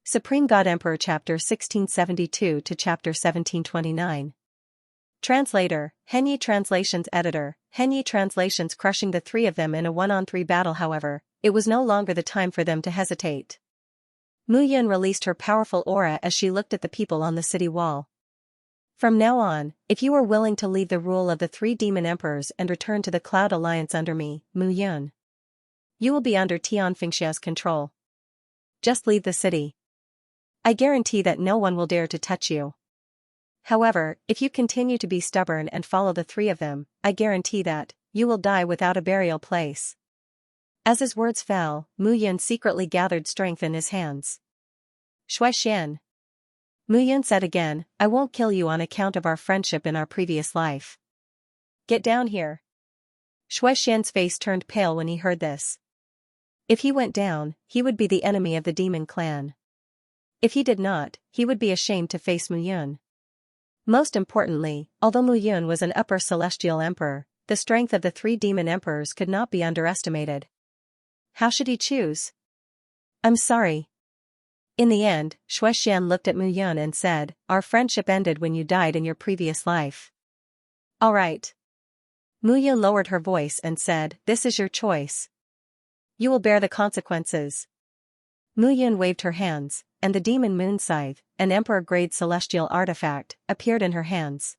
Supreme God Emperor Chapter 1672 to Chapter 1729. Translator, Henyi Translations Editor, Henyi Translations. Crushing the three of them in a 1-on-3 battle. However, it was no longer the time for them to hesitate. Mu Yun released her powerful aura as she looked at the people on the city wall. From now on, if you are willing to leave the rule of the three demon emperors and return to the Cloud Alliance under me, Mu Yun, you will be under Xianxia's control. Just leave the city. I guarantee that no one will dare to touch you. However, if you continue to be stubborn and follow the three of them, I guarantee that you will die without a burial place. As his words fell, Mu Yun secretly gathered strength in his hands. Shui Xian. Mu Yun said again, I won't kill you on account of our friendship in our previous life. Get down here. Shui Xian's face turned pale when he heard this. If he went down, he would be the enemy of the demon clan. If he did not, he would be ashamed to face Mu Yun. Most importantly, although Mu Yun was an upper celestial emperor, the strength of the three demon emperors could not be underestimated. How should he choose? I'm sorry. In the end, Shui Xian looked at Mu Yun and said, our friendship ended when you died in your previous life. All right. Mu Yun lowered her voice and said, this is your choice. You will bear the consequences. Mu Yun waved her hands, and the demon moon scythe, an emperor-grade celestial artifact, appeared in her hands.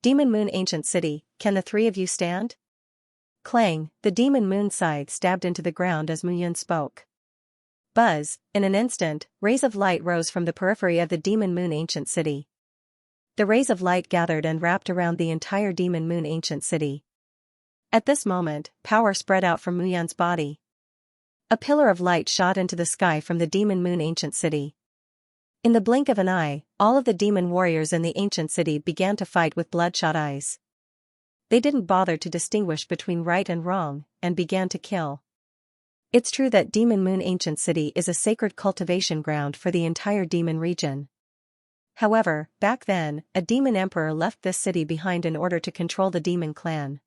Demon Moon Ancient City, can the three of you stand? Clang, the demon moon scythe stabbed into the ground as Mu Yun spoke. Buzz, in an instant, rays of light rose from the periphery of the Demon Moon Ancient City. The rays of light gathered and wrapped around the entire Demon Moon Ancient City. At this moment, power spread out from Mu Yun's body. A pillar of light shot into the sky from the Demon Moon Ancient City. In the blink of an eye, all of the demon warriors in the ancient city began to fight with bloodshot eyes. They didn't bother to distinguish between right and wrong, and began to kill. It's true that Demon Moon Ancient City is a sacred cultivation ground for the entire demon region. However, back then, a demon emperor left this city behind in order to control the demon clan.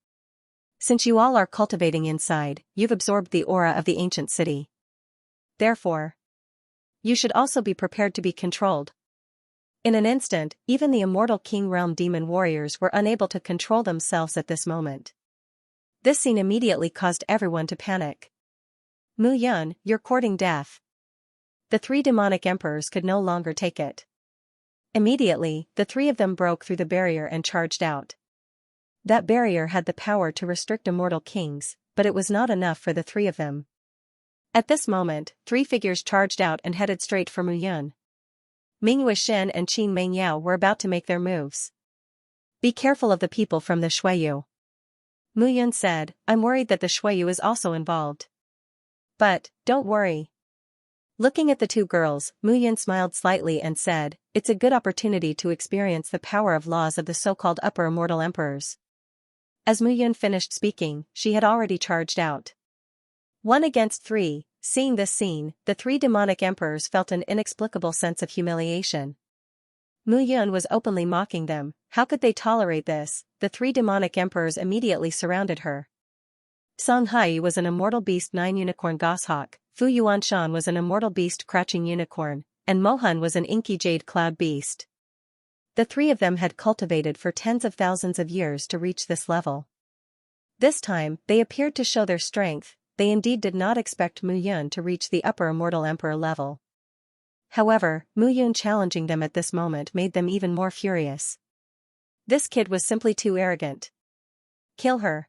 Since you all are cultivating inside, you've absorbed the aura of the ancient city. Therefore, you should also be prepared to be controlled. In an instant, even the immortal King Realm demon warriors were unable to control themselves at this moment. This scene immediately caused everyone to panic. Mu Yun, you're courting death. The three demonic emperors could no longer take it. Immediately, the three of them broke through the barrier and charged out. That barrier had the power to restrict immortal kings, but it was not enough for the three of them. At this moment, three figures charged out and headed straight for Mu Yun. Ming Wuxian and Qin Mengyao were about to make their moves. Be careful of the people from the Xueyu. Mu Yun said, I'm worried that the Xueyu is also involved. But, don't worry. Looking at the two girls, Mu Yun smiled slightly and said, it's a good opportunity to experience the power of laws of the so-called upper immortal emperors. As Mu Yun finished speaking, she had already charged out. 1 against 3, seeing this scene, the three demonic emperors felt an inexplicable sense of humiliation. Mu Yun was openly mocking them. How could they tolerate this? The three demonic emperors immediately surrounded her. Song Hai was an immortal beast 9 unicorn goshawk, Fu Yuanshan was an immortal beast crouching unicorn, and Mohan was an inky jade cloud beast. The three of them had cultivated for tens of thousands of years to reach this level. This time, they appeared to show their strength. They indeed did not expect Mu Yun to reach the upper immortal emperor level. However, Mu Yun challenging them at this moment made them even more furious. This kid was simply too arrogant. Kill her.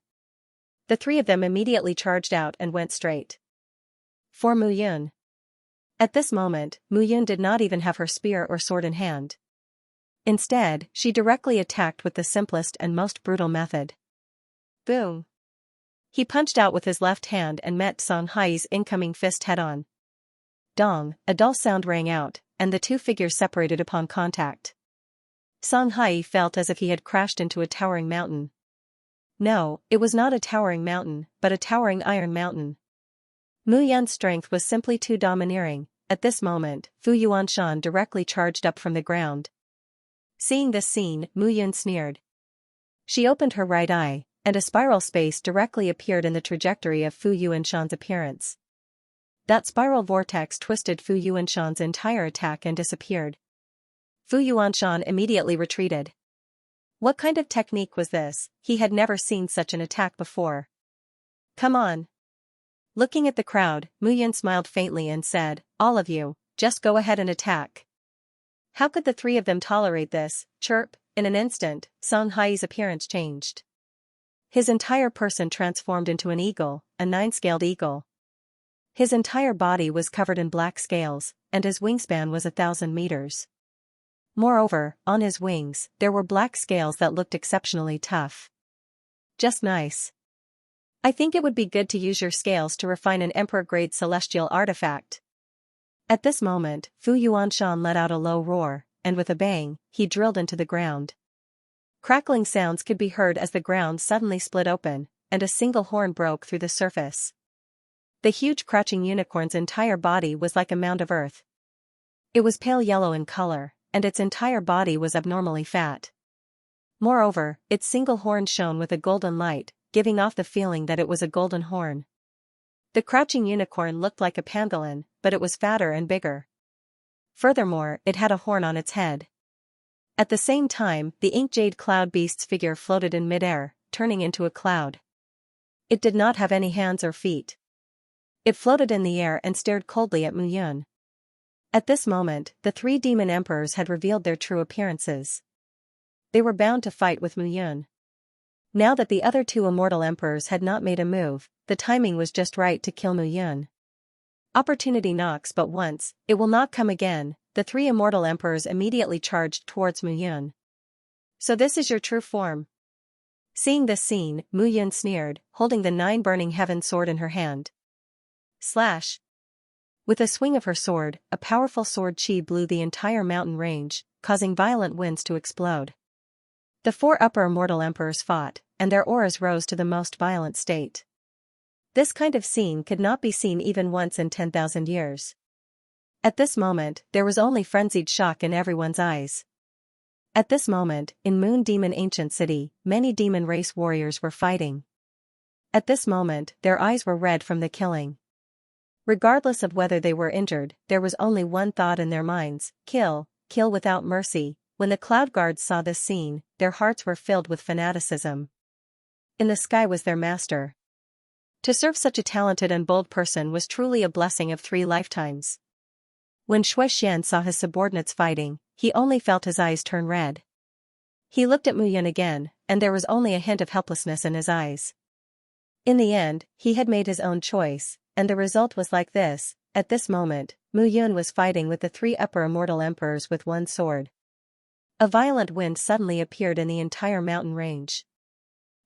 The three of them immediately charged out and went straight for Mu Yun. At this moment, Mu Yun did not even have her spear or sword in hand. Instead, she directly attacked with the simplest and most brutal method. Boom! He punched out with his left hand and met Song Hai's incoming fist head-on. Dong, a dull sound rang out, and the two figures separated upon contact. Song Hai felt as if he had crashed into a towering mountain. No, it was not a towering mountain, but a towering iron mountain. Mu Yun's strength was simply too domineering. At this moment, Fu Yuanshan directly charged up from the ground. Seeing this scene, Mu Yun sneered. She opened her right eye, and a spiral space directly appeared in the trajectory of Fu Yuanshan's appearance. That spiral vortex twisted Fu Yuanshan's entire attack and disappeared. Fu Yuanshan immediately retreated. What kind of technique was this? He had never seen such an attack before. Come on. Looking at the crowd, Mu Yun smiled faintly and said, all of you, just go ahead and attack. How could the three of them tolerate this? Chirp. In an instant, Song Hai's appearance changed. His entire person transformed into an eagle, a 9-scaled eagle. His entire body was covered in black scales, and his wingspan was 1,000 meters. Moreover, on his wings, there were black scales that looked exceptionally tough. Just nice. I think it would be good to use your scales to refine an emperor-grade celestial artifact. At this moment, Fu Yuanshan let out a low roar, and with a bang, he drilled into the ground. Crackling sounds could be heard as the ground suddenly split open, and a single horn broke through the surface. The huge crouching unicorn's entire body was like a mound of earth. It was pale yellow in color, and its entire body was abnormally fat. Moreover, its single horn shone with a golden light, giving off the feeling that it was a golden horn. The crouching unicorn looked like a pangolin, but it was fatter and bigger. Furthermore, it had a horn on its head. At the same time, the ink jade cloud beast's figure floated in midair, turning into a cloud. It did not have any hands or feet. It floated in the air and stared coldly at Mu Yun. At this moment, the three demon emperors had revealed their true appearances. They were bound to fight with Mu Yun. Now that the other two immortal emperors had not made a move, the timing was just right to kill Mu Yun. Opportunity knocks but once, it will not come again. The three immortal emperors immediately charged towards Mu Yun. So this is your true form. Seeing this scene, Mu Yun sneered, holding the 9 burning heaven sword in her hand. Slash. With a swing of her sword, a powerful sword chi blew the entire mountain range, causing violent winds to explode. The 4 upper immortal emperors fought, and their auras rose to the most violent state. This kind of scene could not be seen even once in 10,000 years. At this moment, there was only frenzied shock in everyone's eyes. At this moment, in Moon Demon Ancient City, many demon race warriors were fighting. At this moment, their eyes were red from the killing. Regardless of whether they were injured, there was only one thought in their minds: kill, kill without mercy. When the cloud guards saw this scene, their hearts were filled with fanaticism. In the sky was their master. To serve such a talented and bold person was truly a blessing of 3 lifetimes. When Shui Xian saw his subordinates fighting, he only felt his eyes turn red. He looked at Mu Yun again, and there was only a hint of helplessness in his eyes. In the end, he had made his own choice, and the result was like this. At this moment, Mu Yun was fighting with the 3 upper immortal emperors with one sword. A violent wind suddenly appeared in the entire mountain range.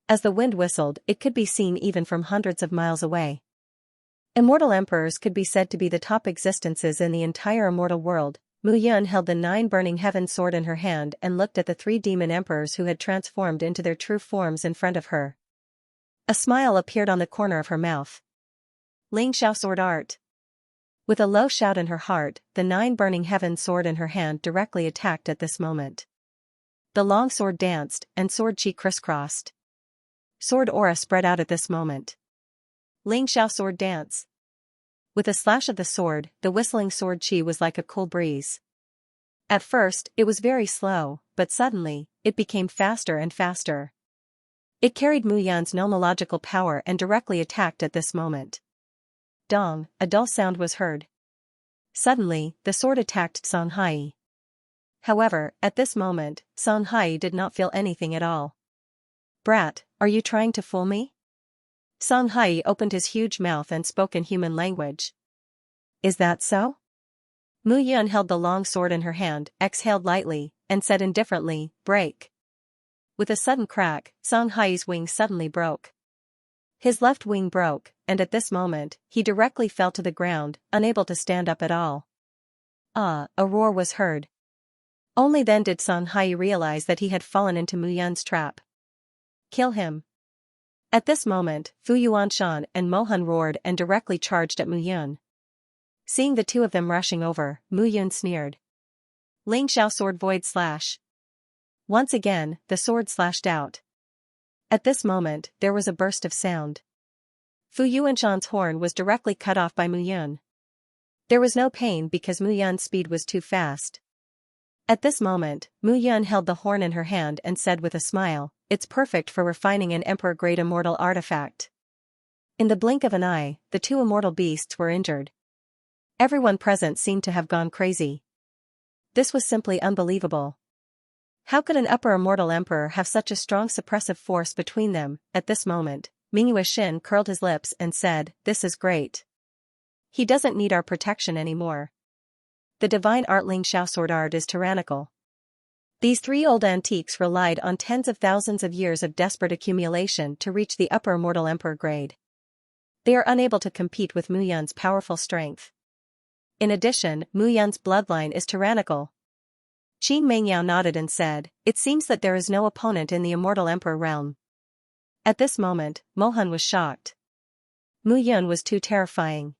As the wind whistled, it could be seen even from hundreds of miles away. Immortal emperors could be said to be the top existences in the entire immortal world. Mu Yun held the 9 burning heaven sword in her hand and looked at the 3 demon emperors who had transformed into their true forms in front of her. A smile appeared on the corner of her mouth. Ling Xiao sword art. With a low shout in her heart, the 9 burning heaven sword in her hand directly attacked at this moment. The long sword danced, and sword chi crisscrossed. Sword aura spread out at this moment. Ling Xiao sword dance. With a slash of the sword, the whistling sword chi was like a cool breeze. At first, it was very slow, but suddenly, it became faster and faster. It carried Mu Yun's nomological power and directly attacked at this moment. Dong, a dull sound was heard. Suddenly, the sword attacked Song Hai. However, at this moment, Song Hai did not feel anything at all. Brat, are you trying to fool me? Song Hai opened his huge mouth and spoke in human language. Is that so? Mu Yun held the long sword in her hand, exhaled lightly, and said indifferently, break. With a sudden crack, Song Hai's wing suddenly broke. His left wing broke, and at this moment, he directly fell to the ground, unable to stand up at all. Ah, a roar was heard. Only then did Song Hai realize that he had fallen into Mu Yun's trap. Kill him. At this moment, Fu Yuanshan and Mohan roared and directly charged at Mu Yun. Seeing the two of them rushing over, Mu Yun sneered. Ling Xiao sword void slash. Once again, the sword slashed out. At this moment, there was a burst of sound. Fu Yuanshan's horn was directly cut off by Mu Yun. There was no pain because Mu Yun's speed was too fast. At this moment, Mu Yun held the horn in her hand and said with a smile, "It's perfect for refining an emperor-grade immortal artifact." In the blink of an eye, the two immortal beasts were injured. Everyone present seemed to have gone crazy. This was simply unbelievable. How could an upper immortal emperor have such a strong suppressive force between them? At this moment, Mingyue Xin curled his lips and said, "This is great. He doesn't need our protection anymore. The divine art Ling Xiao sword art is tyrannical." These three old antiques relied on tens of thousands of years of desperate accumulation to reach the upper immortal emperor grade. They are unable to compete with Mu Yun's powerful strength. In addition, Mu Yun's bloodline is tyrannical. Qin Mengyao nodded and said, "It seems that there is no opponent in the immortal emperor realm." At this moment, Mohan was shocked. Mu Yun was too terrifying.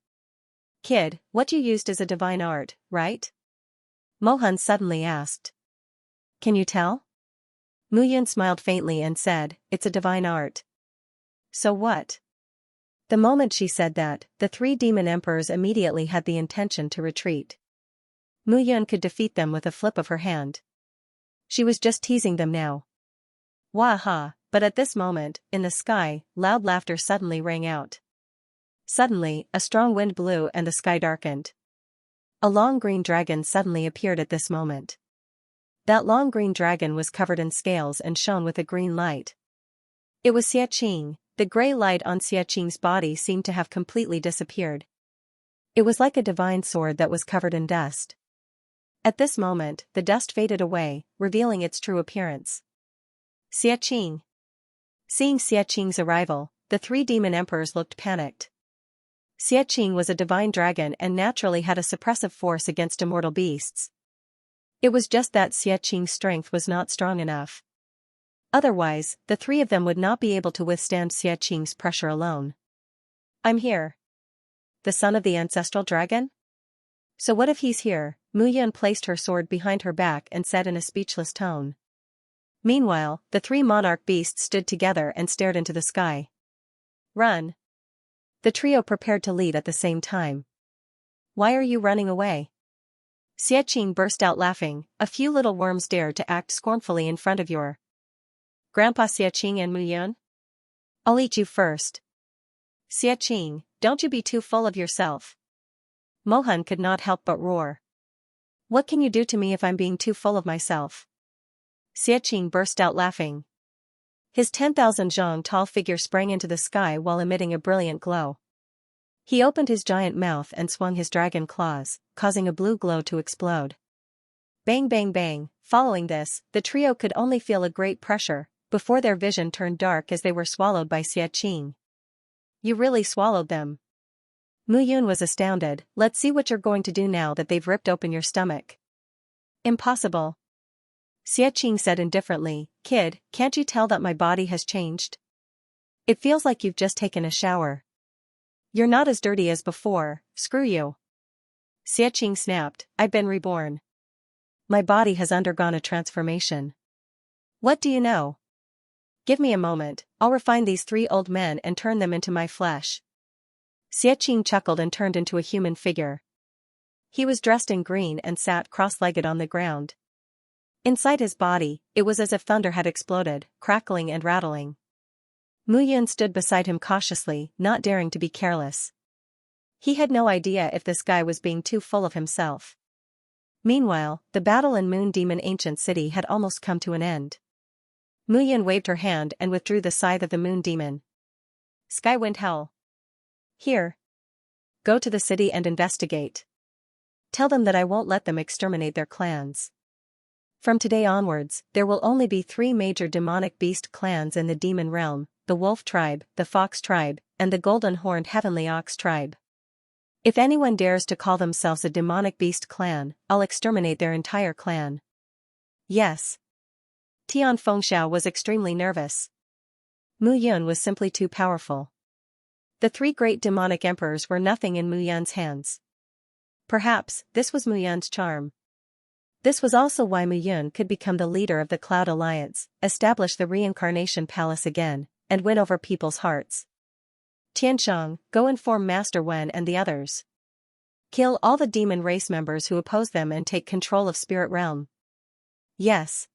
"Kid, what you used is a divine art, right?" Mohan suddenly asked. "Can you tell?" Mu Yun smiled faintly and said, "It's a divine art." "So what?" The moment she said that, the three demon emperors immediately had the intention to retreat. Mu Yun could defeat them with a flip of her hand. She was just teasing them now. Wah-ha, but at this moment, in the sky, loud laughter suddenly rang out. Suddenly, a strong wind blew and the sky darkened. A long green dragon suddenly appeared at this moment. That long green dragon was covered in scales and shone with a green light. It was Xiaqing. The gray light on Xiaqing's body seemed to have completely disappeared. It was like a divine sword that was covered in dust. At this moment, the dust faded away, revealing its true appearance. Xiaqing. Seeing Xiaqing's arrival, the three demon emperors looked panicked. Xiaqing was a divine dragon and naturally had a suppressive force against immortal beasts. It was just that Xiaqing's strength was not strong enough. Otherwise, the three of them would not be able to withstand Xiaqing's pressure alone. "I'm here. The son of the ancestral dragon? So what if he's here?" Mu Yun placed her sword behind her back and said in a speechless tone. Meanwhile, the three monarch beasts stood together and stared into the sky. "Run!" The trio prepared to lead at the same time. "Why are you running away?" Xiaqing burst out laughing. "A few little worms dared to act scornfully in front of your Grandpa Xiaqing and Mu Yun? I'll eat you first." "Xiaqing, don't you be too full of yourself." Mohan could not help but roar. "What can you do to me if I'm being too full of myself?" Xiaqing burst out laughing. His 10,000 zhong tall figure sprang into the sky while emitting a brilliant glow. He opened his giant mouth and swung his dragon claws, causing a blue glow to explode. Bang bang bang. Following this, the trio could only feel a great pressure, before their vision turned dark as they were swallowed by Xiaqing. "You really swallowed them." Mu Yun was astounded. "Let's see what you're going to do now that they've ripped open your stomach." "Impossible." Xiaqing said indifferently, "Kid, can't you tell that my body has changed? It feels like you've just taken a shower. You're not as dirty as before, screw you." Xiaqing snapped, "I've been reborn. My body has undergone a transformation." "What do you know?" "Give me a moment, I'll refine these three old men and turn them into my flesh." Xiaqing chuckled and turned into a human figure. He was dressed in green and sat cross-legged on the ground. Inside his body, it was as if thunder had exploded, crackling and rattling. Mu Yun stood beside him cautiously, not daring to be careless. He had no idea if this guy was being too full of himself. Meanwhile, the battle in Moon Demon Ancient City had almost come to an end. Mu Yun waved her hand and withdrew the scythe of the Moon Demon. "Skywind Hell. Here. Go to the city and investigate. Tell them that I won't let them exterminate their clans. From today onwards, there will only be three major demonic beast clans in the demon realm, the Wolf Tribe, the Fox Tribe, and the Golden-Horned Heavenly Ox Tribe. If anyone dares to call themselves a demonic beast clan, I'll exterminate their entire clan." "Yes." Tian Fengxiao was extremely nervous. Mu Yun was simply too powerful. The three great demonic emperors were nothing in Mu Yun's hands. Perhaps, this was Mu Yun's charm. This was also why Mu Yun could become the leader of the Cloud Alliance, establish the Reincarnation Palace again, and win over people's hearts. "Tianshang, go inform Master Wen and the others." Kill all the demon race members who oppose them and take control of Spirit Realm. Yes.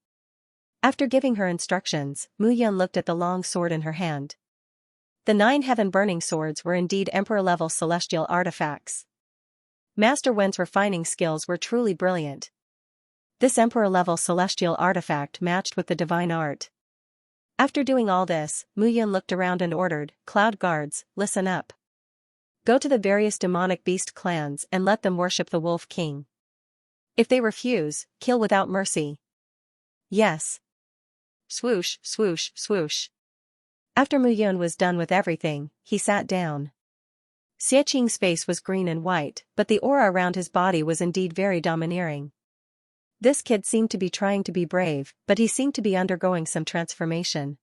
After giving her instructions, Mu Yun looked at the long sword in her hand. The 9 heaven-burning swords were indeed Emperor-level celestial artifacts. Master Wen's refining skills were truly brilliant. This Emperor-level celestial artifact matched with the divine art. After doing all this, Mu Yun looked around and ordered, "Cloud Guards, listen up. Go to the various demonic beast clans and let them worship the Wolf King. If they refuse, kill without mercy." Yes. Swoosh, swoosh, swoosh. After Mu Yun was done with everything, he sat down. Xianxia's face was green and white, but the aura around his body was indeed very domineering. This kid seemed to be trying to be brave, but he seemed to be undergoing some transformation.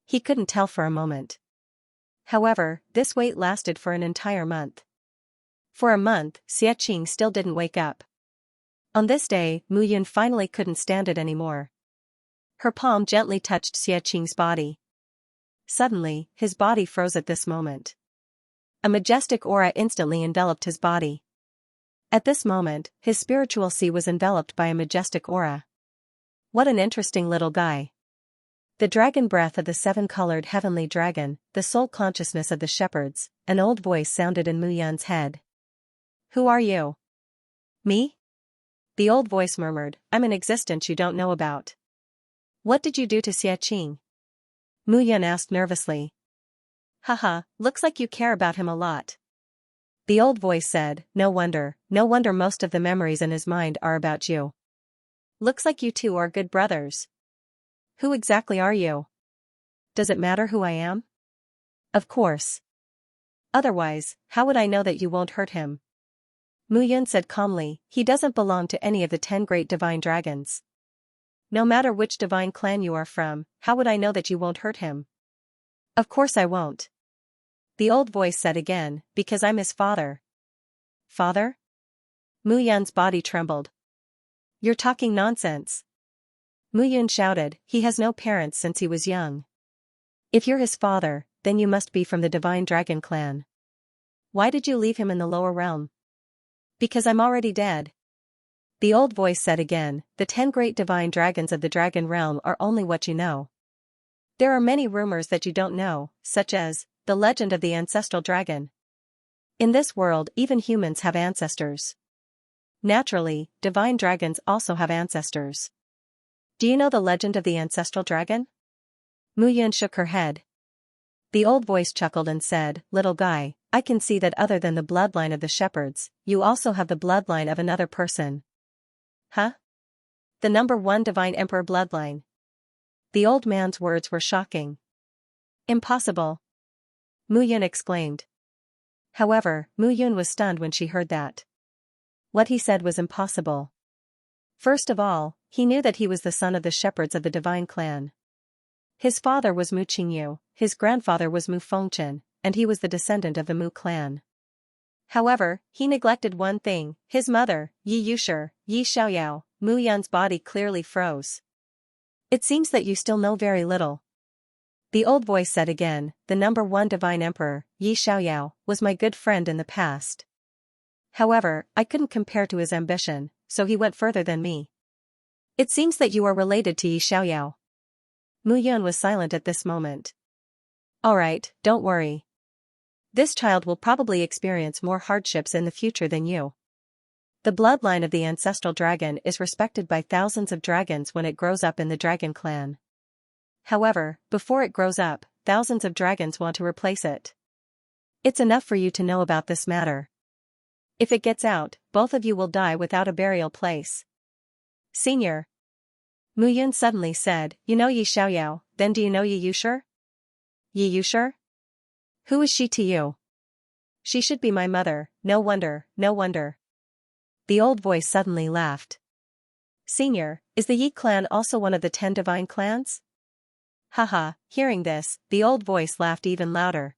He couldn't tell for a moment. However, this wait lasted for an entire month. For a month, Xianxia still didn't wake up. On this day, Mu Yun finally couldn't stand it anymore. Her palm gently touched Xianxia's body. Suddenly, his body froze at this moment. A majestic aura instantly enveloped his body. At this moment, his spiritual sea was enveloped by a majestic aura. What an interesting little guy. The dragon breath of the 7-colored heavenly dragon, the soul consciousness of the shepherds, an old voice sounded in Mu Yun's head. "Who are you?" "Me?" The old voice murmured, "I'm an existence you don't know about." "What did you do to Xianxia?" Mu Yun asked nervously. "Haha, looks like you care about him a lot." The old voice said, no wonder most of the memories in his mind are about you. Looks like you two are good brothers." "Who exactly are you?" "Does it matter who I am?" "Of course. Otherwise, how would I know that you won't hurt him?" Mu Yun said calmly, "He doesn't belong to any of the 10 great divine dragons. No matter which divine clan you are from, how would I know that you won't hurt him?" "Of course I won't." The old voice said again, "Because I'm his father." "Father?" Mu Yun's body trembled. "You're talking nonsense." Mu Yun shouted, "He has no parents since he was young. If you're his father, then you must be from the Divine Dragon clan. Why did you leave him in the lower realm?" "Because I'm already dead." The old voice said again, "The 10 great divine dragons of the dragon realm are only what you know. There are many rumors that you don't know, such as the legend of the ancestral dragon. In this world, even humans have ancestors. Naturally, divine dragons also have ancestors. Do you know the legend of the ancestral dragon?" Mu Yun shook her head. The old voice chuckled and said, "Little guy, I can see that other than the bloodline of the shepherds, you also have the bloodline of another person." "Huh? The number 1 divine emperor bloodline?" The old man's words were shocking. "Impossible!" Mu Yun exclaimed. However, Mu Yun was stunned when she heard that. What he said was impossible. First of all, he knew that he was the son of the shepherds of the divine clan. His father was Mu Qingyu, his grandfather was Mu Fengchen, and he was the descendant of the Mu clan. However, he neglected one thing, his mother, Yi Yushi, Yi Xiaoyao. Mu Yun's body clearly froze. "It seems that you still know very little." The old voice said again, "The number 1 divine emperor, Yi Xiaoyao, was my good friend in the past. However, I couldn't compare to his ambition, so he went further than me." "It seems that you are related to Yi Xiaoyao." Mu Yun was silent at this moment. "Alright, don't worry. This child will probably experience more hardships in the future than you. The bloodline of the ancestral dragon is respected by thousands of dragons when it grows up in the dragon clan. However, before it grows up, thousands of dragons want to replace it. It's enough for you to know about this matter. If it gets out, both of you will die without a burial place." "Senior." Mu Yun suddenly said, "You know Yi Xiaoyao, then do you know Yi Yushi?" "Yi Yushi? Who is she to you?" "She should be my mother, no wonder, no wonder." The old voice suddenly laughed. "Senior, is the Yi clan also one of the 10 divine clans?" Haha, hearing this, the old voice laughed even louder.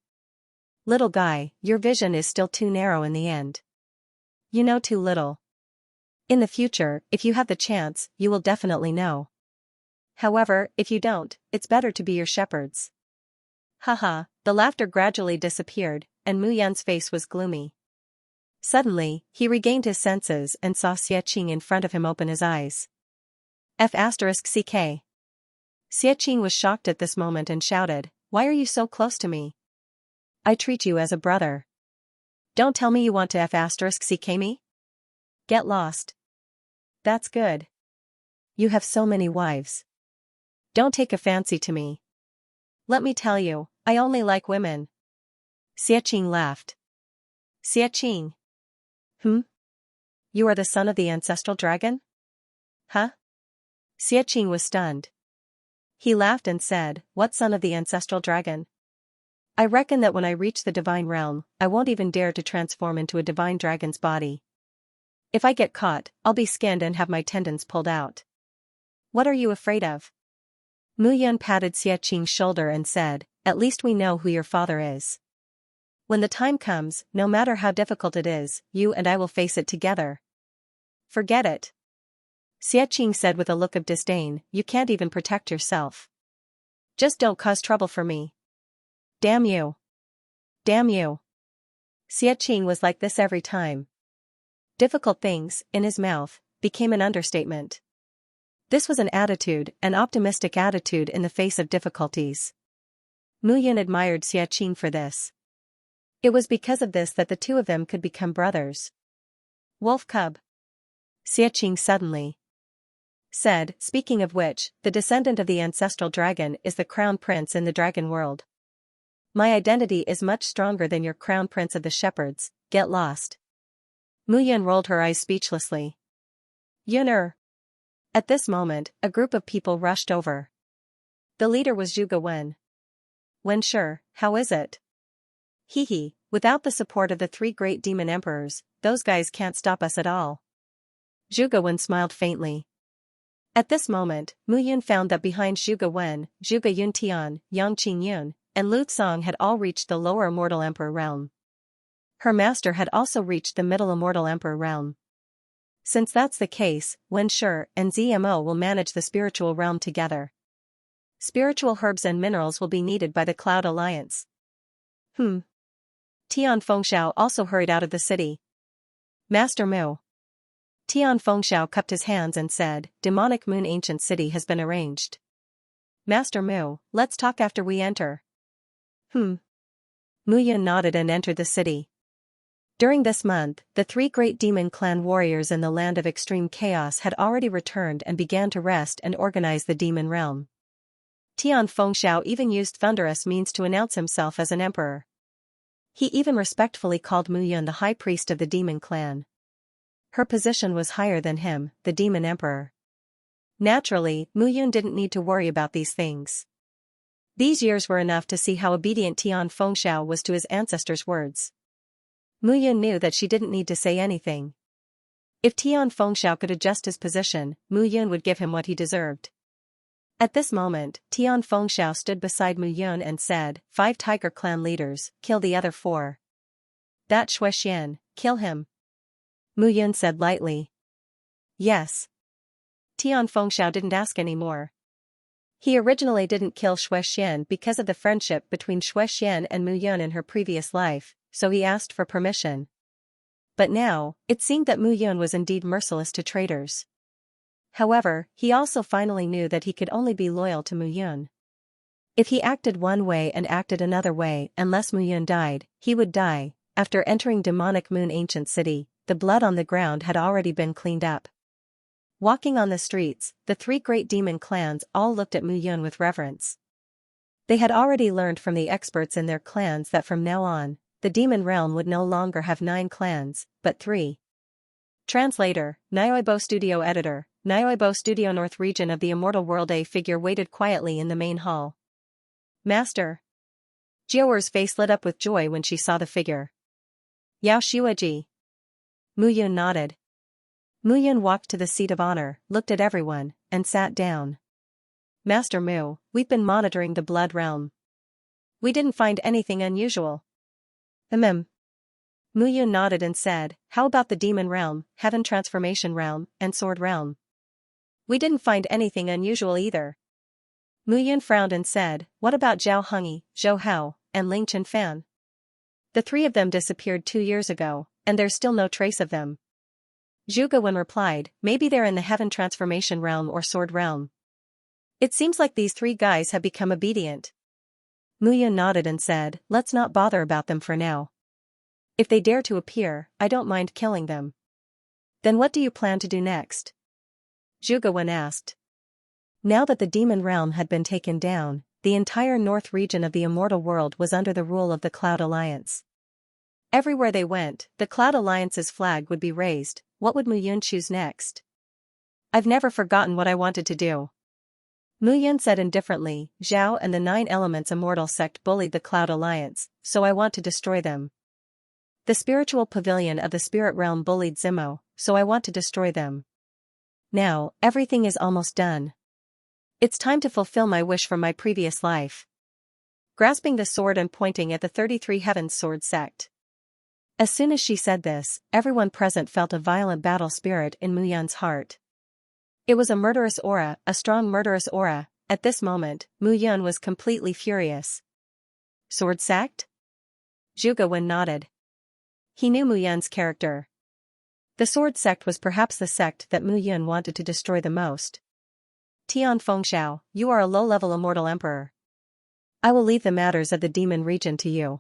"Little guy, your vision is still too narrow in the end. You know too little. In the future, if you have the chance, you will definitely know. However, if you don't, it's better to be your shepherds." Haha, the laughter gradually disappeared, and Mu Yun's face was gloomy. Suddenly, he regained his senses and saw Xiaqing in front of him open his eyes. F***ck. Xiaqing was shocked at this moment and shouted, "Why are you so close to me? I treat you as a brother. Don't tell me you want to F***ck me? Get lost." "That's good. You have so many wives. Don't take a fancy to me. Let me tell you, I only like women." Xiaqing laughed. "Xiaqing. You are the son of the ancestral dragon? Huh?" Xiaqing was stunned. He laughed and said, "What son of the ancestral dragon? I reckon that when I reach the divine realm, I won't even dare to transform into a divine dragon's body. If I get caught, I'll be skinned and have my tendons pulled out. What are you afraid of?" Mu Yun patted Xiaqing's shoulder and said, "At least we know who your father is. When the time comes, no matter how difficult it is, you and I will face it together." "Forget it," Xiaqing said with a look of disdain, "you can't even protect yourself. Just don't cause trouble for me. Damn you. Damn you." Xiaqing was like this every time. Difficult things, in his mouth, became an understatement. This was an optimistic attitude in the face of difficulties. Mu Yun admired Xiaqing for this. It was because of this that the two of them could become brothers. "Wolf cub," Xiaqing suddenly said, "Speaking of which, the descendant of the ancestral dragon is the crown prince in the dragon world. My identity is much stronger than your crown prince of the shepherds. Get lost." Mu Yun rolled her eyes speechlessly. "Yun'er." At this moment, a group of people rushed over. The leader was Zhuge Wen. "Wen sure, how is it?" "Hee. Without the support of the three great demon emperors, those guys can't stop us at all." Zhuge Wen smiled faintly. At this moment, Mu Yun found that behind Zhuge Wen, Zhuge Yuntian, Yang Qingyun, and Lu Tsong had all reached the lower immortal emperor realm. Her master had also reached the middle immortal emperor realm. Since that's the case, Wen Shi and Zmo will manage the spiritual realm together. Spiritual herbs and minerals will be needed by the Cloud Alliance. Tian Fengxiao also hurried out of the city. "Master Mu." Tian Fengxiao cupped his hands and said, "Demonic Moon Ancient City has been arranged. Master Mu, let's talk after we enter." Mu Yun nodded and entered the city. During this month, the three great demon clan warriors in the land of extreme chaos had already returned and began to rest and organize the demon realm. Tian Fengxiao even used thunderous means to announce himself as an emperor. He even respectfully called Mu Yun the high priest of the demon clan. Her position was higher than him, the demon emperor. Naturally, Mu Yun didn't need to worry about these things. These years were enough to see how obedient Tian Fengxiao was to his ancestors' words. Mu Yun knew that she didn't need to say anything. If Tian Fengxiao could adjust his position, Mu Yun would give him what he deserved. At this moment, Tian Fengxiao stood beside Mu Yun and said, 5 Tiger Clan leaders, kill the other 4. That Shuexian, kill him. Mu Yun said lightly. Yes. Tian Fengxiao didn't ask any more. He originally didn't kill Shuexian because of the friendship between Shuexian and Mu Yun in her previous life, so he asked for permission. But now, it seemed that Mu Yun was indeed merciless to traitors. However, he also finally knew that he could only be loyal to Mu Yun. If he acted one way and acted another way unless Mu Yun died, he would die. After entering Demonic Moon Ancient City, the blood on the ground had already been cleaned up. Walking on the streets, the 3 great demon clans all looked at Mu Yun with reverence. They had already learned from the experts in their clans that from now on, the demon realm would no longer have 9 clans, but 3. Translator, Nyoibo Studio Editor, Nyoibo Studio North region of the immortal world. A figure waited quietly in the main hall. Master. Jiaoer's face lit up with joy when she saw the figure. Yao Shueji. Mu Yun nodded. Mu Yun walked to the seat of honor, looked at everyone, and sat down. Master Mu, we've been monitoring the blood realm. We didn't find anything unusual. Mu Yun nodded and said, how about the demon realm, heaven transformation realm, and sword realm? We didn't find anything unusual either. Mu Yun frowned and said, what about Zhao Hongyi, Zhou Hao, and Ling Chenfan? The 3 of them disappeared 2 years ago, and there's still no trace of them. Zhuge Wen replied, maybe they're in the Heaven Transformation Realm or Sword Realm. It seems like these three guys have become obedient. Mu Yun nodded and said, let's not bother about them for now. If they dare to appear, I don't mind killing them. Then what do you plan to do next? Zhuge Wen asked. Now that the demon realm had been taken down, the entire north region of the immortal world was under the rule of the Cloud Alliance. Everywhere they went, the Cloud Alliance's flag would be raised. What would Mu Yun choose next? I've never forgotten what I wanted to do. Mu Yun said indifferently, Zhao and the Nine Elements Immortal sect bullied the Cloud Alliance, so I want to destroy them. The spiritual pavilion of the spirit realm bullied Zimo, so I want to destroy them. Now, everything is almost done. It's time to fulfill my wish from my previous life. Grasping the sword and pointing at the 33 Heavens Sword sect. As soon as she said this, everyone present felt a violent battle spirit in Mu Yun's heart. It was a murderous aura, a strong murderous aura. At this moment, Mu Yun was completely furious. Sword sect? Zhuge Wen nodded. He knew Mu Yun's character. The sword sect was perhaps the sect that Mu Yun wanted to destroy the most. Tian Fengxiao, you are a low-level immortal emperor. I will leave the matters of the demon region to you.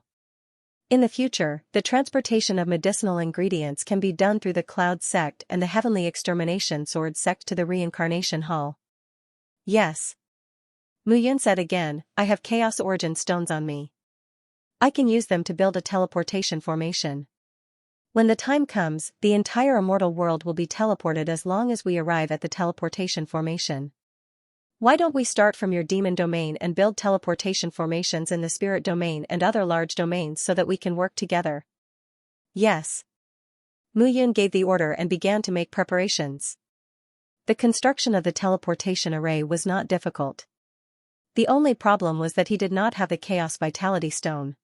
In the future, the transportation of medicinal ingredients can be done through the Cloud sect and the Heavenly Extermination Sword sect to the Reincarnation Hall. Yes. Mu Yun said again, I have Chaos Origin stones on me. I can use them to build a teleportation formation. When the time comes, the entire immortal world will be teleported as long as we arrive at the teleportation formation. Why don't we start from your demon domain and build teleportation formations in the spirit domain and other large domains so that we can work together? Yes. Mu Yun gave the order and began to make preparations. The construction of the teleportation array was not difficult. The only problem was that he did not have the Chaos Vitality Stone.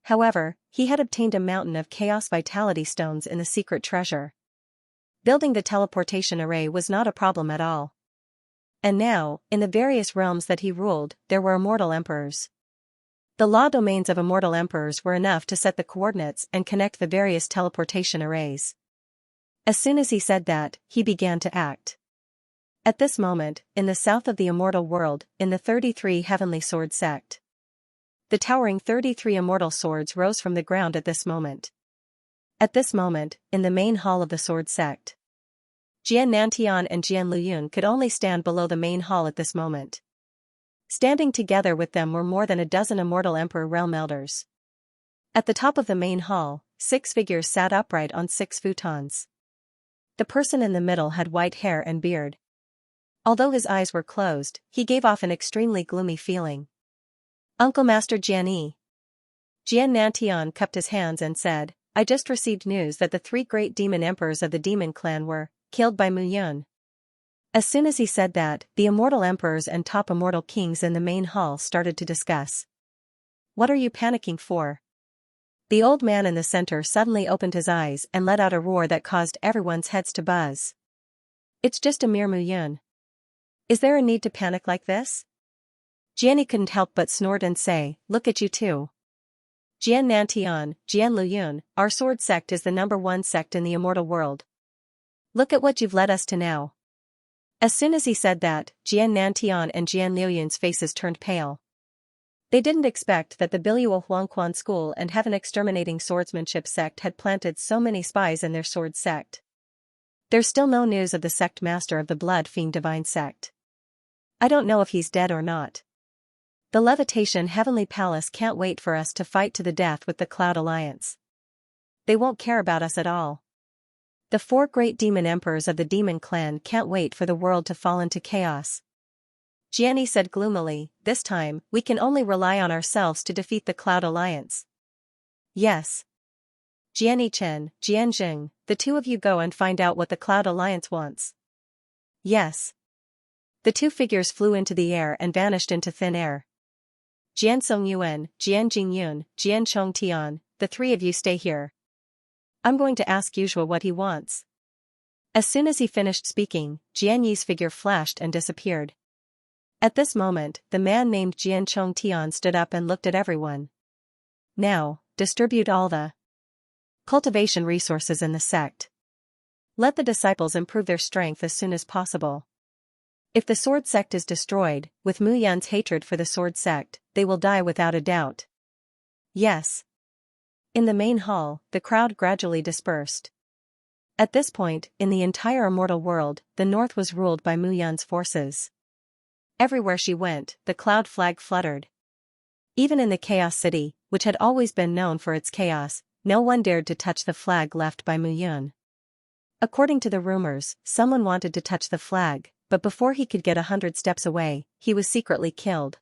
However, he had obtained a mountain of Chaos Vitality Stones in the secret treasure. Building the teleportation array was not a problem at all. And now, in the various realms that he ruled, there were immortal emperors. The law domains of immortal emperors were enough to set the coordinates and connect the various teleportation arrays. As soon as he said that, he began to act. At this moment, in the south of the immortal world, in the 33 Heavenly Sword sect. The towering 33 immortal swords rose from the ground at this moment. At this moment, in the main hall of the sword sect. Jian Nantian and Jian Luyun could only stand below the main hall at this moment. Standing together with them were more than a dozen immortal emperor realm elders. At the top of the main hall, 6 figures sat upright on 6 futons. The person in the middle had white hair and beard. Although his eyes were closed, he gave off an extremely gloomy feeling. Uncle Master Jian. Jian Nantian cupped his hands and said, I just received news that the 3 great demon emperors of the demon clan were killed by Mu Yun. As soon as he said that, the immortal emperors and top immortal kings in the main hall started to discuss. What are you panicking for? The old man in the center suddenly opened his eyes and let out a roar that caused everyone's heads to buzz. It's just a mere Mu Yun. Is there a need to panic like this? Jianni couldn't help but snort and say, look at you two. Jian Nantian, Jian Luyun, our sword sect is the #1 sect in the immortal world. Look at what you've led us to now. As soon as he said that, Jian Nantian and Jian Luyun's faces turned pale. They didn't expect that the Biluo Huangquan School and Heaven Exterminating Swordsmanship sect had planted so many spies in their sword sect. There's still no news of the sect master of the Blood Fiend Divine sect. I don't know if he's dead or not. The Levitation Heavenly Palace can't wait for us to fight to the death with the Cloud Alliance. They won't care about us at all. The 4 great demon emperors of the demon clan can't wait for the world to fall into chaos. Jianni said gloomily, this time, we can only rely on ourselves to defeat the Cloud Alliance. Yes. Jianni Chen, Jian Jing, the 2 of you go and find out what the Cloud Alliance wants. Yes. The 2 figures flew into the air and vanished into thin air. Jian Song Yuan, Jian Jingyun, Jian Chong Tian, the 3 of you stay here. I'm going to ask Yuzhua what he wants. As soon as he finished speaking, Jian Yi's figure flashed and disappeared. At this moment, the man named Jian Chong Tian stood up and looked at everyone. Now, distribute all the Cultivation resources in the sect. Let the disciples improve their strength as soon as possible. If the sword sect is destroyed, with Mu Yan's hatred for the sword sect, they will die without a doubt. Yes. In the main hall, the crowd gradually dispersed. At this point, in the entire immortal world, the north was ruled by Mu Yan's forces. Everywhere she went, the cloud flag fluttered. Even in the Chaos City, which had always been known for its chaos, no one dared to touch the flag left by Mu Yan. According to the rumors, someone wanted to touch the flag, but before he could get 100 steps away, he was secretly killed.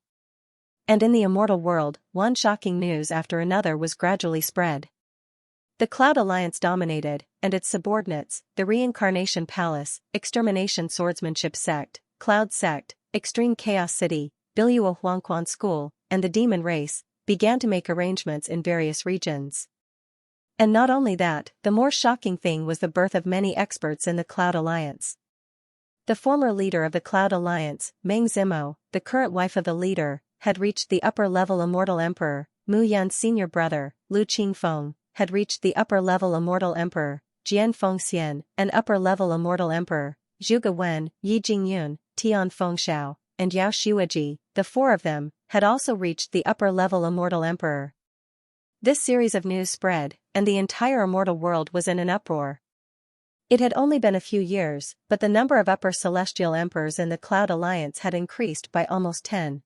And in the immortal world, one shocking news after another was gradually spread. The Cloud Alliance dominated, and its subordinates, the Reincarnation Palace, Extermination Swordsmanship Sect, Cloud Sect, Extreme Chaos City, Biluo Huangquan School, and the Demon Race, began to make arrangements in various regions. And not only that, the more shocking thing was the birth of many experts in the Cloud Alliance. The former leader of the Cloud Alliance, Meng Zimo, the current wife of the leader, had reached the upper-level Immortal Emperor. Mu Yan's senior brother, Lu Qingfeng, had reached the upper-level Immortal Emperor, Jian Fengxian, and upper-level Immortal Emperor, Zhuge Wen, Yi Jingyun, Tian Fengxiao, and Yao Xueji. The four of them had also reached the upper-level Immortal Emperor. This series of news spread, and the entire immortal world was in an uproar. It had only been a few years, but the number of upper celestial emperors in the Cloud Alliance had increased by almost 10.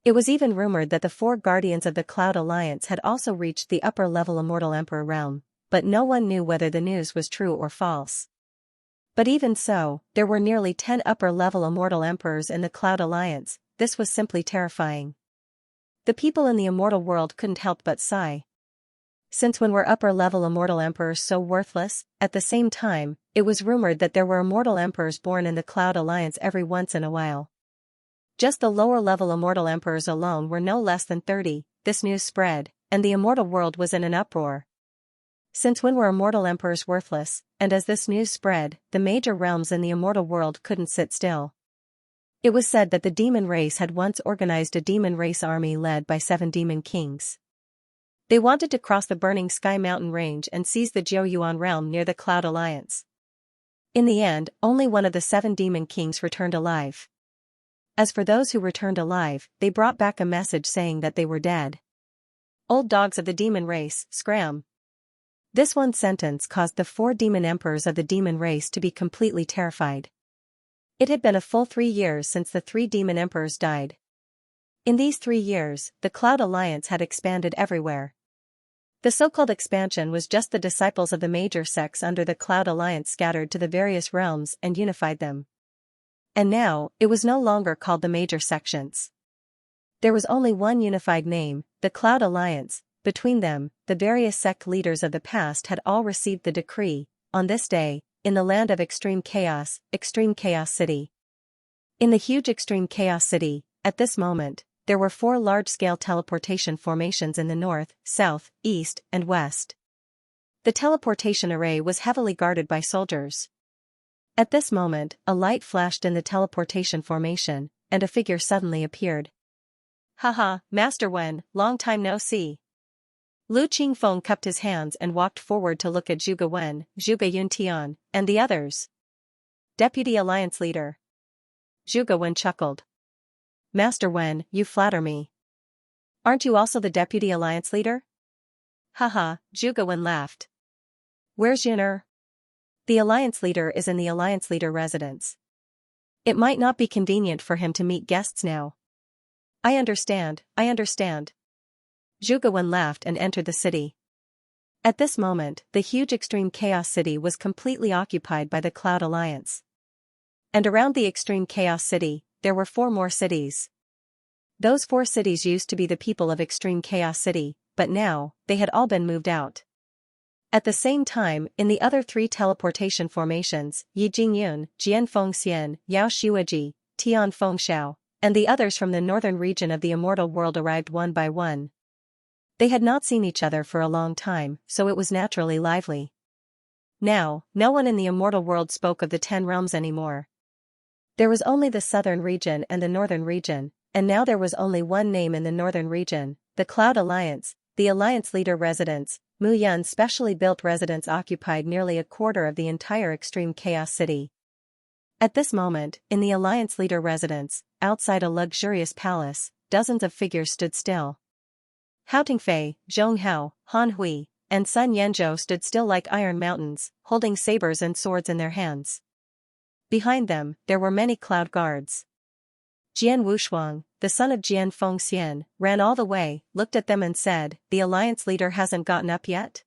It was even rumored that the four guardians of the Cloud Alliance had also reached the upper-level Immortal Emperor realm, but no one knew whether the news was true or false. But even so, there were nearly 10 upper-level Immortal Emperors in the Cloud Alliance. This was simply terrifying. The people in the immortal world couldn't help but sigh. Since when were upper-level Immortal Emperors so worthless? At the same time, it was rumored that there were Immortal Emperors born in the Cloud Alliance every once in a while. Just the lower-level Immortal Emperors alone were no less than 30. This news spread, and the immortal world was in an uproar. Since when were Immortal Emperors worthless? And as this news spread, the major realms in the immortal world couldn't sit still. It was said that the demon race had once organized a demon race army led by 7 demon kings. They wanted to cross the burning Sky Mountain range and seize the Jiuyuan realm near the Cloud Alliance. In the end, only one of the 7 demon kings returned alive. As for those who returned alive, they brought back a message saying that they were dead. Old dogs of the demon race, scram. This one sentence caused the 4 demon emperors of the demon race to be completely terrified. It had been a full 3 years since the 3 demon emperors died. In these 3 years, the Cloud Alliance had expanded everywhere. The so-called expansion was just the disciples of the major sects under the Cloud Alliance scattered to the various realms and unified them. And now, it was no longer called the major sections. There was only one unified name, the Cloud Alliance. Between them, the various sect leaders of the past had all received the decree. On this day, in the land of Extreme Chaos City. In the huge Extreme Chaos City, at this moment, there were 4 large-scale teleportation formations in the north, south, east, and west. The teleportation array was heavily guarded by soldiers. At this moment, a light flashed in the teleportation formation, and a figure suddenly appeared. Haha, Master Wen, long time no see. Lu Qingfeng cupped his hands and walked forward to look at Zhuge Wen, Zhuge Yuntian, and the others. Deputy Alliance Leader. Zhuge Wen chuckled. Master Wen, you flatter me. Aren't you also the Deputy Alliance Leader? Haha, Zhuge Wen laughed. Where's Yun'er? The Alliance Leader is in the Alliance Leader residence. It might not be convenient for him to meet guests now. I understand. Zhuge Wen laughed and entered the city. At this moment, the huge Extreme Chaos City was completely occupied by the Cloud Alliance. And around the Extreme Chaos City, there were 4 more cities. Those 4 cities used to be the people of Extreme Chaos City, but now, they had all been moved out. At the same time, in the other 3 teleportation formations, Yi Jingyun, Jian Fengxian, Yao Xueji, Tian Fengxiao, and the others from the northern region of the immortal world arrived one by one. They had not seen each other for a long time, so it was naturally lively. Now, no one in the immortal world spoke of the 10 realms anymore. There was only the southern region and the northern region, and now there was only one name in the northern region, the Cloud Alliance, the Alliance Leader residence. Mu Yun's specially built residence occupied nearly a quarter of the entire Extreme Chaos City. At this moment, in the Alliance Leader residence, outside a luxurious palace, dozens of figures stood still. Hao Tingfei, Zhong Hao, Han Hui, and Sun Yanzhou stood still like iron mountains, holding sabers and swords in their hands. Behind them, there were many cloud guards. Jian Wushuang, the son of Jian Fengxian, ran all the way, looked at them and said, "The Alliance Leader hasn't gotten up yet?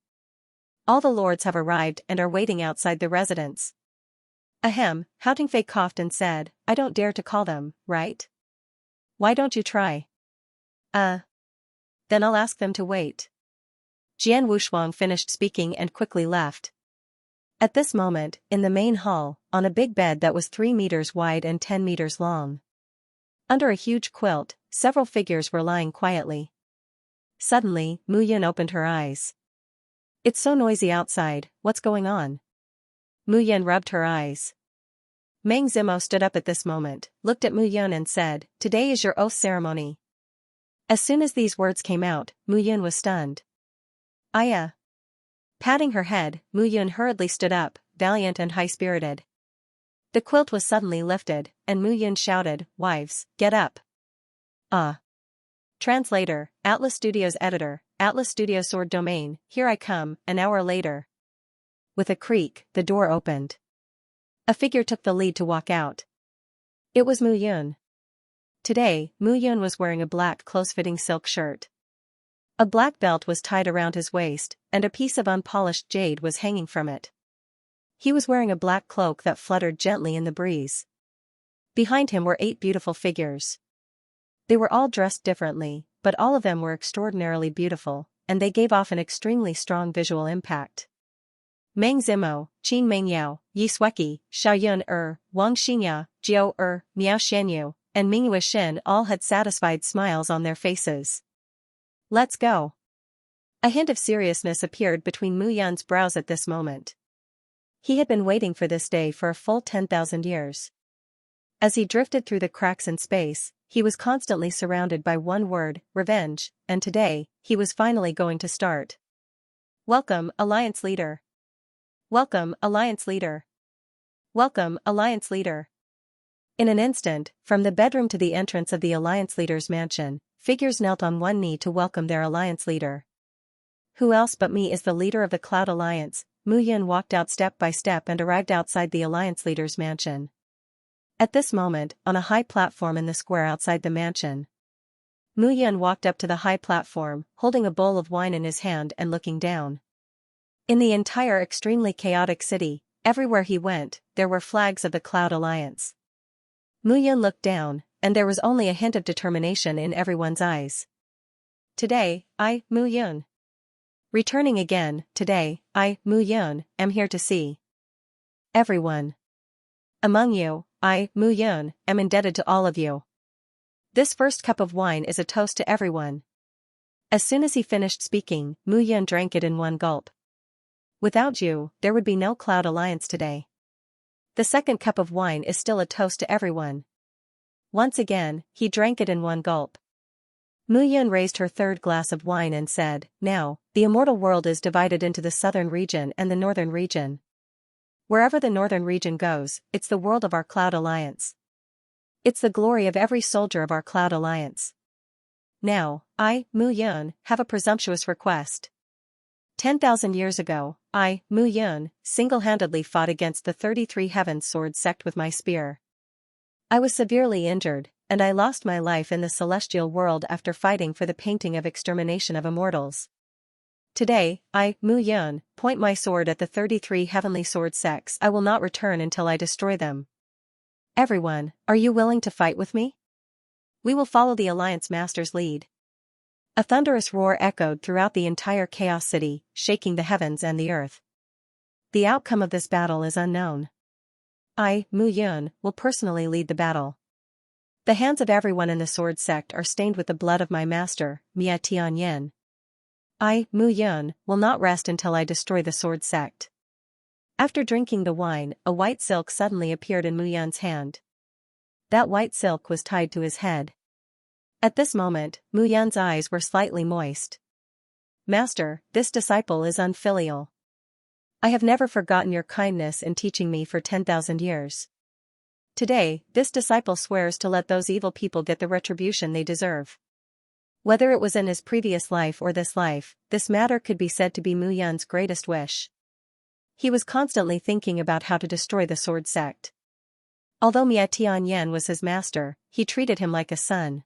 All the lords have arrived and are waiting outside the residence." Ahem, Hao Tingfei coughed and said, "I don't dare to call them, right? Why don't you try?" Then I'll ask them to wait." Jian Wushuang finished speaking and quickly left. At this moment, in the main hall, on a big bed that was 3 meters wide and 10 meters long. Under a huge quilt, several figures were lying quietly. Suddenly, Mu Yun opened her eyes. "It's so noisy outside, what's going on?" Mu Yun rubbed her eyes. Meng Zimo stood up at this moment, looked at Mu Yun and said, "Today is your oath ceremony." As soon as these words came out, Mu Yun was stunned. "Aya." Patting her head, Mu Yun hurriedly stood up, valiant and high-spirited. The quilt was suddenly lifted, and Mu Yun shouted, "Wives, get up." Translator, Atlas Studios Editor, Atlas Studios Sword Domain, Here I Come, an hour later. With a creak, the door opened. A figure took the lead to walk out. It was Mu Yun. Today, Mu Yun was wearing a black close-fitting silk shirt. A black belt was tied around his waist, and a piece of unpolished jade was hanging from it. He was wearing a black cloak that fluttered gently in the breeze. Behind him were 8 beautiful figures. They were all dressed differently, but all of them were extraordinarily beautiful, and they gave off an extremely strong visual impact. Meng Zimo, Qin Mengyao, Yi Sueki, Xiaoyun Wang Xingya, Jiao Miao Xianyu, and Mingyue Shin all had satisfied smiles on their faces. "Let's go." A hint of seriousness appeared between Mu Yun's brows at this moment. He had been waiting for this day for a full 10,000 years. As he drifted through the cracks in space, he was constantly surrounded by one word, revenge, and today, he was finally going to start. "Welcome, Alliance Leader. Welcome, Alliance Leader. Welcome, Alliance Leader." In an instant, from the bedroom to the entrance of the Alliance Leader's mansion, figures knelt on one knee to welcome their Alliance Leader. "Who else but me is the leader of the Cloud Alliance?" Mu Yun walked out step by step and arrived outside the Alliance Leader's mansion. At this moment, on a high platform in the square outside the mansion, Mu Yun walked up to the high platform, holding a bowl of wine in his hand and looking down. In the entire extremely chaotic city, everywhere he went, there were flags of the Cloud Alliance. Mu Yun looked down, and there was only a hint of determination in everyone's eyes. "Today, I, Mu Yun. Returning again, today, I, Mu Yun, am here to see everyone. Among you, I, Mu Yun, am indebted to all of you. This first cup of wine is a toast to everyone." As soon as he finished speaking, Mu Yun drank it in one gulp. "Without you, there would be no Cloud Alliance today. The second cup of wine is still a toast to everyone." Once again, he drank it in one gulp. Mu Yun raised her third glass of wine and said, "Now, the immortal world is divided into the southern region and the northern region. Wherever the northern region goes, it's the world of our Cloud Alliance. It's the glory of every soldier of our Cloud Alliance. Now, I, Mu Yun, have a presumptuous request. 10,000 years ago, I, Mu Yun, single-handedly fought against the 33 Heavens Sword sect with my spear. I was severely injured, and I lost my life in the celestial world after fighting for the painting of extermination of immortals. Today, I, Mu Yun, point my sword at the 33 heavenly sword sects. I will not return until I destroy them. Everyone, are you willing to fight with me? We will follow the Alliance Master's lead." A thunderous roar echoed throughout the entire Chaos City, shaking the heavens and the earth. The outcome of this battle is unknown. I, Mu Yun, will personally lead the battle. The hands of everyone in the sword sect are stained with the blood of my master, Mia Tianyin. I, Mu Yun, will not rest until I destroy the sword sect. After drinking the wine, a white silk suddenly appeared in Mu Yun's hand. That white silk was tied to his head. At this moment, Mu Yun's eyes were slightly moist. Master, this disciple is unfilial. I have never forgotten your kindness in teaching me for 10,000 years. Today, this disciple swears to let those evil people get the retribution they deserve. Whether it was in his previous life or this life, this matter could be said to be Mu Yun's greatest wish. He was constantly thinking about how to destroy the sword sect. Although Miao Tianyan was his master, he treated him like a son.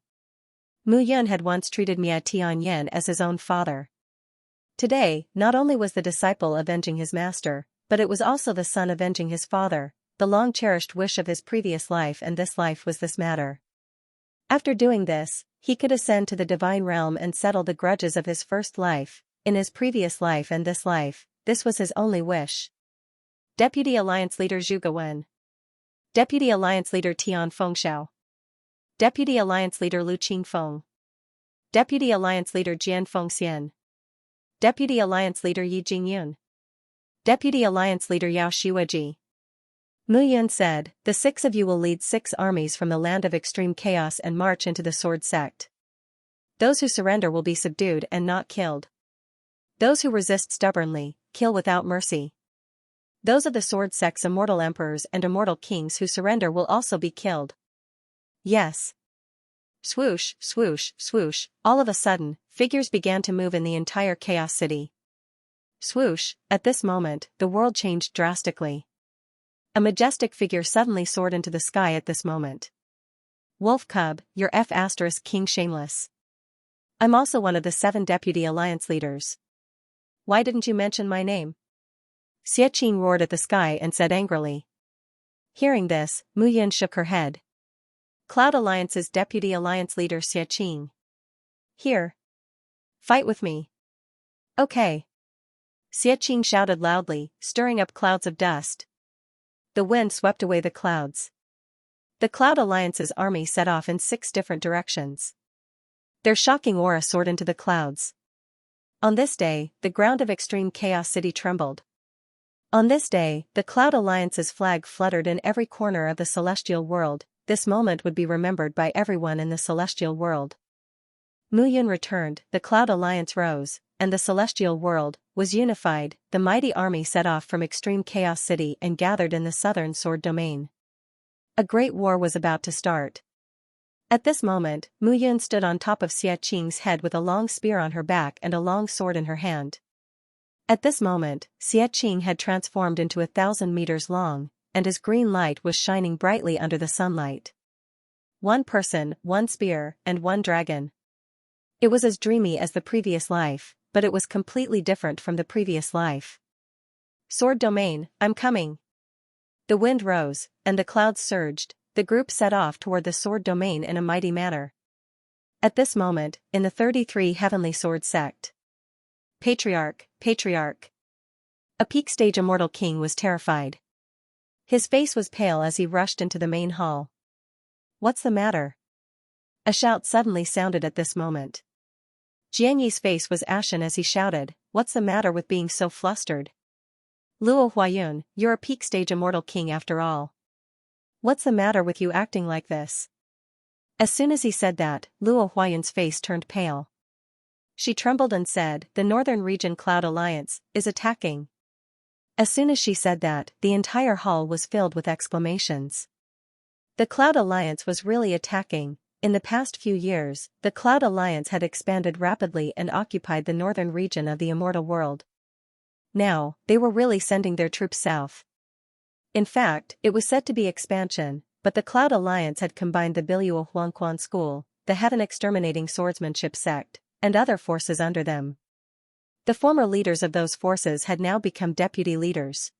Mu Yun had once treated Miao Tianyan as his own father. Today, not only was the disciple avenging his master, but it was also the son avenging his father, the long-cherished wish of his previous life, and this life was this matter. After doing this, he could ascend to the divine realm and settle the grudges of his first life, in his previous life and this life. This was his only wish. Deputy Alliance Leader Zhu Gawen. Deputy Alliance Leader Tian Fengxiao. Deputy Alliance Leader Lu Qingfeng. Deputy Alliance Leader Jian Fengxian. Deputy Alliance Leader Yi Jingyun. Deputy Alliance Leader Yao Shiweji. Mu Yun said, "The 6 of you will lead 6 armies from the land of extreme chaos and march into the sword sect. Those who surrender will be subdued and not killed. Those who resist stubbornly, kill without mercy. Those of the sword sect's immortal emperors and immortal kings who surrender will also be killed." Yes. Swoosh, swoosh, swoosh, all of a sudden, figures began to move in the entire Chaos City. Swoosh, at this moment, the world changed drastically. A majestic figure suddenly soared into the sky at this moment. "Wolf Cub, you're King Shameless. I'm also one of the 7 Deputy Alliance leaders. Why didn't you mention my name?" Xianxia roared at the sky and said angrily. Hearing this, Mu Yun shook her head. Cloud Alliance's Deputy Alliance leader Xianxia. Here. Fight with me. Okay. Xianxia shouted loudly, stirring up clouds of dust. The wind swept away the clouds. The Cloud Alliance's army set off in 6 different directions. Their shocking aura soared into the clouds. On this day, the ground of extreme Chaos City trembled. On this day, the Cloud Alliance's flag fluttered in every corner of the celestial world. This moment would be remembered by everyone in the celestial world. Mu Yun returned, the Cloud Alliance rose, and the celestial world was unified. The mighty army set off from extreme Chaos City and gathered in the southern sword domain. A great war was about to start. At this moment, Mu Yun stood on top of Xianxia's head with a long spear on her back and a long sword in her hand. At this moment, Xianxia had transformed into 1,000 meters long, and his green light was shining brightly under the sunlight. 1 person, 1 spear, and 1 dragon. It was as dreamy as the previous life, but it was completely different from the previous life. Sword domain, I'm coming. The wind rose, and the clouds surged. The group set off toward the sword domain in a mighty manner. At this moment, in the 33 Heavenly Sword Sect. Patriarch, Patriarch. A peak stage immortal king was terrified. His face was pale as he rushed into the main hall. What's the matter? A shout suddenly sounded at this moment. Jianyi's face was ashen as he shouted, "What's the matter with being so flustered? Luo Huayun, you're a peak stage immortal king after all. What's the matter with you acting like this?" As soon as he said that, Luo Huayun's face turned pale. She trembled and said, "The Northern Region Cloud Alliance is attacking." As soon as she said that, the entire hall was filled with exclamations. The Cloud Alliance was really attacking. In the past few years, the Cloud Alliance had expanded rapidly and occupied the northern region of the immortal world. Now, they were really sending their troops south. In fact, it was said to be expansion, but the Cloud Alliance had combined the Biluo Huangquan School, the Heaven Exterminating Swordsmanship Sect, and other forces under them. The former leaders of those forces had now become deputy leaders.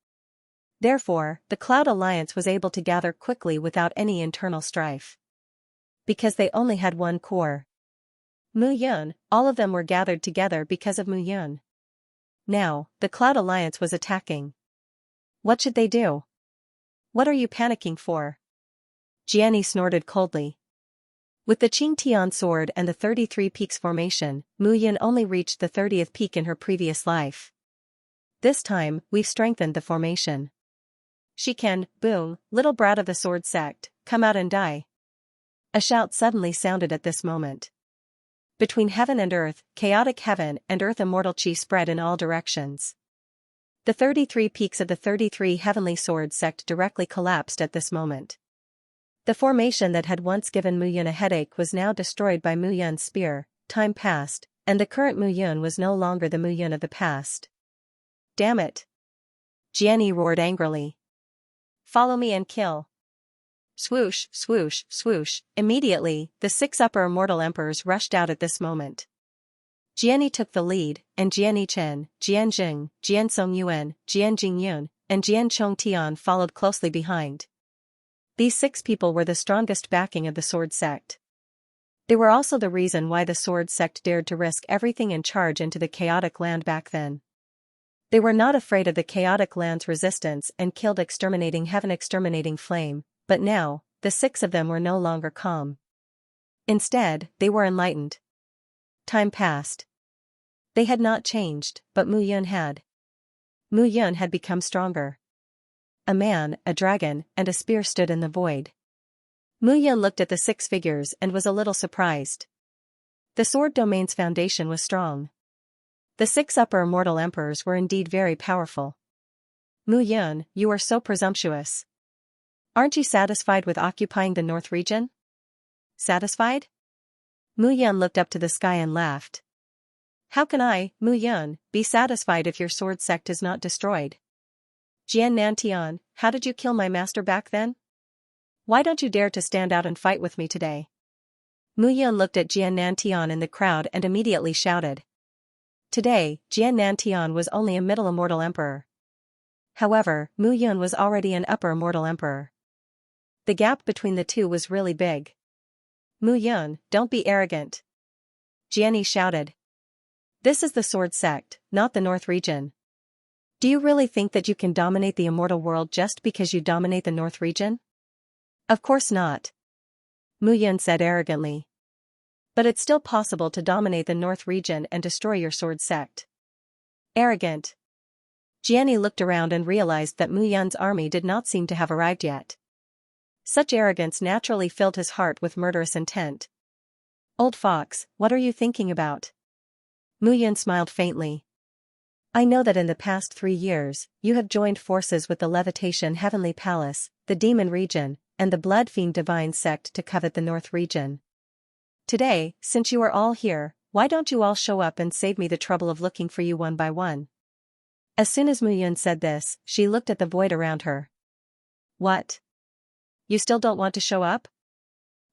Therefore, the Cloud Alliance was able to gather quickly without any internal strife. Because they only had one core. Mu Yun, all of them were gathered together because of Mu Yun. Now, the Cloud Alliance was attacking. What should they do? What are you panicking for? Jianyi snorted coldly. With the Qingtian sword and the 33 peaks formation, Mu Yun only reached the 30th peak in her previous life. This time, we've strengthened the formation. She can, boom, little brat of the sword sect, come out and die. A shout suddenly sounded at this moment. Between heaven and earth, chaotic heaven and earth immortal chi spread in all directions. The 33 peaks of the 33 heavenly sword sect directly collapsed at this moment. The formation that had once given Mu Yun a headache was now destroyed by Mu Yun's spear. Time passed, and the current Mu Yun was no longer the Mu Yun of the past. Damn it! Jianyi roared angrily. Follow me and kill. Swoosh, swoosh, swoosh. Immediately, the 6 upper immortal emperors rushed out at this moment. Jianyi took the lead, and Jianyi Chen, Jian Jing, Jian Song Yuan, Jian Jing Yun, and Jian Chong Tian followed closely behind. These 6 people were the strongest backing of the sword sect. They were also the reason why the sword sect dared to risk everything and charge into the chaotic land back then. They were not afraid of the chaotic land's resistance and killed exterminating heaven exterminating flame, but now, the 6 of them were no longer calm. Instead, they were enlightened. Time passed. They had not changed, but Mu Yun had. Mu Yun had become stronger. A man, a dragon, and a spear stood in the void. Mu Yun looked at the 6 figures and was a little surprised. The sword domain's foundation was strong. The 6 upper immortal emperors were indeed very powerful. Mu Yun, you are so presumptuous. Aren't you satisfied with occupying the North region? Satisfied? Mu Yun looked up to the sky and laughed. How can I, Mu Yun, be satisfied if your sword sect is not destroyed? Jian Nantian, how did you kill my master back then? Why don't you dare to stand out and fight with me today? Mu Yun looked at Jian Nantian in the crowd and immediately shouted. Today, Jian Nantian was only a middle immortal emperor. However, Mu Yun was already an upper immortal emperor. The gap between the two was really big. Mu Yun, don't be arrogant. Jianyi shouted. This is the sword sect, not the North region. Do you really think that you can dominate the immortal world just because you dominate the North region? Of course not. Mu Yun said arrogantly. But it's still possible to dominate the North region and destroy your sword sect. Arrogant. Jianyi looked around and realized that Mu Yun's army did not seem to have arrived yet. Such arrogance naturally filled his heart with murderous intent. Old fox, what are you thinking about? Mu Yun smiled faintly. I know that in the past 3 years, you have joined forces with the Levitation Heavenly Palace, the Demon Region, and the Blood Fiend Divine Sect to covet the North region. Today, since you are all here, why don't you all show up and save me the trouble of looking for you one by one? As soon as Mu Yun said this, she looked at the void around her. What? You still don't want to show up?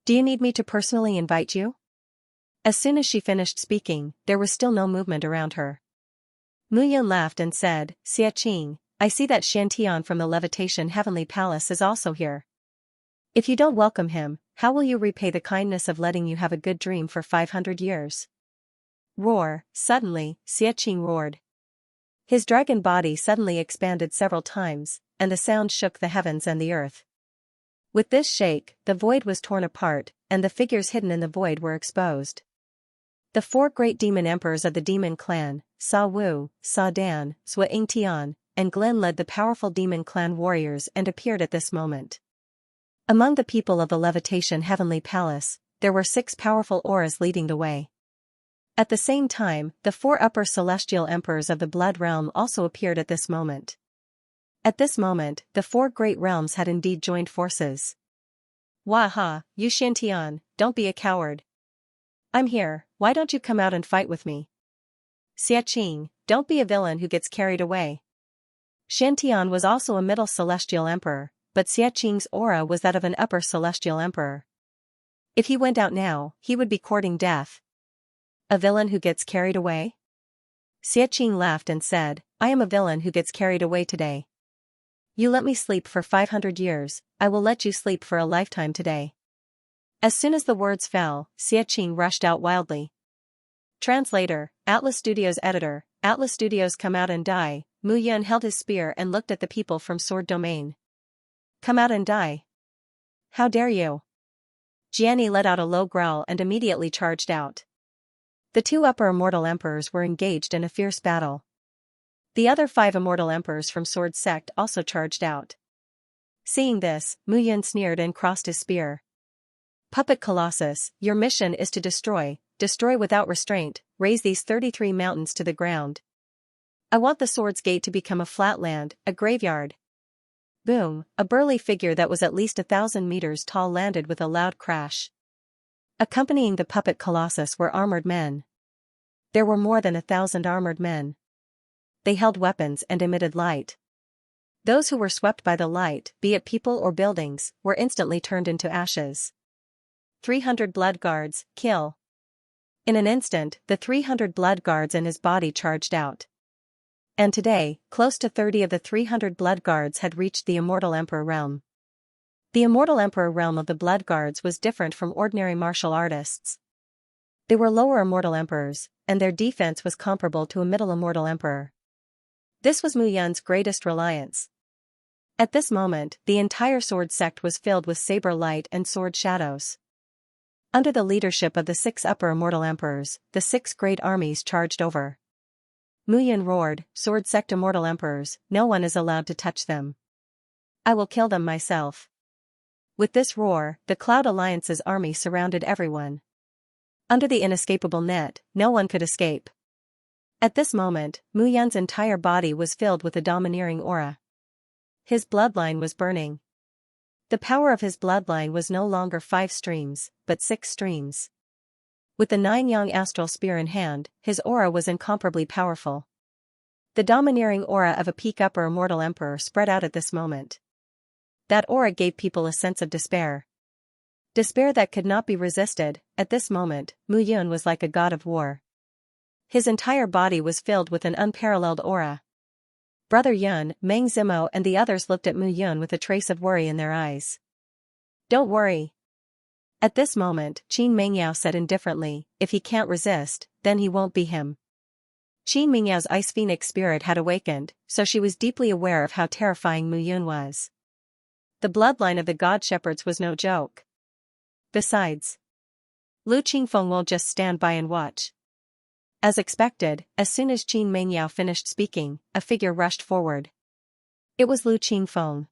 Do you need me to personally invite you? As soon as she finished speaking, there was still no movement around her. Mu Yun laughed and said, Xia Qing, I see that Xiantian from the Levitation Heavenly Palace is also here. If you don't welcome him, how will you repay the kindness of letting you have a good dream for 500 years? Roar, suddenly, Xia Qing roared. His dragon body suddenly expanded several times, and the sound shook the heavens and the earth. With this shake, the void was torn apart, and the figures hidden in the void were exposed. The 4 great demon emperors of the demon clan, Sa Wu, Sa Dan, Zhua Yingtian, and Glen led the powerful demon clan warriors and appeared at this moment. Among the people of the Levitation Heavenly Palace, there were 6 powerful auras leading the way. At the same time, the 4 upper celestial emperors of the Blood Realm also appeared at this moment. At this moment, the 4 great realms had indeed joined forces. Waha, Yu Xiantian, don't be a coward. I'm here, why don't you come out and fight with me? Xia Qing, don't be a villain who gets carried away. Xiantian was also a middle celestial emperor, but Xia Qing's aura was that of an upper celestial emperor. If he went out now, he would be courting death. A villain who gets carried away? Xia Qing laughed and said, I am a villain who gets carried away today. You let me sleep for 500 years, I will let you sleep for a lifetime today. As soon as the words fell, Xia Qing rushed out wildly. Translator, Atlas Studios editor, Atlas Studios come out and die. Mu Yun held his spear and looked at the people from Sword Domain. Come out and die. How dare you? Jianyi let out a low growl and immediately charged out. The 2 upper immortal emperors were engaged in a fierce battle. The other 5 immortal emperors from Sword Sect also charged out. Seeing this, Mu Yun sneered and crossed his spear. Puppet Colossus, your mission is to destroy, destroy without restraint, raze these 33 mountains to the ground. I want the sword's gate to become a flat land, a graveyard. Boom, a burly figure that was at least 1,000 meters tall landed with a loud crash. Accompanying the puppet colossus were armored men. There were more than 1,000 armored men. They held weapons and emitted light. Those who were swept by the light, be it people or buildings, were instantly turned into ashes. 300 blood guards, kill. In an instant, the 300 blood guards and his body charged out. And today, close to 30 of the 300 blood guards had reached the immortal emperor realm. The immortal emperor realm of the blood guards was different from ordinary martial artists. They were lower immortal emperors, and their defense was comparable to a middle immortal emperor. This was Mu Yun's greatest reliance. At this moment, the entire sword sect was filled with saber light and sword shadows. Under the leadership of the 6 upper immortal emperors, the 6 great armies charged over. Mu Yun roared, "Sword sect immortal emperors, no one is allowed to touch them. I will kill them myself." With this roar, the Cloud Alliance's army surrounded everyone. Under the inescapable net, no one could escape. At this moment, Mu Yun's entire body was filled with a domineering aura. His bloodline was burning. The power of his bloodline was no longer 5 streams, but 6 streams. With the 9-yang astral spear in hand, his aura was incomparably powerful. The domineering aura of a peak upper immortal emperor spread out at this moment. That aura gave people a sense of despair. Despair that could not be resisted. At this moment, Mu Yun was like a god of war. His entire body was filled with an unparalleled aura. Brother Yun, Meng Zimo and the others looked at Mu Yun with a trace of worry in their eyes. "Don't worry." At this moment, Qin Mengyao said indifferently, "If he can't resist, then he won't be him." Qin Mengyao's ice phoenix spirit had awakened, so she was deeply aware of how terrifying Mu Yun was. The bloodline of the god shepherds was no joke. Besides, Lu Qingfeng won't just stand by and watch. As expected, as soon as Qin Mengyao finished speaking, a figure rushed forward. It was Lu Qingfeng.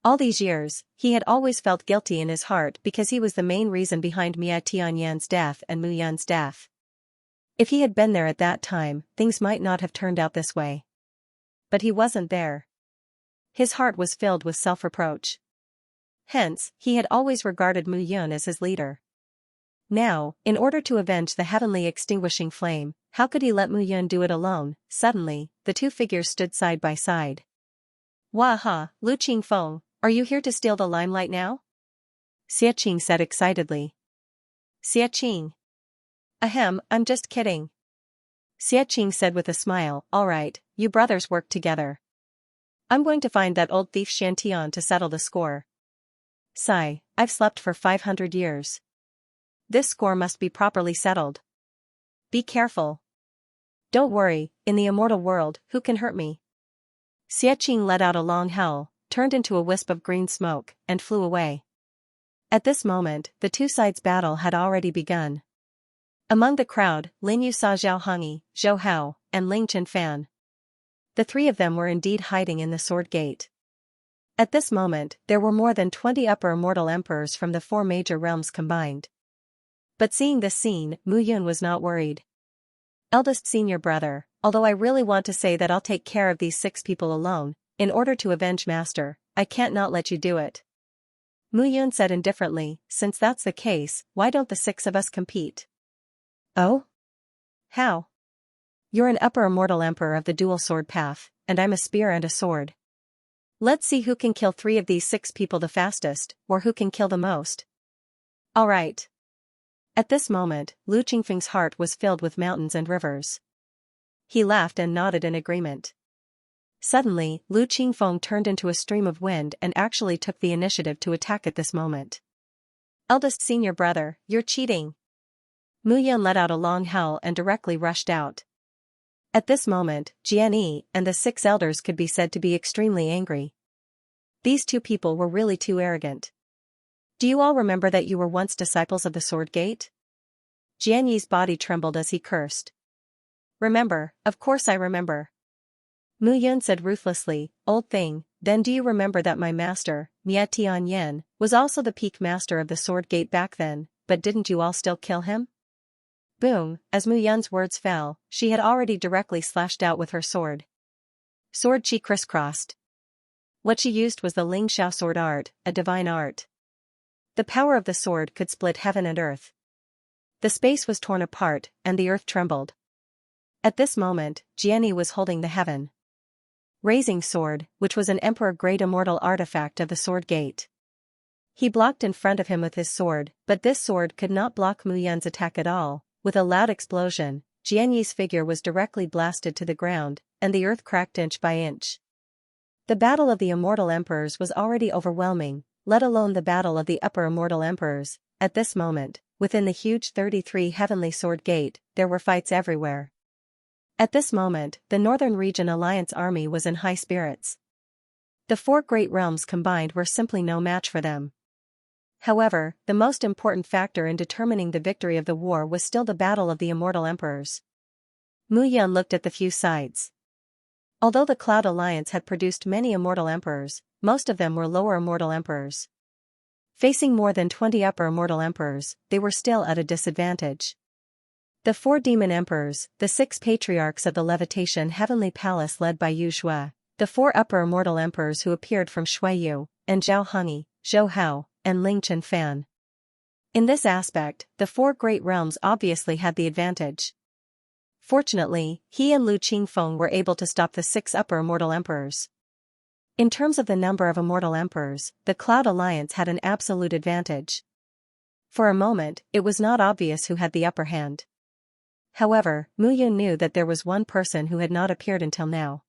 All these years, he had always felt guilty in his heart because he was the main reason behind Mia Tianyan's death and Mu Yun's death. If he had been there at that time, things might not have turned out this way. But he wasn't there. His heart was filled with self-reproach. Hence, he had always regarded Mu Yun as his leader. Now, in order to avenge the heavenly extinguishing flame, how could he let Mu Yun do it alone? Suddenly, the 2 figures stood side by side. "Waha, Lu Qingfeng, are you here to steal the limelight now?" Xie Qing said excitedly. "Xie Qing. Ahem, I'm just kidding." Xie Qing said with a smile, "All right, you brothers work together. I'm going to find that old thief Shantian to settle the score. Sigh, I've slept for 500 years. This score must be properly settled. Be careful. Don't worry, in the immortal world, who can hurt me?" Xie Qing let out a long howl, turned into a wisp of green smoke, and flew away. At this moment, the 2 sides' battle had already begun. Among the crowd, Lin Yu saw Zhao Hongyi, Zhou Hao, and Ling Chenfan. The 3 of them were indeed hiding in the sword gate. At this moment, there were more than 20 upper immortal emperors from the 4 major realms combined. But seeing this scene, Mu Yun was not worried. "Eldest senior brother, although I really want to say that I'll take care of these 6 people alone, in order to avenge Master, I can't not let you do it." Mu Yun said indifferently, "Since that's the case, why don't the 6 of us compete?" "Oh? How?" "You're an upper immortal emperor of the dual sword path, and I'm a spear and a sword. Let's see who can kill 3 of these 6 people the fastest, or who can kill the most." "All right." At this moment, Lu Qingfeng's heart was filled with mountains and rivers. He laughed and nodded in agreement. Suddenly, Lu Qingfeng turned into a stream of wind and actually took the initiative to attack at this moment. "Eldest senior brother, you're cheating." Mu Yun let out a long howl and directly rushed out. At this moment, Jian Yi and the 6 elders could be said to be extremely angry. These 2 people were really too arrogant. "Do you all remember that you were once disciples of the Sword Gate?" Jian Yi's body trembled as he cursed. "Remember, of course I remember." Mu Yun said ruthlessly, "Old thing, then do you remember that my master, Mia Tianyan, was also the peak master of the Sword Gate back then, but didn't you all still kill him?" Boom, as Mu Yun's words fell, she had already directly slashed out with her sword. Sword chi crisscrossed. What she used was the Ling Xiao sword art, a divine art. The power of the sword could split heaven and earth. The space was torn apart, and the earth trembled. At this moment, Jianyi was holding the heaven raising sword, which was an emperor-grade immortal artifact of the sword gate. He blocked in front of him with his sword, but this sword could not block Mu Yun's attack at all. With a loud explosion, Jianyi's figure was directly blasted to the ground, and the earth cracked inch by inch. The battle of the immortal emperors was already overwhelming, let alone the battle of the upper immortal emperors. At this moment, within the huge 33 heavenly sword gate, there were fights everywhere. At this moment, the Northern Region Alliance army was in high spirits. The four great realms combined were simply no match for them. However, the most important factor in determining the victory of the war was still the battle of the immortal emperors. Mu Yun looked at the few sides. Although the Cloud Alliance had produced many immortal emperors, most of them were lower immortal emperors. Facing more than 20 upper immortal emperors, they were still at a disadvantage. The 4 demon emperors, the 6 patriarchs of the Levitation Heavenly Palace led by Yu Xue, the 4 upper immortal emperors who appeared from Shuiyu, and Zhao Hongyi, Zhou Hao, and Ling Chen-fan. In this aspect, the 4 great realms obviously had the advantage. Fortunately, he and Lu Qingfeng were able to stop the 6 upper immortal emperors. In terms of the number of immortal emperors, the Cloud Alliance had an absolute advantage. For a moment, it was not obvious who had the upper hand. However, Mu Yun knew that there was one person who had not appeared until now.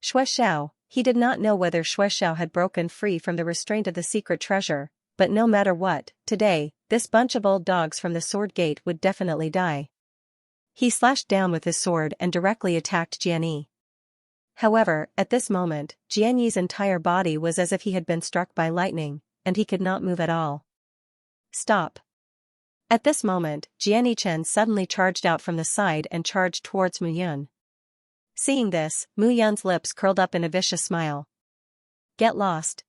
Xue Xiao. He did not know whether Xue Xiao had broken free from the restraint of the secret treasure, but no matter what, today, this bunch of old dogs from the sword gate would definitely die. He slashed down with his sword and directly attacked Jianyi. However, at this moment, Jianyi's entire body was as if he had been struck by lightning, and he could not move at all. Stop. At this moment, Jianyi Chen suddenly charged out from the side and charged towards Mu Yun. Seeing this, Mu Yun's lips curled up in a vicious smile. Get lost.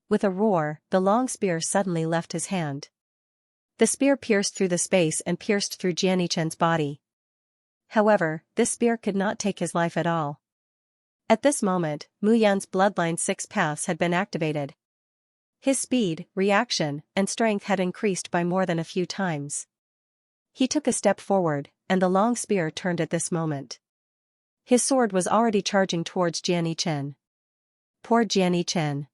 With a roar, the long spear suddenly left his hand. The spear pierced through the space and pierced through Jianyi Chen's body. However, this spear could not take his life at all. At this moment, Mu Yun's bloodline 6 paths had been activated. His speed, reaction, and strength had increased by more than a few times. He took a step forward, and the long spear turned at this moment. His sword was already charging towards Jianyi Chen. Poor Jianyi Chen.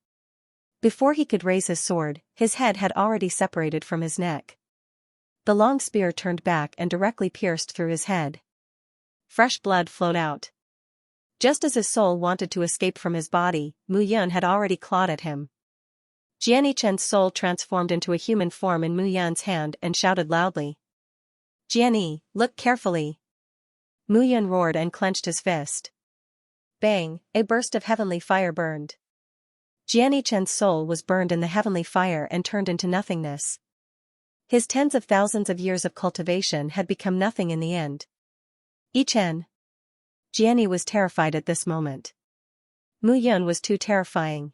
Before he could raise his sword, his head had already separated from his neck. The long spear turned back and directly pierced through his head. Fresh blood flowed out. Just as his soul wanted to escape from his body, Mu Yun had already clawed at him. Jianyi Chen's soul transformed into a human form in Mu Yun's hand and shouted loudly. Jianyi, look carefully. Mu Yun roared and clenched his fist. Bang, a burst of heavenly fire burned. Jianyi Chen's soul was burned in the heavenly fire and turned into nothingness. His tens of thousands of years of cultivation had become nothing in the end. Chen. Jianyi was terrified at this moment. Mu Yun was too terrifying.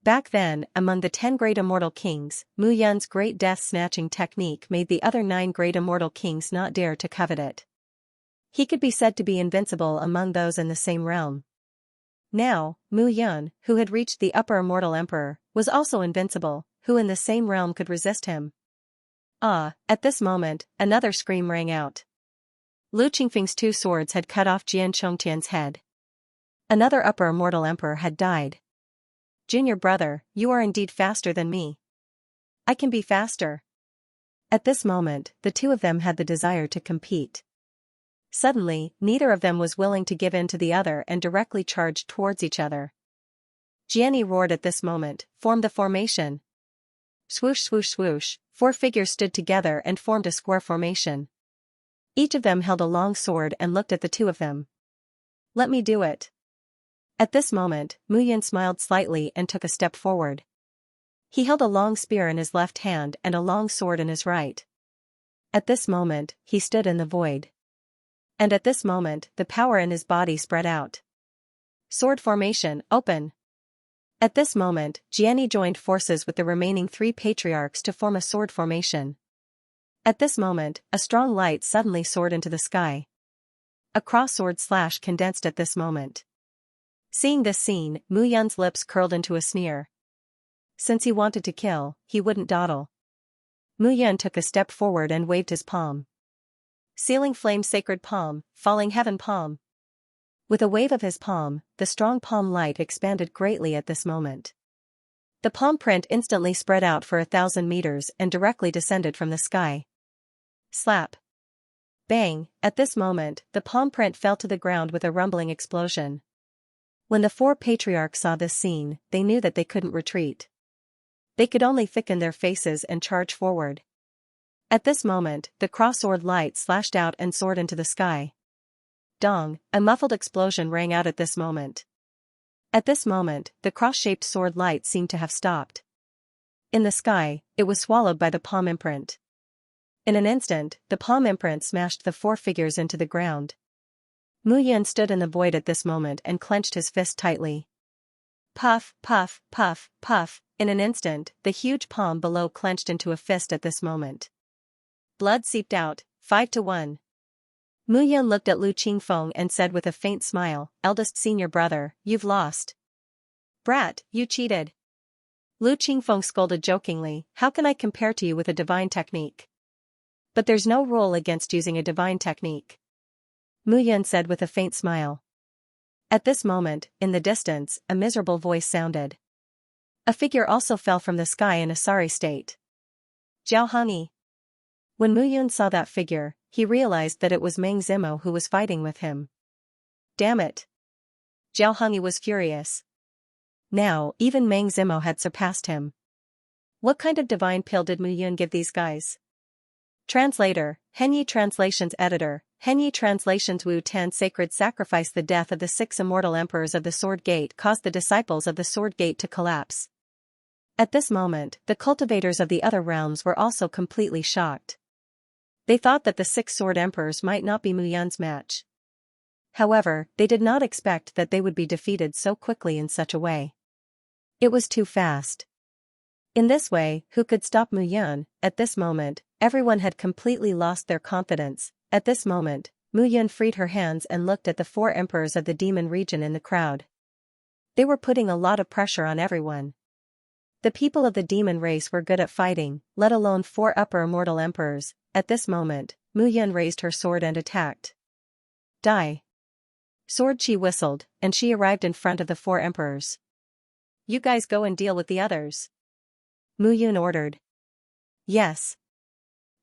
Back then, among the 10 great immortal kings, Mu Yun's great death-snatching technique made the other 9 great immortal kings not dare to covet it. He could be said to be invincible among those in the same realm. Now, Mu Yun, who had reached the upper immortal emperor, was also invincible. Who in the same realm could resist him? At this moment, another scream rang out. Lu Qingfeng's 2 swords had cut off Jian Chongtian's head. Another upper immortal emperor had died. Junior brother, you are indeed faster than me. I can be faster. At this moment, the 2 of them had the desire to compete. Suddenly, neither of them was willing to give in to the other and directly charged towards each other. Jianyi roared at this moment, formed the formation. Swoosh swoosh swoosh, 4 figures stood together and formed a square formation. Each of them held a long sword and looked at the 2 of them. Let me do it. At this moment, Mu Yun smiled slightly and took a step forward. He held a long spear in his left hand and a long sword in his right. At this moment, he stood in the void. And at this moment, the power in his body spread out. Sword formation, open. At this moment, Jianyi joined forces with the remaining 3 patriarchs to form a sword formation. At this moment, a strong light suddenly soared into the sky. A cross-sword slash condensed at this moment. Seeing this scene, Mu Yun's lips curled into a sneer. Since he wanted to kill, he wouldn't dawdle. Mu Yun took a step forward and waved his palm. Sealing flame sacred palm, falling heaven palm. With a wave of his palm, the strong palm light expanded greatly at this moment. The palm print instantly spread out for 1,000 meters and directly descended from the sky. Slap. Bang, at this moment, the palm print fell to the ground with a rumbling explosion. When the four patriarchs saw this scene, they knew that they couldn't retreat. They could only thicken their faces and charge forward. At this moment, the cross-sword light slashed out and soared into the sky. Dong, a muffled explosion rang out at this moment. At this moment, the cross-shaped sword light seemed to have stopped. In the sky, it was swallowed by the palm imprint. In an instant, the palm imprint smashed the four figures into the ground. Mu Yun stood in the void at this moment and clenched his fist tightly. Puff, puff, puff, puff, in an instant, the huge palm below clenched into a fist at this moment. Blood seeped out, 5-1. Mu Yun looked at Lu Qingfeng and said with a faint smile, "Eldest senior brother, you've lost. Brat, you cheated." Lu Qingfeng scolded jokingly, "How can I compare to you with a divine technique? But there's no rule against using a divine technique." Mu Yun said with a faint smile. At this moment, in the distance, a miserable voice sounded. A figure also fell from the sky in a sorry state. Zhao Hongyi. When Mu Yun saw that figure, he realized that it was Meng Zimo who was fighting with him. Damn it. Zhao Hongyi was furious. Now, even Meng Zimo had surpassed him. What kind of divine pill did Mu Yun give these guys? Translator, Henyi Translations Editor, Henyi Translations Wu Tan Sacred Sacrifice. The death of the 6 immortal emperors of the Sword Gate caused the disciples of the Sword Gate to collapse. At this moment, the cultivators of the other realms were also completely shocked. They thought that the 6 sword emperors might not be Mu Yun's match. However, they did not expect that they would be defeated so quickly in such a way. It was too fast. In this way, who could stop Mu Yun? At this moment, everyone had completely lost their confidence. At this moment, Mu Yun freed her hands and looked at the 4 emperors of the demon region in the crowd. They were putting a lot of pressure on everyone. The people of the demon race were good at fighting, let alone 4 upper immortal emperors. At this moment, Mu Yun raised her sword and attacked. Die. Sword Chi whistled, and she arrived in front of the 4 emperors. You guys go and deal with the others. Mu Yun ordered. Yes.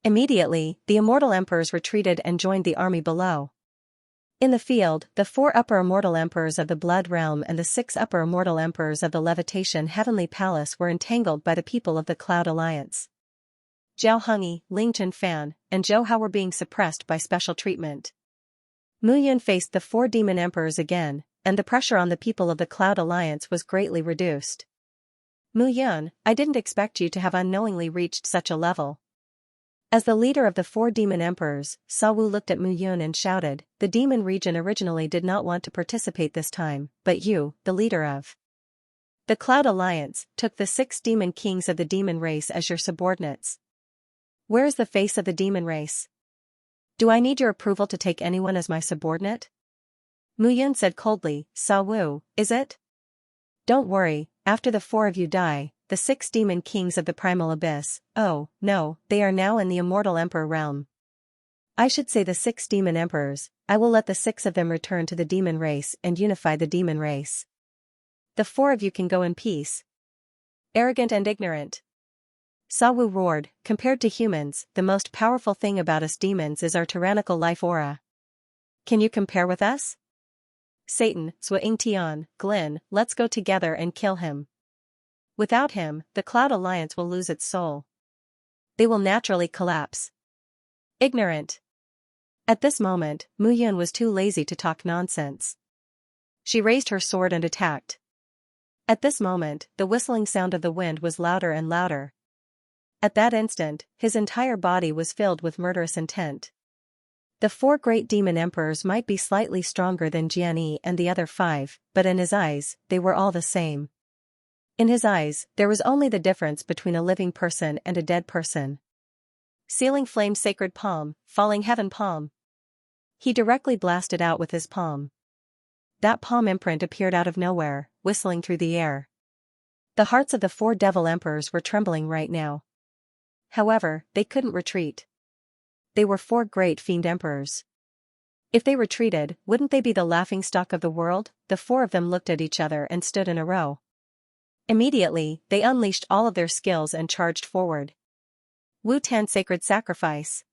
Immediately, the immortal emperors retreated and joined the army below. In the field, the 4 upper immortal emperors of the Blood Realm and the 6 upper immortal emperors of the Levitation Heavenly Palace were entangled by the people of the Cloud Alliance. Zhao Hongyi, Ling Chunfan, and Zhou Hao were being suppressed by special treatment. Mu Yun faced the 4 demon emperors again, and the pressure on the people of the Cloud Alliance was greatly reduced. Mu Yun, I didn't expect you to have unknowingly reached such a level. As the leader of the 4 demon emperors, Sa Wu looked at Mu Yun and shouted, the demon region originally did not want to participate this time, but you, the leader of the Cloud Alliance, took the 6 demon kings of the demon race as your subordinates. Where is the face of the demon race? Do I need your approval to take anyone as my subordinate? Mu Yun said coldly, Sa Wu, is it? Don't worry, after the 4 of you die, the 6 demon kings of the primal abyss, oh, no, they are now in the immortal emperor realm. I should say the 6 demon emperors, I will let the 6 of them return to the demon race and unify the demon race. The 4 of you can go in peace. Arrogant and ignorant. Sa Wu roared, compared to humans, the most powerful thing about us demons is our tyrannical life aura. Can you compare with us? Satan, Zhuo Yingtian, Glin, let's go together and kill him. Without him, the Cloud Alliance will lose its soul. They will naturally collapse. Ignorant. At this moment, Mu Yun was too lazy to talk nonsense. She raised her sword and attacked. At this moment, the whistling sound of the wind was louder and louder. At that instant, his entire body was filled with murderous intent. The 4 great demon emperors might be slightly stronger than Jianyi and the other 5, but in his eyes, they were all the same. In his eyes, there was only the difference between a living person and a dead person. Sealing flame sacred palm, falling heaven palm. He directly blasted out with his palm. That palm imprint appeared out of nowhere, whistling through the air. The hearts of the 4 devil emperors were trembling right now. However, they couldn't retreat. They were 4 great fiend emperors. If they retreated, wouldn't they be the laughingstock of the world? The 4 of them looked at each other and stood in a row. Immediately, they unleashed all of their skills and charged forward. Wu Tan Sacred Sacrifice.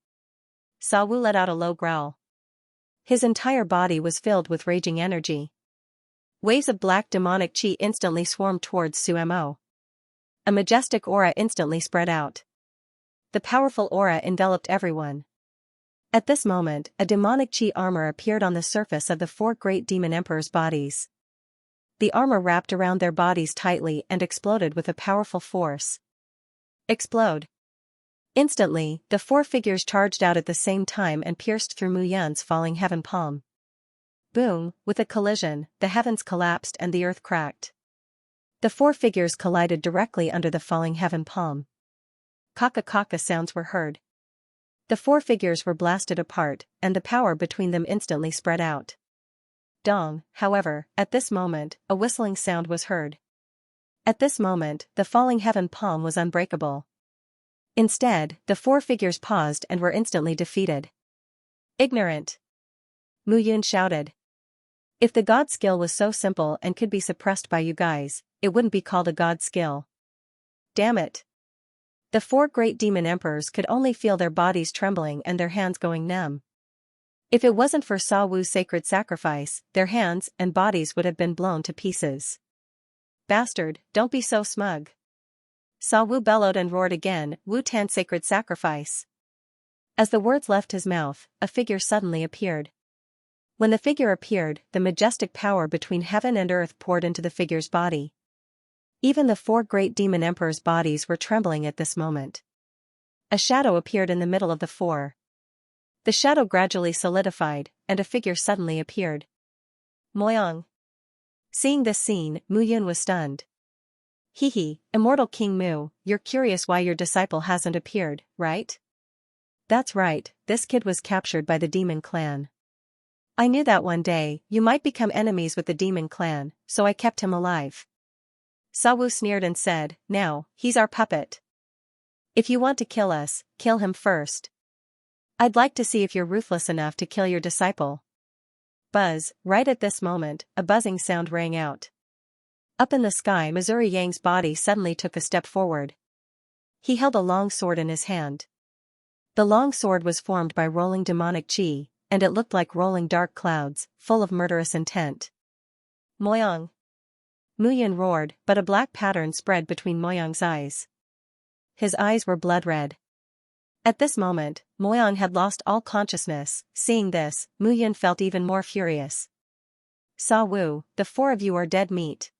Sa Wu let out a low growl. His entire body was filled with raging energy. Waves of black demonic chi instantly swarmed towards Sumo. A majestic aura instantly spread out. The powerful aura enveloped everyone. At this moment, a demonic chi armor appeared on the surface of the 4 great demon emperors' bodies. The armor wrapped around their bodies tightly and exploded with a powerful force. Explode. Instantly, the 4 figures charged out at the same time and pierced through Mu Yun's falling heaven palm. Boom, with a collision, the heavens collapsed and the earth cracked. The 4 figures collided directly under the falling heaven palm. Kaka-kaka sounds were heard. The 4 figures were blasted apart, and the power between them instantly spread out. Dong, however, at this moment, a whistling sound was heard. At this moment, the falling heaven palm was unbreakable. Instead, the 4 figures paused and were instantly defeated. Ignorant! Mu Yun shouted. If the god skill was so simple and could be suppressed by you guys, it wouldn't be called a god skill. Damn it! The 4 great demon emperors could only feel their bodies trembling and their hands going numb. If it wasn't for Sa Wu's sacred sacrifice, their hands and bodies would have been blown to pieces. Bastard, don't be so smug. Sa Wu bellowed and roared again, Wu Tan sacred sacrifice. As the words left his mouth, a figure suddenly appeared. When the figure appeared, the majestic power between heaven and earth poured into the figure's body. Even the 4 great demon emperors' bodies were trembling at this moment. A shadow appeared in the middle of the 4. The shadow gradually solidified, and a figure suddenly appeared. Moyang. Seeing this scene, Mu Yun was stunned. Hehe, immortal King Mu, you're curious why your disciple hasn't appeared, right? That's right, this kid was captured by the demon clan. I knew that one day, you might become enemies with the demon clan, so I kept him alive. Sa Wu sneered and said, now, he's our puppet. If you want to kill us, kill him first. I'd like to see if you're ruthless enough to kill your disciple. Buzz, right at this moment, a buzzing sound rang out. Up in the sky, Missouri Yang's body suddenly took a step forward. He held a long sword in his hand. The long sword was formed by rolling demonic chi, and it looked like rolling dark clouds, full of murderous intent. Moyang. Mu Yun roared, but a black pattern spread between Moyang's eyes. His eyes were blood red. At this moment, Moyang had lost all consciousness. Seeing this, Mu Yun felt even more furious. Sa Wu, the 4 of you are dead meat.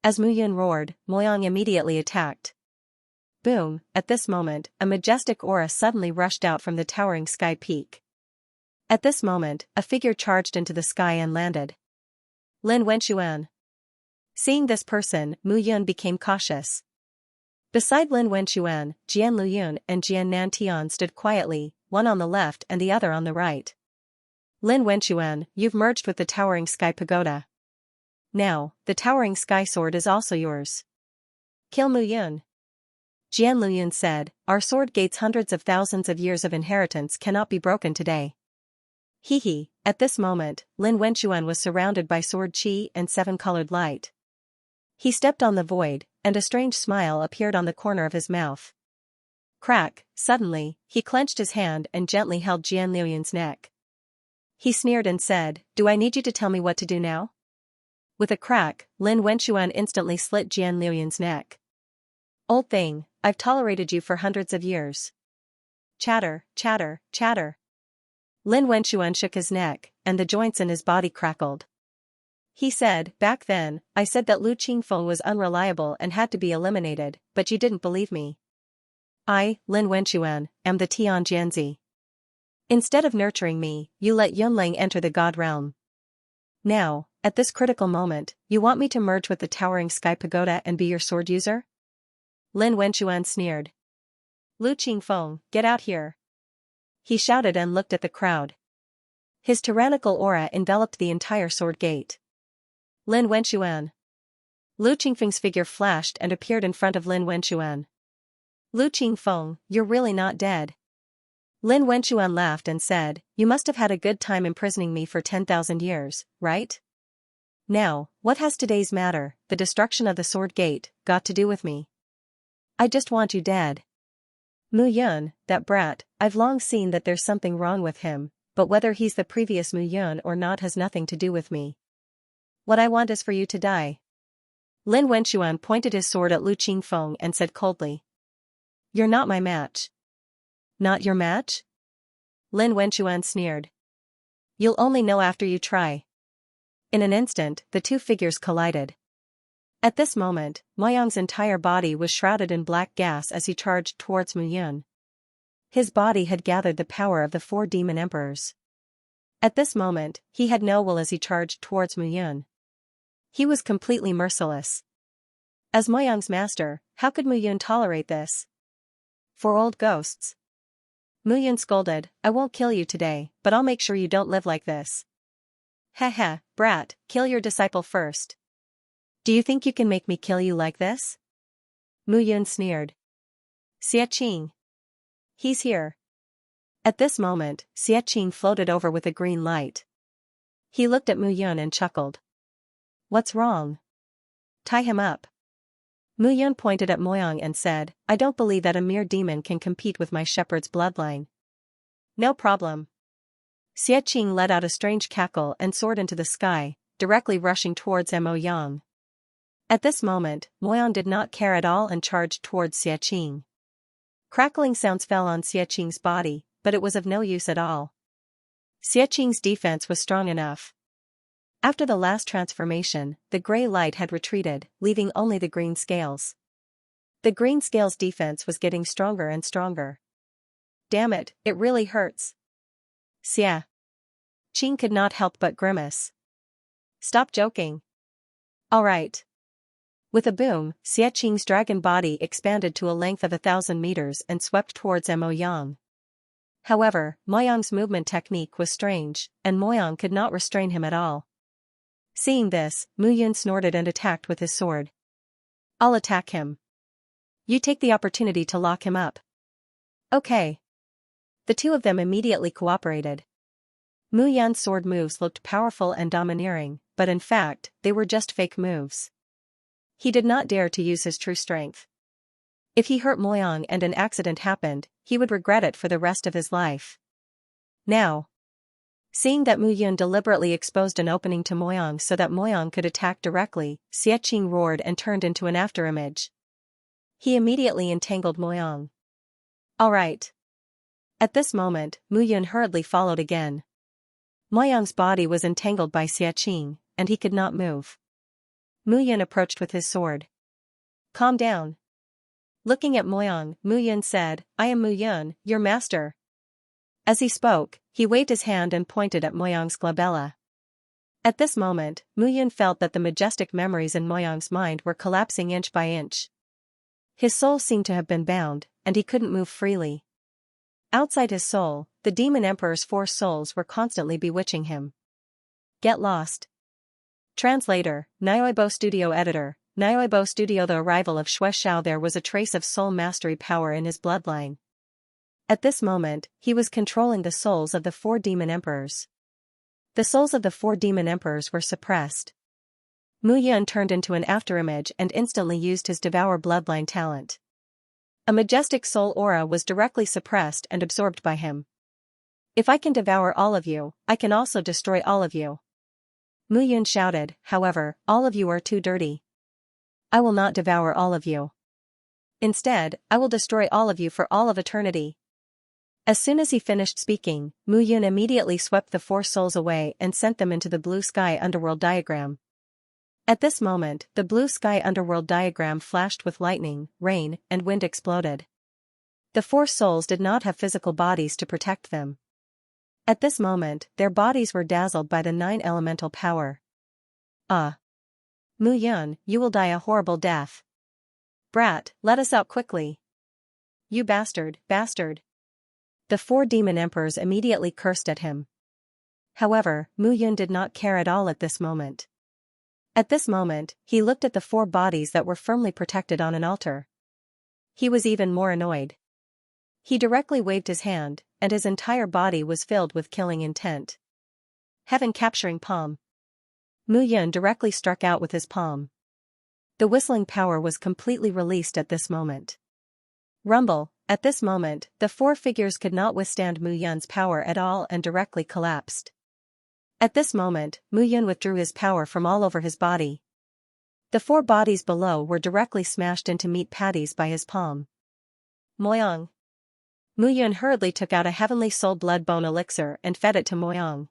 As Mu Yun roared, Moyang immediately attacked. Boom, at this moment, a majestic aura suddenly rushed out from the towering sky peak. At this moment, a figure charged into the sky and landed. Lin Wenxuan. Seeing this person, Mu Yun became cautious. Beside Lin Wenxuan, Jian Luyun and Jian Nantian stood quietly, one on the left and the other on the right. Lin Wenxuan, you've merged with the towering sky pagoda. Now, the towering sky sword is also yours. Kill Mu Yun. Jian Luyun said, our sword gates hundreds of thousands of years of inheritance cannot be broken today. Hehe, at this moment, Lin Wenxuan was surrounded by sword chi and 7-colored light. He stepped on the void, and a strange smile appeared on the corner of his mouth. Crack, suddenly, he clenched his hand and gently held Jian Luyun's neck. He sneered and said, do I need you to tell me what to do now? With a crack, Lin Wenxuan instantly slit Jian Luyun's neck. Old thing, I've tolerated you for hundreds of years. Chatter, chatter, chatter. Lin Wenxuan shook his neck, and the joints in his body crackled. He said, back then, I said that Lu Qingfeng was unreliable and had to be eliminated, but you didn't believe me. I, Lin Wenxuan, am the Tian Jianzi. Instead of nurturing me, you let Yunlang enter the god realm. Now, at this critical moment, you want me to merge with the towering sky pagoda and be your sword user? Lin Wenxuan sneered. Lu Qingfeng, get out here. He shouted and looked at the crowd. His tyrannical aura enveloped the entire sword gate. Lin Wenxuan. Lu Qingfeng's figure flashed and appeared in front of Lin Wenxuan. Lu Qingfeng, you're really not dead. Lin Wenxuan laughed and said, you must have had a good time imprisoning me for 10,000 years, right? Now, what has today's matter, the destruction of the sword gate, got to do with me? I just want you dead. Mu Yun, that brat, I've long seen that there's something wrong with him, but whether he's the previous Mu Yun or not has nothing to do with me. What I want is for you to die. Lin Wenxuan pointed his sword at Lu Qingfeng and said coldly. You're not my match. Not your match? Lin Wenxuan sneered. You'll only know after you try. In an instant, the two figures collided. At this moment, Moyang's entire body was shrouded in black gas as he charged towards Mu Yun. His body had gathered the power of the 4 demon emperors. At this moment, he had no will as he charged towards Mu Yun. He was completely merciless. As Moyang's master, how could Mu Yun tolerate this? For old ghosts. Mu Yun scolded, I won't kill you today, but I'll make sure you don't live like this. Heh, brat, kill your disciple first. Do you think you can make me kill you like this? Mu Yun sneered. Xiaqing. He's here. At this moment, Xiaqing floated over with a green light. He looked at Mu Yun and chuckled. What's wrong? Tie him up. Mu Yun pointed at Moyang and said, I don't believe that a mere demon can compete with my shepherd's bloodline. No problem. Xiaqing let out a strange cackle and soared into the sky, directly rushing towards Mo Yang. At this moment, Moyang did not care at all and charged towards Xiaqing. Crackling sounds fell on Xiaqing's body, but it was of no use at all. Xiaqing's defense was strong enough. After the last transformation, the gray light had retreated, leaving only the green scales. The green scales' defense was getting stronger and stronger. Damn it, it really hurts. Xia. Qing could not help but grimace. Stop joking. All right. With a boom, Xiaqing's dragon body expanded to a length of 1,000 meters and swept towards Mo Yang. However, Moyang's movement technique was strange, and Moyang could not restrain him at all. Seeing this, Mu Yun snorted and attacked with his sword. I'll attack him. You take the opportunity to lock him up. Okay. The two of them immediately cooperated. Mu Yan's sword moves looked powerful and domineering, but in fact, they were just fake moves. He did not dare to use his true strength. If he hurt Moyang and an accident happened, he would regret it for the rest of his life. Now, seeing that Mu Yun deliberately exposed an opening to Moyang so that Moyang could attack directly, Xiaqing roared and turned into an afterimage. He immediately entangled Moyang. All right. At this moment, Mu Yun hurriedly followed again. Moyang's body was entangled by Xiaqing, and he could not move. Mu Yun approached with his sword. Calm down. Looking at Moyang, Mu Yun said, I am Mu Yun, your master. As he spoke, he waved his hand and pointed at Moyang's glabella. At this moment, Mu Yun felt that the majestic memories in Moyang's mind were collapsing inch by inch. His soul seemed to have been bound, and he couldn't move freely. Outside his soul, the demon emperor's 4 souls were constantly bewitching him. Get lost. Translator, Nioibo Studio Editor, Nioibo Studio. The arrival of Xue Xiao. There was a trace of soul mastery power in his bloodline. At this moment, he was controlling the souls of the 4 demon emperors. The souls of the 4 demon emperors were suppressed. Mu Yun turned into an afterimage and instantly used his devour bloodline talent. A majestic soul aura was directly suppressed and absorbed by him. If I can devour all of you, I can also destroy all of you. Mu Yun shouted, however, all of you are too dirty. I will not devour all of you. Instead, I will destroy all of you for all of eternity. As soon as he finished speaking, Mu Yun immediately swept the 4 souls away and sent them into the blue sky underworld diagram. At this moment, the blue sky underworld diagram flashed with lightning, rain, and wind exploded. The 4 souls did not have physical bodies to protect them. At this moment, their bodies were dazzled by the 9 elemental power. Mu Yun, you will die a horrible death. Brat, let us out quickly. You bastard, bastard. The 4 demon emperors immediately cursed at him. However, Mu Yun did not care at all at this moment. At this moment, he looked at the 4 bodies that were firmly protected on an altar. He was even more annoyed. He directly waved his hand, and his entire body was filled with killing intent. Heaven capturing palm. Mu Yun directly struck out with his palm. The whistling power was completely released at this moment. Rumble. At this moment, the 4 figures could not withstand Mu Yun's power at all and directly collapsed. At this moment, Mu Yun withdrew his power from all over his body. The 4 bodies below were directly smashed into meat patties by his palm. Moyang. Mu Yun hurriedly took out a heavenly soul blood bone elixir and fed it to Moyang.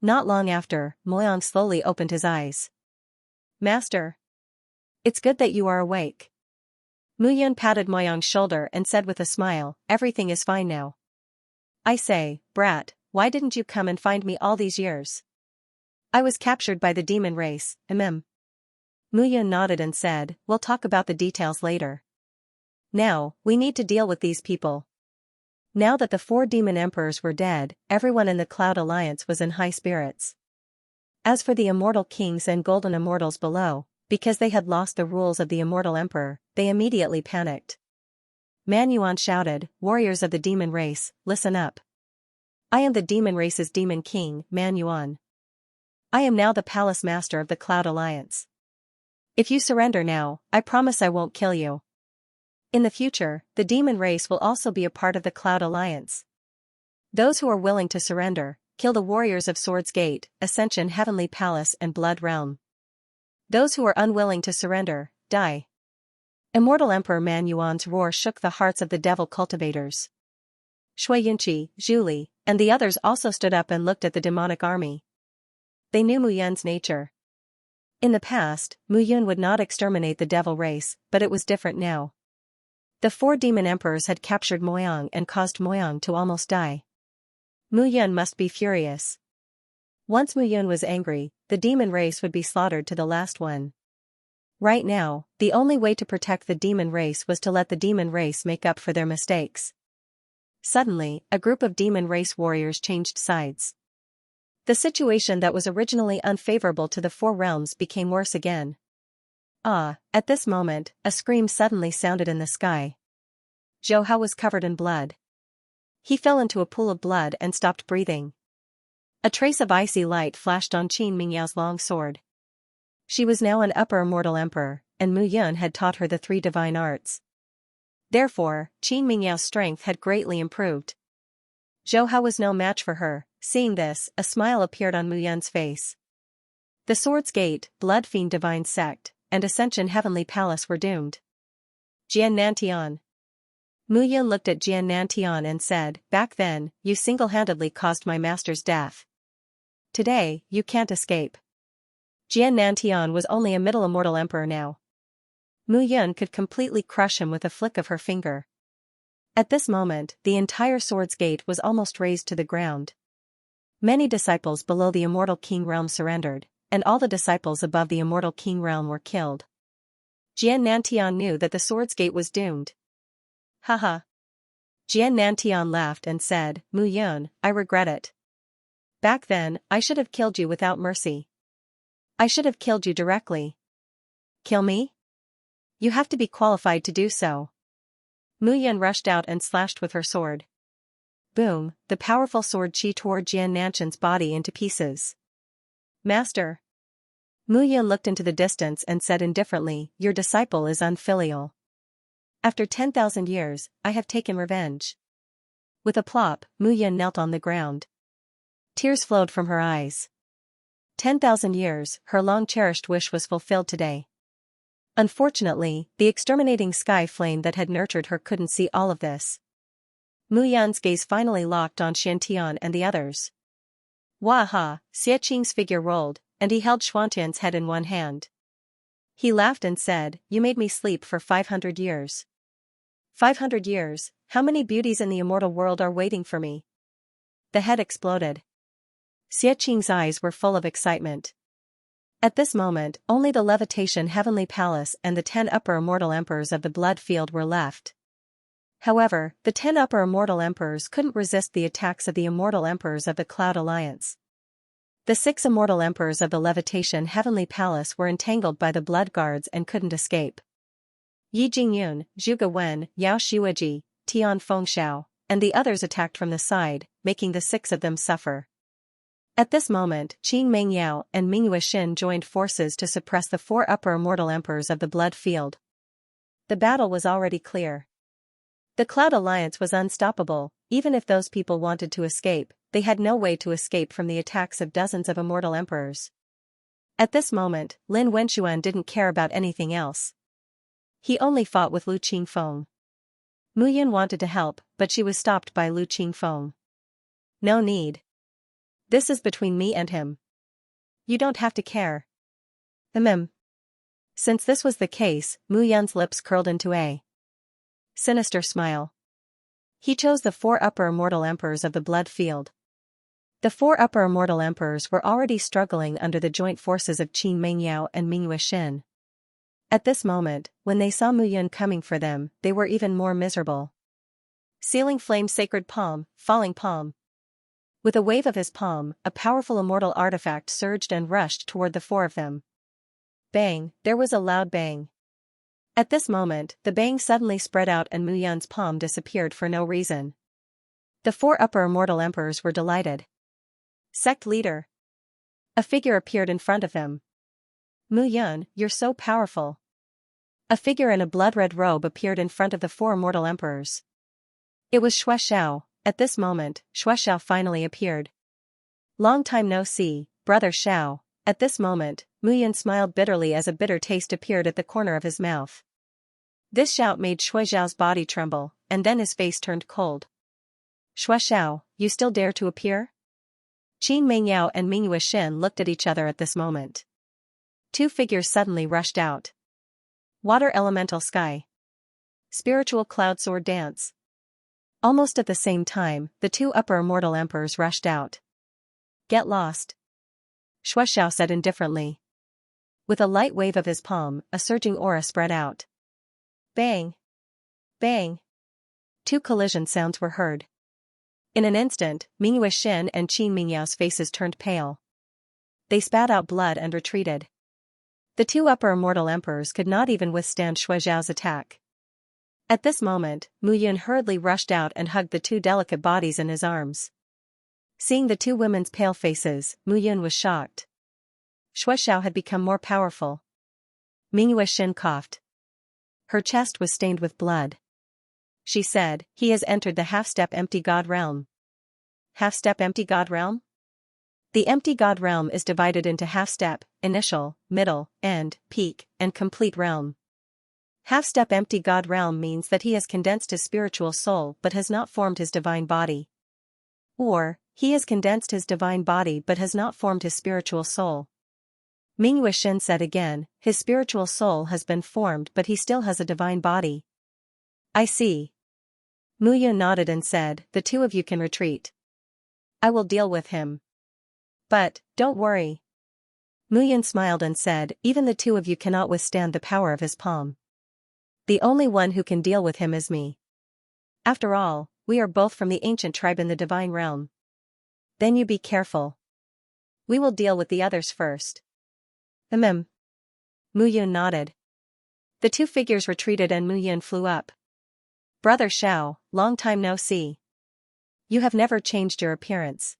Not long after, Moyang slowly opened his eyes. Master. It's good that you are awake. Mu Yun patted Moyang's shoulder and said with a smile, everything is fine now. I say, brat, why didn't you come and find me all these years? I was captured by the demon race, Mu Yun nodded and said, we'll talk about the details later. Now, we need to deal with these people. Now that the 4 demon emperors were dead, everyone in the Cloud Alliance was in high spirits. As for the immortal kings and golden immortals below, because they had lost the rules of the immortal emperor, they immediately panicked. Man Yuan shouted, warriors of the demon race, listen up. I am the demon race's demon king, Man Yuan. I am now the palace master of the Cloud Alliance. If you surrender now, I promise I won't kill you. In the future, the demon race will also be a part of the Cloud Alliance. Those who are willing to surrender, kill the warriors of Swords Gate, Ascension Heavenly Palace and Blood Realm. Those who are unwilling to surrender, die. Immortal Emperor Man Yuan's roar shook the hearts of the devil cultivators. Shui Yunqi, Zhu Li, and the others also stood up and looked at the demonic army. They knew Mu Yun's nature. In the past, Mu Yun would not exterminate the devil race, but it was different now. The 4 demon emperors had captured Moyang and caused Moyang to almost die. Mu Yun must be furious. Once Mu Yun was angry, the demon race would be slaughtered to the last one. Right now, the only way to protect the demon race was to let the demon race make up for their mistakes. Suddenly, a group of demon race warriors changed sides. The situation that was originally unfavorable to the 4 realms became worse again. At this moment, a scream suddenly sounded in the sky. Zhou Hao was covered in blood. He fell into a pool of blood and stopped breathing. A trace of icy light flashed on Qin Mingyao's long sword. She was now an upper immortal emperor, and Mu Yun had taught her the 3 divine arts. Therefore, Qin Mingyao's strength had greatly improved. Zhou Hao was no match for her. Seeing this, a smile appeared on Mu Yun's face. The Swords Gate, Blood Fiend Divine Sect, and Ascension Heavenly Palace were doomed. Jian Nantian. Mu Yun looked at Jian Nantian and said, back then, you single-handedly caused my master's death. Today, you can't escape. Jian Nantian was only a middle immortal emperor now. Mu Yun could completely crush him with a flick of her finger. At this moment, the entire Swords Gate was almost razed to the ground. Many disciples below the Immortal King realm surrendered, and all the disciples above the Immortal King realm were killed. Jian Nantian knew that the Swords Gate was doomed. Haha. Jian Nantian laughed and said, Mu Yun, I regret it. Back then, I should have killed you without mercy. I should have killed you directly. Kill me? You have to be qualified to do so. Mu Yun rushed out and slashed with her sword. Boom, the powerful sword qi tore Jian Nantian's body into pieces. Master. Mu Yun looked into the distance and said indifferently, your disciple is unfilial. After 10,000 years, I have taken revenge. With a plop, Mu Yun knelt on the ground. Tears flowed from her eyes. 10,000 years, her long-cherished wish was fulfilled today. Unfortunately, the exterminating sky flame that had nurtured her couldn't see all of this. Mu Yun's gaze finally locked on Xiantian and the others. Waha, Xie Qing's figure rolled, and he held Xuantian's head in one hand. He laughed and said, you made me sleep for 500 years. 500 years, how many beauties in the immortal world are waiting for me? The head exploded. Xie Qing's eyes were full of excitement. At this moment, only the Levitation Heavenly Palace and the 10 upper immortal emperors of the Blood Field were left. However, the 10 upper immortal emperors couldn't resist the attacks of the immortal emperors of the Cloud Alliance. The 6 immortal emperors of the Levitation Heavenly Palace were entangled by the Blood Guards and couldn't escape. Yi Jingyun, Zhuge Wen, Yao Shuiji, Tian Fengxiao, and the others attacked from the side, making the 6 of them suffer. At this moment, Qin Mengyao and Ming Yuexin joined forces to suppress the 4 upper immortal emperors of the Blood Field. The battle was already clear. The Cloud Alliance was unstoppable. Even if those people wanted to escape, they had no way to escape from the attacks of dozens of immortal emperors. At this moment, Lin Wenxuan didn't care about anything else. He only fought with Lu Qingfeng. Mu Yun wanted to help, but she was stopped by Lu Qingfeng. No need. This is between me and him. You don't have to care. Since this was the case, Mu Yun's lips curled into a sinister smile. He chose the 4 upper immortal emperors of the Blood Field. The 4 upper immortal emperors were already struggling under the joint forces of Qin Mengyao and Ming Yuexin. At this moment, when they saw Mu Yun coming for them, they were even more miserable. Sealing Flame Sacred Palm, Falling Palm. With a wave of his palm, a powerful immortal artifact surged and rushed toward the 4 of them. Bang, there was a loud bang. At this moment, the bang suddenly spread out and Mu Yun's palm disappeared for no reason. The 4 upper immortal emperors were delighted. Sect leader. A figure appeared in front of them. Mu Yun, you're so powerful. A figure in a blood-red robe appeared in front of the 4 immortal emperors. It was Xue Xiao. At this moment, Xue Xiao finally appeared. Long time no see, brother Xiao. At this moment, Mu Yun smiled bitterly as a bitter taste appeared at the corner of his mouth. This shout made Xue Xiao's body tremble, and then his face turned cold. Xue Xiao, you still dare to appear? Qin Mengyao and Ming Yuexin looked at each other at this moment. 2 figures suddenly rushed out. Water Elemental Sky. Spiritual Cloud Sword Dance. Almost at the same time, the 2 upper immortal emperors rushed out. Get lost. Xue Xiao said indifferently. With a light wave of his palm, a surging aura spread out. Bang! Bang! 2 collision sounds were heard. In an instant, Ming Yuexin and Qin Mingyao's faces turned pale. They spat out blood and retreated. The 2 upper immortal emperors could not even withstand Xue Xiao's attack. At this moment, Mu Yun hurriedly rushed out and hugged the 2 delicate bodies in his arms. Seeing the 2 women's pale faces, Mu Yun was shocked. Xue Xiao had become more powerful. Ming Yuexin coughed. Her chest was stained with blood. She said, he has entered the half-step empty god realm. Half-step empty god realm? The empty god realm is divided into half-step, initial, middle, end, peak, and complete realm. Half-step empty god realm means that he has condensed his spiritual soul but has not formed his divine body. Or, he has condensed his divine body but has not formed his spiritual soul. Ming Yuexin said again, his spiritual soul has been formed but he still has a divine body. I see. Mu Yun nodded and said, the 2 of you can retreat. I will deal with him. But, don't worry. Mu Yun smiled and said, even the 2 of you cannot withstand the power of his palm. The only one who can deal with him is me. After all, we are both from the ancient tribe in the divine realm. Then you be careful. We will deal with the others first. Mu Yun nodded. The 2 figures retreated and Mu Yun flew up. Brother Xiao, long time no see. You have never changed your appearance.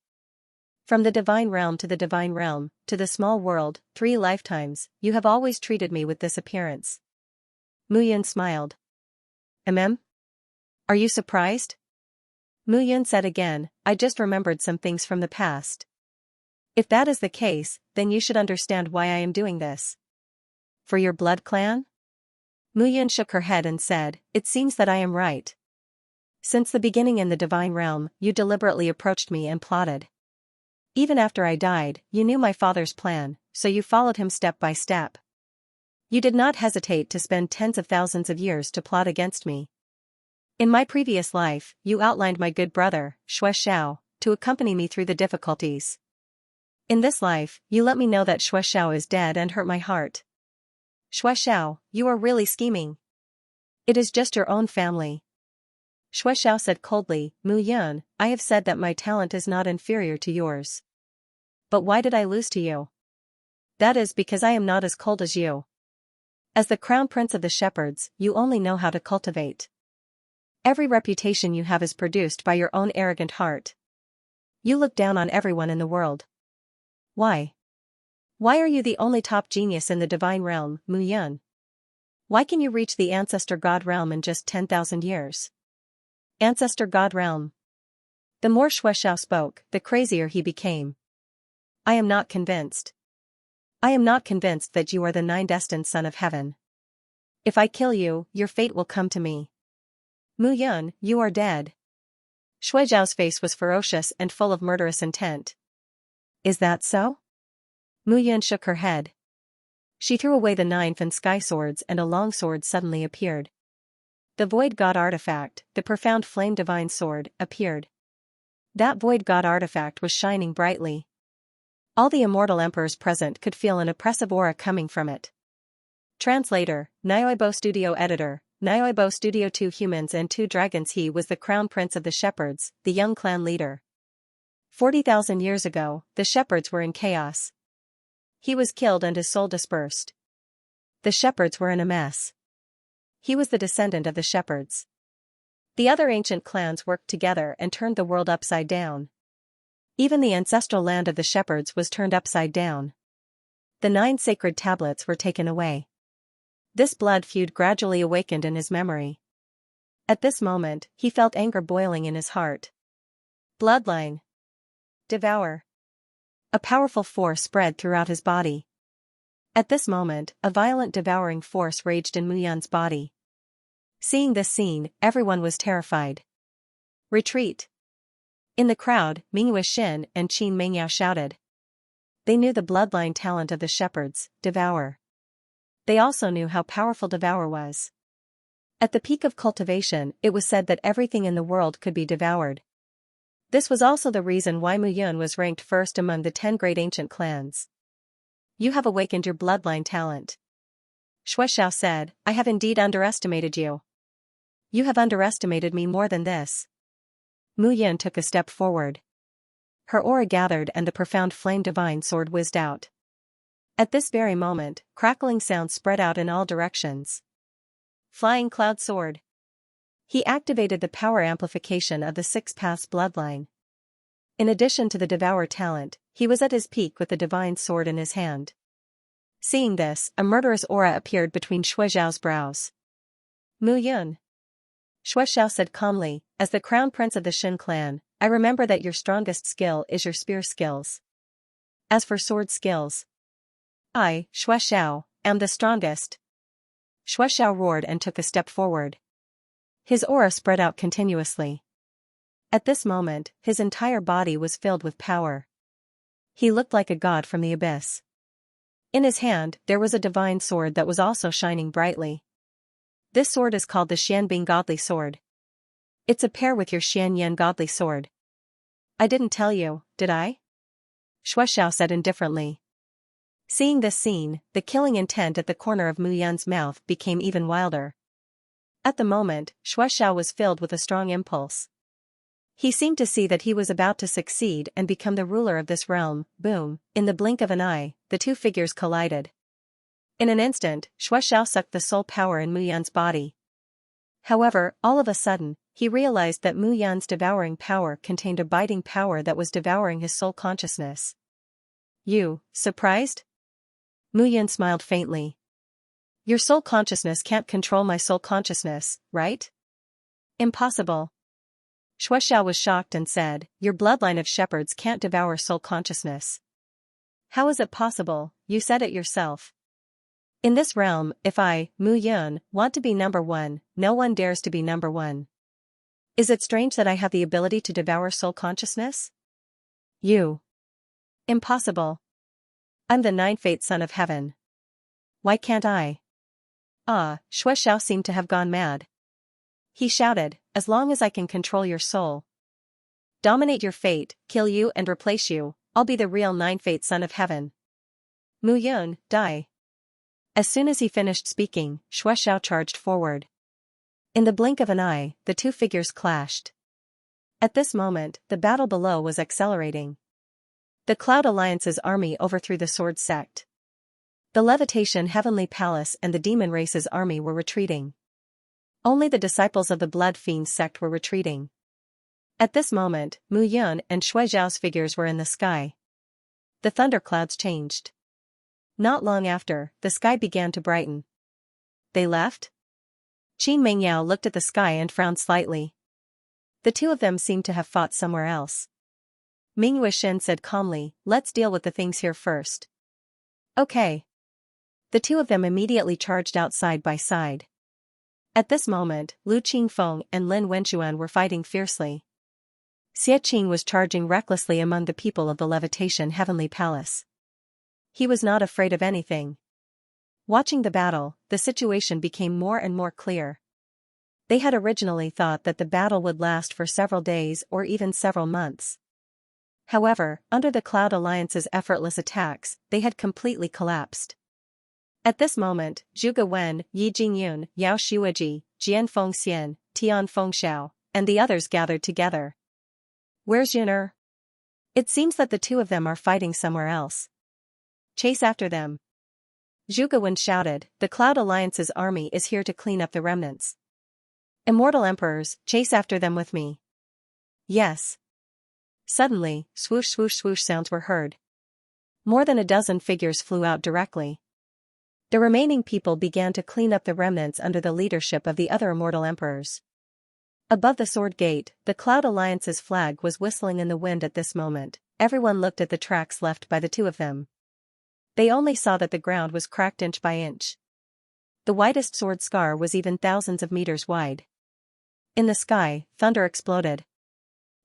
From the divine realm to the divine realm, to the small world, 3 lifetimes, you have always treated me with this appearance. Mu Yun smiled. Are you surprised? Mu Yun said again, I just remembered some things from the past. If that is the case, then you should understand why I am doing this. For your blood clan? Mu Yun shook her head and said, it seems that I am right. Since the beginning in the divine realm, you deliberately approached me and plotted. Even after I died, you knew my father's plan, so you followed him step by step. You did not hesitate to spend tens of thousands of years to plot against me. In my previous life, you outlined my good brother, Xue Xiao, to accompany me through the difficulties. In this life, you let me know that Xue Xiao is dead and hurt my heart. Xue Xiao, you are really scheming. It is just your own family. Shuexiao said coldly, Mu Yun, I have said that my talent is not inferior to yours. But why did I lose to you? That is because I am not as cold as you. As the crown prince of the shepherds, you only know how to cultivate. Every reputation you have is produced by your own arrogant heart. You look down on everyone in the world. Why? Why are you the only top genius in the divine realm, Mu Yun? Why can you reach the ancestor god realm in just 10,000 years? Ancestor god realm. The more Shuexiao spoke, the crazier he became. I am not convinced. I am not convinced that you are the 9 destined son of heaven. If I kill you, your fate will come to me. Mu Yun, you are dead. Shuexiao's face was ferocious and full of murderous intent. Is that so? Mu Yun shook her head. She threw away the 9 Fan sky swords and a long sword suddenly appeared. The Void God artifact, the profound flame divine sword, appeared. That Void God artifact was shining brightly. All the immortal emperors present could feel an oppressive aura coming from it. Translator, Nioibo Studio Editor, Nioibo Studio 2 Humans and 2 Dragons. He was the crown prince of the shepherds, the young clan leader. 40,000 years ago, the shepherds were in chaos. He was killed and his soul dispersed. The shepherds were in a mess. He was the descendant of the shepherds. The other ancient clans worked together and turned the world upside down. Even the ancestral land of the shepherds was turned upside down. The 9 sacred tablets were taken away. This blood feud gradually awakened in his memory. At this moment, he felt anger boiling in his heart. Bloodline. Devour. A powerful force spread throughout his body. At this moment, a violent devouring force raged in Mu Yun's body. Seeing this scene, everyone was terrified. Retreat. In the crowd, Mingyue Xin and Qin Mengyao shouted. They knew the bloodline talent of the shepherds, Devour. They also knew how powerful Devour was. At the peak of cultivation, it was said that everything in the world could be devoured. This was also the reason why Mu Yun was ranked first among the 10 great ancient clans. You have awakened your bloodline talent. Shuexiao said, I have indeed underestimated you. You have underestimated me more than this. Mu Yun took a step forward. Her aura gathered and the profound flame divine sword whizzed out. At this very moment, crackling sounds spread out in all directions. Flying Cloud Sword. He activated the power amplification of the 6 Paths bloodline. In addition to the Devour talent, he was at his peak with the divine sword in his hand. Seeing this, a murderous aura appeared between Shuexiao's brows. Mu Yun. Shuexiao said calmly, as the crown prince of the Xin clan, I remember that your strongest skill is your spear skills. As for sword skills, I, Shuexiao, am the strongest. Shuexiao roared and took a step forward. His aura spread out continuously. At this moment, his entire body was filled with power. He looked like a god from the abyss. In his hand, there was a divine sword that was also shining brightly. This sword is called the Xianbing Godly Sword. It's a pair with your Xianyan Godly Sword. I didn't tell you, did I? Shuexiao said indifferently. Seeing this scene, the killing intent at the corner of Mu Yun's mouth became even wilder. At the moment, Shuexiao was filled with a strong impulse. He seemed to see that he was about to succeed and become the ruler of this realm. Boom, in the blink of an eye, the 2 figures collided. In an instant, Shuexiao sucked the soul power in Mu Yun's body. However, all of a sudden, he realized that Mu Yun's devouring power contained a biting power that was devouring his soul consciousness. You, surprised? Mu Yun smiled faintly. Your soul consciousness can't control my soul consciousness, right? Impossible. Shuexiao was shocked and said, your bloodline of shepherds can't devour soul consciousness. How is it possible? You said it yourself. In this realm, if I, Mu Yun, want to be number 1, no one dares to be number 1. Is it strange that I have the ability to devour soul consciousness? You. Impossible. I'm the 9th son of heaven. Why can't I? Shuexiao seemed to have gone mad. He shouted, as long as I can control your soul, dominate your fate, kill you and replace you, I'll be the real 9th son of heaven. Mu Yun, die. As soon as he finished speaking, Shuexiao charged forward. In the blink of an eye, the two figures clashed. At this moment, the battle below was accelerating. The Cloud Alliance's army overthrew the Sword Sect. The Levitation Heavenly Palace and the Demon Race's army were retreating. Only the disciples of the Blood Fiends sect were retreating. At this moment, Mu Yun and Shui Zhao's figures were in the sky. The thunderclouds changed. Not long after, the sky began to brighten. They left? Qin Mengyao looked at the sky and frowned slightly. The two of them seemed to have fought somewhere else. Ming Wuxian said calmly, "Let's deal with the things here first." Okay. The two of them immediately charged out side by side. At this moment, Lu Qingfeng and Lin Wenxuan were fighting fiercely. Xie Qing was charging recklessly among the people of the Levitation Heavenly Palace. He was not afraid of anything. Watching the battle, the situation became more and more clear. They had originally thought that the battle would last for several days or even several months. However, under the Cloud Alliance's effortless attacks, they had completely collapsed. At this moment, Zhuge Wen, Yi Jingyun, Yao Shuiji, Jian Fengxian, Tian Fengxiao, and the others gathered together. Where's Yun'er? It seems that the two of them are fighting somewhere else. Chase after them. Zhuge Wen shouted, "The Cloud Alliance's army is here to clean up the remnants. Immortal Emperors, chase after them with me." Yes. Suddenly, swoosh swoosh swoosh sounds were heard. More than a dozen figures flew out directly. The remaining people began to clean up the remnants under the leadership of the other immortal emperors. Above the Sword Gate, the Cloud Alliance's flag was whistling in the wind at this moment. Everyone looked at the tracks left by the two of them. They only saw that the ground was cracked inch by inch. The widest sword scar was even thousands of meters wide. In the sky, thunder exploded.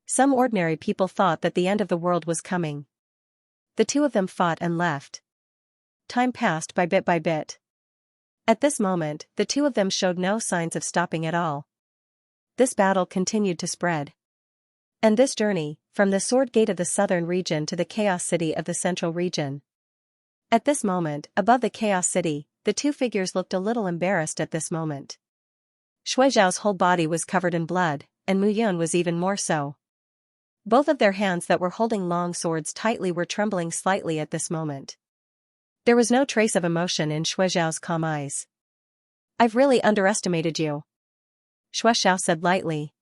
Some ordinary people thought that the end of the world was coming. The two of them fought and left. Time passed by bit by bit. At this moment, the two of them showed no signs of stopping at all. This battle continued to spread. And this journey, from the Sword Gate of the southern region to the Chaos City of the central region. At this moment, above the Chaos City, the two figures looked a little embarrassed at this moment. Shui Zhao's whole body was covered in blood, and Mu Yun was even more so. Both of their hands that were holding long swords tightly were trembling slightly at this moment. There was no trace of emotion in Shui Zhao's calm eyes. "I've really underestimated you," Shui Zhao said lightly.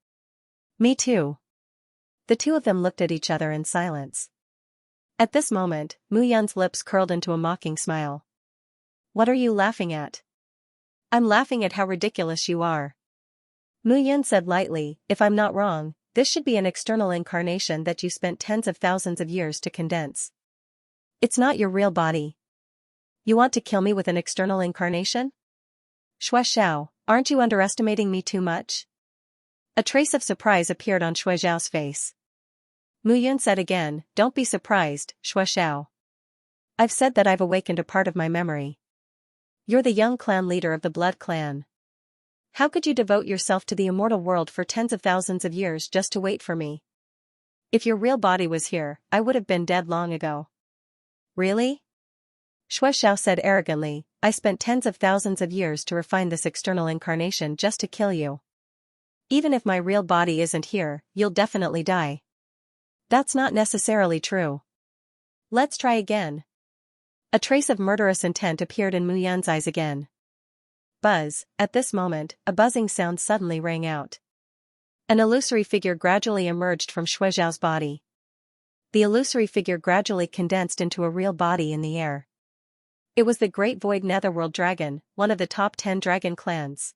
"Me too." The two of them looked at each other in silence. At this moment, Mu Yun's lips curled into a mocking smile. "What are you laughing at?" "I'm laughing at how ridiculous you are." Mu Yun said lightly, "If I'm not wrong, this should be an external incarnation that you spent tens of thousands of years to condense. It's not your real body. You want to kill me with an external incarnation? Shui Zhao, aren't you underestimating me too much?" A trace of surprise appeared on Shui Zhao's face. Mu Yun said again, "Don't be surprised, Shui Zhao. I've said that I've awakened a part of my memory. You're the young clan leader of the Blood Clan. How could you devote yourself to the immortal world for tens of thousands of years just to wait for me? If your real body was here, I would have been dead long ago." "Really?" Shui Zhao said arrogantly, "I spent tens of thousands of years to refine this external incarnation just to kill you. Even if my real body isn't here, you'll definitely die." "That's not necessarily true. Let's try again." A trace of murderous intent appeared in Mu Yun's eyes again. Buzz, at this moment, a buzzing sound suddenly rang out. An illusory figure gradually emerged from Shui Zhao's body. The illusory figure gradually condensed into a real body in the air. It was the Great Void Netherworld Dragon, one of the top 10 dragon clans.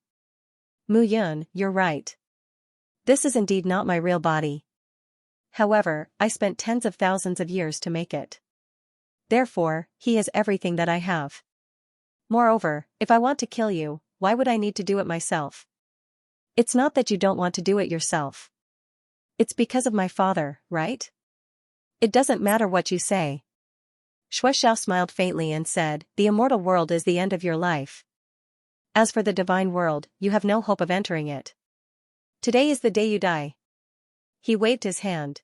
"Mu Yun, you're right. This is indeed not my real body. However, I spent tens of thousands of years to make it. Therefore, he is everything that I have. Moreover, if I want to kill you, why would I need to do it myself? It's not that you don't want to do it yourself. It's because of my father, right? It doesn't matter what you say." Shui Zhao smiled faintly and said, "The immortal world is the end of your life. As for the divine world, you have no hope of entering it. Today is the day you die." He waved his hand.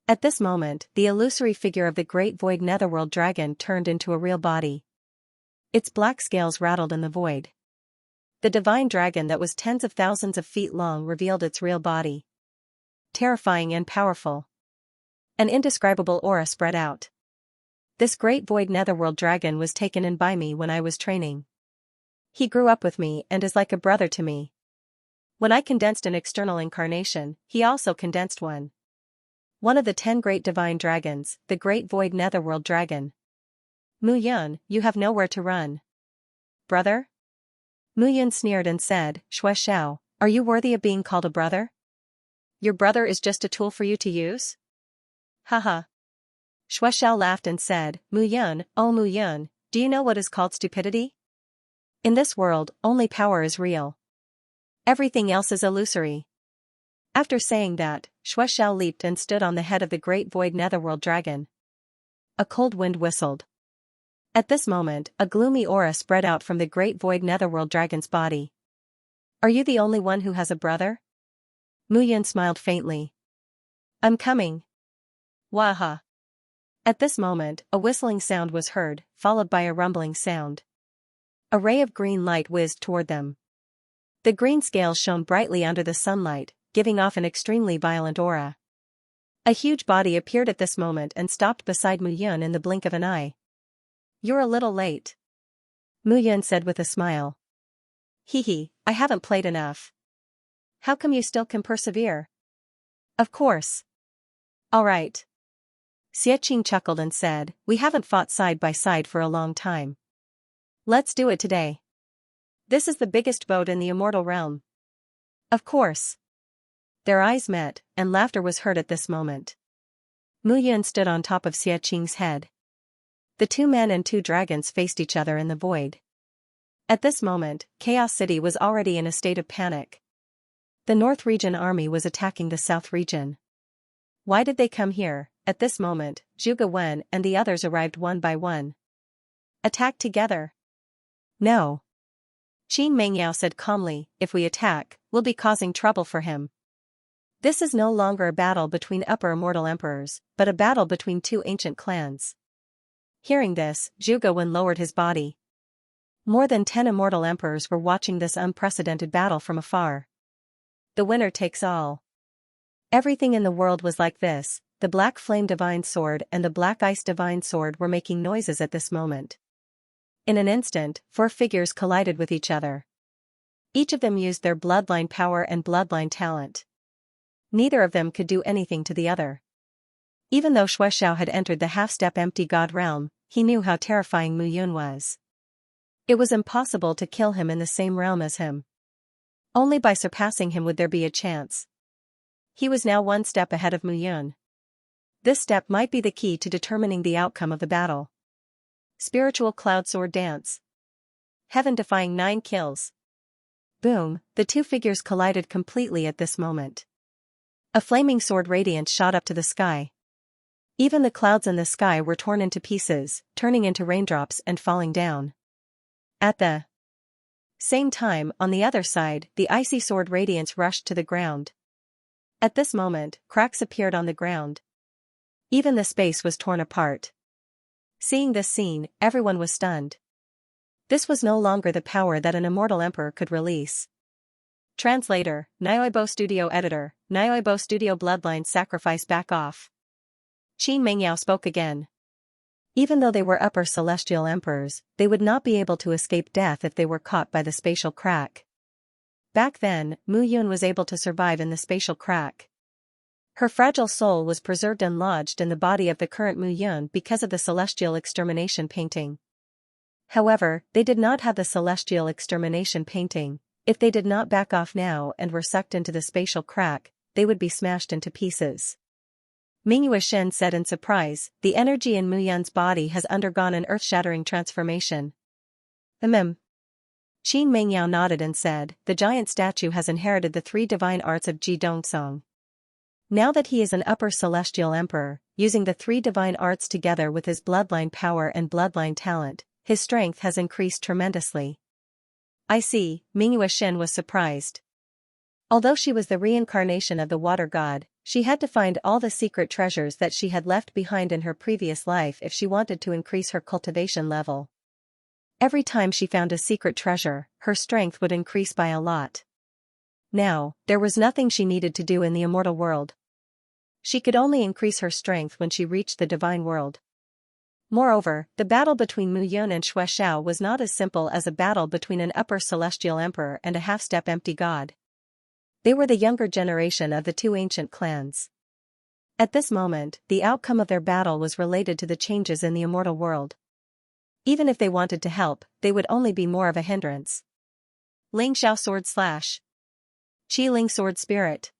At this moment, the illusory figure of the Great Void Netherworld Dragon turned into a real body. Its black scales rattled in the void. The divine dragon that was tens of thousands of feet long revealed its real body. Terrifying and powerful. An indescribable aura spread out. This great void netherworld dragon was taken in by me when I was training. He grew up with me and is like a brother to me. When I condensed an external incarnation, he also condensed one. One of the 10 great divine dragons, the great void netherworld dragon. Mu Yun, you have nowhere to run. Brother? Mu Yun sneered and said, Shui Xiao, are you worthy of being called a brother? Your brother is just a tool for you to use? Haha. Shui Xiao laughed and said, Mu Yun, oh Mu Yun, do you know what is called stupidity? In this world, only power is real. Everything else is illusory. After saying that, Shui Xiao leaped and stood on the head of the great void netherworld dragon. A cold wind whistled. At this moment, a gloomy aura spread out from the great void netherworld dragon's body. Are you the only one who has a brother? Mu Yun smiled faintly. I'm coming. Waha. At this moment, a whistling sound was heard, followed by a rumbling sound. A ray of green light whizzed toward them. The green scales shone brightly under the sunlight, giving off an extremely violent aura. A huge body appeared at this moment and stopped beside Mu Yun in the blink of an eye. You're a little late. Mu Yun said with a smile. Hee, I haven't played enough. How come you still can persevere? Of course. All right. Xianxia chuckled and said, we haven't fought side by side for a long time. Let's do it today. This is the biggest boat in the immortal realm. Of course. Their eyes met, and laughter was heard at this moment. Mu Yun stood on top of Xianxia's head. The 2 men and 2 dragons faced each other in the void. At this moment, Chaos City was already in a state of panic. The North Region army was attacking the South Region. Why did they come here? At this moment, Zhuge Wen and the others arrived one by one. Attack together. No. Qin Mengyao said calmly, if we attack, we'll be causing trouble for him. This is no longer a battle between upper immortal emperors, but a battle between 2 ancient clans. Hearing this, Zhuge Wen lowered his body. More than 10 immortal emperors were watching this unprecedented battle from afar. The winner takes all. Everything in the world was like this. The Black Flame Divine Sword and the Black Ice Divine Sword were making noises at this moment. In an instant, 4 figures collided with each other. Each of them used their bloodline power and bloodline talent. Neither of them could do anything to the other. Even though Shui Xiao had entered the half-step empty god realm, he knew how terrifying Mu Yun was. It was impossible to kill him in the same realm as him. Only by surpassing him would there be a chance. He was now 1 step ahead of Mu Yun. This step might be the key to determining the outcome of the battle. Spiritual Cloud Sword Dance. Heaven-defying 9 kills. Boom, the 2 figures collided completely at this moment. A flaming sword radiance shot up to the sky. Even the clouds in the sky were torn into pieces, turning into raindrops and falling down. At the same time, on the other side, the icy sword radiance rushed to the ground. At this moment, cracks appeared on the ground. Even the space was torn apart. Seeing this scene, everyone was stunned. This was no longer the power that an immortal emperor could release. Translator, Nioibo Studio Editor, Nioibo Studio Bloodline Sacrifice back off. Qin Mengyao spoke again. Even though they were upper celestial emperors, they would not be able to escape death if they were caught by the spatial crack. Back then, Mu Yun was able to survive in the spatial crack. Her fragile soul was preserved and lodged in the body of the current Mu Yun because of the celestial extermination painting. However, they did not have the celestial extermination painting. If they did not back off now and were sucked into the spatial crack, they would be smashed into pieces. Mingyue Shen said in surprise, the energy in Mu Yun's body has undergone an earth-shattering transformation. Qin Mengyao nodded and said, the giant statue has inherited the 3 divine arts of Ji Dongsong. Now that he is an upper celestial emperor, using the 3 divine arts together with his bloodline power and bloodline talent, his strength has increased tremendously. I see, Mingyue Shen was surprised. Although she was the reincarnation of the water god, she had to find all the secret treasures that she had left behind in her previous life if she wanted to increase her cultivation level. Every time she found a secret treasure, her strength would increase by a lot. Now, there was nothing she needed to do in the immortal world. She could only increase her strength when she reached the divine world. Moreover, the battle between Mu Yun and Xiao was not as simple as a battle between an upper celestial emperor and a half-step empty god. They were the younger generation of the two ancient clans. At this moment, the outcome of their battle was related to the changes in the immortal world. Even if they wanted to help, they would only be more of a hindrance. Ling Xiao sword slash. Qi Ling sword spirit.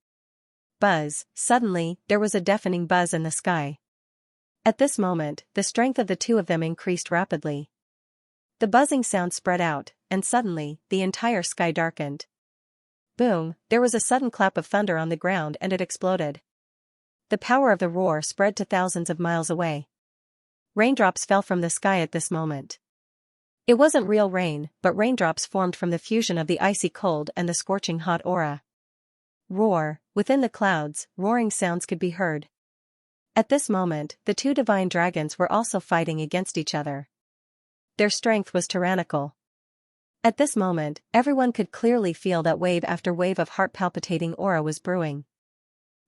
Buzz. Suddenly, there was a deafening buzz in the sky. At this moment, the strength of the two of them increased rapidly. The buzzing sound spread out, and suddenly, the entire sky darkened. Boom, there was a sudden clap of thunder on the ground and it exploded. The power of the roar spread to thousands of miles away. Raindrops fell from the sky at this moment. It wasn't real rain, but raindrops formed from the fusion of the icy cold and the scorching hot aura. Roar, within the clouds, roaring sounds could be heard. At this moment, the two divine dragons were also fighting against each other. Their strength was tyrannical. At this moment, everyone could clearly feel that wave after wave of heart-palpitating aura was brewing.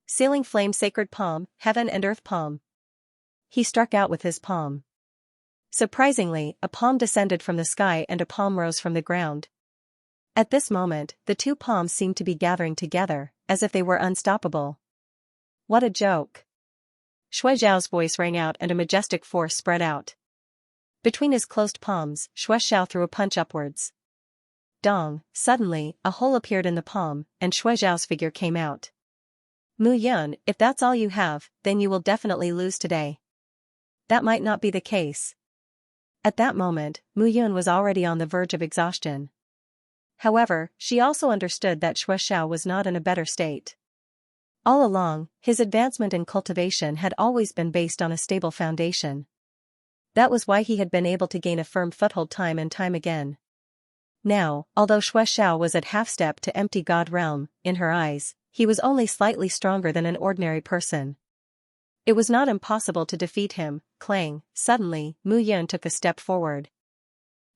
Sealing flame sacred palm, heaven and earth palm. He struck out with his palm. Surprisingly, a palm descended from the sky and a palm rose from the ground. At this moment, the two palms seemed to be gathering together, as if they were unstoppable. What a joke! Shui Zhao's voice rang out and a majestic force spread out. Between his closed palms, Shui Zhao threw a punch upwards. Dong, suddenly, a hole appeared in the palm, and Shui Zhao's figure came out. Mu Yun, if that's all you have, then you will definitely lose today. That might not be the case. At that moment, Mu Yun was already on the verge of exhaustion. However, she also understood that Shui Zhao was not in a better state. All along, his advancement in cultivation had always been based on a stable foundation. That was why he had been able to gain a firm foothold time and time again. Now, although Shui Zhao was at half-step to empty god realm, in her eyes, he was only slightly stronger than an ordinary person. It was not impossible to defeat him. Clang, suddenly, Mu Yun took a step forward.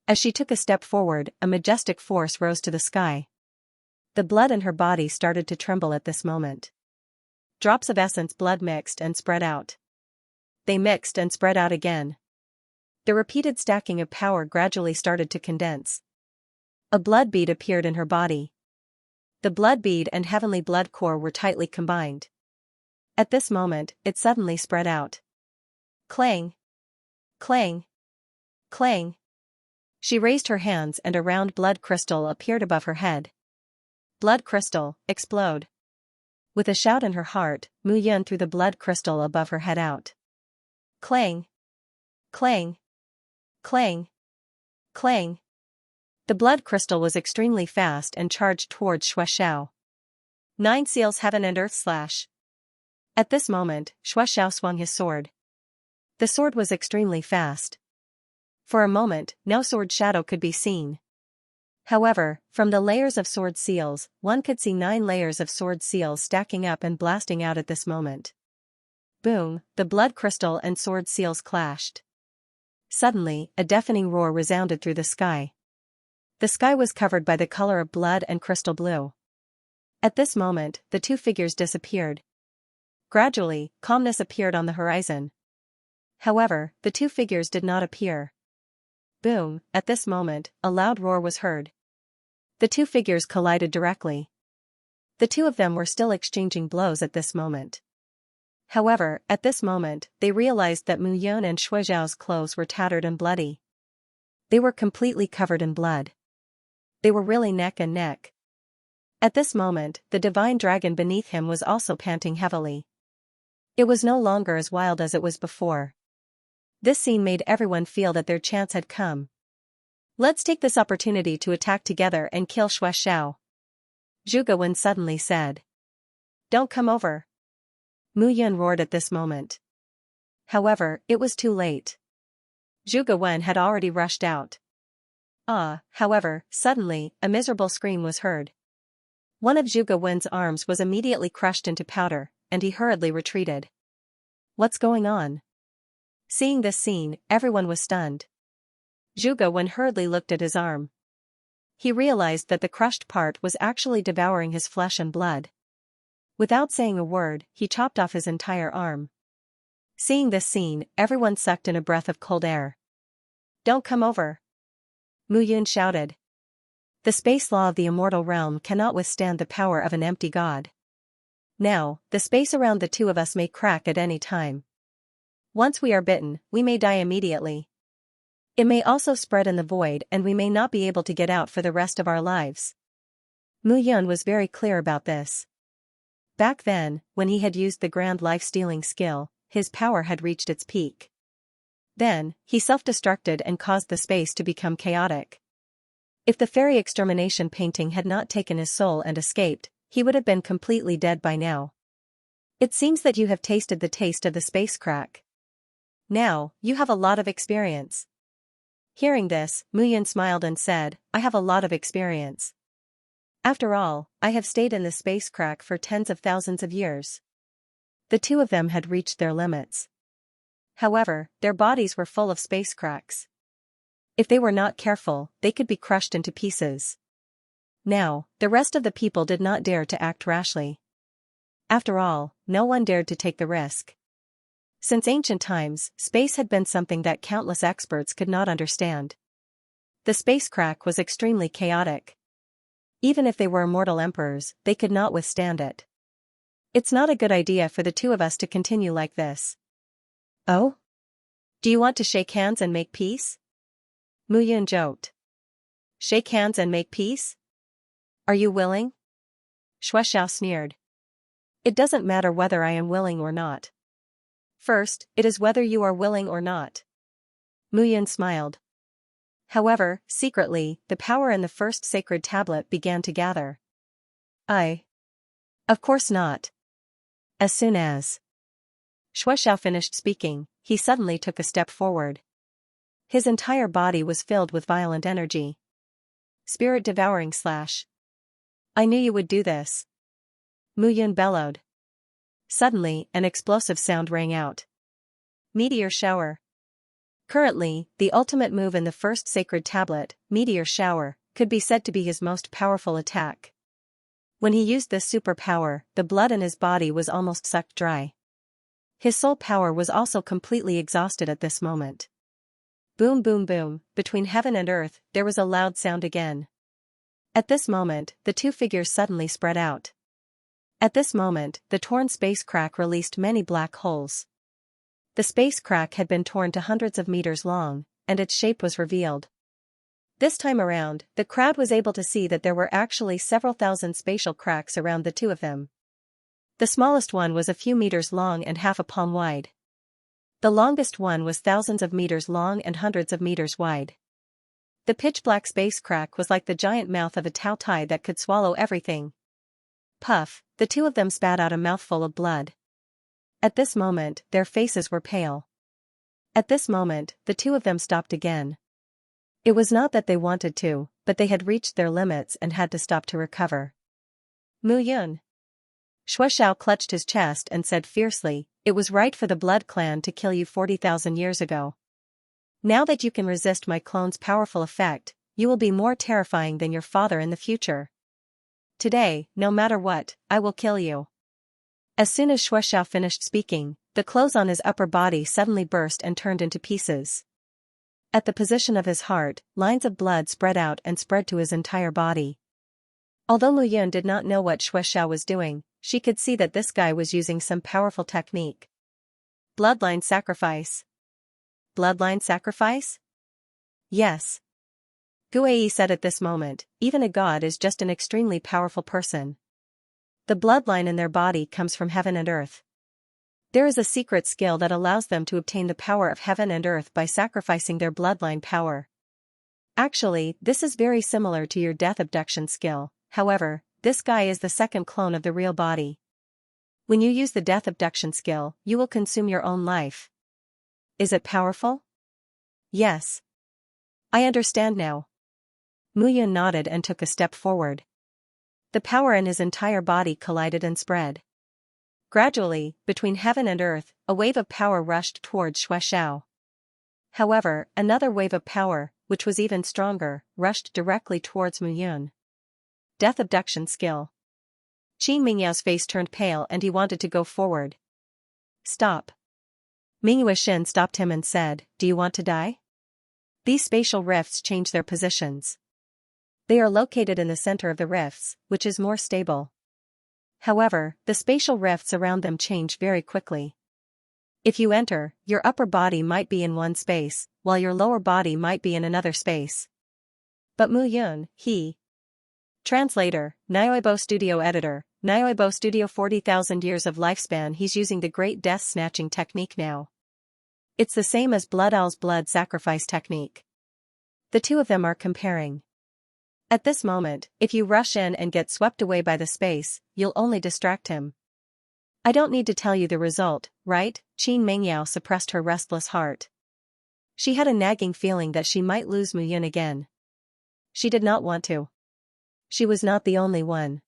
As she took a step forward, a majestic force rose to the sky. The blood in her body started to tremble at this moment. Drops of essence blood mixed and spread out. They mixed and spread out again. The repeated stacking of power gradually started to condense. A blood bead appeared in her body. The blood bead and heavenly blood core were tightly combined. At this moment, it suddenly spread out. Clang! Clang! Clang! She raised her hands and a round blood crystal appeared above her head. Blood crystal, explode! With a shout in her heart, Mu Yun threw the blood crystal above her head out. Clang! Clang! Clang! Clang! The blood crystal was extremely fast and charged towards Shui Zhao. 9 seals heaven and earth slash. At this moment, Shui Zhao swung his sword. The sword was extremely fast. For a moment, no sword shadow could be seen. However, from the layers of sword seals, one could see 9 layers of sword seals stacking up and blasting out at this moment. Boom, the blood crystal and sword seals clashed. Suddenly, a deafening roar resounded through the sky. The sky was covered by the color of blood and crystal blue. At this moment, the two figures disappeared. Gradually, calmness appeared on the horizon. However, the two figures did not appear. Boom, at this moment, a loud roar was heard. The two figures collided directly. The two of them were still exchanging blows at this moment. However, at this moment, they realized that Mu Yun and Shui Zhao's clothes were tattered and bloody. They were completely covered in blood. They were really neck and neck. At this moment, the divine dragon beneath him was also panting heavily. It was no longer as wild as it was before. This scene made everyone feel that their chance had come. Let's take this opportunity to attack together and kill Shui Zhao. Zhuge Wen suddenly said. Don't come over. Mu Yun roared at this moment. However, it was too late. Zhuge Wen had already rushed out. However, suddenly, a miserable scream was heard. One of Zhuge Wen's arms was immediately crushed into powder, and he hurriedly retreated. What's going on? Seeing this scene, everyone was stunned. Zhuge Wen hurriedly looked at his arm. He realized that the crushed part was actually devouring his flesh and blood. Without saying a word, he chopped off his entire arm. Seeing this scene, everyone sucked in a breath of cold air. "Don't come over!" Mu Yun shouted. "The space law of the immortal realm cannot withstand the power of an empty god. Now, the space around the two of us may crack at any time. Once we are bitten, we may die immediately. It may also spread in the void and we may not be able to get out for the rest of our lives." Mu Yun was very clear about this. Back then, when he had used the grand life-stealing skill, his power had reached its peak. Then, he self-destructed and caused the space to become chaotic. If the fairy extermination painting had not taken his soul and escaped, he would have been completely dead by now. It seems that you have tasted the taste of the space crack. Now, you have a lot of experience. Hearing this, Mu Yun smiled and said, "I have a lot of experience. After all, I have stayed in the space crack for tens of thousands of years." The two of them had reached their limits. However, their bodies were full of space cracks. If they were not careful, they could be crushed into pieces. Now, the rest of the people did not dare to act rashly. After all, no one dared to take the risk. Since ancient times, space had been something that countless experts could not understand. The space crack was extremely chaotic. Even if they were immortal emperors, they could not withstand it. "It's not a good idea for the two of us to continue like this." "Oh? Do you want to shake hands and make peace?" Mu Yun joked. "Shake hands and make peace? Are you willing?" Xiao sneered. "It doesn't matter whether I am willing or not. First, it is whether you are willing or not." Mu Yun smiled. However, secretly, the power in the first sacred tablet began to gather. Of course not." As soon as Xiao finished speaking, he suddenly took a step forward. His entire body was filled with violent energy. "Spirit devouring slash. I knew you would do this." Mu Yun bellowed. Suddenly, an explosive sound rang out. Meteor shower. Currently, the ultimate move in the first sacred tablet, Meteor Shower, could be said to be his most powerful attack. When he used this superpower, the blood in his body was almost sucked dry. His soul power was also completely exhausted at this moment. Boom boom boom, between heaven and earth, there was a loud sound again. At this moment, the two figures suddenly spread out. At this moment, the torn space crack released many black holes. The space crack had been torn to hundreds of meters long, and its shape was revealed. This time around, the crowd was able to see that there were actually several thousand spatial cracks around the two of them. The smallest one was a few meters long and half a palm wide. The longest one was thousands of meters long and hundreds of meters wide. The pitch-black space crack was like the giant mouth of a taotai that could swallow everything. Puff, the two of them spat out a mouthful of blood. At this moment, their faces were pale. At this moment, the two of them stopped again. It was not that they wanted to, but they had reached their limits and had to stop to recover. "Mu Yun." Xiao clutched his chest and said fiercely, "It was right for the Blood Clan to kill you 40,000 years ago. Now that you can resist my clone's powerful effect, you will be more terrifying than your father in the future. Today, no matter what, I will kill you." As soon as Xiao finished speaking, the clothes on his upper body suddenly burst and turned into pieces. At the position of his heart, lines of blood spread out and spread to his entire body. Although Mu Yun did not know what Xiao was doing, she could see that this guy was using some powerful technique. Bloodline sacrifice. Bloodline sacrifice? Yes. Guei said at this moment, even a god is just an extremely powerful person. The bloodline in their body comes from heaven and earth. There is a secret skill that allows them to obtain the power of heaven and earth by sacrificing their bloodline power. Actually, this is very similar to your death abduction skill, however, this guy is the second clone of the real body. When you use the death abduction skill, you will consume your own life. Is it powerful? Yes. I understand now. Mu Yun nodded and took a step forward. The power in his entire body collided and spread. Gradually, between heaven and earth, a wave of power rushed towards Xiao. However, another wave of power, which was even stronger, rushed directly towards Mu Yun. Death abduction skill. Qin Mingyao's face turned pale and he wanted to go forward. Stop. Mingyue Shin stopped him and said, "Do you want to die?" These spatial rifts change their positions. They are located in the center of the rifts, which is more stable. However, the spatial rifts around them change very quickly. If you enter, your upper body might be in one space, while your lower body might be in another space. But Mu Yun, he. Translator, Nioibo Studio Editor, Nioibo Studio 40,000 years of lifespan. He's using the Great Death Snatching technique now. It's the same as Blood Owl's blood sacrifice technique. The two of them are comparing. At this moment, if you rush in and get swept away by the space, you'll only distract him. I don't need to tell you the result, right? Qin Mingyao suppressed her restless heart. She had a nagging feeling that she might lose Mu Yun again. She did not want to. She was not the only one.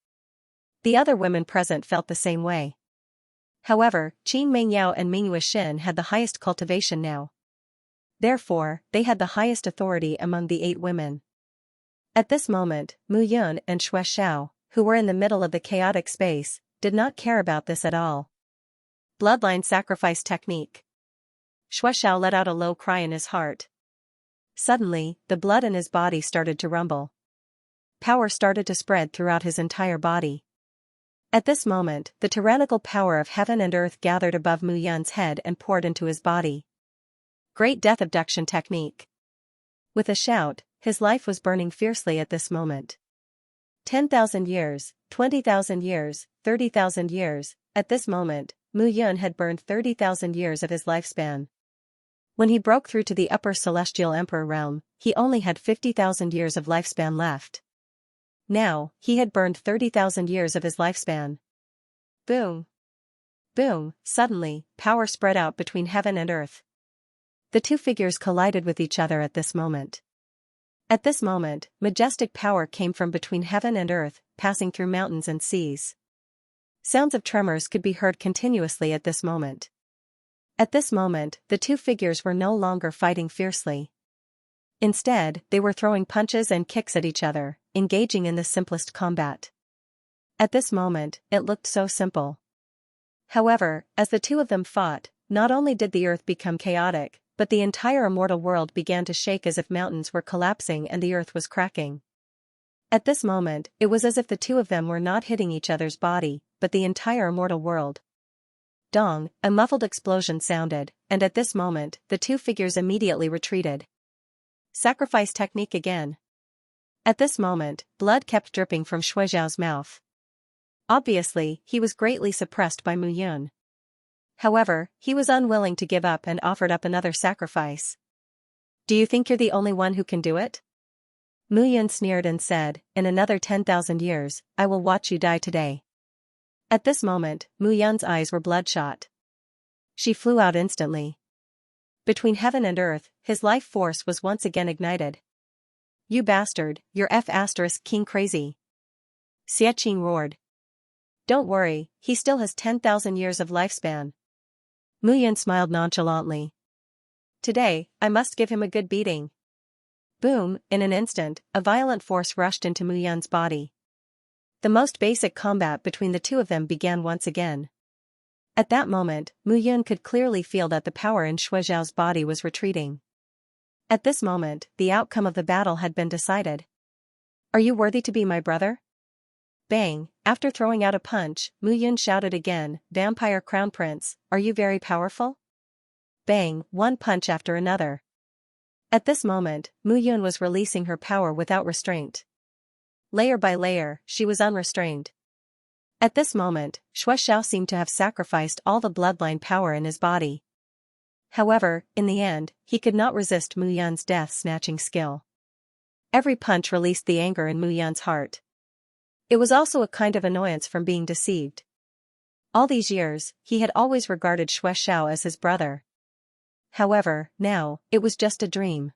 The other women present felt the same way. However, Qin Mingyao and Mingyue Shin had the highest cultivation now. Therefore, they had the highest authority among the 8 women. At this moment, Mu Yun and Xue Xiao, who were in the middle of the chaotic space, did not care about this at all. Bloodline sacrifice technique. Xue Xiao let out a low cry in his heart. Suddenly, the blood in his body started to rumble. Power started to spread throughout his entire body. At this moment, the tyrannical power of heaven and earth gathered above Mu Yun's head and poured into his body. Great Death Abduction Technique. With a shout, his life was burning fiercely at this moment. 10,000 years, 20,000 years, 30,000 years, at this moment, Mu Yun had burned 30,000 years of his lifespan. When he broke through to the upper celestial emperor realm, he only had 50,000 years of lifespan left. Now, he had burned 30,000 years of his lifespan. Boom. Boom, suddenly, power spread out between heaven and earth. The two figures collided with each other at this moment. At this moment, majestic power came from between heaven and earth, passing through mountains and seas. Sounds of tremors could be heard continuously at this moment. At this moment, the two figures were no longer fighting fiercely. Instead, they were throwing punches and kicks at each other, engaging in the simplest combat. At this moment, it looked so simple. However, as the two of them fought, not only did the earth become chaotic, but the entire immortal world began to shake as if mountains were collapsing and the earth was cracking. At this moment, it was as if the two of them were not hitting each other's body, but the entire immortal world. Dong, a muffled explosion sounded, and at this moment, the two figures immediately retreated. Sacrifice technique again. At this moment, blood kept dripping from Xue Xiao's mouth. Obviously, he was greatly suppressed by Mu Yun. However, he was unwilling to give up and offered up another sacrifice. "Do you think you're the only one who can do it?" Mu Yun sneered and said, "In another 10,000 years, I will watch you die today." At this moment, Mu Yun's eyes were bloodshot. She flew out instantly. Between heaven and earth, his life force was once again ignited. "You bastard, you're King crazy." Xie Qing roared. "Don't worry, he still has 10,000 years of lifespan." Mu Yun smiled nonchalantly. "Today, I must give him a good beating." Boom, in an instant, a violent force rushed into Mu Yun's body. The most basic combat between the two of them began once again. At that moment, Mu Yun could clearly feel that the power in Xue Xiao's body was retreating. At this moment, the outcome of the battle had been decided. "Are you worthy to be my brother?" Bang, after throwing out a punch, Mu Yun shouted again, "Vampire Crown Prince, are you very powerful?" Bang, one punch after another. At this moment, Mu Yun was releasing her power without restraint. Layer by layer, she was unrestrained. At this moment, Xue Xiao seemed to have sacrificed all the bloodline power in his body. However, in the end, he could not resist Mu Yun's death-snatching skill. Every punch released the anger in Mu Yun's heart. It was also a kind of annoyance from being deceived. All these years, he had always regarded Xue Xiao as his brother. However, now, it was just a dream.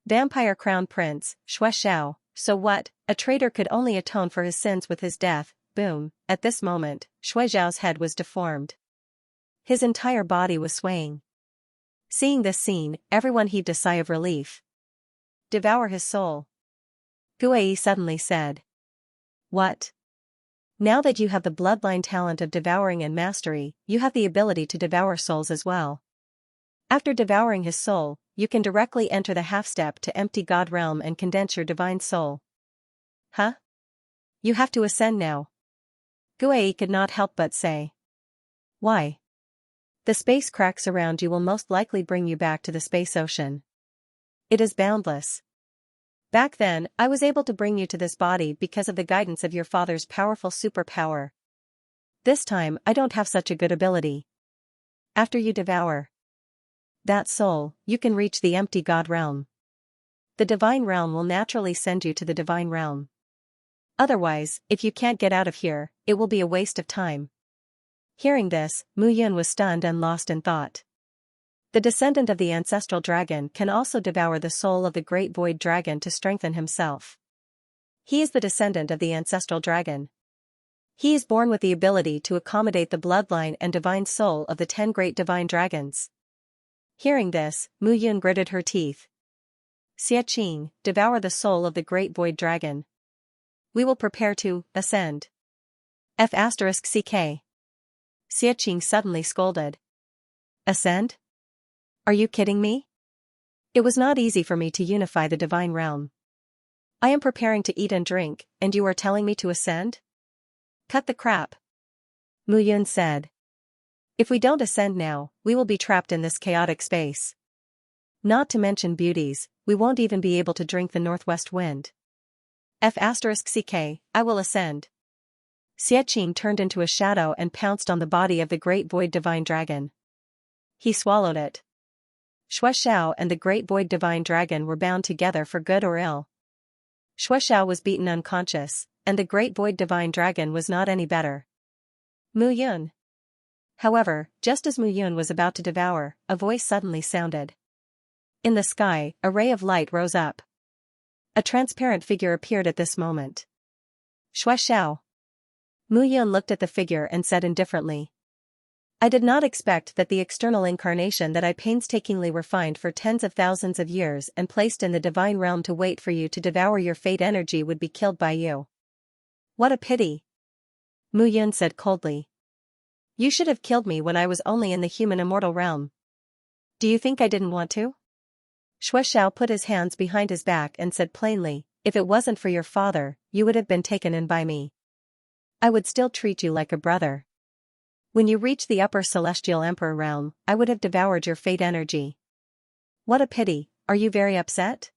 Vampire Crown Prince, Xue Xiao, so what? A traitor could only atone for his sins with his death. Boom, at this moment, Xue Xiao's head was deformed. His entire body was swaying. Seeing this scene, everyone heaved a sigh of relief. devour his soul. Guai suddenly said. What? Now that you have the bloodline talent of devouring and mastery, you have the ability to devour souls as well. After devouring his soul, you can directly enter the half-step to empty God realm and condense your divine soul. Huh? You have to ascend now. Guai could not help but say. Why? The space cracks around you will most likely bring you back to the space ocean. It is boundless. Back then, I was able to bring you to this body because of the guidance of your father's powerful superpower. This time, I don't have such a good ability. After you devour that soul, you can reach the empty God realm. The divine realm will naturally send you to the divine realm. Otherwise, if you can't get out of here, it will be a waste of time. Hearing this, Mu Yun was stunned and lost in thought. The descendant of the ancestral dragon can also devour the soul of the great void dragon to strengthen himself. He is the descendant of the ancestral dragon. He is born with the ability to accommodate the bloodline and divine soul of the 10 great divine dragons. Hearing this, Mu Yun gritted her teeth. Xianxia, devour the soul of the great void dragon. We will prepare to ascend. F***ck. Xianxia suddenly scolded. Ascend? Are you kidding me? It was not easy for me to unify the divine realm. I am preparing to eat and drink, and you are telling me to ascend? Cut the crap. Mu Yun said. If we don't ascend now, we will be trapped in this chaotic space. Not to mention beauties, we won't even be able to drink the northwest wind. F***ck, I will ascend. Xianxia turned into a shadow and pounced on the body of the great void divine dragon. He swallowed it. Shueshao and the great void divine dragon were bound together for good or ill. Shueshao was beaten unconscious, and the great void divine dragon was not any better. Mu Yun. However, just as Mu Yun was about to devour, a voice suddenly sounded. In the sky, a ray of light rose up. A transparent figure appeared at this moment. Shueshao. Mu Yun looked at the figure and said indifferently. I did not expect that the external incarnation that I painstakingly refined for tens of thousands of years and placed in the divine realm to wait for you to devour your fate energy would be killed by you. What a pity. Mu Yun said coldly. You should have killed me when I was only in the human immortal realm. Do you think I didn't want to? Shueshao put his hands behind his back and said plainly, if it wasn't for your father, you would have been taken in by me. I would still treat you like a brother. When you reach the upper celestial emperor realm, I would have devoured your fate energy. What a pity, are you very upset?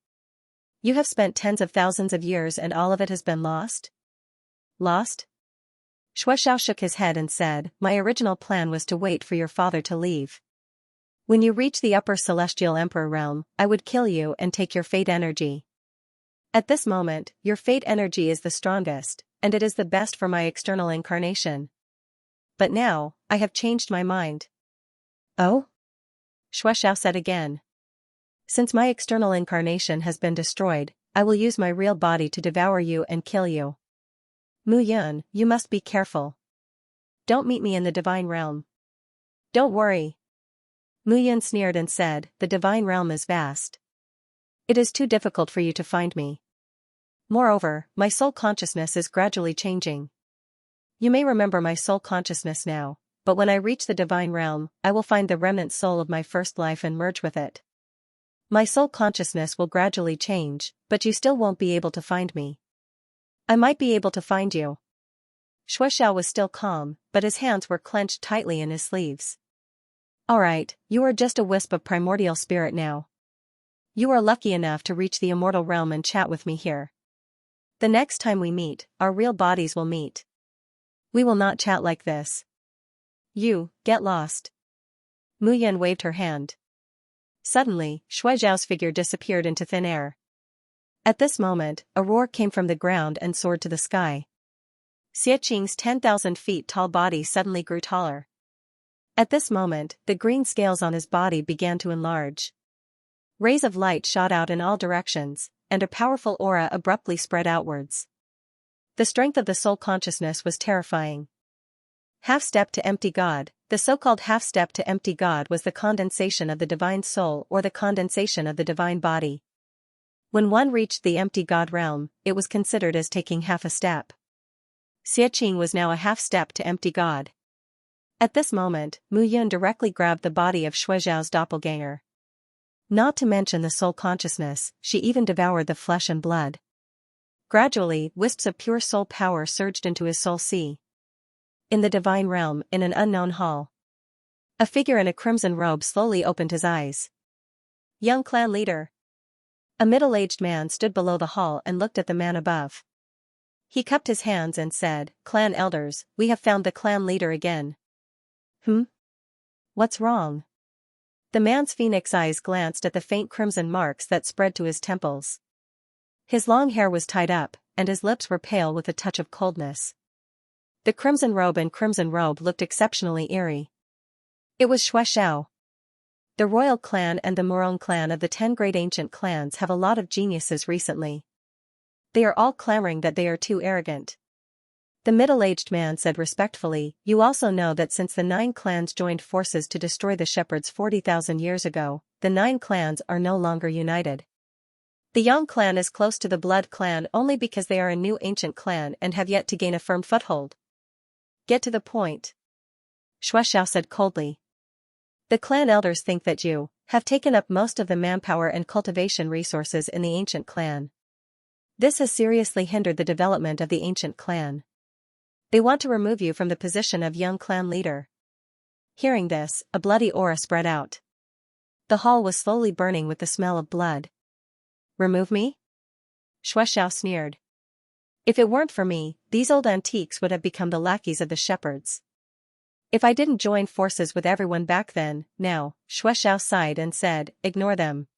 You have spent tens of thousands of years and all of it has been lost? Lost? Shueshao shook his head and said, my original plan was to wait for your father to leave. When you reach the upper celestial emperor realm, I would kill you and take your fate energy. At this moment, your fate energy is the strongest, and it is the best for my external incarnation. But now, I have changed my mind. Oh? Shueshao said again. Since my external incarnation has been destroyed, I will use my real body to devour you and kill you. Mu Yun, you must be careful. Don't meet me in the divine realm. Don't worry. Mu Yun sneered and said, the divine realm is vast. It is too difficult for you to find me. Moreover, my soul consciousness is gradually changing. You may remember my soul consciousness now, but when I reach the divine realm, I will find the remnant soul of my first life and merge with it. My soul consciousness will gradually change, but you still won't be able to find me. I might be able to find you. Shueshao was still calm, but his hands were clenched tightly in his sleeves. Alright, you are just a wisp of primordial spirit now. You are lucky enough to reach the immortal realm and chat with me here. The next time we meet, our real bodies will meet. We will not chat like this. You, get lost. Mu Yun waved her hand. Suddenly, Shueshao figure disappeared into thin air. At this moment, a roar came from the ground and soared to the sky. Xianxia's 10,000 feet tall body suddenly grew taller. At this moment, the green scales on his body began to enlarge. Rays of light shot out in all directions, and a powerful aura abruptly spread outwards. The strength of the soul consciousness was terrifying. Half-step to empty God. The so-called half-step to empty God was the condensation of the divine soul or the condensation of the divine body. When one reached the empty god realm, it was considered as taking half a step. Xianxia was now a half step to empty god. At this moment, Mu Yun directly grabbed the body of Shuizhao's doppelganger. Not to mention the soul consciousness, she even devoured the flesh and blood. Gradually, wisps of pure soul power surged into his soul sea. In the divine realm, in an unknown hall, a figure in a crimson robe slowly opened his eyes. Young clan leader. A middle-aged man stood below the hall and looked at the man above. He cupped his hands and said, "Clan elders, we have found the clan leader again." What's wrong? The man's phoenix eyes glanced at the faint crimson marks that spread to his temples. His long hair was tied up, and his lips were pale with a touch of coldness. The crimson robe looked exceptionally eerie. It was Shuizhao. The royal clan and the Murong clan of the 10 great ancient clans have a lot of geniuses recently. They are all clamoring that they are too arrogant. The middle-aged man said respectfully, "You also know that since the 9 clans joined forces to destroy the shepherds 40,000 years ago, the 9 clans are no longer united. The Yang clan is close to the Blood clan only because they are a new ancient clan and have yet to gain a firm foothold." "Get to the point," Shuizhao said coldly. "The clan elders think that you have taken up most of the manpower and cultivation resources in the ancient clan. This has seriously hindered the development of the ancient clan. They want to remove you from the position of young clan leader." Hearing this, a bloody aura spread out. The hall was slowly burning with the smell of blood. "Remove me?" Shuizhao sneered. "If it weren't for me, these old antiques would have become the lackeys of the shepherds. If I didn't join forces with everyone back then, now," Shuizhao sighed and said, "Ignore them.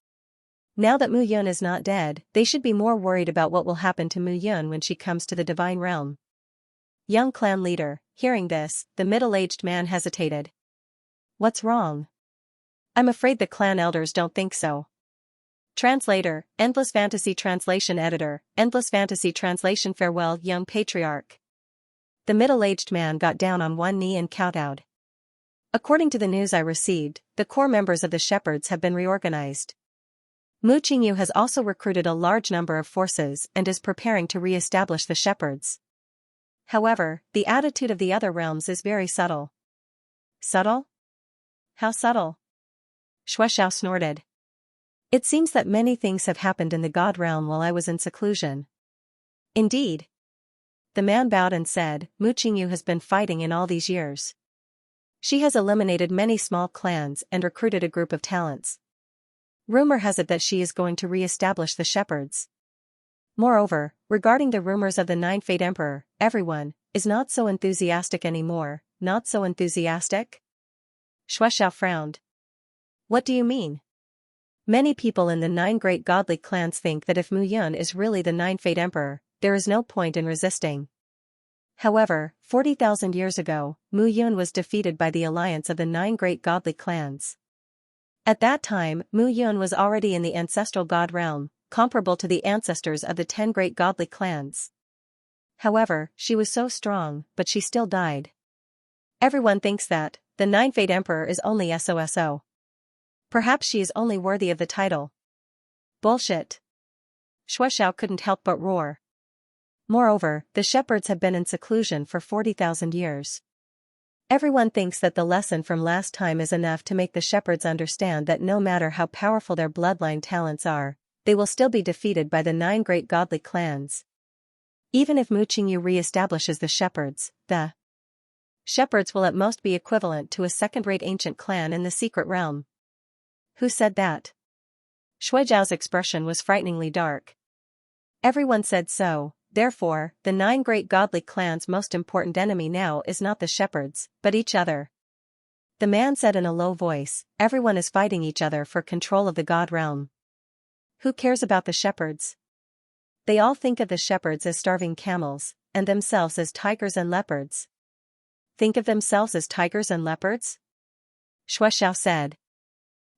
Now that Mu Yun is not dead, they should be more worried about what will happen to Mu Yun when she comes to the divine realm." Young clan leader. Hearing this, the middle-aged man hesitated. "What's wrong?" "I'm afraid the clan elders don't think so." Translator, Endless Fantasy Translation Editor, Endless Fantasy Translation. Farewell, young patriarch. The middle-aged man got down on one knee and kowtowed. "According to the news I received, the core members of the shepherds have been reorganized. Mu Qingyu has also recruited a large number of forces and is preparing to re-establish the shepherds. However, the attitude of the other realms is very subtle." "Subtle? How subtle?" Shuizhao snorted. "It seems that many things have happened in the god realm while I was in seclusion." "Indeed?" The man bowed and said, "Mu Qingyu has been fighting in all these years. She has eliminated many small clans and recruited a group of talents. Rumor has it that she is going to re-establish the shepherds. Moreover, regarding the rumors of the 9 Fate Emperor, everyone is not so enthusiastic anymore." "Not so enthusiastic?" Shuizhao frowned. "What do you mean?" "Many people in the 9 great godly clans think that if Mu Yun is really the 9 Fate Emperor, there is no point in resisting. However, 40,000 years ago, Mu Yun was defeated by the alliance of the 9 great godly clans. At that time, Mu Yun was already in the ancestral god realm, comparable to the ancestors of the 10 great godly clans. However, she was so strong, but she still died. Everyone thinks that the 9 Fate Emperor is only SOSO. Perhaps she is only worthy of the title." "Bullshit." Shuizhao couldn't help but roar. Moreover, the shepherds have been in seclusion for 40,000 years. Everyone thinks that the lesson from last time is enough to make the shepherds understand that no matter how powerful their bloodline talents are, they will still be defeated by the 9 great godly clans. Even if Mu Qingyu re-establishes the shepherds will at most be equivalent to a second-rate ancient clan in the secret realm." "Who said that?" Shuizhao's expression was frighteningly dark. "Everyone said so. Therefore, the 9 great godly clans' most important enemy now is not the shepherds, but each other." The man said in a low voice, "Everyone is fighting each other for control of the god realm. Who cares about the shepherds? They all think of the shepherds as starving camels, and themselves as tigers and leopards." "Think of themselves as tigers and leopards?" Shuizhao said.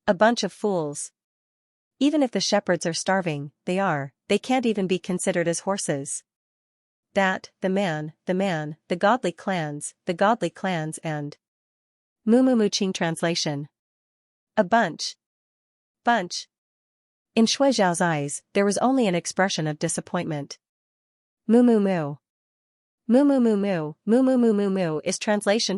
"A bunch of fools. Even if the shepherds are starving, they can't even be considered as horses." The godly clans and Mu Qing translation. A bunch. In Shui Zhao's eyes, there was only an expression of disappointment. Moo moo moo. Moo moo moo moo, moo moo moo moo moo is translation.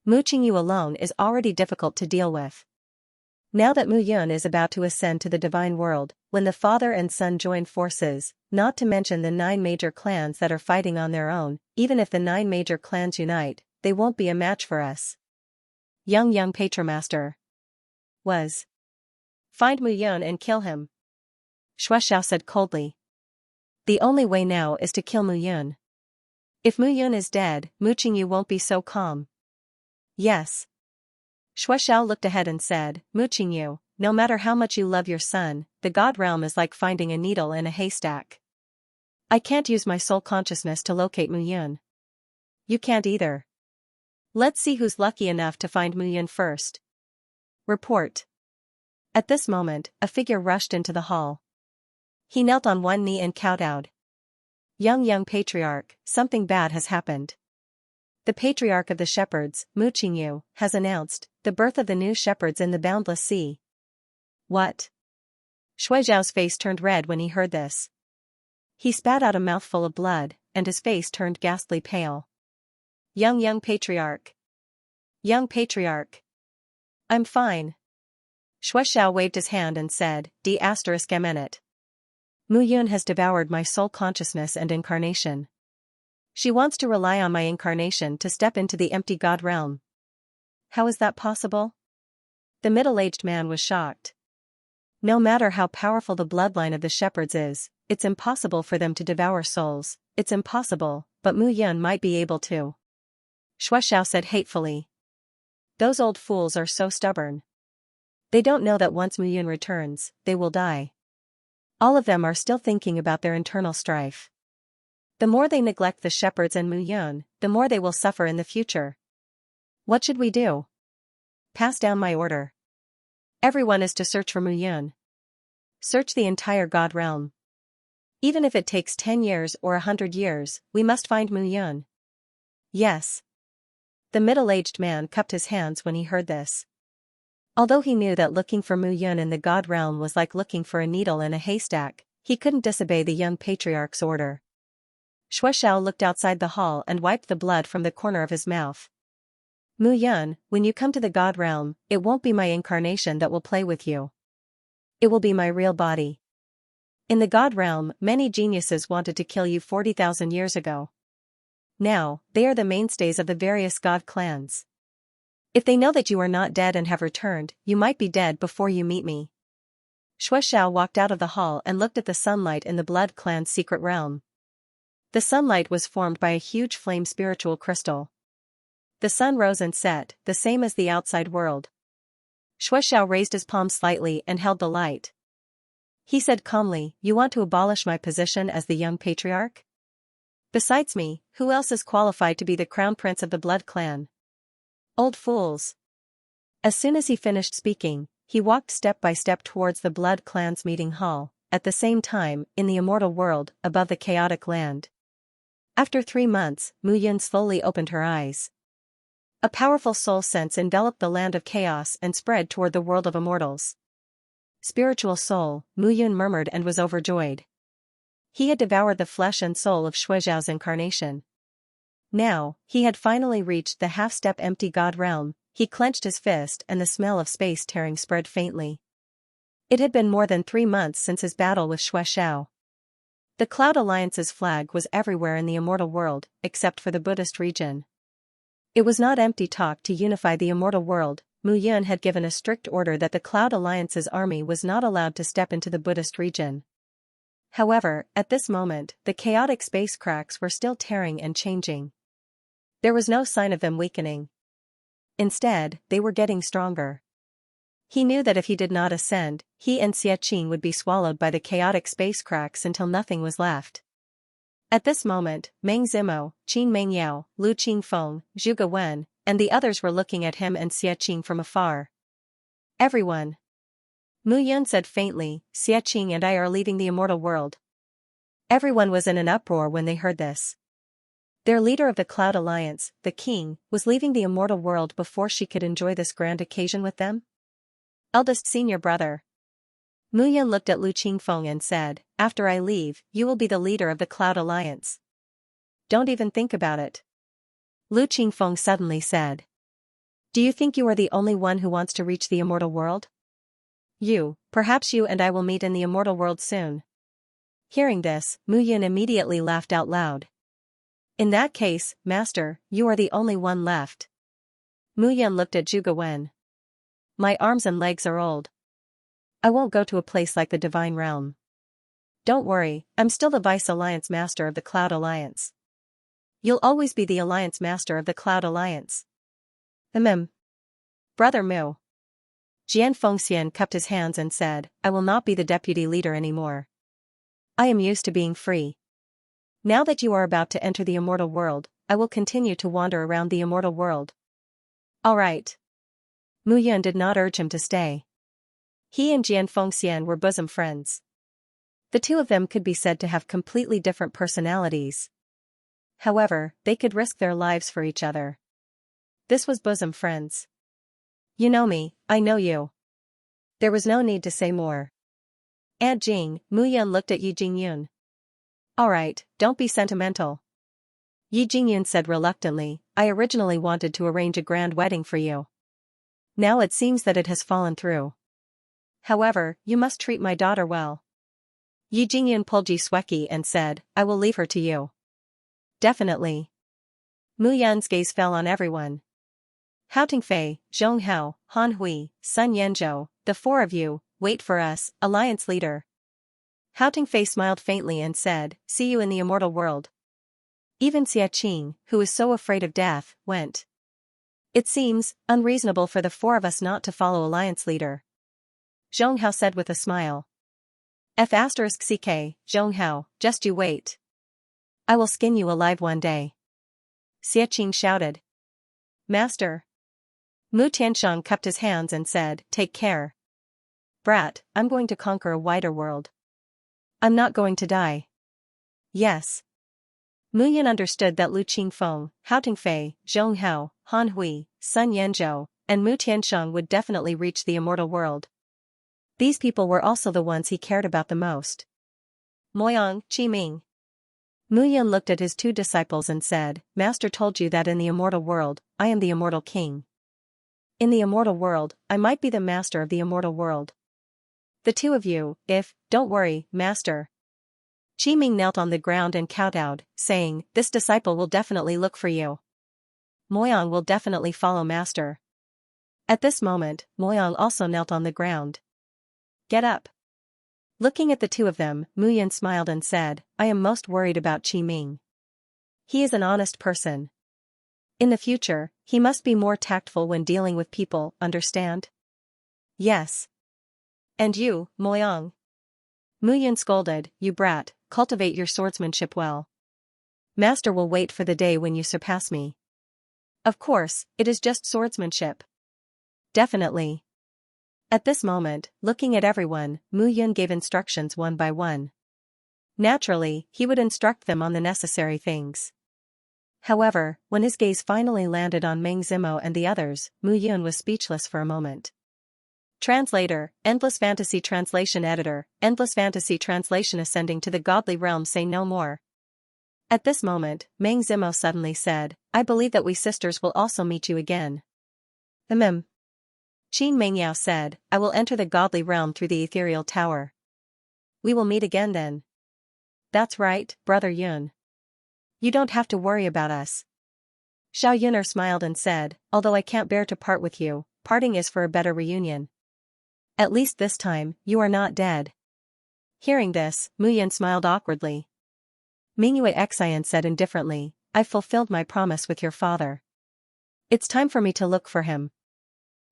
Mooching you alone is already difficult to deal with. Now that Mu Yun is about to ascend to the divine world, when the father and son join forces, not to mention the 9 major clans that are fighting on their own, even if the 9 major clans unite, they won't be a match for us. Young Patramaster was. Find Mu Yun and kill him. Shui Zhao said coldly. The only way now is to kill Mu Yun. If Mu Yun is dead, mooching you won't be so calm. Yes. Shui Zhao looked ahead and said, mooching you, no matter how much you love your son, the God realm is like finding a needle in a haystack. I can't use my soul consciousness to locate Mu Yun. You can't either. Let's see who's lucky enough to find Mu Yun first. Report. At this moment, a figure rushed into the hall. He knelt on one knee and kowtowed. Young Patriarch, something bad has happened. The Patriarch of the Shepherds, Mu Qingyu, has announced the birth of the new shepherds in the boundless sea. What? Shui Zhao's face turned red when he heard this. He spat out a mouthful of blood, and his face turned ghastly pale. Young Patriarch. Young Patriarch. I'm fine. Shui Zhao waved his hand and said, D***. Mu Yun has devoured my soul consciousness and incarnation. She wants to rely on my incarnation to step into the empty God realm. How is that possible? The middle-aged man was shocked. No matter how powerful the bloodline of the shepherds is, it's impossible for them to devour souls. It's impossible, but Mu Yun might be able to. Shui Zhao said hatefully. Those old fools are so stubborn. They don't know that once Mu Yun returns, they will die. All of them are still thinking about their internal strife. The more they neglect the shepherds and Mu Yun, the more they will suffer in the future. What should we do? Pass down my order. Everyone is to search for Mu Yun. Search the entire God realm. Even if it takes 10 years or 100 years, we must find Mu Yun. Yes. The middle-aged man cupped his hands when he heard this. Although he knew that looking for Mu Yun in the God realm was like looking for a needle in a haystack, he couldn't disobey the young patriarch's order. Shui Zhao looked outside the hall and wiped the blood from the corner of his mouth. Mu Yun, when you come to the God realm, it won't be my incarnation that will play with you. It will be my real body. In the God realm, many geniuses wanted to kill you 40,000 years ago. Now, they are the mainstays of the various God clans. If they know that you are not dead and have returned, you might be dead before you meet me. Shui Zhao walked out of the hall and looked at the sunlight in the Blood Clan's secret realm. The sunlight was formed by a huge flame spiritual crystal. The sun rose and set, the same as the outside world. Shui Zhao raised his palm slightly and held the light. He said calmly, you want to abolish my position as the young patriarch? Besides me, who else is qualified to be the crown prince of the Blood Clan? Old fools. As soon as he finished speaking, he walked step by step towards the Blood Clan's meeting hall, at the same time, in the immortal world, above the chaotic land. After 3 months, Mu Yun slowly opened her eyes. A powerful soul sense enveloped the land of chaos and spread toward the world of immortals. Spiritual soul, Mu Yun murmured and was overjoyed. He had devoured the flesh and soul of Shui Zhao's incarnation. Now, he had finally reached the half-step empty God realm. He clenched his fist and the smell of space tearing spread faintly. It had been more than 3 months since his battle with Shui Zhao. The Cloud Alliance's flag was everywhere in the immortal world, except for the Buddhist region. It was not empty talk to unify the immortal world. Mu Yun had given a strict order that the Cloud Alliance's army was not allowed to step into the Buddhist region. However, at this moment, the chaotic space cracks were still tearing and changing. There was no sign of them weakening. Instead, they were getting stronger. He knew that if he did not ascend, he and Xianxia would be swallowed by the chaotic space cracks until nothing was left. At this moment, Meng Zimo, Qin Mengyao, Lu Qingfeng, Zhuge Wen, and the others were looking at him and Xianxia from afar. Everyone. Mu Yun said faintly, Xianxia and I are leaving the immortal world. Everyone was in an uproar when they heard this. Their leader of the Cloud Alliance, the king, was leaving the immortal world before she could enjoy this grand occasion with them? Eldest senior brother. Mu Yan looked at Lu Qingfeng and said, after I leave, you will be the leader of the Cloud Alliance. Don't even think about it. Lu Qingfeng suddenly said. Do you think you are the only one who wants to reach the immortal world? Perhaps you and I will meet in the immortal world soon. Hearing this, Mu Yan immediately laughed out loud. In that case, master, you are the only one left. Mu Yan looked at Zhuge Wen. My arms and legs are old. I won't go to a place like the Divine Realm. Don't worry, I'm still the Vice Alliance Master of the Cloud Alliance. You'll always be the Alliance Master of the Cloud Alliance. Brother Mu. Jian Fengxian cupped his hands and said, I will not be the deputy leader anymore. I am used to being free. Now that you are about to enter the immortal world, I will continue to wander around the immortal world. All right. Mu Yan did not urge him to stay. He and Jian Fengxian were bosom friends. The two of them could be said to have completely different personalities. However, they could risk their lives for each other. This was bosom friends. You know me, I know you. There was no need to say more. Aunt Jing, Mu Yan looked at Yi Jingyun. Alright, don't be sentimental. Yi Jingyun said reluctantly, I originally wanted to arrange a grand wedding for you. Now it seems that it has fallen through. However, you must treat my daughter well. Yi Jingyun pulled Ji Sueki and said, I will leave her to you. Definitely. Mu Yan's gaze fell on everyone. Hao Tingfei, Zhong Hao, Han Hui, Sun Yanzhou, the four of you, wait for us, alliance leader. Hao Tingfei smiled faintly and said, see you in the immortal world. Even Xia Qing, who is so afraid of death, went. It seems unreasonable for the four of us not to follow alliance leader. Zhong Hao said with a smile. F***ck, Zhong Hao, just you wait. I will skin you alive one day. Xia Qing shouted. Master. Mu Tianshang cupped his hands and said, take care. Brat, I'm going to conquer a wider world. I'm not going to die. Yes. Mu Yan understood that Lu Qingfeng, Hao Tingfei, Zhong Hao, Han Hui, Sun Yanzhou, and Mu Tianshang would definitely reach the immortal world. These people were also the ones he cared about the most. Moyang, Qiming. Mu Yan looked at his two disciples and said, Master told you that in the immortal world, I am the immortal king. In the immortal world, I might be the master of the immortal world. The two of you, don't worry, master. Qiming knelt on the ground and kowtowed, saying, this disciple will definitely look for you. Moyang will definitely follow master. At this moment, Moyang also knelt on the ground. Get up. Looking at the two of them, Mu Yan smiled and said, I am most worried about Qiming. He is an honest person. In the future, he must be more tactful when dealing with people, understand? Yes. And you, Moyang? Mu Yan scolded, you brat, cultivate your swordsmanship well. Master will wait for the day when you surpass me. Of course, it is just swordsmanship. Definitely. At this moment, looking at everyone, Mu Yan gave instructions one by one. Naturally, he would instruct them on the necessary things. However, when his gaze finally landed on Meng Zimo and the others, Mu Yan was speechless for a moment. Translator, Endless Fantasy Translation Editor, Endless Fantasy Translation Ascending to the Godly Realm. Say no more. At this moment, Meng Zimo suddenly said, I believe that we sisters will also meet you again. Qin Mengyao said, I will enter the Godly Realm through the Ethereal Tower. We will meet again then. That's right, Brother Yun. You don't have to worry about us. Xiao Yuner smiled and said, although I can't bear to part with you, parting is for a better reunion. At least this time, you are not dead. Hearing this, Mu Yan smiled awkwardly. Mingyue Xian said indifferently, I've fulfilled my promise with your father. It's time for me to look for him.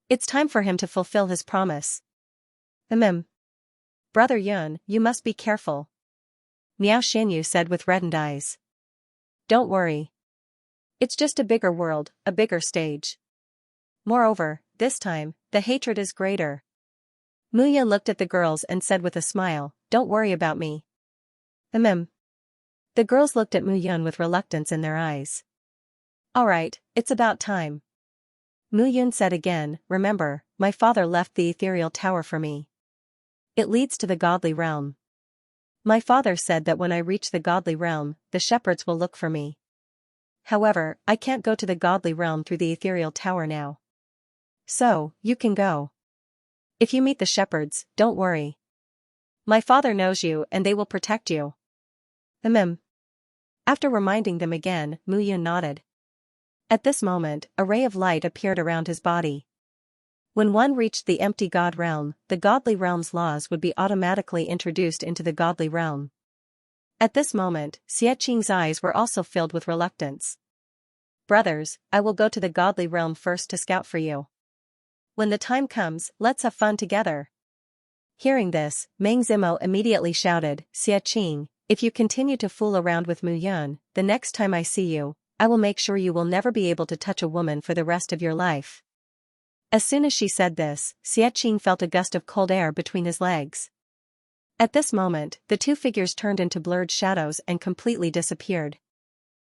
It's time for him to fulfill his promise. Brother Yun, you must be careful. Miao Shenyu said with reddened eyes. Don't worry. It's just a bigger world, a bigger stage. Moreover, this time, the hatred is greater. Mu Yan looked at the girls and said with a smile, don't worry about me. The girls looked at Mu Yun with reluctance in their eyes. Alright, it's about time. Mu Yun said again, remember, my father left the ethereal tower for me. It leads to the godly realm. My father said that when I reach the godly realm, the shepherds will look for me. However, I can't go to the godly realm through the ethereal tower now. So, you can go. If you meet the shepherds, don't worry. My father knows you and they will protect you. After reminding them again, Mu Yun nodded. At this moment, a ray of light appeared around his body. When one reached the empty god realm, the godly realm's laws would be automatically introduced into the godly realm. At this moment, Xianxia's eyes were also filled with reluctance. Brothers, I will go to the godly realm first to scout for you. When the time comes, let's have fun together. Hearing this, Meng Zimo immediately shouted, Xianxia, if you continue to fool around with Mu Yun, the next time I see you, I will make sure you will never be able to touch a woman for the rest of your life. As soon as she said this, Xianxia felt a gust of cold air between his legs. At this moment, the two figures turned into blurred shadows and completely disappeared.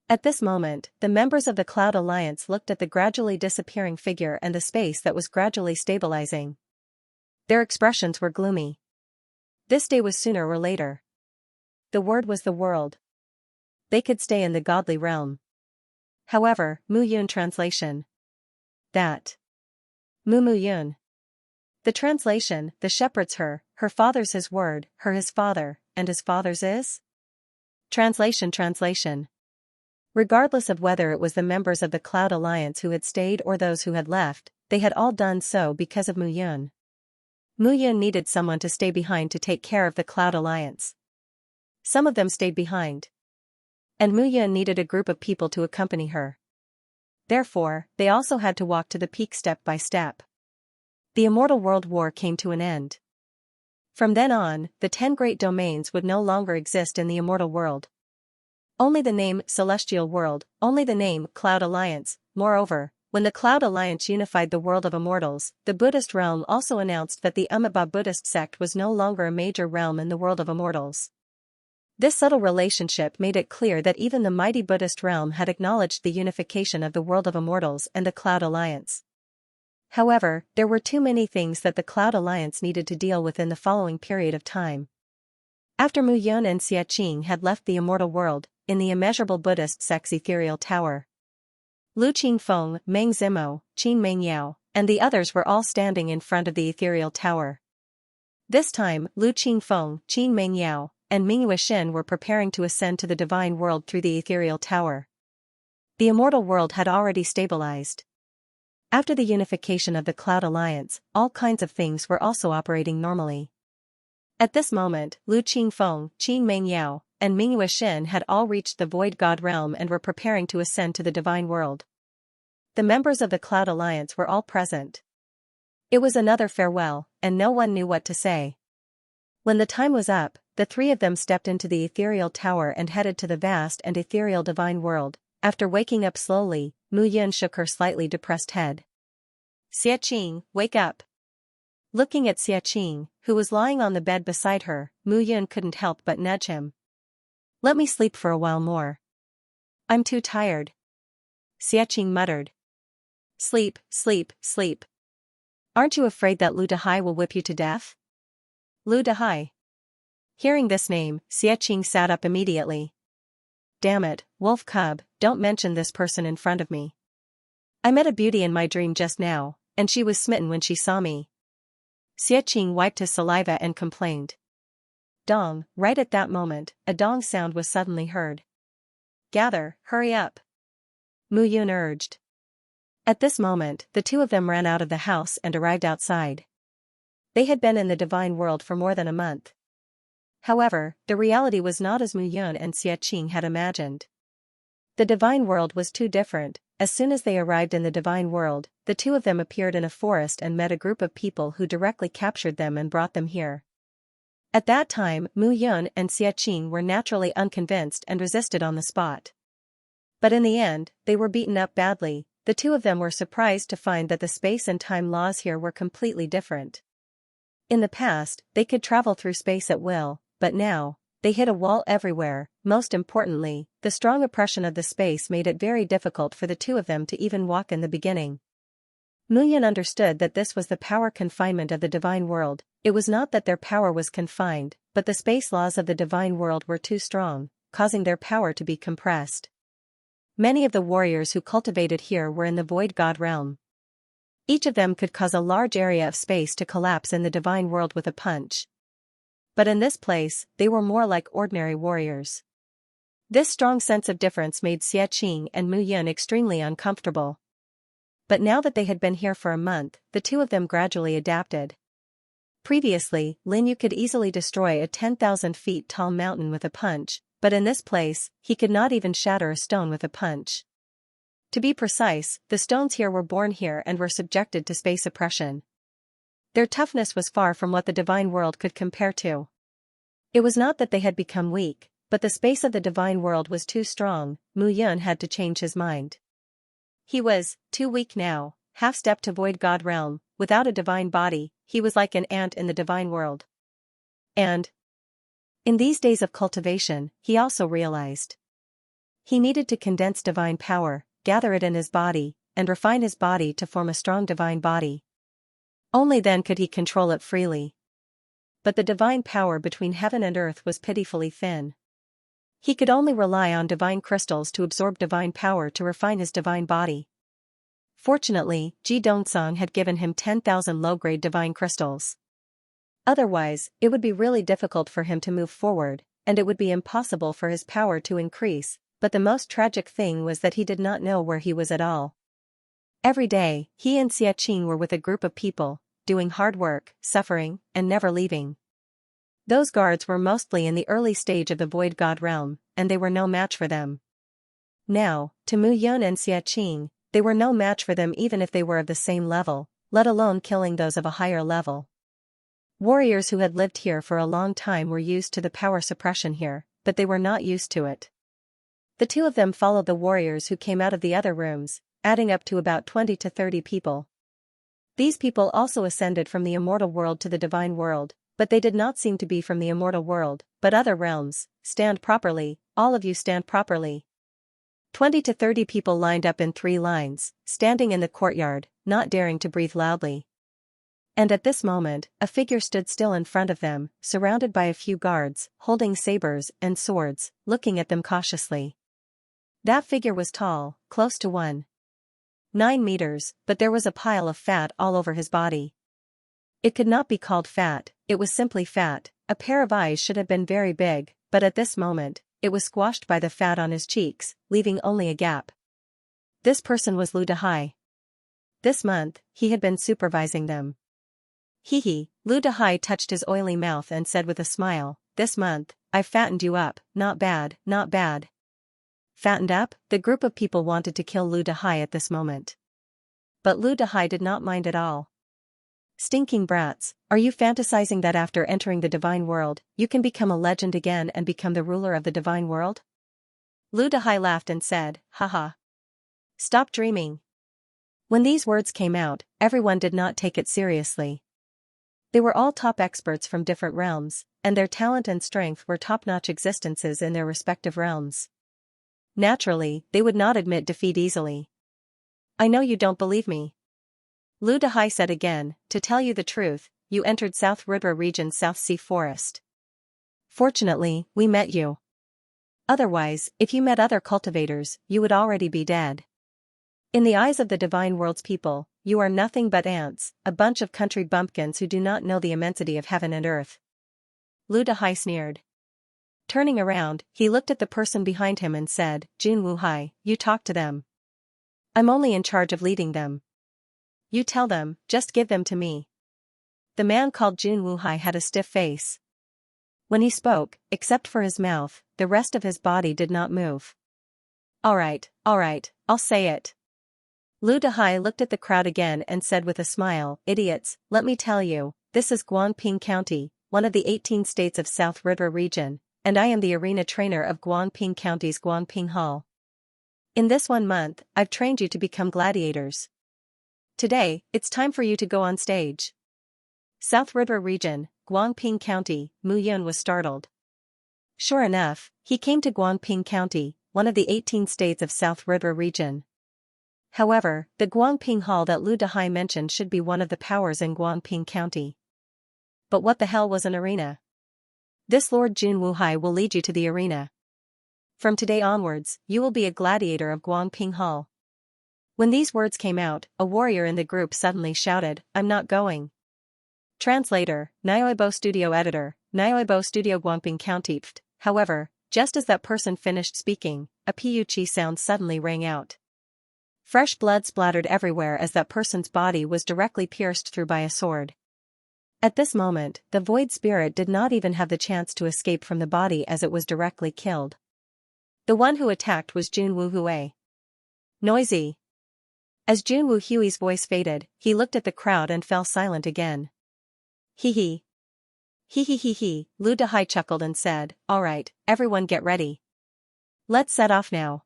At this moment, the members of the Cloud Alliance looked at the gradually disappearing figure and the space that was gradually stabilizing. Their expressions were gloomy. This day was sooner or later. The word was the world. They could stay in the godly realm. However, Mu Yun translation. That. Mu Yun. The translation, the shepherd's her father's his word, her his father, and his father's is? Translation. Regardless of whether it was the members of the Cloud Alliance who had stayed or those who had left, they had all done so because of Mu Yun. Mu Yun needed someone to stay behind to take care of the Cloud Alliance. Some of them stayed behind. And Mu Yun needed a group of people to accompany her. Therefore, they also had to walk to the peak step by step. The Immortal World War came to an end. From then on, the 10 great domains would no longer exist in the Immortal World. Only the name Celestial World, only the name Cloud Alliance. Moreover, when the Cloud Alliance unified the world of immortals, the Buddhist realm also announced that the Amitabha Buddhist sect was no longer a major realm in the world of immortals. This subtle relationship made it clear that even the mighty Buddhist realm had acknowledged the unification of the world of immortals and the Cloud Alliance. However, there were too many things that the Cloud Alliance needed to deal with in the following period of time. After Mu Yun and Xianxia had left the immortal world, in the immeasurable Buddhist sect's ethereal tower, Lu Qingfeng, Meng Zimo, Qin Mengyao, and the others were all standing in front of the ethereal tower. This time, Lu Qingfeng, Qin Mengyao, and Ming Yuexin were preparing to ascend to the divine world through the ethereal tower. The immortal world had already stabilized. After the unification of the Cloud Alliance, all kinds of things were also operating normally. At this moment, Lu Qingfeng, Qin Mengyao, and Ming Yuexin had all reached the Void God realm and were preparing to ascend to the divine world. The members of the Cloud Alliance were all present. It was another farewell, and no one knew what to say. When the time was up, the three of them stepped into the ethereal tower and headed to the vast and ethereal divine world. After waking up slowly, Mu Yun shook her slightly depressed head. Xianxia, wake up. Looking at Xianxia, who was lying on the bed beside her, Mu Yun couldn't help but nudge him. Let me sleep for a while more. I'm too tired. Xianxia muttered. Sleep. Aren't you afraid that Lu Dahai will whip you to death? Lu Dahai. Hearing this name, Xianxia sat up immediately. Damn it, wolf cub, don't mention this person in front of me. I met a beauty in my dream just now, and she was smitten when she saw me. Xianxia wiped his saliva and complained. Dong, right at that moment, a dong sound was suddenly heard. Gather, hurry up. Mu Yun urged. At this moment, the two of them ran out of the house and arrived outside. They had been in the divine world for more than a month. However, the reality was not as Mu Yun and Xianxia had imagined. The divine world was too different. As soon as they arrived in the divine world, the two of them appeared in a forest and met a group of people who directly captured them and brought them here. At that time, Mu Yun and Xianxia were naturally unconvinced and resisted on the spot. But in the end, they were beaten up badly. The two of them were surprised to find that the space and time laws here were completely different. In the past, they could travel through space at will, but now, they hit a wall everywhere. Most importantly, the strong oppression of the space made it very difficult for the two of them to even walk in the beginning. Muyan understood that this was the power confinement of the divine world. It was not that their power was confined, but the space laws of the divine world were too strong, causing their power to be compressed. Many of the warriors who cultivated here were in the void god realm. Each of them could cause a large area of space to collapse in the divine world with a punch. But in this place, they were more like ordinary warriors. This strong sense of difference made Xianxia and Muyan extremely uncomfortable. But now that they had been here for a month, the two of them gradually adapted. Previously, Linyu could easily destroy a 10,000 feet tall mountain with a punch, but in this place, he could not even shatter a stone with a punch. To be precise, the stones here were born here and were subjected to space oppression. Their toughness was far from what the divine world could compare to. It was not that they had become weak, but the space of the divine world was too strong. Muyan had to change his mind. He was too weak now, half-stepped to void god realm, without a divine body. He was like an ant in the divine world. And in these days of cultivation, he also realized he needed to condense divine power, gather it in his body, and refine his body to form a strong divine body. Only then could he control it freely. But the divine power between heaven and earth was pitifully thin. He could only rely on divine crystals to absorb divine power to refine his divine body. Fortunately, Ji Dongsong had given him 10,000 low-grade divine crystals. Otherwise, it would be really difficult for him to move forward, and it would be impossible for his power to increase, but the most tragic thing was that he did not know where he was at all. Every day, he and Xianxia were with a group of people, doing hard work, suffering, and never leaving. Those guards were mostly in the early stage of the void god realm, and they were no match for them. Now, to Muyan and Xianxia, they were no match for them even if they were of the same level, let alone killing those of a higher level. Warriors who had lived here for a long time were used to the power suppression here, but they were not used to it. The two of them followed the warriors who came out of the other rooms, adding up to about 20 to 30 people. These people also ascended from the immortal world to the divine world, but they did not seem to be from the immortal world, but other realms. Stand properly, all of you stand properly. 20 to 30 people lined up in 3 lines, standing in the courtyard, not daring to breathe loudly. And at this moment, a figure stood still in front of them, surrounded by a few guards, holding sabers and swords, looking at them cautiously. That figure was tall, close to 1.9 meters, but there was a pile of fat all over his body. It could not be called fat, it was simply fat. A pair of eyes should have been very big, but at this moment, it was squashed by the fat on his cheeks, leaving only a gap. This person was Lu Dehai. This month, he had been supervising them. Hee. Lu Dehai touched his oily mouth and said with a smile, "This month, I've fattened you up, not bad, not bad." Fattened up? The group of people wanted to kill Lu Dehai at this moment. But Lu Dehai did not mind at all. Stinking brats, are you fantasizing that after entering the divine world, you can become a legend again and become the ruler of the divine world? Lu Dehai laughed and said, "Haha. Stop dreaming." When these words came out, everyone did not take it seriously. They were all top experts from different realms, and their talent and strength were top-notch existences in their respective realms. Naturally, they would not admit defeat easily. "I know you don't believe me," Lu Dehai said again. "To tell you the truth, you entered South Rudra region's South Sea Forest. Fortunately, we met you. Otherwise, if you met other cultivators, you would already be dead. In the eyes of the divine world's people, you are nothing but ants, a bunch of country bumpkins who do not know the immensity of heaven and earth." Lu Dehai sneered. Turning around, he looked at the person behind him and said, "Jun Wuhai, you talk to them. I'm only in charge of leading them. You tell them, just give them to me." The man called Jun Wuhai had a stiff face. When he spoke, except for his mouth, the rest of his body did not move. All right, I'll say it." Lu Dehai looked at the crowd again and said with a smile, "Idiots, let me tell you, this is Guangping County, one of the 18 states of South Rudra region, and I am the arena trainer of Guangping County's Guangping Hall. In this 1 month, I've trained you to become gladiators. Today, it's time for you to go on stage." South Rudra region, Guangping County. Muyan was startled. Sure enough, he came to Guangping County, one of the 18 states of South River region. However, the Guangping Hall that Lu Dehai mentioned should be one of the powers in Guangping County. But what the hell was an arena? This Lord Jun Wuhai will lead you to the arena. From today onwards, you will be a gladiator of Guangping Hall. When these words came out, a warrior in the group suddenly shouted, I'm not going. Translator, Nyoibo Studio Editor, Nyoibo Studio Guangping County. However, just as that person finished speaking, a Piuchi sound suddenly rang out. Fresh blood splattered everywhere as that person's body was directly pierced through by a sword. At this moment, the void spirit did not even have the chance to escape from the body as it was directly killed. The one who attacked was Jun Wu Hui. Noisy. As Jun Wu Hui's voice faded, he looked at the crowd and fell silent again. Hee hee. Hee hee hee hee, Lu Dehai chuckled and said, alright, everyone get ready. Let's set off now.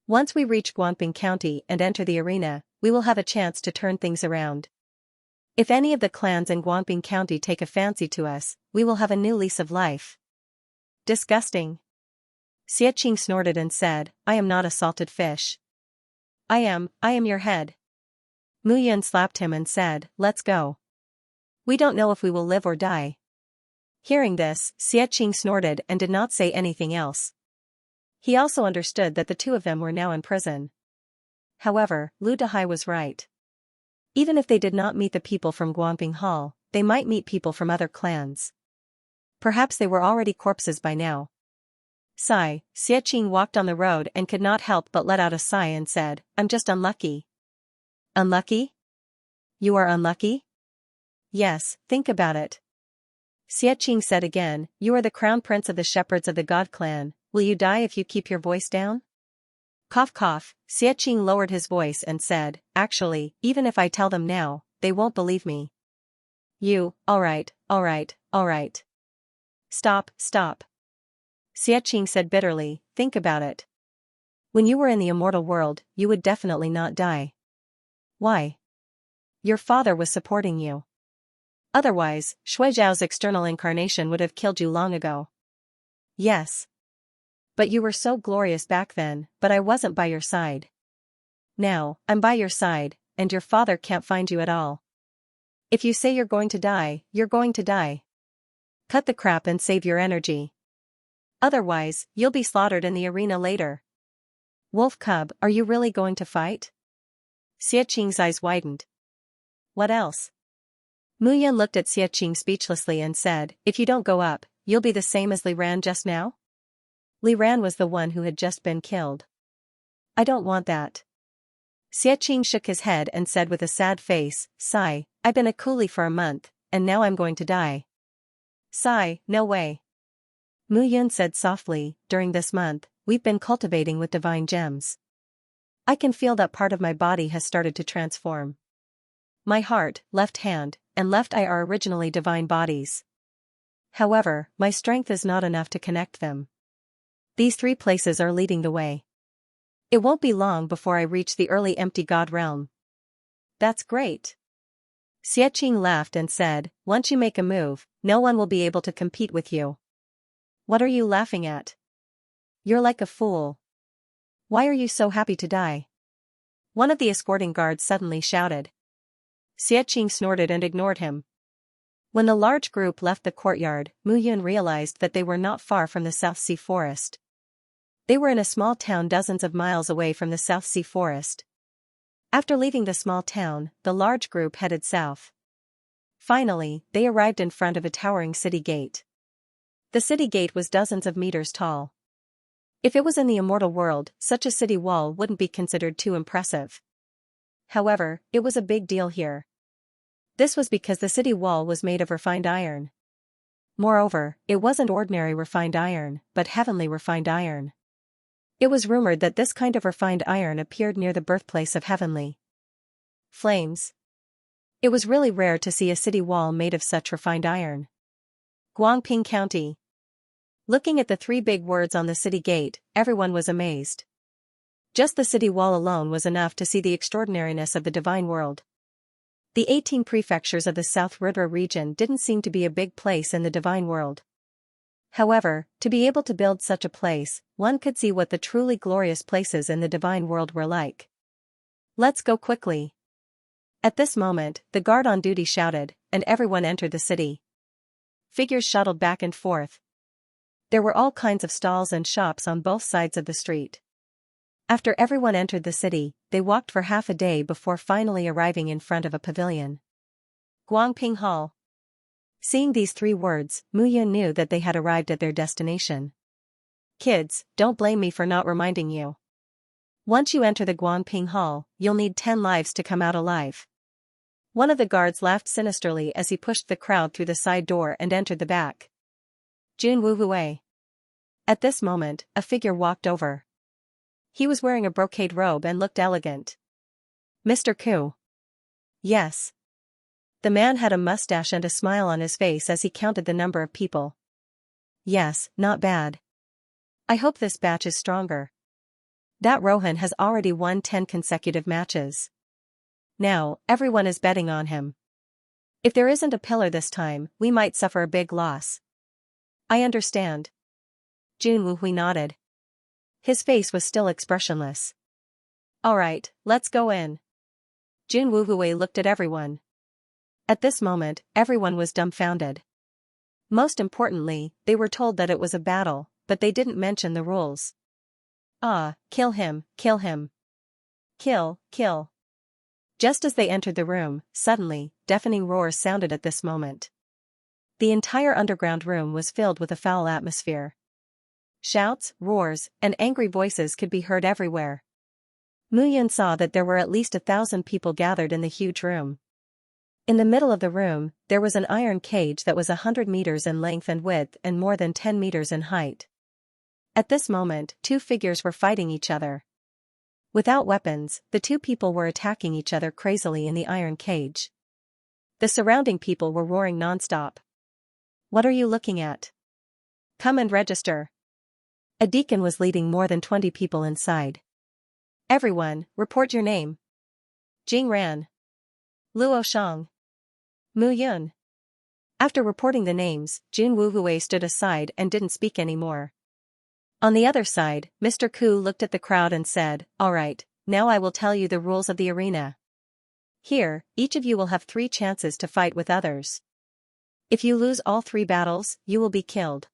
Once we reach Guangping County and enter the arena, we will have a chance to turn things around. If any of the clans in Guangping County take a fancy to us, we will have a new lease of life. Disgusting. Xianxia snorted and said, I am not a salted fish. I am your head. Mu Yun slapped him and said, let's go. We don't know if we will live or die. Hearing this, Xianxia snorted and did not say anything else. He also understood that the two of them were now in prison. However, Lu Dehai was right. Even if they did not meet the people from Guangping Hall, they might meet people from other clans. Perhaps they were already corpses by now. Sigh, Xianxia walked on the road and could not help but let out a sigh and said, I'm just unlucky. Unlucky? You are unlucky? Yes, think about it. Xianxia said again, you are the crown prince of the shepherds of the God clan, will you die if you keep your voice down? Cough cough, Xianxia lowered his voice and said, actually, even if I tell them now, they won't believe me. You, alright. Stop. Xianxia said bitterly, think about it. When you were in the immortal world, you would definitely not die. Why? Your father was supporting you. Otherwise, Shuizhao's external incarnation would have killed you long ago. Yes. But you were so glorious back then, but I wasn't by your side. Now, I'm by your side, and your father can't find you at all. If you say you're going to die, you're going to die. Cut the crap and save your energy. Otherwise, you'll be slaughtered in the arena later. Wolf Cub, are you really going to fight? Xianxia's eyes widened. What else? Mu Yun looked at Xianxia speechlessly and said, if you don't go up, you'll be the same as Li Ran just now? Li Ran was the one who had just been killed. I don't want that. Xianxia shook his head and said with a sad face, sigh, I've been a coolie for a month, and now I'm going to die. Sigh, no way. Mu Yun said softly, during this month, we've been cultivating with divine gems. I can feel that part of my body has started to transform. My heart, left hand, and left eye are originally divine bodies. However, my strength is not enough to connect them. These three places are leading the way. It won't be long before I reach the early empty God realm. That's great. Xianxia laughed and said, once you make a move, no one will be able to compete with you. What are you laughing at? You're like a fool. Why are you so happy to die? One of the escorting guards suddenly shouted. Xianxia snorted and ignored him. When the large group left the courtyard, Mu Yun realized that they were not far from the South Sea Forest. They were in a small town dozens of miles away from the South Sea Forest. After leaving the small town, the large group headed south. Finally, they arrived in front of a towering city gate. The city gate was dozens of meters tall. If it was in the immortal world, such a city wall wouldn't be considered too impressive. However, it was a big deal here. This was because the city wall was made of refined iron. Moreover, it wasn't ordinary refined iron, but heavenly refined iron. It was rumored that this kind of refined iron appeared near the birthplace of heavenly flames. It was really rare to see a city wall made of such refined iron. Guangping County. Looking at the three big words on the city gate, everyone was amazed. Just the city wall alone was enough to see the extraordinariness of the divine world. The 18 prefectures of the South River region didn't seem to be a big place in the divine world. However, to be able to build such a place, one could see what the truly glorious places in the divine world were like. Let's go quickly. At this moment, the guard on duty shouted, and everyone entered the city. Figures shuttled back and forth. There were all kinds of stalls and shops on both sides of the street. After everyone entered the city, they walked for half a day before finally arriving in front of a pavilion. Guangping Hall. Seeing these 3 words, Mu Yun knew that they had arrived at their destination. Kids, don't blame me for not reminding you. Once you enter the Guangping Hall, you'll need 10 lives to come out alive. One of the guards laughed sinisterly as he pushed the crowd through the side door and entered the back. Jun Wuhui. At this moment, a figure walked over. He was wearing a brocade robe and looked elegant. Mr. Ku. Yes. The man had a mustache and a smile on his face as he counted the number of people. Yes, not bad. I hope this batch is stronger. That Rohan has already won 10 consecutive matches. Now, everyone is betting on him. If there isn't a pillar this time, we might suffer a big loss. I understand. Jun Wuhui nodded. His face was still expressionless. Alright, let's go in. Jun Wuhui looked at everyone. At this moment, everyone was dumbfounded. Most importantly, they were told that it was a battle, but they didn't mention the rules. Ah, kill him, kill him. Kill, kill. Just as they entered the room, suddenly, deafening roars sounded at this moment. The entire underground room was filled with a foul atmosphere. Shouts, roars, and angry voices could be heard everywhere. Mu Yun saw that there were at least 1,000 people gathered in the huge room. In the middle of the room, there was an iron cage that was 100 meters in length and width and more than 10 meters in height. At this moment, 2 figures were fighting each other. Without weapons, the 2 people were attacking each other crazily in the iron cage. The surrounding people were roaring non-stop. What are you looking at? Come and register. A deacon was leading more than 20 people inside. Everyone, report your name. Jing Ran. Luo Shang. Mu Yun. After reporting the names, Jun Wuhui stood aside and didn't speak anymore. On the other side, Mr. Ku looked at the crowd and said, Alright, now I will tell you the rules of the arena. Here, each of you will have 3 chances to fight with others. If you lose all 3 battles, you will be killed.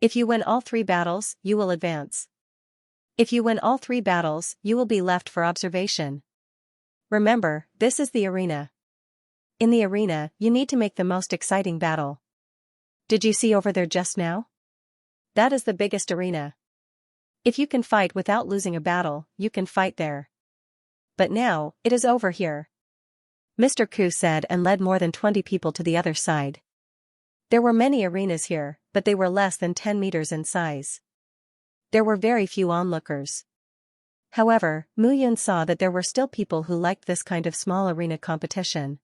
If you win all 3 battles, you will advance. If you win all 3 battles, you will be left for observation. Remember, this is the arena. In the arena, you need to make the most exciting battle. Did you see over there just now? That is the biggest arena. If you can fight without losing a battle, you can fight there. But now, it is over here. Mr. Ku said and led more than 20 people to the other side. There were many arenas here, but they were less than 10 meters in size. There were very few onlookers. However, Mu Yun saw that there were still people who liked this kind of small arena competition.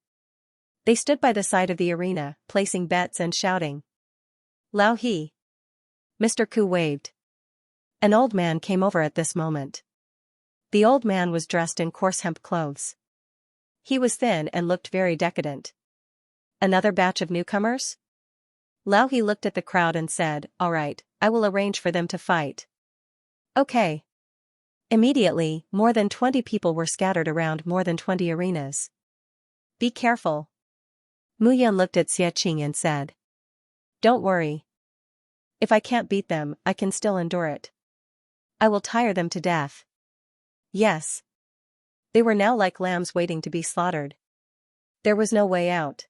They stood by the side of the arena, placing bets and shouting. Lao He. Mr. Ku waved. An old man came over at this moment. The old man was dressed in coarse hemp clothes. He was thin and looked very decadent. Another batch of newcomers? Lao He looked at the crowd and said, Alright, I will arrange for them to fight. Okay. Immediately, more than 20 people were scattered around more than 20 arenas. Be careful. Mu Yun looked at Xianxia and said. Don't worry. If I can't beat them, I can still endure it. I will tire them to death. Yes. They were now like lambs waiting to be slaughtered. There was no way out.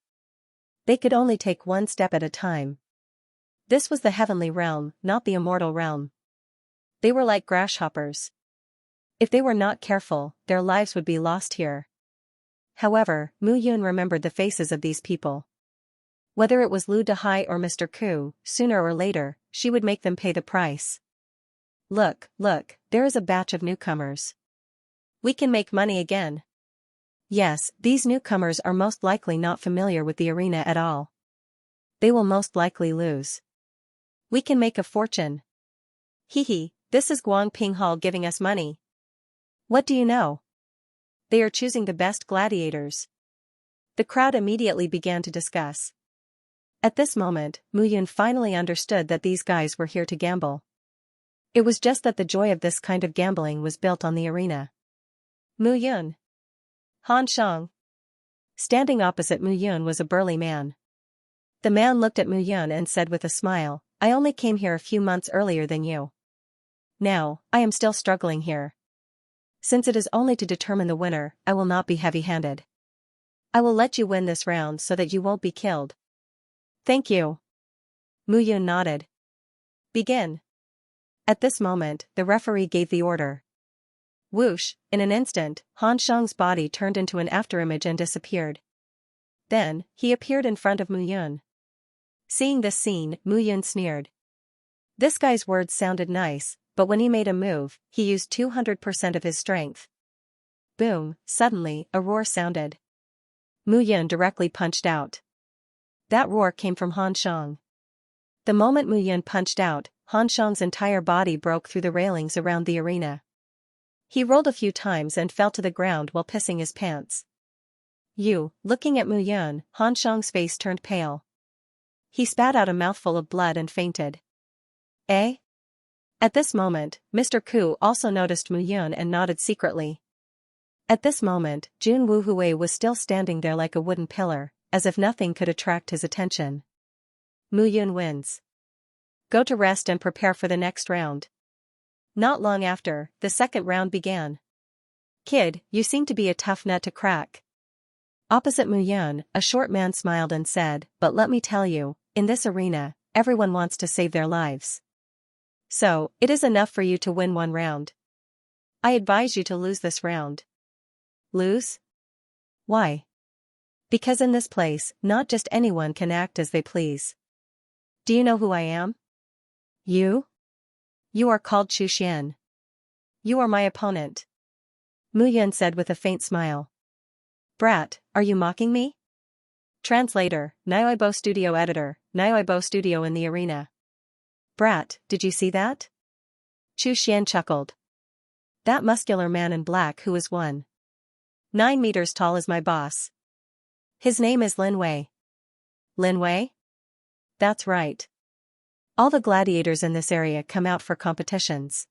They could only take one step at a time. This was the heavenly realm, not the immortal realm. They were like grasshoppers. If they were not careful, their lives would be lost here. However, Mu Yun remembered the faces of these people. Whether it was Lu Dehai or Mr. Ku, sooner or later, she would make them pay the price. Look, there is a batch of newcomers. We can make money again. Yes, these newcomers are most likely not familiar with the arena at all. They will most likely lose. We can make a fortune. Hee, this is Guangping Hall giving us money. What do you know? They are choosing the best gladiators. The crowd immediately began to discuss. At this moment, Mu Yun finally understood that these guys were here to gamble. It was just that the joy of this kind of gambling was built on the arena. Mu Yun. Han Shang. Standing opposite Mu Yun was a burly man. The man looked at Mu Yun and said with a smile, I only came here a few months earlier than you. Now, I am still struggling here. Since it is only to determine the winner, I will not be heavy-handed. I will let you win this round so that you won't be killed. Thank you. Mu Yun nodded. Begin. At this moment, the referee gave the order. Whoosh, in an instant, Han Shang's body turned into an afterimage and disappeared. Then, he appeared in front of Mu Yun. Seeing this scene, Mu Yun sneered. This guy's words sounded nice, but when he made a move, he used 200% of his strength. Boom, suddenly, a roar sounded. Mu Yun directly punched out. That roar came from Han Shang. The moment Mu Yun punched out, Han Shang's entire body broke through the railings around the arena. He rolled a few times and fell to the ground while pissing his pants. Looking at Mu Yun, Han Shang's face turned pale. He spat out a mouthful of blood and fainted. Eh? At this moment, Mr. Ku also noticed Mu Yun and nodded secretly. At this moment, Jun Wuhui was still standing there like a wooden pillar, as if nothing could attract his attention. Mu Yun wins. Go to rest and prepare for the next round. Not long after, the second round began. Kid, you seem to be a tough nut to crack. Opposite Mu Yun, a short man smiled and said, but let me tell you, in this arena, everyone wants to save their lives. So, it is enough for you to win one round. I advise you to lose this round. Lose? Why? Because in this place, not just anyone can act as they please. Do you know who I am? You? You are called Chu Xian. You are my opponent. Mu Yun said with a faint smile. Brat, are you mocking me? Translator, Nyoibo Studio Editor, Nyoibo Studio in the arena. Brat, did you see that? Chu Xian chuckled. That muscular man in black who is 9 meters tall is my boss. His name is Lin Wei. Lin Wei? That's right. All the gladiators in this area come out for competitions.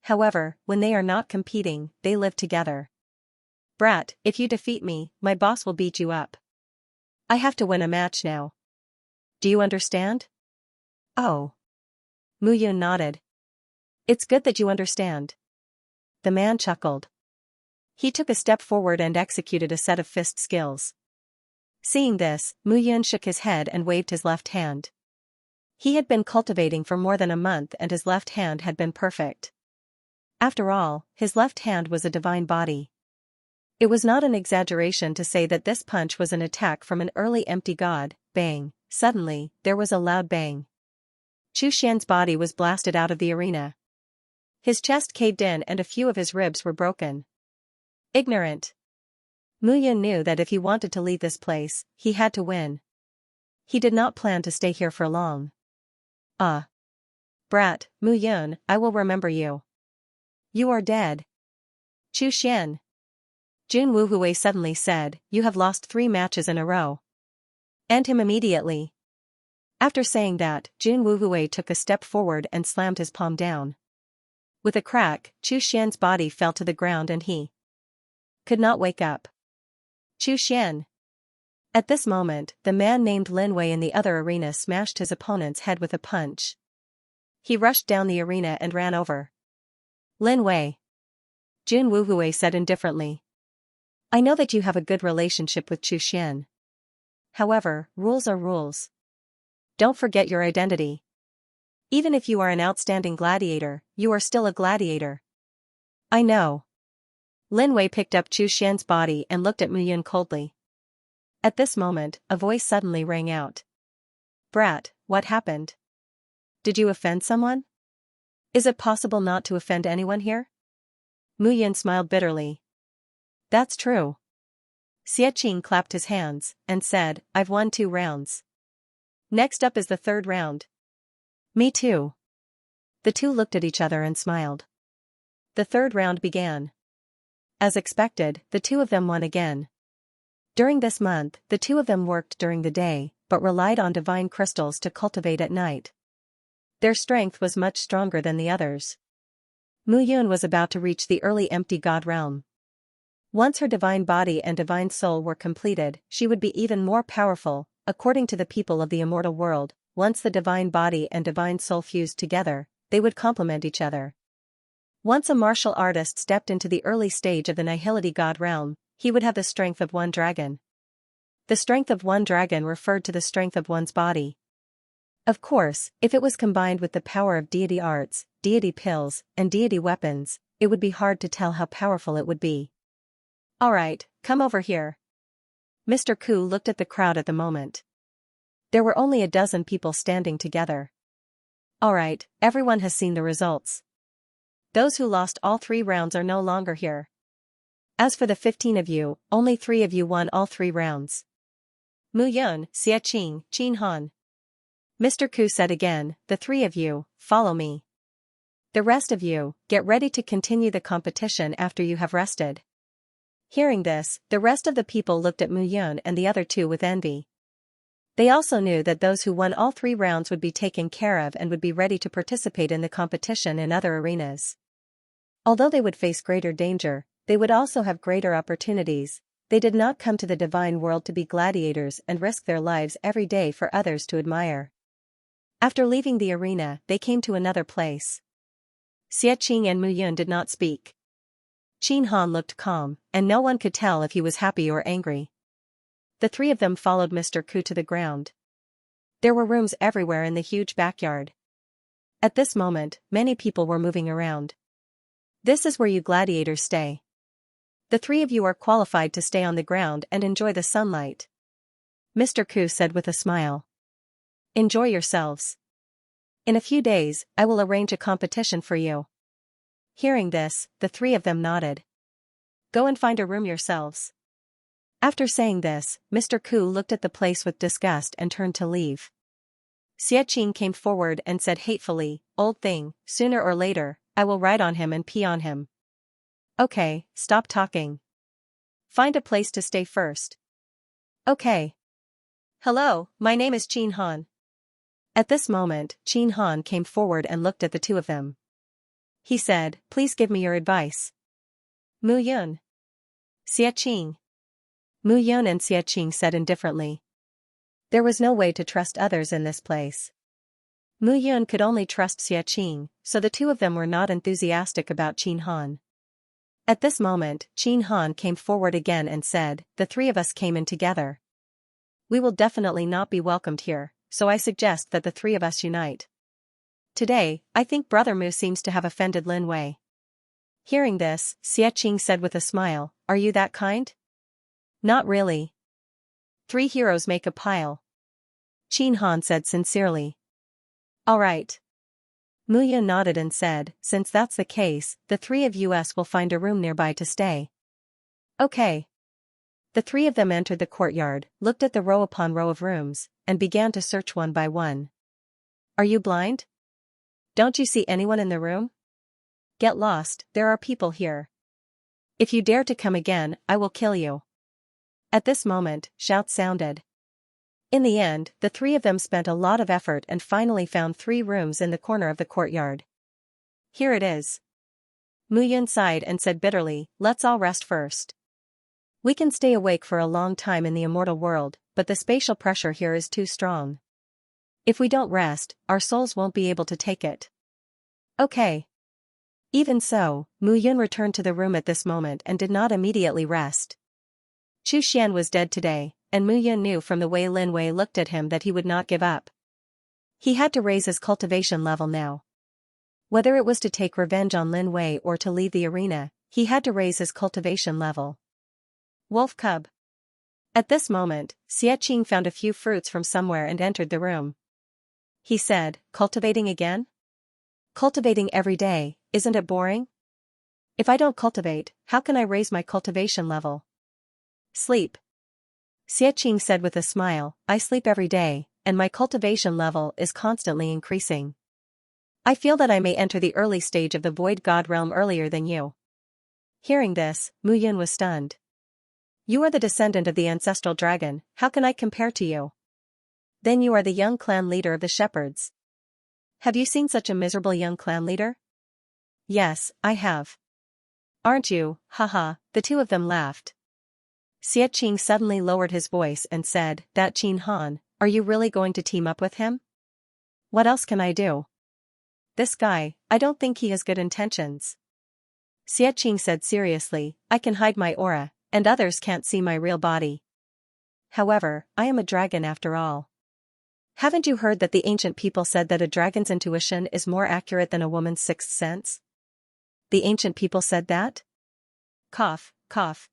However, when they are not competing, they live together. Brat, if you defeat me, my boss will beat you up. I have to win a match now. Do you understand? Oh. Mu Yun nodded. It's good that you understand. The man chuckled. He took a step forward and executed a set of fist skills. Seeing this, Mu Yun shook his head and waved his left hand. He had been cultivating for more than a month and his left hand had been perfect. After all, his left hand was a divine body. It was not an exaggeration to say that this punch was an attack from an early empty god. Bang, suddenly, there was a loud bang. Chu Xian's body was blasted out of the arena. His chest caved in and a few of his ribs were broken. Ignorant. Mu Yun knew that if he wanted to leave this place, he had to win. He did not plan to stay here for long. Brat, Mu Yun, I will remember you. You are dead. Chu Xian. Jun Wuhui suddenly said, you have lost 3 matches in a row. End him immediately. After saying that, Jun Wuhui took a step forward and slammed his palm down. With a crack, Chu Xian's body fell to the ground and he could not wake up. Chu Xian. At this moment, the man named Lin Wei in the other arena smashed his opponent's head with a punch. He rushed down the arena and ran over. Lin Wei. Jun Wuhui said indifferently. I know that you have a good relationship with Chu Xian. However, rules are rules. Don't forget your identity. Even if you are an outstanding gladiator, you are still a gladiator. I know. Lin Wei picked up Chu Xian's body and looked at Mu Yun coldly. At this moment, a voice suddenly rang out. Brat, what happened? Did you offend someone? Is it possible not to offend anyone here? Mu Yun smiled bitterly. That's true. Xie Qing clapped his hands and said, I've won 2 rounds. Next up is the 3rd round. Me too. The two looked at each other and smiled. The 3rd round began. As expected, the two of them won again. During this month, the two of them worked during the day, but relied on divine crystals to cultivate at night. Their strength was much stronger than the others. Mu Yun was about to reach the early empty god realm. Once her divine body and divine soul were completed, she would be even more powerful, according to the people of the immortal world. Once the divine body and divine soul fused together, they would complement each other. Once a martial artist stepped into the early stage of the nihility god realm, he would have the strength of one dragon. The strength of one dragon referred to the strength of one's body. Of course, if it was combined with the power of deity arts, deity pills, and deity weapons, it would be hard to tell how powerful it would be. Alright, come over here. Mr. Ku looked at the crowd at the moment. There were only a dozen people standing together. Alright, everyone has seen the results. Those who lost all 3 rounds are no longer here. As for the 15 of you, only 3 of you won all 3 rounds. Mu Yun, Xianxia, Qin Han. Mr. Ku said again, the 3 of you, follow me. The rest of you, get ready to continue the competition after you have rested. Hearing this, the rest of the people looked at Mu Yun and the other 2 with envy. They also knew that those who won all 3 rounds would be taken care of and would be ready to participate in the competition in other arenas. Although they would face greater danger, they would also have greater opportunities. They did not come to the divine world to be gladiators and risk their lives every day for others to admire. After leaving the arena, they came to another place. Xianxia and Mu Yun did not speak. Qin Han looked calm, and no one could tell if he was happy or angry. The 3 of them followed Mr. Ku to the ground. There were rooms everywhere in the huge backyard. At this moment, many people were moving around. This is where you gladiators stay. The 3 of you are qualified to stay on the ground and enjoy the sunlight. Mr. Ku said with a smile. Enjoy yourselves. In a few days, I will arrange a competition for you. Hearing this, the 3 of them nodded. Go and find a room yourselves. After saying this, Mr. Ku looked at the place with disgust and turned to leave. Xianxia came forward and said hatefully, old thing, sooner or later, I will ride on him and pee on him. Okay, stop talking. Find a place to stay first. Okay. Hello, my name is Qin Han. At this moment, Qin Han came forward and looked at the 2 of them. He said, please give me your advice. Mu Yun. Xianxia. Mu Yun and Xianxia said indifferently. There was no way to trust others in this place. Mu Yun could only trust Xianxia, so the 2 of them were not enthusiastic about Qin Han. At this moment, Qin Han came forward again and said, the 3 of us came in together. We will definitely not be welcomed here, so I suggest that the 3 of us unite. Today, I think Brother Mu seems to have offended Lin Wei. Hearing this, Xianxia said with a smile, are you that kind? Not really. 3 heroes make a pile. Qin Han said sincerely. Alright. Mu Yun nodded and said, since that's the case, the 3 of us will find a room nearby to stay. Okay. The 3 of them entered the courtyard, looked at the row upon row of rooms, and began to search one by one. Are you blind? Don't you see anyone in the room? Get lost, there are people here. If you dare to come again, I will kill you. At this moment, shouts sounded. In the end, the 3 of them spent a lot of effort and finally found 3 rooms in the corner of the courtyard. Here it is. Mu Yun sighed and said bitterly, let's all rest first. We can stay awake for a long time in the immortal world, but the spatial pressure here is too strong. If we don't rest, our souls won't be able to take it. Okay. Even so, Mu Yun returned to the room at this moment and did not immediately rest. Chu Xian was dead today, and Mu Yun knew from the way Lin Wei looked at him that he would not give up. He had to raise his cultivation level now. Whether it was to take revenge on Lin Wei or to leave the arena, he had to raise his cultivation level. Wolf Cub. At this moment, Xianxia found a few fruits from somewhere and entered the room. He said, cultivating again? Cultivating every day, isn't it boring? If I don't cultivate, how can I raise my cultivation level? Sleep. Xianxia said with a smile, I sleep every day, and my cultivation level is constantly increasing. I feel that I may enter the early stage of the Void God realm earlier than you. Hearing this, Mu Yun was stunned. You are the descendant of the ancestral dragon, how can I compare to you? Then you are the young clan leader of the shepherds. Have you seen such a miserable young clan leader? Yes, I have. Aren't you? Haha, the two of them laughed. Xianxia suddenly lowered his voice and said, that Qin Han, are you really going to team up with him? What else can I do? This guy, I don't think he has good intentions. Xianxia said seriously, I can hide my aura, and others can't see my real body. However, I am a dragon after all. Haven't you heard that the ancient people said that a dragon's intuition is more accurate than a woman's sixth sense? The ancient people said that? Cough, cough.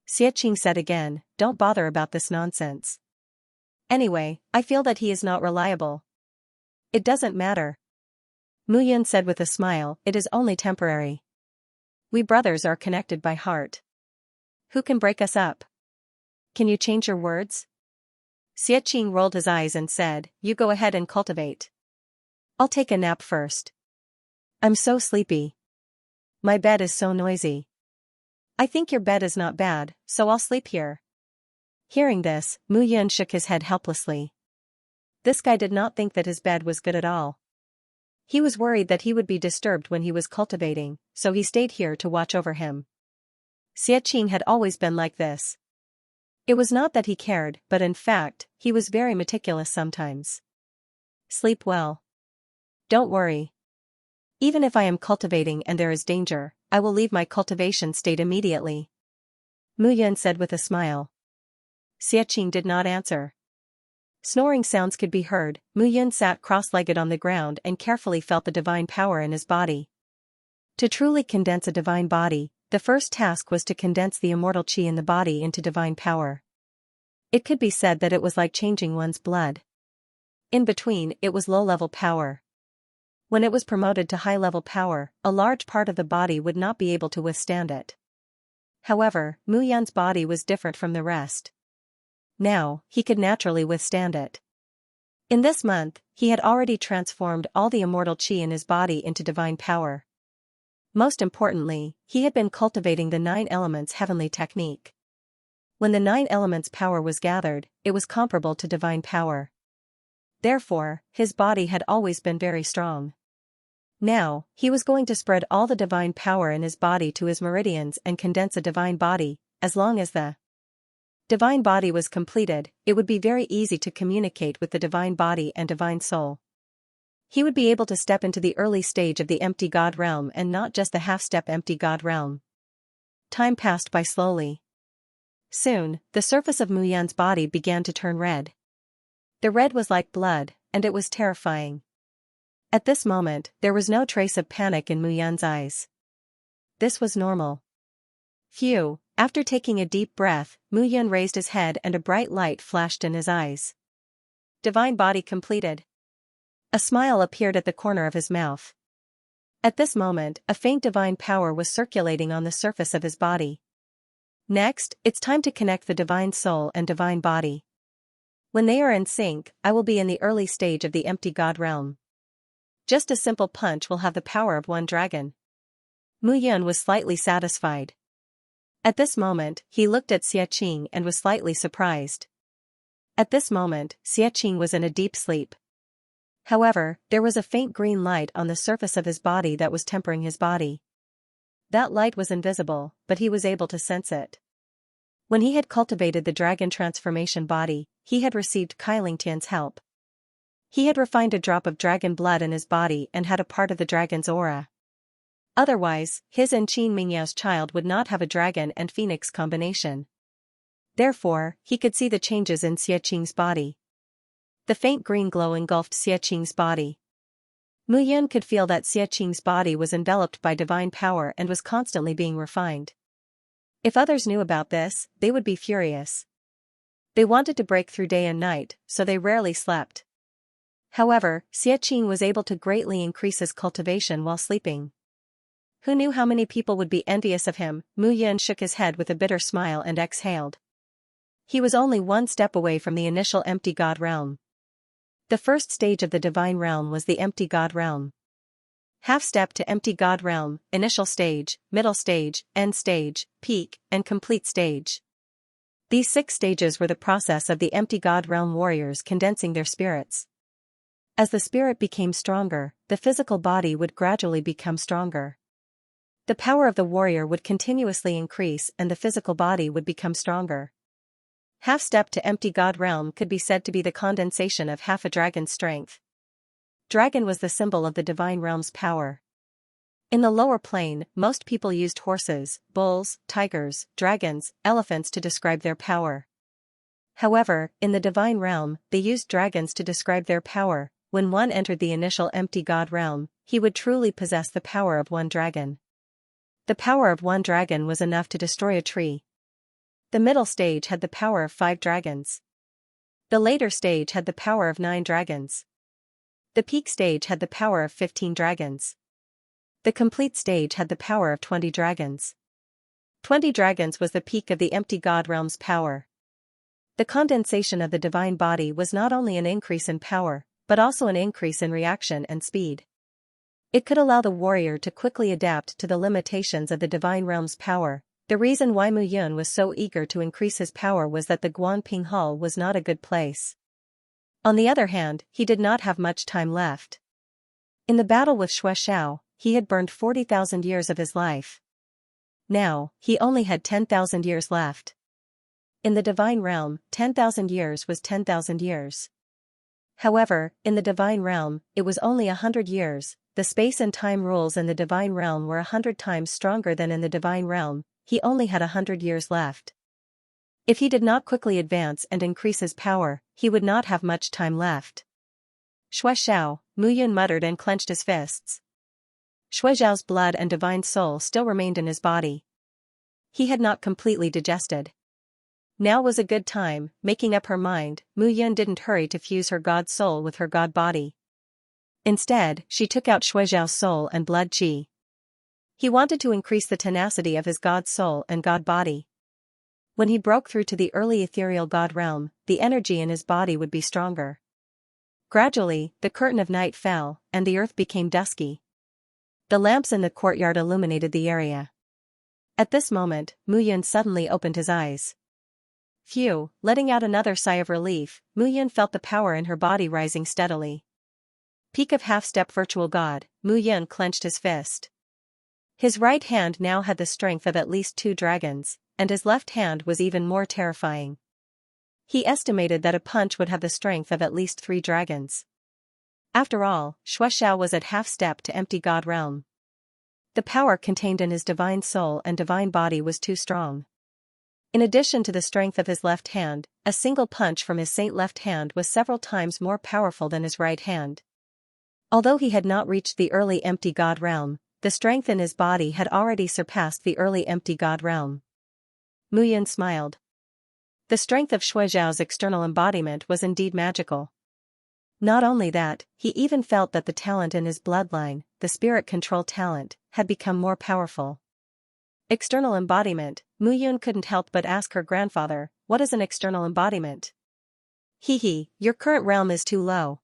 Xianxia said again, don't bother about this nonsense. Anyway, I feel that he is not reliable. It doesn't matter. Mu Yun said with a smile, it is only temporary. We brothers are connected by heart. Who can break us up? Can you change your words? Xianxia rolled his eyes and said, you go ahead and cultivate. I'll take a nap first. I'm so sleepy. My bed is so noisy. I think your bed is not bad, so I'll sleep here. Hearing this, Mu Yun shook his head helplessly. This guy did not think that his bed was good at all. He was worried that he would be disturbed when he was cultivating, so he stayed here to watch over him. Xianxia had always been like this. It was not that he cared, but in fact, he was very meticulous sometimes. Sleep well. Don't worry. Even if I am cultivating and there is danger, I will leave my cultivation state immediately. Mu Yun said with a smile. Xianxia did not answer. Snoring sounds could be heard. Mu Yun sat cross-legged on the ground and carefully felt the divine power in his body. To truly condense a divine body, the first task was to condense the immortal chi in the body into divine power. It could be said that it was like changing one's blood. In between, it was low-level power. When it was promoted to high-level power, a large part of the body would not be able to withstand it. However, Mu Yun's body was different from the rest. Now, he could naturally withstand it. In this month, he had already transformed all the immortal chi in his body into divine power. Most importantly, he had been cultivating the 9 elements heavenly technique. When the 9 elements power was gathered, it was comparable to divine power. Therefore, his body had always been very strong. Now, he was going to spread all the divine power in his body to his meridians and condense a divine body. As long as the divine body was completed, it would be very easy to communicate with the divine body and divine soul. He would be able to step into the early stage of the empty God realm and not just the half-step empty God realm. Time passed by slowly. Soon, the surface of Mu Yun's body began to turn red. The red was like blood, and it was terrifying. At this moment, there was no trace of panic in Mu Yun's eyes. This was normal. Phew, after taking a deep breath, Mu Yun raised his head and a bright light flashed in his eyes. Divine body completed. A smile appeared at the corner of his mouth. At this moment, a faint divine power was circulating on the surface of his body. Next, it's time to connect the divine soul and divine body. When they are in sync, I will be in the early stage of the empty God realm. Just a simple punch will have the power of one dragon. Mu Yun was slightly satisfied. At this moment, he looked at Xianxia and was slightly surprised. At this moment, Xianxia was in a deep sleep. However, there was a faint green light on the surface of his body that was tempering his body. That light was invisible, but he was able to sense it. When he had cultivated the dragon transformation body, he had received Xianxia's help. He had refined a drop of dragon blood in his body and had a part of the dragon's aura. Otherwise, his and Qin Mingyao's child would not have a dragon and phoenix combination. Therefore, he could see the changes in Xianxia's body. The faint green glow engulfed Xianxia's body. Mu Yun could feel that Xianxia's body was enveloped by divine power and was constantly being refined. If others knew about this, they would be furious. They wanted to break through day and night, so they rarely slept. However, Xianxia was able to greatly increase his cultivation while sleeping. Who knew how many people would be envious of him? Mu Yun shook his head with a bitter smile and exhaled. He was only one step away from the initial empty God realm. The first stage of the divine realm was the empty God realm. Half step to empty God realm, initial stage, middle stage, end stage, peak, and complete stage. These 6 stages were the process of the empty God realm warriors condensing their spirits. As the spirit became stronger, the physical body would gradually become stronger. The power of the warrior would continuously increase and the physical body would become stronger. Half step to empty God realm could be said to be the condensation of half a dragon's strength. Dragon was the symbol of the divine realm's power. In the lower plane, most people used horses, bulls, tigers, dragons, elephants to describe their power. However, in the divine realm, they used dragons to describe their power. When one entered the initial empty God realm, he would truly possess the power of one dragon. The power of one dragon was enough to destroy a tree. The middle stage had the power of 5 dragons. The later stage had the power of 9 dragons. The peak stage had the power of 15 dragons. The complete stage had the power of 20 dragons. 20 dragons was the peak of the empty God realm's power. The condensation of the divine body was not only an increase in power, but also an increase in reaction and speed. It could allow the warrior to quickly adapt to the limitations of the divine realm's power. The reason why Mu Yun was so eager to increase his power was that the Guanping Hall was not a good place. On the other hand, he did not have much time left. In the battle with Xianxia, he had burned 40,000 years of his life. Now, he only had 10,000 years left. In the divine realm, 10,000 years was 10,000 years. However, in the divine realm, it was only 100 years. The space and time rules in the divine realm were 100 times stronger than in the divine realm. He only had 100 years left. If he did not quickly advance and increase his power, he would not have much time left. Shuai, Mu Yun muttered and clenched his fists. Shuai's blood and divine soul still remained in his body. He had not completely digested. Now was a good time. Making up her mind, Mu Yun didn't hurry to fuse her god soul with her god body. Instead, she took out Shuai's soul and blood qi. He wanted to increase the tenacity of his god soul and god body. When he broke through to the early ethereal god realm, the energy in his body would be stronger. Gradually, the curtain of night fell, and the earth became dusky. The lamps in the courtyard illuminated the area. At this moment, Mu Yun suddenly opened his eyes. Phew, letting out another sigh of relief, Mu Yun felt the power in her body rising steadily. Peak of half-step virtual god, Mu Yun clenched his fist. His right hand now had the strength of at least 2 dragons, and his left hand was even more terrifying. He estimated that a punch would have the strength of at least 3 dragons. After all, Shuai was at half-step to empty god realm. The power contained in his divine soul and divine body was too strong. In addition to the strength of his left hand, a single punch from his saint left hand was several times more powerful than his right hand. Although he had not reached the early empty god realm, the strength in his body had already surpassed the early empty god realm. Mu Yun smiled. The strength of Shuai's external embodiment was indeed magical. Not only that, he even felt that the talent in his bloodline, the spirit control talent, had become more powerful. External embodiment, Mu Yun couldn't help but ask her grandfather, what is an external embodiment? Your current realm is too low.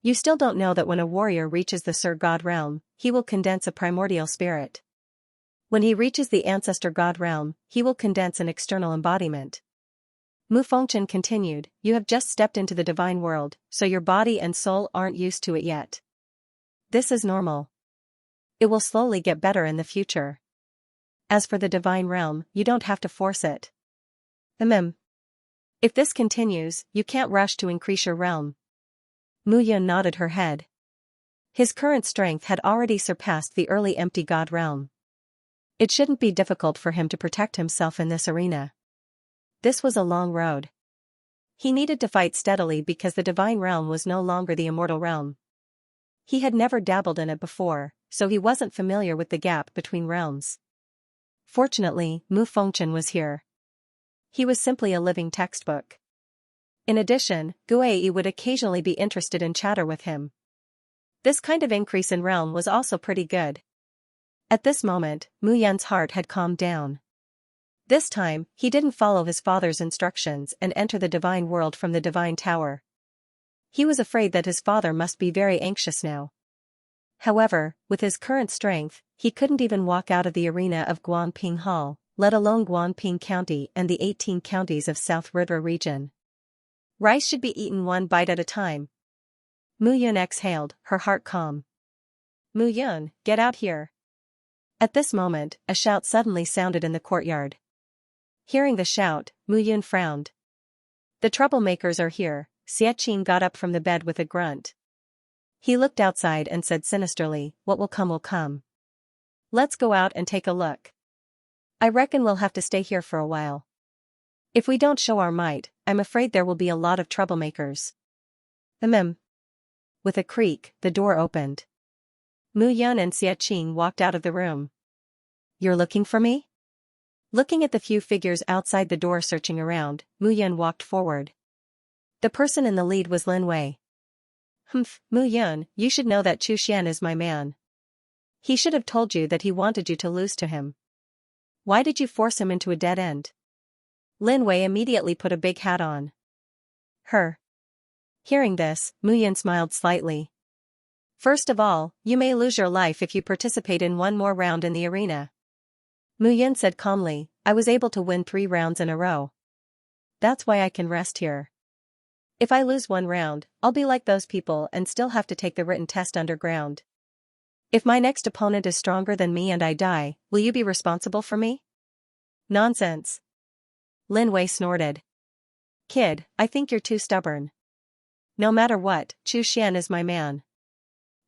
You still don't know that when a warrior reaches the Sir God realm, he will condense a primordial spirit. When he reaches the Ancestor God realm, he will condense an external embodiment. Mu Fengchen continued, you have just stepped into the divine world, so your body and soul aren't used to it yet. This is normal. It will slowly get better in the future. As for the divine realm, you don't have to force it. If this continues, you can't rush to increase your realm. Mu Yun nodded her head. His current strength had already surpassed the early empty god realm. It shouldn't be difficult for him to protect himself in this arena. This was a long road. He needed to fight steadily because the divine realm was no longer the immortal realm. He had never dabbled in it before, so he wasn't familiar with the gap between realms. Fortunately, Mu Fengchen was here. He was simply a living textbook. In addition, Guai would occasionally be interested in chatter with him. This kind of increase in realm was also pretty good. At this moment, Mu Yun's heart had calmed down. This time, he didn't follow his father's instructions and enter the divine world from the divine tower. He was afraid that his father must be very anxious now. However, with his current strength, he couldn't even walk out of the arena of Guanping Hall, let alone Guanping County and the 18 counties of South River region. Rice should be eaten one bite at a time. Mu Yun exhaled, her heart calm. Mu Yun, get out here. At this moment, a shout suddenly sounded in the courtyard. Hearing the shout, Mu Yun frowned. The troublemakers are here. Xianxia got up from the bed with a grunt. He looked outside and said sinisterly, what will come will come. Let's go out and take a look. I reckon we'll have to stay here for a while. If we don't show our might, I'm afraid there will be a lot of troublemakers. With a creak, the door opened. Mu Yun and Xianxia walked out of the room. You're looking for me? Looking at the few figures outside the door searching around, Mu Yun walked forward. The person in the lead was Lin Wei. Mu Yun, you should know that Chu Xian is my man. He should have told you that he wanted you to lose to him. Why did you force him into a dead end? Lin Wei immediately put a big hat on. Her. Hearing this, Mu Yun smiled slightly. First of all, you may lose your life if you participate in one more round in the arena. Mu Yun said calmly, I was able to win 3 rounds in a row. That's why I can rest here. If I lose one round, I'll be like those people and still have to take the written test underground. If my next opponent is stronger than me and I die, will you be responsible for me? Nonsense. Lin Wei snorted. Kid, I think you're too stubborn. No matter what, Chu Xian is my man.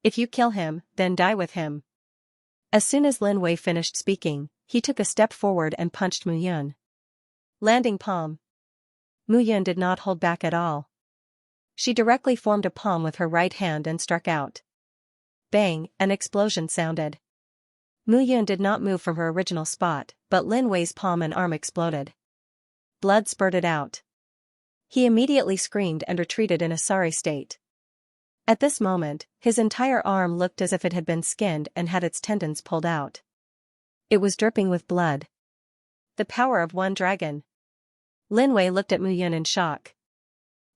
If you kill him, then die with him. As soon as Lin Wei finished speaking, he took a step forward and punched Mu Yun. Landing palm. Mu Yun did not hold back at all. She directly formed a palm with her right hand and struck out. Bang, an explosion sounded. Mu Yun did not move from her original spot, but Lin Wei's palm and arm exploded. Blood spurted out. He immediately screamed and retreated in a sorry state. At this moment, his entire arm looked as if it had been skinned and had its tendons pulled out. It was dripping with blood. The power of one dragon. Lin Wei looked at Mu Yun in shock.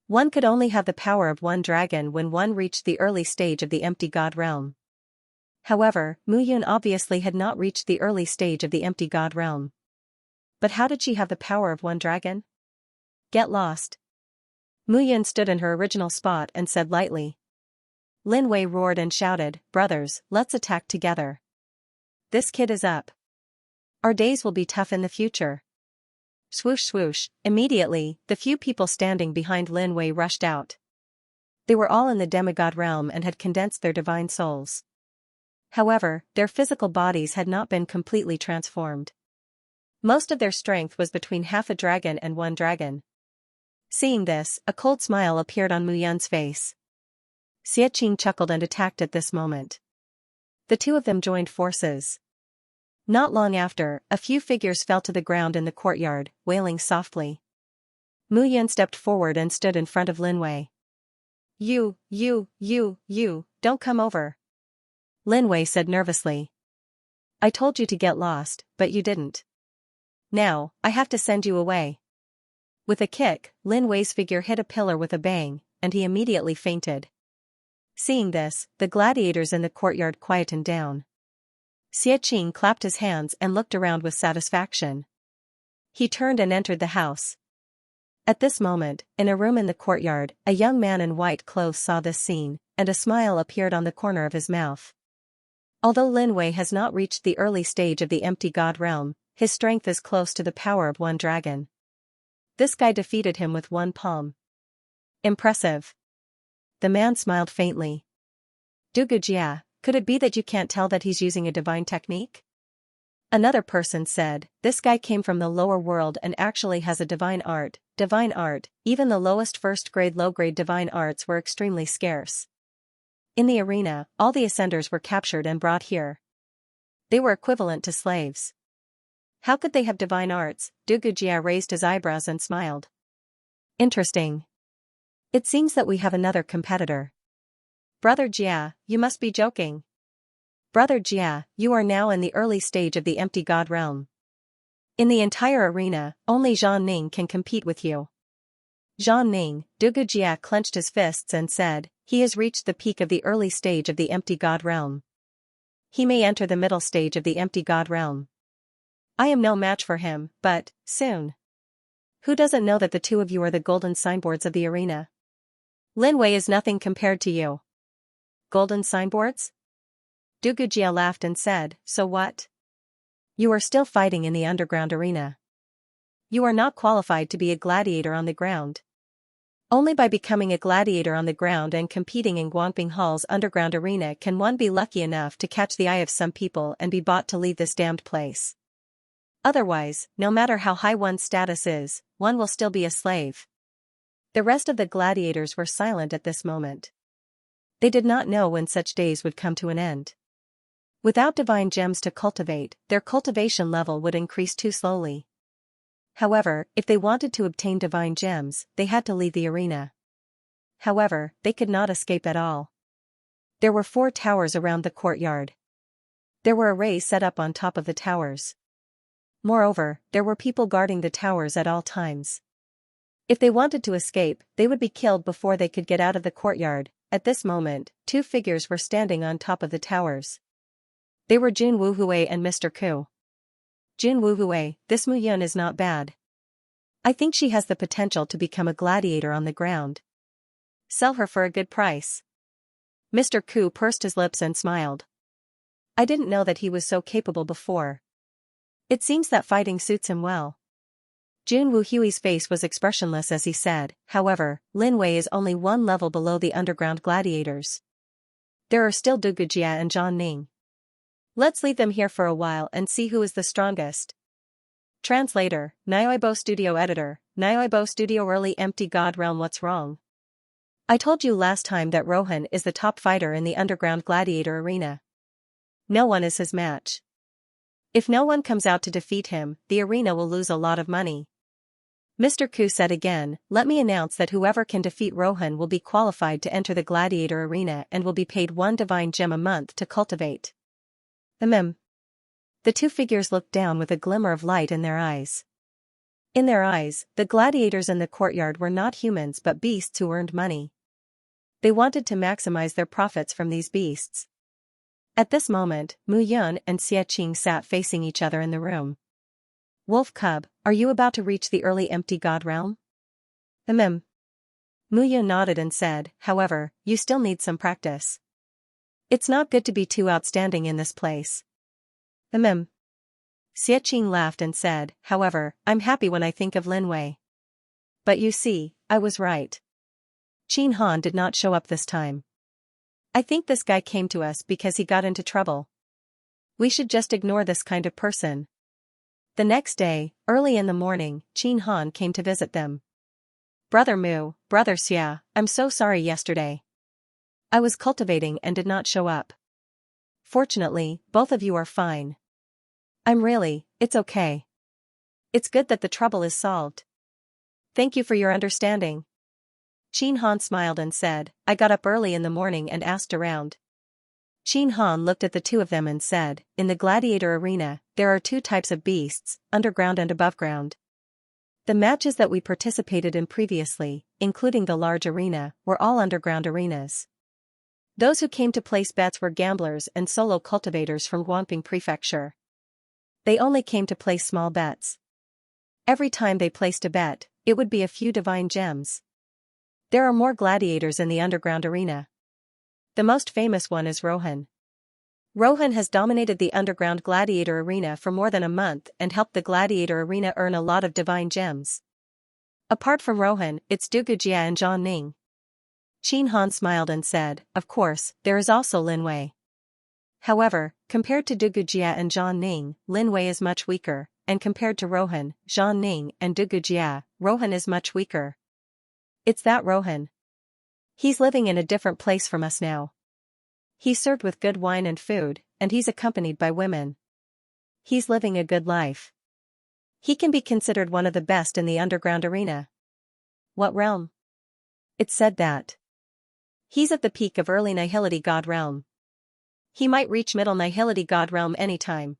One could only have the power of one dragon when one reached the early stage of the empty god realm. However, Mu Yun obviously had not reached the early stage of the empty god realm. But how did she have the power of one dragon? Get lost. Mu Yun stood in her original spot and said lightly. Lin Wei roared and shouted, brothers, let's attack together. This kid is up. Our days will be tough in the future. Swoosh swoosh, immediately, the few people standing behind Lin Wei rushed out. They were all in the demigod realm and had condensed their divine souls. However, their physical bodies had not been completely transformed. Most of their strength was between half a dragon and one dragon. Seeing this, a cold smile appeared on Mu Yun's face. Xianxia chuckled and attacked at this moment. The two of them joined forces. Not long after, a few figures fell to the ground in the courtyard, wailing softly. Mu Yun stepped forward and stood in front of Lin Wei. You, don't come over. Lin Wei said nervously. I told you to get lost, but you didn't. Now, I have to send you away. With a kick, Lin Wei's figure hit a pillar with a bang, and he immediately fainted. Seeing this, the gladiators in the courtyard quietened down. Xianxia clapped his hands and looked around with satisfaction. He turned and entered the house. At this moment, in a room in the courtyard, a young man in white clothes saw this scene, and a smile appeared on the corner of his mouth. Although Lin Wei has not reached the early stage of the empty god realm, his strength is close to the power of one dragon. This guy defeated him with one palm. Impressive. The man smiled faintly. Dugujia, could it be that you can't tell that he's using a divine technique? Another person said, this guy came from the lower world and actually has a divine art. Divine art, even the lowest first-grade low-grade divine arts were extremely scarce. In the arena, all the ascenders were captured and brought here. They were equivalent to slaves. How could they have divine arts? Dugujia raised his eyebrows and smiled. Interesting. It seems that we have another competitor. Brother Jia, you must be joking. Brother Jia, you are now in the early stage of the empty god realm. In the entire arena, only Zhang Ning can compete with you. Zhang Ning, Dugujia clenched his fists and said, he has reached the peak of the early stage of the empty god realm. He may enter the middle stage of the empty god realm. I am no match for him, but, soon. Who doesn't know that the two of you are the golden signboards of the arena? Lin Wei is nothing compared to you. Golden signboards? Du Gujia laughed and said, so what? You are still fighting in the underground arena. You are not qualified to be a gladiator on the ground. Only by becoming a gladiator on the ground and competing in Guangping Hall's underground arena can one be lucky enough to catch the eye of some people and be bought to leave this damned place. Otherwise, no matter how high one's status is, one will still be a slave. The rest of the gladiators were silent at this moment. They did not know when such days would come to an end. Without divine gems to cultivate, their cultivation level would increase too slowly. However, if they wanted to obtain divine gems, they had to leave the arena. However, they could not escape at all. There were 4 towers around the courtyard. There were arrays set up on top of the towers. Moreover, there were people guarding the towers at all times. If they wanted to escape, they would be killed before they could get out of the courtyard. At this moment, 2 figures were standing on top of the towers. They were Jun Wuhui and Mr. Ku. Jun Wuhui, this Mu Yun is not bad. I think she has the potential to become a gladiator on the ground. Sell her for a good price. Mr. Ku pursed his lips and smiled. I didn't know that he was so capable before. It seems that fighting suits him well. Jun Wuhui's face was expressionless as he said, however, Lin Wei is only 1 level below the underground gladiators. There are still Du Gujia and Zhang Ning. Let's leave them here for a while and see who is the strongest. Translator, Nioibo Studio Editor, Nioibo Studio Early Empty God Realm. What's wrong? I told you last time that Rohan is the top fighter in the underground gladiator arena. No one is his match. If no one comes out to defeat him, the arena will lose a lot of money. Mr. Ku said again, let me announce that whoever can defeat Rohan will be qualified to enter the gladiator arena and will be paid 1 divine gem a month to cultivate. The 2 figures looked down with a glimmer of light in their eyes. In their eyes, the gladiators in the courtyard were not humans but beasts who earned money. They wanted to maximize their profits from these beasts. At this moment, Mu Yun and Xie Qing sat facing each other in the room. Wolf Cub, are you about to reach the early empty god realm? Mu Yun nodded and said, however, you still need some practice. It's not good to be too outstanding in this place. Xie Qing laughed and said, however, I'm happy when I think of Lin Wei. But you see, I was right. Qin Han did not show up this time. I think this guy came to us because he got into trouble. We should just ignore this kind of person. The next day, early in the morning, Qin Han came to visit them. Brother Mu, Brother Xia, I'm so sorry yesterday. I was cultivating and did not show up. Fortunately, both of you are fine. It's okay. It's good that the trouble is solved. Thank you for your understanding. Qin Han smiled and said, I got up early in the morning and asked around. Qin Han looked at the 2 of them and said, in the gladiator arena, there are 2 types of beasts, underground and above ground. The matches that we participated in previously, including the large arena, were all underground arenas. Those who came to place bets were gamblers and solo cultivators from Guangping Prefecture. They only came to place small bets. Every time they placed a bet, it would be a few divine gems. There are more gladiators in the underground arena. The most famous one is Rohan. Rohan has dominated the underground gladiator arena for more than a month and helped the gladiator arena earn a lot of divine gems. Apart from Rohan, it's Du Gujia and Zhang Ning. Qin Han smiled and said, of course, there is also Lin Wei. However, compared to Du Gujia and Zhang Ning, Lin Wei is much weaker, and compared to Rohan, Zhang Ning and Du Gujia, Rohan is much weaker. It's that Rohan. He's living in a different place from us now. He's served with good wine and food, and he's accompanied by women. He's living a good life. He can be considered one of the best in the underground arena. What realm? It's said that he's at the peak of early Nihility God realm. He might reach middle Nihility God realm anytime.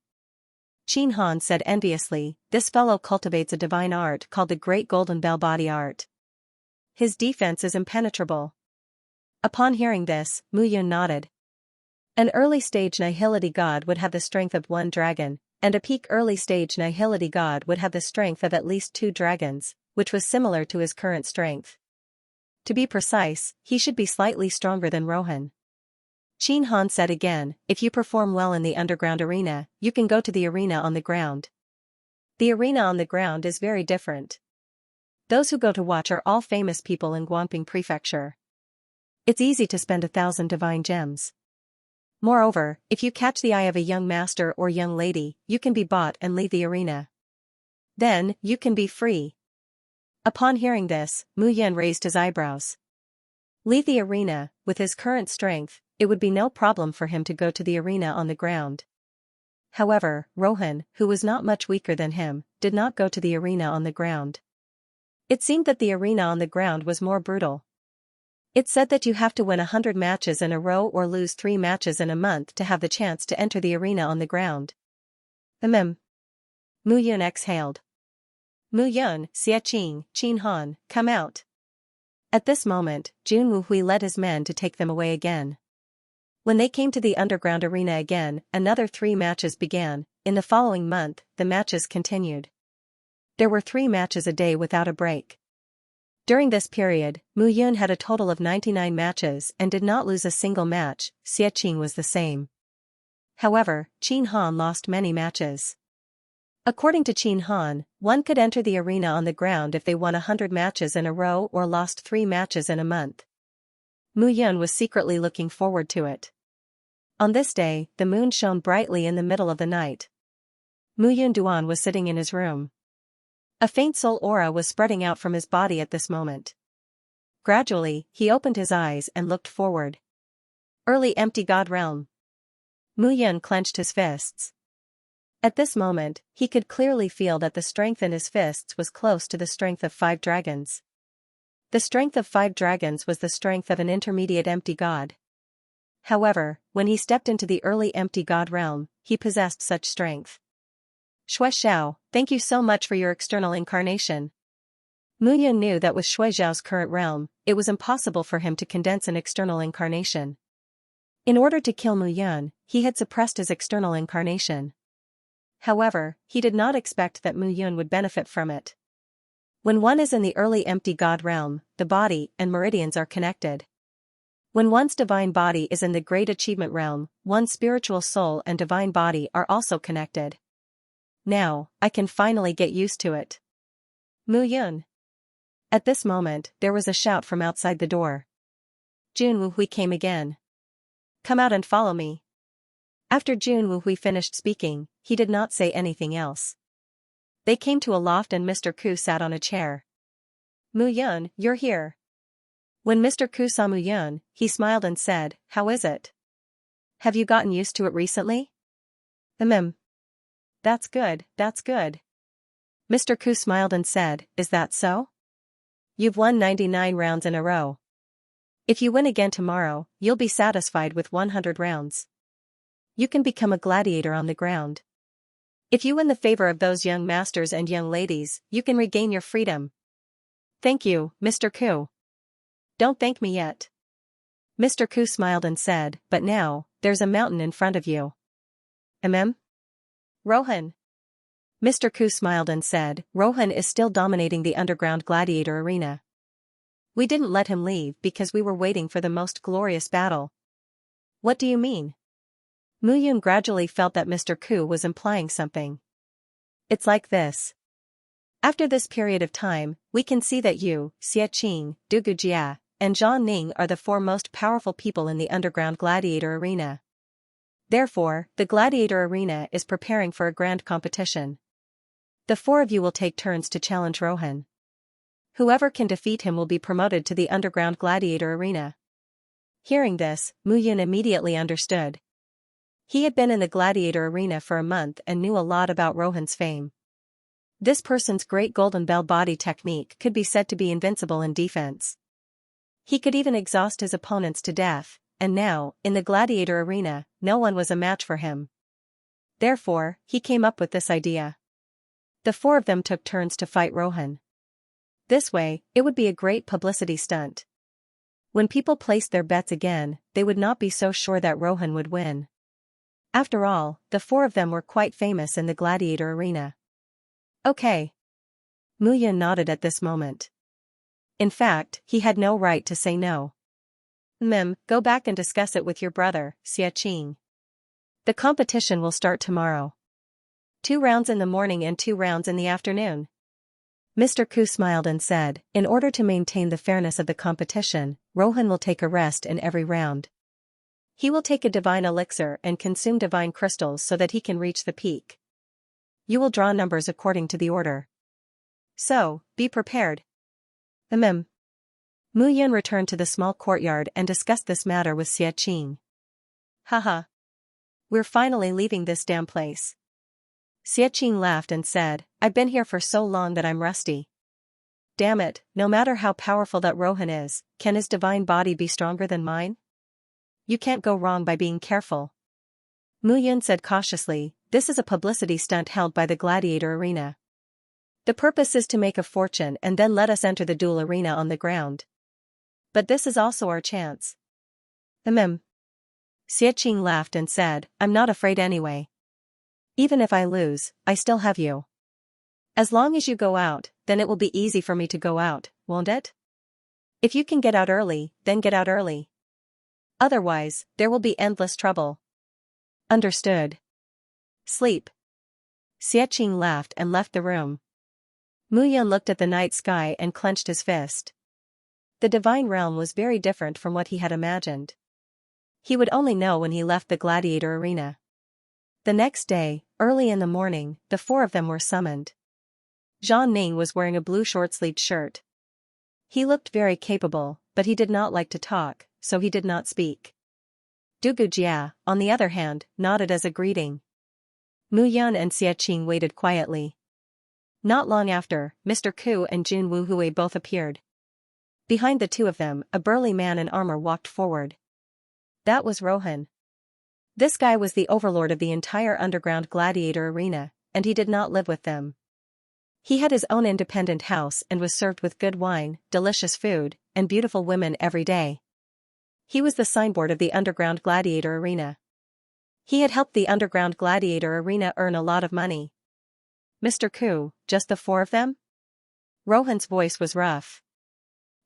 Qin Han said enviously, this fellow cultivates a divine art called the Great Golden Bell Body Art. His defense is impenetrable. Upon hearing this, Mu Yun nodded. An early stage Nihility God would have the strength of 1 dragon, and a peak early-stage nihility god would have the strength of at least 2 dragons, which was similar to his current strength. To be precise, he should be slightly stronger than Rohan. Qin Han said again, if you perform well in the underground arena, you can go to the arena on the ground. The arena on the ground is very different. Those who go to watch are all famous people in Guanping Prefecture. It's easy to spend 1,000 divine gems. Moreover, if you catch the eye of a young master or young lady, you can be bought and leave the arena. Then, you can be free. Upon hearing this, Mu Yun raised his eyebrows. Leave the arena, with his current strength, it would be no problem for him to go to the arena on the ground. However, Rohan, who was not much weaker than him, did not go to the arena on the ground. It seemed that the arena on the ground was more brutal. It said that you have to win 100 matches in a row or lose 3 matches in a month to have the chance to enter the arena on the ground. Mu Yun exhaled. Mu Yun, Xia Qin Han, come out. At this moment, Jun Wuhui led his men to take them away again. When they came to the underground arena again, another 3 matches began. In the following month, the matches continued. There were 3 matches a day without a break. During this period, Mu Yun had a total of 99 matches and did not lose a single match. Xia Qing was the same. However, Qin Han lost many matches. According to Qin Han, one could enter the arena on the ground if they won 100 matches in a row or lost 3 matches in a month. Mu Yun was secretly looking forward to it. On this day, the moon shone brightly in the middle of the night. Mu Yun Duan was sitting in his room. A faint soul aura was spreading out from his body at this moment. Gradually, he opened his eyes and looked forward. Early empty god realm. Mu Yun clenched his fists. At this moment, he could clearly feel that the strength in his fists was close to the strength of 5 dragons. The strength of 5 dragons was the strength of an intermediate empty god. However, when he stepped into the early empty god realm, he possessed such strength. Shui Xiao, thank you so much for your external incarnation. Mu Yun knew that with Shui Xiao's current realm, it was impossible for him to condense an external incarnation. In order to kill Mu Yun, he had suppressed his external incarnation. However, he did not expect that Mu Yun would benefit from it. When one is in the early empty god realm, the body and meridians are connected. When one's divine body is in the great achievement realm, one's spiritual soul and divine body are also connected. Now, I can finally get used to it. Mu Yun. At this moment, there was a shout from outside the door. Jun Wuhui came again. Come out and follow me. After Jun Wuhui finished speaking, he did not say anything else. They came to a loft and Mr. Ku sat on a chair. Mu Yun, you're here. When Mr. Ku saw Mu Yun, he smiled and said, how is it? Have you gotten used to it recently? That's good, that's good. Mr. Ku smiled and said, is that so? You've won 99 rounds in a row. If you win again tomorrow, you'll be satisfied with 100 rounds. You can become a gladiator on the ground. If you win the favor of those young masters and young ladies, you can regain your freedom. Thank you, Mr. Ku. Don't thank me yet. Mr. Ku smiled and said, but now, there's a mountain in front of you. Rohan. Mr. Ku smiled and said, Rohan is still dominating the underground gladiator arena. We didn't let him leave because we were waiting for the most glorious battle. What do you mean? Mu Yun gradually felt that Mr. Ku was implying something. It's like this. After this period of time, we can see that you, Xie Qing, Du Gujia, and Zhang Ning are the 4 most powerful people in the underground gladiator arena. Therefore, the gladiator arena is preparing for a grand competition. The 4 of you will take turns to challenge Rohan. Whoever can defeat him will be promoted to the underground gladiator arena. Hearing this, Mu Yun immediately understood. He had been in the gladiator arena for a month and knew a lot about Rohan's fame. This person's great golden bell body technique could be said to be invincible in defense. He could even exhaust his opponents to death, and now, in the gladiator arena, no one was a match for him. Therefore, he came up with this idea. The 4 of them took turns to fight Rohan. This way, it would be a great publicity stunt. When people placed their bets again, they would not be so sure that Rohan would win. After all, the four of them were quite famous in the gladiator arena. Okay. Mu Yun nodded at this moment. In fact, he had no right to say no. Go back and discuss it with your brother, Xianxia. The competition will start tomorrow. 2 rounds in the morning and 2 rounds in the afternoon. Mr. Ku smiled and said, in order to maintain the fairness of the competition, Rohan will take a rest in every round. He will take a divine elixir and consume divine crystals so that he can reach the peak. You will draw numbers according to the order. So, be prepared. Mu Yun returned to the small courtyard and discussed this matter with Xianxia. Haha. We're finally leaving this damn place. Xianxia laughed and said, I've been here for so long that I'm rusty. Damn it, no matter how powerful that Rohan is, can his divine body be stronger than mine? You can't go wrong by being careful. Mu Yun said cautiously, this is a publicity stunt held by the gladiator arena. The purpose is to make a fortune and then let us enter the duel arena on the ground. But this is also our chance. Xianxia laughed and said, I'm not afraid anyway. Even if I lose, I still have you. As long as you go out, then it will be easy for me to go out, won't it? If you can get out early, then get out early. Otherwise, there will be endless trouble. Understood. Sleep. Xianxia laughed and left the room. Mu Yun looked at the night sky and clenched his fist. The divine realm was very different from what he had imagined. He would only know when he left the gladiator arena. The next day, early in the morning, the four of them were summoned. Zhang Ning was wearing a blue short-sleeved shirt. He looked very capable, but he did not like to talk, so he did not speak. Du Gujia, on the other hand, nodded as a greeting. Mu Yun and Xianxia waited quietly. Not long after, Mr. Ku and Jun Wuhui both appeared. Behind the two of them, a burly man in armor walked forward. That was Rohan. This guy was the overlord of the entire underground gladiator arena, and he did not live with them. He had his own independent house and was served with good wine, delicious food, and beautiful women every day. He was the signboard of the underground gladiator arena. He had helped the underground gladiator arena earn a lot of money. Mr. Ku, just the four of them? Rohan's voice was rough.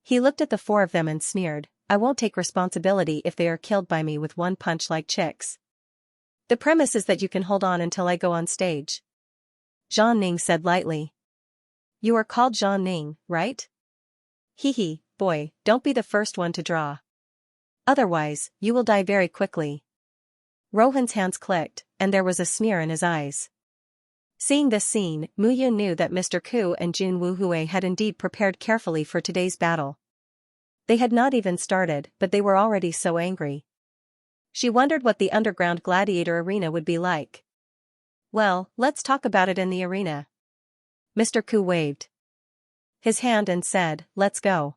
He looked at the four of them and sneered, I won't take responsibility if they are killed by me with one punch like chicks. The premise is that you can hold on until I go on stage. Zhang Ning said lightly. You are called Zhang Ning, right? Hee, boy, don't be the first one to draw. Otherwise, you will die very quickly. Rohan's hands clicked, and there was a sneer in his eyes. Seeing this scene, Mu Yun knew that Mr. Ku and Jun Wuhui had indeed prepared carefully for today's battle. They had not even started, but they were already so angry. She wondered what the underground gladiator arena would be like. Well, let's talk about it in the arena. Mr. Ku waved his hand and said, let's go.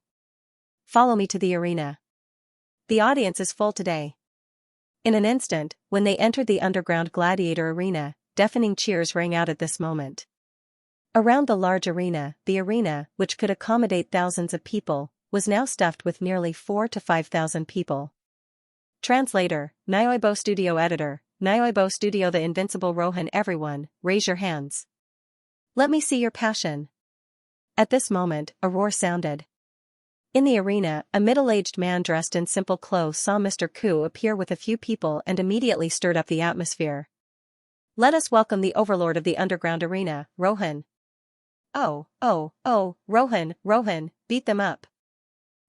Follow me to the arena. The audience is full today. In an instant, when they entered the underground gladiator arena, deafening cheers rang out at this moment. Around the large arena, the arena, which could accommodate thousands of people, was now stuffed with nearly 4,000 to 5,000 people. Translator, Nyoibo Studio Editor, Nyoibo Studio The Invincible Rohan. Everyone, raise your hands. Let me see your passion. At this moment, a roar sounded. In the arena, a middle-aged man dressed in simple clothes saw Mr. Ku appear with a few people and immediately stirred up the atmosphere. Let us welcome the overlord of the underground arena, Rohan. Oh, Rohan, beat them up.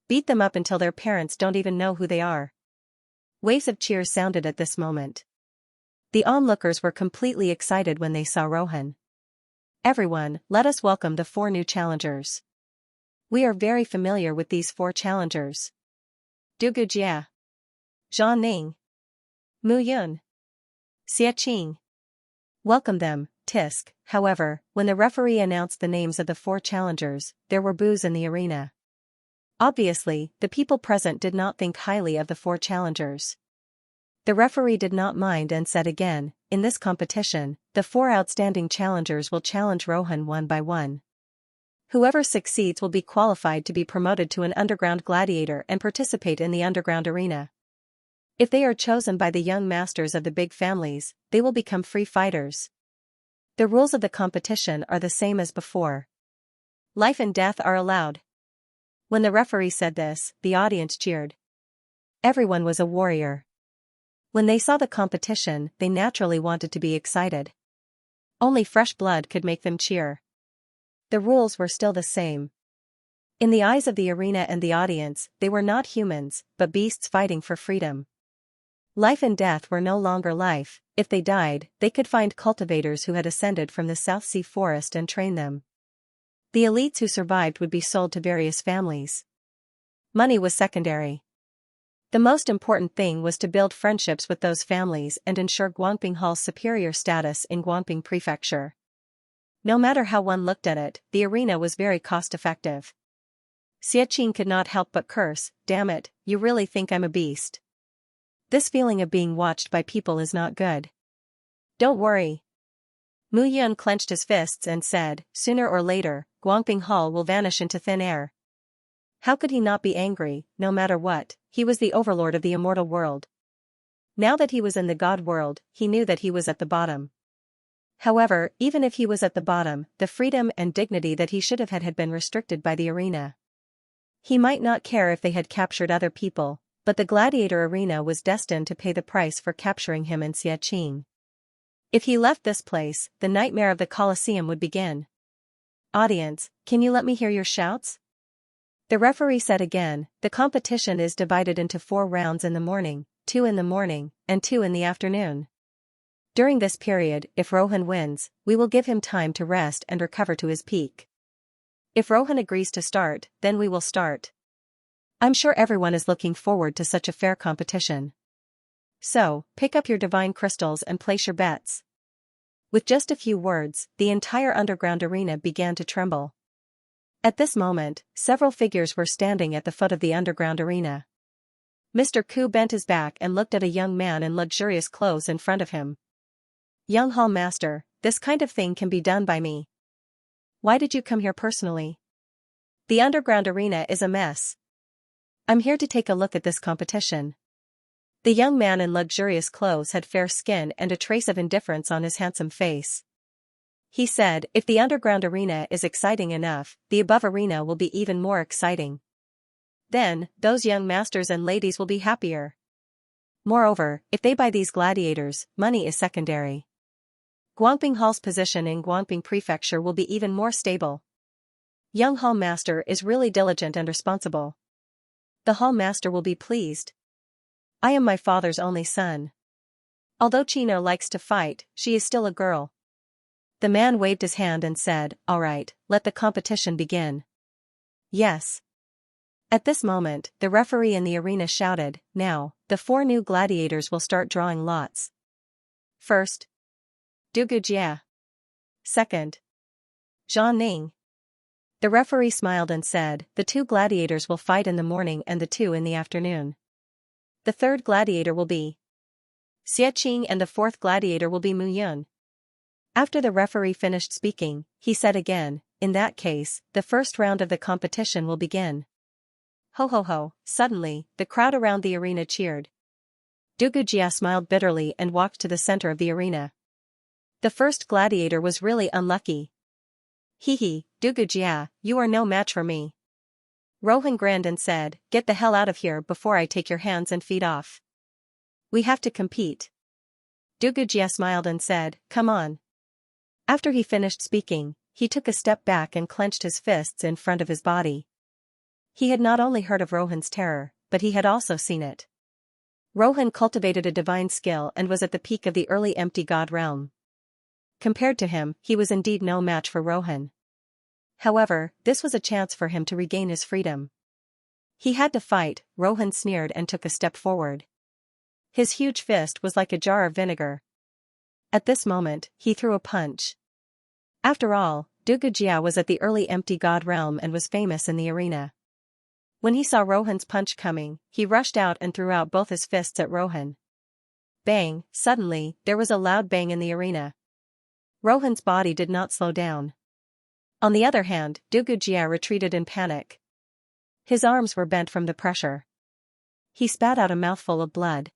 Beat them up until their parents don't even know who they are. Waves of cheers sounded at this moment. The onlookers were completely excited when they saw Rohan. Everyone, let us welcome the 4 new challengers. We are very familiar with these 4 challengers. Du Gujia, Zhang Ning, Mu Yun, Xianxia. Welcome them, Tisk. However, when the referee announced the names of the 4 challengers, there were boos in the arena. Obviously, the people present did not think highly of the 4 challengers. The referee did not mind and said again, in this competition, the 4 outstanding challengers will challenge Rohan one by one. Whoever succeeds will be qualified to be promoted to an underground gladiator and participate in the underground arena. If they are chosen by the young masters of the big families, they will become free fighters. The rules of the competition are the same as before. Life and death are allowed. When the referee said this, the audience cheered. Everyone was a warrior. When they saw the competition, they naturally wanted to be excited. Only fresh blood could make them cheer. The rules were still the same. In the eyes of the arena and the audience, they were not humans, but beasts fighting for freedom. Life and death were no longer life. If they died, they could find cultivators who had ascended from the South Sea forest and train them. The elites who survived would be sold to various families. Money was secondary. The most important thing was to build friendships with those families and ensure Guangping Hall's superior status in Guangping Prefecture. No matter how one looked at it, the arena was very cost-effective. Xianxia could not help but curse, "Damn it, you really think I'm a beast? This feeling of being watched by people is not good." "Don't worry." Mu Yun clenched his fists and said, "Sooner or later, Guangping Hall will vanish into thin air." How could he not be angry? No matter what, he was the overlord of the immortal world. Now that he was in the god world, he knew that he was at the bottom. However, even if he was at the bottom, the freedom and dignity that he should have had been restricted by the arena. He might not care if they had captured other people, but the gladiator arena was destined to pay the price for capturing him and Xianxia. If he left this place, the nightmare of the Colosseum would begin. "Audience, can you let me hear your shouts?" The referee said again. The competition is divided into 4 rounds in the morning, 2 in the morning, and 2 in the afternoon. During this period, if Rohan wins, we will give him time to rest and recover to his peak. If Rohan agrees to start, then we will start. I'm sure everyone is looking forward to such a fair competition. So, pick up your divine crystals and place your bets. With just a few words, the entire underground arena began to tremble. At this moment, several figures were standing at the foot of the underground arena. Mr. Ku bent his back and looked at a young man in luxurious clothes in front of him. "Young Hall Master, this kind of thing can be done by me. Why did you come here personally? The underground arena is a mess. I'm here to take a look at this competition." The young man in luxurious clothes had fair skin and a trace of indifference on his handsome face. He said, "If the underground arena is exciting enough, the above arena will be even more exciting. Then, those young masters and ladies will be happier. Moreover, if they buy these gladiators, money is secondary. Guangping Hall's position in Guangping Prefecture will be even more stable. Young Hall Master is really diligent and responsible. The Hall Master will be pleased. I am my father's only son. Although Chino likes to fight, she is still a girl." The man waved his hand and said, "All right, let the competition begin." "Yes." At this moment, the referee in the arena shouted, "Now, the 4 new gladiators will start drawing lots. First, Du Jia. Second, Zhang Ning." The referee smiled and said, "The 2 gladiators will fight in the morning and the 2 in the afternoon. The 3rd gladiator will be Xianxia and the 4th gladiator will be Mu Yun." After the referee finished speaking, he said again, "In that case, the first round of the competition will begin." Ho ho ho! Suddenly, the crowd around the arena cheered. Du Jia smiled bitterly and walked to the center of the arena. The first gladiator was really unlucky. "Hee hee, Du Jia, you are no match for me." Rohan grinned and said, "Get the hell out of here before I take your hands and feet off. We have to compete." Du Jia smiled and said, "Come on." After he finished speaking, he took a step back and clenched his fists in front of his body. He had not only heard of Rohan's terror, but he had also seen it. Rohan cultivated a divine skill and was at the peak of the early empty god realm. Compared to him, he was indeed no match for Rohan. However, this was a chance for him to regain his freedom. He had to fight. Rohan sneered and took a step forward. His huge fist was like a jar of vinegar. At this moment, he threw a punch. After all, Du Jia was at the early empty god realm and was famous in the arena. When he saw Rohan's punch coming, he rushed out and threw out both his fists at Rohan. Bang! Suddenly, there was a loud bang in the arena. Rohan's body did not slow down. On the other hand, Du Jia retreated in panic. His arms were bent from the pressure. He spat out a mouthful of blood.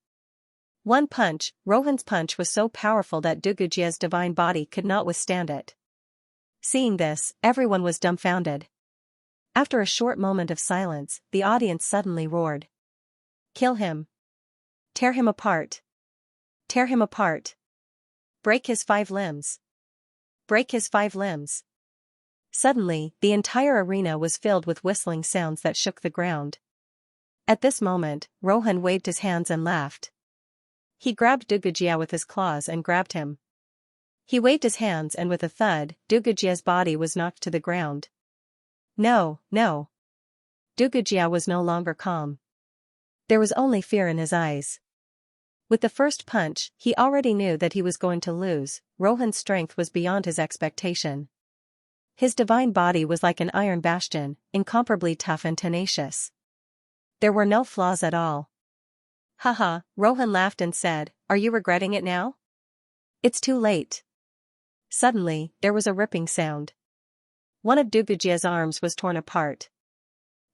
One punch, Rohan's punch was so powerful that Dugujia's divine body could not withstand it. Seeing this, everyone was dumbfounded. After a short moment of silence, the audience suddenly roared. Kill him. Tear him apart. Tear him apart. Break his 5 limbs. Break his 5 limbs. Suddenly, the entire arena was filled with whistling sounds that shook the ground. At this moment, Rohan waved his hands and laughed. He grabbed Dugujia with his claws and grabbed him. He waved his hands and with a thud, Dugujia's body was knocked to the ground. No, no. Dugujia was no longer calm. There was only fear in his eyes. With the first punch, he already knew that he was going to lose. Rohan's strength was beyond his expectation. His divine body was like an iron bastion, incomparably tough and tenacious. There were no flaws at all. Haha, Rohan laughed and said, are you regretting it now? It's too late. Suddenly, there was a ripping sound. One of Dugujia's arms was torn apart.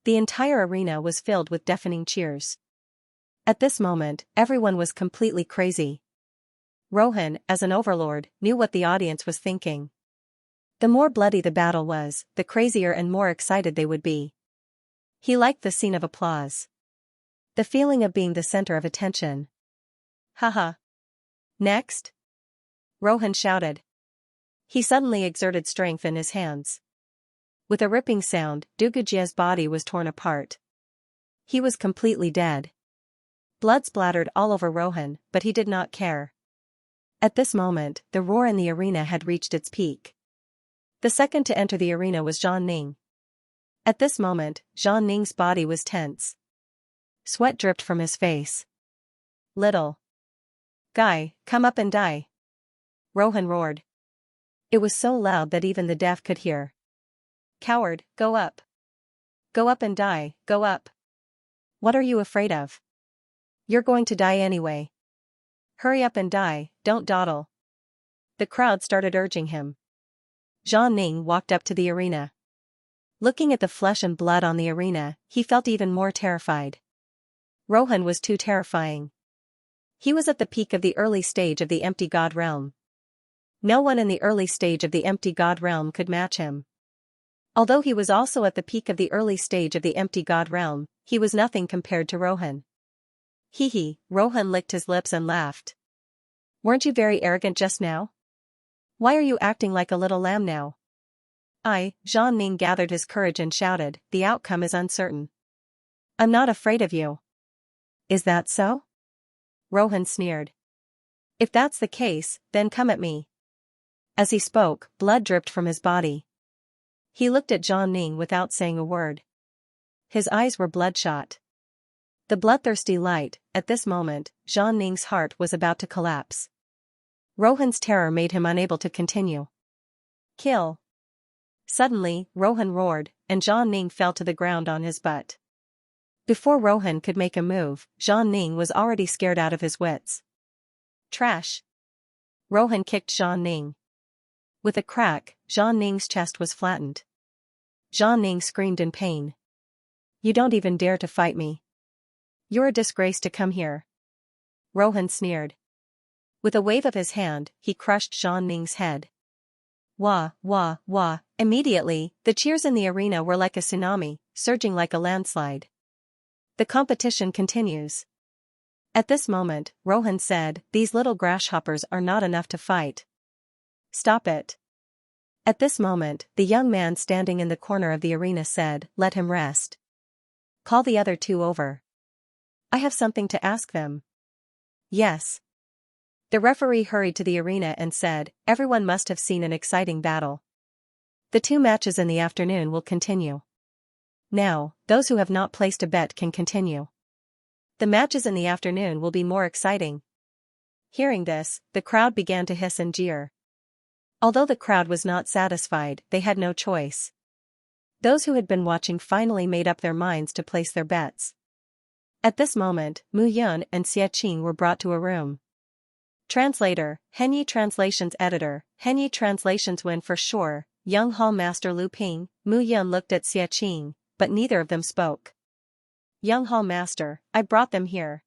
The entire arena was filled with deafening cheers. At this moment, everyone was completely crazy. Rohan, as an overlord, knew what the audience was thinking. The more bloody the battle was, the crazier and more excited they would be. He liked the scene of applause. The feeling of being the center of attention. Haha. Next? Rohan shouted. He suddenly exerted strength in his hands. With a ripping sound, Dugujia's body was torn apart. He was completely dead. Blood splattered all over Rohan, but he did not care. At this moment, the roar in the arena had reached its peak. The second to enter the arena was Zhang Ning. At this moment, Zhang Ning's body was tense. Sweat dripped from his face. Little guy, come up and die. Rohan roared. It was so loud that even the deaf could hear. Coward, go up. Go up and die, go up. What are you afraid of? You're going to die anyway. Hurry up and die, don't dawdle. The crowd started urging him. Zhang Ning walked up to the arena. Looking at the flesh and blood on the arena, he felt even more terrified. Rohan was too terrifying. He was at the peak of the early stage of the empty god realm. No one in the early stage of the empty god realm could match him. Although he was also at the peak of the early stage of the empty god realm, he was nothing compared to Rohan. Hee, Rohan licked his lips and laughed. Weren't you very arrogant just now? Why are you acting like a little lamb now? Zhang Ning gathered his courage and shouted, the outcome is uncertain. I'm not afraid of you. Is that so? Rohan sneered. If that's the case, then come at me. As he spoke, blood dripped from his body. He looked at Zhang Ning without saying a word. His eyes were bloodshot. The bloodthirsty light, at this moment, Zhang Ning's heart was about to collapse. Rohan's terror made him unable to continue. Kill. Suddenly, Rohan roared, and Zhang Ning fell to the ground on his butt. Before Rohan could make a move, Zhang Ning was already scared out of his wits. Trash. Rohan kicked Zhang Ning. With a crack, Zhang Ning's chest was flattened. Zhang Ning screamed in pain. You don't even dare to fight me. You're a disgrace to come here. Rohan sneered. With a wave of his hand, he crushed Zhang Ning's head. Wah, wah, wah. Immediately, the cheers in the arena were like a tsunami, surging like a landslide. The competition continues. At this moment, Rohan said, these little grasshoppers are not enough to fight. Stop it. At this moment, the young man standing in the corner of the arena said, let him rest. Call the other two over. I have something to ask them. Yes. The referee hurried to the arena and said, everyone must have seen an exciting battle. The 2 matches in the afternoon will continue. Now, those who have not placed a bet can continue. The matches in the afternoon will be more exciting. Hearing this, the crowd began to hiss and jeer. Although the crowd was not satisfied, they had no choice. Those who had been watching finally made up their minds to place their bets. At this moment, Mu Yun and Xie were brought to a room. Translator, Henyi Translations Editor, Henyi Translations win for sure. Young Hall Master Lu Ping, Mu Yun looked at Xie, but neither of them spoke. Young Hall Master, I brought them here.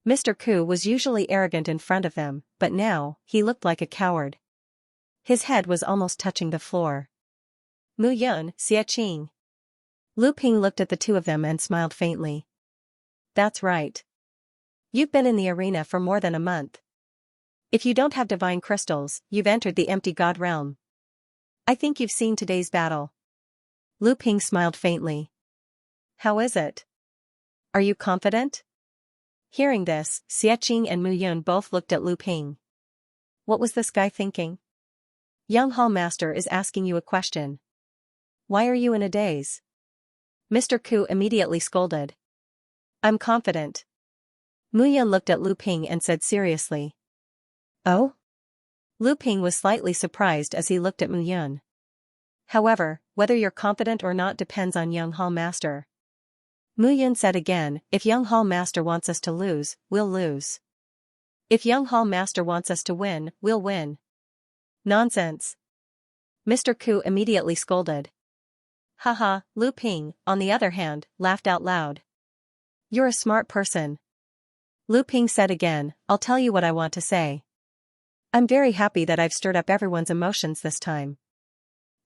Mr. Ku was usually arrogant in front of them, but now, he looked like a coward. His head was almost touching the floor. Mu Yun, Xianxia. Lu Ping looked at the two of them and smiled faintly. That's right. You've been in the arena for more than a month. If you don't have divine crystals, you've entered the empty god realm. I think you've seen today's battle. Lu Ping smiled faintly. How is it? Are you confident? Hearing this, Xianxia and Mu Yun both looked at Lu Ping. What was this guy thinking? Young Hall Master is asking you a question. Why are you in a daze? Mr. Ku immediately scolded. I'm confident. Mu Yun looked at Lu Ping and said seriously. Oh? Lu Ping was slightly surprised as he looked at Mu Yun. However, whether you're confident or not depends on Young Hall Master. Mu Yun said again, if Young Hall Master wants us to lose, we'll lose. If Young Hall Master wants us to win, we'll win. Nonsense. Mr. Ku immediately scolded. Haha, Lu Ping, on the other hand, laughed out loud. You're a smart person. Lu Ping said again, I'll tell you what I want to say. I'm very happy that I've stirred up everyone's emotions this time.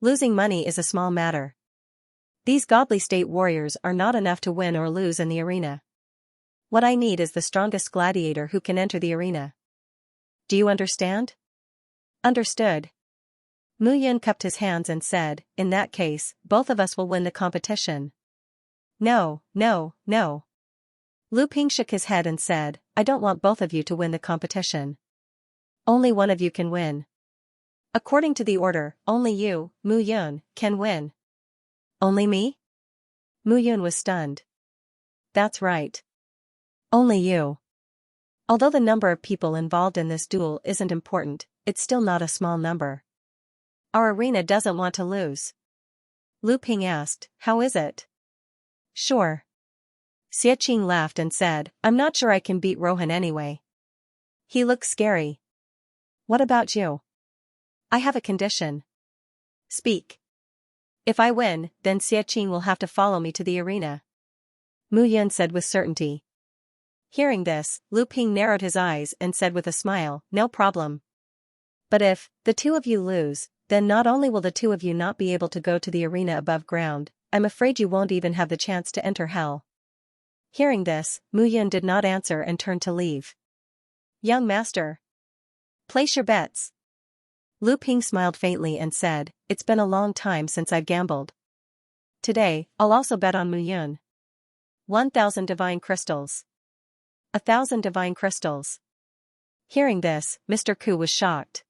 Losing money is a small matter. These godly state warriors are not enough to win or lose in the arena. What I need is the strongest gladiator who can enter the arena. Do you understand? Understood. Mu Yun cupped his hands and said, in that case, both of us will win the competition. No, no, no. Lu Ping shook his head and said, I don't want both of you to win the competition. Only one of you can win. According to the order, only you, Mu Yun, can win. Only me? Mu Yun was stunned. That's right. Only you. Although the number of people involved in this duel isn't important, it's still not a small number. Our arena doesn't want to lose. Lu Ping asked, how is it? Sure. Xianxia laughed and said, I'm not sure I can beat Rohan anyway. He looks scary. What about you? I have a condition. Speak. If I win, then Xianxia will have to follow me to the arena. Mu Yun said with certainty. Hearing this, Lu Ping narrowed his eyes and said with a smile, no problem. But if the two of you lose, then not only will the two of you not be able to go to the arena above ground, I'm afraid you won't even have the chance to enter hell. Hearing this, Mu Yun did not answer and turned to leave. Young master. Place your bets. Lu Ping smiled faintly and said, it's been a long time since I've gambled. Today, I'll also bet on Mu Yun. 1,000 divine crystals. 1,000 divine crystals. Hearing this, Mr. Ku was shocked.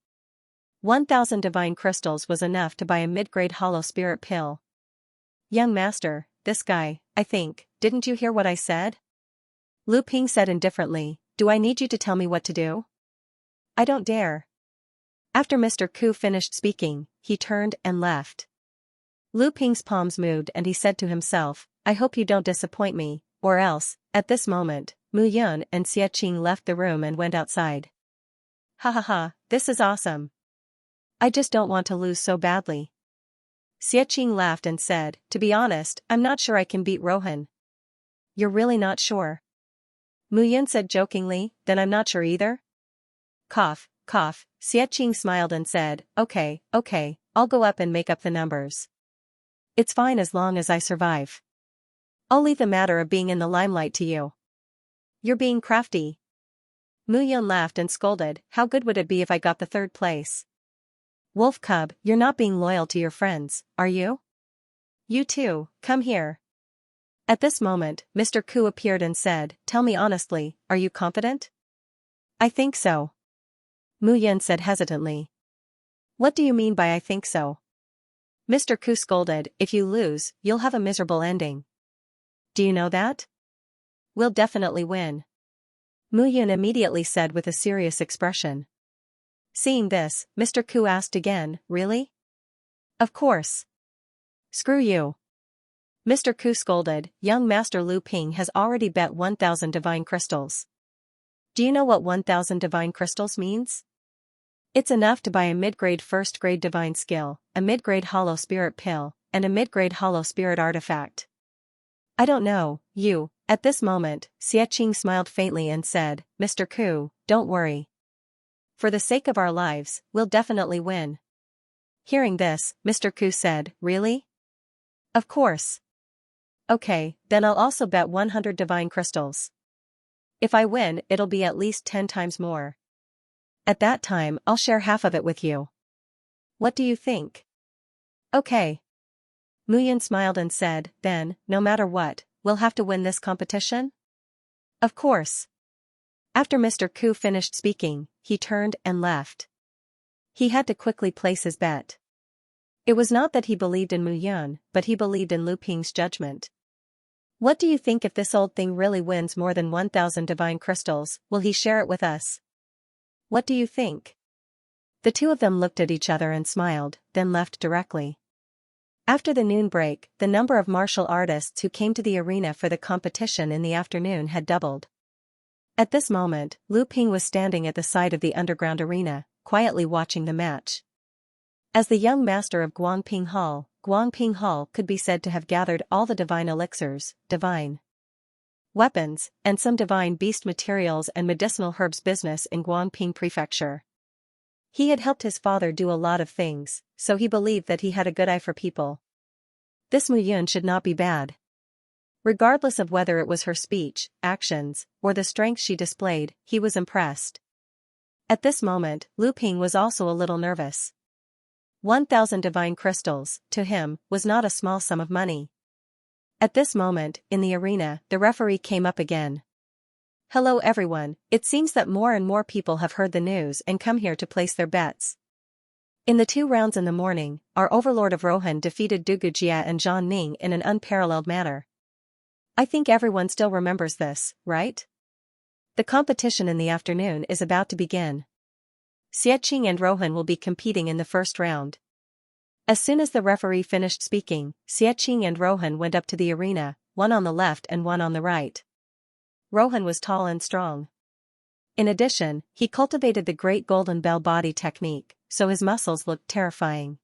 1,000 divine crystals was enough to buy a mid-grade hollow spirit pill. Young master, this guy, I think, didn't you hear what I said? Lu Ping said indifferently, do I need you to tell me what to do? I don't dare. After Mr. Ku finished speaking, he turned and left. Lu Ping's palms moved and he said to himself, I hope you don't disappoint me, or else, at this moment, Mu Yun and Xianxia left the room and went outside. Ha ha ha, this is awesome. I just don't want to lose so badly. Xianxia laughed and said, to be honest, I'm not sure I can beat Rohan. You're really not sure? Mu Yun said jokingly, then I'm not sure either. Cough, cough, Xianxia smiled and said, okay, I'll go up and make up the numbers. It's fine as long as I survive. I'll leave the matter of being in the limelight to you. You're being crafty. Mu Yun laughed and scolded, how good would it be if I got the third place? Wolf Cub, you're not being loyal to your friends, are you? You too, come here. At this moment, Mr. Ku appeared and said, tell me honestly, are you confident? I think so. Mu Yun said hesitantly. What do you mean by I think so? Mr. Ku scolded, if you lose, you'll have a miserable ending. Do you know that? We'll definitely win. Mu Yun immediately said with a serious expression. Seeing this, Mr. Ku asked again, really? Of course. Screw you. Mr. Ku scolded, young Master Lu Ping has already bet 1,000 divine crystals. Do you know what 1,000 divine crystals means? It's enough to buy a mid-grade first-grade divine skill, a mid-grade hollow spirit pill, and a mid-grade hollow spirit artifact. I don't know, you, At this moment, Xianxia smiled faintly and said, Mr. Ku, don't worry. For the sake of our lives, we'll definitely win. Hearing this, Mr. Ku said, really? Of course. Okay, then I'll also bet 100 divine crystals. If I win, it'll be at least 10 times more. At that time, I'll share half of it with you. What do you think? Okay. Muyan smiled and said, then, no matter what, we'll have to win this competition? Of course. After Mr. Ku finished speaking, he turned and left. He had to quickly place his bet. It was not that he believed in Muyan, but he believed in Lu Ping's judgment. What do you think if this old thing really wins more than 1,000 divine crystals, will he share it with us? What do you think? The two of them looked at each other and smiled, then left directly. After the noon break, the number of martial artists who came to the arena for the competition in the afternoon had doubled. At this moment, Lu Ping was standing at the side of the underground arena, quietly watching the match. As the young master of Guangping Hall could be said to have gathered all the divine elixirs, divine weapons, and some divine beast materials and medicinal herbs business in Guangping Prefecture. He had helped his father do a lot of things, so he believed that he had a good eye for people. This Muyun should not be bad. Regardless of whether it was her speech, actions, or the strength she displayed, he was impressed. At this moment, Lu Ping was also a little nervous. 1,000 divine crystals, to him, was not a small sum of money. At this moment, in the arena, the referee came up again. Hello everyone, it seems that more and more people have heard the news and come here to place their bets. In the 2 rounds in the morning, our overlord of Rohan defeated Dugu Jia and Zhang Ning in an unparalleled manner. I think everyone still remembers this, right? The competition in the afternoon is about to begin. Xianxia and Rohan will be competing in the first round. As soon as the referee finished speaking, Xianxia and Rohan went up to the arena, one on the left and one on the right. Rohan was tall and strong. In addition, he cultivated the great golden bell body technique, so his muscles looked terrifying.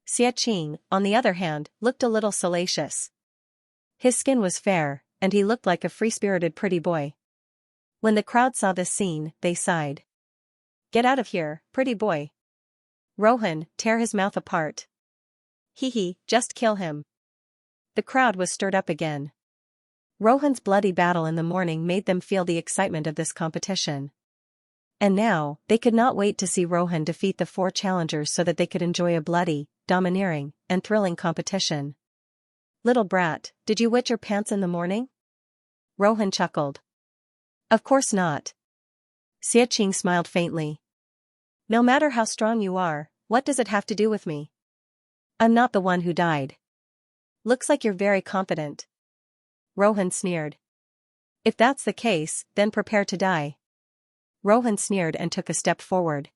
Xianxia, on the other hand, looked a little salacious. His skin was fair, and he looked like a free-spirited pretty boy. When the crowd saw this scene, they sighed. Get out of here, pretty boy. Rohan, tear his mouth apart. Hee, just kill him. The crowd was stirred up again. Rohan's bloody battle in the morning made them feel the excitement of this competition. And now, they could not wait to see Rohan defeat the 4 challengers so that they could enjoy a bloody, domineering, and thrilling competition. Little brat, did you wet your pants in the morning? Rohan chuckled. Of course not. Xianxia smiled faintly. No matter how strong you are, what does it have to do with me? I'm not the one who died. Looks like you're very confident. Rohan sneered. If that's the case, then prepare to die. Rohan sneered and took a step forward.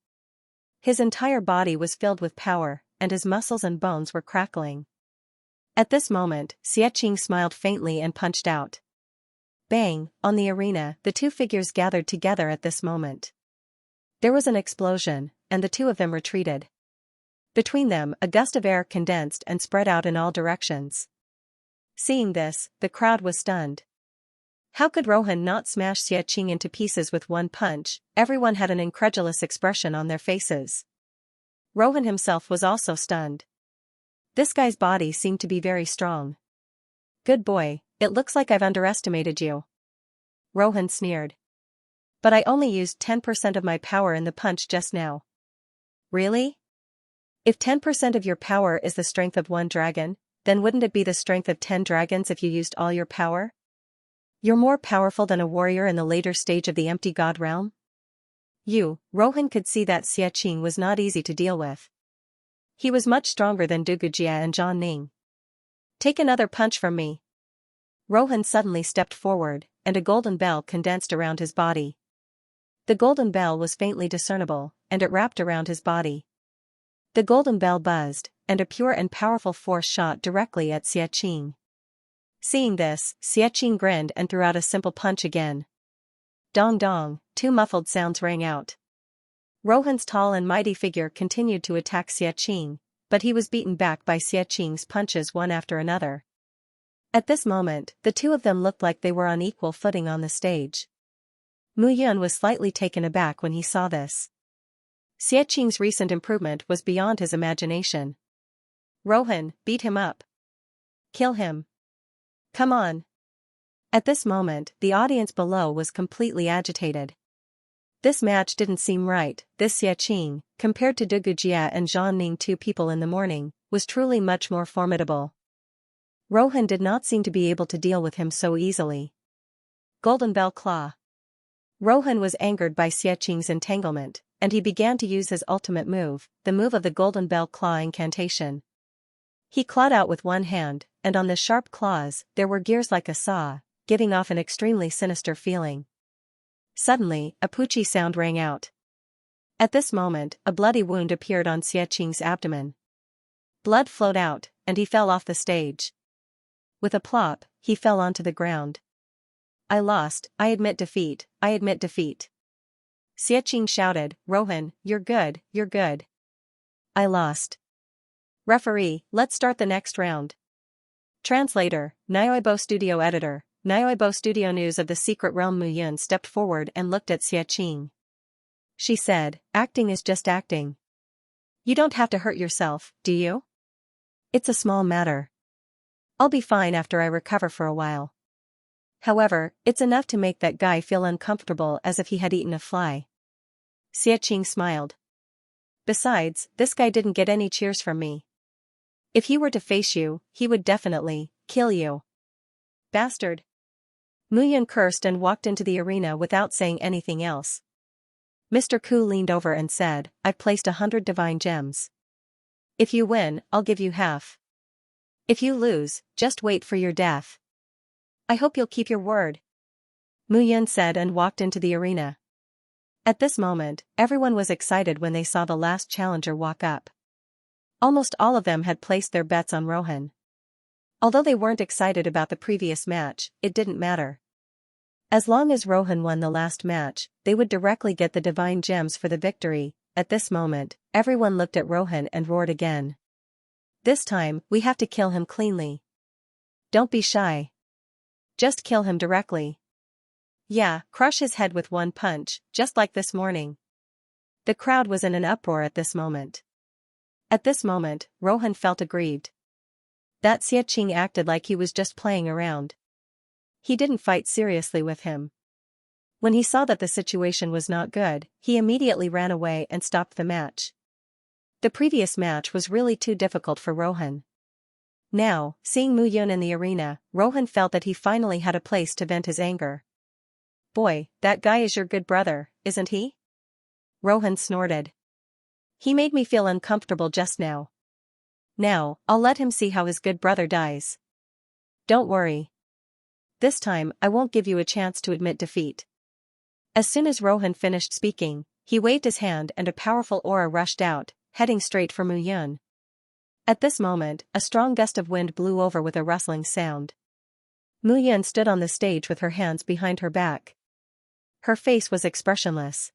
His entire body was filled with power, and his muscles and bones were crackling. At this moment, Xianxia smiled faintly and punched out. Bang, on the arena, the 2 figures gathered together at this moment. There was an explosion, and the 2 of them retreated. Between them, a gust of air condensed and spread out in all directions. Seeing this, the crowd was stunned. How could Rohan not smash Xianxia into pieces with one punch? Everyone had an incredulous expression on their faces. Rohan himself was also stunned. This guy's body seemed to be very strong. Good boy, it looks like I've underestimated you. Rohan sneered. But I only used 10% of my power in the punch just now. Really? If 10% of your power is the strength of 1 dragon, then wouldn't it be the strength of 10 dragons if you used all your power? You're more powerful than a warrior in the later stage of the empty god realm? Rohan could see that Xianxia was not easy to deal with. He was much stronger than Dugu Jia and Zhang Ning. Take another punch from me. Rohan suddenly stepped forward, and a golden bell condensed around his body. The golden bell was faintly discernible, and it wrapped around his body. The golden bell buzzed, and a pure and powerful force shot directly at Xianxia. Seeing this, Xianxia grinned and threw out a simple punch again. Dong dong, 2 muffled sounds rang out. Rohan's tall and mighty figure continued to attack Xianxia, but he was beaten back by Xianxia's punches one after another. At this moment, the two of them looked like they were on equal footing on the stage. Mu Yun was slightly taken aback when he saw this. Xiaqing's recent improvement was beyond his imagination. Rohan, beat him up. Kill him. Come on. At this moment, the audience below was completely agitated. This match didn't seem right. This Xiaqing, compared to Dugujia and Zhang Ning, two people in the morning, was truly much more formidable. Rohan did not seem to be able to deal with him so easily. Golden Bell Claw. Rohan was angered by Xiaqing's entanglement, and he began to use his ultimate move, the move of the Golden Bell Claw incantation. He clawed out with one hand, and on the sharp claws, there were gears like a saw, giving off an extremely sinister feeling. Suddenly, a poochie sound rang out. At this moment, a bloody wound appeared on Xiaqing's abdomen. Blood flowed out, and he fell off the stage. With a plop, he fell onto the ground. I lost, I admit defeat, I admit defeat. Xiaqing shouted, Rohan, you're good, you're good. I lost. Referee, let's start the next round. Translator, Nyoibo Studio Editor, Nyoibo Studio News of the Secret Realm. Mu Yun stepped forward and looked at Xiaqing. She said, acting is just acting. You don't have to hurt yourself, do you? It's a small matter. I'll be fine after I recover for a while. However, it's enough to make that guy feel uncomfortable as if he had eaten a fly. Xiaqing smiled. Besides, this guy didn't get any cheers from me. If he were to face you, he would definitely kill you. Bastard. Mu Yun cursed and walked into the arena without saying anything else. Mr. Ku leaned over and said, I've placed 100 divine gems. If you win, I'll give you half. If you lose, just wait for your death. I hope you'll keep your word. Mu Yun said and walked into the arena. At this moment, everyone was excited when they saw the last challenger walk up. Almost all of them had placed their bets on Rohan. Although they weren't excited about the previous match, it didn't matter. As long as Rohan won the last match, they would directly get the divine gems for the victory. At this moment, everyone looked at Rohan and roared again. This time, we have to kill him cleanly. Don't be shy. Just kill him directly. Yeah, crush his head with one punch, just like this morning. The crowd was in an uproar at this moment. At this moment, Rohan felt aggrieved. That Xiaqing acted like he was just playing around. He didn't fight seriously with him. When he saw that the situation was not good, he immediately ran away and stopped the match. The previous match was really too difficult for Rohan. Now, seeing Mu Yun in the arena, Rohan felt that he finally had a place to vent his anger. Boy, that guy is your good brother, isn't he? Rohan snorted. He made me feel uncomfortable just now. Now, I'll let him see how his good brother dies. Don't worry. This time, I won't give you a chance to admit defeat. As soon as Rohan finished speaking, he waved his hand and a powerful aura rushed out, heading straight for Mu Yun. At this moment, a strong gust of wind blew over with a rustling sound. Mu Yun stood on the stage with her hands behind her back. Her face was expressionless.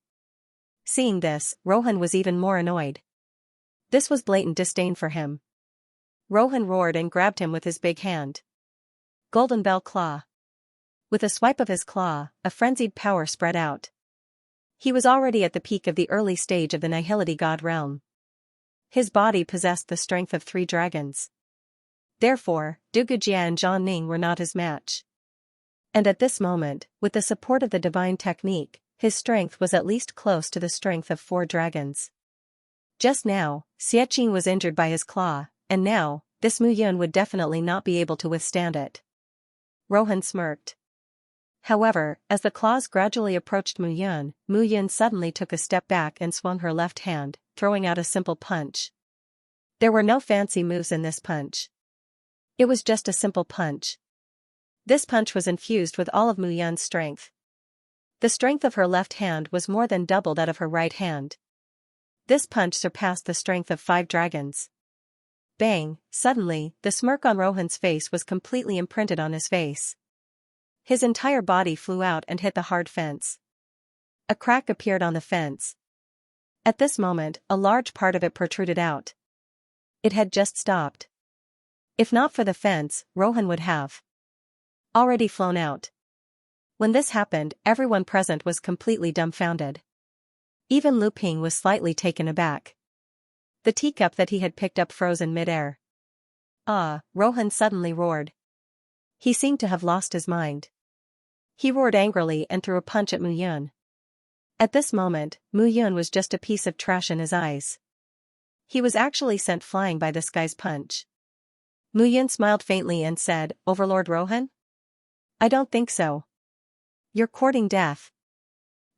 Seeing this, Rohan was even more annoyed. This was blatant disdain for him. Rohan roared and grabbed him with his big hand. Golden Bell Claw. With a swipe of his claw, a frenzied power spread out. He was already at the peak of the early stage of the Nihility God realm. His body possessed the strength of 3 dragons. Therefore, Dugujia and Zhang Ning were not his match. And at this moment, with the support of the divine technique, his strength was at least close to the strength of 4 dragons. Just now, Xiaqing was injured by his claw, and now, this Mu Yun would definitely not be able to withstand it. Rohan smirked. However, as the claws gradually approached Mu Yun suddenly took a step back and swung her left hand, throwing out a simple punch. There were no fancy moves in this punch. It was just a simple punch. This punch was infused with all of Mu Yun's strength. The strength of her left hand was more than double that of her right hand. This punch surpassed the strength of 5 dragons. Bang! Suddenly, the smirk on Rohan's face was completely imprinted on his face. His entire body flew out and hit the hard fence. A crack appeared on the fence. At this moment, a large part of it protruded out. It had just stopped. If not for the fence, Rohan would have already flown out. When this happened, everyone present was completely dumbfounded. Even Lu Ping was slightly taken aback. The teacup that he had picked up froze in midair. Ah, Rohan suddenly roared. He seemed to have lost his mind. He roared angrily and threw a punch at Mu Yun. At this moment, Mu Yun was just a piece of trash in his eyes. He was actually sent flying by this guy's punch. Mu Yun smiled faintly and said, "Overlord Rohan? I don't think so. You're courting death."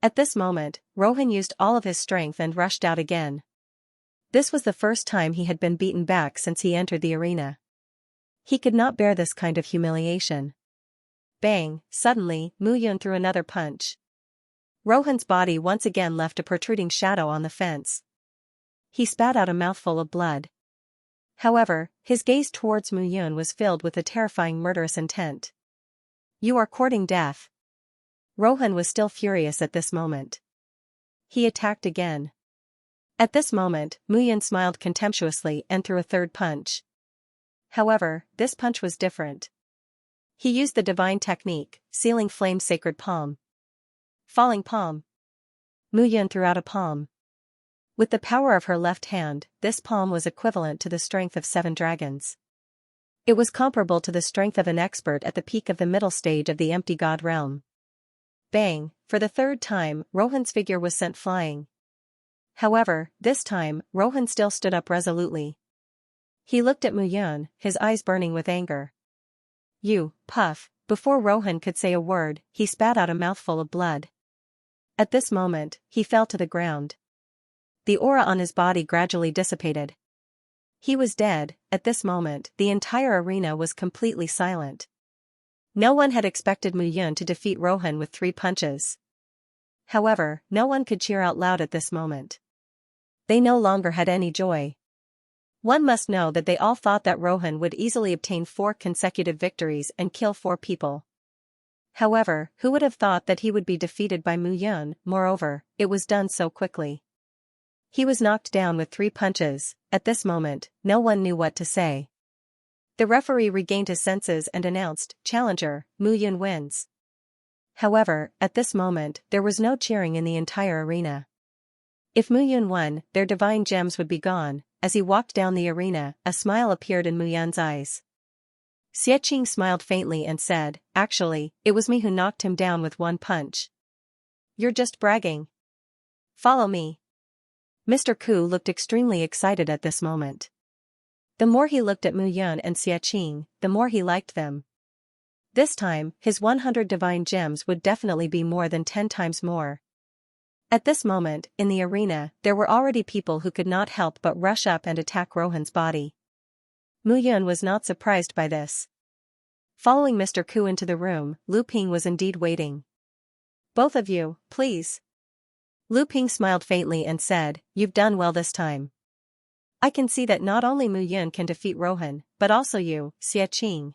At this moment, Rohan used all of his strength and rushed out again. This was the first time he had been beaten back since he entered the arena. He could not bear this kind of humiliation. Bang! Suddenly, Mu Yun threw another punch. Rohan's body once again left a protruding shadow on the fence. He spat out a mouthful of blood. However, his gaze towards Mu Yun was filled with a terrifying murderous intent. "You are courting death." Rohan was still furious at this moment. He attacked again. At this moment, Mu Yun smiled contemptuously and threw a third punch. However, this punch was different. He used the divine technique, sealing flame sacred palm. Falling palm. Mu Yun threw out a palm. With the power of her left hand, this palm was equivalent to the strength of 7 dragons. It was comparable to the strength of an expert at the peak of the middle stage of the empty god realm. Bang! For the third time, Rohan's figure was sent flying. However, this time, Rohan still stood up resolutely. He looked at Mu Yun, his eyes burning with anger. "You, puff." Before Rohan could say a word, he spat out a mouthful of blood. At this moment, he fell to the ground. The aura on his body gradually dissipated. He was dead. At this moment, the entire arena was completely silent. No one had expected Mu Yun to defeat Rohan with 3 punches. However, no one could cheer out loud at this moment. They no longer had any joy. One must know that they all thought that Rohan would easily obtain 4 consecutive victories and kill 4 people. However, who would have thought that he would be defeated by Mu Yun? Moreover, it was done so quickly. He was knocked down with 3 punches. At this moment, no one knew what to say. The referee regained his senses and announced, "Challenger, Mu Yun wins." However, at this moment, there was no cheering in the entire arena. If Mu Yun won, their divine gems would be gone. As he walked down the arena, a smile appeared in Mu Yun's eyes. Xianxia smiled faintly and said, "Actually, it was me who knocked him down with 1 punch. You're just bragging. Follow me." Mr. Ku looked extremely excited at this moment. The more he looked at Mu Yun and Xianxia, the more he liked them. This time, his 100 divine gems would definitely be more than 10 times more. At this moment, in the arena, there were already people who could not help but rush up and attack Rohan's body. Mu Yun was not surprised by this. Following Mr. Ku into the room, Lu Ping was indeed waiting. "Both of you, please." Lu Ping smiled faintly and said, "You've done well this time. I can see that not only Mu Yun can defeat Rohan, but also you, Xianxia.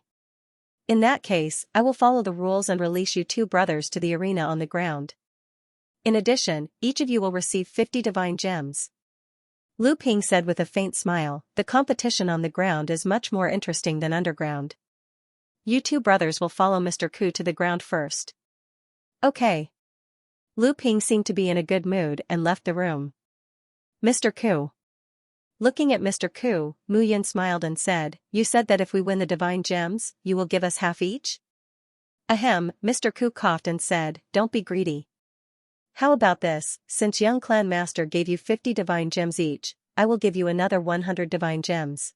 In that case, I will follow the rules and release you 2 brothers to the arena on the ground. In addition, each of you will receive 50 divine gems." Lu Ping said with a faint smile, "The competition on the ground is much more interesting than underground. You 2 brothers will follow Mr. Ku to the ground first." "Okay." Lu Ping seemed to be in a good mood and left the room. "Mr. Ku." Looking at Mr. Ku, Mu Yun smiled and said, "You said that if we win the divine gems, you will give us half each?" Ahem, Mr. Ku coughed and said, "Don't be greedy. How about this, since young clan master gave you 50 divine gems each, I will give you another 100 divine gems.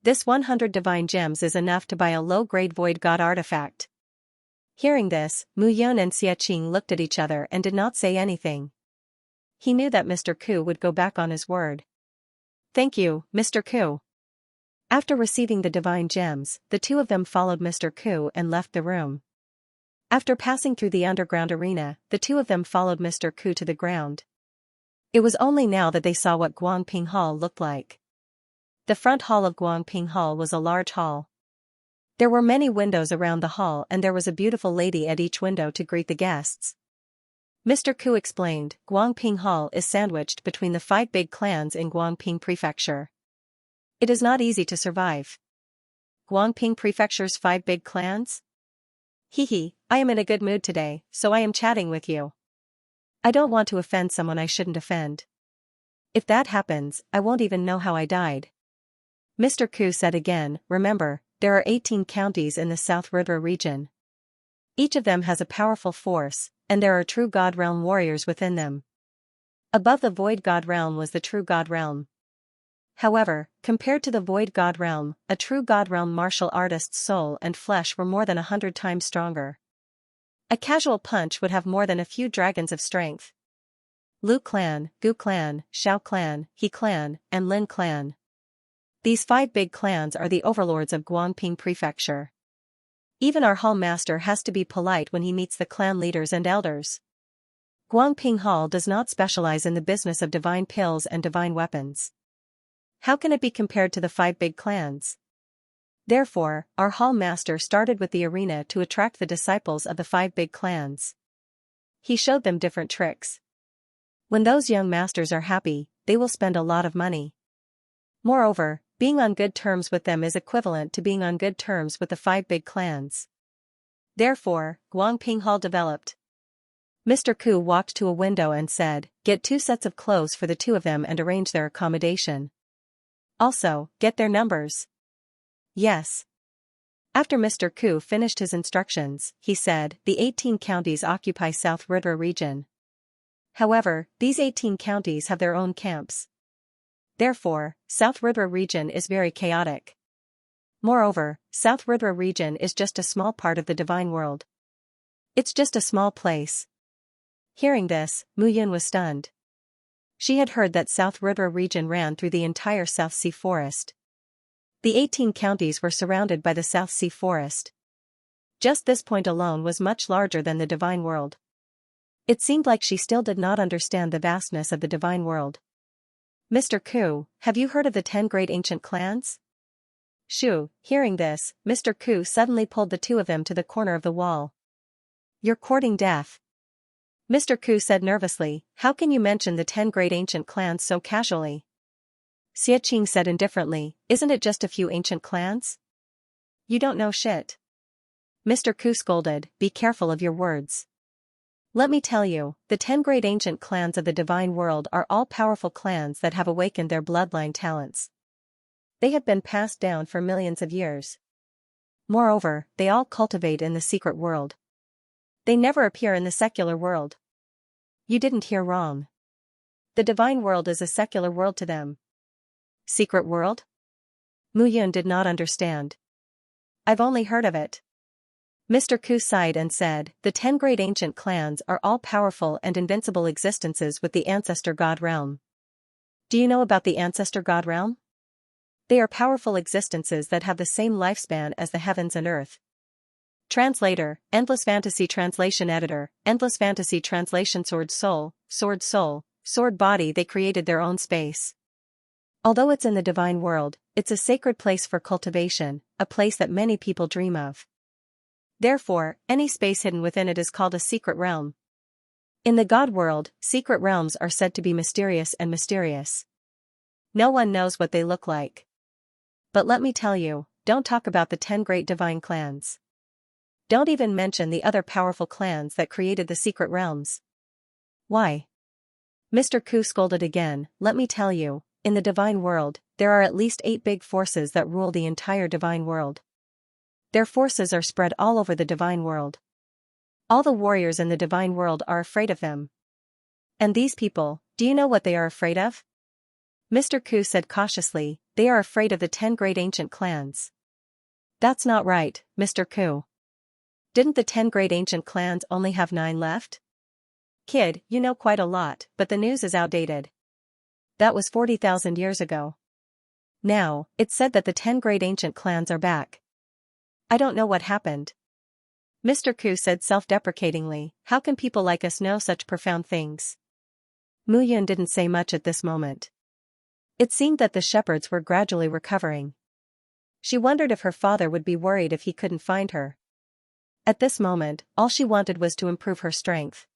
This 100 divine gems is enough to buy a low-grade void god artifact." Hearing this, Mu Yun and Xianxia looked at each other and did not say anything. He knew that Mr. Ku would go back on his word. "Thank you, Mr. Ku." After receiving the divine gems, the 2 of them followed Mr. Ku and left the room. After passing through the underground arena, the 2 of them followed Mr. Ku to the ground. It was only now that they saw what Guangping Hall looked like. The front hall of Guangping Hall was a large hall. There were many windows around the hall and there was a beautiful lady at each window to greet the guests. Mr. Ku explained, "Guangping Hall is sandwiched between the 5 big clans in Guangping Prefecture. It is not easy to survive." Guangping Prefecture's 5 big clans? Hee, I am in a good mood today, so I am chatting with you. I don't want to offend someone I shouldn't offend. If that happens, I won't even know how I died. Mr. Ku said again, remember, there are 18 counties in the South River region. Each of them has a powerful force, and there are true God Realm warriors within them. Above the Void God Realm was the true God Realm. However, compared to the Void God Realm, a true God Realm martial artist's soul and flesh were more than 100 times stronger. A casual punch would have more than a few dragons of strength. Lu clan, Gu clan, Shao clan, He clan, and Lin clan. These 5 big clans are the overlords of Guangping Prefecture. Even our hall master has to be polite when he meets the clan leaders and elders. Guangping Hall does not specialize in the business of divine pills and divine weapons. How can it be compared to the 5 big clans? Therefore, our hall master started with the arena to attract the disciples of the 5 big clans. He showed them different tricks. When those young masters are happy, they will spend a lot of money. Moreover, being on good terms with them is equivalent to being on good terms with the 5 big clans. Therefore, Guangping Hall developed. Mr. Ku walked to a window and said, get 2 sets of clothes for the 2 of them and arrange their accommodation. Also, get their numbers. Yes. After Mr. Ku finished his instructions, he said, the 18 counties occupy South River region. However, these 18 counties have their own camps. Therefore, South River region is very chaotic. Moreover, South River region is just a small part of the divine world. It's just a small place. Hearing this, Mu Yun was stunned. She had heard that South River region ran through the entire South Sea Forest. The 18 counties were surrounded by the South Sea Forest. Just this point alone was much larger than the divine world. It seemed like she still did not understand the vastness of the divine world. Mr. Ku, have you heard of the 10 great ancient clans? Shu, hearing this, Mr. Ku suddenly pulled the 2 of them to the corner of the wall. You're courting death. Mr. Ku said nervously, how can you mention the 10 great ancient clans so casually? Xie Qing said indifferently, isn't it just a few ancient clans? You don't know shit. Mr. Ku scolded, be careful of your words. Let me tell you, the 10 great ancient clans of the divine world are all powerful clans that have awakened their bloodline talents. They have been passed down for millions of years. Moreover, they all cultivate in the secret world. They never appear in the secular world. You didn't hear wrong. The divine world is a secular world to them. Secret world? Mu Yun did not understand. I've only heard of it. Mr. Ku sighed and said, the 10 great ancient clans are all powerful and invincible existences with the ancestor god realm. Do you know about the ancestor god realm? They are powerful existences that have the same lifespan as the heavens and earth. Translator, Endless Fantasy Translation Editor, Endless Fantasy Translation Sword Soul, Sword Body. They created their own space. Although it's in the divine world, it's a sacred place for cultivation, a place that many people dream of. Therefore, any space hidden within it is called a secret realm. In the God world, secret realms are said to be mysterious and mysterious. No one knows what they look like. But let me tell you, don't talk about the 10 great divine clans. Don't even mention the other powerful clans that created the secret realms. Why? Mr. Ku scolded again, let me tell you, in the divine world, there are at least 8 big forces that rule the entire divine world. Their forces are spread all over the divine world. All the warriors in the divine world are afraid of them. And these people, do you know what they are afraid of? Mr. Ku said cautiously, they are afraid of the 10 great ancient clans. That's not right, Mr. Ku. Didn't the 10 great ancient clans only have 9 left? Kid, you know quite a lot, but the news is outdated. That was 40,000 years ago. Now, it's said that the 10 great ancient clans are back. I don't know what happened. Mr. Ku said self-deprecatingly, how can people like us know such profound things? Mu Yun didn't say much at this moment. It seemed that the shepherds were gradually recovering. She wondered if her father would be worried if he couldn't find her. At this moment, all she wanted was to improve her strength.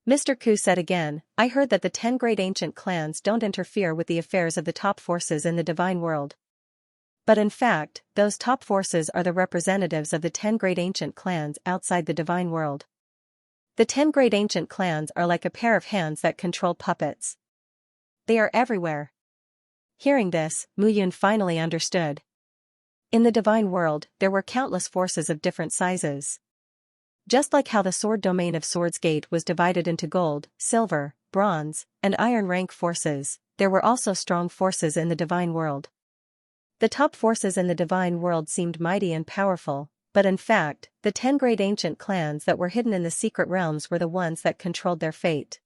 Mr. Ku said again, I heard that the 10 great ancient clans don't interfere with the affairs of the top forces in the divine world. But in fact, those top forces are the representatives of the 10 great ancient clans outside the divine world. The 10 great ancient clans are like a pair of hands that control puppets. They are everywhere. Hearing this, Mu Yun finally understood. In the divine world, there were countless forces of different sizes. Just like how the sword domain of Sword's Gate was divided into gold, silver, bronze, and iron rank forces, there were also strong forces in the divine world. The top forces in the divine world seemed mighty and powerful, but in fact, the 10 great ancient clans that were hidden in the secret realms were the ones that controlled their fate.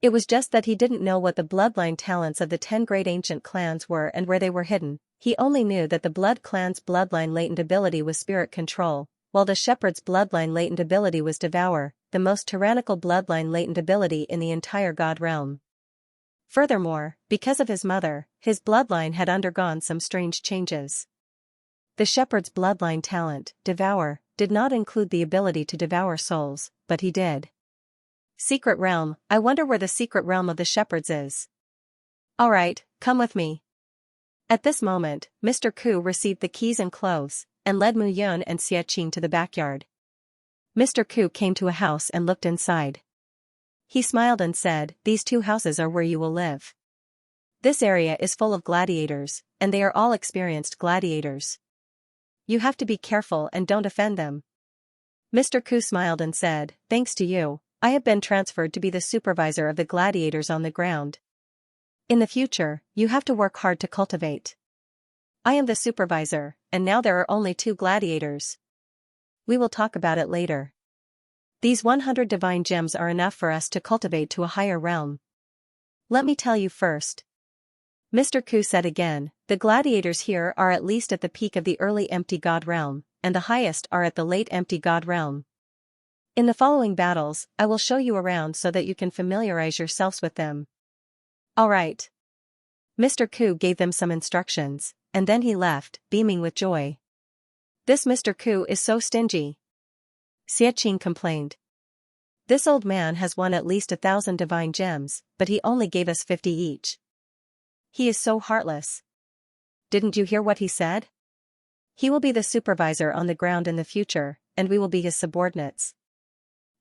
It was just that he didn't know what the bloodline talents of the 10 great ancient clans were and where they were hidden. He only knew that the Blood clan's bloodline latent ability was spirit control, while the Shepherd's bloodline latent ability was Devour, the most tyrannical bloodline latent ability in the entire God realm. Furthermore, because of his mother, his bloodline had undergone some strange changes. The Shepherd's bloodline talent, Devour, did not include the ability to devour souls, but he did. Secret realm, I wonder where the secret realm of the Shepherds is. Alright, come with me. At this moment, Mr. Ku received the keys and clothes, and led Mu Yun and Xianxia to the backyard. Mr. Ku came to a house and looked inside. He smiled and said, "These 2 houses are where you will live. This area is full of gladiators, and they are all experienced gladiators. You have to be careful and don't offend them." Mr. Ku smiled and said, "Thanks to you, I have been transferred to be the supervisor of the gladiators on the ground. In the future, you have to work hard to cultivate. I am the supervisor, and now there are only 2 gladiators. We will talk about it later. These 100 divine gems are enough for us to cultivate to a higher realm. Let me tell you first." Mr. Ku said again, "The gladiators here are at least at the peak of the early empty god realm, and the highest are at the late empty god realm. In the following battles, I will show you around so that you can familiarize yourselves with them." Alright. Mr. Ku gave them some instructions, and then he left, beaming with joy. "This Mr. Ku is so stingy," Xianxia complained. "This old man has won at least 1,000 divine gems, but he only gave us 50 each. He is so heartless. Didn't you hear what he said? He will be the supervisor on the ground in the future, and we will be his subordinates.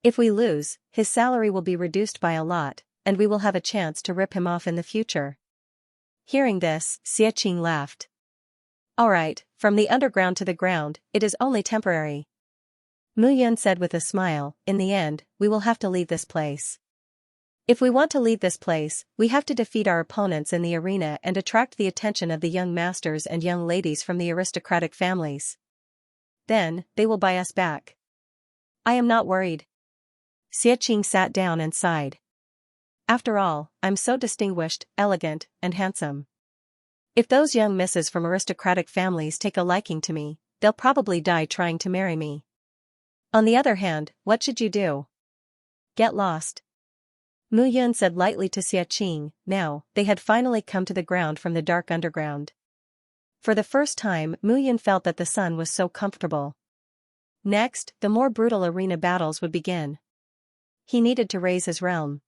If we lose, his salary will be reduced by a lot, and we will have a chance to rip him off in the future." Hearing this, Xianxia laughed. "Alright, from the underground to the ground, it is only temporary." Mu Yun said with a smile, "In the end, we will have to leave this place. If we want to leave this place, we have to defeat our opponents in the arena and attract the attention of the young masters and young ladies from the aristocratic families. Then, they will buy us back. I am not worried." Xianxia sat down and sighed. "After all, I'm so distinguished, elegant, and handsome. If those young misses from aristocratic families take a liking to me, they'll probably die trying to marry me. On the other hand, what should you do? Get lost." Mu Yun said lightly to Xianxia. Now, they had finally come to the ground from the dark underground. For the first time, Mu Yun felt that the sun was so comfortable. Next, the more brutal arena battles would begin. He needed to raise his realm.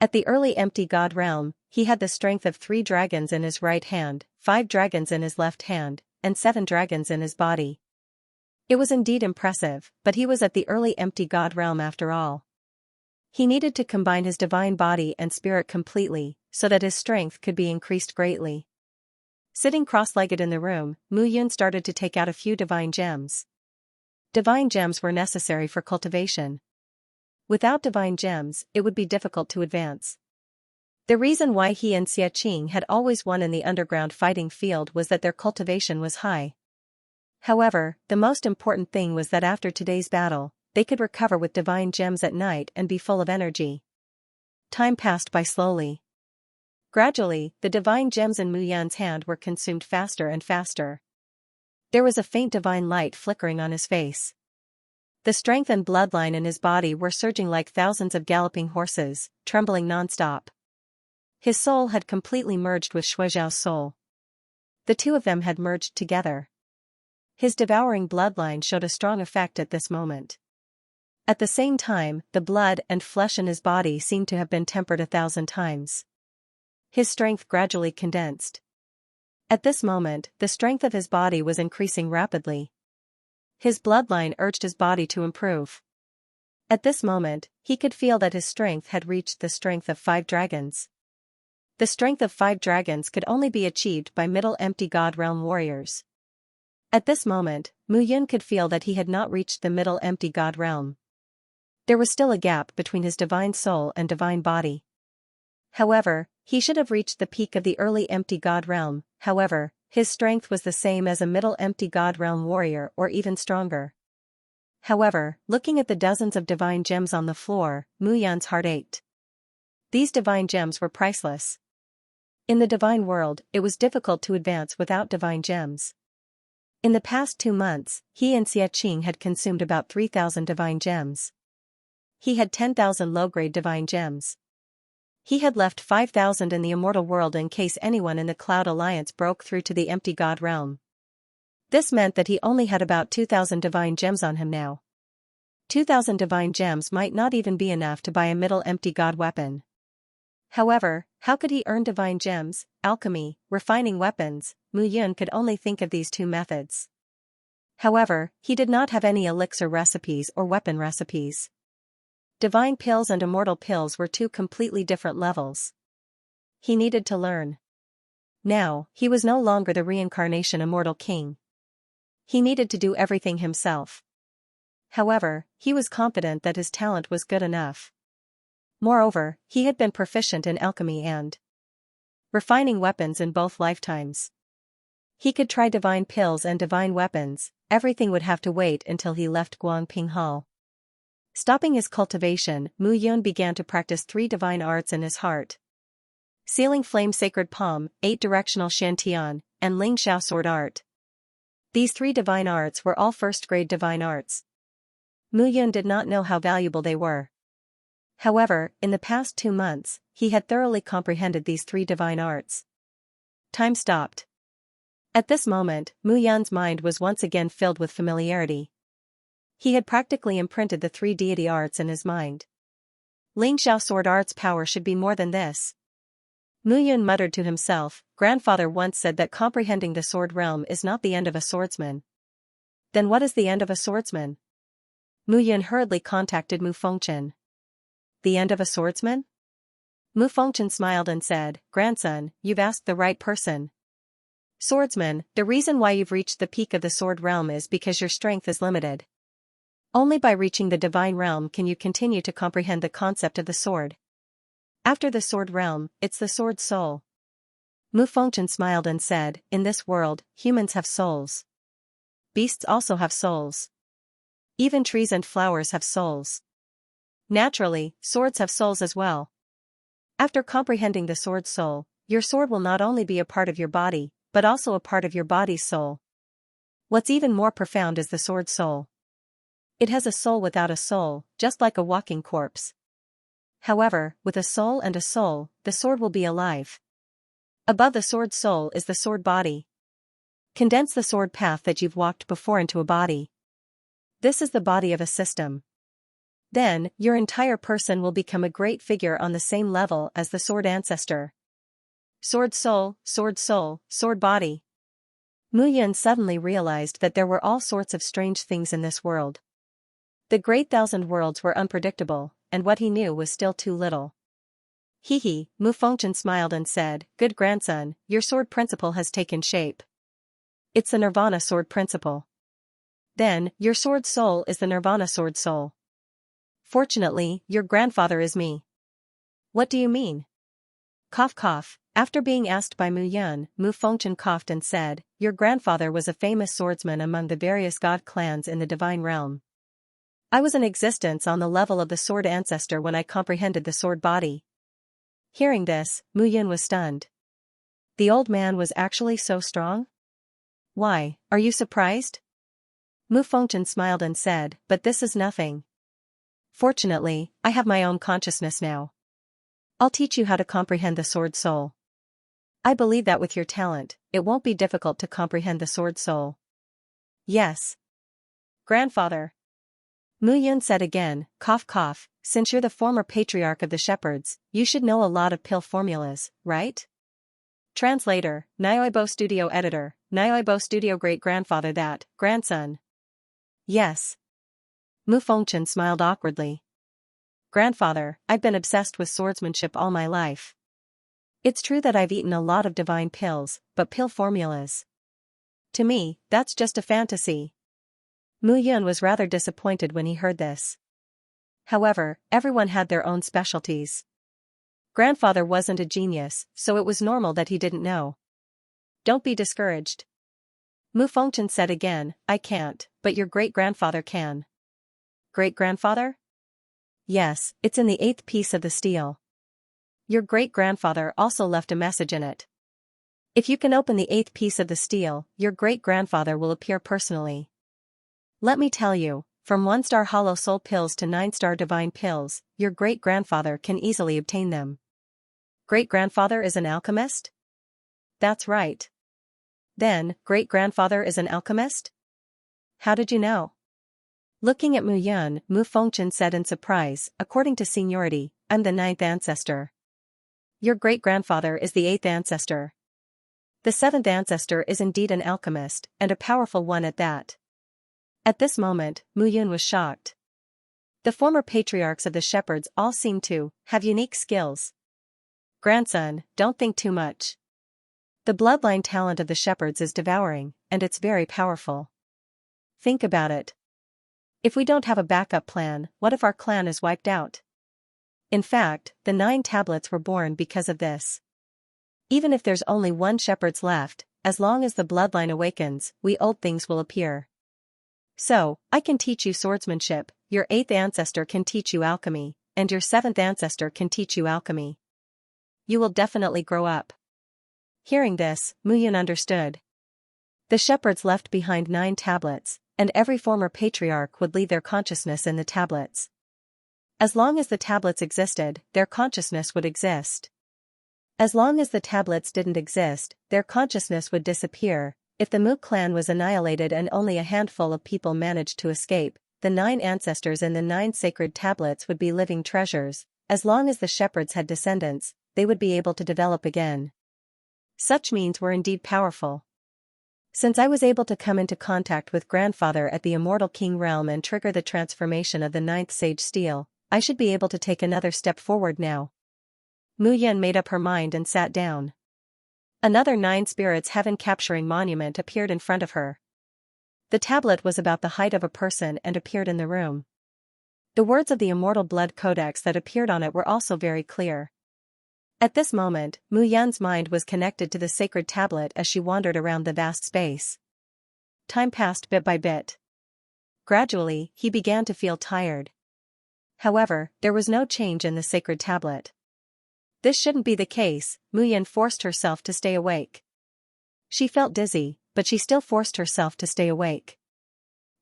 At the early empty god realm, he had the strength of 3 dragons in his right hand, 5 dragons in his left hand, and 7 dragons in his body. It was indeed impressive, but he was at the early empty god realm after all. He needed to combine his divine body and spirit completely, so that his strength could be increased greatly. Sitting cross-legged in the room, Mu Yun started to take out a few divine gems. Divine gems were necessary for cultivation. Without divine gems, it would be difficult to advance. The reason why he and Xianxia had always won in the underground fighting field was that their cultivation was high. However, the most important thing was that after today's battle, they could recover with divine gems at night and be full of energy. Time passed by slowly. Gradually, the divine gems in Mu Yun's hand were consumed faster and faster. There was a faint divine light flickering on his face. The strength and bloodline in his body were surging like thousands of galloping horses, trembling non-stop. His soul had completely merged with Shuizhao's soul. The 2 of them had merged together. His devouring bloodline showed a strong effect at this moment. At the same time, the blood and flesh in his body seemed to have been tempered 1,000 times. His strength gradually condensed. At this moment, the strength of his body was increasing rapidly. His bloodline urged his body to improve. At this moment, he could feel that his strength had reached the strength of 5 dragons. The strength of 5 dragons could only be achieved by Middle Empty God Realm warriors. At this moment, Mu Yun could feel that he had not reached the Middle Empty God Realm. There was still a gap between his divine soul and divine body. However, he should have reached the peak of the early Empty God Realm. However, his strength was the same as a Middle Empty God Realm warrior or even stronger. However, looking at the dozens of divine gems on the floor, Mu Yun's heart ached. These divine gems were priceless. In the divine world, it was difficult to advance without divine gems. In the past 2 months, he and Xianxia had consumed about 3,000 divine gems. He had 10,000 low-grade divine gems. He had left 5,000 in the immortal world in case anyone in the Cloud Alliance broke through to the Empty God Realm. This meant that he only had about 2,000 divine gems on him now. 2,000 divine gems might not even be enough to buy a Middle Empty God weapon. However, how could he earn divine gems? Alchemy, refining weapons. Mu Yun could only think of these 2 methods. However, he did not have any elixir recipes or weapon recipes. Divine pills and immortal pills were 2 completely different levels. He needed to learn. Now, he was no longer the reincarnation immortal king. He needed to do everything himself. However, he was confident that his talent was good enough. Moreover, he had been proficient in alchemy and refining weapons in both lifetimes. He could try divine pills and divine weapons. Everything would have to wait until he left Guangping Hall. Stopping his cultivation, Mu Yun began to practice 3 divine arts in his heart. Sealing Flame Sacred Palm, 8-directional Shantian, and Ling Xiao Sword Art. These 3 divine arts were all first-grade divine arts. Mu Yun did not know how valuable they were. However, in the past 2 months, he had thoroughly comprehended these 3 divine arts. Time stopped. At this moment, Mu Yun's mind was once again filled with familiarity. He had practically imprinted the 3 deity arts in his mind. Ling Xiao Sword Art's power should be more than this. Mu Yun muttered to himself, grandfather once said that comprehending the sword realm is not the end of a swordsman. Then what is the end of a swordsman? Mu Yun hurriedly contacted Mu Fengchen. The end of a swordsman? Mu Fengchen smiled and said, grandson, you've asked the right person. Swordsman, the reason why you've reached the peak of the sword realm is because your strength is limited. Only by reaching the divine realm can you continue to comprehend the concept of the sword. After the sword realm, it's the sword soul. Mu Fengchen smiled and said, in this world, humans have souls. Beasts also have souls. Even trees and flowers have souls. Naturally, swords have souls as well. After comprehending the sword soul, your sword will not only be a part of your body, but also a part of your body's soul. What's even more profound is the sword soul. It has a soul without a soul, just like a walking corpse. However, with a soul and a soul, the sword will be alive. Above the sword soul is the sword body. Condense the sword path that you've walked before into a body. This is the body of a system. Then, your entire person will become a great figure on the same level as the sword ancestor. Sword soul, sword body. Mu Yun suddenly realized that there were all sorts of strange things in this world. The great 1,000 worlds were unpredictable, and what he knew was still too little. Mu Fengchen smiled and said, good grandson, your sword principle has taken shape. It's the Nirvana sword principle. Then, your sword soul is the Nirvana sword soul. Fortunately, your grandfather is me. What do you mean? Cough cough. After being asked by Mu Yun, Mu Fengchen coughed and said, your grandfather was a famous swordsman among the various god clans in the divine realm. I was in existence on the level of the sword ancestor when I comprehended the sword body. Hearing this, Mu Yun was stunned. The old man was actually so strong? Why, are you surprised? Mu Fengchen smiled and said, but this is nothing. Fortunately, I have my own consciousness now. I'll teach you how to comprehend the sword soul. I believe that with your talent, it won't be difficult to comprehend the sword soul. Yes. Grandfather. Mu Yun said again, cough cough, since you're the former patriarch of the shepherds, you should know a lot of pill formulas, right? Translator, Nyoibo Studio Editor, Nyoibo Studio Great-grandfather that, grandson. Yes. Mu Fengchen smiled awkwardly. Grandfather, I've been obsessed with swordsmanship all my life. It's true that I've eaten a lot of divine pills, but pill formulas. To me, that's just a fantasy. Mu Yun was rather disappointed when he heard this. However, everyone had their own specialties. Grandfather wasn't a genius, so it was normal that he didn't know. Don't be discouraged. Mu Fengchen said again, I can't, but your great-grandfather can. Great-grandfather? Yes, it's in the 8th piece of the stele. Your great-grandfather also left a message in it. If you can open the 8th piece of the stele, your great-grandfather will appear personally. Let me tell you, from 1-star hollow soul pills to 9-star divine pills, your great-grandfather can easily obtain them. Great-grandfather is an alchemist? That's right. Then, great-grandfather is an alchemist? How did you know? Looking at Mu Yun, Mu Fengchen said in surprise, according to seniority, I'm the 9th ancestor. Your great-grandfather is the 8th ancestor. The 7th ancestor is indeed an alchemist, and a powerful one at that. At this moment, Mu Yun was shocked. The former patriarchs of the shepherds all seemed to have unique skills. Grandson, don't think too much. The bloodline talent of the shepherds is devouring, and it's very powerful. Think about it. If we don't have a backup plan, what if our clan is wiped out? In fact, the 9 tablets were born because of this. Even if there's only 1 shepherds left, as long as the bloodline awakens, we old things will appear. So, I can teach you swordsmanship, your 8th ancestor can teach you alchemy, and your 7th ancestor can teach you alchemy. You will definitely grow up. Hearing this, Mu Yun understood. The shepherds left behind 9 tablets, and every former patriarch would leave their consciousness in the tablets. As long as the tablets existed, their consciousness would exist. As long as the tablets didn't exist, their consciousness would disappear. If the Mu clan was annihilated and only a handful of people managed to escape, the 9 ancestors in the 9 sacred tablets would be living treasures. As long as the shepherds had descendants, they would be able to develop again. Such means were indeed powerful. Since I was able to come into contact with grandfather at the Immortal King realm and trigger the transformation of the 9th sage stele, I should be able to take another step forward now. Mu Yun made up her mind and sat down. Another 9 spirits heaven-capturing monument appeared in front of her. The tablet was about the height of a person and appeared in the room. The words of the Immortal Blood Codex that appeared on it were also very clear. At this moment, Mu Yun's mind was connected to the sacred tablet as she wandered around the vast space. Time passed bit by bit. Gradually, he began to feel tired. However, there was no change in the sacred tablet. This shouldn't be the case. Mu Yun forced herself to stay awake. She felt dizzy, but she still forced herself to stay awake.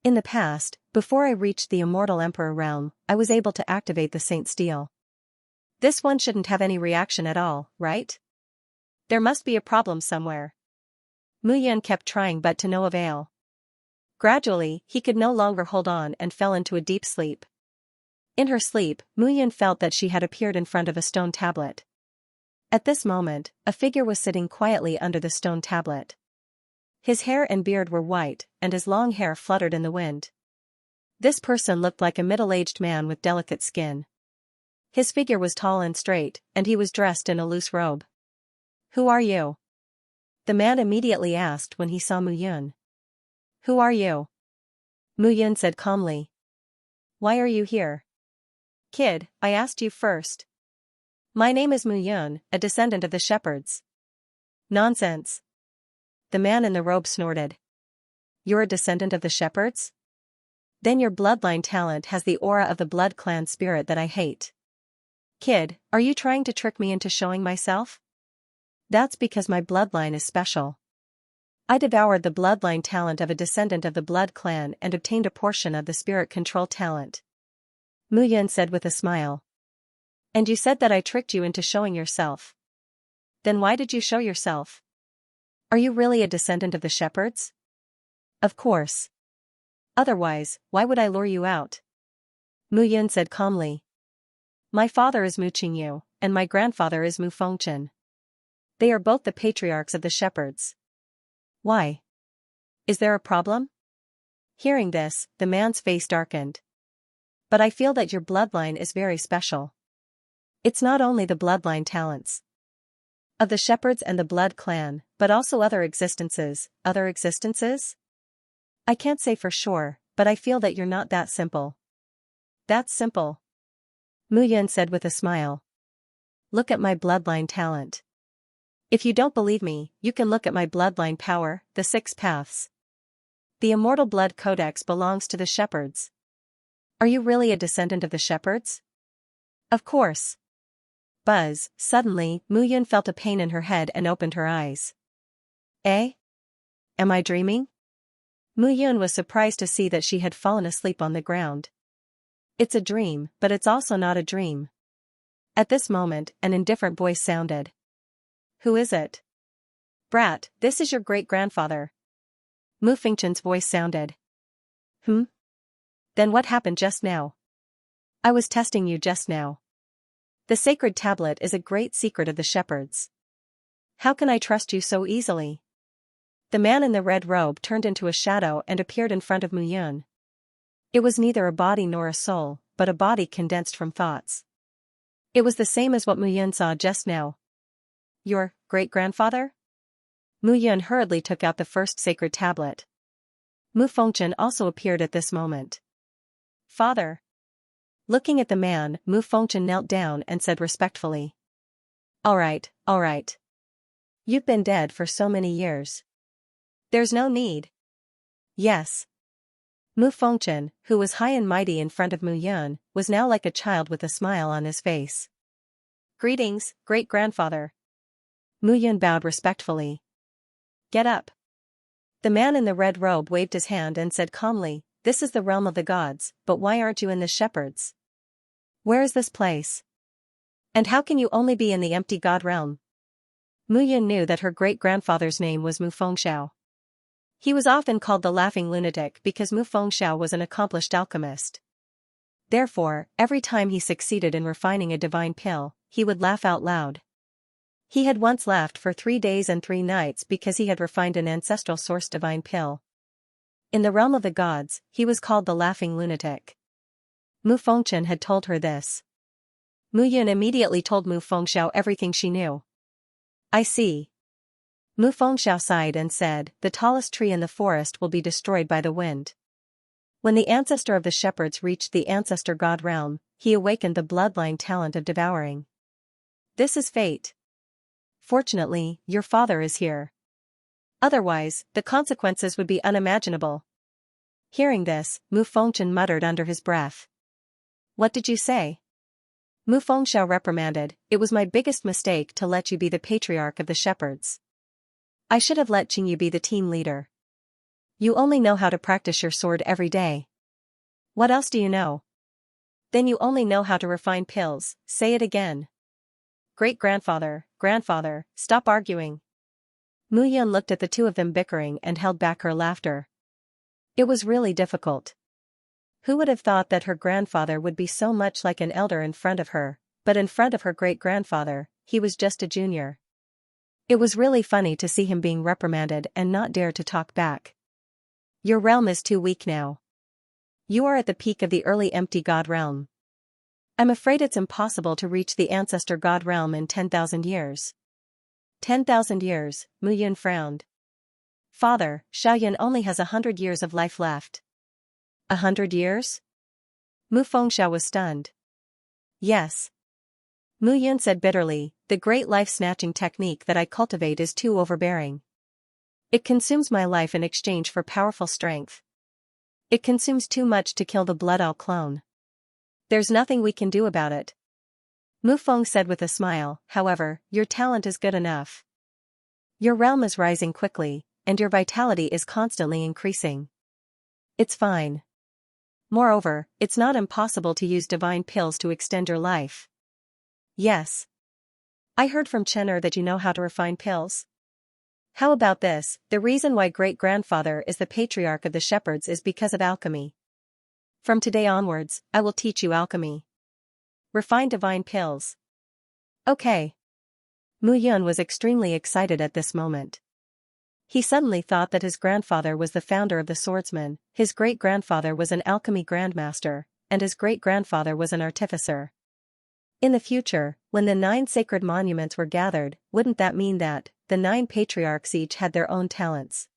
In the past, before I reached the Immortal Emperor realm, I was able to activate the Saint Stele. This one shouldn't have any reaction at all, right? There must be a problem somewhere. Mu Yun kept trying but to no avail. Gradually, he could no longer hold on and fell into a deep sleep. In her sleep, Mu Yun felt that she had appeared in front of a stone tablet. At this moment, a figure was sitting quietly under the stone tablet. His hair and beard were white, and his long hair fluttered in the wind. This person looked like a middle-aged man with delicate skin. His figure was tall and straight, and he was dressed in a loose robe. Who are you? The man immediately asked when he saw Mu Yun. Who are you? Mu Yun said calmly. Why are you here? Kid, I asked you first. My name is Mu Yun, a descendant of the shepherds. Nonsense. The man in the robe snorted. You're a descendant of the shepherds? Then your bloodline talent has the aura of the blood clan spirit that I hate. Kid, are you trying to trick me into showing myself? That's because my bloodline is special. I devoured the bloodline talent of a descendant of the blood clan and obtained a portion of the spirit control talent. Mu Yun said with a smile. And you said that I tricked you into showing yourself. Then why did you show yourself? Are you really a descendant of the shepherds? Of course. Otherwise, why would I lure you out? Mu Yun said calmly. My father is Mu Qingyu, and my grandfather is Mu Fengchen. They are both the patriarchs of the shepherds. Why? Is there a problem? Hearing this, the man's face darkened. But I feel that your bloodline is very special. It's not only the bloodline talents of the shepherds and the blood clan, but also other existences. Other existences? I can't say for sure, but I feel that you're not that simple. That's simple, Mu Yun said with a smile. Look at my bloodline talent. If you don't believe me, you can look at my bloodline power, the 6 paths. The immortal blood codex belongs to the shepherds. Are you really a descendant of the shepherds? Of course. Buzz, suddenly, Mu Yun felt a pain in her head and opened her eyes. Eh? Am I dreaming? Mu Yun was surprised to see that she had fallen asleep on the ground. It's a dream, but it's also not a dream. At this moment, an indifferent voice sounded. Who is it? Brat, this is your great-grandfather. Mu Fengchen's voice sounded. Then what happened just now? I was testing you just now. The sacred tablet is a great secret of the shepherds. How can I trust you so easily? The man in the red robe turned into a shadow and appeared in front of Mu Yun. It was neither a body nor a soul, but a body condensed from thoughts. It was the same as what Mu Yun saw just now. Your great-grandfather? Mu Yun hurriedly took out the first sacred tablet. Mu Fengchen also appeared at this moment. Father. Looking at the man, Mu Fengchen knelt down and said respectfully. All right. You've been dead for so many years. There's no need. Yes. Mu Fengchen, who was high and mighty in front of Mu Yun, was now like a child with a smile on his face. Greetings, great-grandfather. Mu Yun bowed respectfully. Get up. The man in the red robe waved his hand and said calmly, This is the realm of the gods, but why aren't you in the shepherds? Where is this place? And how can you only be in the empty god realm? Mu Yun knew that her great-grandfather's name was Mu Fengxiao. He was often called the laughing lunatic because Mu Fengxiao was an accomplished alchemist. Therefore, every time he succeeded in refining a divine pill, he would laugh out loud. He had once laughed for 3 days and 3 nights because he had refined an ancestral source divine pill. In the realm of the gods, he was called the laughing lunatic. Mu Fengchen had told her this. Mu Yun immediately told Mu Fengxiao everything she knew. I see. Mu Fengxiao sighed and said, The tallest tree in the forest will be destroyed by the wind. When the ancestor of the shepherds reached the ancestor god realm, he awakened the bloodline talent of devouring. This is fate. Fortunately, your father is here. Otherwise, the consequences would be unimaginable. Hearing this, Mu Fengchen muttered under his breath. What did you say? Mu Fengxiao reprimanded, It was my biggest mistake to let you be the patriarch of the shepherds. I should have let Qingyu be the team leader. You only know how to practice your sword every day. What else do you know? Then you only know how to refine pills, say it again. Great-grandfather, grandfather, stop arguing. Mu Yun looked at the two of them bickering and held back her laughter. It was really difficult. Who would have thought that her grandfather would be so much like an elder in front of her, but in front of her great-grandfather, he was just a junior. It was really funny to see him being reprimanded and not dare to talk back. Your realm is too weak now. You are at the peak of the early empty god realm. I'm afraid it's impossible to reach the ancestor god realm in 10,000 years. 10,000 years, Mu Yun frowned. Father, Xiaoyan only has 100 years of life left. 100 years? Mu Fengxiao was stunned. Yes. Mu Yun said bitterly, the great life-snatching technique that I cultivate is too overbearing. It consumes my life in exchange for powerful strength. It consumes too much to kill the blood owl clone. There's nothing we can do about it. Mu Feng said with a smile, however, your talent is good enough. Your realm is rising quickly, and your vitality is constantly increasing. It's fine. Moreover, it's not impossible to use divine pills to extend your life. Yes. I heard from Chen'er that you know how to refine pills. How about this, the reason why great-grandfather is the patriarch of the shepherds is because of alchemy. From today onwards, I will teach you alchemy. Refine divine pills. Okay. Mu Yun was extremely excited at this moment. He suddenly thought that his grandfather was the founder of the swordsman, his great-grandfather was an alchemy grandmaster, and his great-grandfather was an artificer. In the future, when the 9 sacred monuments were gathered, wouldn't that mean that the 9 patriarchs each had their own talents?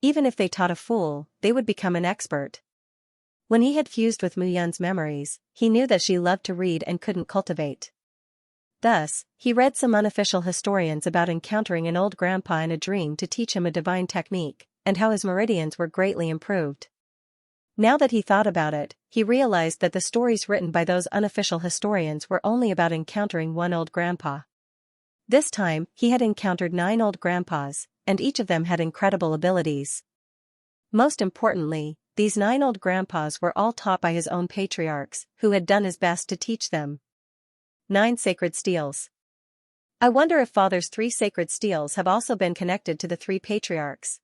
Even if they taught a fool, they would become an expert. When he had fused with Mu Yun's memories, he knew that she loved to read and couldn't cultivate. Thus, he read some unofficial historians about encountering an old grandpa in a dream to teach him a divine technique, and how his meridians were greatly improved. Now that he thought about it, he realized that the stories written by those unofficial historians were only about encountering one old grandpa. This time, he had encountered 9 old grandpas, and each of them had incredible abilities. Most importantly, these 9 old grandpas were all taught by his own patriarchs, who had done his best to teach them. 9 sacred steels. I wonder if Father's 3 sacred steels have also been connected to the 3 patriarchs.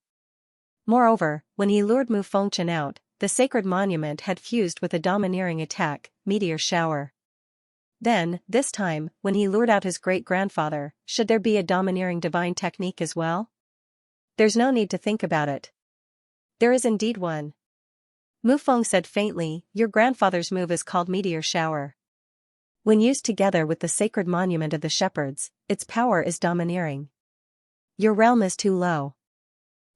Moreover, when he lured Mu Fengchen out, the sacred monument had fused with a domineering attack, meteor shower. Then, this time, when he lured out his great-grandfather, should there be a domineering divine technique as well? There's no need to think about it. There is indeed one. Mu Feng said faintly, your grandfather's move is called meteor shower. When used together with the sacred monument of the shepherds, its power is domineering. Your realm is too low.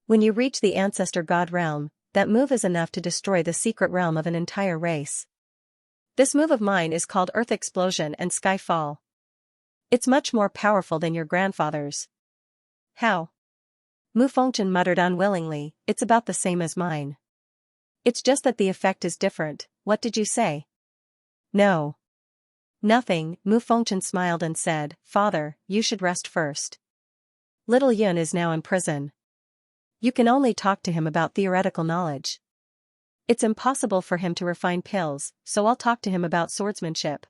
When you reach the ancestor god realm, that move is enough to destroy the secret realm of an entire race. This move of mine is called Earth Explosion and Sky Fall. It's much more powerful than your grandfather's. How? Mu Fengchen muttered unwillingly, it's about the same as mine. It's just that the effect is different. What did you say? No. Nothing, Mu Fengchen smiled and said, Father, you should rest first. Little Yun is now in prison. You can only talk to him about theoretical knowledge. It's impossible for him to refine pills, so I'll talk to him about swordsmanship.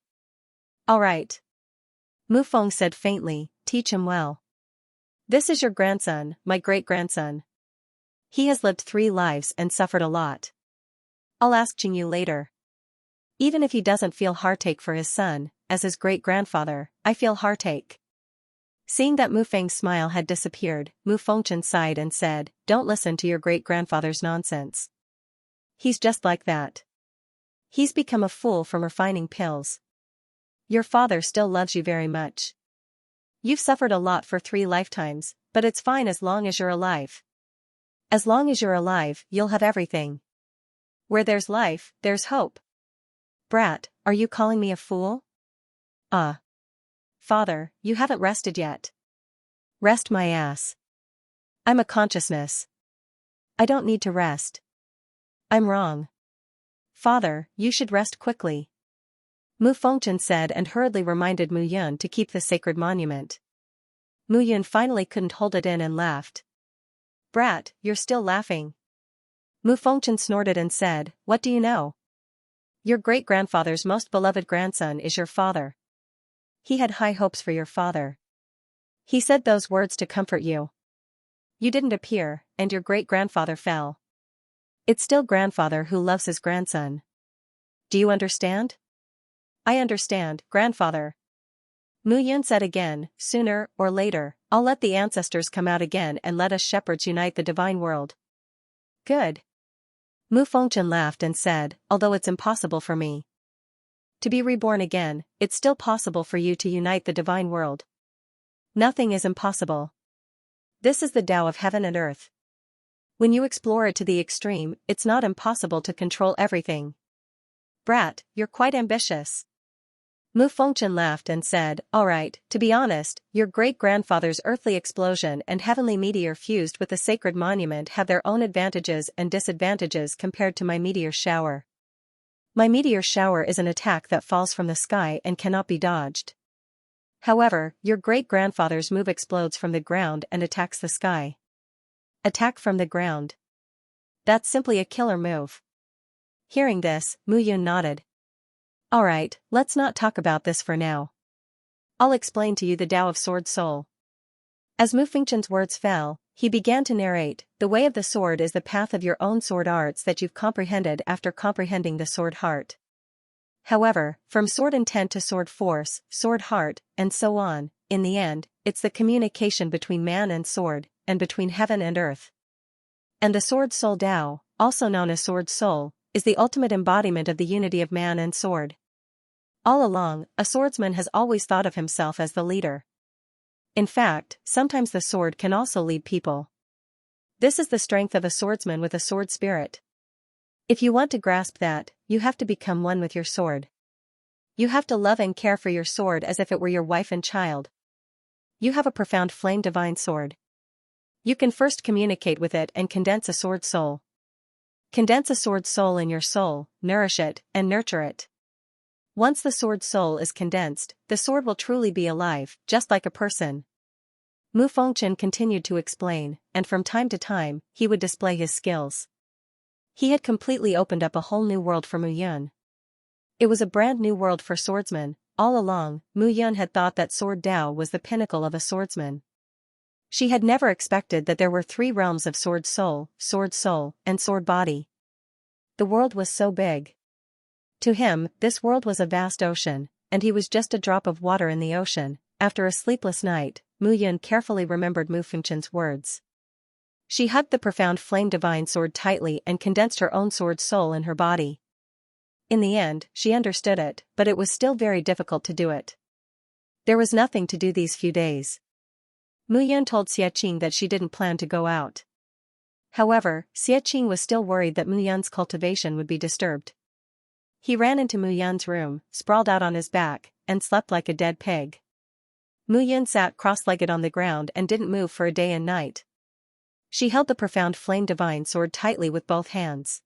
All right. Mu Feng said faintly, teach him well. This is your grandson, my great-grandson. He has lived 3 lives and suffered a lot. I'll ask Qingyu later. Even if he doesn't feel heartache for his son, as his great-grandfather, I feel heartache. Seeing that Mu Feng's smile had disappeared, Mu Fengchen sighed and said, don't listen to your great-grandfather's nonsense. He's just like that. He's become a fool from refining pills. Your father still loves you very much. You've suffered a lot for 3 lifetimes, but it's fine as long as you're alive. As long as you're alive, you'll have everything. Where there's life, there's hope. Brat, are you calling me a fool? Father, you haven't rested yet. Rest my ass. I'm a consciousness. I don't need to rest. I'm wrong. Father, you should rest quickly. Mu Fengchen said and hurriedly reminded Mu Yun to keep the sacred monument. Mu Yun finally couldn't hold it in and laughed. Brat, you're still laughing. Mu Fengchen snorted and said, what do you know? Your great-grandfather's most beloved grandson is your father. He had high hopes for your father. He said those words to comfort you. You didn't appear, and your great-grandfather fell. It's still grandfather who loves his grandson. Do you understand? I understand, grandfather. Mu Yun said again, sooner or later, I'll let the ancestors come out again and let us shepherds unite the divine world. Good. Mu Fengchen laughed and said, although it's impossible for me to be reborn again, it's still possible for you to unite the divine world. Nothing is impossible. This is the Tao of heaven and earth. When you explore it to the extreme, it's not impossible to control everything. Brat, you're quite ambitious. Mu Fengchen laughed and said, all right, to be honest, your great-grandfather's earthly explosion and heavenly meteor fused with the sacred monument have their own advantages and disadvantages compared to my meteor shower. My meteor shower is an attack that falls from the sky and cannot be dodged. However, your great-grandfather's move explodes from the ground and attacks the sky. Attack from the ground. That's simply a killer move. Hearing this, Mu Yun nodded. Alright, let's not talk about this for now. I'll explain to you the Tao of Sword Soul. As Mu Fengchen's words fell, he began to narrate, the way of the sword is the path of your own sword arts that you've comprehended after comprehending the sword heart. However, from sword intent to sword force, sword heart, and so on, in the end, it's the communication between man and sword, and between heaven and earth. And the sword soul Tao, also known as sword soul, is the ultimate embodiment of the unity of man and sword. All along, a swordsman has always thought of himself as the leader. In fact, sometimes the sword can also lead people. This is the strength of a swordsman with a sword spirit. If you want to grasp that, you have to become one with your sword. You have to love and care for your sword as if it were your wife and child. You have a profound flame divine sword. You can first communicate with it and condense a sword soul. Condense a sword soul in your soul, nourish it, and nurture it. Once the sword soul is condensed, the sword will truly be alive, just like a person. Mu Fengchen continued to explain, and from time to time, he would display his skills. He had completely opened up a whole new world for Mu Yun. It was a brand new world for swordsmen. All along, Mu Yun had thought that sword Tao was the pinnacle of a swordsman. She had never expected that there were 3 realms of sword soul, and sword body. The world was so big. To him, this world was a vast ocean, and he was just a drop of water in the ocean. After a sleepless night, Mu Yun carefully remembered Mu Fengchen's words. She hugged the profound flame divine sword tightly and condensed her own sword soul in her body. In the end, she understood it, but it was still very difficult to do it. There was nothing to do these few days. Mu Yun told Xianxia that she didn't plan to go out. However, Xianxia was still worried that Mu Yun's cultivation would be disturbed. He ran into Mu Yun's room, sprawled out on his back, and slept like a dead pig. Mu Yun sat cross-legged on the ground and didn't move for a day and night. She held the profound flame divine sword tightly with both hands.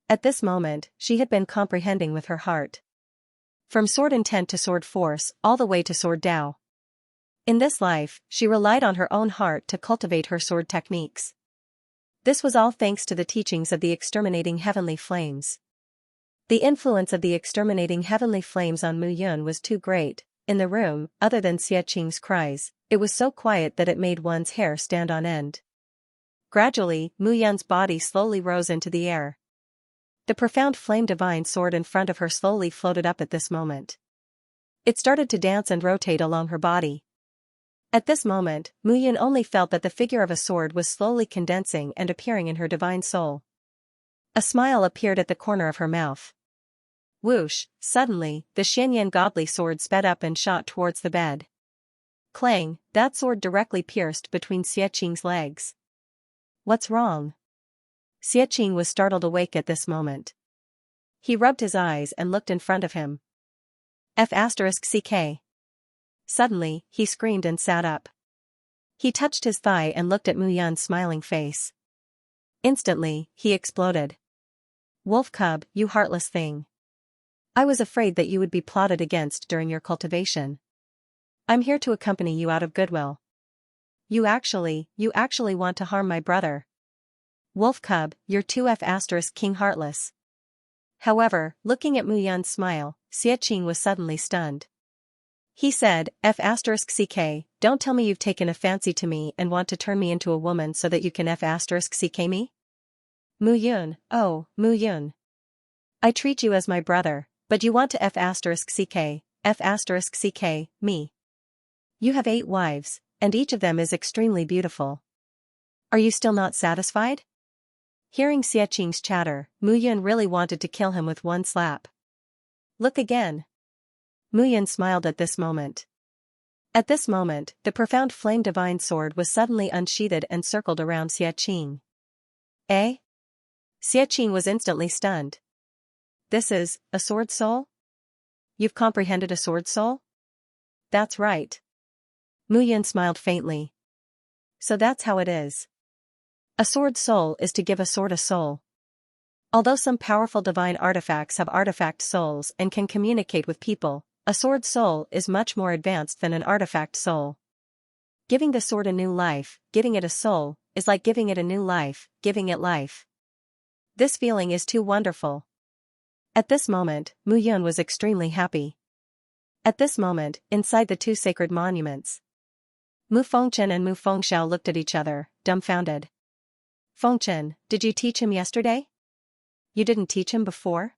At this moment, she had been comprehending with her heart. From sword intent to sword force, all the way to sword Tao. In this life, she relied on her own heart to cultivate her sword techniques. This was all thanks to the teachings of the exterminating heavenly flames. The influence of the exterminating heavenly flames on Mu Yun was too great. In the room, other than Xianxia's cries, it was so quiet that it made one's hair stand on end. Gradually, Mu Yun's body slowly rose into the air. The profound flame divine sword in front of her slowly floated up at this moment. It started to dance and rotate along her body. At this moment, Mu Yun only felt that the figure of a sword was slowly condensing and appearing in her divine soul. A smile appeared at the corner of her mouth. Whoosh, suddenly, the Xianyan godly sword sped up and shot towards the bed. Clang, that sword directly pierced between Xianxing's legs. What's wrong? Xianxing was startled awake at this moment. He rubbed his eyes and looked in front of him. F***ck. Suddenly, he screamed and sat up. He touched his thigh and looked at Mu Yun's smiling face. Instantly, he exploded. Wolf cub, you heartless thing. I was afraid that you would be plotted against during your cultivation. I'm here to accompany you out of goodwill. You actually want to harm my brother. Wolf cub, you're too **king heartless. However, looking at Mu Yun's smile, Xianxing was suddenly stunned. He said, F***ck, don't tell me you've taken a fancy to me and want to turn me into a woman so that you can F***ck me? Mu Yun, oh, Mu Yun. I treat you as my brother, but you want to F***ck me. You have 8 wives, and each of them is extremely beautiful. Are you still not satisfied? Hearing Xianxing's chatter, Mu Yun really wanted to kill him with one slap. Look again. Mu Yun smiled at this moment. At this moment, the profound flame divine sword was suddenly unsheathed and circled around Xianxing. Eh? Xianxing was instantly stunned. This is a sword soul? You've comprehended a sword soul? That's right. Mu Yun smiled faintly. So that's how it is. A sword soul is to give a sword a soul. Although some powerful divine artifacts have artifact souls and can communicate with people, a sword soul is much more advanced than an artifact soul. Giving the sword a new life, giving it a soul, is like giving it a new life, giving it life. This feeling is too wonderful. At this moment, Mu Yun was extremely happy. At this moment, inside the 2 sacred monuments, Mu Fengchen and Mu Fengxiao looked at each other, dumbfounded. Fengchen, did you teach him yesterday? You didn't teach him before?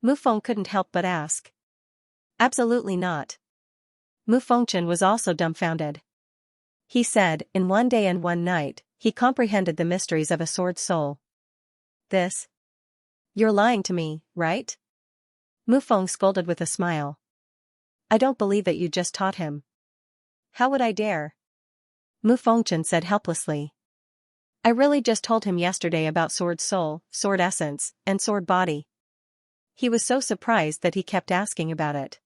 Mu Feng couldn't help but ask. Absolutely not. Mu Fengchen was also dumbfounded. He said, in 1 day and 1 night, he comprehended the mysteries of a sword soul. This? You're lying to me, right? Mu Feng scolded with a smile. I don't believe that you just taught him. How would I dare? Mu Fengchen said helplessly. I really just told him yesterday about sword soul, sword essence, and sword body. He was so surprised that he kept asking about it.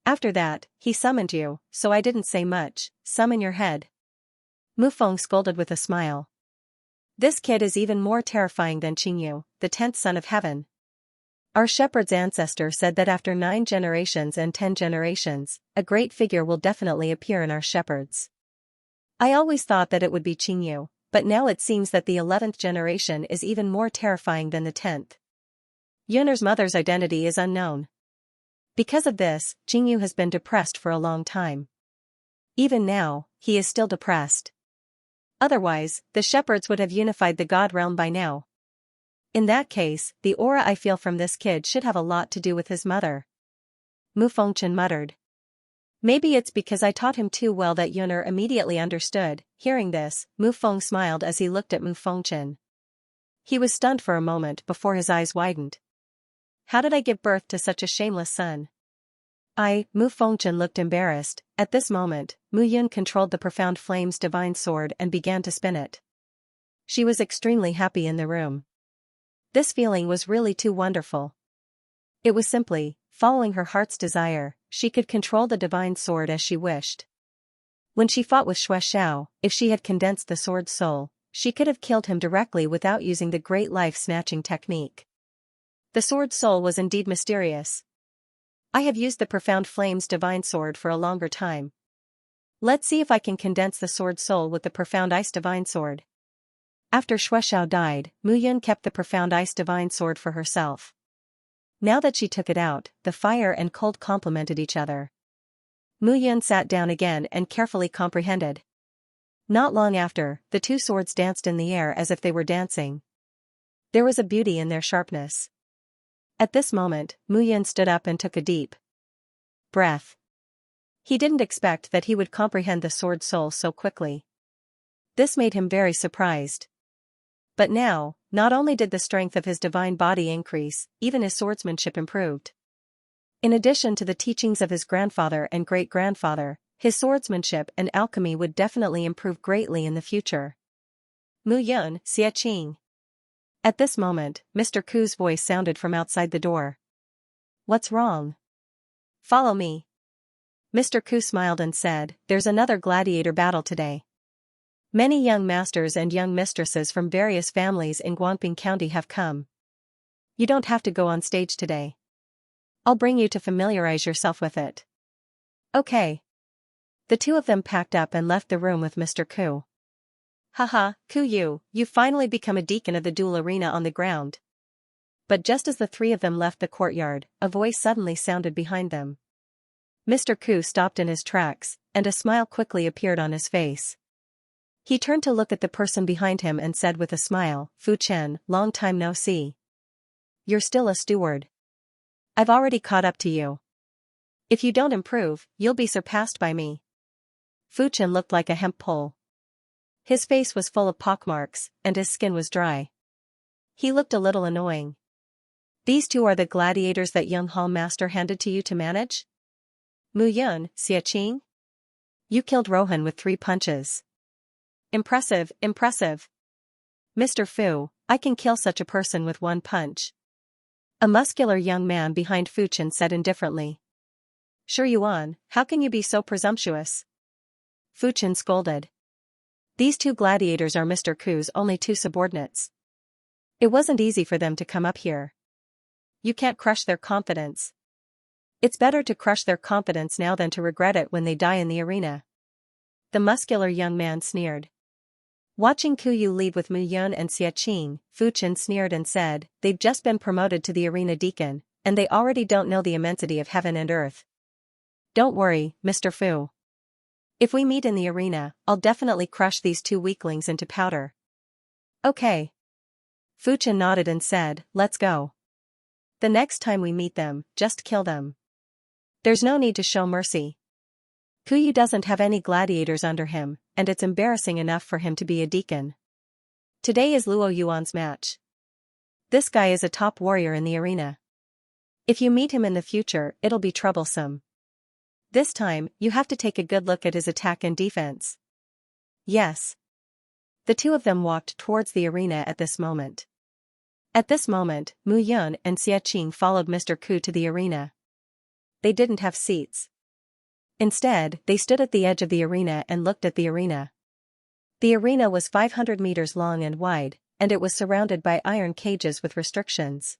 After that, he summoned you, so I didn't say much. Summon your head. Mu Feng scolded with a smile. This kid is even more terrifying than Qingyu, the 10th son of heaven. Our shepherd's ancestor said that after 9 generations and 10 generations, a great figure will definitely appear in our shepherds. I always thought that it would be Qingyu, but now it seems that the 11th generation is even more terrifying than the 10th. Yun'er's mother's identity is unknown. Because of this, Qingyu has been depressed for a long time. Even now, he is still depressed. Otherwise, the shepherds would have unified the god realm by now. In that case, the aura I feel from this kid should have a lot to do with his mother. Mu Fengchen muttered. Maybe it's because I taught him too well that Yun'er immediately understood. Hearing this, Mu Feng smiled as he looked at Mu Fengchen. He was stunned for a moment before his eyes widened. How did I give birth to such a shameless son? Mu Fengchen looked embarrassed. At this moment, Mu Yun controlled the Profound Flame's divine sword and began to spin it. She was extremely happy in the room. This feeling was really too wonderful. It was simply, following her heart's desire, she could control the divine sword as she wished. When she fought with Xianxia, if she had condensed the sword soul, she could have killed him directly without using the great life-snatching technique. The sword soul was indeed mysterious. I have used the Profound Flame's divine sword for a longer time. Let's see if I can condense the sword soul with the Profound Ice divine sword. After Xianxia died, Mu Yun kept the Profound Ice divine sword for herself. Now that she took it out, the fire and cold complemented each other. Mu Yun sat down again and carefully comprehended. Not long after, the 2 swords danced in the air as if they were dancing. There was a beauty in their sharpness. At this moment, Mu Yun stood up and took a deep breath. He didn't expect that he would comprehend the sword soul so quickly. This made him very surprised. But now, not only did the strength of his divine body increase, even his swordsmanship improved. In addition to the teachings of his grandfather and great-grandfather, his swordsmanship and alchemy would definitely improve greatly in the future. Mu Yun, Xiaqing. At this moment, Mr. Ku's voice sounded from outside the door. What's wrong? Follow me. Mr. Ku smiled and said, there's another gladiator battle today. Many young masters and young mistresses from various families in Guanping County have come. You don't have to go on stage today. I'll bring you to familiarize yourself with it. Okay. The 2 of them packed up and left the room with Mr. Ku. Haha, Ku you've finally become a deacon of the duel arena on the ground. But just as the 3 of them left the courtyard, a voice suddenly sounded behind them. Mr. Ku stopped in his tracks, and a smile quickly appeared on his face. He turned to look at the person behind him and said with a smile, Fu Chen, long time no see. You're still a steward. I've already caught up to you. If you don't improve, you'll be surpassed by me. Fu Chen looked like a hemp pole. His face was full of pockmarks, and his skin was dry. He looked a little annoying. These 2 are the gladiators that young hall master handed to you to manage? Mu Yun, Xiaqing? You killed Rohan with 3 punches. Impressive, impressive. Mr. Fu, I can kill such a person with 1 punch. A muscular young man behind Fu Chen said indifferently. Sure Yuan, how can you be so presumptuous? Fu Chen scolded. These 2 gladiators are Mr. Ku's only 2 subordinates. It wasn't easy for them to come up here. You can't crush their confidence. It's better to crush their confidence now than to regret it when they die in the arena. The muscular young man sneered. Watching Ku Yu lead with Mu Yun and Xiaqing, Fu Chen sneered and said, they've just been promoted to the arena deacon, and they already don't know the immensity of heaven and earth. Don't worry, Mr. Fu. If we meet in the arena, I'll definitely crush these 2 weaklings into powder. Okay. Fu Chen nodded and said, let's go. The next time we meet them, just kill them. There's no need to show mercy. Kuyu doesn't have any gladiators under him, and it's embarrassing enough for him to be a deacon. Today is Luo Yuan's match. This guy is a top warrior in the arena. If you meet him in the future, it'll be troublesome. This time, you have to take a good look at his attack and defense. Yes. The two of them walked towards the arena at this moment. At this moment, Mu Yun and Xie Qing followed Mr. Ku to the arena. They didn't have seats. Instead, they stood at the edge of the arena and looked at the arena. The arena was 500 meters long and wide, and it was surrounded by iron cages with restrictions.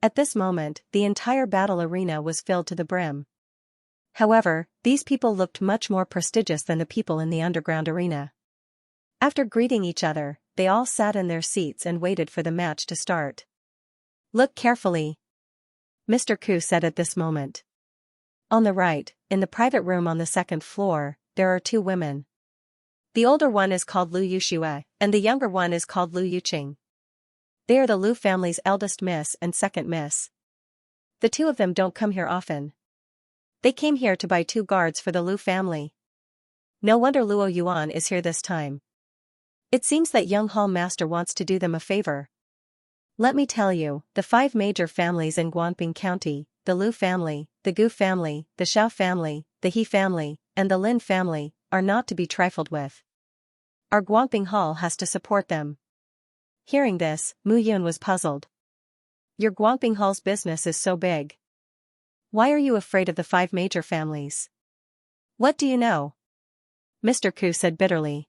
At this moment, the entire battle arena was filled to the brim. However, these people looked much more prestigious than the people in the underground arena. After greeting each other, they all sat in their seats and waited for the match to start. Look carefully, Mr. Ku said at this moment. On the right, in the private room on the second floor, there are two women. The older one is called Lu Yuxue, and the younger one is called Lu Yuqing. They are the Lu family's eldest miss and second miss. The two of them don't come here often. They came here to buy 2 guards for the Lu family. No wonder Luo Yuan is here this time. It seems that young hall master wants to do them a favor. Let me tell you, the 5 major families in Guanping County, the Lu family, the Gu family, the Xiao family, the He family, and the Lin family, are not to be trifled with. Our Guanping Hall has to support them. Hearing this, Mu Yun was puzzled. Your Guanping Hall's business is so big. Why are you afraid of the 5 major families? What do you know? Mr. Ku said bitterly.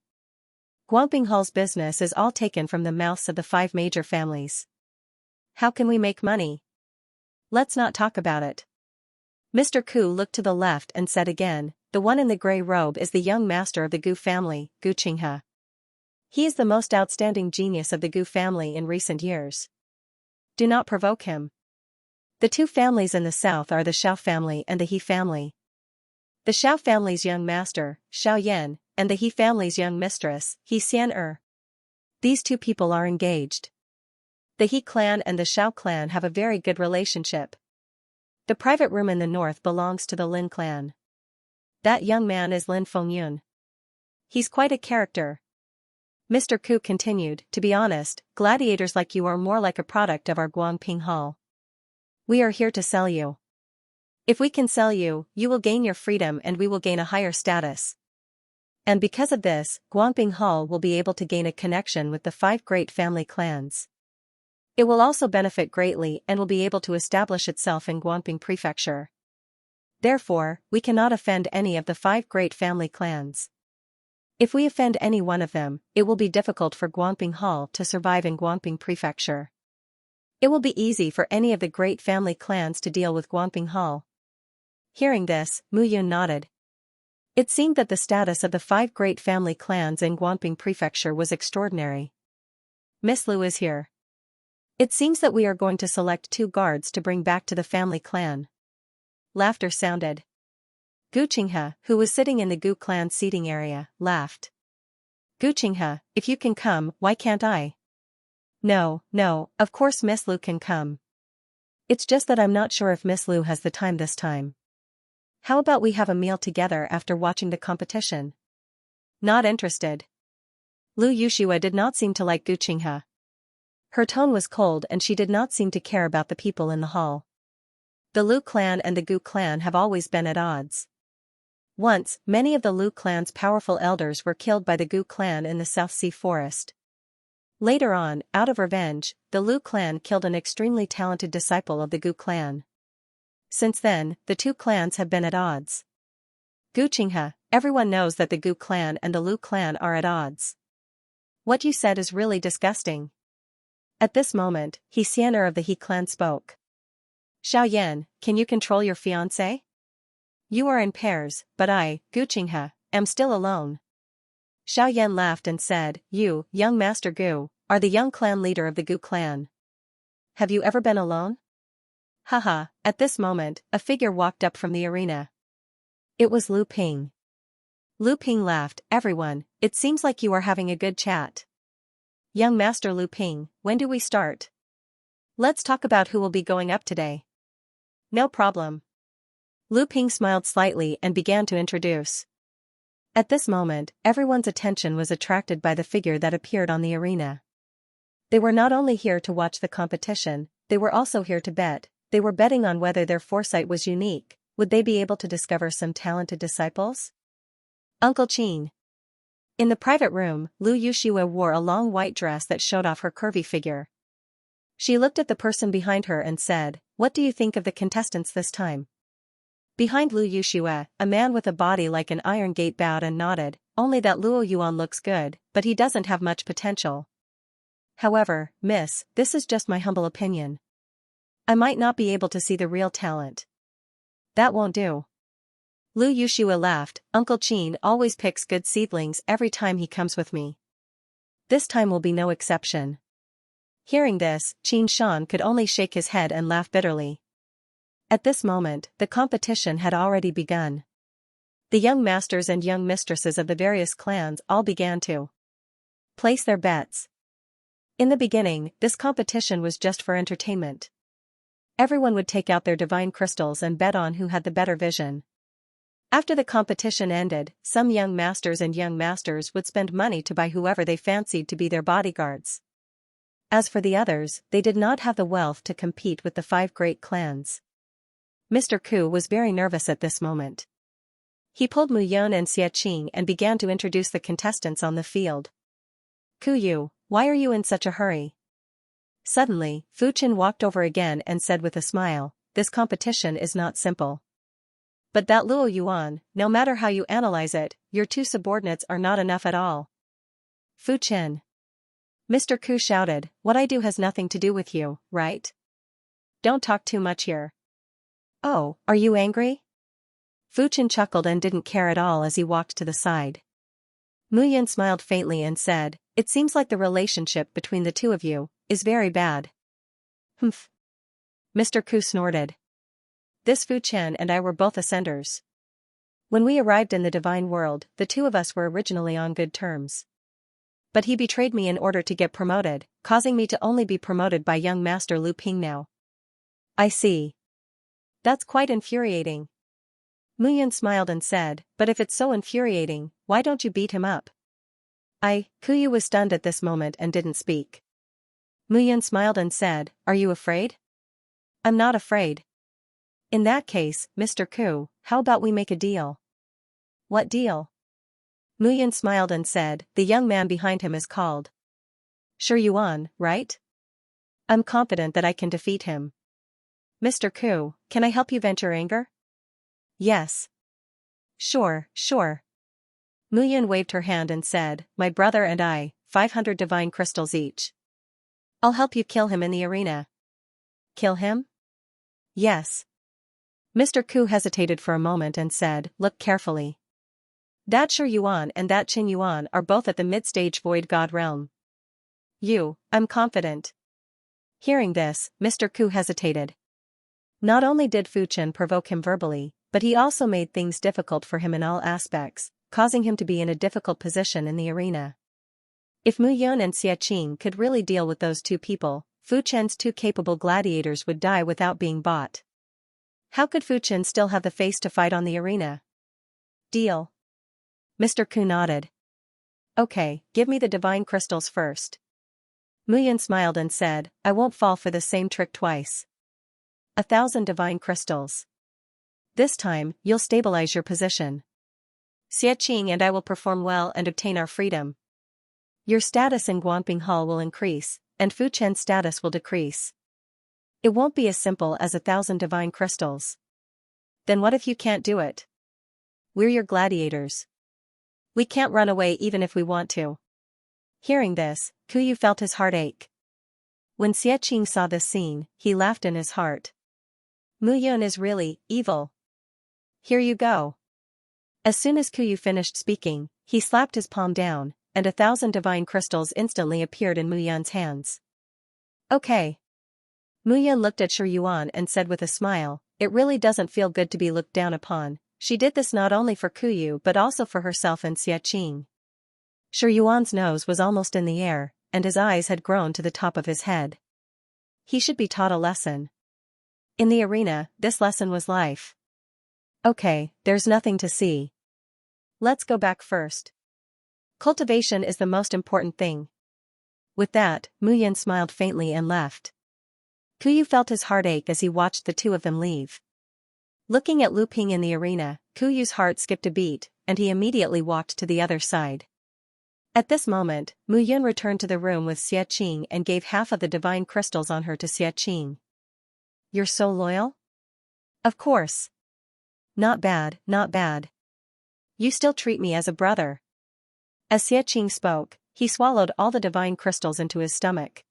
Guanping Hall's business is all taken from the mouths of the 5 major families. How can we make money? Let's not talk about it. Mr. Ku looked to the left and said again, the one in the gray robe is the young master of the Gu family, Gu Qinghe. He is the most outstanding genius of the Gu family in recent years. Do not provoke him. The 2 families in the south are the Xiao family and the He family. The Xiao family's young master, Xiao Yan, and the He family's young mistress, He Xian. These 2 people are engaged. The He clan and the Xiao clan have a very good relationship. The private room in the north belongs to the Lin clan. That young man is Lin Fengyun. He's quite a character. Mr. Ku continued, to be honest, gladiators like you are more like a product of our Guangping Hall. We are here to sell you. If we can sell you, you will gain your freedom and we will gain a higher status. And because of this, Guangping Hall will be able to gain a connection with the 5 great family clans. It will also benefit greatly and will be able to establish itself in Guangping Prefecture. Therefore, we cannot offend any of the 5 great family clans. If we offend any one of them, it will be difficult for Guangping Hall to survive in Guangping Prefecture. It will be easy for any of the great family clans to deal with Guangping Hall. Hearing this, Mu Yun nodded. It seemed that the status of the 5 great family clans in Guangping Prefecture was extraordinary. Miss Lu is here. It seems that we are going to select 2 guards to bring back to the family clan. Laughter sounded. Gu Qinghe, who was sitting in the Gu clan seating area, laughed. Gu Qinghe, if you can come, why can't I? No, of course Miss Lu can come. It's just that I'm not sure if Miss Lu has the time this time. How about we have a meal together after watching the competition? Not interested. Lu Yuxue did not seem to like Gu Qinghe. Her tone was cold and she did not seem to care about the people in the hall. The Lu clan and the Gu clan have always been at odds. Once, many of the Lu clan's powerful elders were killed by the Gu clan in the South Sea Forest. Later on, out of revenge, the Lu clan killed an extremely talented disciple of the Gu clan. Since then, the 2 clans have been at odds. Gu Qinghe, everyone knows that the Gu clan and the Lu clan are at odds. What you said is really disgusting. At this moment, He Xian of the He clan spoke. Xiao Yan, can you control your fiancé? You are in pairs, but I, Gu Qinghe, am still alone. Xiao Yan laughed and said, you, young Master Gu, are the young clan leader of the Gu clan. Have you ever been alone? Haha, at this moment, a figure walked up from the arena. It was Lu Ping. Lu Ping laughed, everyone, it seems like you are having a good chat. Young Master Lu Ping, when do we start? Let's talk about who will be going up today. No problem. Lu Ping smiled slightly and began to introduce. At this moment, everyone's attention was attracted by the figure that appeared on the arena. They were not only here to watch the competition, they were also here to bet. They were betting on whether their foresight was unique. Would they be able to discover some talented disciples? Uncle Qin. In the private room, Lu Yuxiue wore a long white dress that showed off her curvy figure. She looked at the person behind her and said, "What do you think of the contestants this time?" Behind Lu Yuxiue, a man with a body like an iron gate bowed and nodded, "Only that Luo Yuan looks good, but he doesn't have much potential. However, miss, this is just my humble opinion. I might not be able to see the real talent." "That won't do." Lu Yuxiue laughed, "Uncle Qin always picks good seedlings every time he comes with me. This time will be no exception." Hearing this, Qin Shan could only shake his head and laugh bitterly. At this moment, the competition had already begun. The young masters and young mistresses of the various clans all began to place their bets. In the beginning, this competition was just for entertainment. Everyone would take out their divine crystals and bet on who had the better vision. After the competition ended, some young masters and young masters would spend money to buy whoever they fancied to be their bodyguards. As for the others, they did not have the wealth to compete with the 5 great clans. Mr. Ku was very nervous at this moment. He pulled Mu Yun and Xie Qing and began to introduce the contestants on the field. "Ku Yu, why are you in such a hurry?" Suddenly, Fu Qin walked over again and said with a smile, "This competition is not simple. But that Luo Yuan, no matter how you analyze it, your 2 subordinates are not enough at all." "Fu Qin." Mr. Ku shouted, "What I do has nothing to do with you, right? Don't talk too much here." "Oh, are you angry?" Fu Qin chuckled and didn't care at all as he walked to the side. Mu Yun smiled faintly and said, "It seems like the relationship between the 2 of you is very bad." "Humph." Mr. Ku snorted. "This Fu Chen and I were both ascenders. When we arrived in the divine world, the 2 of us were originally on good terms. But he betrayed me in order to get promoted, causing me to only be promoted by young Master Lu Ping now." "I see. That's quite infuriating." Mu Yun smiled and said, "But if it's so infuriating, why don't you beat him up?" Kuyu was stunned at this moment and didn't speak. Mu Yun smiled and said, "Are you afraid?" "I'm not afraid." "In that case, Mr. Ku, how about we make a deal?" "What deal?" Mu Yun smiled and said, "The young man behind him is called Shi Yuan, right? I'm confident that I can defeat him." "Mr. Ku, can I help you vent your anger?" "Yes. Sure. Mu Yun waved her hand and said, "My brother and I, 500 divine crystals each. I'll help you kill him in the arena." "Kill him?" "Yes." Mr. Ku hesitated for a moment and said, "Look carefully. That Shi Yuan and that Qin Yuan are both at the mid-stage void god realm. I'm confident." Hearing this, Mr. Ku hesitated. Not only did Fu Chen provoke him verbally, but he also made things difficult for him in all aspects, causing him to be in a difficult position in the arena. If Mu Yun and Xie Qing could really deal with those 2 people, Fu Chen's 2 capable gladiators would die without being bought. How could Fu Chen still have the face to fight on the arena? "Deal." Mr. Ku nodded. "Okay, give me the divine crystals first." Mu Yun smiled and said, "I won't fall for the same trick twice. 1,000 divine crystals. This time, you'll stabilize your position. Xie Qing and I will perform well and obtain our freedom. Your status in Guanping Hall will increase, and Fu Chen's status will decrease. It won't be as simple as 1,000 divine crystals." "Then what if you can't do it?" "We're your gladiators. We can't run away even if we want to." Hearing this, Kuyu felt his heart ache. When Xie Qing saw this scene, he laughed in his heart. Mu Yun is really evil. Here you go. As soon as Kuyu finished speaking, he slapped his palm down, and 1,000 divine crystals instantly appeared in Mu Yun's hands. "Okay." Mu Yun looked at Shi Yuan and said with a smile, "It really doesn't feel good to be looked down upon." She did this not only for Kuyu but also for herself and Xie Qing. Shi Yuan's nose was almost in the air, and his eyes had grown to the top of his head. He should be taught a lesson. In the arena, this lesson was life. Okay, there's nothing to see. Let's go back first. Cultivation is the most important thing. With that, Muyan smiled faintly and left. Kuyu felt his heart ache as he watched the two of them leave. Looking at Lu Ping in the arena, Kuyu's heart skipped a beat, and he immediately walked to the other side. At this moment, Muyan returned to the room with Xianxia and gave half of the divine crystals on her to Xianxia. You're so loyal? Of course. Not bad, not bad. You still treat me as a brother. As Xianxia spoke, he swallowed all the divine crystals into his stomach.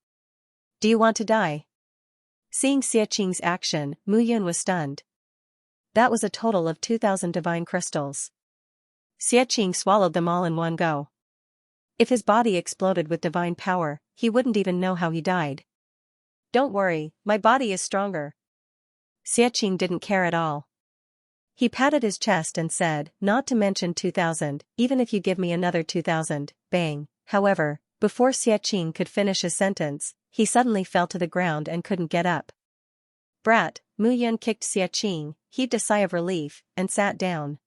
Do you want to die? Seeing Xianxia's action, Muyan was stunned. That was a total of 2,000 divine crystals. Xianxia swallowed them all in one go. If his body exploded with divine power, he wouldn't even know how he died. Don't worry, my body is stronger. Xianxia didn't care at all. He patted his chest and said, not to mention 2,000, even if you give me another 2,000, bang. However, before Xianxia could finish his sentence, he suddenly fell to the ground and couldn't get up. Brat, Muyan kicked Xianxia, heaved a sigh of relief, and sat down.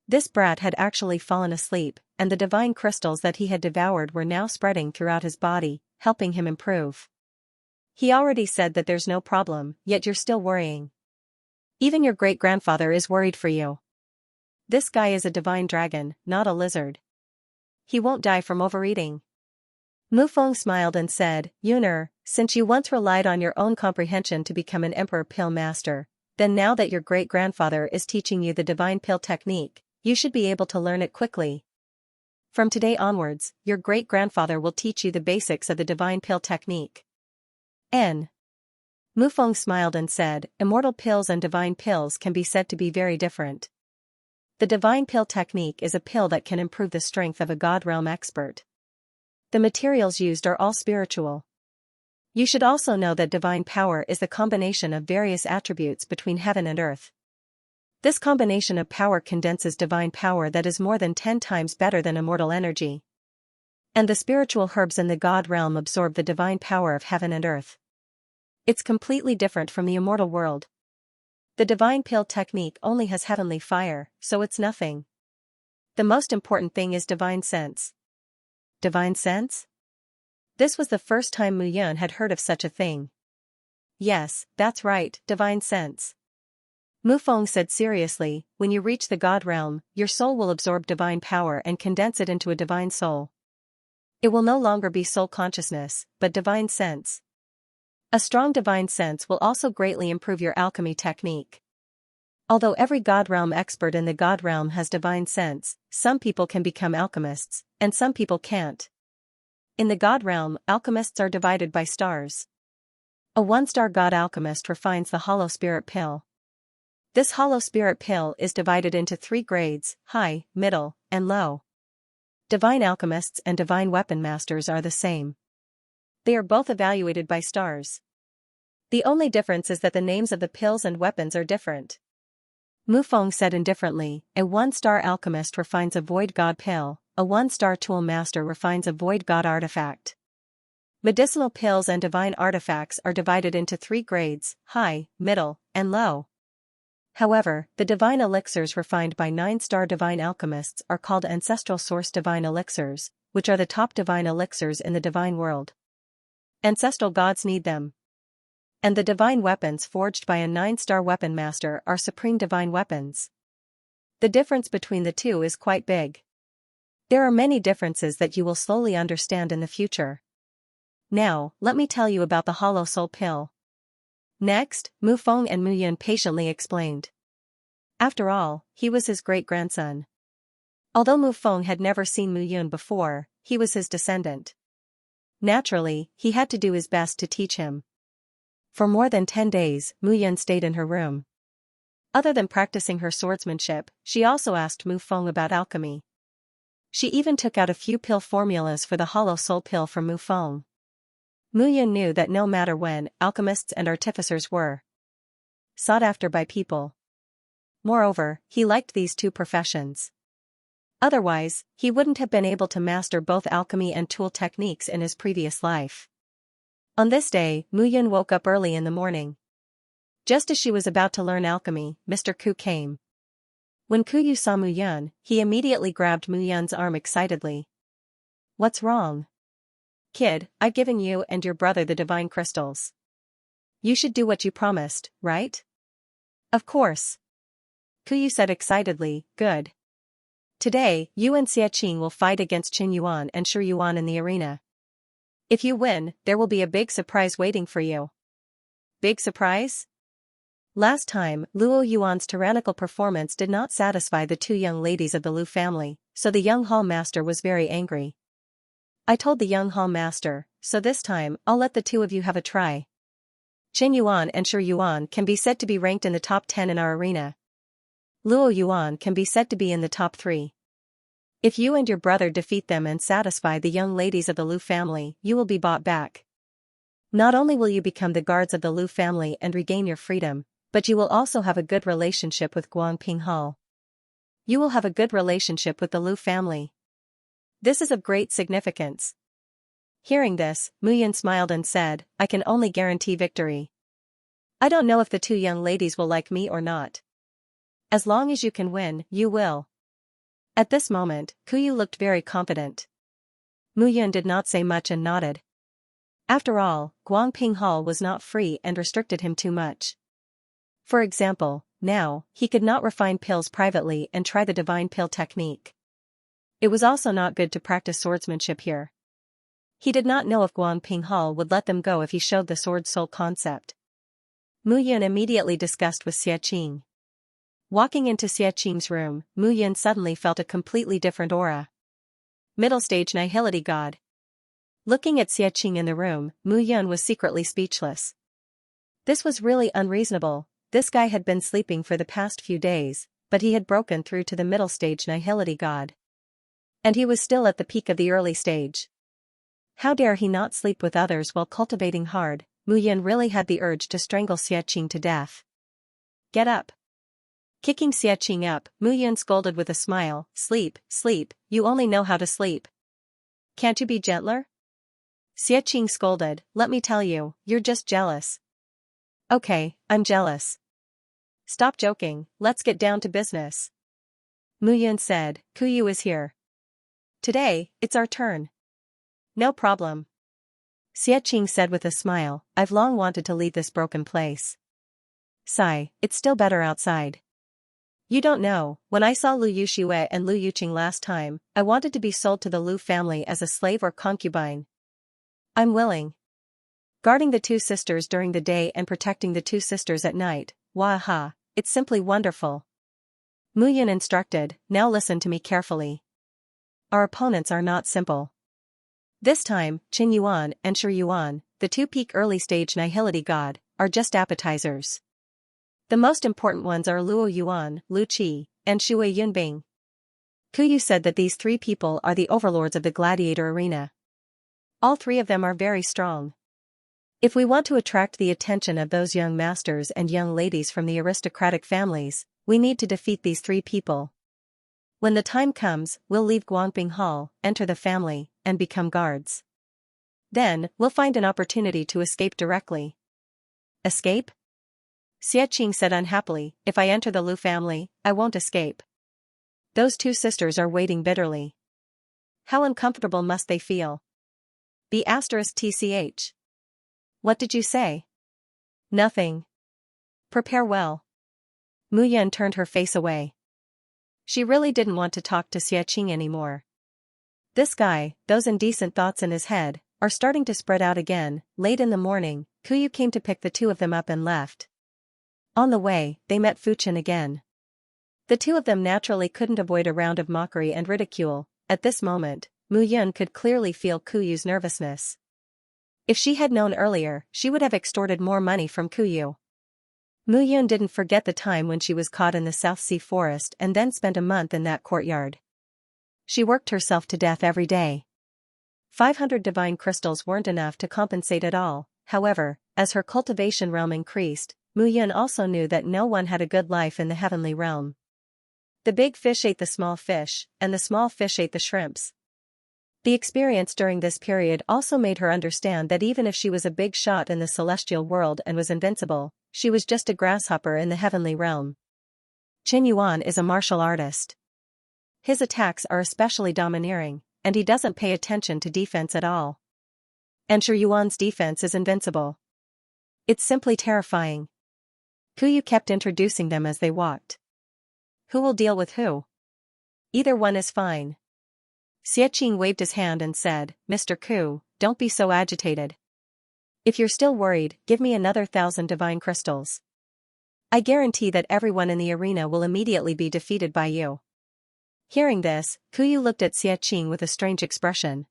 This brat had actually fallen asleep, and the divine crystals that he had devoured were now spreading throughout his body, helping him improve. He already said that there's no problem, yet you're still worrying. Even your great-grandfather is worried for you. This guy is a divine dragon, not a lizard. He won't die from overeating. Mufeng smiled and said, Yuner, since you once relied on your own comprehension to become an emperor pill master, then now that your great-grandfather is teaching you the divine pill technique, you should be able to learn it quickly. From today onwards, your great-grandfather will teach you the basics of the divine pill technique. Mufeng smiled and said, immortal pills and divine pills can be said to be very different. The divine pill technique is a pill that can improve the strength of a god realm expert. The materials used are all spiritual. You should also know that divine power is the combination of various attributes between heaven and earth. This combination of power condenses divine power that is more than 10 times better than immortal energy. And the spiritual herbs in the god realm absorb the divine power of heaven and earth. It's completely different from the immortal world. The divine pill technique only has heavenly fire, so it's nothing. The most important thing is divine sense. Divine sense? This was the first time Muyan had heard of such a thing. Yes, that's right, divine sense. Mufeng said seriously, when you reach the god realm, your soul will absorb divine power and condense it into a divine soul. It will no longer be soul consciousness, but divine sense. A strong divine sense will also greatly improve your alchemy technique. Although every god realm expert in the god realm has divine sense, some people can become alchemists, and some people can't. In the god realm, alchemists are divided by stars. A 1-star god alchemist refines the hollow spirit pill. This hollow spirit pill is divided into 3 grades, high, middle, and low. Divine alchemists and divine weapon masters are the same. They are both evaluated by stars. The only difference is that the names of the pills and weapons are different. Mufeng said indifferently, a 1-star alchemist refines a void god pill, a 1-star tool master refines a void god artifact. Medicinal pills and divine artifacts are divided into 3 grades, high, middle, and low. However, the divine elixirs refined by 9-star divine alchemists are called ancestral source divine elixirs, which are the top divine elixirs in the divine world. Ancestral gods need them. And the divine weapons forged by a 9-star weapon master are supreme divine weapons. The difference between the two is quite big. There are many differences that you will slowly understand in the future. Now, let me tell you about the hollow soul pill. Next, Mufeng and Muyan patiently explained. After all, he was his great-grandson. Although Mufeng had never seen Muyan before, he was his descendant. Naturally, he had to do his best to teach him. For more than 10 days, Muyan stayed in her room. Other than practicing her swordsmanship, she also asked Mufeng about alchemy. She even took out a few pill formulas for the hollow soul pill from Mufeng. Muyan knew that no matter when, alchemists and artificers were sought after by people. Moreover, he liked these two professions. Otherwise, he wouldn't have been able to master both alchemy and tool techniques in his previous life. On this day, Muyan woke up early in the morning. Just as she was about to learn alchemy, Mr. Ku came. When Kuyu saw Mu Yun, he immediately grabbed Mu Yun's arm excitedly. What's wrong? Kid, I've given you and your brother the divine crystals. You should do what you promised, right? Of course. Kuyu said excitedly, good. Today, you and Xiaqing will fight against Qin Yuan and Shi Yuan in the arena. If you win, there will be a big surprise waiting for you. Big surprise? Last time, Luo Yuan's tyrannical performance did not satisfy the two young ladies of the Lu family, so the young hall master was very angry. I told the young hall master, so this time, I'll let the two of you have a try. Qin Yuan and Shi Yuan can be said to be ranked in the top 10 in our arena. Luo Yuan can be said to be in the top 3. If you and your brother defeat them and satisfy the young ladies of the Lu family, you will be bought back. Not only will you become the guards of the Lu family and regain your freedom, but you will also have a good relationship with Guangping Hall. You will have a good relationship with the Lu family. This is of great significance. Hearing this, Mu Yun smiled and said, I can only guarantee victory. I don't know if the two young ladies will like me or not. As long as you can win, you will. At this moment, Kuyu looked very confident. Mu Yun did not say much and nodded. After all, Guangping Hall was not free and restricted him too much. For example, now, he could not refine pills privately and try the divine pill technique. It was also not good to practice swordsmanship here. He did not know if Guangping Hall would let them go if he showed the sword soul concept. Mu Yun immediately discussed with Xiaqing. Walking into Xiaqing's room, Mu Yun suddenly felt a completely different aura. Middle stage nihility god. Looking at Xiaqing in the room, Mu Yun was secretly speechless. This was really unreasonable. This guy had been sleeping for the past few days, but he had broken through to the middle stage nihility god. And he was still at the peak of the early stage. How dare he not sleep with others while cultivating hard? Mu Yun really had the urge to strangle Xiaqing to death. Get up. Kicking Xiaqing up, Mu Yun scolded with a smile, sleep, sleep, you only know how to sleep. Can't you be gentler? Xiaqing scolded, let me tell you, you're just jealous. Okay, I'm jealous. Stop joking, let's get down to business. Mu Yun said, Kuyu is here. Today, it's our turn. No problem. Xiaqing said with a smile, I've long wanted to leave this broken place. Sigh, it's still better outside. You don't know, when I saw Lu Yuxue and Lu Yuqing last time, I wanted to be sold to the Lu family as a slave or concubine. I'm willing. Guarding the two sisters during the day and protecting the two sisters at night, waha, it's simply wonderful. Mu Yun instructed, now listen to me carefully. Our opponents are not simple. This time, Qin Yuan and Shi Yuan, the two peak early stage nihility god, are just appetizers. The most important ones are Luo Yuan, Lu Qi, and Shui Yunbing. Kuyu said that these three people are the overlords of the gladiator arena. All three of them are very strong. If we want to attract the attention of those young masters and young ladies from the aristocratic families, we need to defeat these three people. When the time comes, we'll leave Guangping Hall, enter the family, and become guards. Then, we'll find an opportunity to escape directly. Escape? Xiaqing said unhappily, if I enter the Lu family, I won't escape. Those two sisters are waiting bitterly. How uncomfortable must they feel? B*TCH. What did you say? Nothing. Prepare well. Mu Yun turned her face away. She really didn't want to talk to Xiaqing anymore. This guy, those indecent thoughts in his head, are starting to spread out again. Late in the morning, Kuyu came to pick the two of them up and left. On the way, they met Fuchen again. The two of them naturally couldn't avoid a round of mockery and ridicule. At this moment, Mu Yun could clearly feel Kuyu's nervousness. If she had known earlier, she would have extorted more money from Kuyu. Mu Yun didn't forget the time when she was caught in the South Sea forest and then spent a month in that courtyard. She worked herself to death every day. 500 divine crystals weren't enough to compensate at all. However, as her cultivation realm increased, Mu Yun also knew that no one had a good life in the heavenly realm. The big fish ate the small fish, and the small fish ate the shrimps. The experience during this period also made her understand that even if she was a big shot in the celestial world and was invincible, she was just a grasshopper in the heavenly realm. Qin Yuan is a martial artist. His attacks are especially domineering, and he doesn't pay attention to defense at all. And Shi Yuan's defense is invincible. It's simply terrifying. Kuyu kept introducing them as they walked. Who will deal with who? Either one is fine. Xianxia waved his hand and said, Mr. Ku, don't be so agitated. If you're still worried, give me another 1,000 divine crystals. I guarantee that everyone in the arena will immediately be defeated by you. Hearing this, Kuyu looked at Xianxia with a strange expression.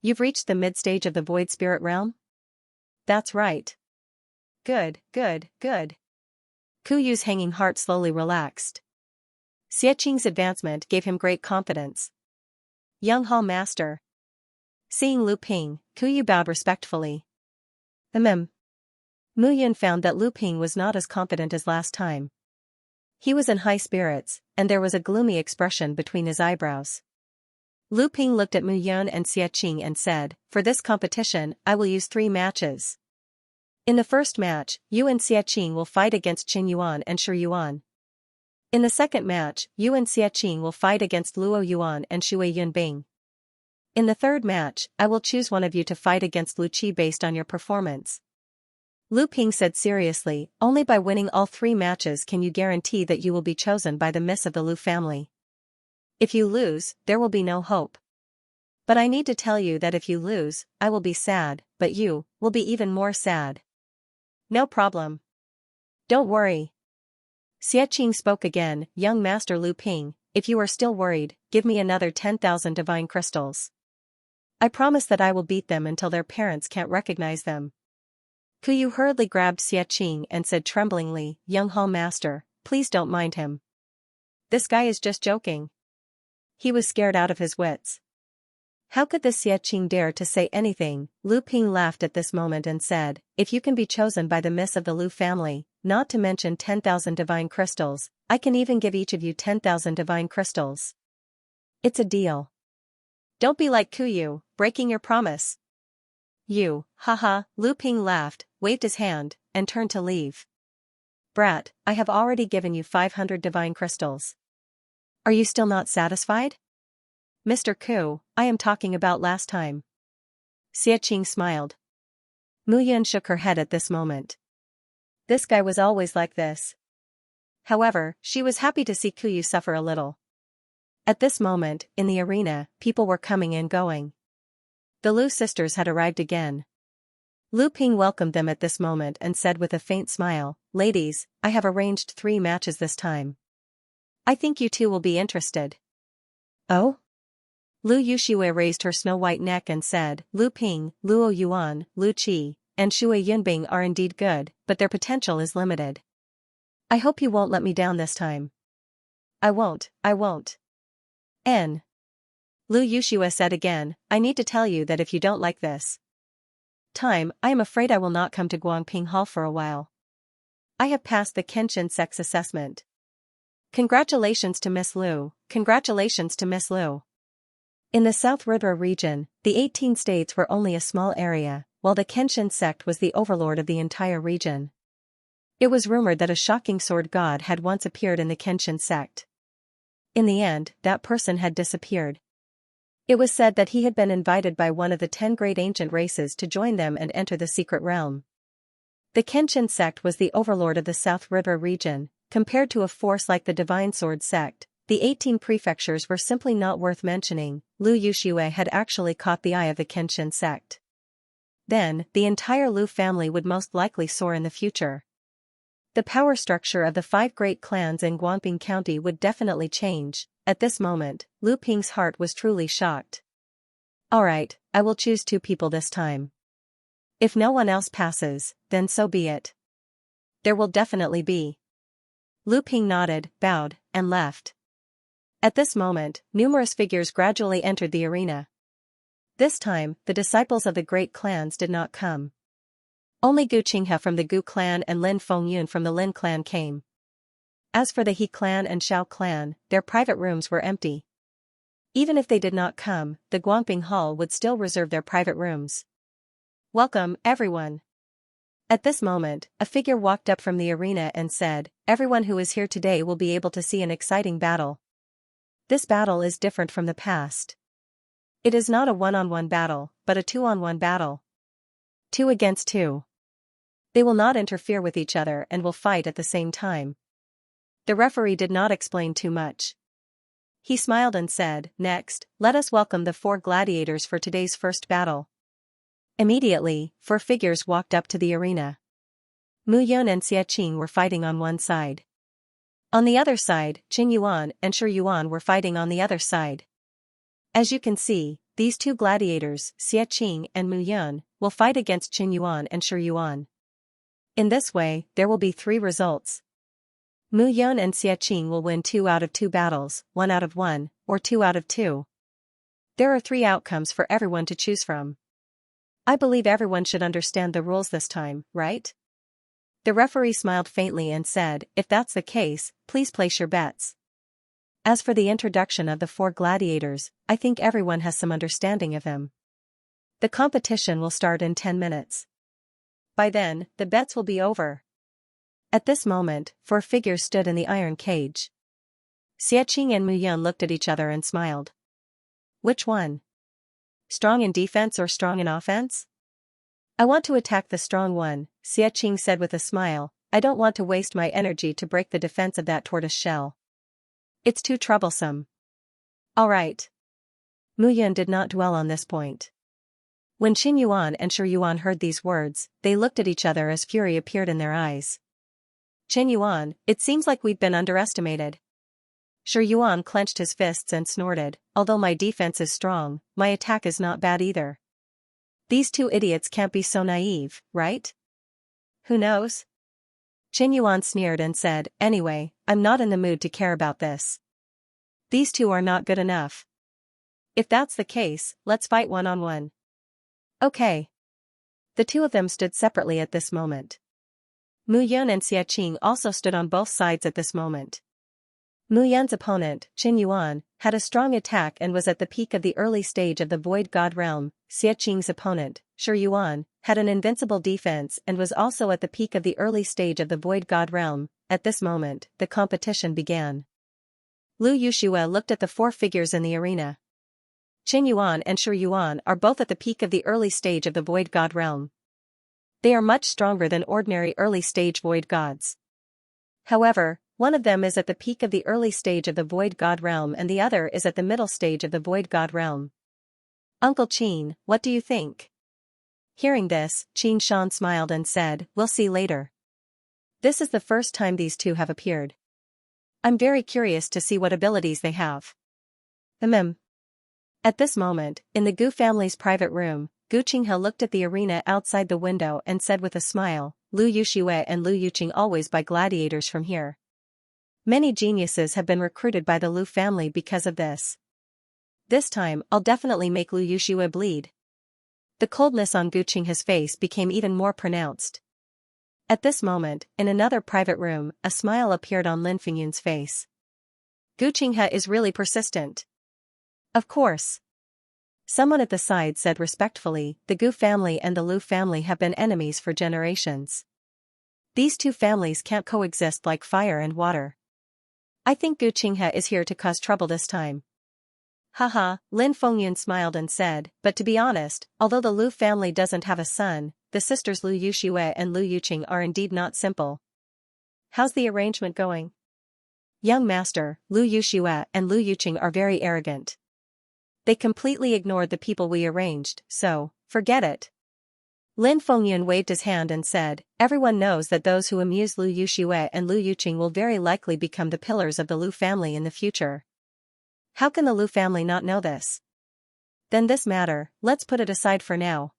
You've reached the mid-stage of the void spirit realm? That's right. Good, good, good. Kuyu's hanging heart slowly relaxed. Xianxia's advancement gave him great confidence. Young Hall Master. Seeing Lu Ping, Kuyu bowed respectfully. Mu Yun found that Lu Ping was not as confident as last time. He was in high spirits, and there was a gloomy expression between his eyebrows. Lu Ping looked at Mu Yun and Xianxia and said, For this competition, I will use 3 matches. In the first match, you and Xianxia will fight against Qin Yuan and Shi Yuan. In the second match, you and Xianxia will fight against Luo Yuan and Shui Yunbing. In the third match, I will choose one of you to fight against Lu Qi based on your performance. Lu Ping said seriously, only by winning all 3 matches can you guarantee that you will be chosen by the Miss of the Lu family. If you lose, there will be no hope. But I need to tell you that if you lose, I will be sad, but you will be even more sad. No problem. Don't worry. Xianxia spoke again, Young Master Lu Ping, if you are still worried, give me another 10,000 divine crystals. I promise that I will beat them until their parents can't recognize them. Kuyu hurriedly grabbed Xianxia and said tremblingly, Young Hall Master, please don't mind him. This guy is just joking. He was scared out of his wits. How could this Xianxia dare to say anything? Lu Ping laughed at this moment and said, if you can be chosen by the Miss of the Lu family, not to mention 10,000 divine crystals, I can even give each of you 10,000 divine crystals. It's a deal. Don't be like Kuyu, breaking your promise. You, haha, Lu Ping laughed, waved his hand, and turned to leave. Brat, I have already given you 500 divine crystals. Are you still not satisfied? Mr. Ku, I am talking about last time. Xianxia smiled. Mu Yun shook her head at this moment. This guy was always like this. However, she was happy to see Kuyu suffer a little. At this moment, in the arena, people were coming and going. The Lu sisters had arrived again. Lu Ping welcomed them at this moment and said with a faint smile, Ladies, I have arranged 3 matches this time. I think you two will be interested. Oh? Lu Yuxue raised her snow-white neck and said, Lu Ping, Luo Yuan, Lu Qi, and Shui Yunbing are indeed good, but their potential is limited. I hope you won't let me down this time. I won't. N. Lu Yuxue said again, I need to tell you that if you don't like this time, I am afraid I will not come to Guangping Hall for a while. I have passed the Kenshin sex assessment. Congratulations to Miss Lu, congratulations to Miss Lu. In the South River region, the 18 states were only a small area, while the Kenshin sect was the overlord of the entire region. It was rumored that a shocking sword god had once appeared in the Kenshin sect. In the end, that person had disappeared. It was said that he had been invited by one of the 10 great ancient races to join them and enter the secret realm. The Kenshin sect was the overlord of the South River region. Compared to a force like the Divine Sword sect, the 18 prefectures were simply not worth mentioning. Lu Yuxue had actually caught the eye of the Kenshin sect. Then, the entire Lu family would most likely soar in the future. The power structure of the 5 great clans in Guangping County would definitely change. At this moment, Lu Ping's heart was truly shocked. Alright, I will choose 2 people this time. If no one else passes, then so be it. There will definitely be. Lu Ping nodded, bowed, and left. At this moment, numerous figures gradually entered the arena. This time, the disciples of the great clans did not come. Only Gu Qinghe from the Gu clan and Lin Fengyun from the Lin clan came. As for the He clan and Shao clan, their private rooms were empty. Even if they did not come, the Guangping Hall would still reserve their private rooms. Welcome, everyone. At this moment, a figure walked up from the arena and said, "Everyone who is here today will be able to see an exciting battle. This battle is different from the past. It is not a one-on-one battle, but a two-on-one battle. 2 against 2. They will not interfere with each other and will fight at the same time." The referee did not explain too much. He smiled and said, "Next, let us welcome the 4 gladiators for today's first battle." Immediately, 4 figures walked up to the arena. Mu Yun and Xianxia were fighting on one side. On the other side, Qin Yuan and Shi Yuan were fighting on the other side. As you can see, these 2 gladiators, Xianxia and Mu Yun, will fight against Qin Yuan and Shi Yuan. In this way, there will be 3 results. Mu Yun and Xianxia will win 2 out of 2 battles, 1 out of 1, or 2 out of 2. There are 3 outcomes for everyone to choose from. I believe everyone should understand the rules this time, right? The referee smiled faintly and said, "If that's the case, please place your bets." As for the introduction of the 4 gladiators, I think everyone has some understanding of them. The competition will start in 10 minutes. By then, the bets will be over. At this moment, 4 figures stood in the iron cage. Xianxia and Mu Yun looked at each other and smiled. Which one? Strong in defense or strong in offense? I want to attack the strong one, Xianxia said with a smile. I don't want to waste my energy to break the defense of that tortoise shell. It's too troublesome. All right. Mu Yun did not dwell on this point. When Qin Yuan and Shi Yuan heard these words, they looked at each other as fury appeared in their eyes. Qin Yuan, it seems like we've been underestimated. Shi Yuan clenched his fists and snorted, although my defense is strong, my attack is not bad either. These 2 idiots can't be so naive, right? Who knows? Qin Yuan sneered and said, "Anyway, I'm not in the mood to care about this. These 2 are not good enough. If that's the case, let's fight one-on-one." Okay. The 2 of them stood separately at this moment. Mu Yun and Xianxia also stood on both sides at this moment. Mu Yun's opponent, Qin Yuan, had a strong attack and was at the peak of the early stage of the Void God realm. Xianxia's opponent, Shi Yuan, had an invincible defense and was also at the peak of the early stage of the Void God realm. At this moment, the competition began. Lu Yushue looked at the 4 figures in the arena. Qin Yuan and Shi Yuan are both at the peak of the early stage of the Void God realm. They are much stronger than ordinary early stage Void Gods. However, one of them is at the peak of the early stage of the Void God realm and the other is at the middle stage of the Void God realm. Uncle Qin, what do you think? Hearing this, Qin Shan smiled and said, "We'll see later. This is the first time these 2 have appeared. I'm very curious to see what abilities they have." At this moment, in the Gu family's private room, Gu Qinghe looked at the arena outside the window and said with a smile, "Lu Yushue and Lu Yuqing always buy gladiators from here. Many geniuses have been recruited by the Lu family because of this. This time, I'll definitely make Lu Yushue bleed." The coldness on Gu Qinghe's face became even more pronounced. At this moment, in another private room, a smile appeared on Lin Fingyun's face. Gu Qinghe is really persistent. Of course. Someone at the side said respectfully, the Gu family and the Lu family have been enemies for generations. These 2 families can't coexist like fire and water. I think Gu Qinghe is here to cause trouble this time. Haha, Lin Fengyun smiled and said, "But to be honest, although the Lu family doesn't have a son, the sisters Lu Yushue and Lu Yuqing are indeed not simple. How's the arrangement going?" "Young master, Lu Yushue and Lu Yuqing are very arrogant. They completely ignored the people we arranged, so, forget it." Lin Fengyun waved his hand and said, "Everyone knows that those who amuse Lu Yushue and Lu Yuqing will very likely become the pillars of the Lu family in the future. How can the Lu family not know this? Then this matter, let's put it aside for now."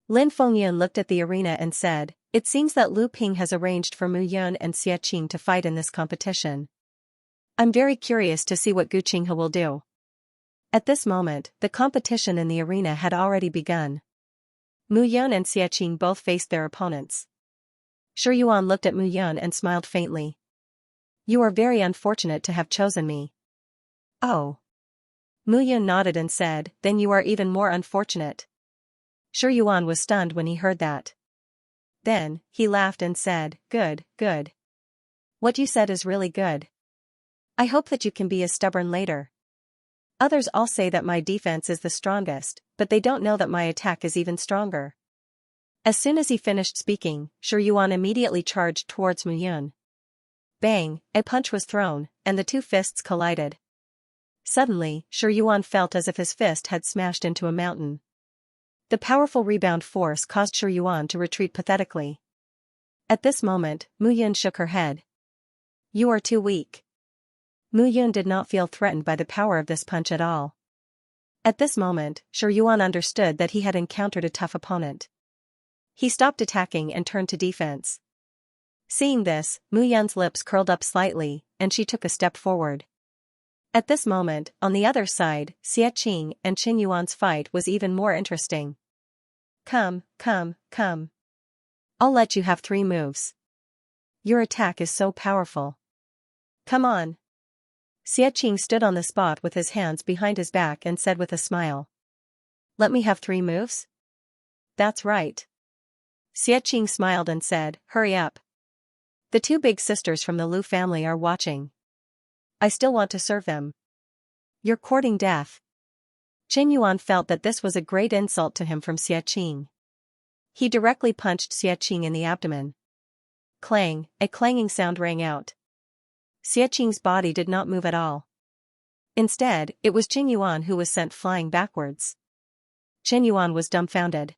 Lin Fengyun looked at the arena and said, "It seems that Lu Ping has arranged for Mu Yun and Xianxia to fight in this competition. I'm very curious to see what Gu Qinghe will do." At this moment, the competition in the arena had already begun. Mu Yun and Xianxia both faced their opponents. Shi Yuan looked at Mu Yun and smiled faintly. "You are very unfortunate to have chosen me." "Oh." Mu Yun nodded and said, "Then you are even more unfortunate." Shi Yuan was stunned when he heard that. Then, he laughed and said, "Good, good. What you said is really good. I hope that you can be as stubborn later. Others all say that my defense is the strongest, but they don't know that my attack is even stronger." As soon as he finished speaking, Shi Yuan immediately charged towards Mu Yun. Bang, a punch was thrown, and the two fists collided. Suddenly, Shi Yuan felt as if his fist had smashed into a mountain. The powerful rebound force caused Shi Yuan to retreat pathetically. At this moment, Mu Yun shook her head. "You are too weak." Mu Yun did not feel threatened by the power of this punch at all. At this moment, Shi Yuan understood that he had encountered a tough opponent. He stopped attacking and turned to defense. Seeing this, Mu Yun's lips curled up slightly, and she took a step forward. At this moment, on the other side, Xianxia and Qin Yuan's fight was even more interesting. Come. I'll let you have 3 moves. Your attack is so powerful. Come on. Xianxia stood on the spot with his hands behind his back and said with a smile. Let me have 3 moves? That's right. Xianxia smiled and said, hurry up. The 2 big sisters from the Lu family are watching. I still want to serve them. You're courting death. Qin Yuan felt that this was a great insult to him from Xianxia. He directly punched Xianxia in the abdomen. Clang, a clanging sound rang out. Xianxia's body did not move at all. Instead, it was Qin Yuan who was sent flying backwards. Qin Yuan was dumbfounded.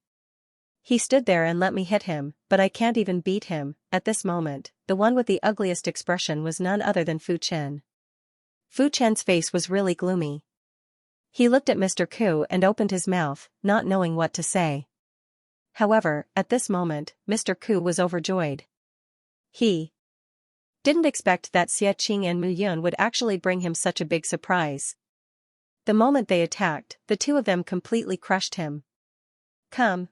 He stood there and let me hit him, but I can't even beat him. At this moment, the one with the ugliest expression was none other than Fu Chen. Fu Chen's face was really gloomy. He looked at Mr. Ku and opened his mouth, not knowing what to say. However, at this moment, Mr. Ku was overjoyed. He didn't expect that Xianxia and Mu Yun would actually bring him such a big surprise. The moment they attacked, the 2 of them completely crushed him. Come.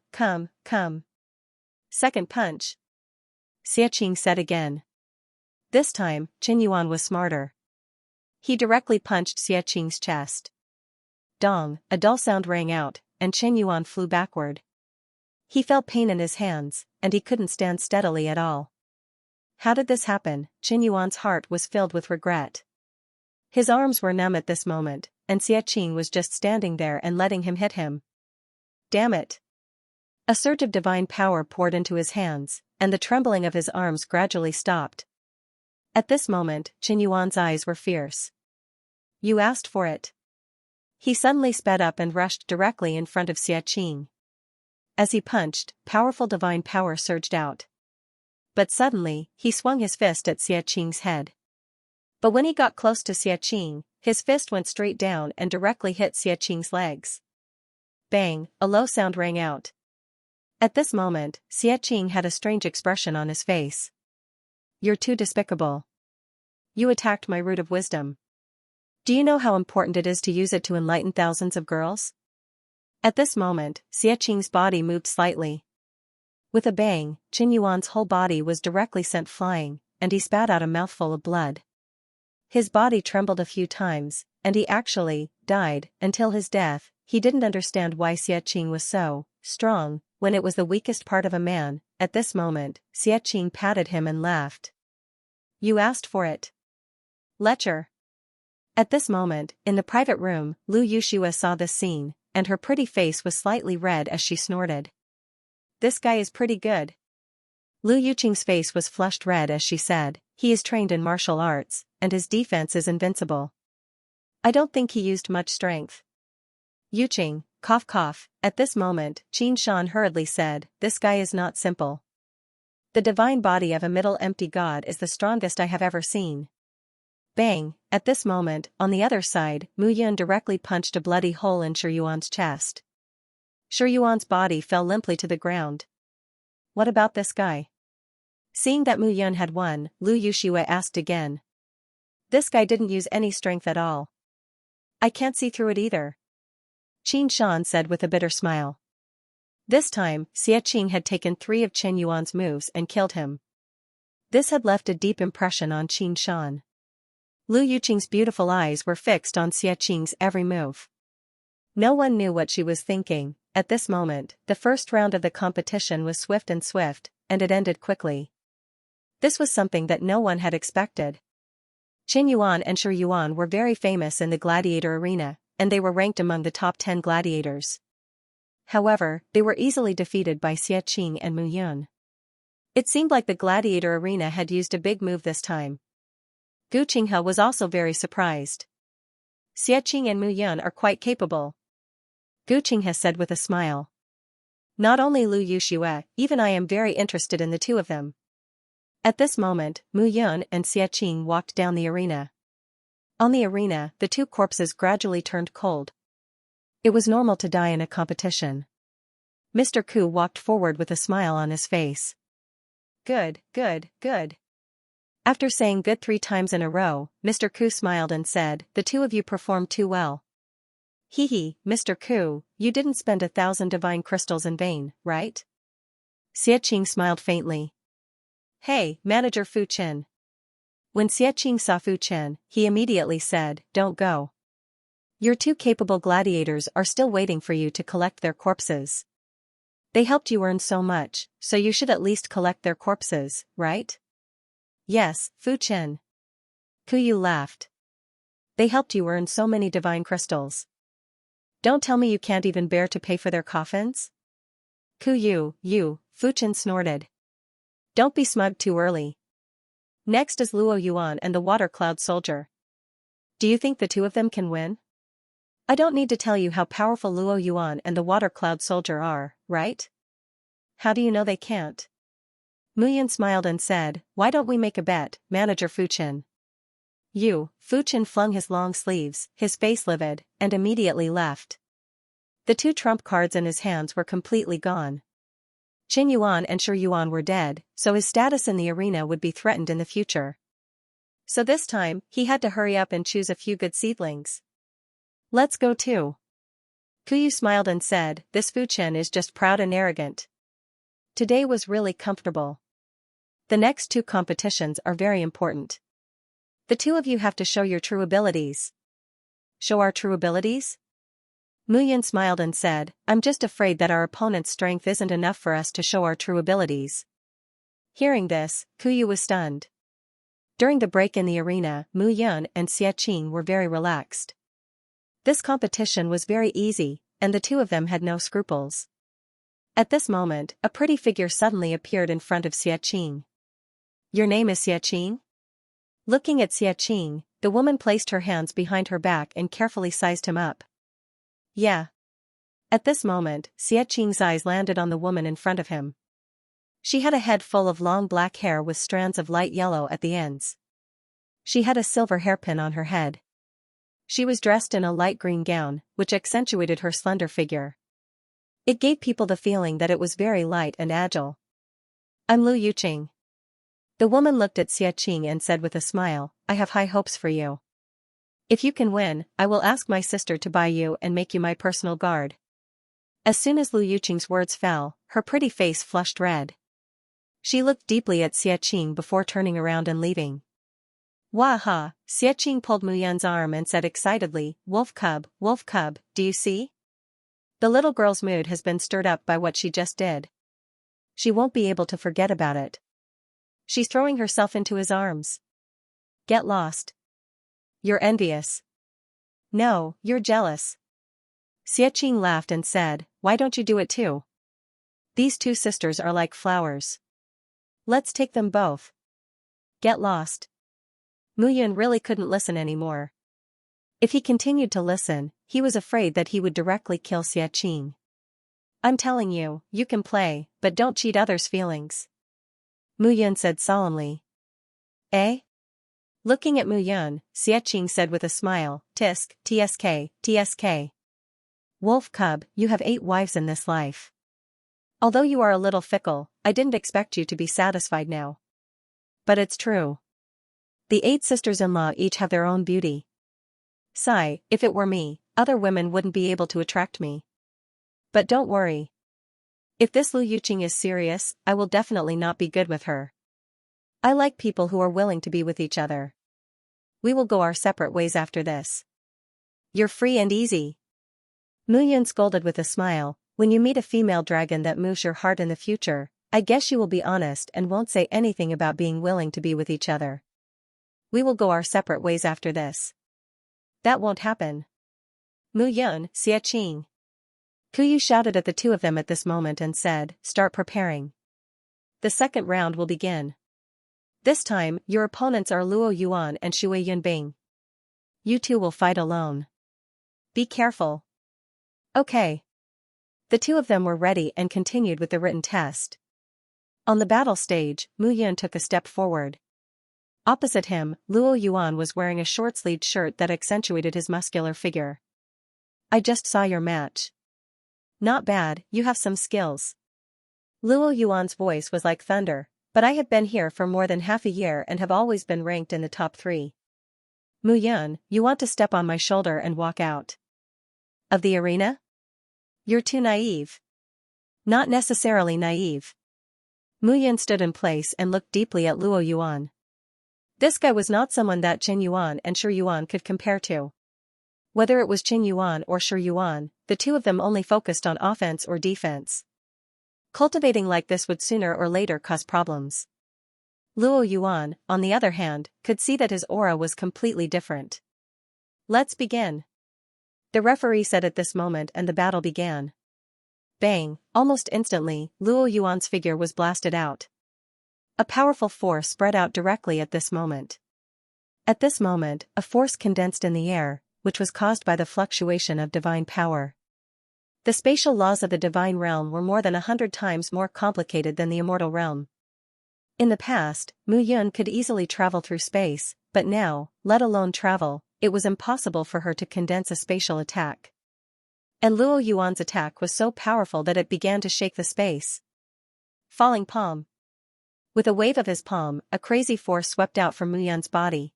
Second punch. Xianxia said again. This time, Qin Yuan was smarter. He directly punched Xianxia's chest. Dong, a dull sound rang out, and Qin Yuan flew backward. He felt pain in his hands, and he couldn't stand steadily at all. How did this happen? Qin Yuan's heart was filled with regret. His arms were numb at this moment, and Xianxia was just standing there and letting him hit him. Damn it! A surge of divine power poured into his hands, and the trembling of his arms gradually stopped. At this moment, Qin Yuan's eyes were fierce. You asked for it. He suddenly sped up and rushed directly in front of Xianxia. As he punched, powerful divine power surged out. But suddenly, he swung his fist at Xianxia's head. But when he got close to Xianxia, his fist went straight down and directly hit Xianxia's legs. Bang, a low sound rang out. At this moment, Xianxia had a strange expression on his face. You're too despicable. You attacked my root of wisdom. Do you know how important it is to use it to enlighten thousands of girls? At this moment, Xianxia's body moved slightly. With a bang, Qin Yuan's whole body was directly sent flying, and he spat out a mouthful of blood. His body trembled a few times, and he actually died. Until his death, he didn't understand why Xianxia was so strong, when it was the weakest part of a man. At this moment, Xianxia patted him and laughed. You asked for it. Lecher. At this moment, in the private room, Lu Yushua saw this scene, and her pretty face was slightly red as she snorted. This guy is pretty good. Lu Yuqing's face was flushed red as she said, he is trained in martial arts, and his defense is invincible. I don't think he used much strength. Yuqing, cough cough. At this moment, Qin Shan hurriedly said, this guy is not simple. The divine body of a middle-empty god is the strongest I have ever seen. Bang, at this moment, on the other side, Mu Yun directly punched a bloody hole in Shi Yuan's chest. Shi Yuan's body fell limply to the ground. What about this guy? Seeing that Mu Yun had won, Lu Yushua asked again. This guy didn't use any strength at all. I can't see through it either. Qin Shan said with a bitter smile. This time, Xianxia had taken 3 of Qin Yuan's moves and killed him. This had left a deep impression on Qin Shan. Lu Yuqing's beautiful eyes were fixed on Xianxia's every move. No one knew what she was thinking. At this moment, the first round of the competition was swift, and it ended quickly. This was something that no one had expected. Qin Yuan and Shi Yuan were very famous in the gladiator arena, and they were ranked among the top 10 gladiators. However, they were easily defeated by Xie Qing and Mu Yun. It seemed like the gladiator arena had used a big move this time. Gu Qinghe was also very surprised. Xie Qing and Mu Yun are quite capable, Gu Qinghe said with a smile. Not only Lu Yuxue, even I am very interested in the two of them. At this moment, Mu Yun and Xie Qing walked down the arena. On the arena, the two corpses gradually turned cold. It was normal to die in a competition. Mr. Ku walked forward with a smile on his face. Good, good, good. After saying good 3 times in a row, Mr. Ku smiled and said, the two of you performed too well. Hee hee, Mr. Ku, you didn't spend 1,000 divine crystals in vain, right? Xie Qing smiled faintly. Hey, Manager Fu Qin. When Xie Qing saw Fu Qin, he immediately said, don't go. Your two capable gladiators are still waiting for you to collect their corpses. They helped you earn so much, so you should at least collect their corpses, right? Yes, Fu Qin. Kuyu laughed. They helped you earn so many divine crystals. Don't tell me you can't even bear to pay for their coffins? Kuyu, Fu Qin snorted. Don't be smug too early. Next is Luo Yuan and the Water Cloud Soldier. Do you think the two of them can win? I don't need to tell you how powerful Luo Yuan and the Water Cloud Soldier are, right? How do you know they can't? Mu Yun smiled and said, why don't we make a bet, Manager Fu Qin? Fu Qin flung his long sleeves, his face livid, and immediately left. The 2 trump cards in his hands were completely gone. Qin Yuan and Shi Yuan were dead, so his status in the arena would be threatened in the future. So this time, he had to hurry up and choose a few good seedlings. Let's go too. Kuyu smiled and said, this Fu Qin is just proud and arrogant. Today was really comfortable. The next 2 competitions are very important. The two of you have to show your true abilities. Show our true abilities? Mu Yun smiled and said, I'm just afraid that our opponent's strength isn't enough for us to show our true abilities. Hearing this, Kuyu was stunned. During the break in the arena, Mu Yun and Xie Qing were very relaxed. This competition was very easy, and the two of them had no scruples. At this moment, a pretty figure suddenly appeared in front of Xie Qing. Your name is Xie Qing? Looking at Xie Qing, the woman placed her hands behind her back and carefully sized him up. Yeah. At this moment, Xie Qing's eyes landed on the woman in front of him. She had a head full of long black hair with strands of light yellow at the ends. She had a silver hairpin on her head. She was dressed in a light green gown, which accentuated her slender figure. It gave people the feeling that it was very light and agile. I'm Lu Yuqing. The woman looked at Xie Qing and said with a smile, I have high hopes for you. If you can win, I will ask my sister to buy you and make you my personal guard. As soon as Lu Yuqing's words fell, her pretty face flushed red. She looked deeply at Xie Qing before turning around and leaving. Waha! Xie Qing pulled Mu Yun's arm and said excitedly, Wolf cub, do you see? The little girl's mood has been stirred up by what she just did. She won't be able to forget about it. She's throwing herself into his arms. Get lost. You're envious. No, you're jealous. Xie Qing laughed and said, why don't you do it too? These 2 sisters are like flowers. Let's take them both. Get lost. Mu Yun really couldn't listen anymore. If he continued to listen, he was afraid that he would directly kill Xie Qing. I'm telling you, you can play, but don't cheat others' feelings. Mu Yun said solemnly. Eh? Looking at Mu Yun, Xie Qing said with a smile, Tisk, tsk. Wolf cub, you have 8 wives in this life. Although you are a little fickle, I didn't expect you to be satisfied now. But it's true. The 8 sisters-in-law each have their own beauty. Sigh, if it were me, other women wouldn't be able to attract me. But don't worry. If this Lu Yuqing is serious, I will definitely not be good with her. I like people who are willing to be with each other. We will go our separate ways after this. You're free and easy. Mu Yun scolded with a smile, when you meet a female dragon that moves your heart in the future, I guess you will be honest and won't say anything about being willing to be with each other. We will go our separate ways after this. That won't happen. Mu Yun, Xiaqing. Kuyu shouted at the two of them at this moment and said, start preparing. The second round will begin. This time, your opponents are Luo Yuan and Shui Yunbing. You two will fight alone. Be careful. Okay. The two of them were ready and continued with the written test. On the battle stage, Mu Yun took a step forward. Opposite him, Luo Yuan was wearing a short-sleeved shirt that accentuated his muscular figure. I just saw your match. Not bad, you have some skills. Luo Yuan's voice was like thunder, but I have been here for more than half a year and have always been ranked in the top 3. Mu Yun, you want to step on my shoulder and walk out of the arena? You're too naive. Not necessarily naive. Mu Yun stood in place and looked deeply at Luo Yuan. This guy was not someone that Qin Yuan and Shi Yuan could compare to. Whether it was Qin Yuan or Shi Yuan, the two of them only focused on offense or defense. Cultivating like this would sooner or later cause problems. Luo Yuan, on the other hand, could see that his aura was completely different. Let's begin. The referee said at this moment and the battle began. Bang, almost instantly, Luo Yuan's figure was blasted out. A powerful force spread out directly at this moment. At this moment, a force condensed in the air, which was caused by the fluctuation of divine power. The spatial laws of the divine realm were more than 100 times more complicated than the immortal realm. In the past, Mu Yun could easily travel through space, but now, let alone travel, it was impossible for her to condense a spatial attack. And Luo Yuan's attack was so powerful that it began to shake the space. Falling palm. With a wave of his palm, a crazy force swept out from Mu Yun's body.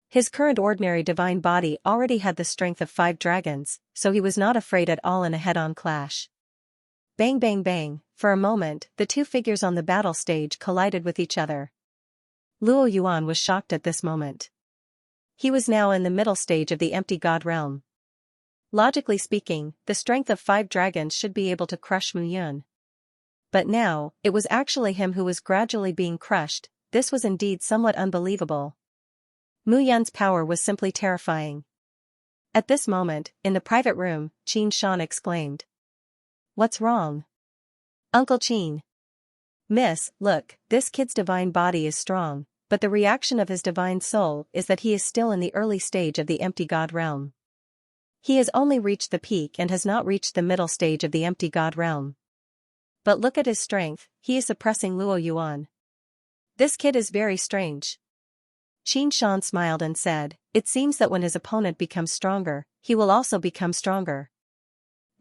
His current ordinary divine body already had the strength of 5 dragons, so he was not afraid at all in a head-on clash. Bang bang bang, for a moment, the two figures on the battle stage collided with each other. Luo Yuan was shocked at this moment. He was now in the middle stage of the empty god realm. Logically speaking, the strength of 5 dragons should be able to crush Mu Yun. But now, it was actually him who was gradually being crushed. This was indeed somewhat unbelievable. Mu Yun's power was simply terrifying. At this moment, in the private room, Qin Shan exclaimed. What's wrong? Uncle Qin. Miss, look, this kid's divine body is strong, but the reaction of his divine soul is that he is still in the early stage of the empty god realm. He has only reached the peak and has not reached the middle stage of the empty god realm. But look at his strength, he is suppressing Luo Yuan. This kid is very strange. Qin Shan smiled and said, it seems that when his opponent becomes stronger, he will also become stronger.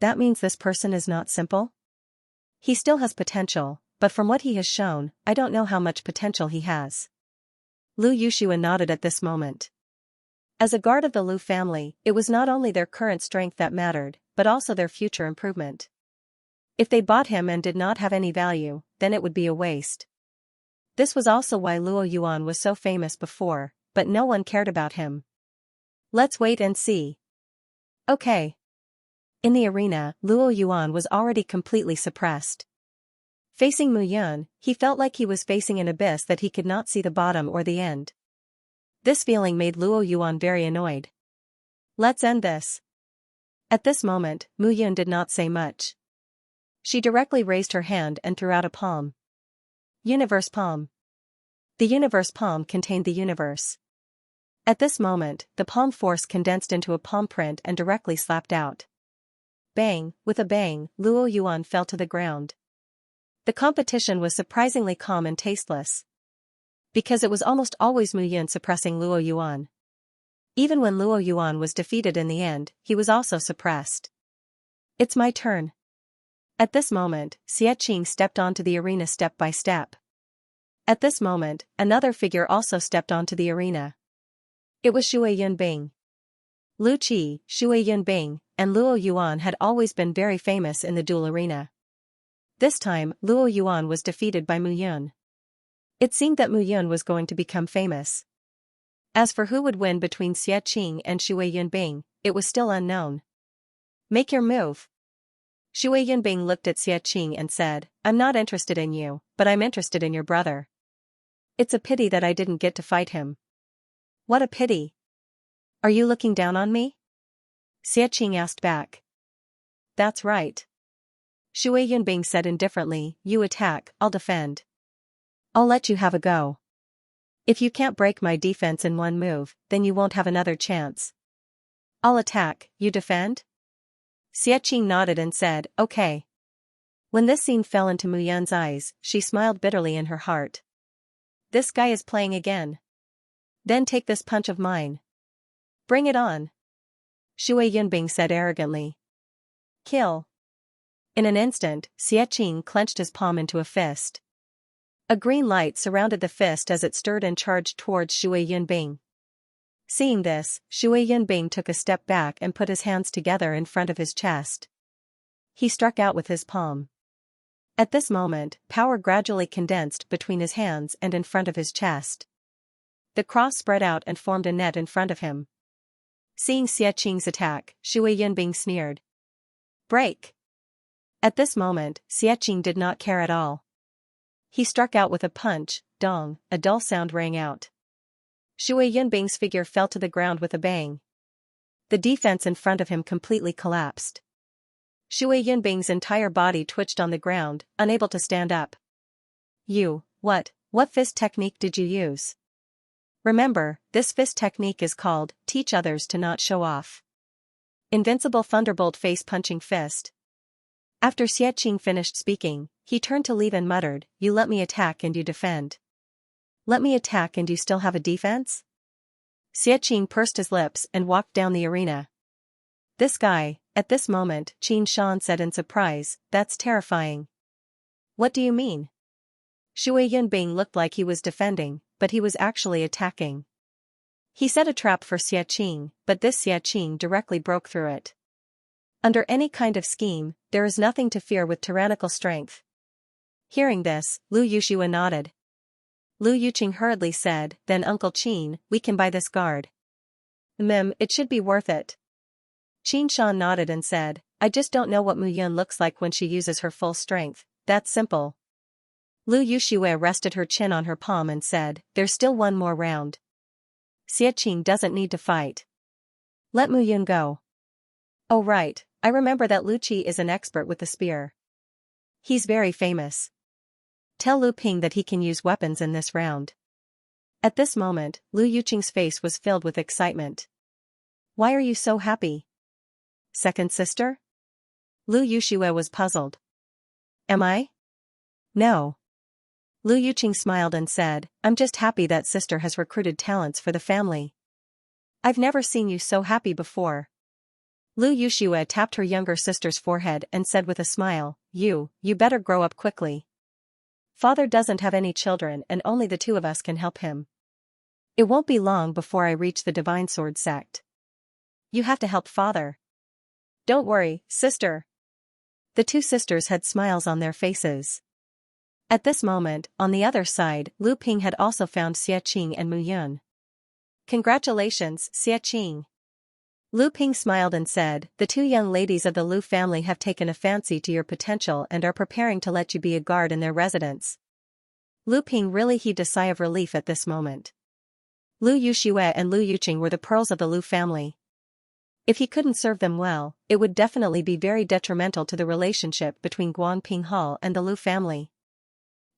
That means this person is not simple? He still has potential, but from what he has shown, I don't know how much potential he has. Lu Yushua nodded at this moment. As a guard of the Lu family, it was not only their current strength that mattered, but also their future improvement. If they bought him and did not have any value, then it would be a waste. This was also why Luo Yuan was so famous before, but no one cared about him. Let's wait and see. Okay. In the arena, Luo Yuan was already completely suppressed. Facing Mu Yun, he felt like he was facing an abyss that he could not see the bottom or the end. This feeling made Luo Yuan very annoyed. Let's end this. At this moment, Mu Yun did not say much. She directly raised her hand and threw out a palm. Universe palm. The universe palm contained the universe. At this moment, the palm force condensed into a palm print and directly slapped out. Bang, with a bang, Luo Yuan fell to the ground. The competition was surprisingly calm and tasteless. Because it was almost always Mu Yun suppressing Luo Yuan. Even when Luo Yuan was defeated in the end, he was also suppressed. It's my turn. At this moment, Xiaqing stepped onto the arena step by step. At this moment, another figure also stepped onto the arena. It was Shui Yunbing. Lu Qi, Shui Yunbing, and Luo Yuan had always been very famous in the duel arena. This time, Luo Yuan was defeated by Mu Yun. It seemed that Mu Yun was going to become famous. As for who would win between Xiaqing and Shui Yunbing, it was still unknown. Make your move. Shui Yunbing looked at Xie Qing and said, I'm not interested in you, but I'm interested in your brother. It's a pity that I didn't get to fight him. What a pity. Are you looking down on me? Xie Qing asked back. That's right. Shui Yunbing said indifferently, you attack, I'll defend. I'll let you have a go. If you can't break my defense in one move, then you won't have another chance. I'll attack, you defend? Xie Qing nodded and said, okay. When this scene fell into Mu Yun's eyes, she smiled bitterly in her heart. This guy is playing again. Then take this punch of mine. Bring it on. Shui Yunbing said arrogantly. Kill. In an instant, Xie Qing clenched his palm into a fist. A green light surrounded the fist as it stirred and charged towards Shui Yunbing. Seeing this, Shui Yunbing took a step back and put his hands together in front of his chest. He struck out with his palm. At this moment, power gradually condensed between his hands and in front of his chest. The cross spread out and formed a net in front of him. Seeing Xie Qing's attack, Shui Yunbing sneered. Break! At this moment, Xie Qing did not care at all. He struck out with a punch, dong, a dull sound rang out. Shui Yunbing's figure fell to the ground with a bang. The defense in front of him completely collapsed. Shui Yunbing's entire body twitched on the ground, unable to stand up. What fist technique did you use? Remember, this fist technique is called, teach others to not show off. Invincible Thunderbolt face punching fist. After Xie Qing finished speaking, he turned to leave and muttered, you let me attack and you defend. Let me attack and you still have a defense? Xie Qing pursed his lips and walked down the arena. This guy, at this moment, Qin Shan said in surprise, that's terrifying. What do you mean? Shui Yunbing looked like he was defending, but he was actually attacking. He set a trap for Xie Qing, but this Xie Qing directly broke through it. Under any kind of scheme, there is nothing to fear with tyrannical strength. Hearing this, Lu Yuxue nodded. Lu Yuqing hurriedly said, then Uncle Qin, we can buy this guard. It should be worth it. Qin Shan nodded and said, I just don't know what Mu Yun looks like when she uses her full strength, that's simple. Lu Yuxue rested her chin on her palm and said, there's still one more round. Xie Qing doesn't need to fight. Let Mu Yun go. Oh right, I remember that Lu Qi is an expert with the spear. He's very famous. Tell Lu Ping that he can use weapons in this round. At this moment, Lu Yuqing's face was filled with excitement. Why are you so happy? Second sister? Lu Yuxue was puzzled. Am I? No. Lu Yuqing smiled and said, I'm just happy that sister has recruited talents for the family. I've never seen you so happy before. Lu Yuxue tapped her younger sister's forehead and said with a smile, you better grow up quickly. Father doesn't have any children and only the two of us can help him. It won't be long before I reach the Divine Sword sect. You have to help father. Don't worry, sister. The two sisters had smiles on their faces. At this moment, on the other side, Lu Ping had also found Xie Qing and Mu Yun. Congratulations, Xie Qing. Lu Ping smiled and said, the two young ladies of the Lu family have taken a fancy to your potential and are preparing to let you be a guard in their residence. Lu Ping really heaved a sigh of relief at this moment. Lu Yuxue and Lu Yuqing were the pearls of the Lu family. If he couldn't serve them well, it would definitely be very detrimental to the relationship between Guangping Hall and the Lu family.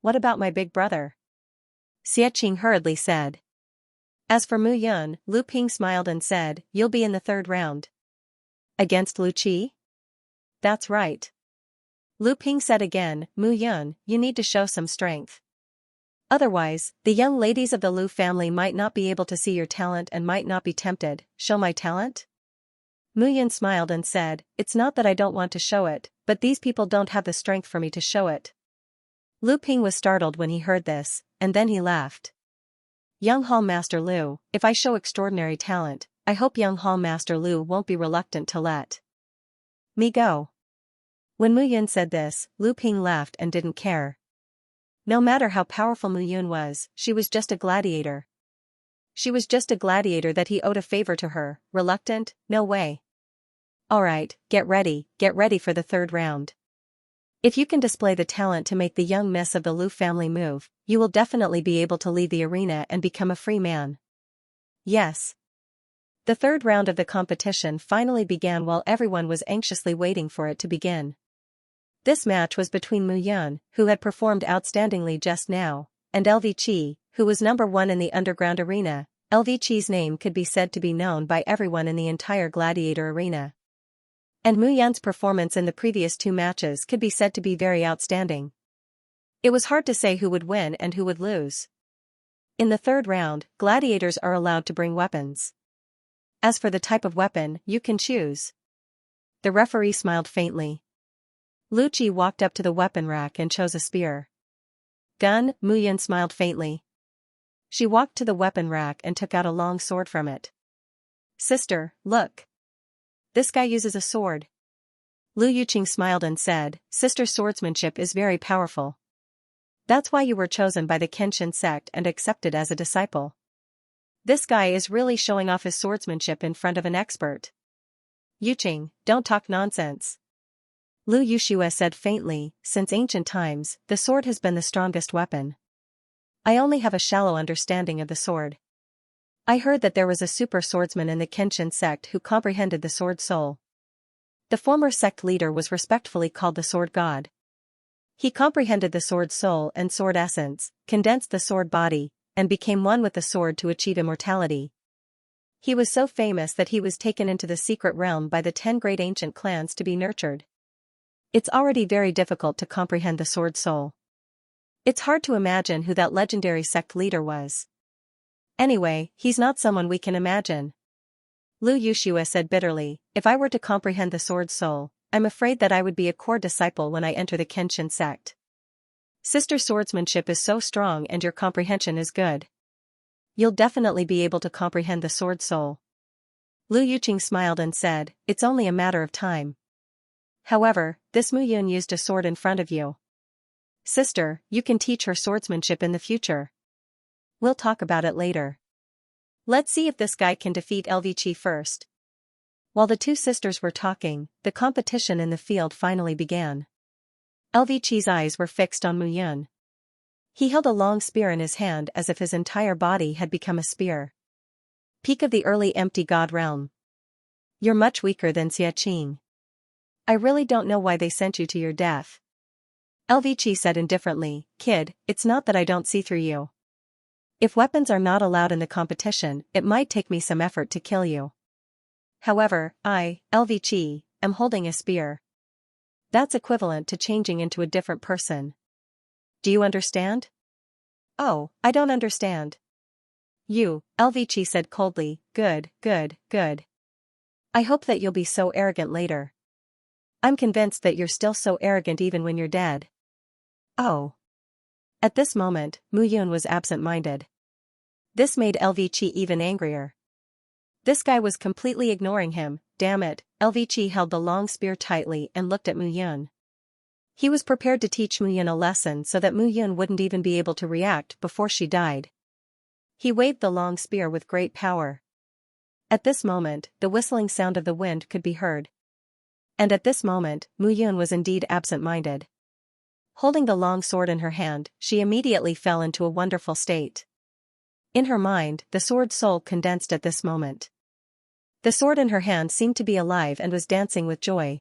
What about my big brother? Xie Qing hurriedly said. As for Mu Yun, Lu Ping smiled and said, you'll be in the third round. Against Lu Qi? That's right. Lu Ping said again, Mu Yun, you need to show some strength. Otherwise, the young ladies of the Lu family might not be able to see your talent and might not be tempted. Show my talent? Mu Yun smiled and said, it's not that I don't want to show it, but these people don't have the strength for me to show it. Lu Ping was startled when he heard this, and then he laughed. Young Hall Master Lu, if I show extraordinary talent, I hope young Hall Master Lu won't be reluctant to let me go. When Mu Yun said this, Lu Ping laughed and didn't care. No matter how powerful Mu Yun was, she was just a gladiator. She was just a gladiator that he owed a favor to her, reluctant, no way. Alright, get ready for the third round. If you can display the talent to make the young miss of the Liu family move, you will definitely be able to leave the arena and become a free man. Yes. The third round of the competition finally began while everyone was anxiously waiting for it to begin. This match was between Mu Yun, who had performed outstandingly just now, and LV Chi, who was number 1 in the underground arena. LV Chi's name could be said to be known by everyone in the entire gladiator arena. And Mu Yun's performance in the previous 2 matches could be said to be very outstanding. It was hard to say who would win and who would lose. In the third round, gladiators are allowed to bring weapons. As for the type of weapon, you can choose. The referee smiled faintly. Lu Qi walked up to the weapon rack and chose a spear. Gun, Mu Yun smiled faintly. She walked to the weapon rack and took out a long sword from it. Sister, look. This guy uses a sword. Lu Yuqing smiled and said, Sister's swordsmanship is very powerful. That's why you were chosen by the Kenshin sect and accepted as a disciple. This guy is really showing off his swordsmanship in front of an expert. Yuqing, don't talk nonsense. Lu Yushue said faintly, since ancient times, the sword has been the strongest weapon. I only have a shallow understanding of the sword. I heard that there was a super swordsman in the Kenshin sect who comprehended the sword soul. The former sect leader was respectfully called the sword god. He comprehended the sword soul and sword essence, condensed the sword body, and became one with the sword to achieve immortality. He was so famous that he was taken into the secret realm by the 10 great ancient clans to be nurtured. It's already very difficult to comprehend the sword soul. It's hard to imagine who that legendary sect leader was. Anyway, he's not someone we can imagine. Lu Yushue said bitterly, if I were to comprehend the sword soul, I'm afraid that I would be a core disciple when I enter the Kenshin sect. Sister's swordsmanship is so strong and your comprehension is good. You'll definitely be able to comprehend the sword soul. Lu Yuqing smiled and said, it's only a matter of time. However, this Mu Yun used a sword in front of you. Sister, you can teach her swordsmanship in the future. We'll talk about it later. Let's see if this guy can defeat LV Chi first. While the 2 sisters were talking, the competition in the field finally began. LV Chi's eyes were fixed on Mu Yun. He held a long spear in his hand as if his entire body had become a spear. Peak of the early empty god realm. You're much weaker than Xianxia. I really don't know why they sent you to your death. LV Chi said indifferently, Kid, it's not that I don't see through you. If weapons are not allowed in the competition, it might take me some effort to kill you. However, I, LV Chi, am holding a spear. That's equivalent to changing into a different person. Do you understand? Oh, I don't understand. You, LV Chi said coldly, good. I hope that you'll be so arrogant later. I'm convinced that you're still so arrogant even when you're dead. Oh. At this moment, Mu Yun was absent-minded. This made LV Chi even angrier. This guy was completely ignoring him, damn it. LV Chi held the long spear tightly and looked at Mu Yun. He was prepared to teach Mu Yun a lesson so that Mu Yun wouldn't even be able to react before she died. He waved the long spear with great power. At this moment, the whistling sound of the wind could be heard. And at this moment, Mu Yun was indeed absent-minded. Holding the long sword in her hand, she immediately fell into a wonderful state. In her mind, the sword soul condensed at this moment. The sword in her hand seemed to be alive and was dancing with joy.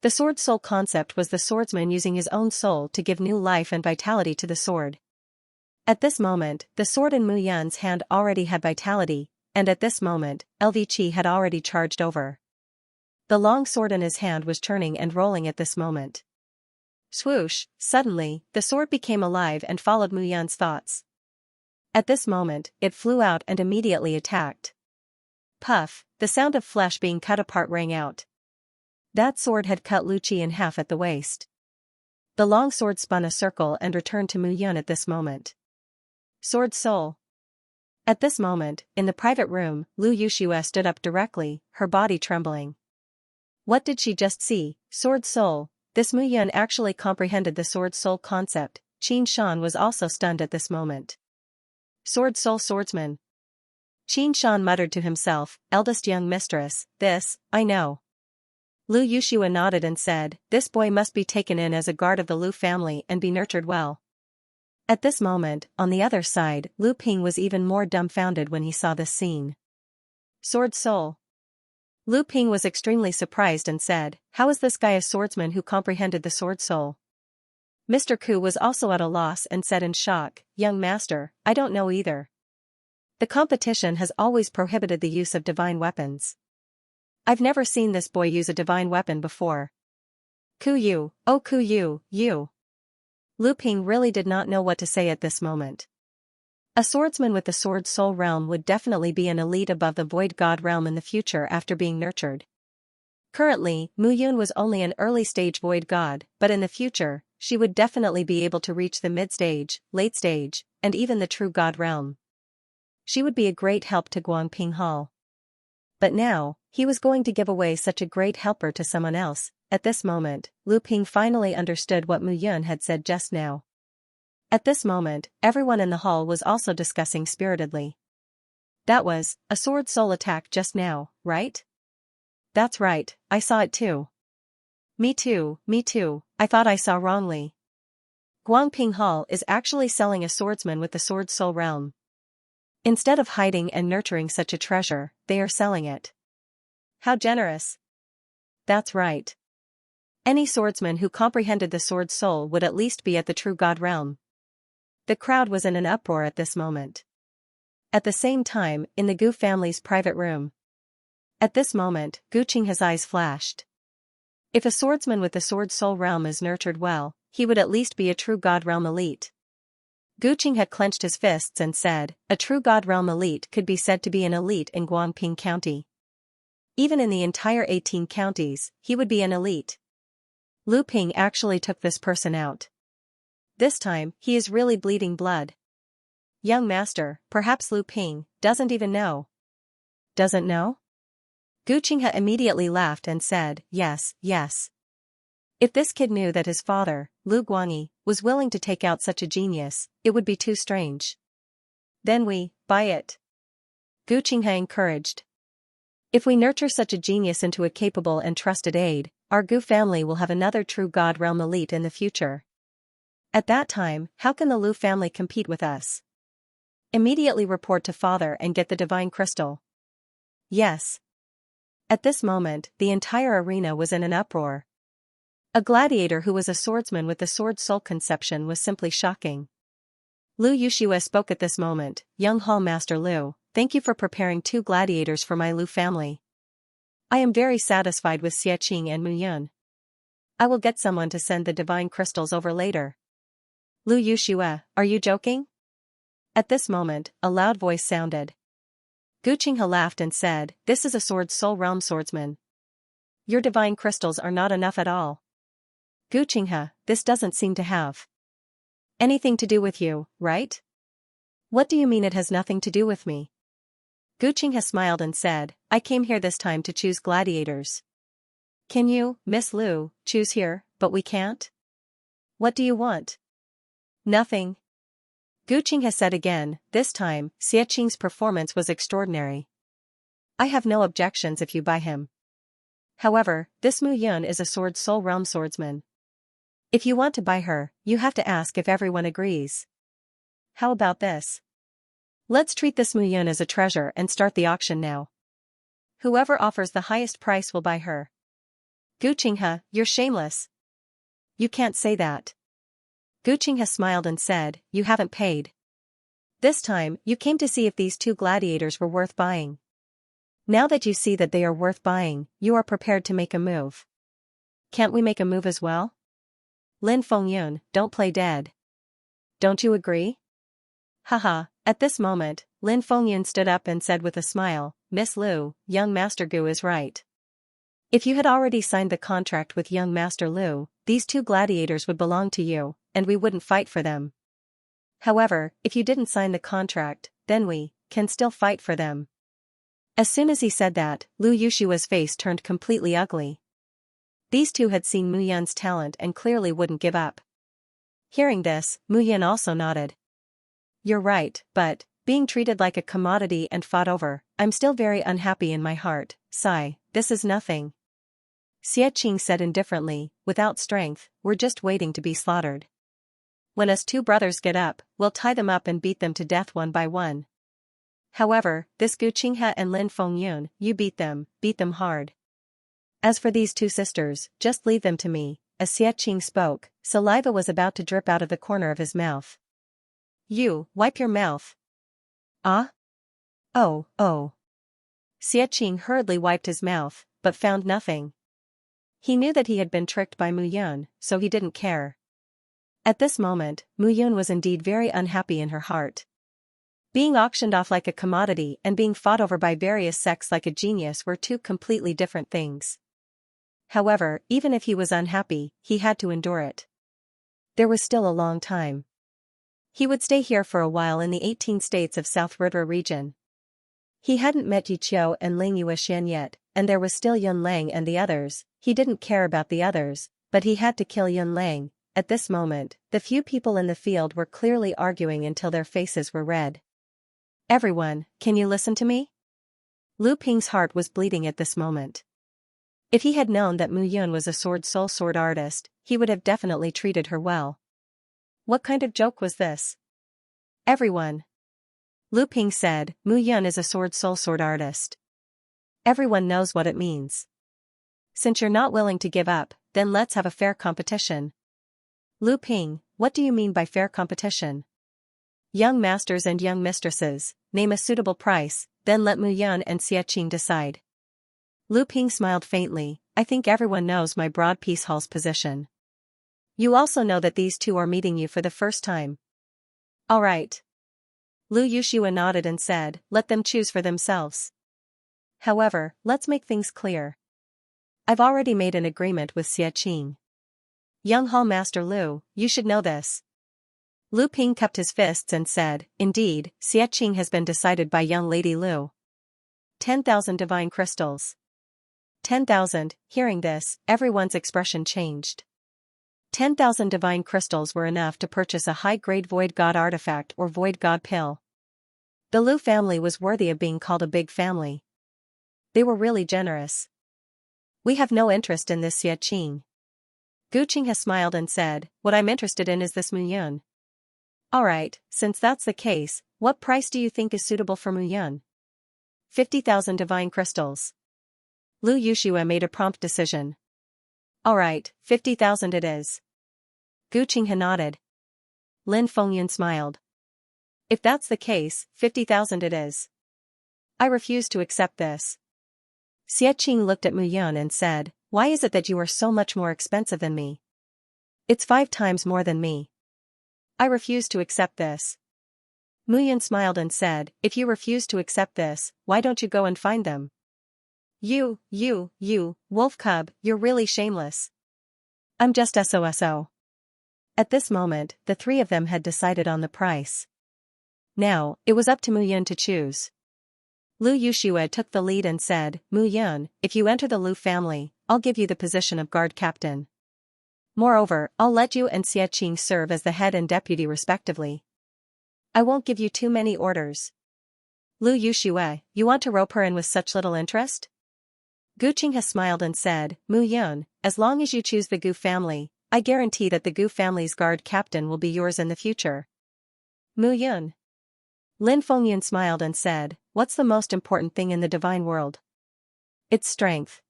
The sword soul concept was the swordsman using his own soul to give new life and vitality to the sword. At this moment, the sword in Mu Yun's hand already had vitality, and at this moment, LV Chi had already charged over. The long sword in his hand was turning and rolling at this moment. Swoosh, suddenly, the sword became alive and followed Mu Yun's thoughts. At this moment, it flew out and immediately attacked. Puff, the sound of flesh being cut apart rang out. That sword had cut Lu Qi in half at the waist. The long sword spun a circle and returned to Mu Yun at this moment. Sword soul. At this moment, in the private room, Lu Yushue stood up directly, her body trembling. What did she just see? Sword soul. This Mu Yun actually comprehended the sword soul concept. Qin Shan was also stunned at this moment. Sword soul swordsman. Qin Shan muttered to himself, eldest young mistress, this, I know. Lu Yushua nodded and said, "This boy must be taken in as a guard of the Lu family and be nurtured well." At this moment, on the other side, Lu Ping was even more dumbfounded when he saw this scene. Sword Soul. Lu Ping was extremely surprised and said, "How is this guy a swordsman who comprehended the Sword Soul?" Mr. Ku was also at a loss and said in shock, "Young master, I don't know either. The competition has always prohibited the use of divine weapons. I've never seen this boy use a divine weapon before." Ku Yu, oh Ku Yu, you. Lu Ping really did not know what to say at this moment. A swordsman with the Sword Soul realm would definitely be an elite above the Void God realm in the future after being nurtured. Currently, Mu Yun was only an early-stage Void God, but in the future, she would definitely be able to reach the mid-stage, late-stage, and even the true God realm. She would be a great help to Guangping Hall. But now, he was going to give away such a great helper to someone else. At this moment, Lu Ping finally understood what Mu Yun had said just now. At this moment, everyone in the hall was also discussing spiritedly. "That was a Sword Soul attack just now, right?" "That's right, I saw it too." Me too, I thought I saw wrongly." Guangping Hall is actually selling a swordsman with the Sword Soul realm. Instead of hiding and nurturing such a treasure, they are selling it. How generous. That's right. Any swordsman who comprehended the Sword Soul would at least be at the true God realm. The crowd was in an uproar at this moment. At the same time, in the Gu family's private room. At this moment, Gu Qinghe's eyes flashed. If a swordsman with the Sword Soul realm is nurtured well, he would at least be a true God realm elite. Gu Qinghe clenched his fists and said, "A true God realm elite could be said to be an elite in Guangping County. Even in the entire 18 counties, he would be an elite." Lu Ping actually took this person out. This time, he is really bleeding blood. Young master, perhaps Lu Ping doesn't even know. Doesn't know? Gu Qinghe immediately laughed and said, yes. If this kid knew that his father, Lu Guangyi, was willing to take out such a genius, it would be too strange. Then we buy it. Gu Qinghe encouraged. If we nurture such a genius into a capable and trusted aide, our Gu family will have another true God realm elite in the future. At that time, how can the Lu family compete with us? Immediately report to father and get the divine crystal. Yes. At this moment, the entire arena was in an uproar. A gladiator who was a swordsman with the Sword Soul conception was simply shocking. Lu Yushua spoke at this moment, "Young Hall Master Lu, thank you for preparing 2 gladiators for my Lu family. I am very satisfied with Xiaqing and Mu Yun. I will get someone to send the divine crystals over later." Lu Yushua, are you joking? At this moment, a loud voice sounded. Gu Qinghe laughed and said, "This is a Sword Soul realm swordsman. Your divine crystals are not enough at all." Gu Qinghe, this doesn't seem to have anything to do with you, right? What do you mean it has nothing to do with me? Gu Qinghe smiled and said, "I came here this time to choose gladiators. Can you, Miss Lu, choose here, but we can't? What do you want?" "Nothing." Gu Qinghe said again, this time, Xiaqing's performance was extraordinary. "I have no objections if you buy him. However, this Mu Yun is a Sword Soul realm swordsman. If you want to buy her, you have to ask if everyone agrees. How about this? Let's treat this Mu Yun as a treasure and start the auction now. Whoever offers the highest price will buy her." Gu Qinghe, you're shameless. You can't say that. Gu Qinghe smiled and said, "You haven't paid. This time, you came to see if these 2 gladiators were worth buying. Now that you see that they are worth buying, you are prepared to make a move. Can't we make a move as well? Lin Fengyun, don't play dead. Don't you agree?" Haha, at this moment, Lin Fengyun stood up and said with a smile, "Miss Lu, young Master Gu is right. If you had already signed the contract with young Master Lu, these 2 gladiators would belong to you, and we wouldn't fight for them. However, if you didn't sign the contract, then we can still fight for them." As soon as he said that, Lu Yushua's face turned completely ugly. These 2 had seen Mu Yun's talent and clearly wouldn't give up. Hearing this, Mu Yun also nodded. "You're right, but, being treated like a commodity and fought over, I'm still very unhappy in my heart. Sigh, this is nothing." Xianxia said indifferently, without strength, we're just waiting to be slaughtered. When us two brothers get up, we'll tie them up and beat them to death one by one. However, this Gu Qinghe and Lin Fengyun, you beat them hard. As for these two sisters, just leave them to me. As Xianxia spoke, saliva was about to drip out of the corner of his mouth. You, wipe your mouth. Ah? Oh. Xianxia hurriedly wiped his mouth, but found nothing. He knew that he had been tricked by Mu Yun, so he didn't care. At this moment, Mu Yun was indeed very unhappy in her heart. Being auctioned off like a commodity and being fought over by various sects like a genius were two completely different things. However, even if he was unhappy, he had to endure it. There was still a long time. He would stay here for a while in the 18 states of South River region. He hadn't met Yi Qiu and Ling Yuexian yet, and there was still Yun Lang and the others. He didn't care about the others, but he had to kill Yun Lang. At this moment, the few people in the field were clearly arguing until their faces were red. Everyone, can you listen to me? Lu Ping's heart was bleeding at this moment. If he had known that Mu Yun was a soul sword artist, he would have definitely treated her well. What kind of joke was this? Everyone. Lu Ping said, Mu Yun is a soul sword artist. Everyone knows what it means. Since you're not willing to give up, then let's have a fair competition. Lu Ping, what do you mean by fair competition? Young masters and young mistresses, name a suitable price, then let Mu Yun and Xianxia decide. Lu Ping smiled faintly, I think everyone knows my broad peace hall's position. You also know that these two are meeting you for the first time. All right. Lu Yushua nodded and said, let them choose for themselves. However, let's make things clear. I've already made an agreement with Xianxia. Young Hall Master Lu, you should know this. Lu Ping cupped his fists and said, indeed, Xianxia has been decided by young Lady Lu. 10,000 divine crystals. 10,000, hearing this, everyone's expression changed. 10,000 divine crystals were enough to purchase a high-grade void god artifact or void god pill. The Lu family was worthy of being called a big family. They were really generous. We have no interest in this Xianxia. Gu Qinghe smiled and said, what I'm interested in is this Mu Yun. Alright, since that's the case, what price do you think is suitable for Mu Yun? 50,000 divine crystals. Lu Yushua made a prompt decision. Alright, 50,000 it is. Gu Qinghe nodded. Lin Fengyun smiled. If that's the case, 50,000 it is. I refuse to accept this. Xianxia looked at Mu Yun and said, why is it that you are so much more expensive than me? It's 5 times more than me. I refuse to accept this. Mu Yun smiled and said, if you refuse to accept this, why don't you go and find them? You, wolf cub, you're really shameless. I'm just SOSO. At this moment, the three of them had decided on the price. Now, it was up to Mu Yun to choose. Lu Yushua took the lead and said, Mu Yun, if you enter the Lu family, I'll give you the position of guard captain. Moreover, I'll let you and Xianxia serve as the head and deputy respectively. I won't give you too many orders. Lu Yushua, you want to rope her in with such little interest? Gu Qinghe smiled and said, Mu Yun, as long as you choose the Gu family, I guarantee that the Gu family's guard captain will be yours in the future. Mu Yun. Lin Fengyun smiled and said, what's the most important thing in the divine world? It's strength.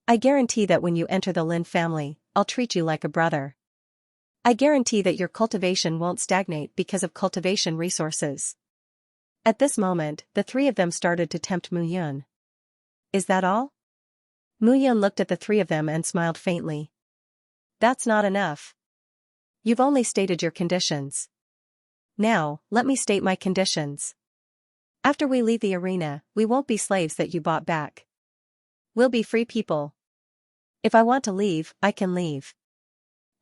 I guarantee that when you enter the Lin family, I'll treat you like a brother. I guarantee that your cultivation won't stagnate because of cultivation resources. At this moment, the three of them started to tempt Mu Yun. Is that all? Mu Yun looked at the three of them and smiled faintly. That's not enough. You've only stated your conditions. Now, let me state my conditions. After we leave the arena, we won't be slaves that you bought back. We'll be free people. If I want to leave, I can leave.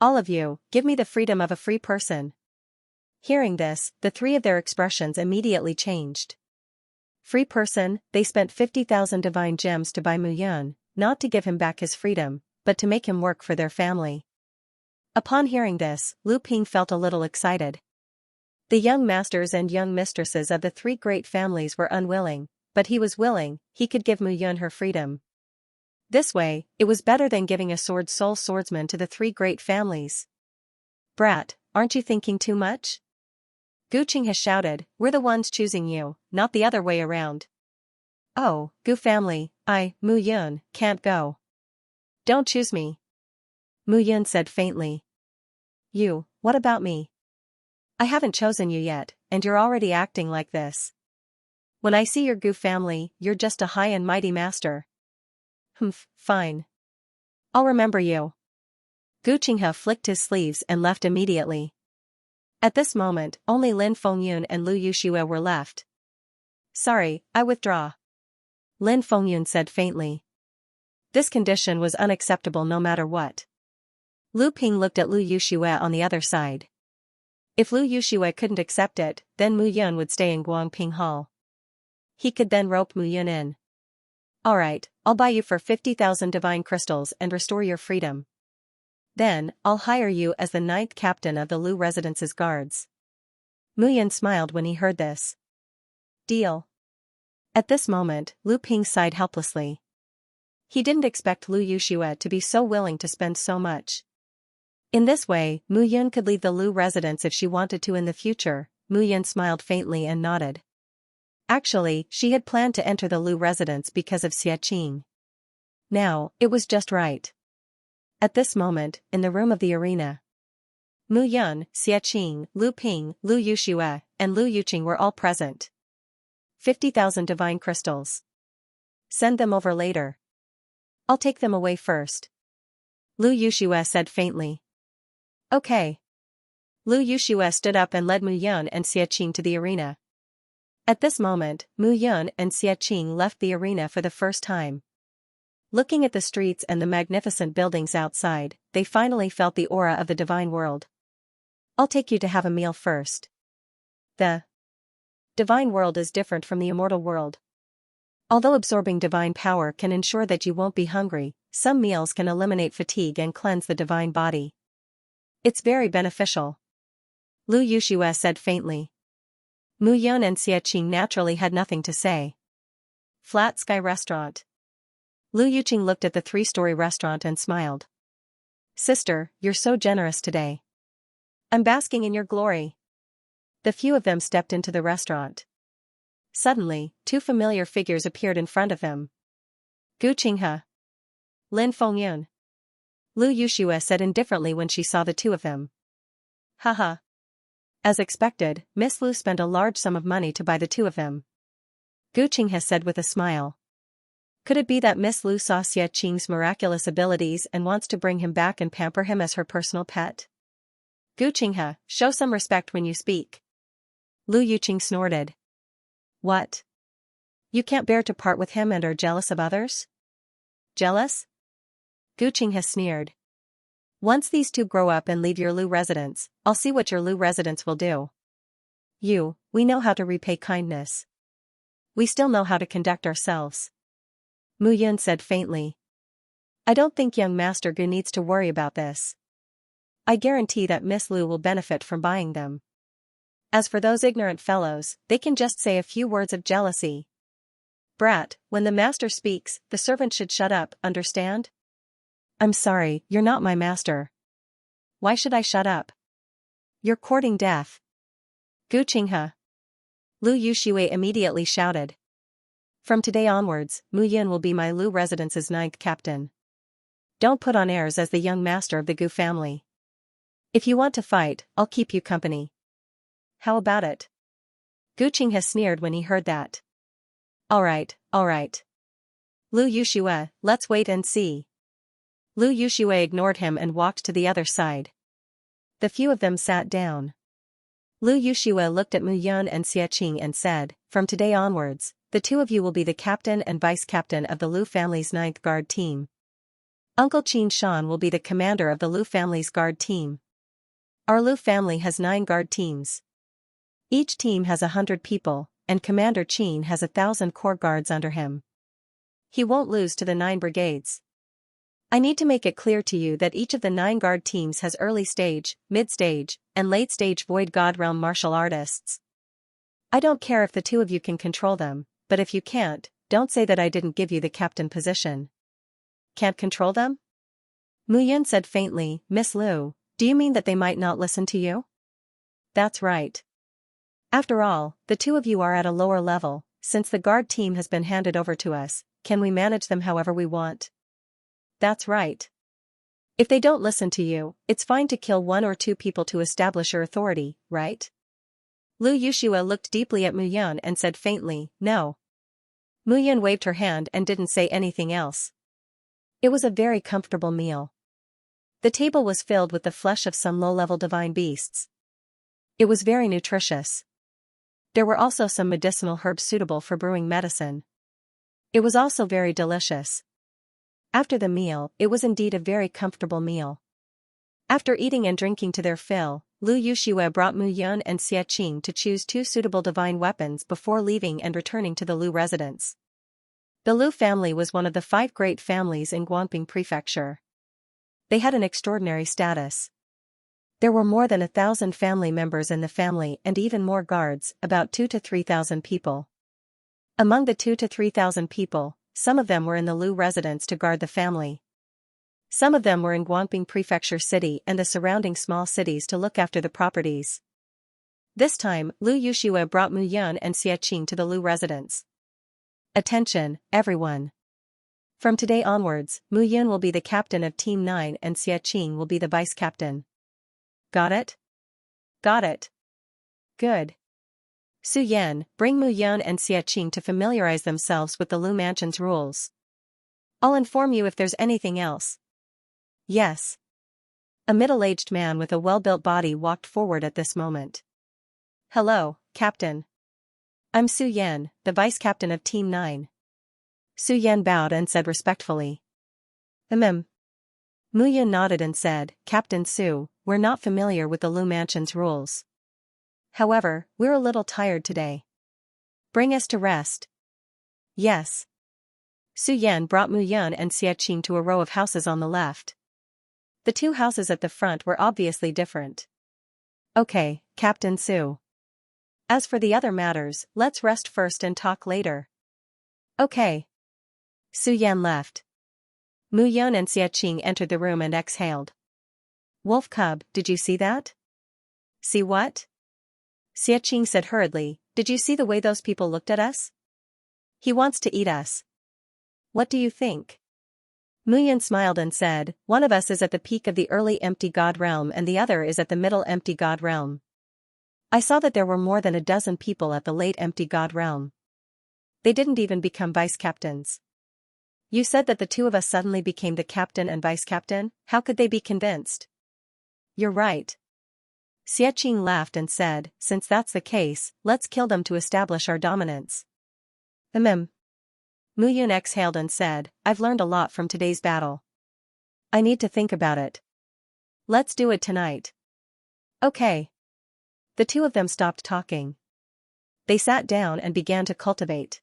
All of you, give me the freedom of a free person. Hearing this, the three of their expressions immediately changed. Free person, they spent 50,000 divine gems to buy Mu Yun, not to give him back his freedom, but to make him work for their family. Upon hearing this, Lu Ping felt a little excited. The young masters and young mistresses of the three great families were unwilling, but he was willing, he could give Mu Yun her freedom. This way, it was better than giving a sole swordsman to the three great families. Brat, aren't you thinking too much? Gu Qinghe shouted, we're the ones choosing you, not the other way around. Oh, Gu family, Mu Yun, can't go. Don't choose me. Mu Yun said faintly. You, what about me? I haven't chosen you yet, and you're already acting like this. When I see your Gu family, you're just a high and mighty master. Humph, fine. I'll remember you. Gu Qinghe flicked his sleeves and left immediately. At this moment, only Lin Fengyun and Lu Yuxue were left. Sorry, I withdraw. Lin Fengyun said faintly. This condition was unacceptable no matter what. Lu Ping looked at Lu Yuxue on the other side. If Lu Yuxue couldn't accept it, then Mu Yun would stay in Guangping Hall. He could then rope Mu Yun in. Alright, I'll buy you for 50,000 divine crystals and restore your freedom. Then, I'll hire you as the 9th captain of the Lu residence's guards. Mu Yun smiled when he heard this. Deal. At this moment, Lu Ping sighed helplessly. He didn't expect Lu Yuxue to be so willing to spend so much. In this way, Mu Yun could leave the Lu residence if she wanted to in the future. Mu Yun smiled faintly and nodded. Actually, she had planned to enter the Lu residence because of Xianxia. Now, it was just right. At this moment, in the room of the arena, Mu Yun, Xianxia, Lu Ping, Lu Yuxue, and Lu Yuqing were all present. 50,000 divine crystals. Send them over later. I'll take them away first. Lu Yuxue said faintly. Okay. Lu Yuxue stood up and led Mu Yun and Xianxia to the arena. At this moment, Mu Yun and Xianxia left the arena for the first time. Looking at the streets and the magnificent buildings outside, they finally felt the aura of the divine world. I'll take you to have a meal first. The divine world is different from the immortal world. Although absorbing divine power can ensure that you won't be hungry, some meals can eliminate fatigue and cleanse the divine body. It's very beneficial. Lu Yuxue said faintly. Mu Yun and Xianxia naturally had nothing to say. Flat Sky Restaurant. Lu Yuqing looked at the 3-story restaurant and smiled. Sister, you're so generous today. I'm basking in your glory. The few of them stepped into the restaurant. Suddenly, 2 familiar figures appeared in front of them. Gu Qinghe. Lin Fengyun. Lu Yuxue said indifferently when she saw the 2 of them. Haha. As expected, Miss Lu spent a large sum of money to buy the 2 of them. Gu Qinghe said with a smile. Could it be that Miss Lu saw Xianxia's miraculous abilities and wants to bring him back and pamper him as her personal pet? Gu Qinghe, show some respect when you speak. Lu Yuqing snorted. What? You can't bear to part with him and are jealous of others? Jealous? Gu Qinghe sneered. Once these 2 grow up and leave your Lu residence, I'll see what your Lu residence will do. We know how to repay kindness. We still know how to conduct ourselves. Mu Yun said faintly. I don't think young Master Gu needs to worry about this. I guarantee that Miss Lu will benefit from buying them. As for those ignorant fellows, they can just say a few words of jealousy. Brat, when the master speaks, the servant should shut up, understand? I'm sorry, you're not my master. Why should I shut up? You're courting death. Gu Qinghe. Lu Yuxue immediately shouted. From today onwards, Mu Yun will be my Lu residence's 9th captain. Don't put on airs as the young master of the Gu family. If you want to fight, I'll keep you company. How about it? Gu Qinghe sneered when he heard that. Alright. Lu Yuxue, let's wait and see. Lu Yuxue ignored him and walked to the other side. The few of them sat down. Lu Yuxue looked at Mu Yun and Xianxia and said, from today onwards, the 2 of you will be the captain and vice-captain of the Lu family's 9th guard team. Uncle Qin Shan will be the commander of the Lu family's guard team. Our Lu family has 9 guard teams. Each team has 100 people, and Commander Qin has 1,000 core guards under him. He won't lose to the 9 brigades. I need to make it clear to you that each of the 9 guard teams has early stage, mid-stage, and late-stage Void God Realm martial artists. I don't care if the 2 of you can control them, but if you can't, don't say that I didn't give you the captain position. Can't control them? Mu Yun said faintly, Miss Lu, do you mean that they might not listen to you? That's right. After all, the two of you are at a lower level, since the guard team has been handed over to us, can we manage them however we want? That's right. If they don't listen to you, it's fine to kill one or two people to establish your authority, right? Lu Yushua looked deeply at Mu Yun and said faintly, no. Mu Yun waved her hand and didn't say anything else. It was a very comfortable meal. The table was filled with the flesh of some low-level divine beasts. It was very nutritious. There were also some medicinal herbs suitable for brewing medicine. It was also very delicious. After the meal, it was indeed a very comfortable meal. After eating and drinking to their fill, Lu Yushua brought Mu Yun and Xie Qing to choose two suitable divine weapons before leaving and returning to the Lu residence. The Lu family was one of the 5 great families in Guangping Prefecture. They had an extraordinary status. There were more than 1,000 family members in the family and even more guards, about 2,000 to 3,000 people. Among the 2,000 to 3,000 people, some of them were in the Lu residence to guard the family. Some of them were in Guangping Prefecture City and the surrounding small cities to look after the properties. This time, Lu Yushua brought Mu Yun and Xie Qing to the Lu residence. Attention, everyone. From today onwards, Mu Yun will be the captain of Team 9 and Xie Qing will be the vice captain. Got it? Got it. Good. Su Yan, bring Mu Yun and Xie Qing to familiarize themselves with the Lu Mansion's rules. I'll inform you if there's anything else. Yes. A middle-aged man with a well-built body walked forward at this moment. Hello, Captain. I'm Su Yan, the vice captain of Team 9. Su Yan bowed and said respectfully. Mu Yun nodded and said, Captain Su, we're not familiar with the Lu Mansion's rules. However, we're a little tired today. Bring us to rest. Yes. Su Yan brought Mu Yun and Xie Qing to a row of houses on the left. The two houses at the front were obviously different. Okay, Captain Su. As for the other matters, let's rest first and talk later. Okay. Su Yan left. Mu Yun and Xie Qing entered the room and exhaled. Wolf Cub, did you see that? See what? Xie Qing said hurriedly, did you see the way those people looked at us? He wants to eat us. What do you think? Mu Yun smiled and said, one of us is at the peak of the early empty god realm and the other is at the middle empty god realm. I saw that there were more than a dozen people at the late empty god realm. They didn't even become vice captains. You said that the two of us suddenly became the captain and vice captain, how could they be convinced? You're right. Xie Qing laughed and said, since that's the case, let's kill them to establish our dominance. Mu Yun exhaled and said, I've learned a lot from today's battle. I need to think about it. Let's do it tonight. Okay. The two of them stopped talking. They sat down and began to cultivate.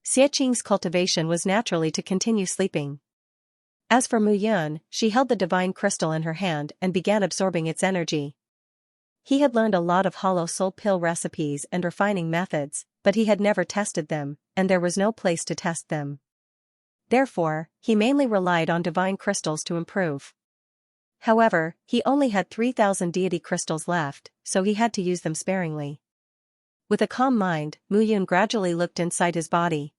Xie Qing's cultivation was naturally to continue sleeping. As for Mu Yun, she held the divine crystal in her hand and began absorbing its energy. He had learned a lot of hollow soul pill recipes and refining methods, but he had never tested them, and there was no place to test them. Therefore, he mainly relied on divine crystals to improve. However, he only had 3,000 deity crystals left, so he had to use them sparingly. With a calm mind, Mu Yun gradually looked inside his body.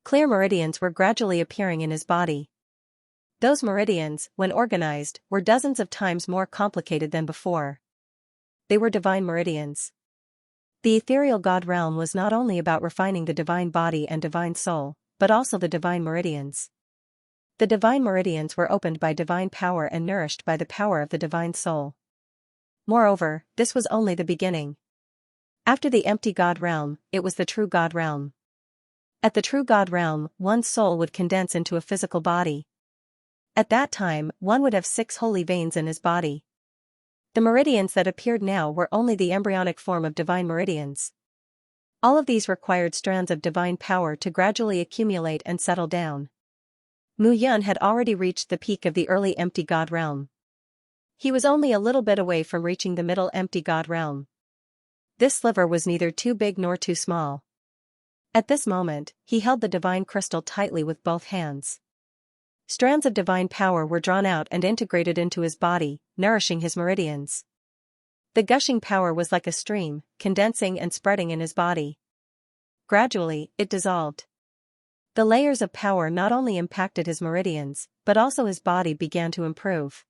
Clear meridians were gradually appearing in his body. Those meridians, when organized, were dozens of times more complicated than before. They were divine meridians. The ethereal god realm was not only about refining the divine body and divine soul, but also the divine meridians. The divine meridians were opened by divine power and nourished by the power of the divine soul. Moreover, this was only the beginning. After the empty god realm, it was the true god realm. At the true god realm, one's soul would condense into a physical body. At that time, one would have 6 holy veins in his body. The meridians that appeared now were only the embryonic form of divine meridians. All of these required strands of divine power to gradually accumulate and settle down. Mu Yun had already reached the peak of the early empty god realm. He was only a little bit away from reaching the middle empty god realm. This sliver was neither too big nor too small. At this moment, he held the divine crystal tightly with both hands. Strands of divine power were drawn out and integrated into his body, nourishing his meridians. The gushing power was like a stream, condensing and spreading in his body. Gradually, it dissolved. The layers of power not only impacted his meridians, but also his body began to improve.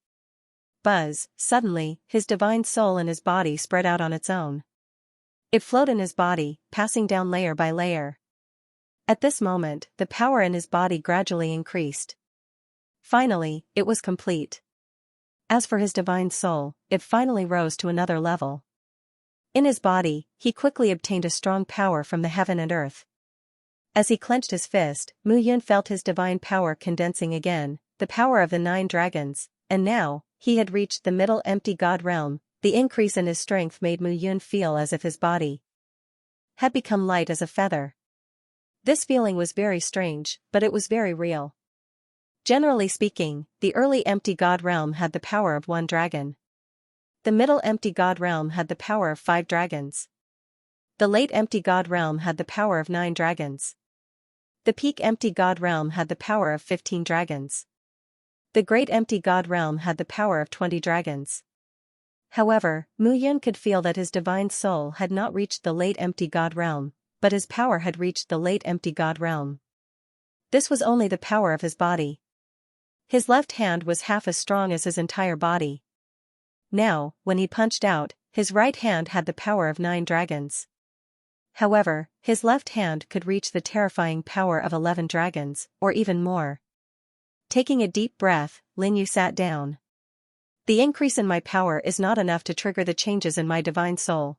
Buzz, suddenly, his divine soul in his body spread out on its own. It flowed in his body, passing down layer by layer. At this moment, the power in his body gradually increased. Finally, it was complete. As for his divine soul, it finally rose to another level. In his body, he quickly obtained a strong power from the heaven and earth. As he clenched his fist, Mu Yun felt his divine power condensing again, the power of the 9 dragons, and now, he had reached the middle empty god realm. The increase in his strength made Mu Yun feel as if his body had become light as a feather. This feeling was very strange, but it was very real. Generally speaking, the early empty god realm had the power of 1 dragon. The middle empty god realm had the power of 5 dragons. The late empty god realm had the power of 9 dragons. The peak empty god realm had the power of 15 dragons. The great empty god realm had the power of 20 dragons. However, Mu Yun could feel that his divine soul had not reached the late empty god realm, but his power had reached the late empty god realm. This was only the power of his body. His left hand was half as strong as his entire body. Now, when he punched out, his right hand had the power of 9 dragons. However, his left hand could reach the terrifying power of 11 dragons, or even more. Taking a deep breath, Lin Yu sat down. The increase in my power is not enough to trigger the changes in my divine soul.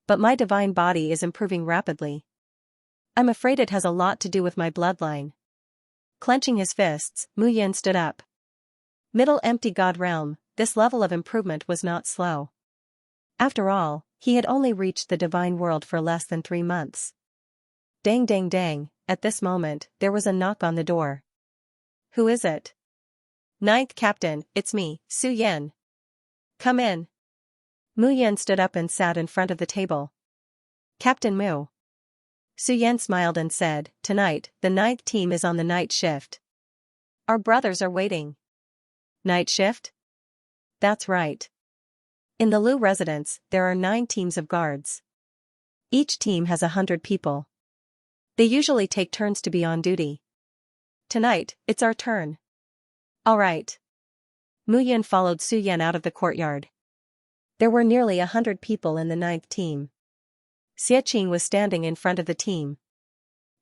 But my divine body is improving rapidly. I'm afraid it has a lot to do with my bloodline. Clenching his fists, Mu Yun stood up. Middle empty god realm, this level of improvement was not slow. After all, he had only reached the divine world for less than 3 months. Dang dang dang, at this moment, there was a knock on the door. Who is it? 9th Captain, it's me, Su Yan. Come in. Mu Yan stood up and sat in front of the table. Captain Mu. Su Yan smiled and said, tonight, the 9th team is on the night shift. Our brothers are waiting. Night shift? That's right. In the Lu residence, there are 9 teams of guards. Each team has 100 people. They usually take turns to be on duty. Tonight, it's our turn. All right. Mu Yun followed Su Yan out of the courtyard. There were nearly 100 people in the 9th team. Xianxia was standing in front of the team.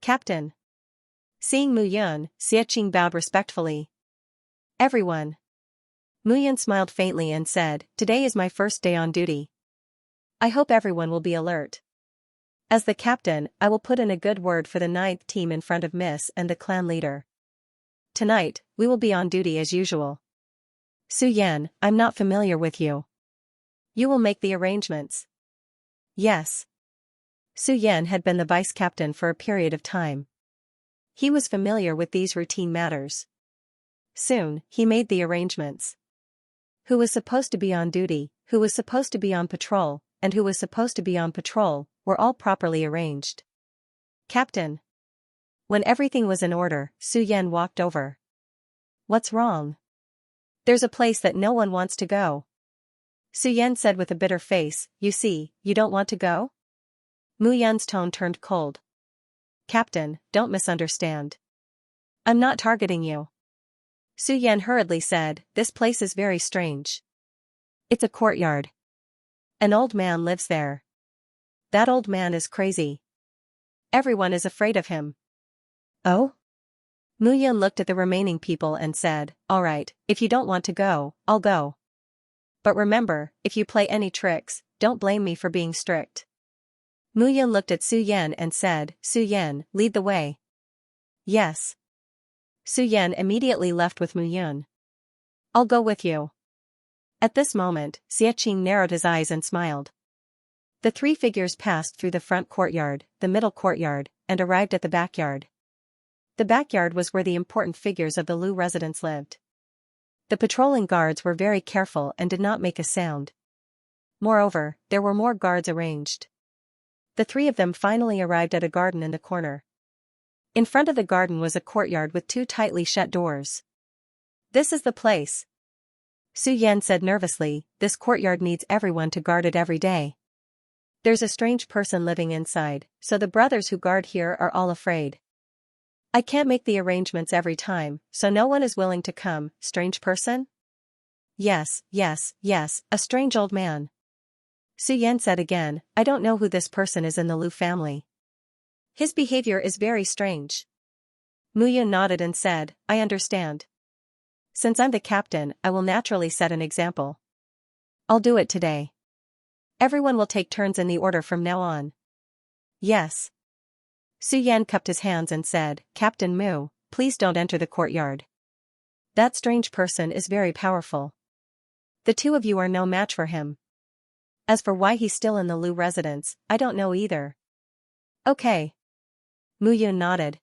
Captain. Seeing Mu Yun, Xianxia bowed respectfully. Everyone. Mu Yun smiled faintly and said, today is my first day on duty. I hope everyone will be alert. As the captain, I will put in a good word for the 9th team in front of Miss and the clan leader. Tonight, we will be on duty as usual. Su Yan, I'm not familiar with you. You will make the arrangements. Yes. Su Yan had been the vice captain for a period of time. He was familiar with these routine matters. Soon, he made the arrangements. Who was supposed to be on duty, who was supposed to be on patrol, and who was supposed to be on patrol, were all properly arranged. Captain. When everything was in order, Su Yan walked over. What's wrong? There's a place that no one wants to go. Su Yan said with a bitter face, you see, you don't want to go? Mu Yun's tone turned cold. Captain, don't misunderstand. I'm not targeting you. Su Yan hurriedly said, this place is very strange. It's a courtyard. An old man lives there. That old man is crazy. Everyone is afraid of him. Oh? Mu Yun looked at the remaining people and said, all right, if you don't want to go, I'll go. But remember, if you play any tricks, don't blame me for being strict. Mu Yun looked at Su Yan and said, Su Yan, lead the way. Yes. Su Yan immediately left with Mu Yun. I'll go with you. At this moment, Xianxia narrowed his eyes and smiled. The 3 figures passed through the front courtyard, the middle courtyard, and arrived at the backyard. The backyard was where the important figures of the Lu residence lived. The patrolling guards were very careful and did not make a sound. Moreover, there were more guards arranged. The 3 of them finally arrived at a garden in the corner. In front of the garden was a courtyard with 2 tightly shut doors. This is the place. Su Yan said nervously, this courtyard needs everyone to guard it every day. There's a strange person living inside, so the brothers who guard here are all afraid. I can't make the arrangements every time, so no one is willing to come. Strange person? Yes, a strange old man. Su Yan said again, I don't know who this person is in the Lu family. His behavior is very strange. Mu Yun nodded and said, I understand. Since I'm the captain, I will naturally set an example. I'll do it today. Everyone will take turns in the order from now on. Yes. Su Yan cupped his hands and said, Captain Mu, please don't enter the courtyard. That strange person is very powerful. The two of you are no match for him. As for why he's still in the Lu residence, I don't know either. Okay. Mu Yun nodded.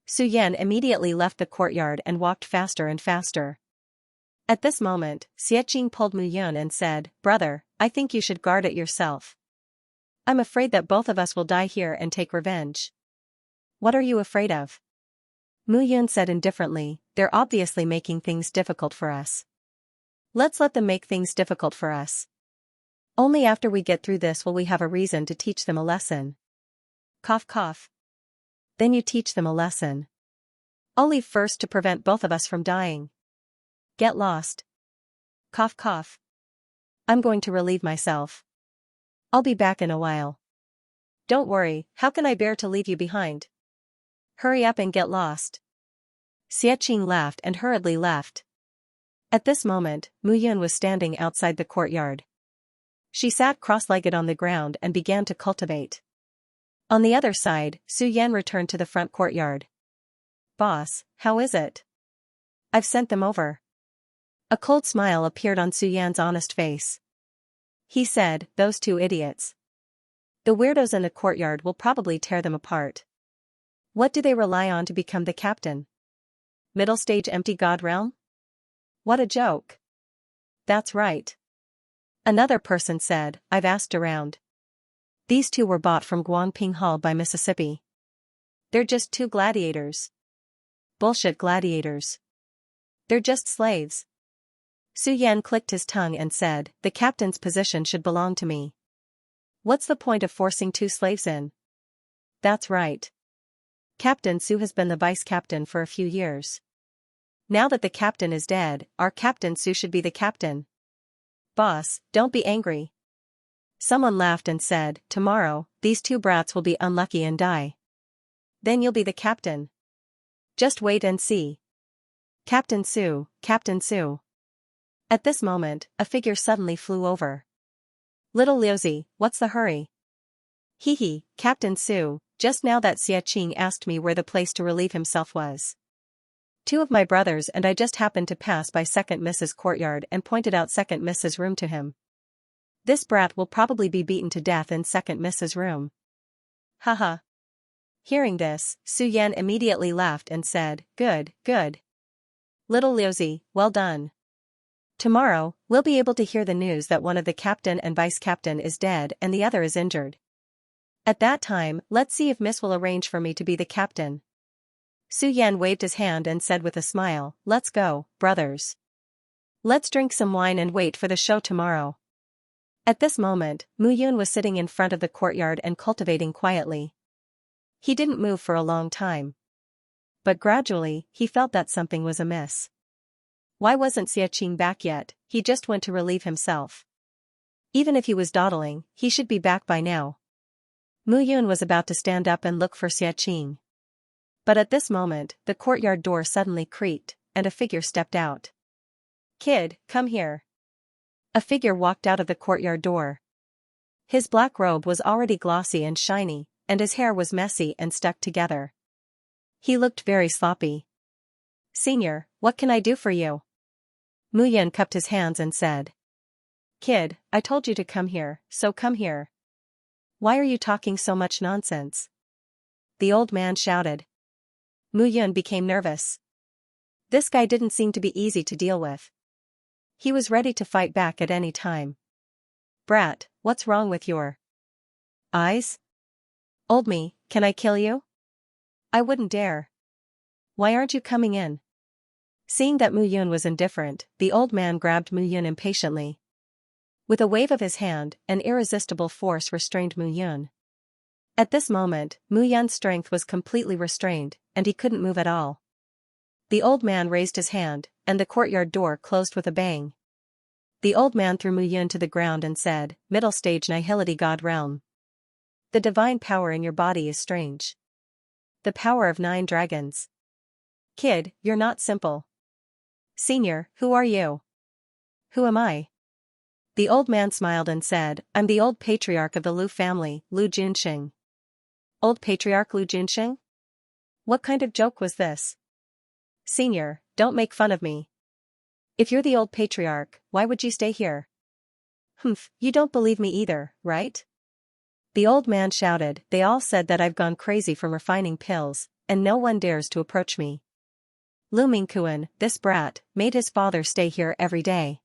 Su Yan immediately left the courtyard and walked faster and faster. At this moment, Xianxia pulled Mu Yun and said, Brother, I think you should guard it yourself. I'm afraid that both of us will die here and take revenge. What are you afraid of? Mu Yun said indifferently, they're obviously making things difficult for us. Let's let them make things difficult for us. Only after we get through this will we have a reason to teach them a lesson. Cough cough. Then you teach them a lesson. I'll leave first to prevent both of us from dying. Get lost. Cough cough. I'm going to relieve myself. I'll be back in a while. Don't worry, how can I bear to leave you behind? Hurry up and get lost. Xianxia laughed and hurriedly left. At this moment, Mu Yun was standing outside the courtyard. She sat cross-legged on the ground and began to cultivate. On the other side, Su Yan returned to the front courtyard. Boss, how is it? I've sent them over. A cold smile appeared on Su Yan's honest face. He said, those two idiots. The weirdos in the courtyard will probably tear them apart. What do they rely on to become the captain? Middle stage empty god realm? What a joke. That's right. Another person said, I've asked around. These two were bought from Guangping Hall by Mississippi. They're just two gladiators. Bullshit gladiators. They're just slaves. Su Yan clicked his tongue and said, the captain's position should belong to me. What's the point of forcing two slaves in? That's right. Captain Su has been the vice-captain for a few years. Now that the captain is dead, our Captain Su should be the captain. Boss, don't be angry. Someone laughed and said, tomorrow, these two brats will be unlucky and die. Then you'll be the captain. Just wait and see. Captain Su, Captain Su. At this moment, a figure suddenly flew over. Little Liuzi, what's the hurry? Hee, Captain Su, just now that Xianxia asked me where the place to relieve himself was. Two of my brothers and I just happened to pass by Second Mrs. Courtyard and pointed out Second Mrs. room to him. This brat will probably be beaten to death in Second Mrs. room. Haha. Hearing this, Su Yan immediately laughed and said, good. Little Liuzi, well done. Tomorrow, we'll be able to hear the news that one of the captain and vice-captain is dead and the other is injured. At that time, let's see if Miss will arrange for me to be the captain. Su Yan waved his hand and said with a smile, let's go, brothers. Let's drink some wine and wait for the show tomorrow. At this moment, Mu Yun was sitting in front of the courtyard and cultivating quietly. He didn't move for a long time. But gradually, he felt that something was amiss. Why wasn't Xianxia back yet? He just went to relieve himself. Even if he was dawdling, he should be back by now. Mu Yun was about to stand up and look for Xianxia. But at this moment, the courtyard door suddenly creaked, and a figure stepped out. Kid, come here. A figure walked out of the courtyard door. His black robe was already glossy and shiny, and his hair was messy and stuck together. He looked very sloppy. Senior, what can I do for you? Mu Yun cupped his hands and said. Kid, I told you to come here, so come here. Why are you talking so much nonsense? The old man shouted. Mu Yun became nervous. This guy didn't seem to be easy to deal with. He was ready to fight back at any time. Brat, what's wrong with your eyes? Old me, can I kill you? I wouldn't dare. Why aren't you coming in? Seeing that Mu Yun was indifferent, the old man grabbed Mu Yun impatiently. With a wave of his hand, an irresistible force restrained Mu Yun. At this moment, Mu Yun's strength was completely restrained, and he couldn't move at all. The old man raised his hand, and the courtyard door closed with a bang. The old man threw Mu Yun to the ground and said, "Middle stage nihility god realm. The divine power in your body is strange. The power of 9 dragons. Kid, you're not simple. Senior, who are you? Who am I?" The old man smiled and said, "I'm the old patriarch of the Lu family, Lu Junxing." Old patriarch Lu Junxing? What kind of joke was this? Senior, don't make fun of me. If you're the old patriarch, why would you stay here? Humph, you don't believe me either, right? The old man shouted, "They all said that I've gone crazy from refining pills, and no one dares to approach me. Lu Mingkuan, this brat, made his father stay here every day.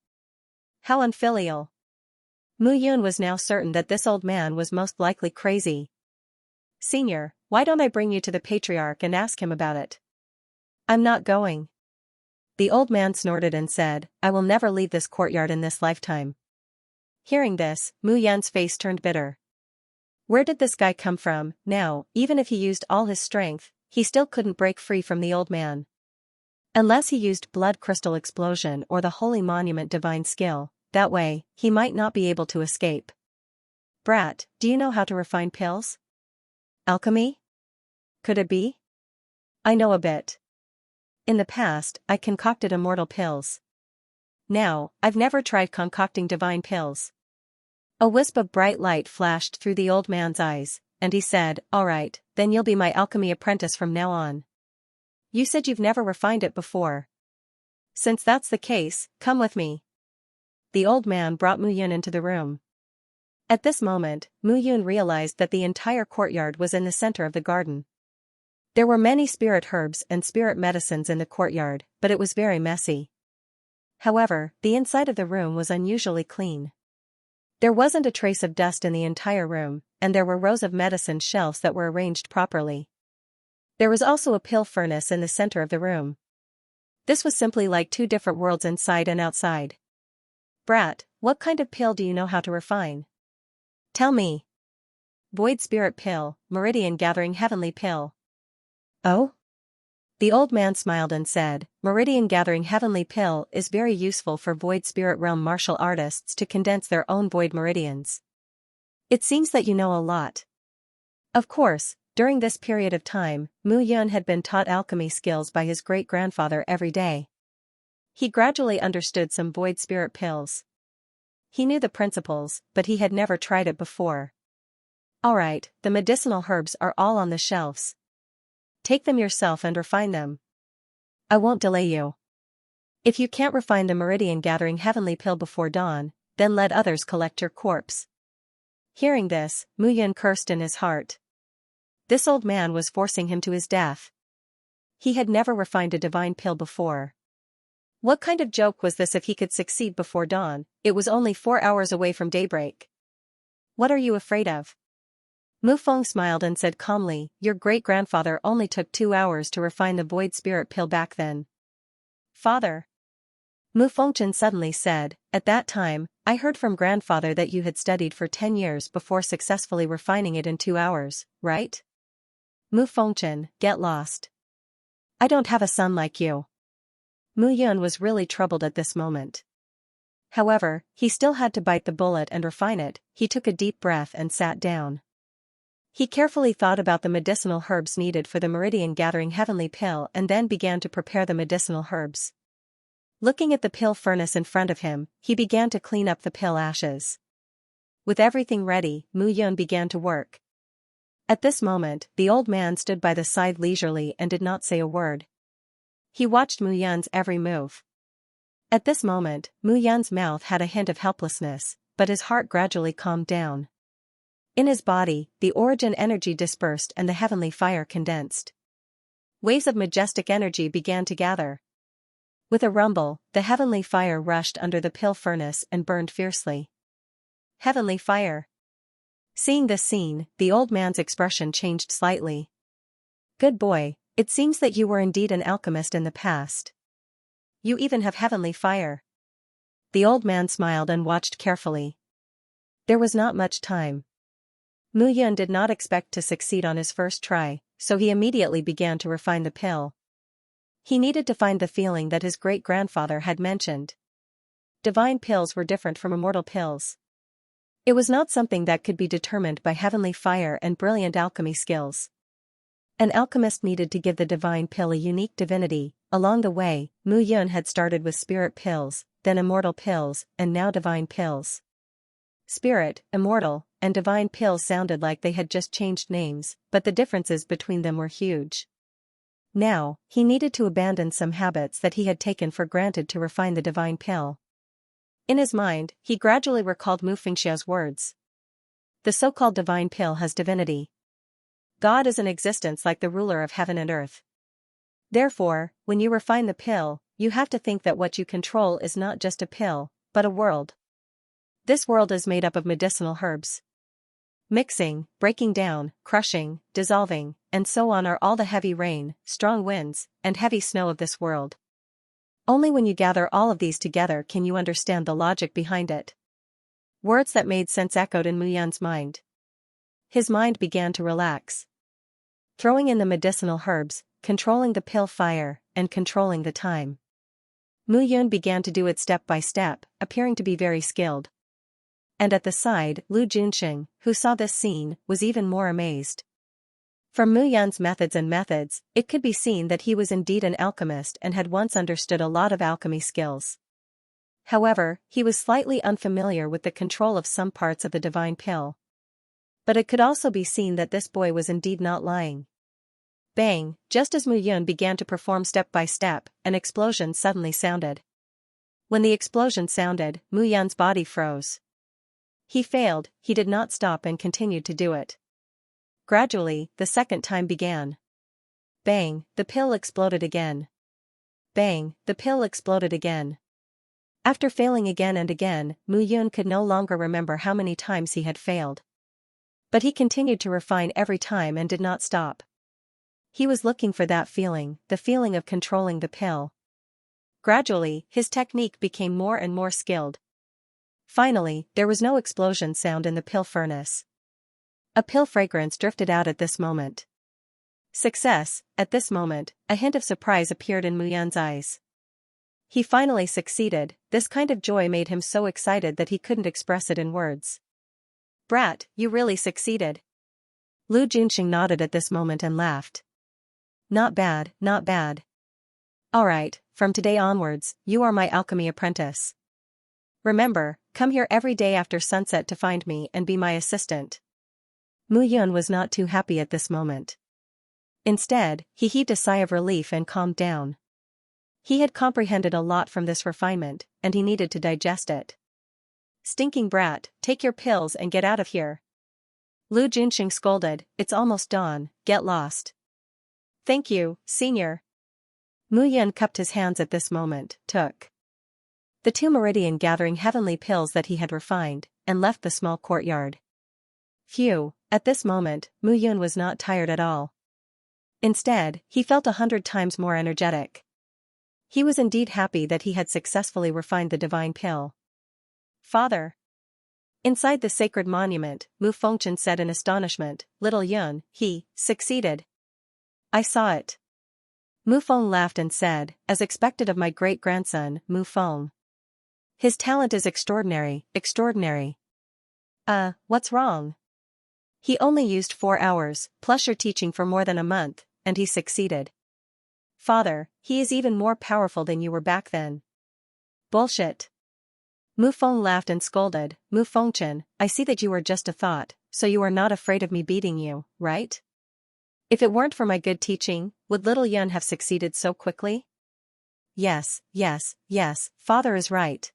How unfilial." Mu Yun was now certain that this old man was most likely crazy. "Senior, why don't I bring you to the patriarch and ask him about it?" "I'm not going." The old man snorted and said, "I will never leave this courtyard in this lifetime." Hearing this, Mu Yun's face turned bitter. Where did this guy come from? Now, even if he used all his strength, he still couldn't break free from the old man. Unless he used blood crystal explosion or the holy monument divine skill, that way, he might not be able to escape. "Brat, do you know how to refine pills? Alchemy? Could it be? I know a bit. In the past, I concocted immortal pills. Now, I've never tried concocting divine pills." A wisp of bright light flashed through the old man's eyes, and he said, "All right, then you'll be my alchemy apprentice from now on. You said you've never refined it before. Since that's the case, come with me." The old man brought Mu Yun into the room. At this moment, Mu Yun realized that the entire courtyard was in the center of the garden. There were many spirit herbs and spirit medicines in the courtyard, but it was very messy. However, the inside of the room was unusually clean. There wasn't a trace of dust in the entire room, and there were rows of medicine shelves that were arranged properly. There was also a pill furnace in the center of the room. This was simply like 2 different worlds inside and outside. "Brat, what kind of pill do you know how to refine? Tell me." "Void Spirit Pill, Meridian Gathering Heavenly Pill." "Oh?" The old man smiled and said, "Meridian Gathering Heavenly Pill is very useful for Void Spirit Realm martial artists to condense their own void meridians." "It seems that you know a lot." Of course, during this period of time, Mu Yun had been taught alchemy skills by his great-grandfather every day. He gradually understood some void spirit pills. He knew the principles, but he had never tried it before. "Alright, the medicinal herbs are all on the shelves. Take them yourself and refine them. I won't delay you. If you can't refine the Meridian Gathering Heavenly Pill before dawn, then let others collect your corpse." Hearing this, Mu Yun cursed in his heart. This old man was forcing him to his death. He had never refined a divine pill before. What kind of joke was this if he could succeed before dawn? It was only 4 hours away from daybreak. "What are you afraid of?" Mu Feng smiled and said calmly, "Your great-grandfather only took 2 hours to refine the void spirit pill back then." "Father," Mu Fengchen suddenly said, "at that time, I heard from grandfather that you had studied for 10 years before successfully refining it in 2 hours, right?" Mu Fengchen, get lost. I don't have a son like you." Mu Yun was really troubled at this moment. However, he still had to bite the bullet and refine it. He took a deep breath and sat down. He carefully thought about the medicinal herbs needed for the Meridian Gathering Heavenly Pill and then began to prepare the medicinal herbs. Looking at the pill furnace in front of him, he began to clean up the pill ashes. With everything ready, Mu Yun began to work. At this moment, the old man stood by the side leisurely and did not say a word. He watched Mu Yun's every move. At this moment, Mu Yun's mouth had a hint of helplessness, but his heart gradually calmed down. In his body, the origin energy dispersed and the heavenly fire condensed. Waves of majestic energy began to gather. With a rumble, the heavenly fire rushed under the pill furnace and burned fiercely. Heavenly fire. Seeing this scene, the old man's expression changed slightly. "Good boy, it seems that you were indeed an alchemist in the past. you even have heavenly fire. The old man smiled and watched carefully. There was not much time. Mu Yun did not expect to succeed on his first try, so he immediately began to refine the pill. He needed to find the feeling that his great-grandfather had mentioned. Divine pills were different from immortal pills. It was not something that could be determined by heavenly fire and brilliant alchemy skills. An alchemist needed to give the divine pill a unique divinity. Along the way, Mu Yun had started with spirit pills, then immortal pills, and now divine pills. Spirit, immortal, and divine pills sounded like they had just changed names, but the differences between them were huge. Now, he needed to abandon some habits that he had taken for granted to refine the divine pill. In his mind, he gradually recalled Xianxia's words. The so-called divine pill has divinity. God is in existence like the ruler of heaven and earth. Therefore, when you refine the pill, you have to think that what you control is not just a pill, but a world. This world is made up of medicinal herbs. Mixing, breaking down, crushing, dissolving, and so on are all the heavy rain, strong winds, and heavy snow of this world. Only when you gather all of these together can you understand the logic behind it. Words that made sense echoed in Mu Yun's mind. His mind began to relax. Throwing in the medicinal herbs, controlling the pill fire, and controlling the time. Mu Yun began to do it step by step, appearing to be very skilled. And at the side, Lu Junxing, who saw this scene, was even more amazed. From Mu Yun's methods, it could be seen that he was indeed an alchemist and had once understood a lot of alchemy skills. However, he was slightly unfamiliar with the control of some parts of the divine pill. But it could also be seen that this boy was indeed not lying. Bang! Just as Mu Yun began to perform step by step, an explosion suddenly sounded. When the explosion sounded, Mu Yun's body froze. He failed, he did not stop and continued to do it. Gradually, the second time began. Bang! The pill exploded again. Bang! The pill exploded again. After failing again and again, Mu Yun could no longer remember how many times he had failed. But he continued to refine every time and did not stop. He was looking for that feeling, the feeling of controlling the pill. Gradually, his technique became more and more skilled. Finally, there was no explosion sound in the pill furnace. A pill fragrance drifted out at this moment. Success! At this moment, a hint of surprise appeared in Mu Yun's eyes. He finally succeeded. This kind of joy made him so excited that he couldn't express it in words. Brat, you really succeeded. Lu Junxing nodded at this moment and laughed. Not bad, not bad. Alright, from today onwards, you are my alchemy apprentice. Remember, come here every day after sunset to find me and be my assistant. Mu Yun was not too happy at this moment. Instead, he heaved a sigh of relief and calmed down. He had comprehended a lot from this refinement, and he needed to digest it. Stinking brat, take your pills and get out of here. Lu Junxing scolded, it's almost dawn, get lost. Thank you, senior. Mu Yun cupped his hands at this moment, took the 2 meridian gathering heavenly pills that he had refined, and left the small courtyard. Phew, at this moment, Mu Yun was not tired at all. Instead, he felt 100 times more energetic. He was indeed happy that he had successfully refined the divine pill. Father. Inside the sacred monument, Mu Fengchen said in astonishment, Little Yun, he succeeded. I saw it. Mu Feng laughed and said, as expected of my great-grandson, Mu Feng. His talent is extraordinary, extraordinary. What's wrong? He only used 4 hours, plus your teaching for more than a month, and he succeeded. Father, he is even more powerful than you were back then. Bullshit. Mu Feng laughed and scolded, Mu Fengchen, I see that you are just a thought, so you are not afraid of me beating you, right? If it weren't for my good teaching, would little Yun have succeeded so quickly? Yes, father is right.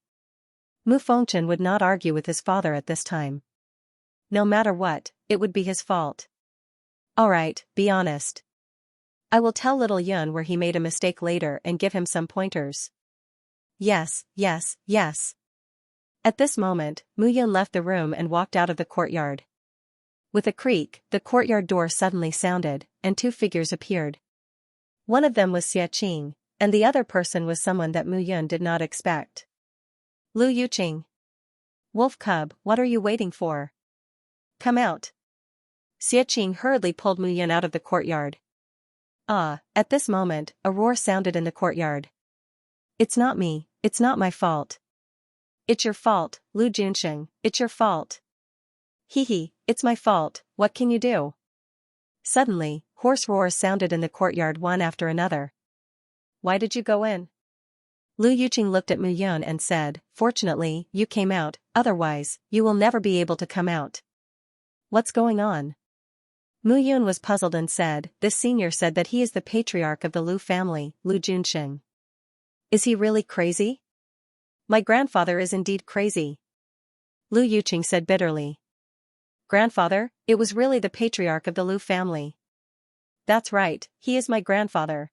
Mu Fengchen would not argue with his father at this time. No matter what, it would be his fault. Alright, be honest. I will tell little Yun where he made a mistake later and give him some pointers. Yes. At this moment, Mu Yun left the room and walked out of the courtyard. With a creak, the courtyard door suddenly sounded, and 2 figures appeared. One of them was Xia Qing, And the other person was someone that Mu Yun did not expect. Lu Yuqing. Wolf cub, what are you waiting for? Come out. Xiaqing hurriedly pulled Mu Yun out of the courtyard. At this moment, a roar sounded in the courtyard. It's not me, it's not my fault. It's your fault, Lu Junsheng, it's your fault. Hee, it's my fault, what can you do? Suddenly, hoarse roars sounded in the courtyard one after another. Why did you go in? Lu Yuqing looked at Mu Yun and said, fortunately, you came out, otherwise, you will never be able to come out. What's going on? Mu Yun was puzzled and said, this senior said that he is the patriarch of the Lu family, Lu Junsheng. Is he really crazy? My grandfather is indeed crazy. Lu Yuqing said bitterly. Grandfather, it was really the patriarch of the Lu family. That's right, he is my grandfather.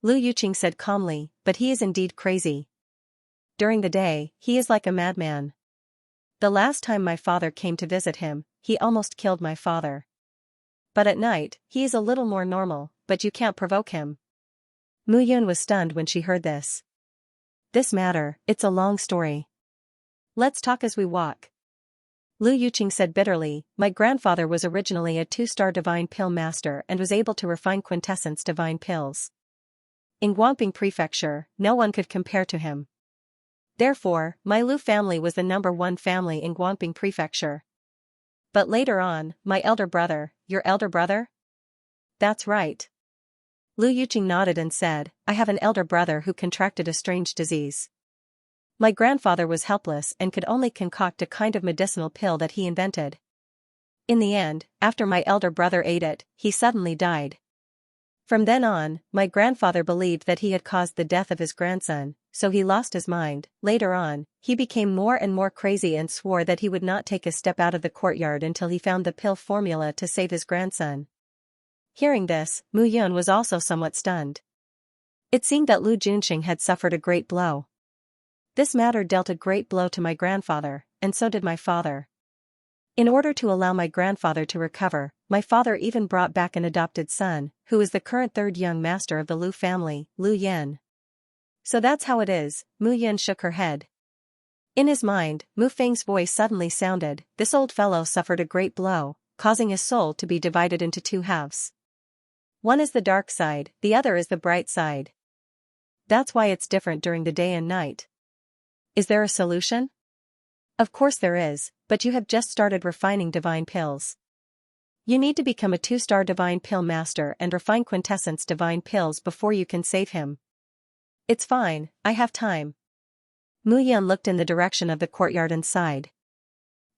Lu Yuqing said calmly, but he is indeed crazy. During the day, he is like a madman. The last time my father came to visit him, he almost killed my father. But at night, he is a little more normal, but you can't provoke him. Mu Yun was stunned when she heard this. This matter, it's a long story. Let's talk as we walk. Lu Yuqing said bitterly, my grandfather was originally a 2-star divine pill master and was able to refine quintessence divine pills. In Guangping Prefecture, no one could compare to him. Therefore, my Lu family was the #1 family in Guangping Prefecture. But later on, my elder brother, your elder brother? That's right. Lu Yuqing nodded and said, I have an elder brother who contracted a strange disease. My grandfather was helpless and could only concoct a kind of medicinal pill that he invented. In the end, after my elder brother ate it, he suddenly died. From then on, my grandfather believed that he had caused the death of his grandson, so he lost his mind. Later on, he became more and more crazy and swore that he would not take a step out of the courtyard until he found the pill formula to save his grandson. Hearing this, Mu Yun was also somewhat stunned. It seemed that Lu Junsheng had suffered a great blow. This matter dealt a great blow to my grandfather, and so did my father. In order to allow my grandfather to recover, my father even brought back an adopted son, who is the current 3rd young master of the Lu family, Lu Yan. So that's how it is, Mu Yun shook her head. In his mind, Mu Feng's voice suddenly sounded, this old fellow suffered a great blow, causing his soul to be divided into 2 halves. One is the dark side, the other is the bright side. That's why it's different during the day and night. Is there a solution? Of course there is, but you have just started refining divine pills. You need to become a 2-star divine pill master and refine quintessence divine pills before you can save him. It's fine, I have time. Mu Yun looked in the direction of the courtyard and sighed.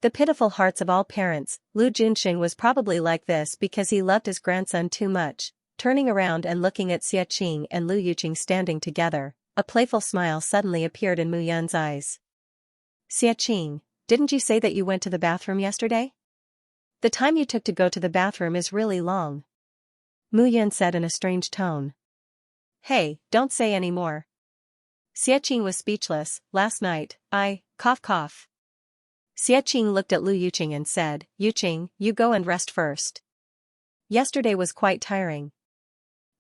The pitiful hearts of all parents, Lu Junsheng was probably like this because he loved his grandson too much. Turning around and looking at Xiaqing and Lu Yuqing standing together, a playful smile suddenly appeared in Mu Yun's eyes. Xiaqing, didn't you say that you went to the bathroom yesterday? The time you took to go to the bathroom is really long. Mu Yun said in a strange tone. Hey, don't say any more. Xiaqing was speechless. Last night, cough. Xiaqing looked at Lu Yuqing and said, Yuqing, you go and rest first. Yesterday was quite tiring.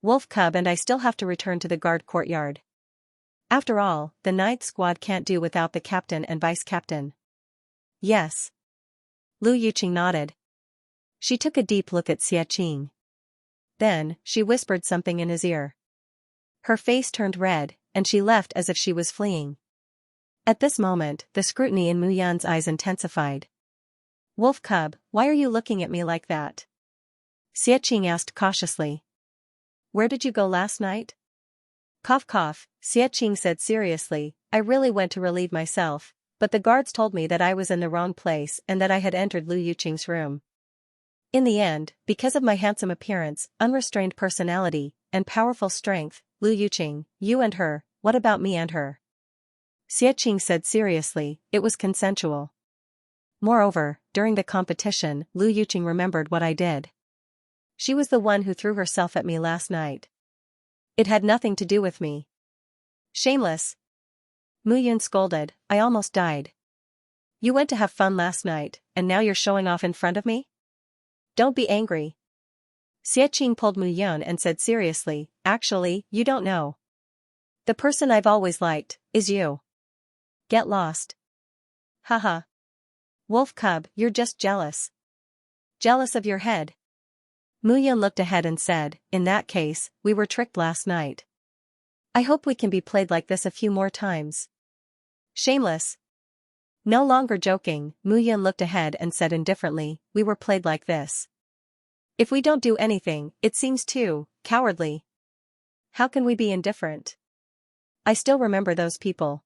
Wolf Cub and I still have to return to the guard courtyard. After all, the night squad can't do without the captain and vice captain. Yes. Lu Yuqing nodded. She took a deep look at Xiaqing. Then, she whispered something in his ear. Her face turned red, and she left as if she was fleeing. At this moment, the scrutiny in Mu Yun's eyes intensified. Wolf Cub, why are you looking at me like that? Xiaqing asked cautiously. Where did you go last night? Cough, Xiaqing said seriously, I really went to relieve myself, but the guards told me that I was in the wrong place and that I had entered Lu Yuqing's room. In the end, because of my handsome appearance, unrestrained personality, and powerful strength, Lu Yuqing, you and her, what about me and her? Xiaqing said seriously, it was consensual. Moreover, during the competition, Lu Yuqing remembered what I did. She was the one who threw herself at me last night. It had nothing to do with me. Shameless. Mu Yun scolded, I almost died. You went to have fun last night, and now you're showing off in front of me? Don't be angry. Xiaqing pulled Mu Yun and said seriously, actually, you don't know. The person I've always liked is you. Get lost. Haha. Wolf cub, you're just jealous. Jealous of your head. Muyan looked ahead and said, in that case, we were tricked last night. I hope we can be played like this a few more times. Shameless. No longer joking, Muyan looked ahead and said indifferently, we were played like this. If we don't do anything, it seems too cowardly. How can we be indifferent? I still remember those people.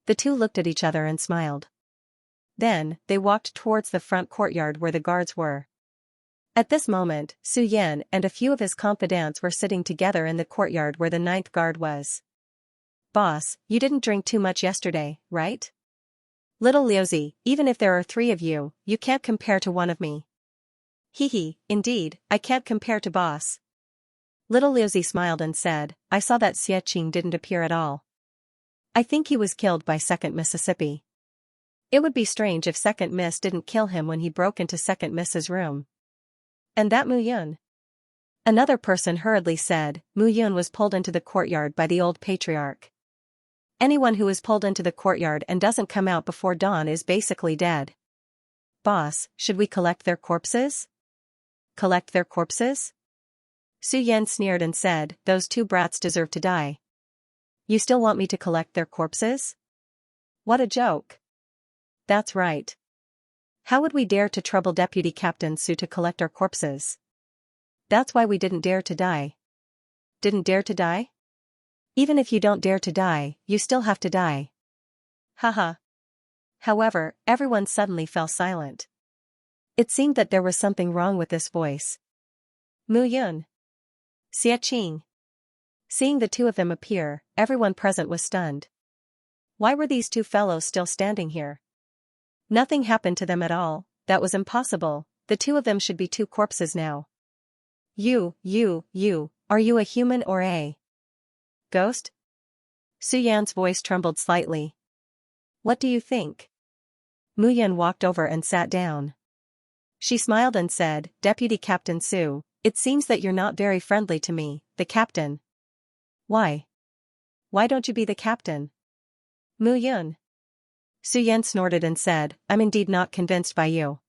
The two looked at each other and smiled. Then, they walked towards the front courtyard where the guards were. At this moment, Su Yan and a few of his confidants were sitting together in the courtyard where the ninth guard was. Boss, you didn't drink too much yesterday, right? Little Liuzi, even if there are 3 of you, you can't compare to one of me. Hee, indeed, I can't compare to boss. Little Liuzi smiled and said, I saw that Xianxia didn't appear at all. I think he was killed by Second Mississippi. It would be strange if Second Miss didn't kill him when he broke into Second Miss's room. And that Mu Yun? Another person hurriedly said, Mu Yun was pulled into the courtyard by the old patriarch. Anyone who is pulled into the courtyard and doesn't come out before dawn is basically dead. Boss, should we collect their corpses? Collect their corpses? Su Yan sneered and said, those 2 brats deserve to die. You still want me to collect their corpses? What a joke. That's right. How would we dare to trouble Deputy Captain Su to collect our corpses? That's why we didn't dare to die. Didn't dare to die? Even if you don't dare to die, you still have to die. Haha. However, everyone suddenly fell silent. It seemed that there was something wrong with this voice. Mu Yun. Xianxia. Seeing the 2 of them appear, everyone present was stunned. Why were these 2 fellows still standing here? Nothing happened to them at all, that was impossible, the 2 of them should be 2 corpses now. You, are you a human or a ghost? Su Yan's voice trembled slightly. What do you think? Mu Yan walked over and sat down. She smiled and said, Deputy Captain Su, it seems that you're not very friendly to me, the captain. Why? Why don't you be the captain? Mu Yun. Su Yan snorted and said, I'm indeed not convinced by you.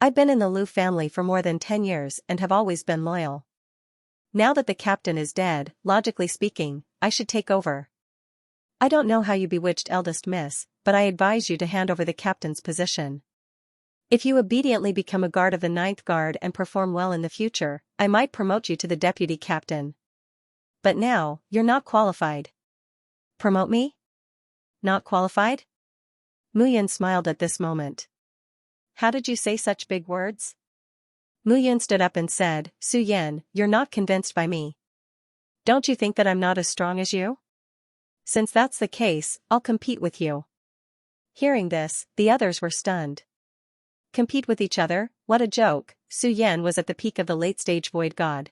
I've been in the Liu family for more than 10 years and have always been loyal. Now that the captain is dead, logically speaking, I should take over. I don't know how you bewitched eldest miss, but I advise you to hand over the captain's position. If you obediently become a guard of the 9th Guard and perform well in the future, I might promote you to the deputy captain. But now, you're not qualified. Promote me? Not qualified? Mu Yan smiled at this moment. How did you say such big words? Mu Yan stood up and said, Su Yan, you're not convinced by me. Don't you think that I'm not as strong as you? Since that's the case, I'll compete with you. Hearing this, the others were stunned. Compete with each other? What a joke. Su Yan was at the peak of the late-stage void god.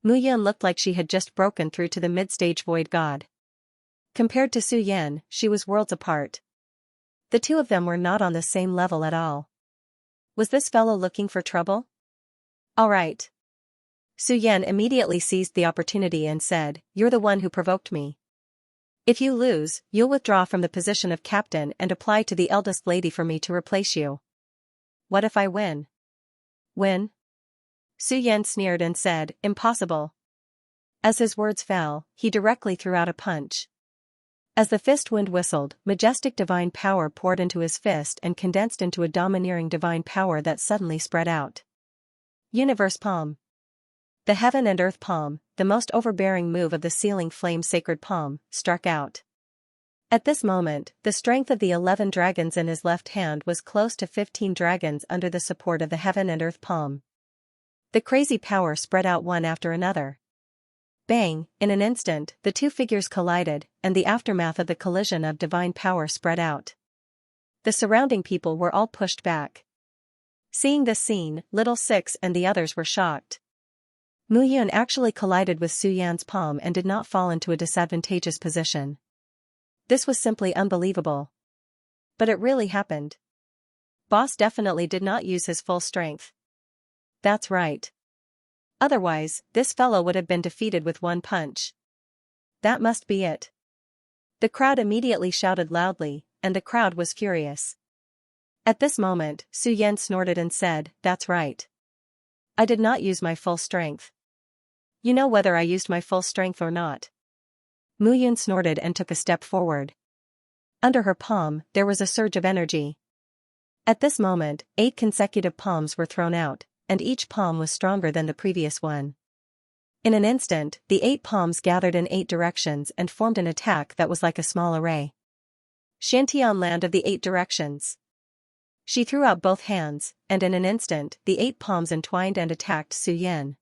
Mu Yan looked like she had just broken through to the mid-stage void god. Compared to Su Yan, she was worlds apart. The 2 of them were not on the same level at all. Was this fellow looking for trouble? All right. Su Yan immediately seized the opportunity and said, you're the one who provoked me. If you lose, you'll withdraw from the position of captain and apply to the eldest lady for me to replace you. What if I win? Win? Su Yan sneered and said, impossible. As his words fell, he directly threw out a punch. As the fist wind whistled, majestic divine power poured into his fist and condensed into a domineering divine power that suddenly spread out. Universe Palm. The heaven and earth palm, the most overbearing move of the sealing flame sacred palm, struck out. At this moment, the strength of the 11 dragons in his left hand was close to 15 dragons under the support of the heaven and earth palm. The crazy power spread out one after another. Bang, in an instant, the 2 figures collided, and the aftermath of the collision of divine power spread out. The surrounding people were all pushed back. Seeing this scene, Little Six and the others were shocked. Mu Yun actually collided with Su Yan's palm and did not fall into a disadvantageous position. This was simply unbelievable. But it really happened. Boss definitely did not use his full strength. That's right. Otherwise, this fellow would have been defeated with one punch. that must be it. The crowd immediately shouted loudly, and the crowd was furious. At this moment, Su Yan snorted and said, "That's right. I did not use my full strength. You know whether I used my full strength or not." Mu Yun snorted and took a step forward. Under her palm, there was a surge of energy. At this moment, 8 consecutive palms were thrown out, and each palm was stronger than the previous one. In an instant, the 8 palms gathered in 8 directions and formed an attack that was like a small array. Xianxia land of the 8 directions. She threw out both hands, and in an instant, the 8 palms entwined and attacked Su Yan.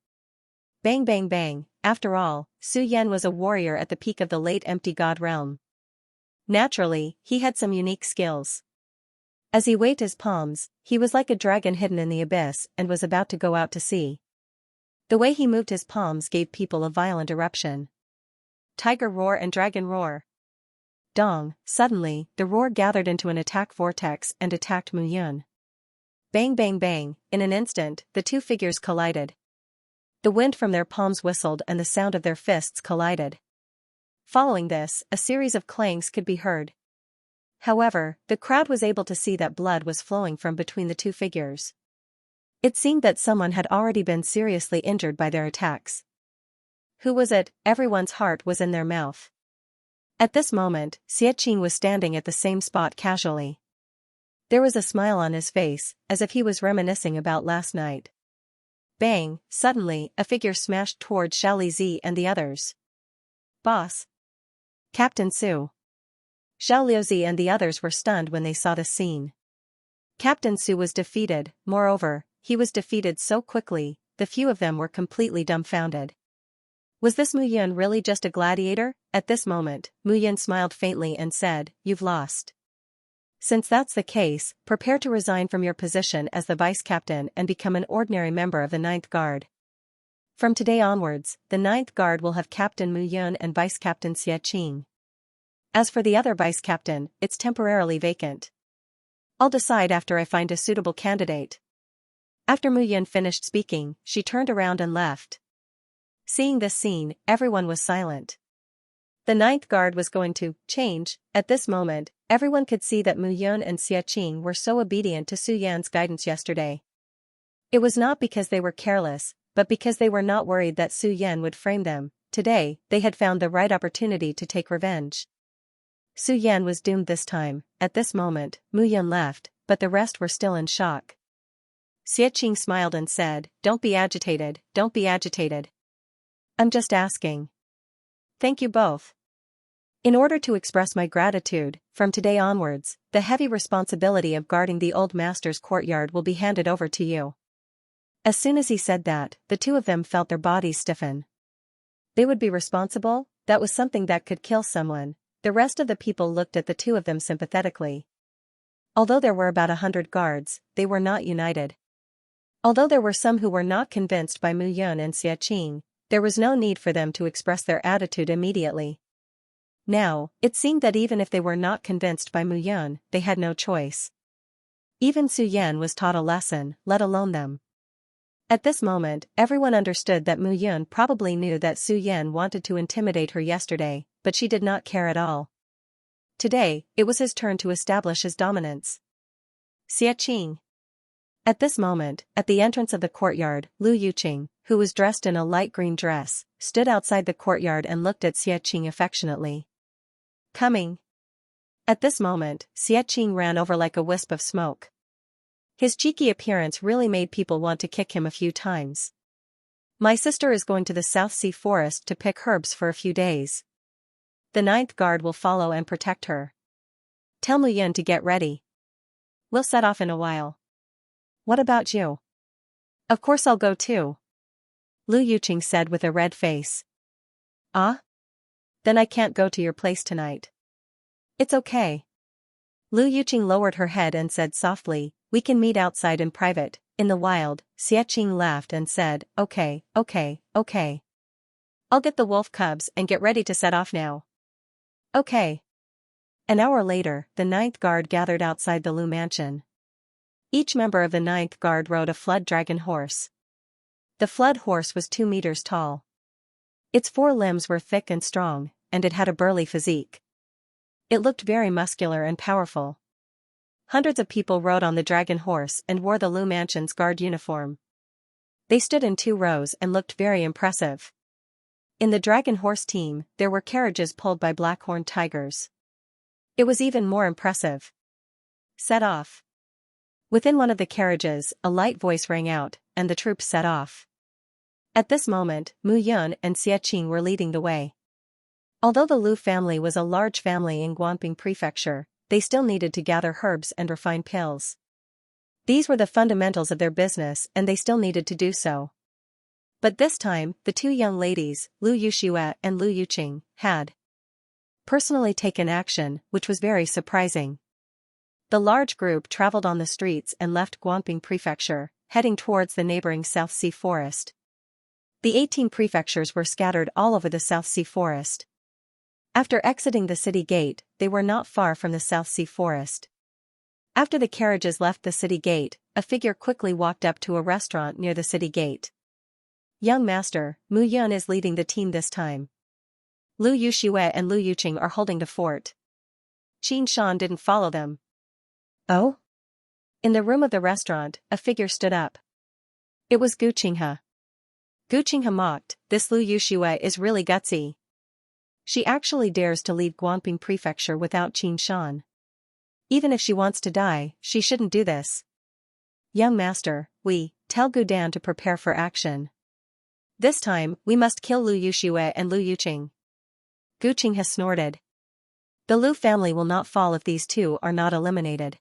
Bang bang bang, after all, Su Yan was a warrior at the peak of the late empty god realm. Naturally, he had some unique skills. As he waved his palms, he was like a dragon hidden in the abyss and was about to go out to sea. The way he moved his palms gave people a violent eruption. Tiger roar and dragon roar. Dong, suddenly, the roar gathered into an attack vortex and attacked Mu Yun. Bang bang bang, in an instant, the two figures collided. The wind from their palms whistled and the sound of their fists collided. Following this, a series of clangs could be heard. However, the crowd was able to see that blood was flowing from between the two figures. It seemed that someone had already been seriously injured by their attacks. Who was it? Everyone's heart was in their mouth. At this moment, Xianxia was standing at the same spot casually. There was a smile on his face, as if he was reminiscing about last night. Bang, suddenly, a figure smashed towards Xiaolizi and the others. "Boss! Captain Su!" Xiaolizi and the others were stunned when they saw the scene. Captain Su was defeated, moreover, he was defeated so quickly, the few of them were completely dumbfounded. Was this Mu Yun really just a gladiator? At this moment, Mu Yun smiled faintly and said, "You've lost. Since that's the case, prepare to resign from your position as the vice-captain and become an ordinary member of the 9th Guard. From today onwards, the 9th Guard will have Captain Mu Yun and Vice-Captain Xianxia. As for the other vice-captain, it's temporarily vacant. I'll decide after I find a suitable candidate." After Mu Yun finished speaking, she turned around and left. Seeing this scene, everyone was silent. The 9th Guard was going to change. At this moment, everyone could see that Mu Yun and Xianxia were so obedient to Su Yan's guidance yesterday. It was not because they were careless, but because they were not worried that Su Yan would frame them. Today, they had found the right opportunity to take revenge. Su Yan was doomed this time. At this moment, Mu Yun left, but the rest were still in shock. Xianxia smiled and said, "Don't be agitated, don't be agitated. I'm just asking." "Thank you both. In order to express my gratitude, from today onwards, the heavy responsibility of guarding the old master's courtyard will be handed over to you." As soon as he said that, the two of them felt their bodies stiffen. They would be responsible? That was something that could kill someone. The rest of the people looked at the two of them sympathetically. Although there were about 100 guards, they were not united. Although there were some who were not convinced by Mu Yun and Xianxia, there was no need for them to express their attitude immediately. Now, it seemed that even if they were not convinced by Mu Yun, they had no choice. Even Su Yan was taught a lesson, let alone them. At this moment, everyone understood that Mu Yun probably knew that Su Yan wanted to intimidate her yesterday, but she did not care at all. Today, it was his turn to establish his dominance. Xianxia. At this moment, at the entrance of the courtyard, Lu Yuqing, who was dressed in a light green dress, stood outside the courtyard and looked at Xianxia affectionately. "Coming." At this moment, Xianxia ran over like a wisp of smoke. His cheeky appearance really made people want to kick him a few times. "My sister is going to the South Sea forest to pick herbs for a few days. The 9th Guard will follow and protect her. Tell Mu Yun to get ready. We'll set off in a while." "What about you?" "Of course I'll go too," Lu Yuqing said with a red face. "Ah? Then I can't go to your place tonight." "It's okay." Lu Yuqing lowered her head and said softly, "We can meet outside in private, in the wild." Xianxia laughed and said, "Okay, okay, okay. I'll get the wolf cubs and get ready to set off now." "Okay." An hour later, the 9th Guard gathered outside the Lu mansion. Each member of the 9th Guard rode a flood dragon horse. The flood horse was 2 meters tall. Its 4 limbs were thick and strong, and it had a burly physique. It looked very muscular and powerful. Hundreds of people rode on the dragon horse and wore the Lu Mansion's guard uniform. They stood in 2 rows and looked very impressive. In the dragon horse team, there were carriages pulled by black-horned tigers. It was even more impressive. Set off. Within one of the carriages, a light voice rang out, and the troops set off. At this moment, Mu Yun and Xianxia were leading the way. Although the Lu family was a large family in Guanping Prefecture, they still needed to gather herbs and refine pills. These were the fundamentals of their business and they still needed to do so. But this time, the 2 young ladies, Lu Yuxue and Lu Yuqing, had personally taken action, which was very surprising. The large group traveled on the streets and left Guanping Prefecture, heading towards the neighboring South Sea Forest. The 18 prefectures were scattered all over the South Sea Forest. After exiting the city gate, they were not far from the South Sea Forest. After the carriages left the city gate, a figure quickly walked up to a restaurant near the city gate. Young master, Mu Yun is leading the team this time. Lu Yuxue and Lu Yuqing are holding the fort. Qin Shan didn't follow them. Oh? In the room of the restaurant, a figure stood up. It was Gu Qinghe. Gu Qinghe mocked, this Lu Yuxue is really gutsy. She actually dares to leave Guanping Prefecture without Qin Shan. Even if she wants to die, she shouldn't do this. Young master, tell Gu Dan to prepare for action. This time, we must kill Lu Yuxue and Lu Yuqing. Gu Qinghe snorted. The Lu family will not fall if these 2 are not eliminated.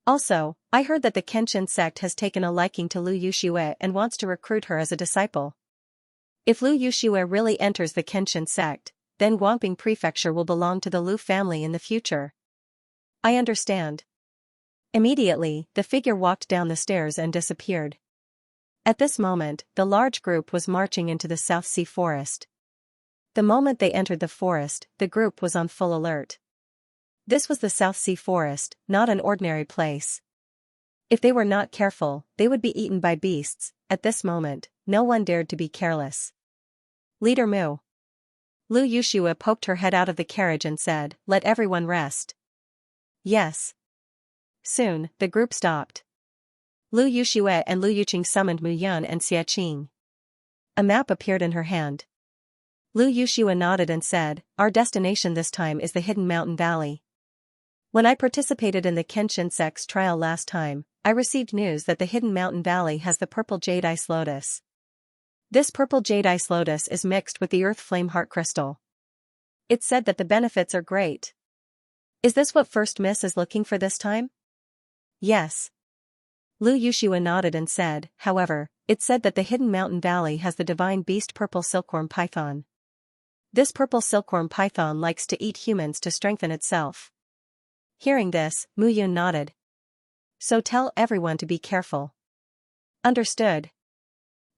Also, I heard that the Kenshin sect has taken a liking to Lu Yuxue and wants to recruit her as a disciple. If Lu Yuxue really enters the Kenshin sect, then Guanping Prefecture will belong to the Lu family in the future. I understand. Immediately, the figure walked down the stairs and disappeared. At this moment, the large group was marching into the South Sea Forest. The moment they entered the forest, the group was on full alert. This was the South Sea Forest, not an ordinary place. If they were not careful, they would be eaten by beasts. At this moment, no one dared to be careless. Leader Mu. Lu Yuxue poked her head out of the carriage and said, "Let everyone rest." Yes. Soon, the group stopped. Lu Yuxue and Lu Yuqing summoned Mu Yun and Xianxia. A map appeared in her hand. Lu Yuxue nodded and said, "Our destination this time is the Hidden Mountain Valley. When I participated in the Kenshin sect's trial last time, I received news that the Hidden Mountain Valley has the purple jade ice lotus. This purple jade ice lotus is mixed with the earth flame heart crystal. It's said that the benefits are great. Is this what First Miss is looking for this time?" Yes. Lu Yuxue nodded and said, "However, it's said that the Hidden Mountain Valley has the divine beast purple silkworm python. This purple silkworm python likes to eat humans to strengthen itself." Hearing this, Mu Yun nodded. "So tell everyone to be careful." Understood.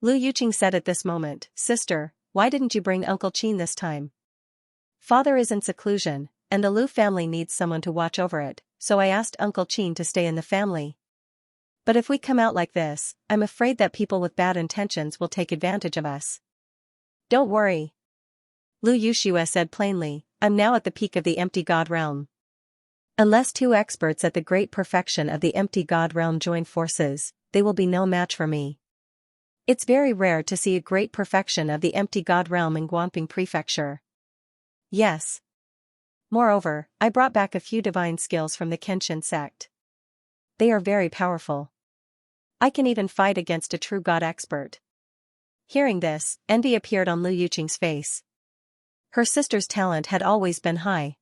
Lu Yuqing said at this moment, "Sister, why didn't you bring Uncle Qin this time? Father is in seclusion, and the Lu family needs someone to watch over it, so I asked Uncle Qin to stay in the family. But if we come out like this, I'm afraid that people with bad intentions will take advantage of us." "Don't worry," Lu Yuxue said plainly, "I'm now at the peak of the empty god realm. Unless 2 experts at the great perfection of the empty god realm join forces, they will be no match for me. It's very rare to see a great perfection of the empty god realm in Guanping Prefecture." Yes. Moreover, I brought back a few divine skills from the Kenshin sect. They are very powerful. I can even fight against a true god expert. Hearing this, envy appeared on Lu Yuqing's face. Her sister's talent had always been high.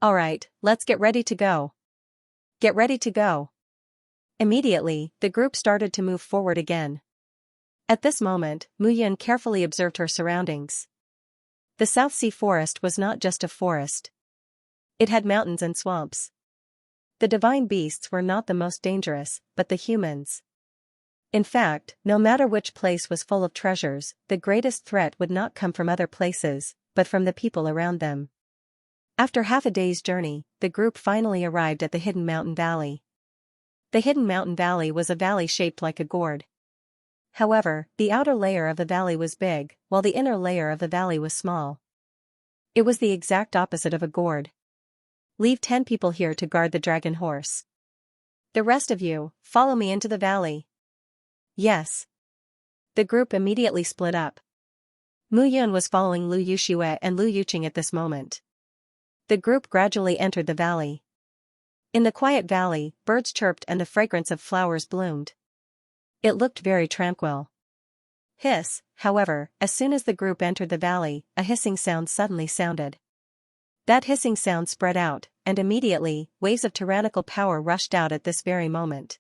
"Alright, let's get ready to go." Get ready to go. Immediately, the group started to move forward again. At this moment, Mu Yun carefully observed her surroundings. The South Sea Forest was not just a forest. It had mountains and swamps. The divine beasts were not the most dangerous, but the humans. In fact, no matter which place was full of treasures, the greatest threat would not come from other places, but from the people around them. After half a day's journey, the group finally arrived at the Hidden Mountain Valley. The Hidden Mountain Valley was a valley shaped like a gourd. However, the outer layer of the valley was big, while the inner layer of the valley was small. It was the exact opposite of a gourd. Leave 10 people here to guard the dragon horse. The rest of you, follow me into the valley. Yes. The group immediately split up. Mu Yun was following Lu Yuxue and Lu Yuqing at this moment. The group gradually entered the valley. In the quiet valley, birds chirped and the fragrance of flowers bloomed. It looked very tranquil. Hiss, however, as soon as the group entered the valley, a hissing sound suddenly sounded. That hissing sound spread out, and immediately, waves of tyrannical power rushed out at this very moment.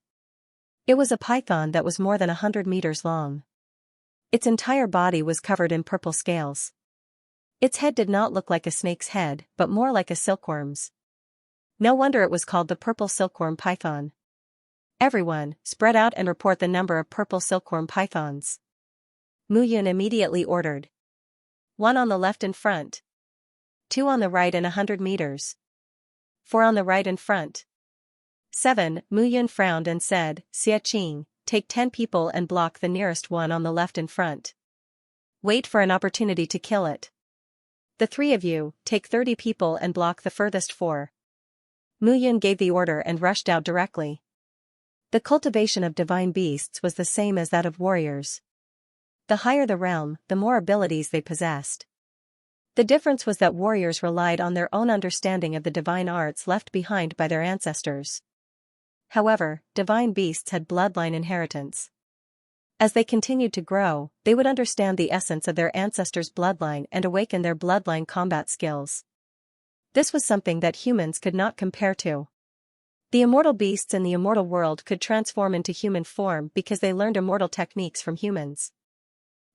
It was a python that was more than 100 meters long. Its entire body was covered in purple scales. Its head did not look like a snake's head, but more like a silkworm's. No wonder it was called the purple silkworm python. Everyone, spread out and report the number of purple silkworm pythons. Mu Yun immediately ordered. 1 on the left in front. 2 on the right and 100 meters. 4 on the right in front. 7. Mu Yun frowned and said, Xianxia, take 10 people and block the nearest one on the left in front. Wait for an opportunity to kill it. The 3 of you, take 30 people and block the furthest 4. Mu Yun gave the order and rushed out directly. The cultivation of divine beasts was the same as that of warriors. The higher the realm, the more abilities they possessed. The difference was that warriors relied on their own understanding of the divine arts left behind by their ancestors. However, divine beasts had bloodline inheritance. As they continued to grow, they would understand the essence of their ancestors' bloodline and awaken their bloodline combat skills. This was something that humans could not compare to. The immortal beasts in the immortal world could transform into human form because they learned immortal techniques from humans.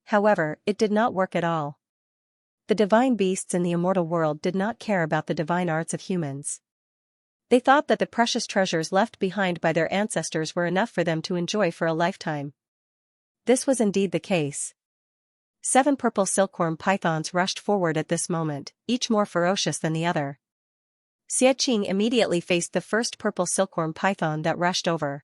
However, it did not work at all. The divine beasts in the immortal world did not care about the divine arts of humans. They thought that the precious treasures left behind by their ancestors were enough for them to enjoy for a lifetime. This was indeed the case. 7 purple silkworm pythons rushed forward at this moment, each more ferocious than the other. Xianxia immediately faced the first purple silkworm python that rushed over.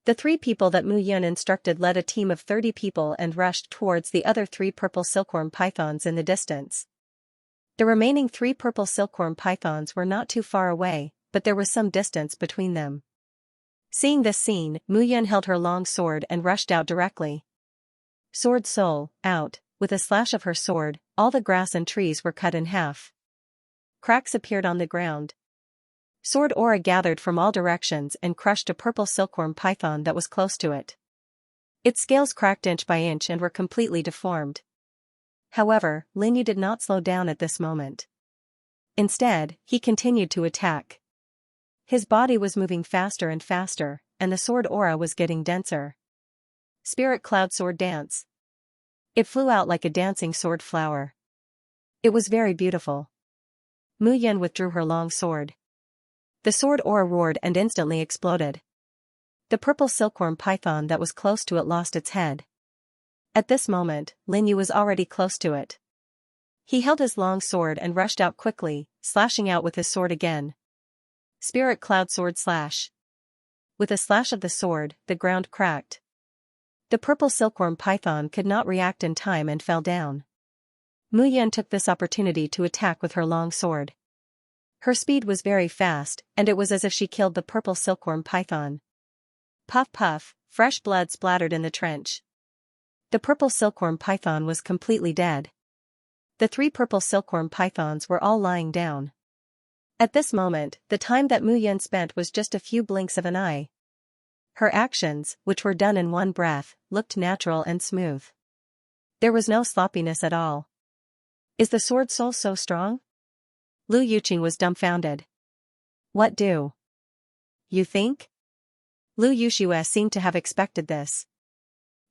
The 3 people that Mu Yun instructed led a team of 30 people and rushed towards the other 3 purple silkworm pythons in the distance. The remaining 3 purple silkworm pythons were not too far away, but there was some distance between them. Seeing this scene, Mu Yun held her long sword and rushed out directly. Sword soul, out, with a slash of her sword, all the grass and trees were cut in half. Cracks appeared on the ground. Sword aura gathered from all directions and crushed a purple silkworm python that was close to it. Its scales cracked inch by inch and were completely deformed. However, Lin Yu did not slow down at this moment. Instead, he continued to attack. His body was moving faster and faster, and the sword aura was getting denser. Spirit Cloud Sword Dance. It flew out like a dancing sword flower. It was very beautiful. Mu Yun withdrew her long sword. The sword aura roared and instantly exploded. The purple silkworm python that was close to it lost its head. At this moment, Lin Yu was already close to it. He held his long sword and rushed out quickly, slashing out with his sword again. Spirit Cloud Sword Slash. With a slash of the sword, the ground cracked. The purple silkworm python could not react in time and fell down. Mu Yun took this opportunity to attack with her long sword. Her speed was very fast, and it was as if she killed the purple silkworm python. Puff puff, fresh blood splattered in the trench. The purple silkworm python was completely dead. The 3 purple silkworm pythons were all lying down. At this moment, the time that Mu Yun spent was just a few blinks of an eye. Her actions, which were done in one breath, looked natural and smooth. There was no sloppiness at all. Is the sword soul so strong? Lu Yuqing was dumbfounded. What do you think? Lu Yuxue seemed to have expected this.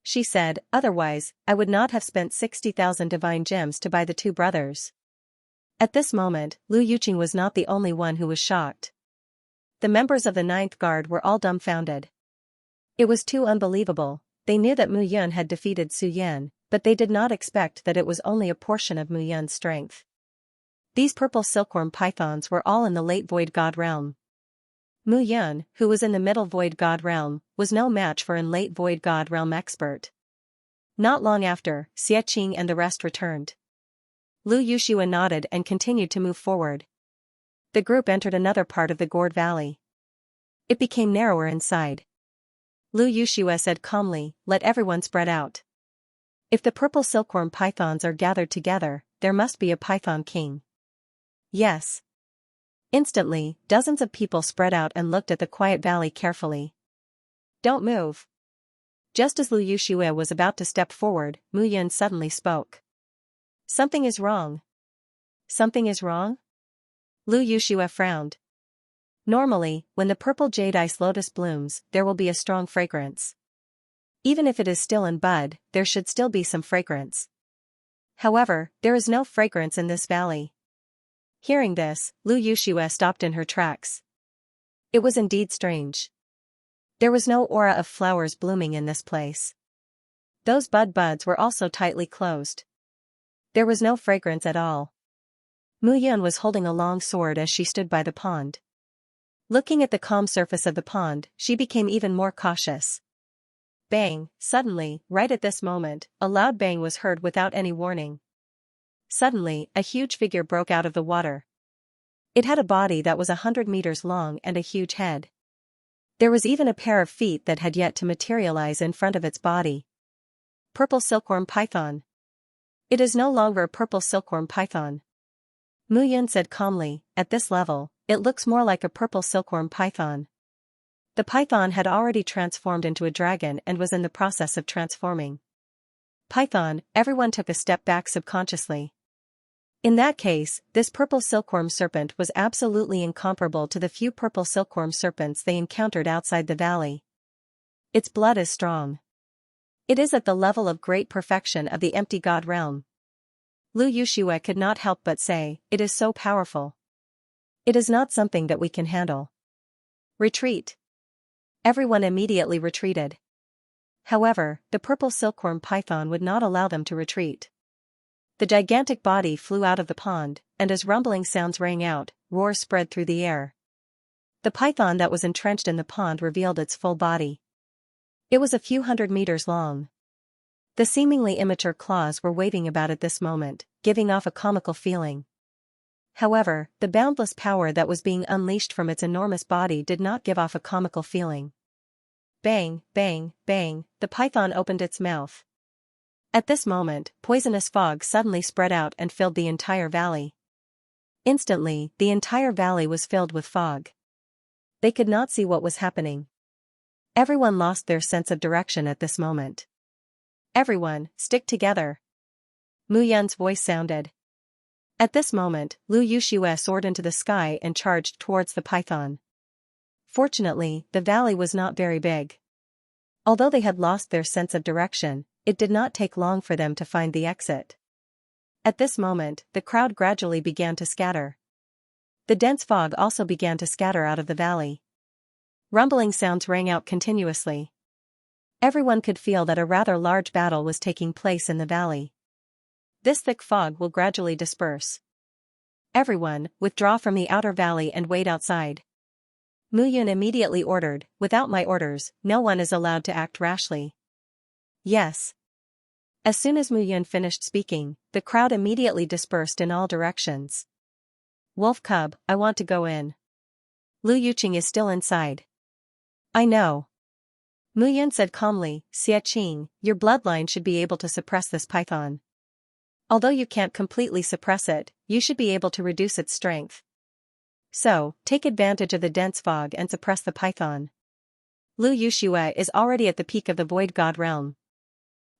She said, otherwise, I would not have spent 60,000 divine gems to buy the 2 brothers. At this moment, Lu Yuqing was not the only one who was shocked. The members of the 9th Guard were all dumbfounded. It was too unbelievable. They knew that Mu Yun had defeated Su Yan, but they did not expect that it was only a portion of Mu Yun's strength. These purple silkworm pythons were all in the late Void God realm. Mu Yun, who was in the middle Void God realm, was no match for an late Void God realm expert. Not long after, Xianxia and the rest returned. Lu Yushua nodded and continued to move forward. The group entered another part of the gourd valley. It became narrower inside. Lu Yushua said calmly, "Let everyone spread out. If the purple silkworm pythons are gathered together, there must be a python king." Yes. Instantly, dozens of people spread out and looked at the quiet valley carefully. "Don't move." Just as Lu Yushua was about to step forward, Mu Yun suddenly spoke. "Something is wrong." "Something is wrong?" Lu Yushua frowned. Normally, when the purple jade ice lotus blooms, there will be a strong fragrance. Even if it is still in bud, there should still be some fragrance. However, there is no fragrance in this valley. Hearing this, Lu Yushua stopped in her tracks. It was indeed strange. There was no aura of flowers blooming in this place. Those buds were also tightly closed. There was no fragrance at all. Mu Yun was holding a long sword as she stood by the pond. Looking at the calm surface of the pond, she became even more cautious. Bang! Suddenly, right at this moment, a loud bang was heard without any warning. Suddenly, a huge figure broke out of the water. It had a body that was 100 meters long and a huge head. There was even a pair of feet that had yet to materialize in front of its body. Purple silkworm python. It is no longer a purple silkworm python. Mu Yun said calmly, "At this level, it looks more like a purple silkworm python." The python had already transformed into a dragon and was in the process of transforming. Python, everyone took a step back subconsciously. In that case, this purple silkworm serpent was absolutely incomparable to the few purple silkworm serpents they encountered outside the valley. Its blood is strong. It is at the level of great perfection of the empty god realm. Lu Yushua could not help but say, "It is so powerful. It is not something that we can handle. Retreat." Everyone immediately retreated. However, the purple silkworm python would not allow them to retreat. The gigantic body flew out of the pond, and as rumbling sounds rang out, roars spread through the air. The python that was entrenched in the pond revealed its full body. It was a few hundred meters long. The seemingly immature claws were waving about at this moment, giving off a comical feeling. However, the boundless power that was being unleashed from its enormous body did not give off a comical feeling. Bang, bang, bang, the python opened its mouth. At this moment, poisonous fog suddenly spread out and filled the entire valley. Instantly, the entire valley was filled with fog. They could not see what was happening. Everyone lost their sense of direction at this moment. "Everyone, stick together." Mu Yun's voice sounded. At this moment, Lu Yushua soared into the sky and charged towards the python. Fortunately, the valley was not very big. Although they had lost their sense of direction, it did not take long for them to find the exit. At this moment, the crowd gradually began to scatter. The dense fog also began to scatter out of the valley. Rumbling sounds rang out continuously. Everyone could feel that a rather large battle was taking place in the valley. This thick fog will gradually disperse. "Everyone, withdraw from the outer valley and wait outside." Mu Yun immediately ordered, "Without my orders, no one is allowed to act rashly." "Yes." As soon as Mu Yun finished speaking, the crowd immediately dispersed in all directions. "Wolf cub, I want to go in." "Lu Yuqing is still inside." "I know." Mu Yun said calmly, "Xianxia, your bloodline should be able to suppress this python. Although you can't completely suppress it, you should be able to reduce its strength. So, take advantage of the dense fog and suppress the python." Lu Yushua is already at the peak of the void god realm.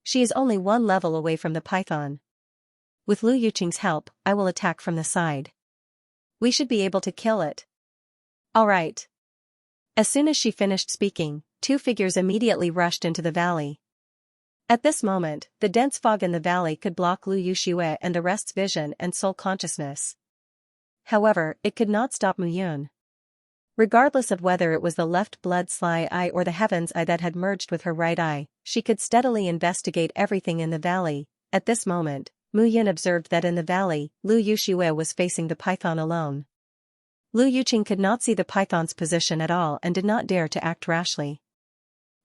She is only one level away from the python. With Lu Yuqing's help, I will attack from the side. We should be able to kill it. Alright. As soon as she finished speaking, two figures immediately rushed into the valley. At this moment, the dense fog in the valley could block Lu Yushua and the rest's vision and soul consciousness. However, it could not stop Mu Yun. Regardless of whether it was the left blood sly eye or the heaven's eye that had merged with her right eye, she could steadily investigate everything in the valley. At this moment, Mu Yun observed that in the valley, Lu Yushua was facing the python alone. Lu Yuqing could not see the python's position at all and did not dare to act rashly.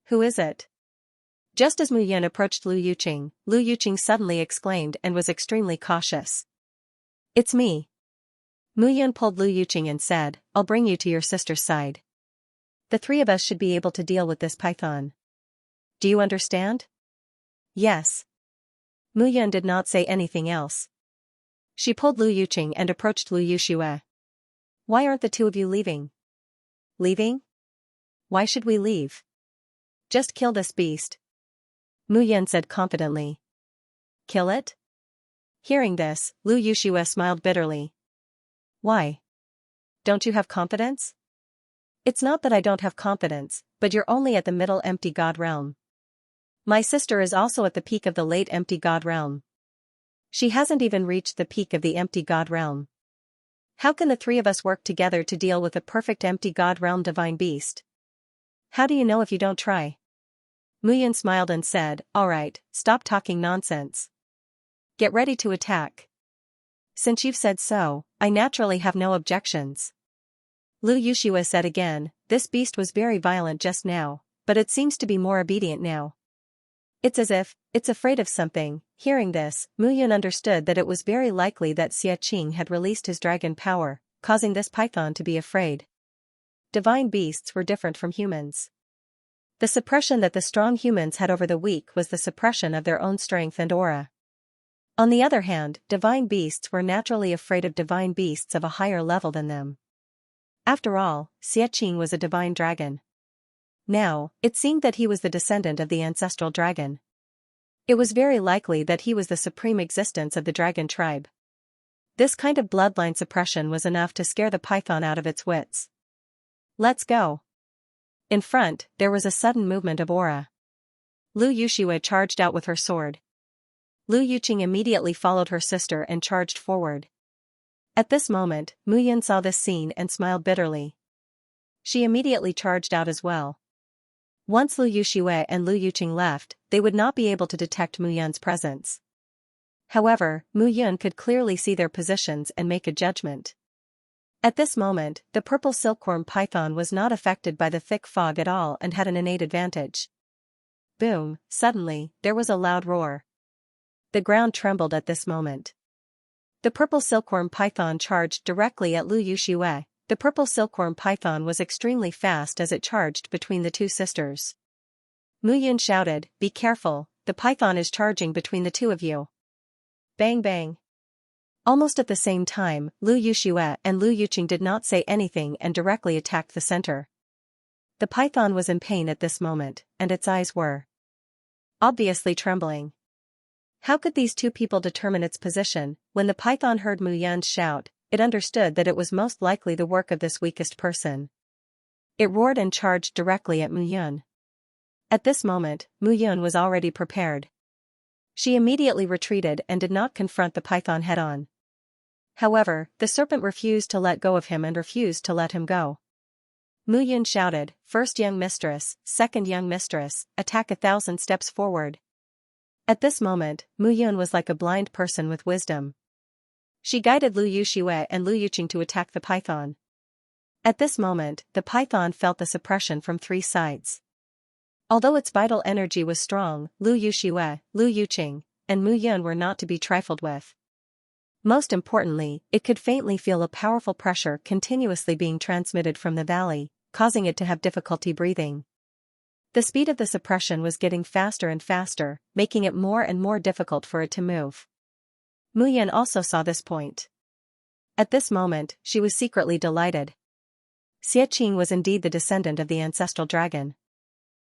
"Who is it?" Just as Mu Yun approached Lu Yuqing suddenly exclaimed and was extremely cautious. It's me. Mu Yun pulled Lu Yuqing and said, I'll bring you to your sister's side. The three of us should be able to deal with this python. Do you understand? Yes. Mu Yun did not say anything else. She pulled Lu Yuqing and approached Lu Yuxue. Why aren't the two of you leaving? Leaving? Why should we leave? Just kill this beast. Mu Yun said confidently. Kill it? Hearing this, Lu Yuxue smiled bitterly. Why? Don't you have confidence? It's not that I don't have confidence, but you're only at the middle empty god realm. My sister is also at the peak of the late empty god realm. She hasn't even reached the peak of the empty god realm. How can the three of us work together to deal with a perfect empty god realm divine beast? How do you know if you don't try? Mu Yun smiled and said, Alright, stop talking nonsense. Get ready to attack. Since you've said so, I naturally have no objections. Lu Yuxue said again, this beast was very violent just now, but it seems to be more obedient now. It's as if it's afraid of something. Hearing this, Mu Yun understood that it was very likely that Xianxia had released his dragon power, causing this python to be afraid. Divine beasts were different from humans. The suppression that the strong humans had over the weak was the suppression of their own strength and aura. On the other hand, divine beasts were naturally afraid of divine beasts of a higher level than them. After all, Xianxia was a divine dragon. Now, it seemed that he was the descendant of the ancestral dragon. It was very likely that he was the supreme existence of the dragon tribe. This kind of bloodline suppression was enough to scare the python out of its wits. Let's go. In front, there was a sudden movement of aura. Lu Yuxue charged out with her sword. Lu Yuqing immediately followed her sister and charged forward. At this moment, Mu Yun saw this scene and smiled bitterly. She immediately charged out as well. Once Lu Yuxue and Lu Yuqing left, they would not be able to detect Mu Yun's presence. However, Mu Yun could clearly see their positions and make a judgment. At this moment, the purple silkworm python was not affected by the thick fog at all and had an innate advantage. Boom, suddenly, there was a loud roar. The ground trembled at this moment. The purple silkworm python charged directly at Lu Yuxue. The purple silkworm python was extremely fast as it charged between the two sisters. Mu Yun shouted, Be careful, the python is charging between the two of you. Bang bang. Almost at the same time, Lu Yuxue and Lu Yuqing did not say anything and directly attacked the center. The python was in pain at this moment, and its eyes were obviously trembling. How could these two people determine its position? When the python heard Mu Yun's shout, it understood that it was most likely the work of this weakest person. It roared and charged directly at Mu Yun. At this moment, Mu Yun was already prepared. She immediately retreated and did not confront the python head-on. However, the serpent refused to let go of him and refused to let him go. Mu Yun shouted, First young mistress, second young mistress, attack 1,000 steps forward. At this moment, Mu Yun was like a blind person with wisdom. She guided Lu Yuxue and Lu Yuqing to attack the python. At this moment, the python felt the suppression from three sides. Although its vital energy was strong, Lu Yuxue, Lu Yuqing, and Mu Yun were not to be trifled with. Most importantly, it could faintly feel a powerful pressure continuously being transmitted from the valley, causing it to have difficulty breathing. The speed of the suppression was getting faster and faster, making it more and more difficult for it to move. Mu Yun also saw this point. At this moment, she was secretly delighted. Xianxia was indeed the descendant of the ancestral dragon.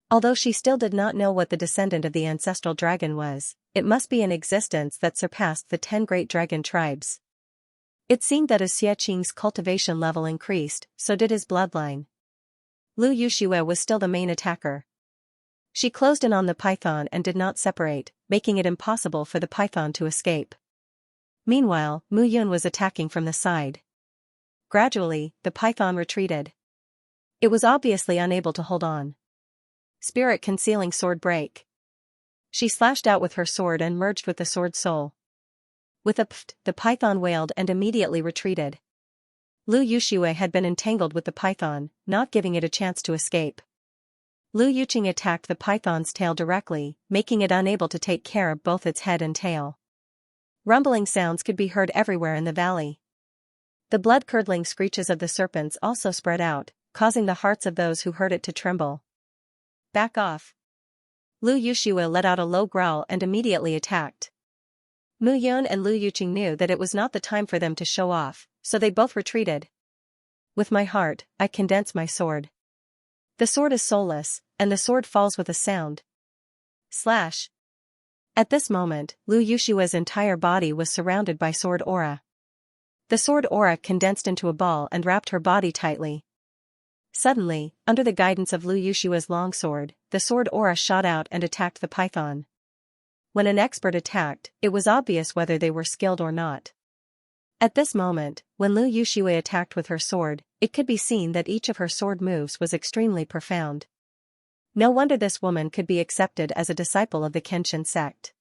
Although she still did not know what the descendant of the ancestral dragon was, it must be an existence that surpassed the 10 great dragon tribes. It seemed that as Xianxia's cultivation level increased, so did his bloodline. Lu Yuxue was still the main attacker. She closed in on the python and did not separate, making it impossible for the python to escape. Meanwhile, Mu Yun was attacking from the side. Gradually, the python retreated. It was obviously unable to hold on. Spirit concealing sword break. She slashed out with her sword and merged with the sword soul. With a pft, the python wailed and immediately retreated. Lu Yuxue had been entangled with the python, not giving it a chance to escape. Lu Yuqing attacked the python's tail directly, making it unable to take care of both its head and tail. Rumbling sounds could be heard everywhere in the valley. The blood-curdling screeches of the serpents also spread out, causing the hearts of those who heard it to tremble. Back off. Lu Yuxue let out a low growl and immediately attacked. Mu Yun and Lu Yuqing knew that it was not the time for them to show off, so they both retreated. With my heart, I condense my sword. The sword is soulless, and the sword falls with a sound. Slash. At this moment, Lu Yushua's entire body was surrounded by sword aura. The sword aura condensed into a ball and wrapped her body tightly. Suddenly, under the guidance of Lu Yushua's longsword, the sword aura shot out and attacked the python. When an expert attacked, it was obvious whether they were skilled or not. At this moment, when Lu Yuxue attacked with her sword, it could be seen that each of her sword moves was extremely profound. No wonder this woman could be accepted as a disciple of the Kenshin sect.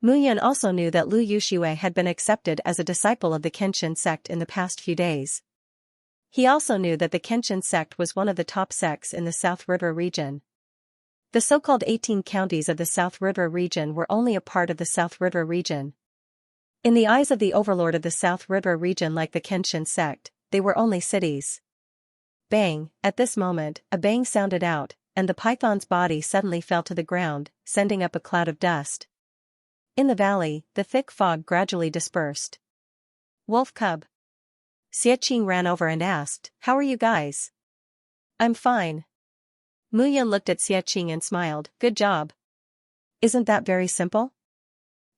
Mu Yun also knew that Lu Yuxue had been accepted as a disciple of the Kenshin sect in the past few days. He also knew that the Kenshin sect was one of the top sects in the South River region. The so-called 18 counties of the South River region were only a part of the South River region. In the eyes of the overlord of the South River region like the Kenshin sect, they were only cities. Bang! At this moment, a bang sounded out, and the python's body suddenly fell to the ground, sending up a cloud of dust. In the valley, the thick fog gradually dispersed. Wolf cub. Xianxia ran over and asked, "How are you guys?" "I'm fine." Mu Yun looked at Xianxia and smiled, "Good job. Isn't that very simple?"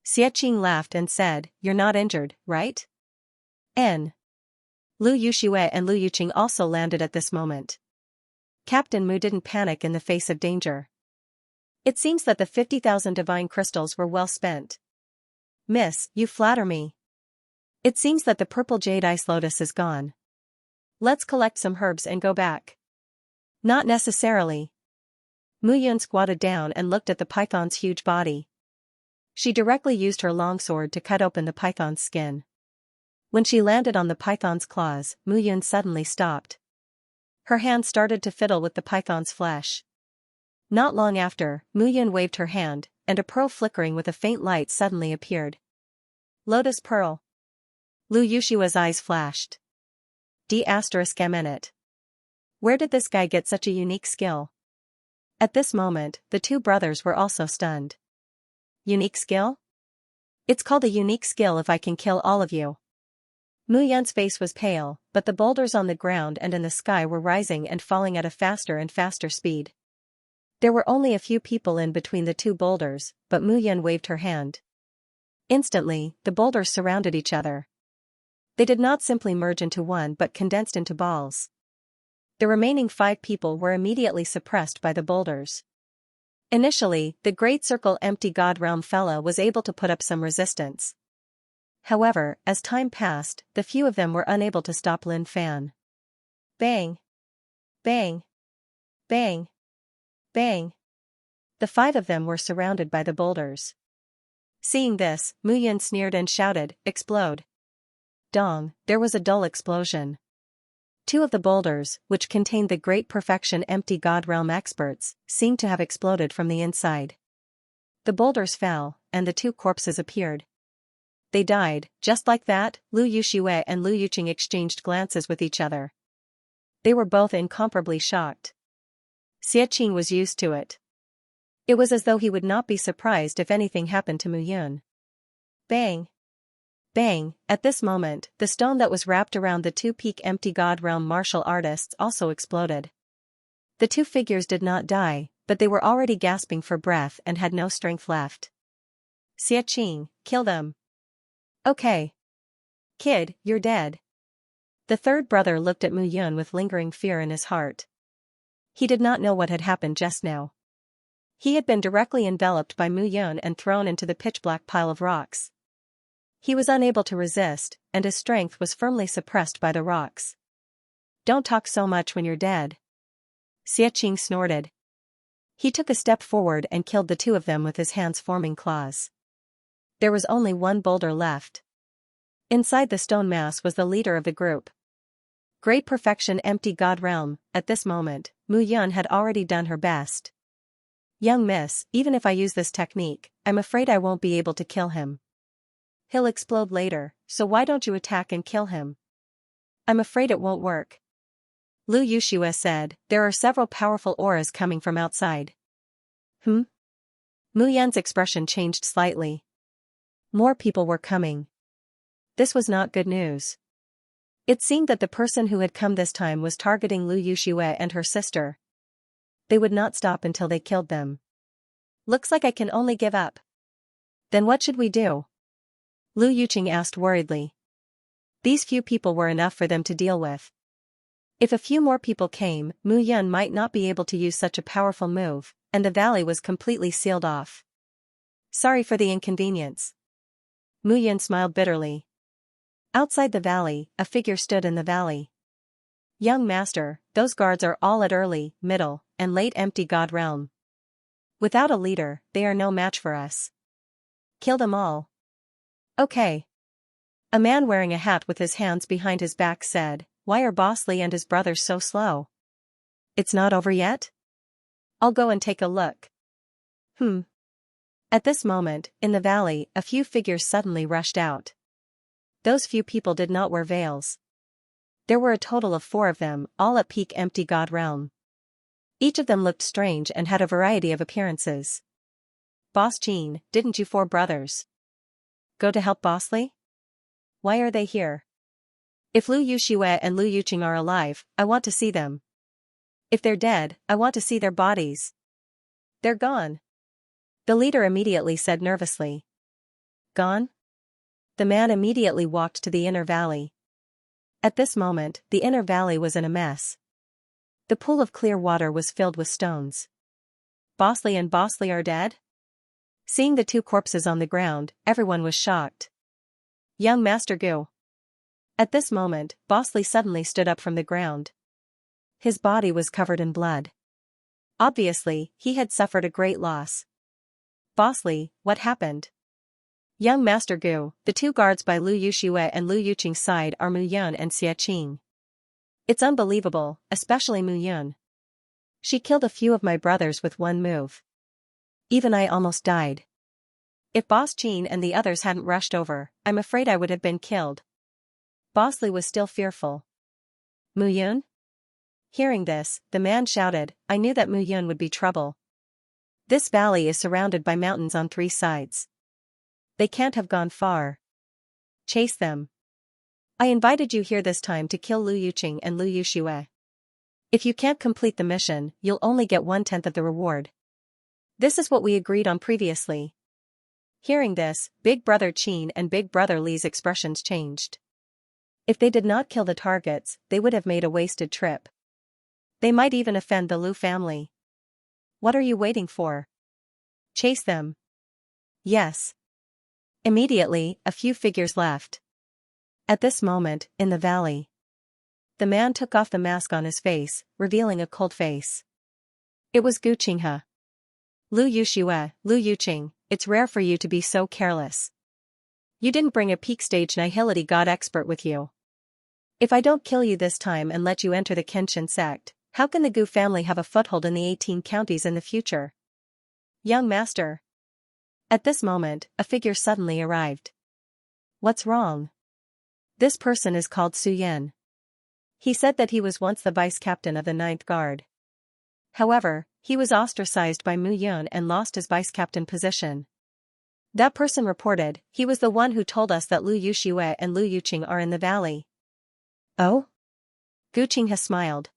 Xianxia laughed and said, "You're not injured, right?" N. Lu Yuxue and Lu Yuqing also landed at this moment. Captain Mu didn't panic in the face of danger. It seems that the 50,000 divine crystals were well spent. "Miss, you flatter me. It seems that the purple jade ice lotus is gone. Let's collect some herbs and go back." "Not necessarily." Mu Yun squatted down and looked at the python's huge body. She directly used her longsword to cut open the python's skin. When she landed on the python's claws, Mu Yun suddenly stopped. Her hand started to fiddle with the python's flesh. Not long after, Mu Yun waved her hand, and a pearl flickering with a faint light suddenly appeared. Lotus pearl. Lu Yushua's eyes flashed. D***. Where did this guy get such a unique skill? At this moment, the two brothers were also stunned. Unique skill? It's called a unique skill if I can kill all of you. Mu Yun's face was pale, but the boulders on the ground and in the sky were rising and falling at a faster and faster speed. There were only a few people in between the two boulders, but Mu Yun waved her hand. Instantly, the boulders surrounded each other. They did not simply merge into one but condensed into balls. The remaining 5 people were immediately suppressed by the boulders. Initially, the Great Circle Empty God Realm fellow was able to put up some resistance. However, as time passed, the few of them were unable to stop Lin Fan. Bang! Bang! Bang! Bang! The 5 of them were surrounded by the boulders. Seeing this, Mu Yun sneered and shouted, "Explode!" Dong, there was a dull explosion. 2 of the boulders, which contained the Great Perfection Empty God Realm experts, seemed to have exploded from the inside. The boulders fell, and the 2 corpses appeared. They died, just like that. Lu Yuxue and Lu Yuqing exchanged glances with each other. They were both incomparably shocked. Xianxia was used to it. It was as though he would not be surprised if anything happened to Mu Yun. Bang! Bang! At this moment, the stone that was wrapped around the 2 peak Empty God Realm martial artists also exploded. The 2 figures did not die, but they were already gasping for breath and had no strength left. Xianxia, kill them. Okay. Kid, you're dead. The third brother looked at Mu Yun with lingering fear in his heart. He did not know what had happened just now. He had been directly enveloped by Mu Yun and thrown into the pitch-black pile of rocks. He was unable to resist, and his strength was firmly suppressed by the rocks. Don't talk so much when you're dead. Xianxia snorted. He took a step forward and killed the 2 of them with his hands forming claws. There was only 1 boulder left. Inside the stone mass was the leader of the group. Great Perfection Empty God Realm. At this moment, Mu Yun had already done her best. Young miss, even if I use this technique, I'm afraid I won't be able to kill him. He'll explode later, so why don't you attack and kill him? I'm afraid it won't work. Lu Yuxue said, there are several powerful auras coming from outside. Mu Yan's expression changed slightly. More people were coming. This was not good news. It seemed that the person who had come this time was targeting Lu Yuxue and her sister. They would not stop until they killed them. Looks like I can only give up. Then what should we do? Lu Yuqing asked worriedly. These few people were enough for them to deal with. If a few more people came, Mu Yan might not be able to use such a powerful move, and the valley was completely sealed off. Sorry for the inconvenience. Mu Yan smiled bitterly. Outside the valley, a figure stood in the valley. Young master, those guards are all at early, middle, and late empty god realm. Without a leader, they are no match for us. Kill them all. Okay. A man wearing a hat with his hands behind his back said, why are Boss Li and his brothers so slow? It's not over yet? I'll go and take a look. At this moment, in the valley, a few figures suddenly rushed out. Those few people did not wear veils. There were a total of 4 of them, all at peak empty god realm. Each of them looked strange and had a variety of appearances. Boss Jean, didn't you 4 brothers go to help Boss Li? Why are they here? If Lu Yuxue and Lu Yuqing are alive, I want to see them. If they're dead, I want to see their bodies. They're gone. The leader immediately said nervously. Gone? The man immediately walked to the inner valley. At this moment, the inner valley was in a mess. The pool of clear water was filled with stones. Boss Li and Boss Li are dead? Seeing the 2 corpses on the ground, everyone was shocked. Young Master Gu. At this moment, Boss Li suddenly stood up from the ground. His body was covered in blood. Obviously, he had suffered a great loss. Boss Li, what happened? Young Master Gu, the 2 guards by Lu Yuxue and Lu Yuqing's side are Mu Yun and Xiaqing. It's unbelievable, especially Mu Yun. She killed a few of my brothers with one move. Even I almost died. If Boss Jean and the others hadn't rushed over, I'm afraid I would have been killed. Boss Li was still fearful. Mu Yun? Hearing this, the man shouted, I knew that Mu Yun would be trouble. This valley is surrounded by mountains on 3 sides. They can't have gone far. Chase them. I invited you here this time to kill Lu Yuqing and Lu Yuxue. If you can't complete the mission, you'll only get 1/10 of the reward. This is what we agreed on previously. Hearing this, Big Brother Qin and Big Brother Li's expressions changed. If they did not kill the targets, they would have made a wasted trip. They might even offend the Lu family. What are you waiting for? Chase them. Yes. Immediately, a few figures left. At this moment, in the valley, the man took off the mask on his face, revealing a cold face. It was Gu Qinghe. Lu Yuxue, Lu Yuqing, it's rare for you to be so careless. You didn't bring a peak stage nihility god expert with you. If I don't kill you this time and let you enter the Kenshin sect, how can the Gu family have a foothold in the 18 counties in the future? Young master. At this moment, a figure suddenly arrived. What's wrong? This person is called Su Yan. He said that he was once the vice captain of the 9th Guard. However, he was ostracized by Mu Yun and lost his vice captain position. That person reported, he was the one who told us that Lu Yuxue and Lu Yuqing are in the valley. Oh? Gu Qinghe smiled.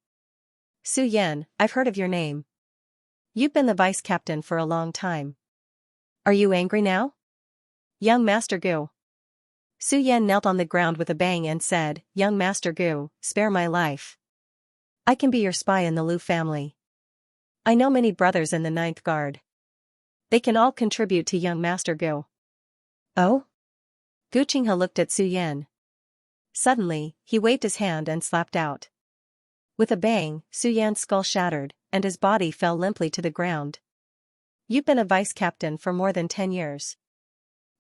Su Yan, I've heard of your name. You've been the vice captain for a long time. Are you angry now? Young Master Gu. Su Yan knelt on the ground with a bang and said, Young Master Gu, spare my life. I can be your spy in the Lu family. I know many brothers in the 9th Guard. They can all contribute to Young Master Gu. Oh? Gu Qinghe looked at Su Yan. Suddenly, he waved his hand and slapped out. With a bang, Su Yan's skull shattered, and his body fell limply to the ground. You've been a vice captain for more than 10 years.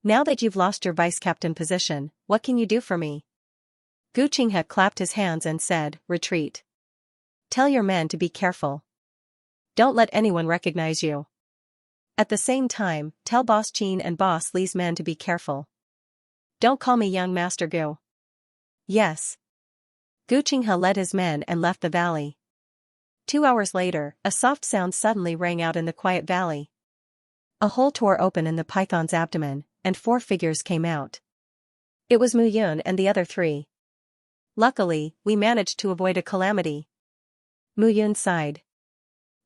Now that you've lost your vice captain position, what can you do for me? Gu Qinghe clapped his hands and said, Retreat. Tell your men to be careful. Don't let anyone recognize you. At the same time, tell Boss Qin and Boss Li's men to be careful. Don't call me young Master Gu. Yes. Gu Qinghe led his men and left the valley. 2 hours later, a soft sound suddenly rang out in the quiet valley. A hole tore open in the python's abdomen, and 4 figures came out. It was Mu Yun and the other 3. Luckily, we managed to avoid a calamity. Mu Yun sighed.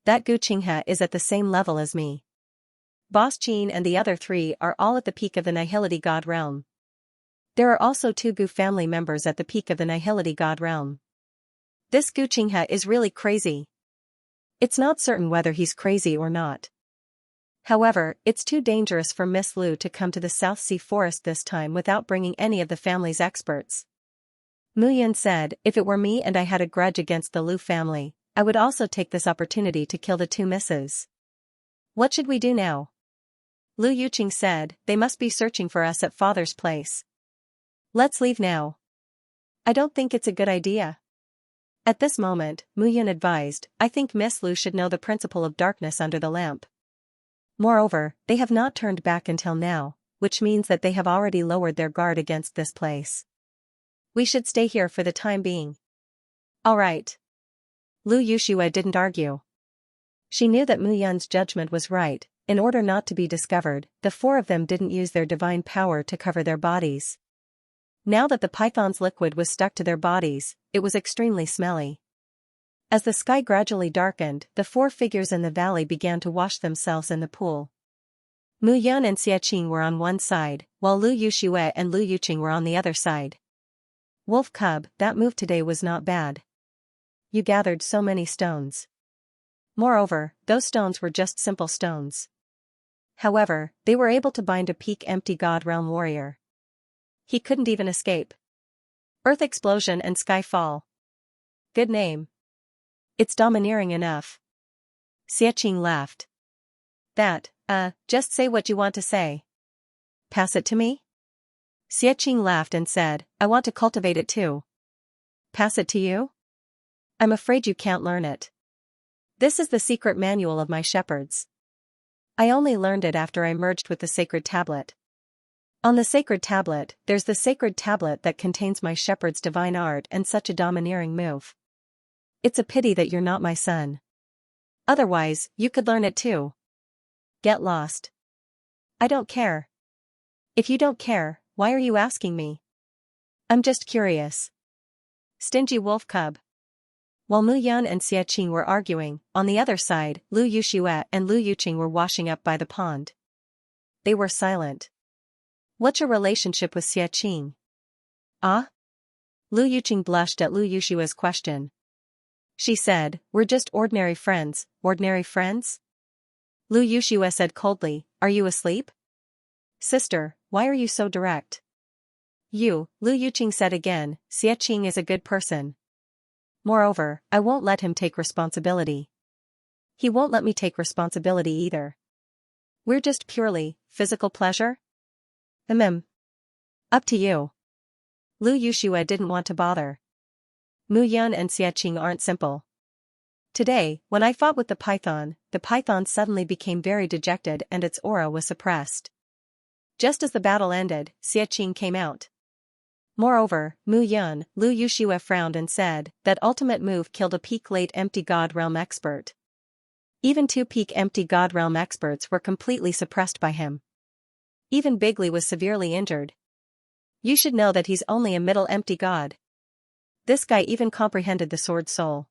That Gu Qinghe is at the same level as me. Boss Qin and the other 3 are all at the peak of the Nihility God realm. There are also 2 Gu family members at the peak of the Nihility God realm. This Gu Qinghe is really crazy. It's not certain whether he's crazy or not. However, it's too dangerous for Miss Lu to come to the South Sea Forest this time without bringing any of the family's experts. Mu Yun said, if it were me and I had a grudge against the Lu family, I would also take this opportunity to kill the 2 misses. What should we do now? Lu Yuqing said, they must be searching for us at father's place. Let's leave now. I don't think it's a good idea. At this moment, Mu Yun advised, I think Miss Lu should know the principle of darkness under the lamp. Moreover, they have not turned back until now, which means that they have already lowered their guard against this place. We should stay here for the time being. All right. Lu Yushue didn't argue. She knew that Mu Yun's judgment was right. In order not to be discovered, the 4 of them didn't use their divine power to cover their bodies. Now that the python's liquid was stuck to their bodies, it was extremely smelly. As the sky gradually darkened, the 4 figures in the valley began to wash themselves in the pool. Mu Yun and Xiaqing were on one side, while Lu Yushue and Lu Yuqing were on the other side. Wolf Cub, that move today was not bad. You gathered so many stones. Moreover, those stones were just simple stones. However, they were able to bind a peak empty God realm warrior. He couldn't even escape. Earth explosion and sky fall. Good name. It's domineering enough. Xiaqing laughed. Just say what you want to say. Pass it to me? Xiaqing laughed and said, I want to cultivate it too. Pass it to you? I'm afraid you can't learn it. This is the secret manual of my shepherds. I only learned it after I merged with the sacred tablet. On the sacred tablet, there's the sacred tablet that contains my shepherd's divine art and such a domineering move. It's a pity that you're not my son. Otherwise, you could learn it too. Get lost. I don't care. If you don't care, why are you asking me? I'm just curious. Stingy wolf cub. While Mu Yun and Xiaqing were arguing, on the other side, Lu Yushue and Lu Yuqing were washing up by the pond. They were silent. What's your relationship with Xiaqing? Ah? Lu Yuqing blushed at Lu Yushue's question. She said, we're just ordinary friends. Ordinary friends? Lu Yushue said coldly, are you asleep? Sister, why are you so direct? Lu Yuqing said again, Xiaqing is a good person. Moreover, I won't let him take responsibility. He won't let me take responsibility either. We're just purely physical pleasure? Up to you. Lu Yushue didn't want to bother. Mu Yun and Xiaqing aren't simple. Today, when I fought with the python suddenly became very dejected and its aura was suppressed. Just as the battle ended, Xiaqing came out. Moreover, Mu Yun, Lu Yushue frowned and said, that ultimate move killed a peak late empty God realm expert. Even 2 peak empty God realm experts were completely suppressed by him. Even Bigly was severely injured. You should know that he's only a middle empty god. This guy even comprehended the sword soul.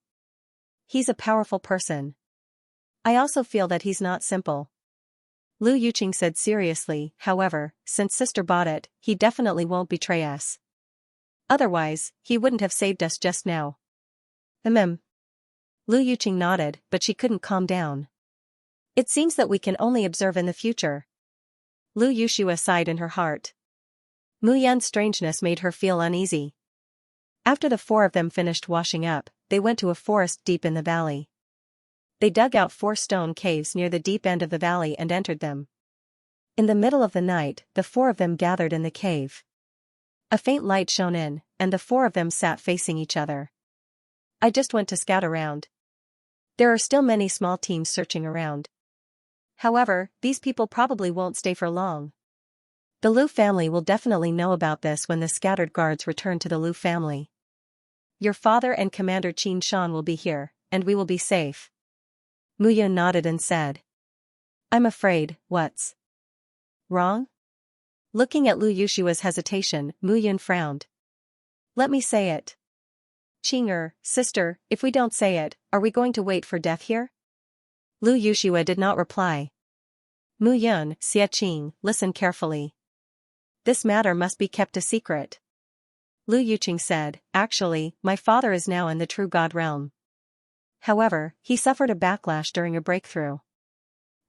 He's a powerful person. I also feel that he's not simple. Lu Yuqing said seriously, however, since sister bought it, he definitely won't betray us. Otherwise, he wouldn't have saved us just now. Lu Yuqing nodded, but she couldn't calm down. It seems that we can only observe in the future. Lu Yushue sighed in her heart. Mu Yun's strangeness made her feel uneasy. After the 4 of them finished washing up, they went to a forest deep in the valley. They dug out 4 stone caves near the deep end of the valley and entered them. In the middle of the night, the 4 of them gathered in the cave. A faint light shone in, and the 4 of them sat facing each other. I just went to scout around. There are still many small teams searching around. However, these people probably won't stay for long. The Liu family will definitely know about this when the scattered guards return to the Liu family. Your father and Commander Qin Shan will be here, and we will be safe. Mu Yun nodded and said. I'm afraid, what's wrong? Looking at Lu Yushua's hesitation, Mu Yun frowned. Let me say it. Qing'er, sister, if we don't say it, are we going to wait for death here? Lu Yushua did not reply. Mu Yun, Xie Qing, listen carefully. This matter must be kept a secret. Lu Yuqing said, actually, my father is now in the true God realm. However, he suffered a backlash during a breakthrough.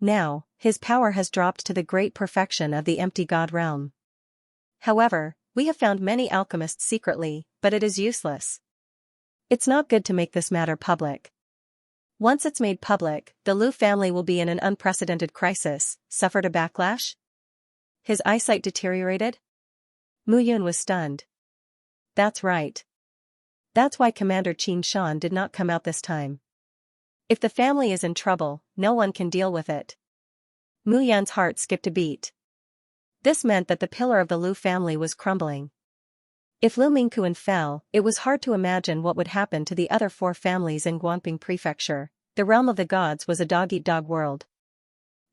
Now, his power has dropped to the great perfection of the empty God realm. However, we have found many alchemists secretly, but it is useless. It's not good to make this matter public. Once it's made public, the Liu family will be in an unprecedented crisis. Suffered a backlash? His eyesight deteriorated? Mu Yun was stunned. That's right. That's why Commander Qin Shan did not come out this time. If the family is in trouble, no one can deal with it. Mu Yan's heart skipped a beat. This meant that the pillar of the Liu family was crumbling. If Liu Mingquan fell, it was hard to imagine what would happen to the other 4 families in Guanping Prefecture. The realm of the gods was a dog-eat-dog world.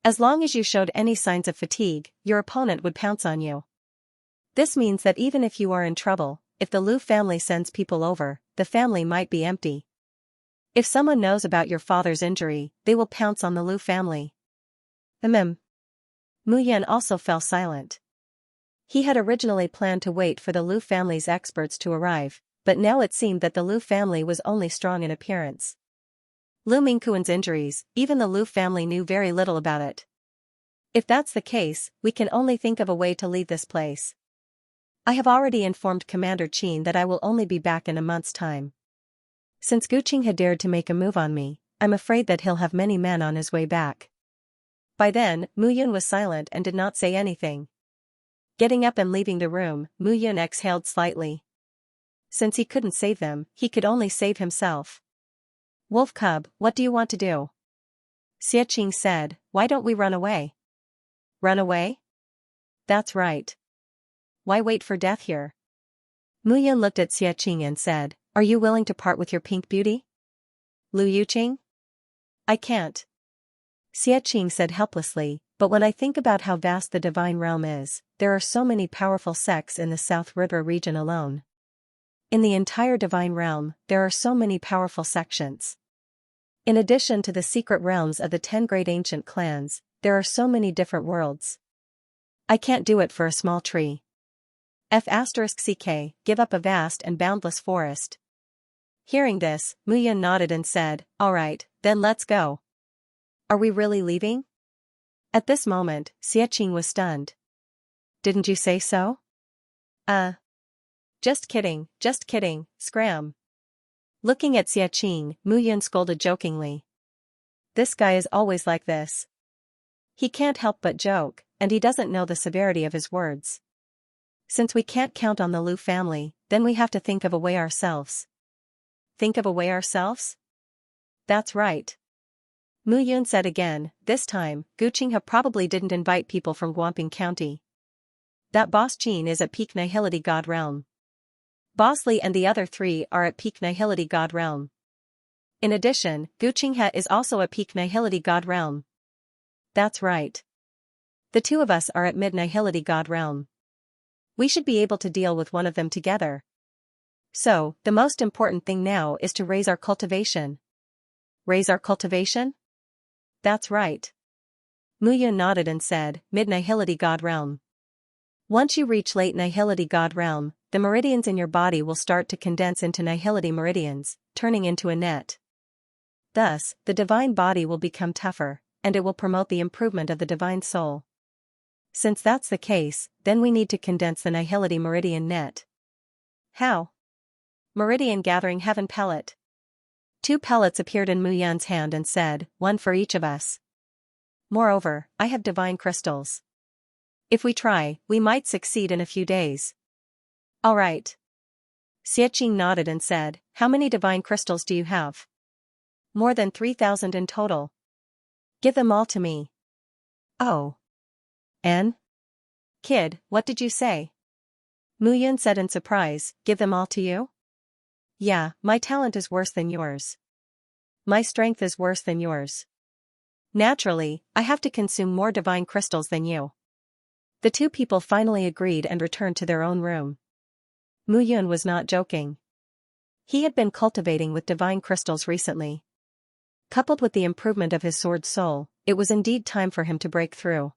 As long as you showed any signs of fatigue, your opponent would pounce on you. This means that even if you are in trouble, if the Liu family sends people over, the family might be empty. If someone knows about your father's injury, they will pounce on the Liu family. Mu Yan also fell silent. He had originally planned to wait for the Liu family's experts to arrive, but now it seemed that the Liu family was only strong in appearance. Liu Mingquan's injuries, even the Liu family knew very little about it. If that's the case, we can only think of a way to leave this place. I have already informed Commander Qin that I will only be back in a month's time. Since Guqing had dared to make a move on me, I'm afraid that he'll have many men on his way back. By then, Mu Yun was silent and did not say anything. Getting up and leaving the room, Mu Yun exhaled slightly. Since he couldn't save them, he could only save himself. Wolf Cub, what do you want to do? Xie Qing said, why don't we run away? Run away? That's right. Why wait for death here? Mu Yun looked at Xie Qing and said, are you willing to part with your pink beauty? Lu Yuqing? I can't. Xie Qing said helplessly, but when I think about how vast the divine realm is, there are so many powerful sects in the South River region alone. In the entire divine realm, there are so many powerful sections. In addition to the secret realms of the 10 great ancient clans, there are so many different worlds. I can't do it for a small tree. *CK, give up a vast and boundless forest. Hearing this, Mu Yun nodded and said, all right, then let's go. Are we really leaving? At this moment, Xie Qing was stunned. Didn't you say so? Just kidding, scram. Looking at Xie Qing, Mu Yun scolded jokingly. This guy is always like this. He can't help but joke, and he doesn't know the severity of his words. Since we can't count on the Liu family, then we have to think of a way ourselves. Think of a way ourselves? That's right. Mu Yun said again, this time, Guqing probably didn't invite people from Guanping County. That Boss Qin is at peak nihility God realm. Boss Li and the other 3 are at peak nihility God realm. In addition, Guqing is also at peak nihility God realm. That's right. The 2 of us are at mid nihility God realm. We should be able to deal with one of them together. So, the most important thing now is to raise our cultivation. Raise our cultivation? That's right. Mu Yun nodded and said, mid nihility God realm. Once you reach late nihility God realm, the meridians in your body will start to condense into nihility meridians, turning into a net. Thus, the divine body will become tougher, and it will promote the improvement of the divine soul. Since that's the case, then we need to condense the nihility meridian net. How? Meridian gathering heaven pellet. 2 pellets appeared in Mu Yan's hand and said, 1 for each of us. Moreover, I have divine crystals. If we try, we might succeed in a few days. All right. Xie Qing nodded and said, how many divine crystals do you have? More than 3,000 in total. Give them all to me. Oh. N? Kid, what did you say? Mu Yun said in surprise, give them all to you? Yeah, my talent is worse than yours. My strength is worse than yours. Naturally, I have to consume more divine crystals than you. The two people finally agreed and returned to their own room. Mu Yun was not joking. He had been cultivating with divine crystals recently. Coupled with the improvement of his sword soul, it was indeed time for him to break through.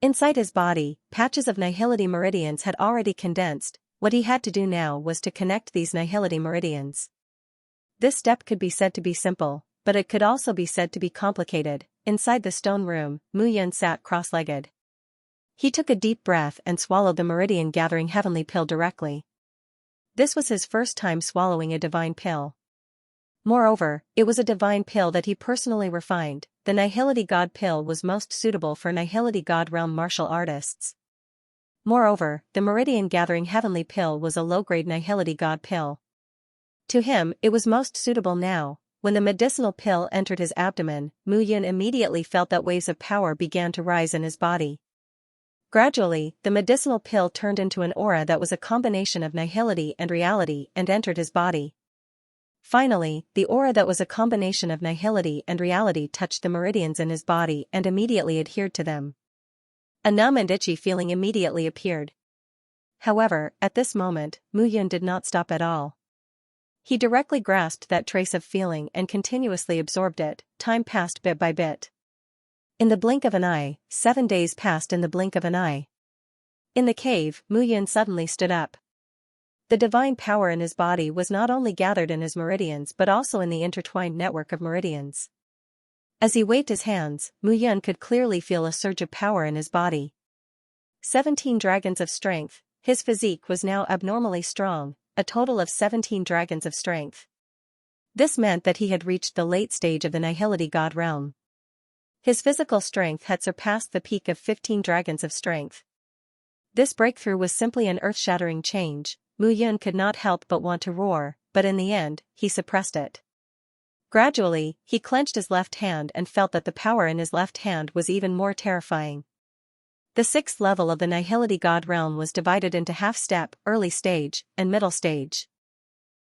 Inside his body, patches of nihility meridians had already condensed. What he had to do now was to connect these nihility meridians. This step could be said to be simple, but it could also be said to be complicated. Inside the stone room, Mu Yun sat cross-legged. He took a deep breath and swallowed the meridian-gathering heavenly pill directly. This was his first time swallowing a divine pill. Moreover, it was a divine pill that he personally refined. The Nihility God pill was most suitable for Nihility God realm martial artists. Moreover, the meridian-gathering heavenly pill was a low-grade Nihility God pill. To him, it was most suitable now. When the medicinal pill entered his abdomen, Mu Yun immediately felt that waves of power began to rise in his body. Gradually, the medicinal pill turned into an aura that was a combination of nihility and reality and entered his body. Finally, the aura that was a combination of nihility and reality touched the meridians in his body and immediately adhered to them. A numb and itchy feeling immediately appeared. However, at this moment, Mu Yun did not stop at all. He directly grasped that trace of feeling and continuously absorbed it. Time passed bit by bit. In the blink of an eye, 7 days passed in the blink of an eye. In the cave, Mu Yun suddenly stood up. The divine power in his body was not only gathered in his meridians but also in the intertwined network of meridians. As he waved his hands, Mu Yun could clearly feel a surge of power in his body. 17 dragons of strength. His physique was now abnormally strong, a total of 17 dragons of strength. This meant that he had reached the late stage of the Nihility God realm. His physical strength had surpassed the peak of 15 dragons of strength. This breakthrough was simply an earth-shattering change. Mu Yun could not help but want to roar, but in the end, he suppressed it. Gradually, he clenched his left hand and felt that the power in his left hand was even more terrifying. The 6th level of the Nihility God realm was divided into half-step, early stage, and middle stage.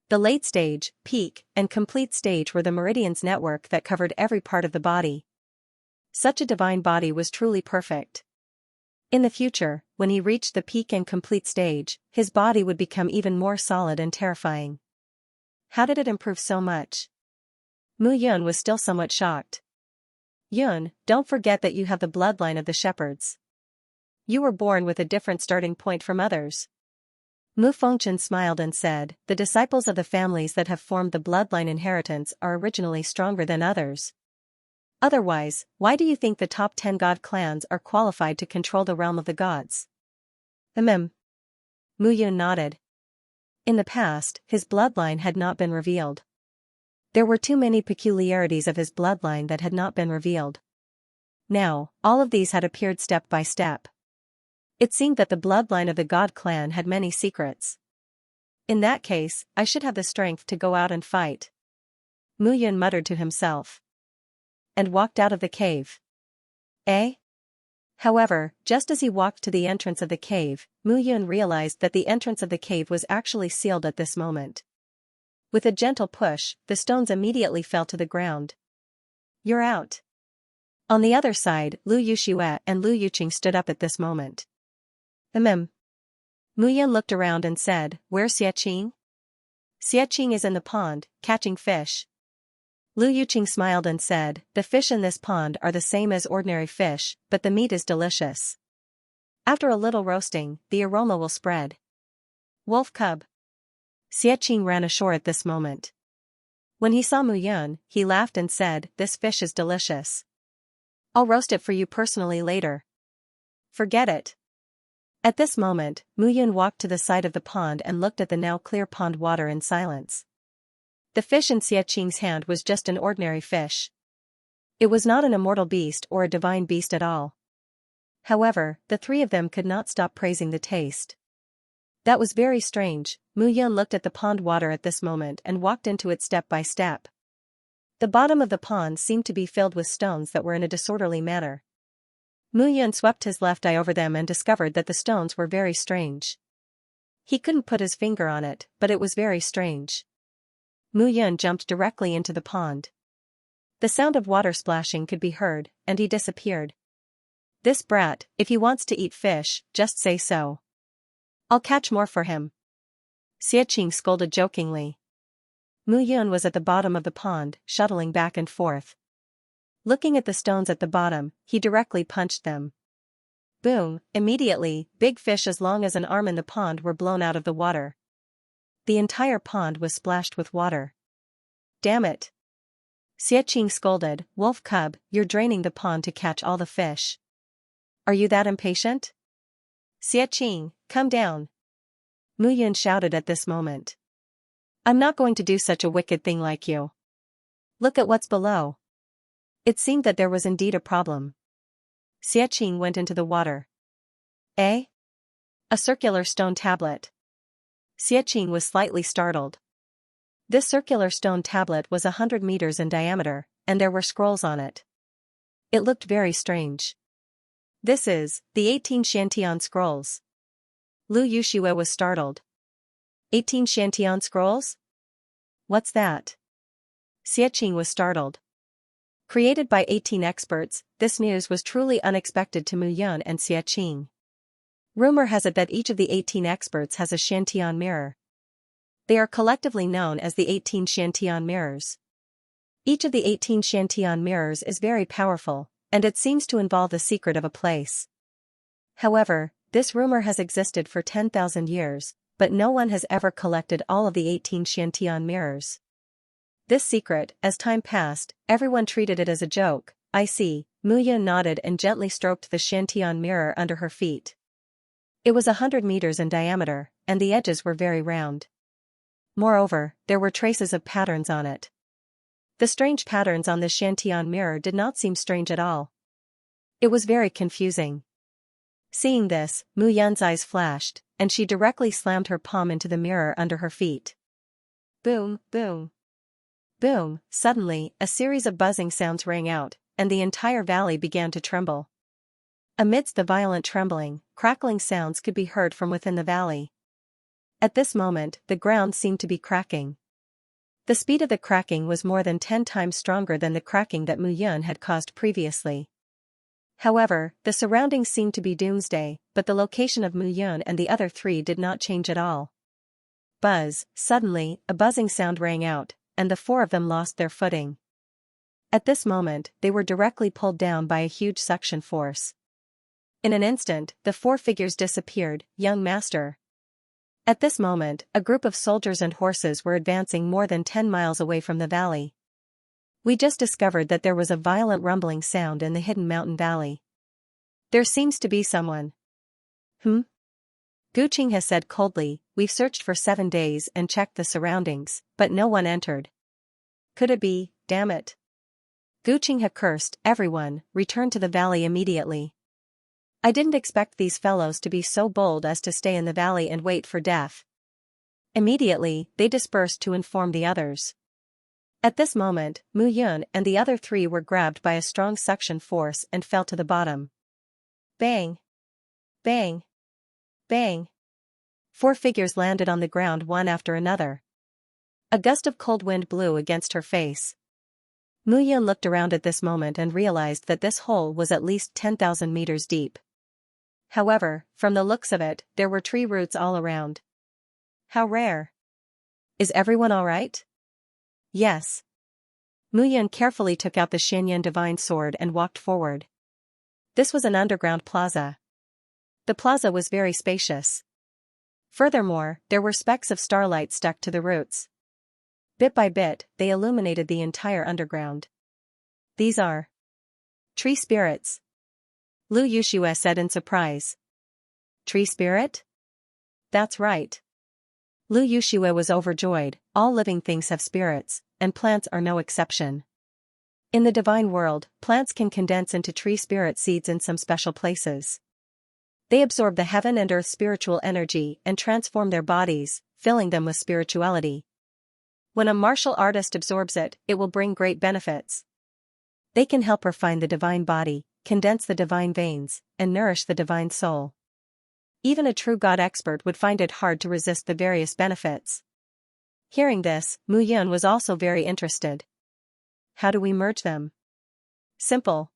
The late stage, peak, and complete stage were the meridians network that covered every part of the body. Such a divine body was truly perfect. In the future, when he reached the peak and complete stage, his body would become even more solid and terrifying. How did it improve so much? Mu Yun was still somewhat shocked. Yun, don't forget that you have the bloodline of the shepherds. You were born with a different starting point from others. Mu Fengchen smiled and said, the disciples of the families that have formed the bloodline inheritance are originally stronger than others. Otherwise, why do you think the top 10 god clans are qualified to control the realm of the gods? Mu Yun nodded. In the past, his bloodline had not been revealed. There were too many peculiarities of his bloodline that had not been revealed. Now, all of these had appeared step by step. It seemed that the bloodline of the god clan had many secrets. In that case, I should have the strength to go out and fight. Mu Yun muttered to himself. And walked out of the cave. Eh? However, just as he walked to the entrance of the cave, Mu Yun realized that the entrance of the cave was actually sealed at this moment. With a gentle push, the stones immediately fell to the ground. You're out. On the other side, Lu Yuxue and Lu Yuqing stood up at this moment. Mu Yun looked around and said, where's Xiaxing? Xiaxing is in the pond, catching fish. Lu Yuqing smiled and said, the fish in this pond are the same as ordinary fish, but the meat is delicious. After a little roasting, the aroma will spread. Wolf cub. Xiaxing ran ashore at this moment. When he saw Mu Yun, he laughed and said, this fish is delicious. I'll roast it for you personally later. Forget it. At this moment, Mu Yun walked to the side of the pond and looked at the now clear pond water in silence. The fish in Xiaxing's hand was just an ordinary fish. It was not an immortal beast or a divine beast at all. However, the three of them could not stop praising the taste. That was very strange. Mu Yun looked at the pond water at this moment and walked into it step by step. The bottom of the pond seemed to be filled with stones that were in a disorderly manner. Mu Yun swept his left eye over them and discovered that the stones were very strange. He couldn't put his finger on it, but it was very strange. Mu Yun jumped directly into the pond. The sound of water splashing could be heard, and he disappeared. This brat, if he wants to eat fish, just say so. I'll catch more for him. Xianxia scolded jokingly. Mu Yun was at the bottom of the pond, shuttling back and forth. Looking at the stones at the bottom, he directly punched them. Boom! Immediately, big fish as long as an arm in the pond were blown out of the water. The entire pond was splashed with water. Damn it! Xianxia scolded, Wolf cub, you're draining the pond to catch all the fish. Are you that impatient? Xianxia, come down. Mu Yun shouted at this moment. I'm not going to do such a wicked thing like you. Look at what's below. It seemed that there was indeed a problem. Xianxia went into the water. Eh? A circular stone tablet. Xianxia was slightly startled. This circular stone tablet was 100 meters in diameter, and there were scrolls on it. It looked very strange. This is the 18 Xiantian scrolls. Lu Yuxue was startled. 18 Xiantian scrolls? What's that? Xianxia was startled. Created by 18 experts, this news was truly unexpected to Mu Yun and Xianxia. Rumor has it that each of the 18 experts has a Xiantian mirror. They are collectively known as the 18 Xiantian mirrors. Each of the 18 Xiantian mirrors is very powerful, and it seems to involve the secret of a place. However, this rumor has existed for 10,000 years, but no one has ever collected all of the 18 Xiantian mirrors. This secret, as time passed, everyone treated it as a joke. I see, Mu Yun nodded and gently stroked the Xiantian mirror under her feet. It was 100 meters in diameter, and the edges were very round. Moreover, there were traces of patterns on it. The strange patterns on the Xiantian mirror did not seem strange at all. It was very confusing. Seeing this, Mu Yun's eyes flashed, and she directly slammed her palm into the mirror under her feet. Boom, boom. Boom! Suddenly, a series of buzzing sounds rang out, and the entire valley began to tremble. Amidst the violent trembling, crackling sounds could be heard from within the valley. At this moment, the ground seemed to be cracking. The speed of the cracking was more than 10 times stronger than the cracking that Mu Yun had caused previously. However, the surroundings seemed to be doomsday, but the location of Mu Yun and the other three did not change at all. Buzz! Suddenly, a buzzing sound rang out, and the four of them lost their footing. At this moment, they were directly pulled down by a huge suction force. In an instant, the four figures disappeared. Young master. At this moment, a group of soldiers and horses were advancing more than 10 miles away from the valley. We just discovered that there was a violent rumbling sound in the hidden mountain valley. There seems to be someone. Gu Qing has said coldly, we've searched for 7 days and checked the surroundings, but no one entered. Could it be, damn it? Gu Qing had cursed, everyone, return to the valley immediately. I didn't expect these fellows to be so bold as to stay in the valley and wait for death. Immediately, they dispersed to inform the others. At this moment, Mu Yun and the other three were grabbed by a strong suction force and fell to the bottom. Bang! Bang! Bang! 4 figures landed on the ground one after another. A gust of cold wind blew against her face. Mu Yun looked around at this moment and realized that this hole was at least 10,000 meters deep. However, from the looks of it, there were tree roots all around. How rare! Is everyone all right? Yes. Mu Yun carefully took out the Xinyan divine sword and walked forward. This was an underground plaza. The plaza was very spacious. Furthermore, there were specks of starlight stuck to the roots. Bit by bit, they illuminated the entire underground. These are tree spirits. Lu Yuxue said in surprise. Tree spirit? That's right. Lu Yuxue was overjoyed. All living things have spirits, and plants are no exception. In the divine world, plants can condense into tree spirit seeds in some special places. They absorb the heaven and earth spiritual energy and transform their bodies, filling them with spirituality. When a martial artist absorbs it, it will bring great benefits. They can help refine the divine body, condense the divine veins, and nourish the divine soul. Even a true God expert would find it hard to resist the various benefits. Hearing this, Mu Yun was also very interested. How do we merge them? Simple.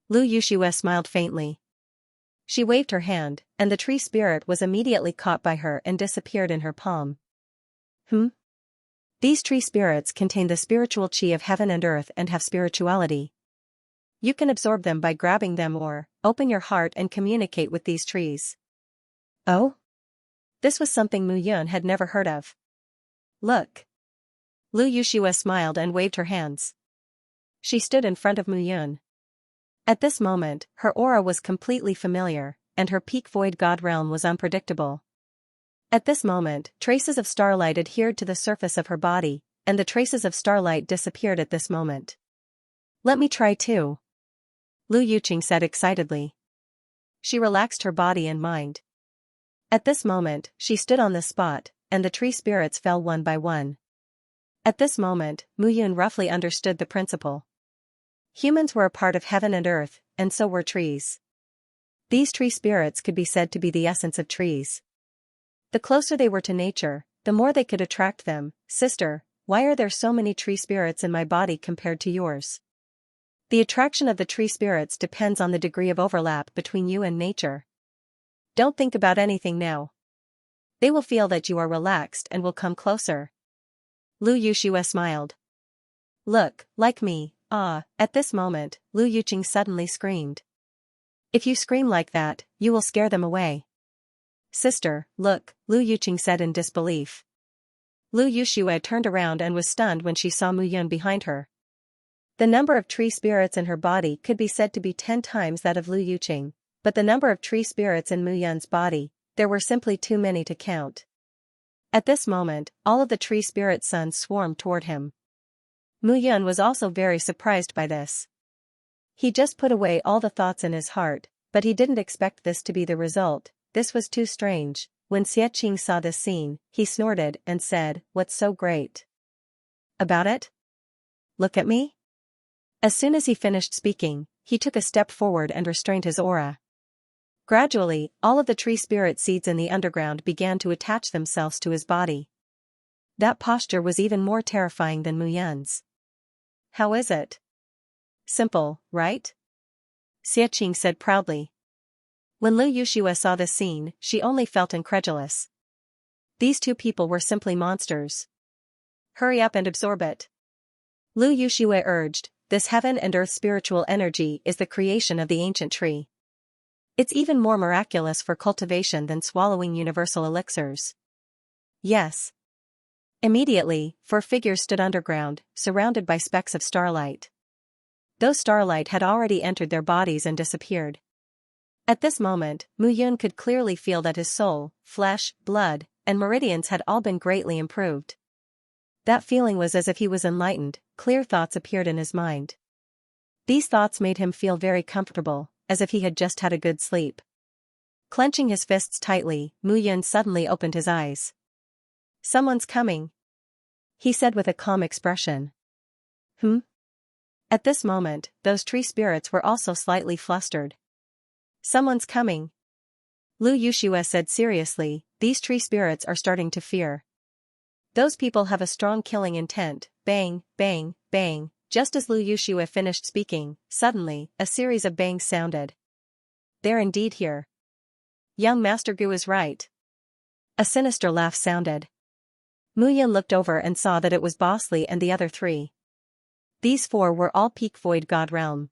Lu Yushue smiled faintly. She waved her hand, and the tree spirit was immediately caught by her and disappeared in her palm. These tree spirits contain the spiritual chi of heaven and earth and have spirituality. You can absorb them by grabbing them or open your heart and communicate with these trees. Oh? This was something Mu Yun had never heard of. Look. Lu Yushue smiled and waved her hands. She stood in front of Mu Yun. At this moment, her aura was completely familiar, and her peak void god realm was unpredictable. At this moment, traces of starlight adhered to the surface of her body, and the traces of starlight disappeared at this moment. Let me try too. Lu Yuqing said excitedly. She relaxed her body and mind. At this moment, she stood on the spot, and the tree spirits fell one by one. At this moment, Mu Yun roughly understood the principle. Humans were a part of heaven and earth, and so were trees. These tree spirits could be said to be the essence of trees. The closer they were to nature, the more they could attract them. Sister, why are there so many tree spirits in my body compared to yours? The attraction of the tree spirits depends on the degree of overlap between you and nature. Don't think about anything now. They will feel that you are relaxed and will come closer. Lu Yushue smiled. Look, like me. At this moment, Lu Yuqing suddenly screamed. If you scream like that, you will scare them away. Sister, look, Lu Yuqing said in disbelief. Lu Yushue turned around and was stunned when she saw Mu Yun behind her. The number of tree spirits in her body could be said to be 10 times that of Lu Yuqing, but the number of tree spirits in Mu Yun's body, there were simply too many to count. At this moment, all of the tree spirit sons swarmed toward him. Mu Yun was also very surprised by this. He just put away all the thoughts in his heart, but he didn't expect this to be the result. This was too strange. When Xianxia saw this scene, he snorted and said, "What's so great about it? Look at me." As soon as he finished speaking, he took a step forward and restrained his aura. Gradually, all of the tree spirit seeds in the underground began to attach themselves to his body. That posture was even more terrifying than Mu Yun's. How is it? Simple, right? Xianxia said proudly. When Lu Yushue saw this scene, she only felt incredulous. These two people were simply monsters. Hurry up and absorb it. Lu Yushue urged. This heaven and earth spiritual energy is the creation of the ancient tree. It's even more miraculous for cultivation than swallowing universal elixirs. Yes. Immediately, 4 figures stood underground, surrounded by specks of starlight. Those starlight had already entered their bodies and disappeared. At this moment, Mu Yun could clearly feel that his soul, flesh, blood, and meridians had all been greatly improved. That feeling was as if he was enlightened. Clear thoughts appeared in his mind. These thoughts made him feel very comfortable, as if he had just had a good sleep. Clenching his fists tightly, Mu Yun suddenly opened his eyes. Someone's coming, he said with a calm expression. At this moment, those tree spirits were also slightly flustered. Someone's coming, Lu Yushue said seriously. These tree spirits are starting to fear. Those people have a strong killing intent. Bang, bang, bang. Just as Lu Yushue finished speaking, suddenly, a series of bangs sounded. They're indeed here. Young Master Gu is right. A sinister laugh sounded. Mu Yun looked over and saw that it was Bosley and the other 3. These 4 were all peak void god realm.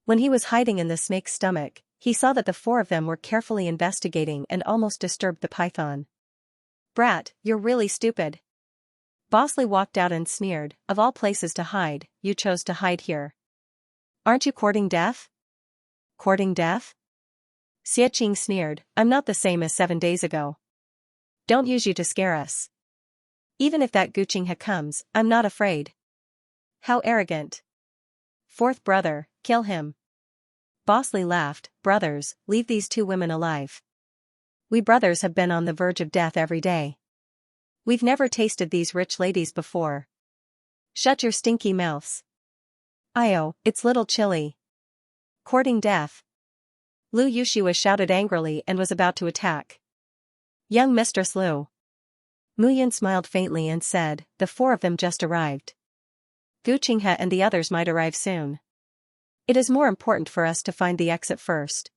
When he was hiding in the snake's stomach, he saw that the 4 of them were carefully investigating and almost disturbed the python. Brat, you're really stupid. Bosley walked out and sneered. Of all places to hide, you chose to hide here. Aren't you courting death? Courting death? Xianxia sneered. I'm not the same as 7 days ago. Don't use you to scare us. Even if that Guqing comes, I'm not afraid. How arrogant. 4th brother, kill him. Bosley laughed. Brothers, leave these 2 women alive. We brothers have been on the verge of death every day. We've never tasted these rich ladies before. Shut your stinky mouths. Io, it's little chilly. Courting death. Lu Yushua shouted angrily and was about to attack. Young Mistress Lu. Mu Yun smiled faintly and said, the four of them just arrived. Gu Qinghe and the others might arrive soon. It is more important for us to find the exit first.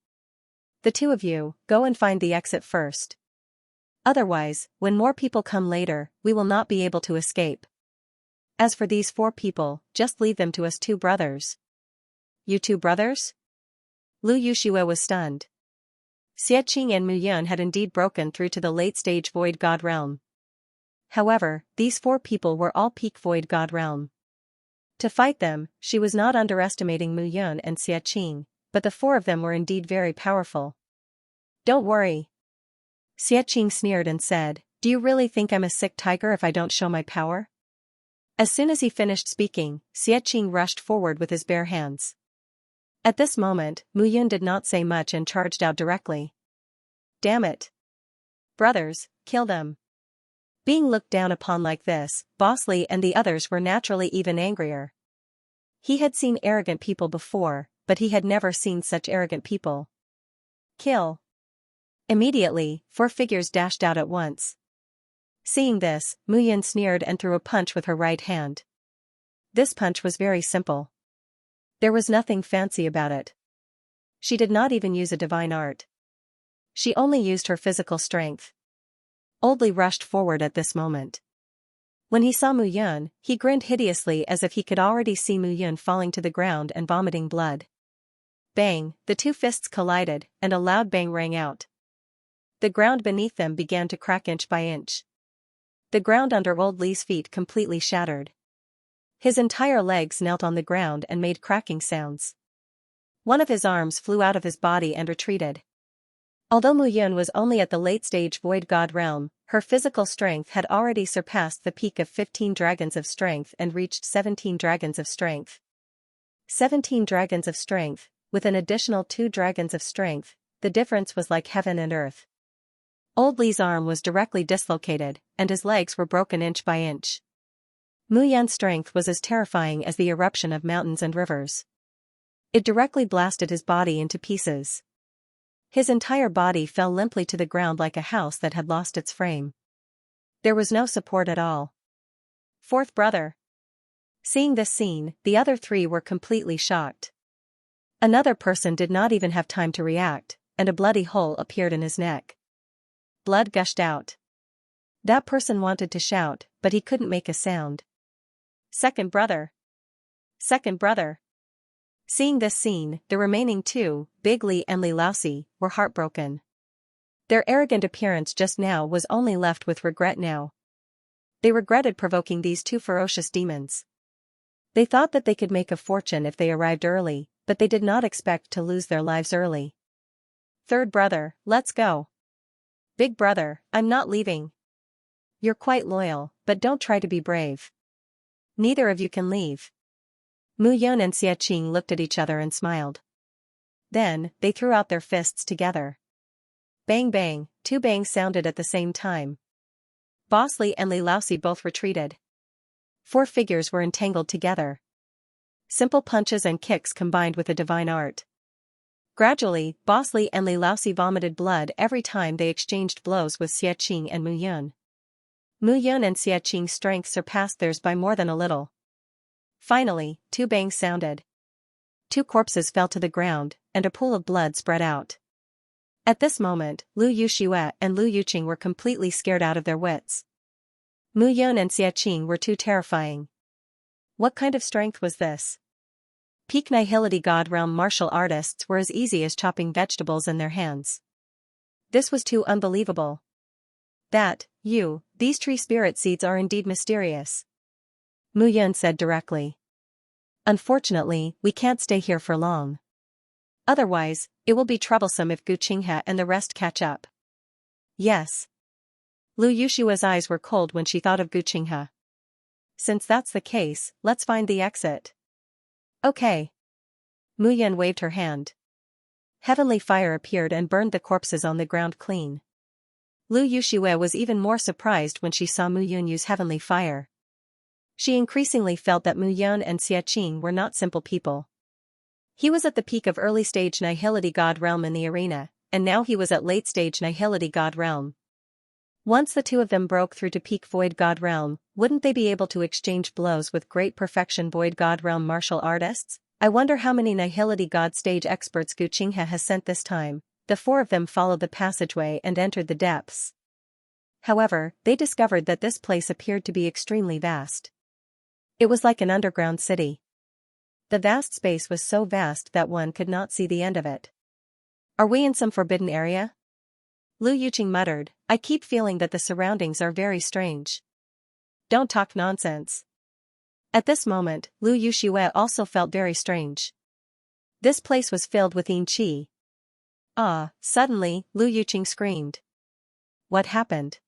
The two of you, go and find the exit first. Otherwise, when more people come later, we will not be able to escape. As for these four people, just leave them to us two brothers. You two brothers? Lu Yushua was stunned. Xiaqing and Mu Yun had indeed broken through to the late-stage Void God realm. However, these four people were all peak Void God realm. To fight them, she was not underestimating Mu Yun and Xiaqing, but the four of them were indeed very powerful. Don't worry. Xiaqing sneered and said, do you really think I'm a sick tiger if I don't show my power? As soon as he finished speaking, Xiaqing rushed forward with his bare hands. At this moment, Mu Yun did not say much and charged out directly. Damn it. Brothers, kill them. Being looked down upon like this, Boss Lee and the others were naturally even angrier. He had seen arrogant people before, but he had never seen such arrogant people. Kill. Immediately, four figures dashed out at once. Seeing this, Mu Yun sneered and threw a punch with her right hand. This punch was very simple. There was nothing fancy about it. She did not even use a divine art. She only used her physical strength. Old Li rushed forward at this moment. When he saw Mu Yun, he grinned hideously as if he could already see Mu Yun falling to the ground and vomiting blood. Bang, the two fists collided, and a loud bang rang out. The ground beneath them began to crack inch by inch. The ground under Old Li's feet completely shattered. His entire legs knelt on the ground and made cracking sounds. One of his arms flew out of his body and retreated. Although Mu Yun was only at the late-stage Void God realm, her physical strength had already surpassed the peak of 15 dragons of strength and reached 17 dragons of strength. 17 dragons of strength, with an additional 2 dragons of strength, the difference was like heaven and earth. Old Li's arm was directly dislocated, and his legs were broken inch by inch. Mu Yun's strength was as terrifying as the eruption of mountains and rivers. It directly blasted his body into pieces. His entire body fell limply to the ground like a house that had lost its frame. There was no support at all. Fourth brother. Seeing this scene, the other three were completely shocked. Another person did not even have time to react, and a bloody hole appeared in his neck. Blood gushed out. That person wanted to shout, but he couldn't make a sound. Second brother. Second brother. Seeing this scene, the remaining two, Big Li and Li Laosi, were heartbroken. Their arrogant appearance just now was only left with regret now. They regretted provoking these two ferocious demons. They thought that they could make a fortune if they arrived early, but they did not expect to lose their lives early. Third brother, let's go. Big brother, I'm not leaving. You're quite loyal, but don't try to be brave. Neither of you can leave. Mu Yun and Xiaqing looked at each other and smiled. Then, they threw out their fists together. Bang bang, 2 bangs sounded at the same time. Boss Li and Li Laosi both retreated. 4 figures were entangled together. Simple punches and kicks combined with a divine art. Gradually, Boss Li and Li Laosi vomited blood every time they exchanged blows with Xiaqing and Mu Yun. Mu Yun and Xiaqing's strength surpassed theirs by more than a little. Finally, 2 bangs sounded. 2 corpses fell to the ground, and a pool of blood spread out. At this moment, Lu Yushua and Lu Yuqing were completely scared out of their wits. Mu Yun and Xiaqing were too terrifying. What kind of strength was this? Peak Nihility God realm martial artists were as easy as chopping vegetables in their hands. This was too unbelievable. These tree spirit seeds are indeed mysterious. Mu Yun said directly. Unfortunately, we can't stay here for long. Otherwise, it will be troublesome if Gu Qinghe and the rest catch up. Yes. Lu Yushua's eyes were cold when she thought of Gu Qinghe. Since that's the case, let's find the exit. Okay. Mu Yun waved her hand. Heavenly fire appeared and burned the corpses on the ground clean. Lu Yushua was even more surprised when she saw Mu Yun use heavenly fire. She increasingly felt that Mu Yun and Xiaqing were not simple people. He was at the peak of early-stage Nihility God Realm in the arena, and now he was at late-stage Nihility God Realm. Once the two of them broke through to peak Void God Realm, wouldn't they be able to exchange blows with great perfection Void God Realm martial artists? I wonder how many Nihility God stage experts Xianxia has sent this time. The four of them followed the passageway and entered the depths. However, they discovered that this place appeared to be extremely vast. It was like an underground city. The vast space was so vast that one could not see the end of it. Are we in some forbidden area? Lu Yuqing muttered, I keep feeling that the surroundings are very strange. Don't talk nonsense. At this moment, Lu Yuxue also felt very strange. This place was filled with yin qi. Ah, suddenly, Lu Yuqing screamed. What happened?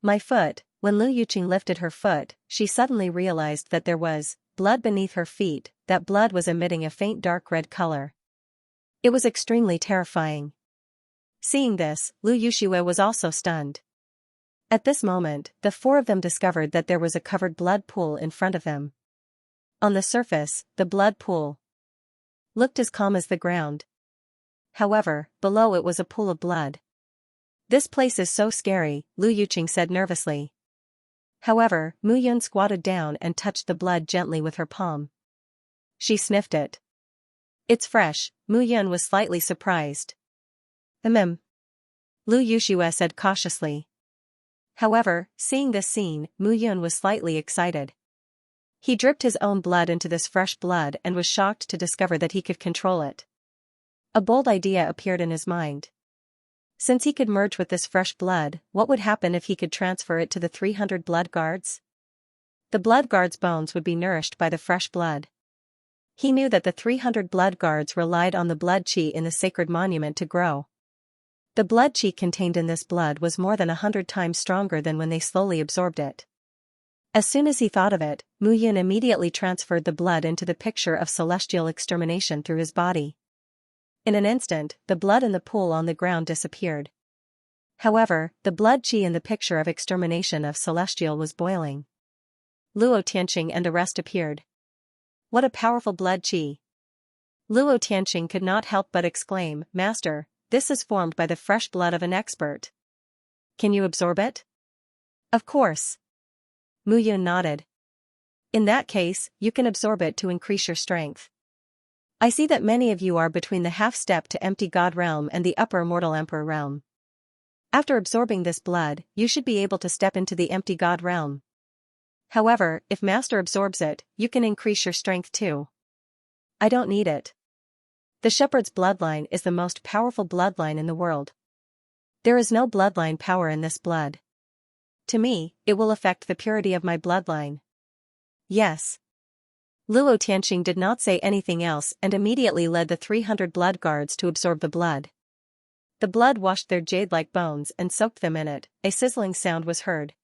My foot. When Lu Yuqing lifted her foot, she suddenly realized that there was blood beneath her feet, that blood was emitting a faint dark red color. It was extremely terrifying. Seeing this, Lu Yuxue was also stunned. At this moment, the four of them discovered that there was a covered blood pool in front of them. On the surface, the blood pool looked as calm as the ground. However, below it was a pool of blood. This place is so scary, Lu Yuqing said nervously. However, Mu Yun squatted down and touched the blood gently with her palm. She sniffed it. It's fresh. Mu Yun was slightly surprised. Lu Yuxue said cautiously. However, seeing this scene, Mu Yun was slightly excited. He dripped his own blood into this fresh blood and was shocked to discover that he could control it. A bold idea appeared in his mind. Since he could merge with this fresh blood, what would happen if he could transfer it to the 300 blood guards? The blood guards' bones would be nourished by the fresh blood. He knew that the 300 blood guards relied on the blood qi in the sacred monument to grow. The blood qi contained in this blood was more than 100 times stronger than when they slowly absorbed it. As soon as he thought of it, Mu Yun immediately transferred the blood into the picture of celestial extermination through his body. In an instant, the blood in the pool on the ground disappeared. However, the blood qi in the picture of extermination of celestial was boiling. Luo Tianqing and the rest appeared. What a powerful blood qi! Luo Tianqing could not help but exclaim, Master, this is formed by the fresh blood of an expert. Can you absorb it? Of course. Mu Yun nodded. In that case, you can absorb it to increase your strength. I see that many of you are between the half-step to empty God realm and the upper mortal emperor realm. After absorbing this blood, you should be able to step into the empty God realm. However, if Master absorbs it, you can increase your strength too. I don't need it. The shepherd's bloodline is the most powerful bloodline in the world. There is no bloodline power in this blood. To me, it will affect the purity of my bloodline. Yes. Luo Tianqing did not say anything else and immediately led the 300 blood guards to absorb the blood. The blood washed their jade-like bones and soaked them in it. A sizzling sound was heard.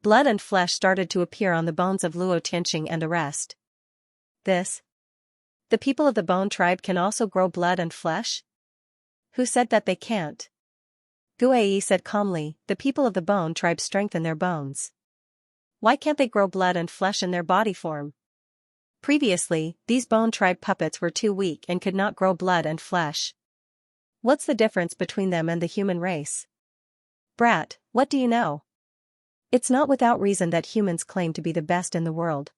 Blood and flesh started to appear on the bones of Luo Tianqing and the rest. The people of the bone tribe can also grow blood and flesh? Who said that they can't? Guai said calmly, the people of the bone tribe strengthen their bones. Why can't they grow blood and flesh in their body form? Previously, these bone tribe puppets were too weak and could not grow blood and flesh. What's the difference between them and the human race? Brat, what do you know? It's not without reason that humans claim to be the best in the world.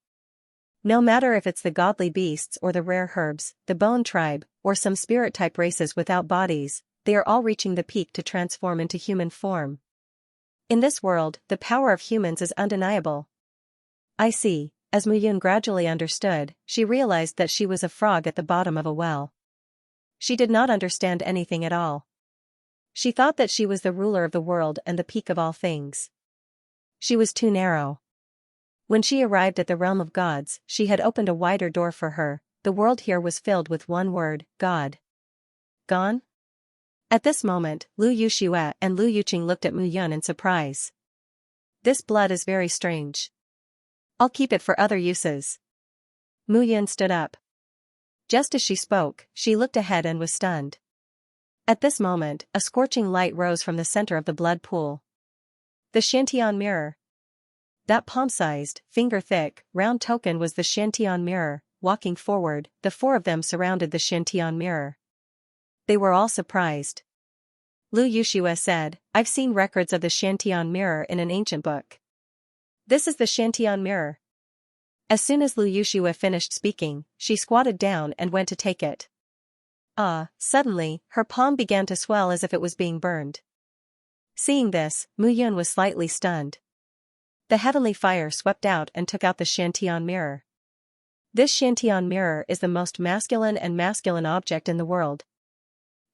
No matter if it's the godly beasts or the rare herbs, the bone tribe, or some spirit-type races without bodies, they are all reaching the peak to transform into human form. In this world, the power of humans is undeniable. I see. As Mu Yun gradually understood, she realized that she was a frog at the bottom of a well. She did not understand anything at all. She thought that she was the ruler of the world and the peak of all things. She was too narrow. When she arrived at the realm of gods, she had opened a wider door for her. The world here was filled with one word, God. Gone? At this moment, Lu Yuxue and Lu Yuqing looked at Mu Yun in surprise. This blood is very strange. I'll keep it for other uses. Mu Yun stood up. Just as she spoke, she looked ahead and was stunned. At this moment, a scorching light rose from the center of the blood pool. The Xiantian mirror. That palm-sized, finger-thick, round token was the Xiantian mirror. walking forward, the four of them surrounded the Xiantian mirror. They were all surprised. Lu Yuxue said, "I've seen records of the Xiantian mirror in an ancient book. This is the Xiantian mirror." As soon as Lu Yuxue finished speaking, she squatted down and went to take it. Suddenly, her palm began to swell as if it was being burned. Seeing this, Mu Yun was slightly stunned. The heavenly fire swept out and took out the Xiantian mirror. This Xiantian mirror is the most masculine object in the world.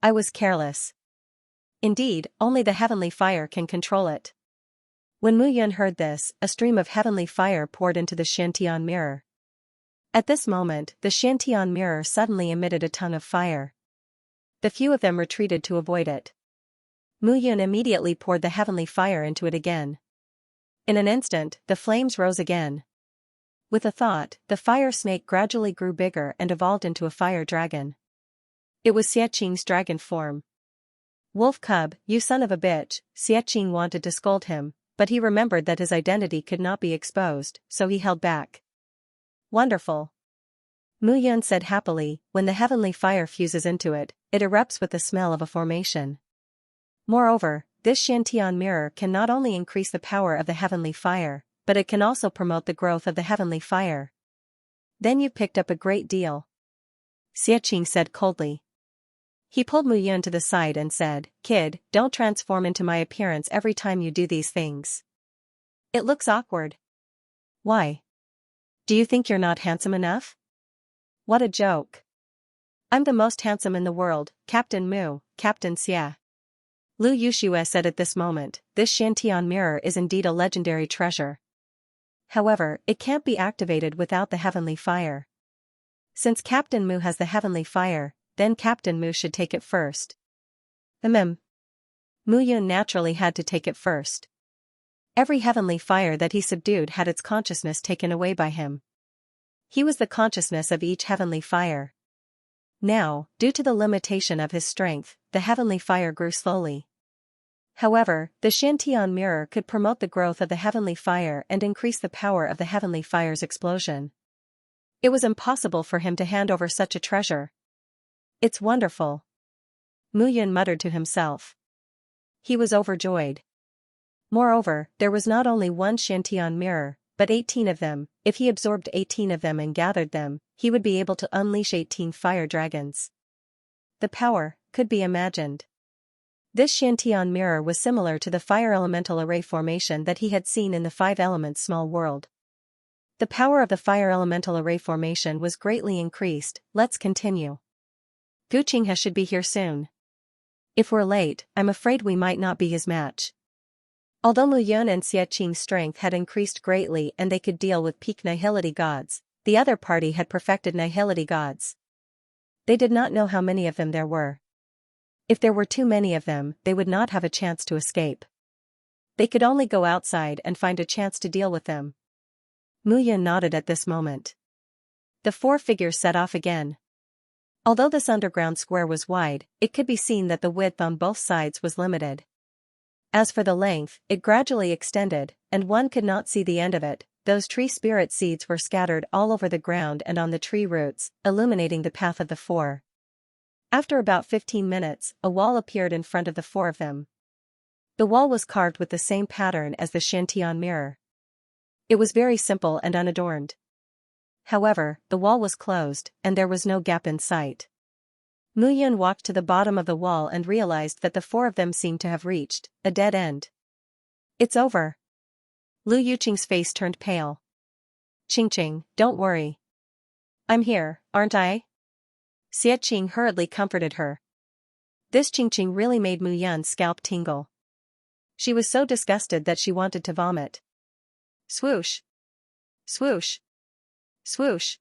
I was careless. Indeed, only the heavenly fire can control it. When Mu Yun heard this, a stream of heavenly fire poured into the Xiantian mirror. At this moment, the Xiantian mirror suddenly emitted a tongue of fire. The few of them retreated to avoid it. Mu Yun immediately poured the heavenly fire into it again. In an instant, the flames rose again. With a thought, the fire snake gradually grew bigger and evolved into a fire dragon. It was Xiaqing's dragon form. "Wolf cub, you son of a bitch," Xiaqing wanted to scold him, but he remembered that his identity could not be exposed, so he held back. "Wonderful," Mu Yun said happily. When the heavenly fire fuses into it, it erupts with the smell of a formation. Moreover, this Xiantian mirror can not only increase the power of the heavenly fire, but it can also promote the growth of the heavenly fire. "Then you picked up a great deal," Xiaqing said coldly. He pulled Mu Yun to the side and said, "Kid, don't transform into my appearance every time you do these things. It looks awkward." "Why? Do you think you're not handsome enough?" "What a joke. I'm the most handsome in the world, Captain Mu, Captain Xia." Lu Yuxue said at this moment, "This Xiantian mirror is indeed a legendary treasure. However, it can't be activated without the heavenly fire. Since Captain Mu has the heavenly fire, then Captain Mu should take it first." Mu Yun naturally had to take it first. Every heavenly fire that he subdued had its consciousness taken away by him. He was the consciousness of each heavenly fire. Now, due to the limitation of his strength, the heavenly fire grew slowly. However, the Xiantian mirror could promote the growth of the heavenly fire and increase the power of the heavenly fire's explosion. It was impossible for him to hand over such a treasure. "It's wonderful," Mu Yun muttered to himself. He was overjoyed. Moreover, there was not only one Xiantian mirror, but 18 of them. If he absorbed 18 of them and gathered them, he would be able to unleash 18 fire dragons. The power could be imagined. This Xiantian mirror was similar to the fire elemental array formation that he had seen in the 5 elements small world. The power of the fire elemental array formation was greatly increased. Let's continue. Guqinghe should be here soon. If we're late, I'm afraid we might not be his match. Although Mu Yun and Xiaqing's strength had increased greatly and they could deal with peak nihility gods, the other party had perfected nihility gods. They did not know how many of them there were. If there were too many of them, they would not have a chance to escape. They could only go outside and find a chance to deal with them. Mu Yun nodded at this moment. The 4 figures set off again. Although this underground square was wide, it could be seen that the width on both sides was limited. As for the length, it gradually extended, and one could not see the end of it. Those tree spirit seeds were scattered all over the ground and on the tree roots, illuminating the path of the 4. After about 15 minutes, a wall appeared in front of the 4 of them. The wall was carved with the same pattern as the Xiantian mirror. It was very simple and unadorned. However, the wall was closed, and there was no gap in sight. Mu Yun walked to the bottom of the wall and realized that the 4 of them seemed to have reached a dead end. "It's over." Lu Yuqing's face turned pale. "Qingqing, don't worry. I'm here, aren't I?" Xiaqing hurriedly comforted her. This Qingqing really made Mu Yun's scalp tingle. She was so disgusted that she wanted to vomit. Swoosh! Swoosh! Swoosh!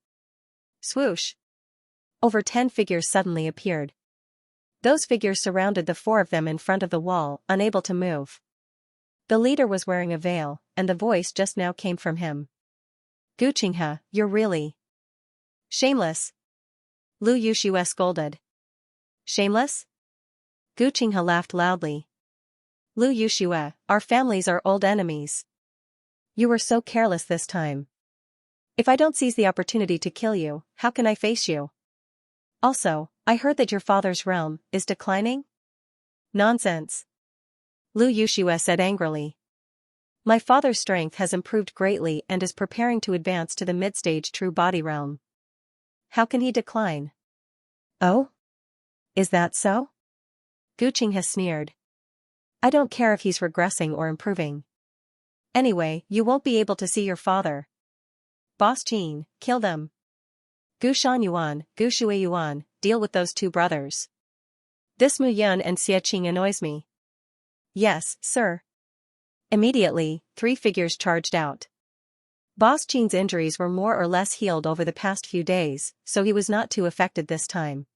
Swoosh! Over 10 figures suddenly appeared. Those figures surrounded the 4 of them in front of the wall, unable to move. The leader was wearing a veil, and the voice just now came from him. "Guqinghe, you're really shameless," Lu Yuxue scolded. "Shameless?" Guqinghe laughed loudly. "Lu Yuxue, our families are old enemies. You were so careless this time." If I don't seize the opportunity to kill you, how can I face you? Also, I heard that your father's realm is declining? Nonsense. Lu Yuxue said angrily. My father's strength has improved greatly and is preparing to advance to the mid-stage true body realm. How can he decline? Oh? Is that so? Gu Qinghe sneered. I don't care if he's regressing or improving. Anyway, you won't be able to see your father. Boss Qin, kill them. Gu Shan Gu Shui deal with those two brothers. This Mu Yun and Xie Qing annoys me. Yes, sir. Immediately, 3 figures charged out. Boss Qin's injuries were more or less healed over the past few days, so he was not too affected this time.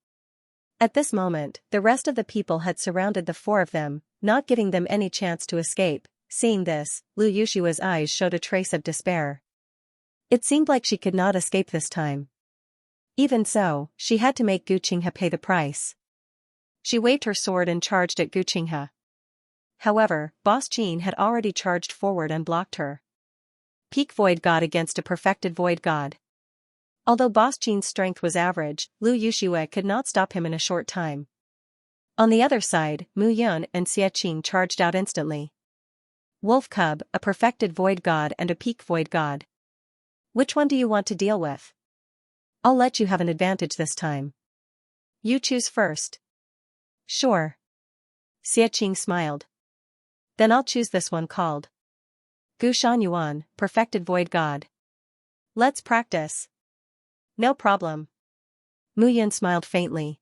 At this moment, the rest of the people had surrounded the 4 of them, not giving them any chance to escape. Seeing this, Lu Yushua's eyes showed a trace of despair. It seemed like she could not escape this time. Even so, she had to make Gu Qinghe pay the price. She waved her sword and charged at Gu Qinghe. However, Boss Qin had already charged forward and blocked her. Peak Void God against a perfected Void God. Although Boss Qin's strength was average, Lu Yuxue could not stop him in a short time. On the other side, Mu Yun and Xie Qing charged out instantly. Wolf Cub, a perfected Void God and a Peak Void God. Which one do you want to deal with? I'll let you have an advantage this time. You choose first. Sure. Xie Qing smiled. Then I'll choose this one called Gu Shan perfected Void God. Let's practice. No problem. Mu Yun smiled faintly.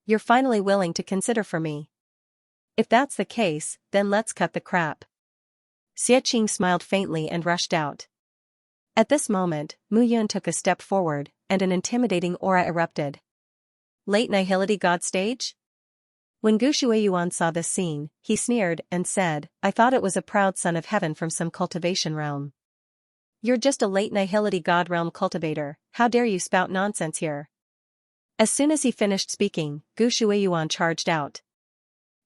You're finally willing to consider for me. If that's the case, then let's cut the crap. Xie Qing smiled faintly and rushed out. At this moment, Mu Yun took a step forward, and an intimidating aura erupted. Late Nihility God stage? When Gu Shuiyuan saw this scene, he sneered and said, I thought it was a proud son of heaven from some cultivation realm. You're just a late Nihility God realm cultivator, how dare you spout nonsense here? As soon as he finished speaking, Gu Shuiyuan charged out.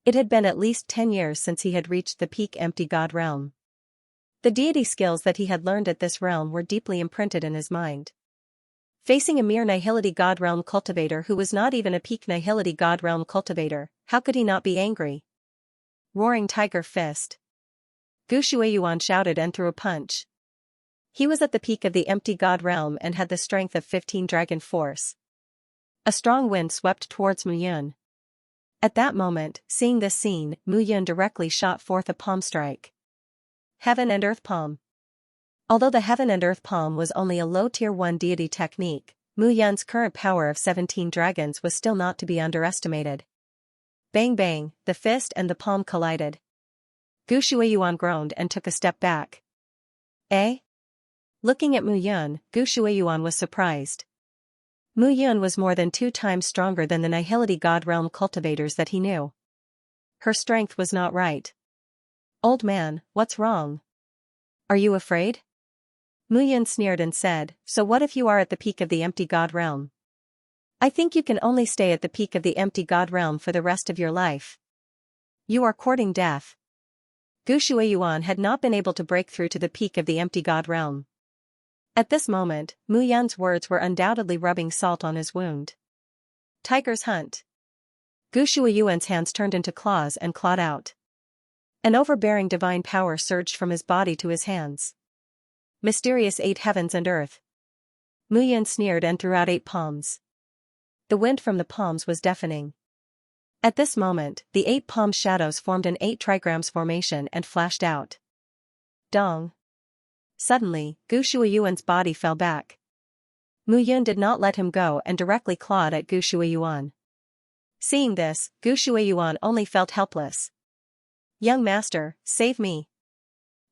It had been at least 10 years since he had reached the peak empty God realm. The deity skills that he had learned at this realm were deeply imprinted in his mind. Facing a mere Nihility God realm cultivator who was not even a peak Nihility God realm cultivator, how could he not be angry? Roaring Tiger Fist. Gu Shuiyuan shouted and threw a punch. He was at the peak of the empty God realm and had the strength of 15 dragon force. A strong wind swept towards Mu Yun. At that moment, seeing this scene, Mu Yun directly shot forth a palm strike. Heaven and Earth Palm. Although the Heaven and Earth Palm was only a low tier 1 deity technique, Mu Yun's current power of 17 dragons was still not to be underestimated. Bang bang, the fist and the palm collided. Gu Shuiyuan groaned and took a step back. Eh? Looking at Mu Yun, Gu Shuiyuan was surprised. Mu Yun was more than 2 times stronger than the Nihility God realm cultivators that he knew. Her strength was not right. Old man, what's wrong? Are you afraid? Mu Yun sneered and said, so what if you are at the peak of the empty God realm? I think you can only stay at the peak of the empty God realm for the rest of your life. You are courting death. Gu Shuiyuan had not been able to break through to the peak of the empty God realm. At this moment, Mu Yun's words were undoubtedly rubbing salt on his wound. Tiger's hunt. Gu Shuiyuan's hands turned into claws and clawed out. An overbearing divine power surged from his body to his hands. Mysterious 8 heavens and earth. Mu Yun sneered and threw out 8 palms. The wind from the palms was deafening. At this moment, the 8 palm shadows formed an 8 trigrams formation and flashed out. Dong. Suddenly, Gu Shuiyuan's body fell back. Mu Yun did not let him go and directly clawed at Gu Shuiyuan. Seeing this, Gu Shuiyuan only felt helpless. Young master, save me.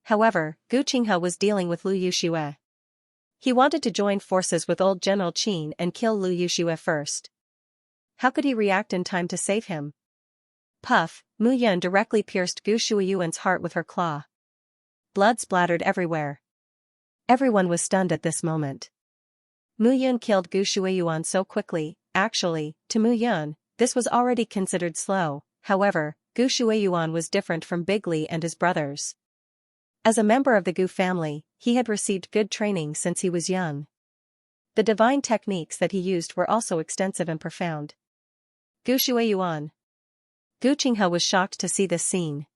However, Gu Qinghe was dealing with Lu Yuxue. He wanted to join forces with old General Qin and kill Lu Yuxue first. How could he react in time to save him? Puff, Mu Yun directly pierced Gu Shuiyuan's heart with her claw. Blood splattered everywhere. Everyone was stunned at this moment. Mu Yun killed Gu Shuiyuan so quickly. Actually, to Mu Yun, this was already considered slow. However, Gu Shuiyuan was different from Big Li and his brothers. As a member of the Gu family, he had received good training since he was young. The divine techniques that he used were also extensive and profound. Gu Shuiyuan. Gu Qinghe was shocked to see this scene.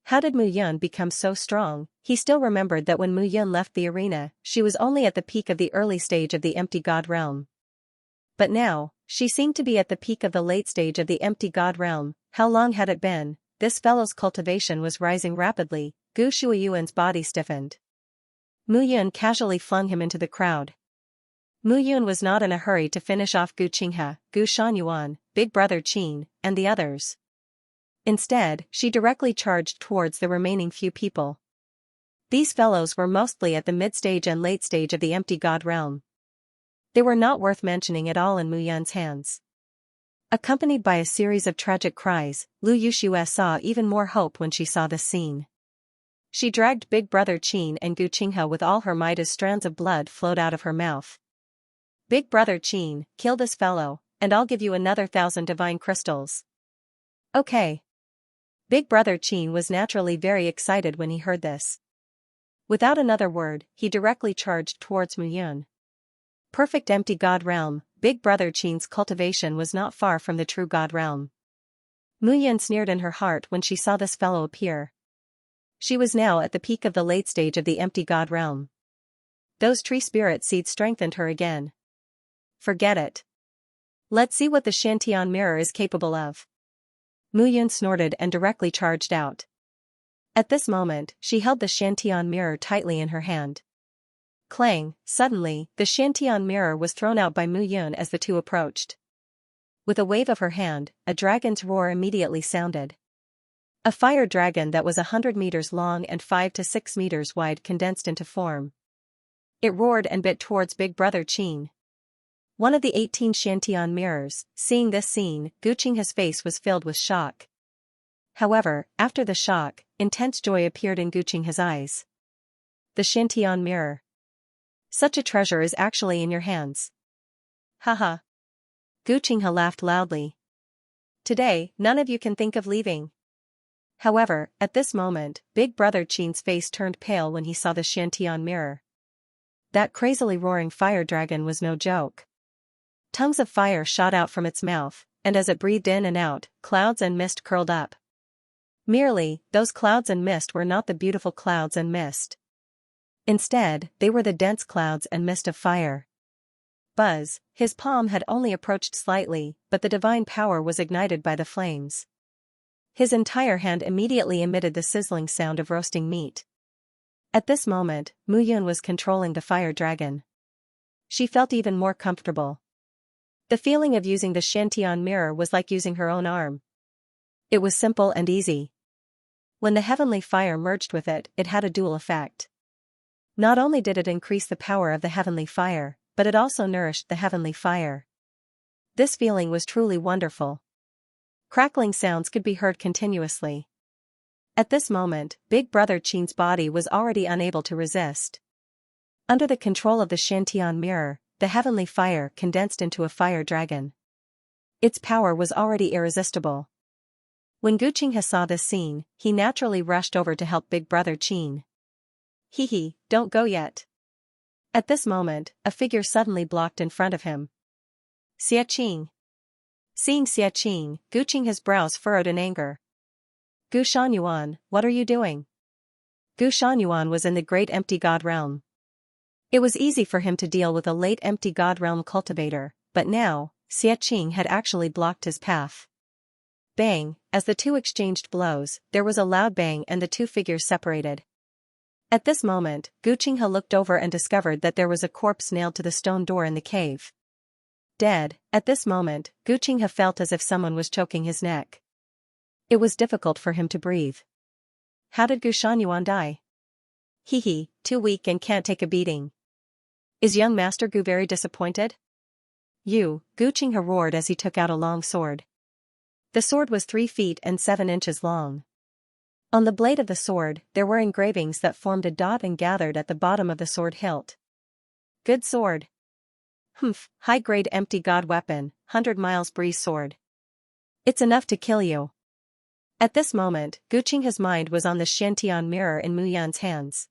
How did Mu Yun become so strong? He still remembered that when Mu Yun left the arena, she was only at the peak of the early stage of the empty god realm. But now, she seemed to be at the peak of the late stage of the empty god realm. How long had it been? This fellow's cultivation was rising rapidly. Gu Shuiyuan's body stiffened. Mu Yun casually flung him into the crowd. Mu Yun was not in a hurry to finish off Gu Qinghe, Gu Shangyuan, Big Brother Qin, and the others. Instead, she directly charged towards the remaining few people. These fellows were mostly at the mid-stage and late stage of the empty god realm. They were not worth mentioning at all in Mu Yun's hands. Accompanied by a series of tragic cries, Lu Yushue saw even more hope when she saw this scene. She dragged Big Brother Qin and Gu Qinghe with all her might as strands of blood flowed out of her mouth. Big Brother Qin, kill this fellow, and I'll give you another 1,000 divine crystals. Okay. Big Brother Qin was naturally very excited when he heard this. Without another word, he directly charged towards Mu Yun. Perfect empty god realm, Big Brother Qin's cultivation was not far from the true god realm. Mu Yun sneered in her heart when she saw this fellow appear. She was now at the peak of the late stage of the empty god realm. Those tree spirit seeds strengthened her again. Forget it. Let's see what the Xiantian mirror is capable of. Mu Yun snorted and directly charged out. At this moment, she held the Xiantian mirror tightly in her hand. Clang, suddenly, the Xiantian mirror was thrown out by Mu Yun as the two approached. With a wave of her hand, a dragon's roar immediately sounded. A fire dragon that was 100 meters long and 5 to 6 meters wide condensed into form. It roared and bit towards Big Brother Qin. One of the 18 Xiantian mirrors, seeing this scene, Gu Qinghe's face was filled with shock. However, after the shock, intense joy appeared in Gu Qinghe's eyes. The Xiantian mirror. Such a treasure is actually in your hands. Haha. Gu Qinghe laughed loudly. Today, none of you can think of leaving. However, at this moment, Big Brother Qin's face turned pale when he saw the Xiantian mirror. That crazily roaring fire dragon was no joke. Tongues of fire shot out from its mouth, and as it breathed in and out, clouds and mist curled up. Merely, those clouds and mist were not the beautiful clouds and mist. Instead, they were the dense clouds and mist of fire. Buzz, his palm had only approached slightly, but the divine power was ignited by the flames. His entire hand immediately emitted the sizzling sound of roasting meat. At this moment, Mu Yun was controlling the fire dragon. She felt even more comfortable. The feeling of using the Xiantian mirror was like using her own arm. It was simple and easy. When the heavenly fire merged with it, it had a dual effect. Not only did it increase the power of the heavenly fire, but it also nourished the heavenly fire. This feeling was truly wonderful. Crackling sounds could be heard continuously. At this moment, Big Brother Qin's body was already unable to resist. Under the control of the Xiantian mirror, the heavenly fire condensed into a fire dragon. Its power was already irresistible. When Gu Qinghe saw this scene, he naturally rushed over to help Big Brother Qin. Hee, don't go yet. At this moment, a figure suddenly blocked in front of him. Xia Qing. Seeing Xia Qing, Gu Qinghe's brows furrowed in anger. Gu Shangyuan, what are you doing? Gu Shangyuan was in the great empty god realm. It was easy for him to deal with a late empty god realm cultivator, but now, Xia Qing had actually blocked his path. Bang, as the two exchanged blows, there was a loud bang and the two figures separated. At this moment, Gu Qinghe looked over and discovered that there was a corpse nailed to the stone door in the cave. Dead. At this moment, Gu Qinghe felt as if someone was choking his neck. It was difficult for him to breathe. How did Gu Shangyuan die? Too weak and can't take a beating. Is young Master Gu very disappointed? Gu Qinghe roared as he took out a long sword. The sword was 3 feet and 7 inches long. On the blade of the sword, there were engravings that formed a dot and gathered at the bottom of the sword hilt. Good sword. High-grade empty god weapon, 100 miles breeze sword. It's enough to kill you. At this moment, Gu Qinghe's mind was on the Xiantian mirror in Mu Yan's hands.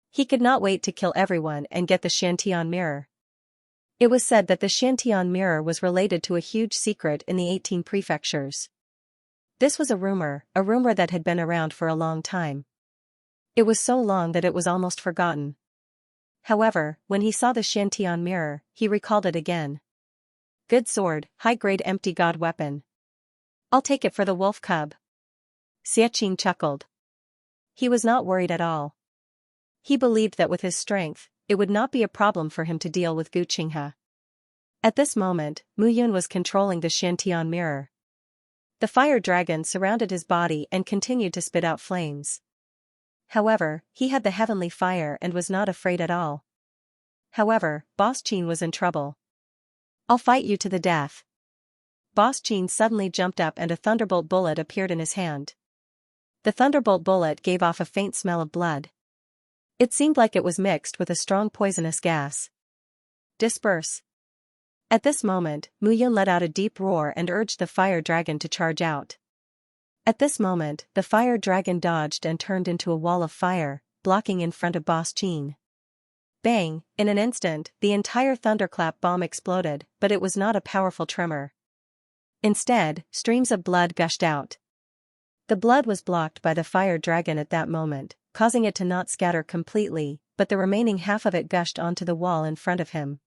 He could not wait to kill everyone and get the Xiantian mirror. It was said that the Xiantian mirror was related to a huge secret in the 18 prefectures. This was a rumor that had been around for a long time. It was so long that it was almost forgotten. However, when he saw the Xiantian mirror, he recalled it again. Good sword, high-grade empty god weapon. I'll take it for the wolf cub. Xiaqing chuckled. He was not worried at all. He believed that with his strength, it would not be a problem for him to deal with Gu Qinghe. At this moment, Mu Yun was controlling the Xiantian mirror. The fire dragon surrounded his body and continued to spit out flames. However, he had the heavenly fire and was not afraid at all. However, Boss Qin was in trouble. I'll fight you to the death. Boss Qin suddenly jumped up and a thunderbolt bullet appeared in his hand. The thunderbolt bullet gave off a faint smell of blood. It seemed like it was mixed with a strong poisonous gas. Disperse. At this moment, Mu Yun let out a deep roar and urged the fire dragon to charge out. At this moment, the fire dragon dodged and turned into a wall of fire, blocking in front of Boss Qin. Bang! In an instant, the entire thunderclap bomb exploded, but it was not a powerful tremor. Instead, streams of blood gushed out. The blood was blocked by the fire dragon at that moment, causing it to not scatter completely, but the remaining half of it gushed onto the wall in front of him.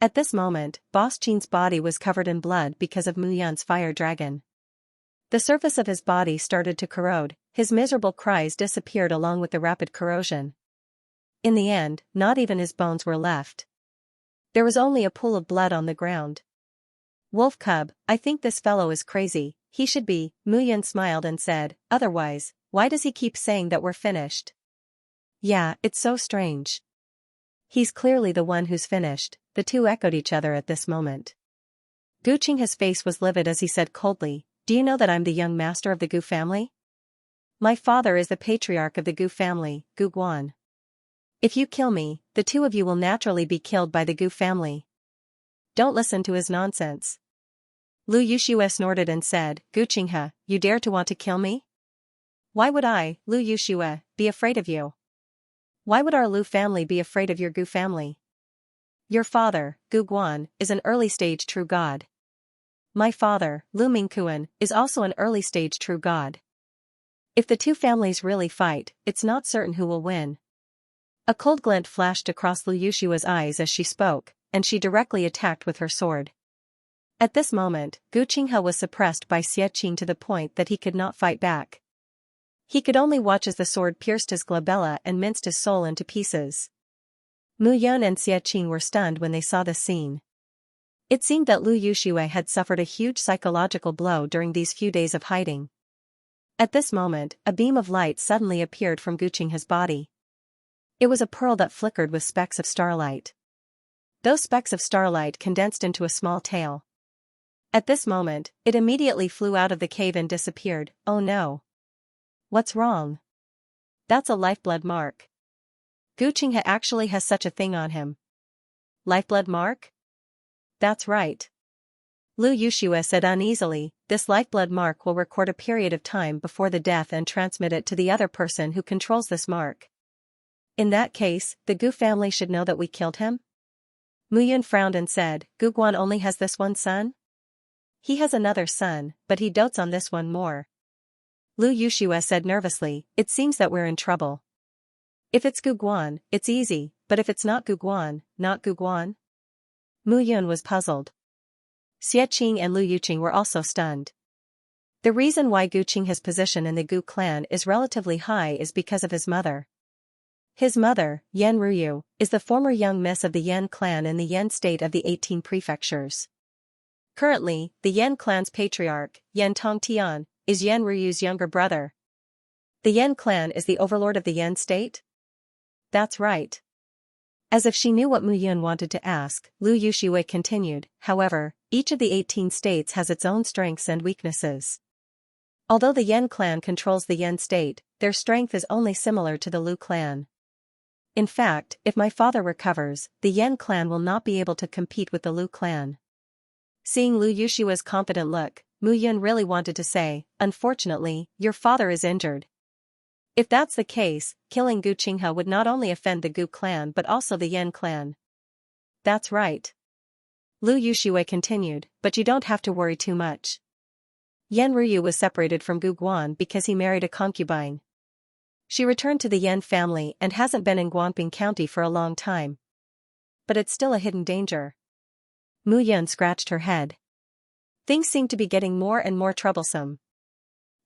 At this moment, Boss Qin's body was covered in blood because of Mu Yan's fire dragon. The surface of his body started to corrode, his miserable cries disappeared along with the rapid corrosion. In the end, not even his bones were left. There was only a pool of blood on the ground. Wolf cub, I think this fellow is crazy, he should be, Mu Yun smiled and said, otherwise, why does he keep saying that we're finished? Yeah, it's so strange. He's clearly the one who's finished, the two echoed each other at this moment. Gu Qinghe's face was livid as he said coldly, do you know that I'm the young master of the Gu family? My father is the patriarch of the Gu family, Gu Guan. If you kill me, the two of you will naturally be killed by the Gu family. Don't listen to his nonsense. Lu Yuxue snorted and said, Gu Qinghe, you dare to want to kill me? Why would I, Lu Yuxue, be afraid of you? Why would our Lu family be afraid of your Gu family? Your father, Gu Guan, is an early-stage true god. My father, Lu Mingquan, is also an early-stage true god. If the two families really fight, it's not certain who will win. A cold glint flashed across Lu Yuxue's eyes as she spoke, and she directly attacked with her sword. At this moment, Gu Qinghe was suppressed by Xiaqing to the point that he could not fight back. He could only watch as the sword pierced his glabella and minced his soul into pieces. Mu Yun and Xiaqing were stunned when they saw this scene. It seemed that Lu Yuxue had suffered a huge psychological blow during these few days of hiding. At this moment, a beam of light suddenly appeared from Gu Qinghe's body. It was a pearl that flickered with specks of starlight. Those specks of starlight condensed into a small tail. At this moment, it immediately flew out of the cave and disappeared. Oh no. What's wrong? That's a lifeblood mark. Gu Qinghe actually has such a thing on him. Lifeblood mark? That's right. Lu Yuxue said uneasily, this lifeblood mark will record a period of time before the death and transmit it to the other person who controls this mark. In that case, the Gu family should know that we killed him? Mu Yun frowned and said, Gu Guan only has this one son? He has another son, but he dotes on this one more. Lu Yuxue said nervously, it seems that we're in trouble. If it's Gu Guan, it's easy, but if it's not Gu Guan, not Gu Guan? Mu Yun was puzzled. Xiaqing and Lu Yuqing were also stunned. The reason why Gu Qinghe's position in the Gu clan is relatively high is because of his mother. His mother, Yan Ruyu, is the former young miss of the Yan clan in the Yan state of the 18 prefectures. Currently, the Yan clan's patriarch, Yan Tongtian, is Yan Ruyu's younger brother. The Yan clan is the overlord of the Yan state? That's right. As if she knew what Mu Yun wanted to ask, Lu Yuxue continued, however, each of the 18 states has its own strengths and weaknesses. Although the Yan clan controls the Yan state, their strength is only similar to the Lu clan. In fact, if my father recovers, the Yan clan will not be able to compete with the Lu clan. Seeing Lu Yuxue's confident look, Mu Yun really wanted to say, unfortunately, your father is injured. If that's the case, killing Gu Qinghe would not only offend the Gu clan but also the Yan clan. That's right. Lu Yuxue continued, but you don't have to worry too much. Yan Ruyu was separated from Gu Guan because he married a concubine. She returned to the Yan family and hasn't been in Guanping County for a long time. But it's still a hidden danger. Mu Yun scratched her head. Things seem to be getting more and more troublesome.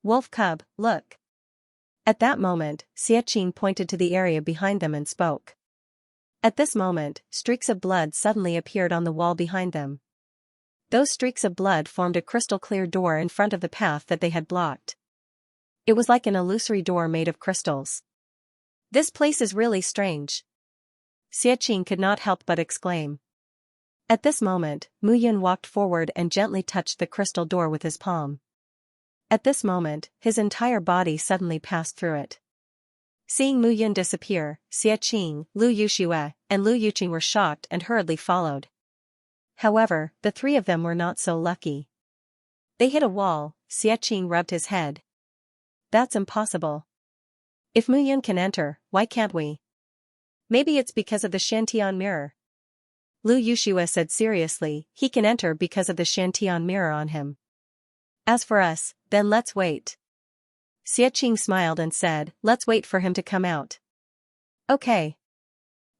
Wolf cub, look. At that moment, Xianxia pointed to the area behind them and spoke. At this moment, streaks of blood suddenly appeared on the wall behind them. Those streaks of blood formed a crystal-clear door in front of the path that they had blocked. It was like an illusory door made of crystals. This place is really strange. Xianxia could not help but exclaim. At this moment, Mu Yun walked forward and gently touched the crystal door with his palm. At this moment, his entire body suddenly passed through it. Seeing Mu Yun disappear, Xianxia, Lu Yuxue, and Lu Yuqing were shocked and hurriedly followed. However, the three of them were not so lucky. They hit a wall. Xianxia rubbed his head. That's impossible. If Mu Yun can enter, why can't we? Maybe it's because of the Shantian mirror. Lu Yuxue said seriously, he can enter because of the Shantian mirror on him. As for us, then let's wait. Xianxia smiled and said, let's wait for him to come out. Okay.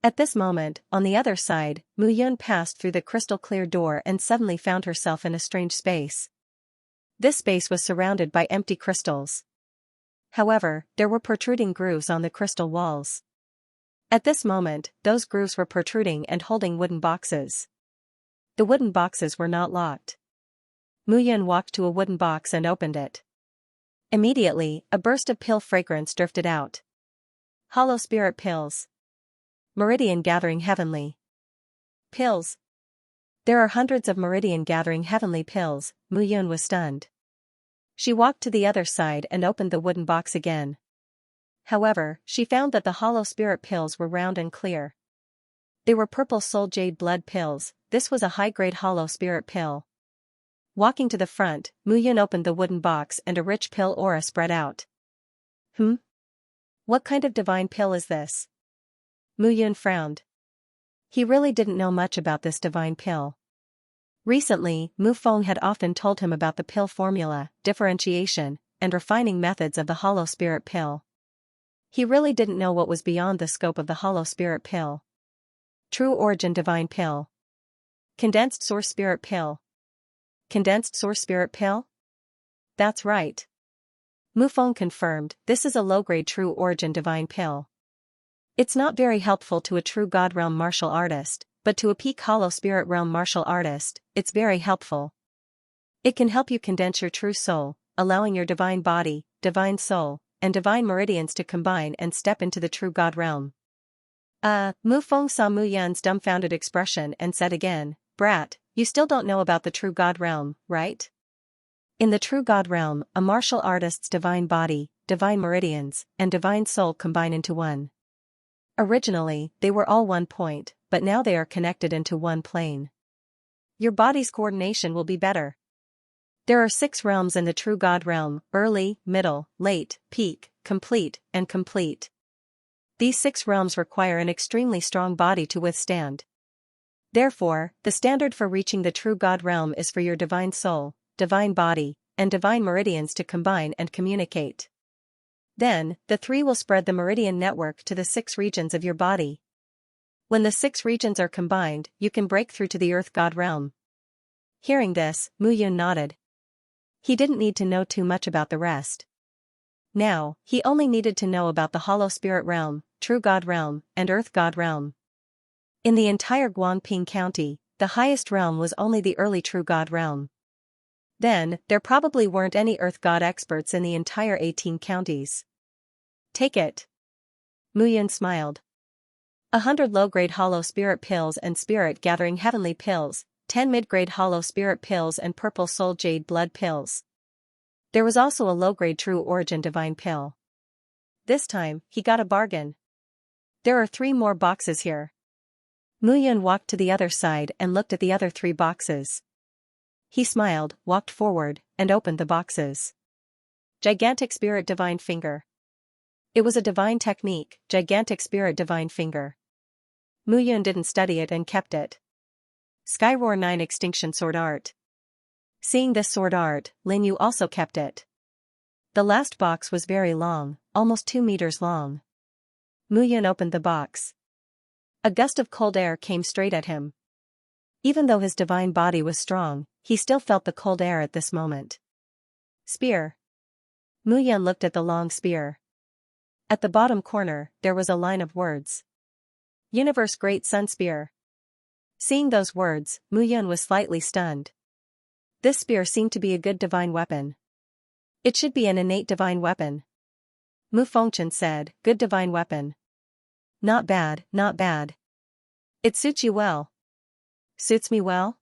At this moment, on the other side, Mu Yun passed through the crystal-clear door and suddenly found herself in a strange space. This space was surrounded by empty crystals. However, there were protruding grooves on the crystal walls. At this moment, those grooves were protruding and holding wooden boxes. The wooden boxes were not locked. Mu Yun walked to a wooden box and opened it. Immediately, a burst of pill fragrance drifted out. Hollow spirit pills. Meridian gathering heavenly. Pills. There are hundreds of meridian gathering heavenly pills. Mu Yun was stunned. She walked to the other side and opened the wooden box again. However, she found that the hollow spirit pills were round and clear. They were purple soul jade blood pills. This was a high-grade hollow spirit pill. Walking to the front, Mu Yun opened the wooden box and a rich pill aura spread out. What kind of divine pill is this? Mu Yun frowned. He really didn't know much about this divine pill. Recently, Mu Feng had often told him about the pill formula, differentiation, and refining methods of the hollow spirit pill. He really didn't know what was beyond the scope of the hollow spirit pill. True origin divine pill. Condensed source spirit pill. Condensed source spirit pill? That's right. Mu Feng confirmed, this is a low-grade true origin divine pill. It's not very helpful to a true God realm martial artist, but to a peak hollow spirit realm martial artist, it's very helpful. It can help you condense your true soul, allowing your divine body, divine soul, and divine meridians to combine and step into the true God realm. Mu Feng saw Mu Yun's dumbfounded expression and said again, Brat, you still don't know about the true God realm, right? In the true God realm, a martial artist's divine body, divine meridians, and divine soul combine into one. Originally, they were all one point, but now they are connected into one plane. Your body's coordination will be better. There are 6 realms in the true God realm: early, middle, late, peak, complete, and complete. These 6 realms require an extremely strong body to withstand. Therefore, the standard for reaching the true God realm is for your divine soul, divine body, and divine meridians to combine and communicate. Then, the 3 will spread the meridian network to the 6 regions of your body. When the 6 regions are combined, you can break through to the Earth God realm. Hearing this, Mu Yun nodded. He didn't need to know too much about the rest. Now, he only needed to know about the Hollow Spirit Realm, True God Realm, and Earth God Realm. In the entire Guangping County, the highest realm was only the early True God Realm. Then, there probably weren't any Earth God experts in the entire 18 counties. Take it. Mu Yun smiled. 100 low-grade hollow spirit pills and spirit-gathering heavenly pills, 10 mid-grade hollow spirit pills and purple soul jade blood pills. There was also a low-grade true origin divine pill. This time, he got a bargain. There are 3 more boxes here. Mu Yun walked to the other side and looked at the other 3 boxes. He smiled, walked forward, and opened the boxes. Gigantic Spirit Divine Finger. It was a divine technique, Gigantic Spirit Divine Finger. Mu Yun didn't study it and kept it. Skyroar 9 Extinction Sword Art. Seeing this sword art, Lin Yu also kept it. The last box was very long, almost 2 meters long. Mu Yun opened the box. A gust of cold air came straight at him. Even though his divine body was strong, he still felt the cold air at this moment. Spear. Mu Yun looked at the long spear. At the bottom corner, there was a line of words. Universe Great Sun Spear. Seeing those words, Mu Yun was slightly stunned. This spear seemed to be a good divine weapon. It should be an innate divine weapon. Mu Fengchen said, good divine weapon. Not bad, not bad. It suits you well. Suits me well?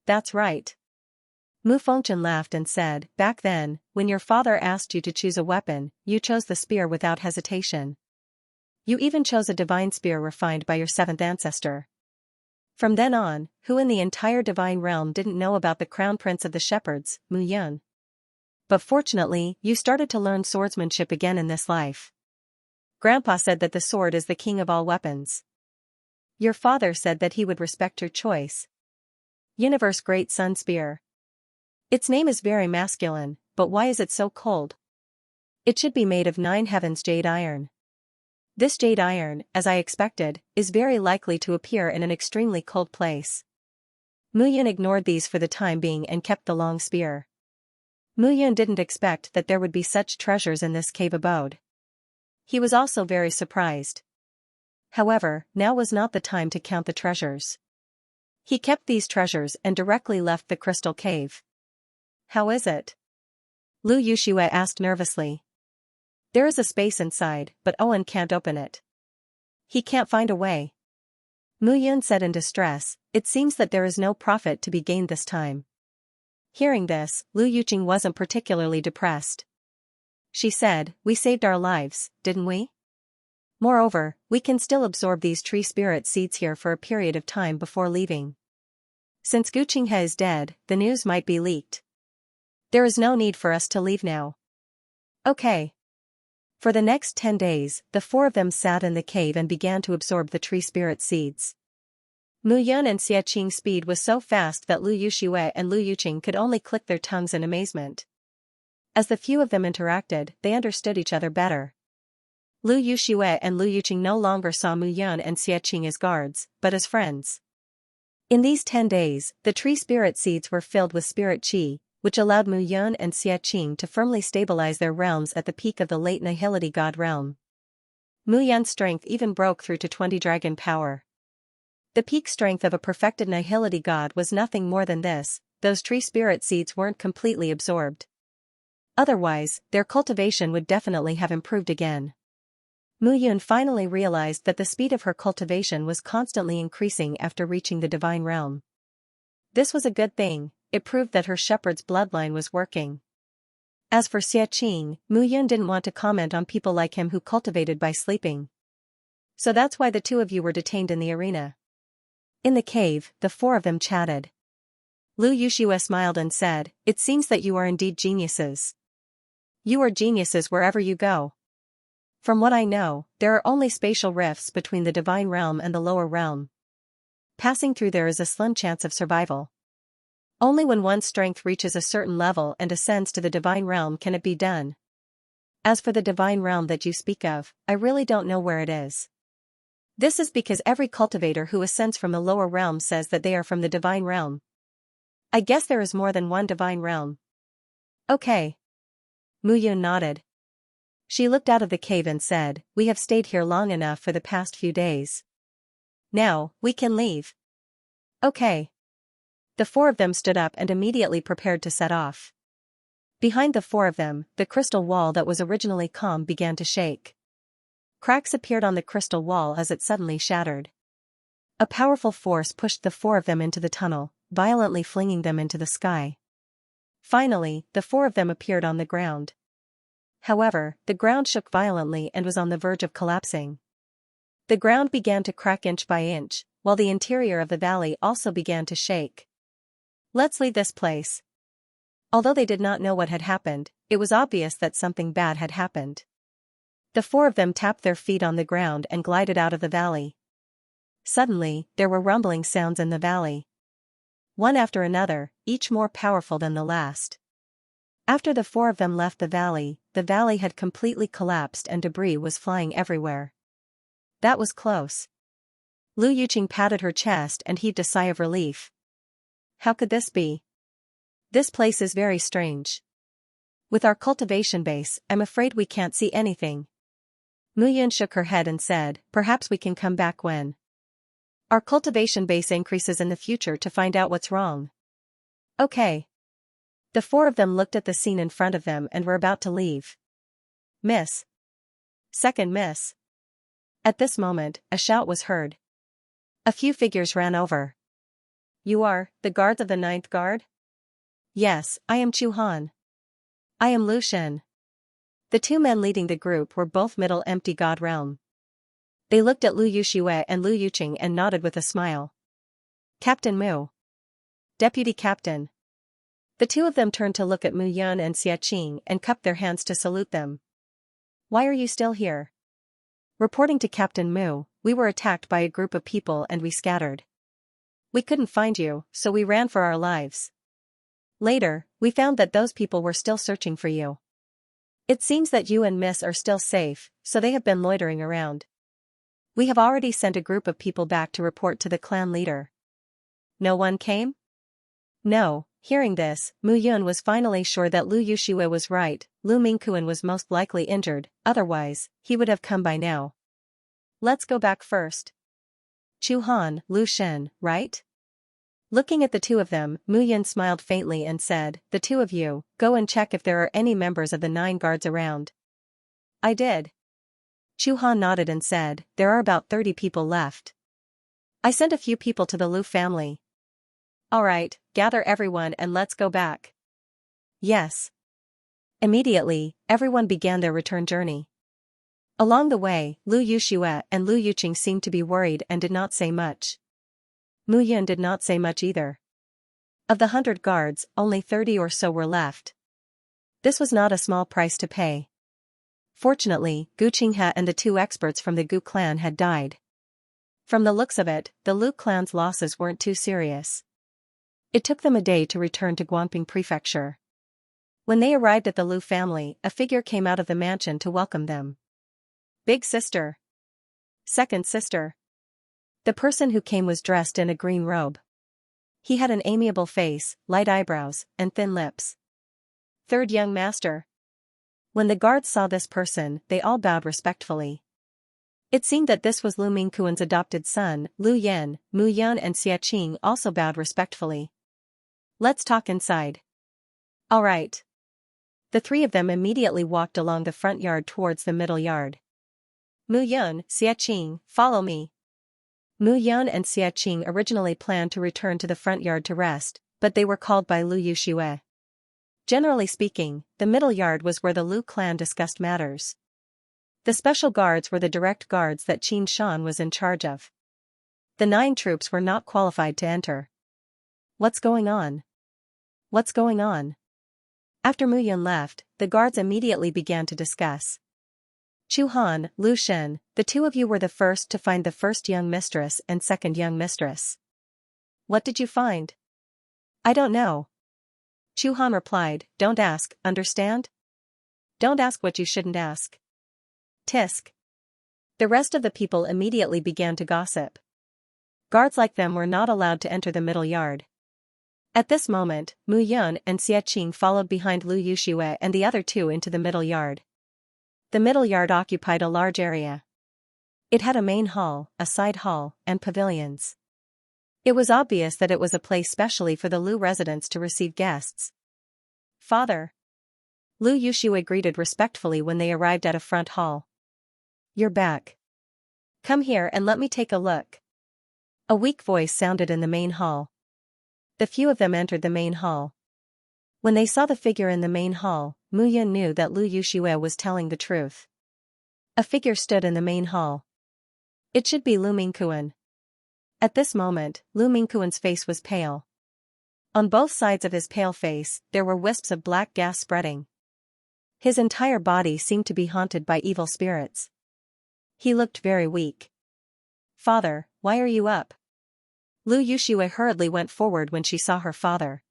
That's right. Mu Fengchen laughed and said, back then, when your father asked you to choose a weapon, you chose the spear without hesitation. You even chose a divine spear refined by your seventh ancestor. From then on, who in the entire divine realm didn't know about the crown prince of the shepherds, Mu Yun? But fortunately, you started to learn swordsmanship again in this life. Grandpa said that the sword is the king of all weapons. Your father said that he would respect your choice. Universe Great Sun Spear. Its name is very masculine, but why is it so cold? It should be made of 9 heavens jade iron. This jade iron, as I expected, is very likely to appear in an extremely cold place. Mu Yun ignored these for the time being and kept the long spear. Mu Yun didn't expect that there would be such treasures in this cave abode. He was also very surprised. However, now was not the time to count the treasures. He kept these treasures and directly left the crystal cave. How is it? Lu Yuxue asked nervously. There is a space inside, but Owen can't open it. He can't find a way. Mu Yun said in distress, it seems that there is no profit to be gained this time. Hearing this, Lu Yuqing wasn't particularly depressed. She said, we saved our lives, didn't we? Moreover, we can still absorb these tree spirit seeds here for a period of time before leaving. Since Gu Qinghe is dead, the news might be leaked. There is no need for us to leave now. Okay. For the next 10 days, the 4 of them sat in the cave and began to absorb the tree spirit seeds. Mu Yun and Xie Qing's speed was so fast that Lu Yuxue and Lu Yuqing could only click their tongues in amazement. As the few of them interacted, they understood each other better. Lu Yuxue and Lu Yuqing no longer saw Mu Yun and Xie Qing as guards, but as friends. In these 10 days, the tree spirit seeds were filled with spirit qi, which allowed Mu Yun and Xie Qing to firmly stabilize their realms at the peak of the late Nihility God realm. Mu Yun's strength even broke through to 20 dragon power. The peak strength of a perfected Nihility God was nothing more than this, those tree spirit seeds weren't completely absorbed. Otherwise, their cultivation would definitely have improved again. Mu Yun finally realized that the speed of her cultivation was constantly increasing after reaching the divine realm. This was a good thing. It proved that her shepherd's bloodline was working. As for Xie Qing, Mu Yun didn't want to comment on people like him who cultivated by sleeping. So that's why the 2 of you were detained in the arena. In the cave, the 4 of them chatted. Lu Yuxue smiled and said, it seems that you are indeed geniuses. You are geniuses wherever you go. From what I know, there are only spatial rifts between the divine realm and the lower realm. Passing through there is a slim chance of survival. Only when one's strength reaches a certain level and ascends to the divine realm can it be done. As for the divine realm that you speak of, I really don't know where it is. This is because every cultivator who ascends from the lower realm says that they are from the divine realm. I guess there is more than one divine realm. Okay. Mu Yun nodded. She looked out of the cave and said, we have stayed here long enough for the past few days. Now, we can leave. Okay. The 4 of them stood up and immediately prepared to set off. Behind the 4 of them, the crystal wall that was originally calm began to shake. Cracks appeared on the crystal wall as it suddenly shattered. A powerful force pushed the 4 of them into the tunnel, violently flinging them into the sky. Finally, the 4 of them appeared on the ground. However, the ground shook violently and was on the verge of collapsing. The ground began to crack inch by inch, while the interior of the valley also began to shake. Let's leave this place. Although they did not know what had happened, it was obvious that something bad had happened. The four of them tapped their feet on the ground and glided out of the valley. Suddenly, there were rumbling sounds in the valley. One after another, each more powerful than the last. After the four of them left the valley had completely collapsed and debris was flying everywhere. That was close. Lu Yuqing patted her chest and heaved a sigh of relief. How could this be? This place is very strange. With our cultivation base, I'm afraid we can't see anything. Mu Yun shook her head and said, perhaps we can come back when our cultivation base increases in the future to find out what's wrong. Okay. The four of them looked at the scene in front of them and were about to leave. Miss. Second miss. At this moment, a shout was heard. A few figures ran over. You are, the guards of the 9th Guard? Yes, I am Chu Han. I am Lu Shen. The two men leading the group were both Middle Empty God Realm. They looked at Lu Yuxue and Lu Yuqing and nodded with a smile. Captain Mu. Deputy Captain. The two of them turned to look at Mu Yun and Xiaqing and cupped their hands to salute them. Why are you still here? Reporting to Captain Mu, we were attacked by a group of people and we scattered. We couldn't find you, so we ran for our lives. Later, we found that those people were still searching for you. It seems that you and Miss are still safe, so they have been loitering around. We have already sent a group of people back to report to the clan leader. No one came? No. Hearing this, Mu Yun was finally sure that Lu Yuxue was right. Lu Mingquan was most likely injured, otherwise, he would have come by now. Let's go back first. Chu Han, Lu Shen, right? Looking at the two of them, Mu Yun smiled faintly and said, the two of you, go and check if there are any members of the 9 guards around. I did. Chu Han nodded and said, there are about 30 people left. I sent a few people to the Lu family. Alright, gather everyone and let's go back. Yes. Immediately, everyone began their return journey. Along the way, Lu Yuxue and Lu Yuqing seemed to be worried and did not say much. Mu Yun did not say much either. Of the 100 guards, only 30 or so were left. This was not a small price to pay. Fortunately, Gu Qinghe and the 2 experts from the Gu clan had died. From the looks of it, the Lu clan's losses weren't too serious. It took them a day to return to Guanping Prefecture. When they arrived at the Lu family, a figure came out of the mansion to welcome them. Big sister. Second sister. The person who came was dressed in a green robe. He had an amiable face, light eyebrows, and thin lips. Third young master. When the guards saw this person, they all bowed respectfully. It seemed that this was Lu Mingquan's adopted son, Lu Yan. Mu Yun and Xiaqing also bowed respectfully. Let's talk inside. All right. The 3 of them immediately walked along the front yard towards the middle yard. Mu Yun, Xiaqing, follow me. Mu Yun and Xiaqing originally planned to return to the front yard to rest, but they were called by Lu Yuxue. Generally speaking, the middle yard was where the Lu clan discussed matters. The special guards were the direct guards that Qin Shan was in charge of. The 9 troops were not qualified to enter. What's going on? What's going on? After Mu Yun left, the guards immediately began to discuss. Chu Han, Lu Shen, the 2 of you were the first to find the first young mistress and second young mistress. What did you find? I don't know. Chu Han replied, don't ask, understand? Don't ask what you shouldn't ask. Tisk. The rest of the people immediately began to gossip. Guards like them were not allowed to enter the middle yard. At this moment, Mu Yun and Xiaqing followed behind Lu Yuxue and the other 2 into the middle yard. The middle yard occupied a large area. It had a main hall, a side hall, and pavilions. It was obvious that it was a place specially for the Lu residents to receive guests. Father. Lu Yuxue greeted respectfully when they arrived at a front hall. You're back. Come here and let me take a look. A weak voice sounded in the main hall. The few of them entered the main hall. When they saw the figure in the main hall, Mu Yun knew that Lu Yuxue was telling the truth. A figure stood in the main hall. It should be Lu Mingquan. At this moment, Lu Mingquan's face was pale. On both sides of his pale face, there were wisps of black gas spreading. His entire body seemed to be haunted by evil spirits. He looked very weak. "Father, why are you up?" Lu Yuxue hurriedly went forward when she saw her father.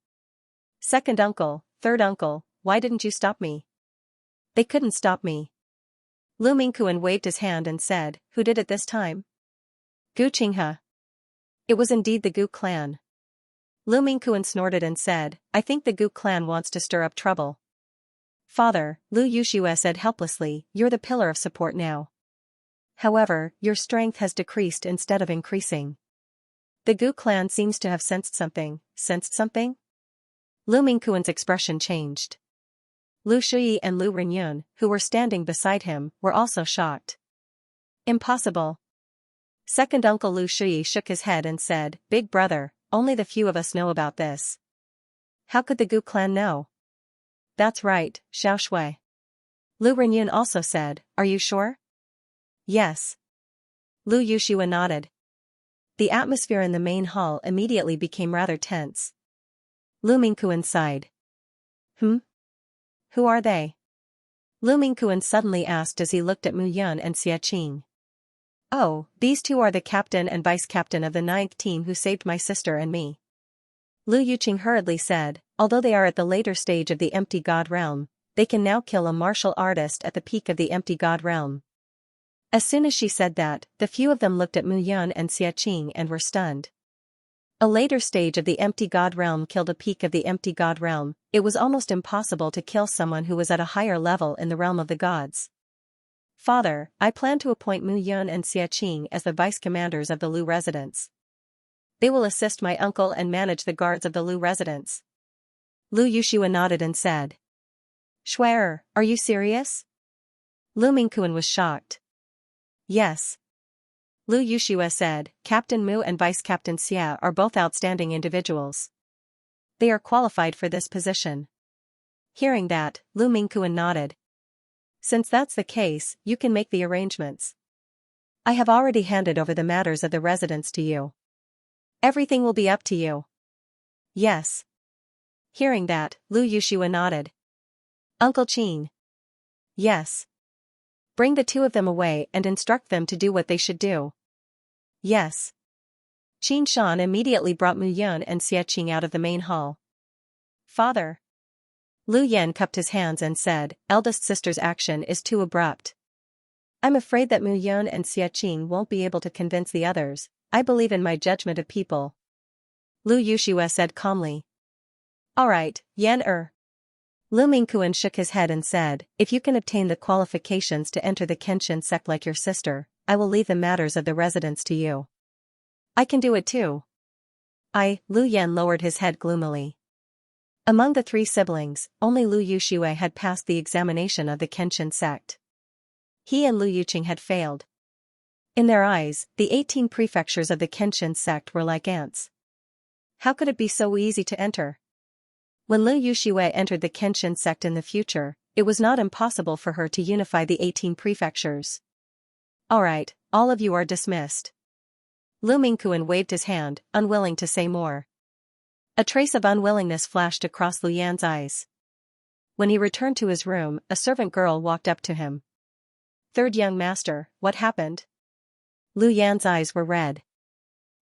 "Second uncle, third uncle, why didn't you stop me?" "They couldn't stop me." Lu Mingquan waved his hand and said, "Who did it this time?" "Gu Qinghe." It was indeed the Gu clan. Lu Mingquan snorted and said, "I think the Gu clan wants to stir up trouble." "Father," Lu Yuxue said helplessly, "you're the pillar of support now. However, your strength has decreased instead of increasing." "The Gu clan seems to have sensed something." "Sensed something?" Lu Mingquan's expression changed. Lu Shuyi and Lu Renyun, who were standing beside him, were also shocked. "Impossible." Second uncle Lu Shuyi shook his head and said, "Big brother, only the few of us know about this." "How could the Gu clan know?" "That's right, Xiao Shui." Lu Renyun also said, "Are you sure?" "Yes." Lu Yuxue nodded. The atmosphere in the main hall immediately became rather tense. Lu Mingquan sighed. Who are they?" Lu Mingquan suddenly asked as he looked at Mu Yun and Xia Qing. "Oh, these two are the captain and vice-captain of the 9th team who saved my sister and me." Lu Yuqing hurriedly said, "Although they are at the later stage of the empty god realm, they can now kill a martial artist at the peak of the empty god realm." As soon as she said that, the few of them looked at Mu Yun and Xia Qing and were stunned. A later stage of the empty god realm killed a peak of the empty god realm. It was almost impossible to kill someone who was at a higher level in the realm of the gods. "Father, I plan to appoint Mu Yun and Xia Qing as the vice-commanders of the Lu residence. They will assist my uncle and manage the guards of the Lu residence." Lu Yuxue nodded and said, "Shuai, are you serious?" Lu Mingquan was shocked. "Yes." Lu Yuxue said, "Captain Mu and Vice-Captain Xia are both outstanding individuals. They are qualified for this position." Hearing that, Lu Mingquan nodded. "Since that's the case, you can make the arrangements. I have already handed over the matters of the residence to you. Everything will be up to you." "Yes." Hearing that, Lu Yuxue nodded. "Uncle Qin." "Yes." "Bring the two of them away and instruct them to do what they should do." "Yes." Qin Shan immediately brought Mu Yun and Xia Qing out of the main hall. "Father." Lu Yan cupped his hands and said, "Eldest sister's action is too abrupt. I'm afraid that Mu Yun and Xia Qing won't be able to convince the others. I believe in my judgment of people." Lu Yuxue said calmly. "All right, Yan Er." Lu Mingquan shook his head and said, "If you can obtain the qualifications to enter the Kenshin sect like your sister, I will leave the matters of the residence to you." "I can do it too." Lu Yan lowered his head gloomily. Among the three siblings, only Lu Yuxue had passed the examination of the Kenshin sect. He and Lu Yuqing had failed. In their eyes, the 18 prefectures of the Kenshin sect were like ants. How could it be so easy to enter? When Lu Yuxue entered the Kenshin sect in the future, it was not impossible for her to unify the 18 prefectures. "All right, all of you are dismissed." Lu Mingquan waved his hand, unwilling to say more. A trace of unwillingness flashed across Lu Yan's eyes. When he returned to his room, a servant girl walked up to him. "Third young master, what happened?" Lu Yan's eyes were red.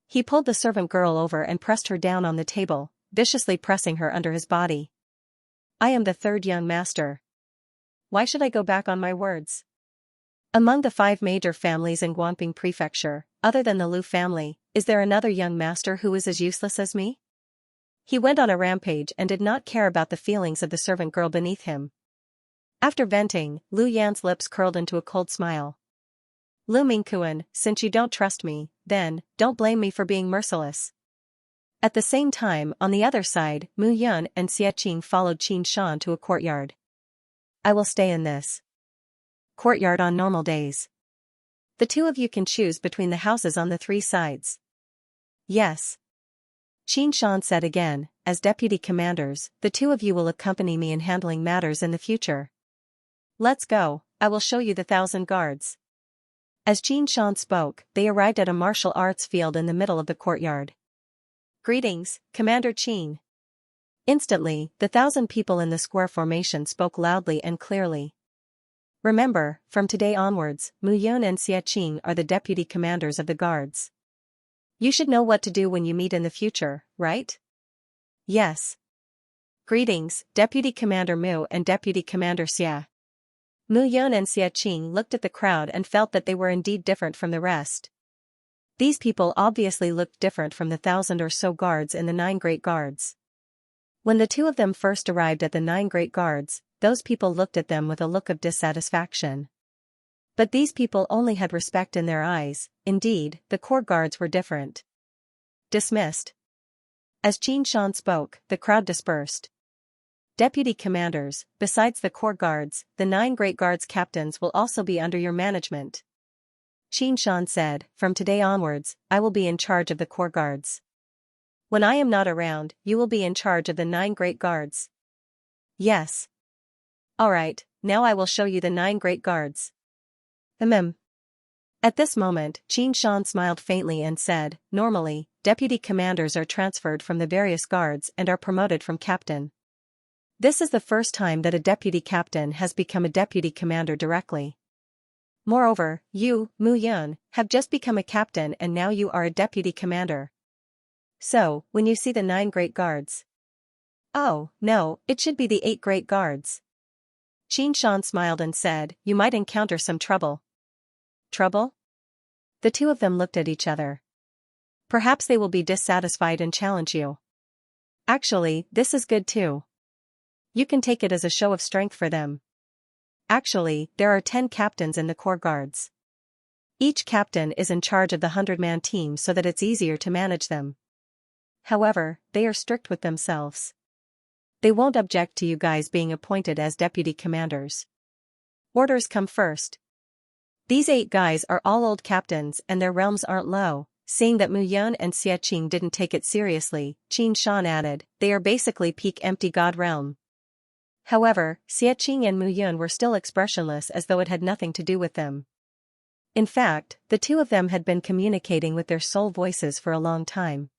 He pulled the servant girl over and pressed her down on the table, viciously pressing her under his body. "I am the third young master. Why should I go back on my words? Among the 5 major families in Guanping Prefecture, other than the Lu family, is there another young master who is as useless as me?" He went on a rampage and did not care about the feelings of the servant girl beneath him. After venting, Lu Yan's lips curled into a cold smile. "Lu Mingquan, since you don't trust me, then, don't blame me for being merciless." At the same time, on the other side, Mu Yun and Xia Qing followed Qin Shan to a courtyard. "I will stay in this courtyard on normal days. The two of you can choose between the houses on the 3 sides." "Yes." Qin Shan said again, "As deputy commanders, the two of you will accompany me in handling matters in the future. Let's go, I will show you the 1,000 guards." As Qin Shan spoke, they arrived at a martial arts field in the middle of the courtyard. "Greetings, Commander Qin." Instantly, the 1,000 people in the square formation spoke loudly and clearly. Remember, from today onwards, Mu Yun and Xianxia are the deputy commanders of the guards. You should know what to do when you meet in the future, right? Yes. Greetings, Deputy Commander Mu and Deputy Commander Xia. Mu Yun and Xianxia looked at the crowd and felt that they were indeed different from the rest. These people obviously looked different from the 1,000 or so guards in the 9 Great Guards. When the two of them first arrived at the 9 Great Guards, those people looked at them with a look of dissatisfaction. But these people only had respect in their eyes. Indeed, the core guards were different. Dismissed. As Xianxia spoke, the crowd dispersed. Deputy commanders, besides the core guards, the 9 Great Guards captains will also be under your management. Xianxia said, from today onwards, I will be in charge of the core guards. When I am not around, you will be in charge of the 9 Great Guards. Yes. Alright, now I will show you the 9 Great Guards. At this moment, Xianxia smiled faintly and said, normally, deputy commanders are transferred from the various guards and are promoted from captain. This is the first time that a deputy captain has become a deputy commander directly. Moreover, you, Mu Yun, have just become a captain and now you are a deputy commander. So, when you see the 9 Great Guards. Oh, no, it should be the 8 Great Guards. Xianxia smiled and said, you might encounter some trouble. Trouble? The two of them looked at each other. Perhaps they will be dissatisfied and challenge you. Actually, this is good too. You can take it as a show of strength for them. Actually, there are 10 captains in the core guards. Each captain is in charge of the 100-man team so that it's easier to manage them. However, they are strict with themselves. They won't object to you guys being appointed as deputy commanders. Orders come first. These 8 guys are all old captains and their realms aren't low. Seeing that Mu Yun and Xianxia didn't take it seriously, Xianxia added, they are basically peak empty god realm. However, Xianxia and Mu Yun were still expressionless as though it had nothing to do with them. In fact, the two of them had been communicating with their soul voices for a long time.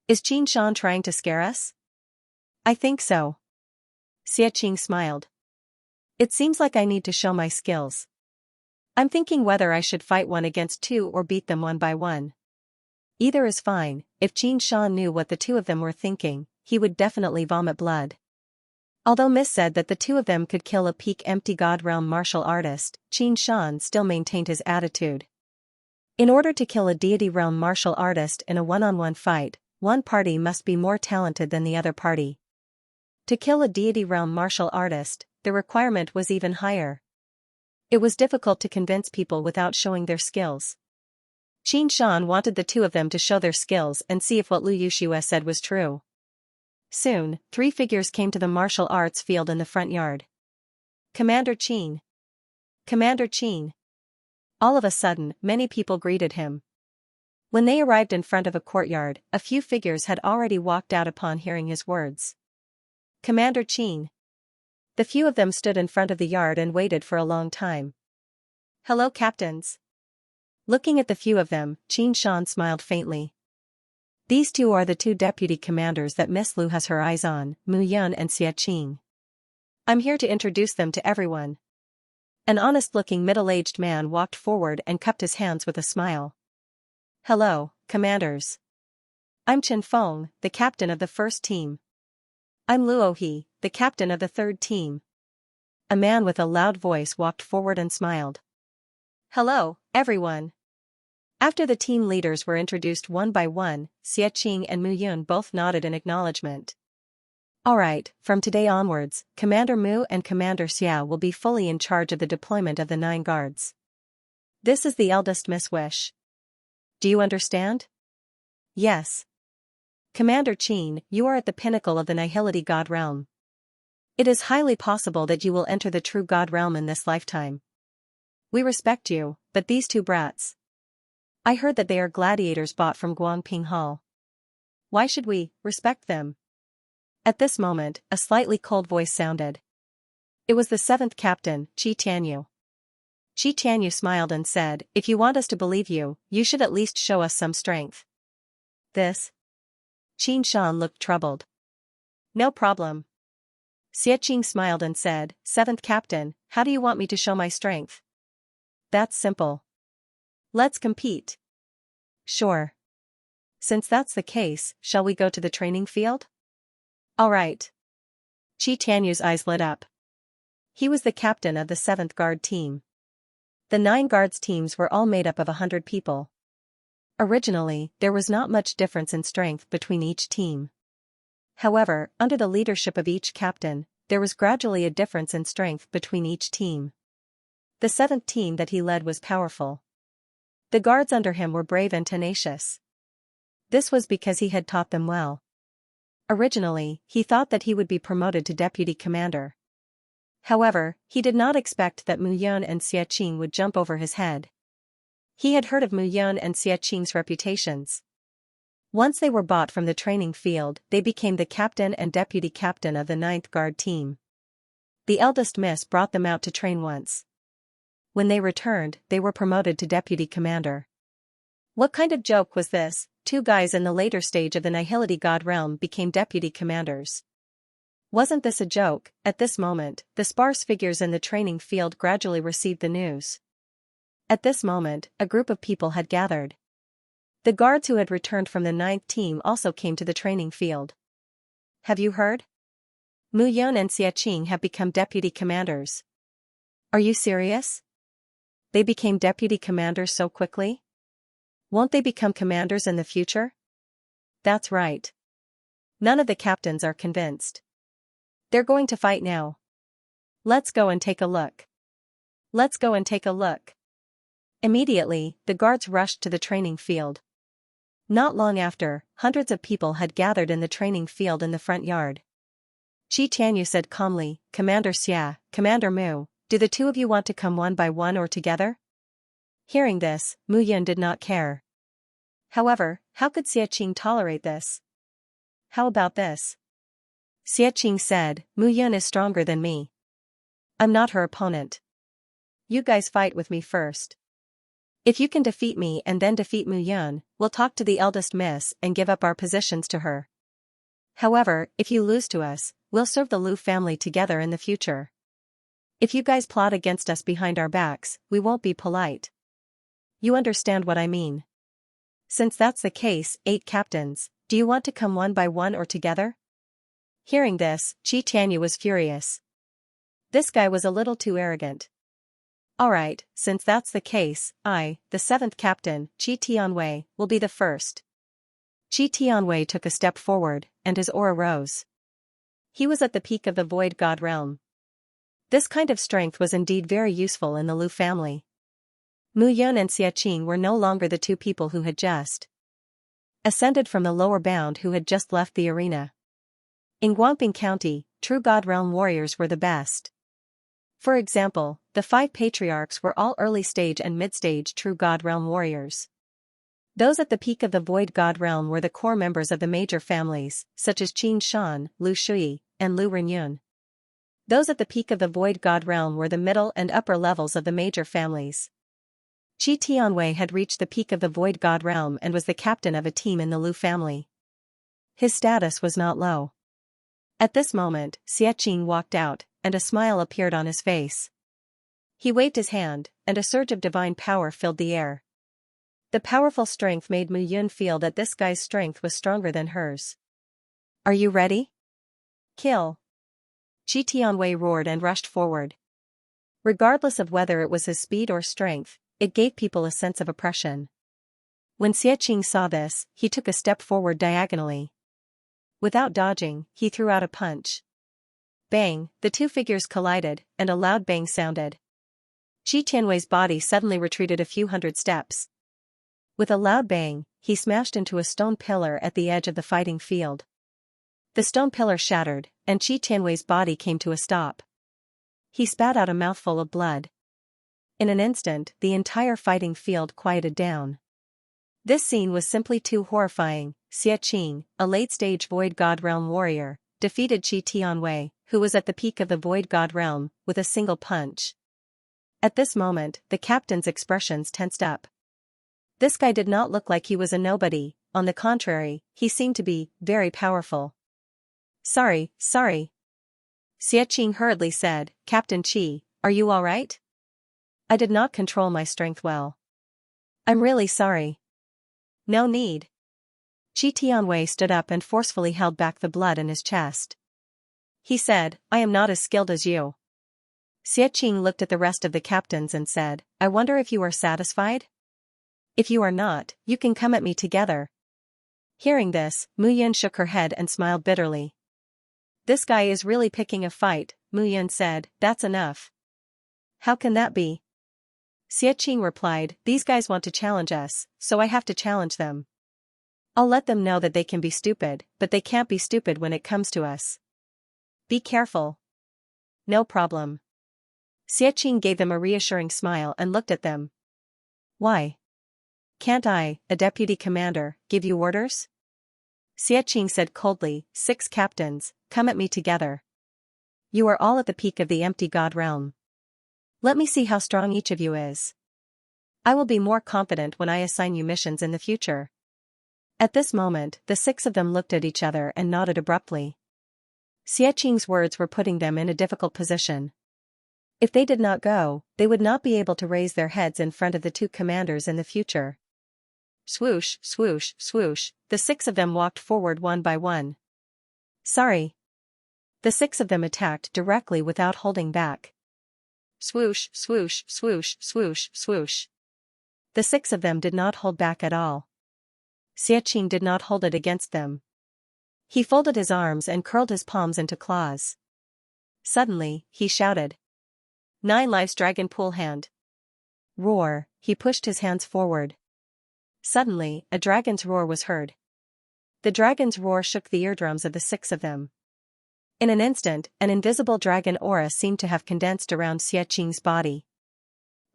Is Xianxia trying to scare us? I think so. Xianxia smiled. It seems like I need to show my skills. I'm thinking whether I should fight 1 against 2 or beat them 1 by 1. Either is fine. If Xianxia knew what the two of them were thinking, he would definitely vomit blood. Although Miss said that the two of them could kill a peak empty god realm martial artist, Xianxia still maintained his attitude. In order to kill a deity realm martial artist in a one-on-one fight, one party must be more talented than the other party. To kill a deity realm martial artist, the requirement was even higher. It was difficult to convince people without showing their skills. Xianxia wanted the two of them to show their skills and see if what Liu Yuxue said was true. Soon, 3 figures came to the martial arts field in the front yard. Commander Qin. Commander Qin. All of a sudden, many people greeted him. When they arrived in front of a courtyard, a few figures had already walked out upon hearing his words. Commander Qin. The few of them stood in front of the yard and waited for a long time. Hello, captains. Looking at the few of them, Xianxia smiled faintly. These two are the 2 deputy commanders that Miss Liu has her eyes on, Mu Yun and Xianxia. I'm here to introduce them to everyone. An honest-looking middle-aged man walked forward and cupped his hands with a smile. Hello, commanders. I'm Chen Feng, the captain of the first team. I'm Luo He, the captain of the third team. A man with a loud voice walked forward and smiled. Hello, everyone. After the team leaders were introduced one by one, Xianxia and Mu Yun both nodded in acknowledgement. Alright, from today onwards, Commander Mu and Commander Xia will be fully in charge of the deployment of the 9 guards. This is the eldest Miss Wish. Do you understand? Yes. Commander Qin, you are at the pinnacle of the Nihility God realm. It is highly possible that you will enter the true God realm in this lifetime. We respect you, but these 2 brats. I heard that they are gladiators bought from Guangping Hall. Why should we respect them? At this moment, a slightly cold voice sounded. It was the 7th captain, Qi Tianyu. Qi Tianyu smiled and said, if you want us to believe you, you should at least show us some strength. This? Xianxia looked troubled. No problem. Xianxia smiled and said, "Seventh Captain, how do you want me to show my strength?" That's simple. Let's compete. Sure. Since that's the case, shall we go to the training field? All right. Tianyu's eyes lit up. He was the captain of the 7th Guard team. The 9 Guards teams were all made up of 100 people. Originally, there was not much difference in strength between each team. However, under the leadership of each captain, there was gradually a difference in strength between each team. The 7th team that he led was powerful. The guards under him were brave and tenacious. This was because he had taught them well. Originally, he thought that he would be promoted to deputy commander. However, he did not expect that Mu Yun and Xianxia would jump over his head. He had heard of Mu Yun and Xianxia's reputations. Once they were bought from the training field, they became the captain and deputy captain of the 9th Guard team. The eldest miss brought them out to train once. When they returned, they were promoted to deputy commander. What kind of joke was this? 2 guys in the later stage of the Nihility God realm became deputy commanders. Wasn't this a joke? At this moment, the sparse figures in the training field gradually received the news. At this moment, a group of people had gathered. The guards who had returned from the 9th team also came to the training field. Have you heard? Mu Yun and Xianxia have become deputy commanders. Are you serious? They became deputy commanders so quickly? Won't they become commanders in the future? That's right. None of the captains are convinced. They're going to fight now. Let's go and take a look. Let's go and take a look. Immediately, the guards rushed to the training field. Not long after, hundreds of people had gathered in the training field in the front yard. Tianyu said calmly, "Commander Xia, Commander Mu, do the 2 of you want to come one by one or together?" Hearing this, Mu Yun did not care. However, how could Xianxia tolerate this? How about this? Xianxia said, "Mu Yun is stronger than me. I'm not her opponent. You guys fight with me first. If you can defeat me and then defeat Mu Yun, we'll talk to the eldest miss and give up our positions to her. However, if you lose to us, we'll serve the Lu family together in the future. If you guys plot against us behind our backs, we won't be polite. You understand what I mean? Since that's the case, 8 captains, do you want to come one by one or together?" Hearing this, Tianyu was furious. This guy was a little too arrogant. Alright, since that's the case, I, the 7th captain, Tianwei, will be the first. Tianwei took a step forward, and his aura rose. He was at the peak of the Void God realm. This kind of strength was indeed very useful in the Lu family. Mu Yun and Xianxia were no longer the 2 people who had just ascended from the lower bound who had just left the arena. In Guangping County, true God realm warriors were the best. For example, the 5 patriarchs were all early-stage and mid-stage true God realm warriors. Those at the peak of the Void God realm were the core members of the major families, such as Qin Shan, Lu Shui, and Lu Renyun. Those at the peak of the Void God realm were the middle and upper levels of the major families. Tianwei had reached the peak of the Void God realm and was the captain of a team in the Lu family. His status was not low. At this moment, Xianxia walked out, and a smile appeared on his face. He waved his hand, and a surge of divine power filled the air. The powerful strength made Mu Yun feel that this guy's strength was stronger than hers. Are you ready? Kill! Tianwei roared and rushed forward. Regardless of whether it was his speed or strength, it gave people a sense of oppression. When Xianxia saw this, he took a step forward diagonally. Without dodging, he threw out a punch. Bang, the 2 figures collided, and a loud bang sounded. Tianwei's body suddenly retreated a few hundred steps. With a loud bang, he smashed into a stone pillar at the edge of the fighting field. The stone pillar shattered, and Tianwei's body came to a stop. He spat out a mouthful of blood. In an instant, the entire fighting field quieted down. This scene was simply too horrifying. Xianxia, a late-stage Void God realm warrior, defeated Tianwei, who was at the peak of the Void God realm, with a single punch. At this moment, the captain's expressions tensed up. This guy did not look like he was a nobody, on the contrary, he seemed to be very powerful. Sorry. Xiaqing hurriedly said, Captain Qi, are you alright? I did not control my strength well. I'm really sorry. No need. Qi Tianwei stood up and forcefully held back the blood in his chest. He said, I am not as skilled as you. Xiaqing looked at the rest of the captains and said, I wonder if you are satisfied? If you are not, you can come at me together. Hearing this, Mu Yan shook her head and smiled bitterly. This guy is really picking a fight, Mu Yan said, that's enough. How can that be? Xiaqing replied, these guys want to challenge us, so I have to challenge them. I'll let them know that they can be stupid, but they can't be stupid when it comes to us. Be careful. No problem. Xiaqing gave them a reassuring smile and looked at them. Why? Can't I, a deputy commander, give you orders? Xiaqing said coldly, 6 captains, come at me together. You are all at the peak of the empty god realm. Let me see how strong each of you is. I will be more confident when I assign you missions in the future. At this moment, the 6 of them looked at each other and nodded abruptly. Xiaqing's words were putting them in a difficult position. If they did not go, they would not be able to raise their heads in front of the 2 commanders in the future. Swoosh, swoosh, swoosh, the 6 of them walked forward one by one. Sorry. The 6 of them attacked directly without holding back. Swoosh, swoosh, swoosh, swoosh, swoosh. The 6 of them did not hold back at all. Xiaqing did not hold it against them. He folded his arms and curled his palms into claws. Suddenly, he shouted. 9 lives dragon pool hand. Roar, he pushed his hands forward. Suddenly, a dragon's roar was heard. The dragon's roar shook the eardrums of the 6 of them. In an instant, an invisible dragon aura seemed to have condensed around Xiaqing's body.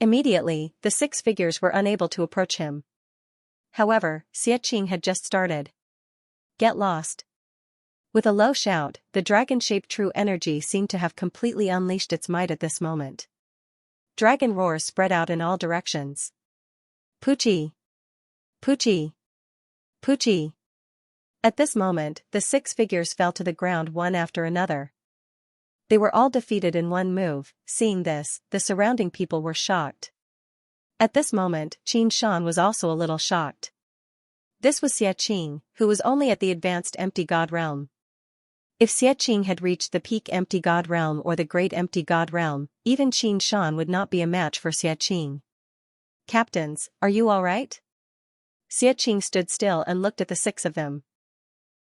Immediately, the 6 figures were unable to approach him. However, Xiaqing had just started. Get lost. With a low shout, the dragon-shaped true energy seemed to have completely unleashed its might at this moment. Dragon roars spread out in all directions. Poochie! Poochie! Poochie! At this moment, the 6 figures fell to the ground one after another. They were all defeated in one move. Seeing this, the surrounding people were shocked. At this moment, Qin Shan was also a little shocked. This was Xiaqing, who was only at the advanced empty god realm. If Xiaqing had reached the peak empty god realm or the great empty god realm, even Qin Shan would not be a match for Xiaqing. Captains, are you all right? Xiaqing stood still and looked at the 6 of them.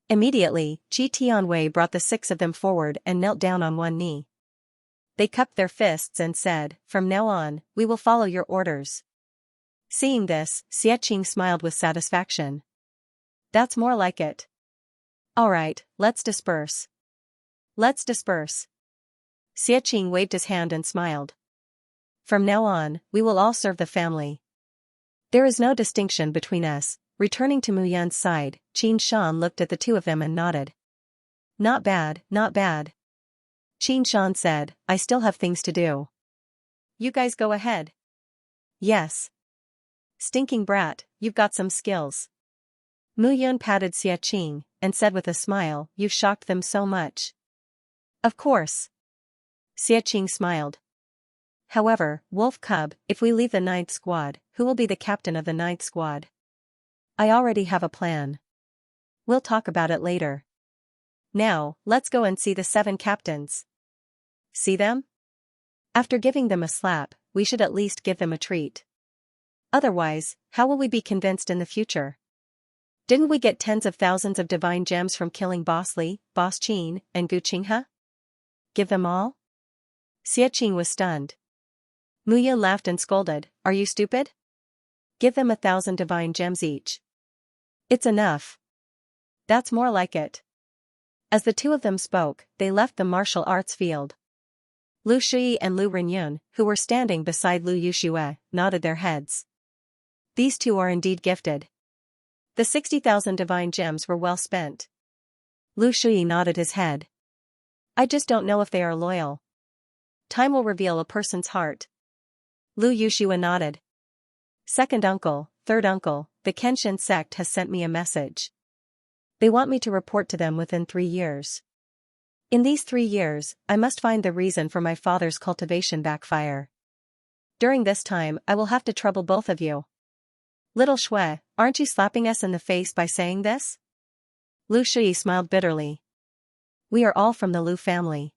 Immediately, Qi Tianwei brought the 6 of them forward and knelt down on one knee. They cupped their fists and said, from now on, we will follow your orders. Seeing this, Xiaqing smiled with satisfaction. That's more like it. Alright, let's disperse. Let's disperse. Xiaqing waved his hand and smiled. From now on, we will all serve the family. There is no distinction between us. Returning to Mu Yan's side, Qin Shan looked at the 2 of them and nodded. Not bad, not bad. Qin Shan said, I still have things to do. You guys go ahead. Yes. Stinking brat, you've got some skills. Mu Yan patted Xiaqing and said with a smile, you've shocked them so much. Of course. Xiaqing smiled. However, Wolf Cub, if we leave the 9th squad, who will be the captain of the 9th squad? I already have a plan. We'll talk about it later. Now, let's go and see the 7 captains. See them? After giving them a slap, we should at least give them a treat. Otherwise, how will we be convinced in the future? Didn't we get tens of thousands of divine gems from killing Boss Li, Boss Qin, and Gu Qinghe? Give them all? Xiaqing was stunned. Mu Yan laughed and scolded, are you stupid? Give them 1,000 divine gems each. It's enough. That's more like it. As the 2 of them spoke, they left the martial arts field. Lu Shui and Lu Renyun, who were standing beside Lu Yuxue, nodded their heads. These 2 are indeed gifted. The 60,000 divine gems were well spent. Lu Shui nodded his head. I just don't know if they are loyal. Time will reveal a person's heart. Lu Yuxue nodded. Second uncle, third uncle, the Kenshin sect has sent me a message. They want me to report to them within 3 years. In these 3 years, I must find the reason for my father's cultivation backfire. During this time, I will have to trouble both of you. Little Shui, aren't you slapping us in the face by saying this? Lu Shui smiled bitterly. We are all from the Lu family.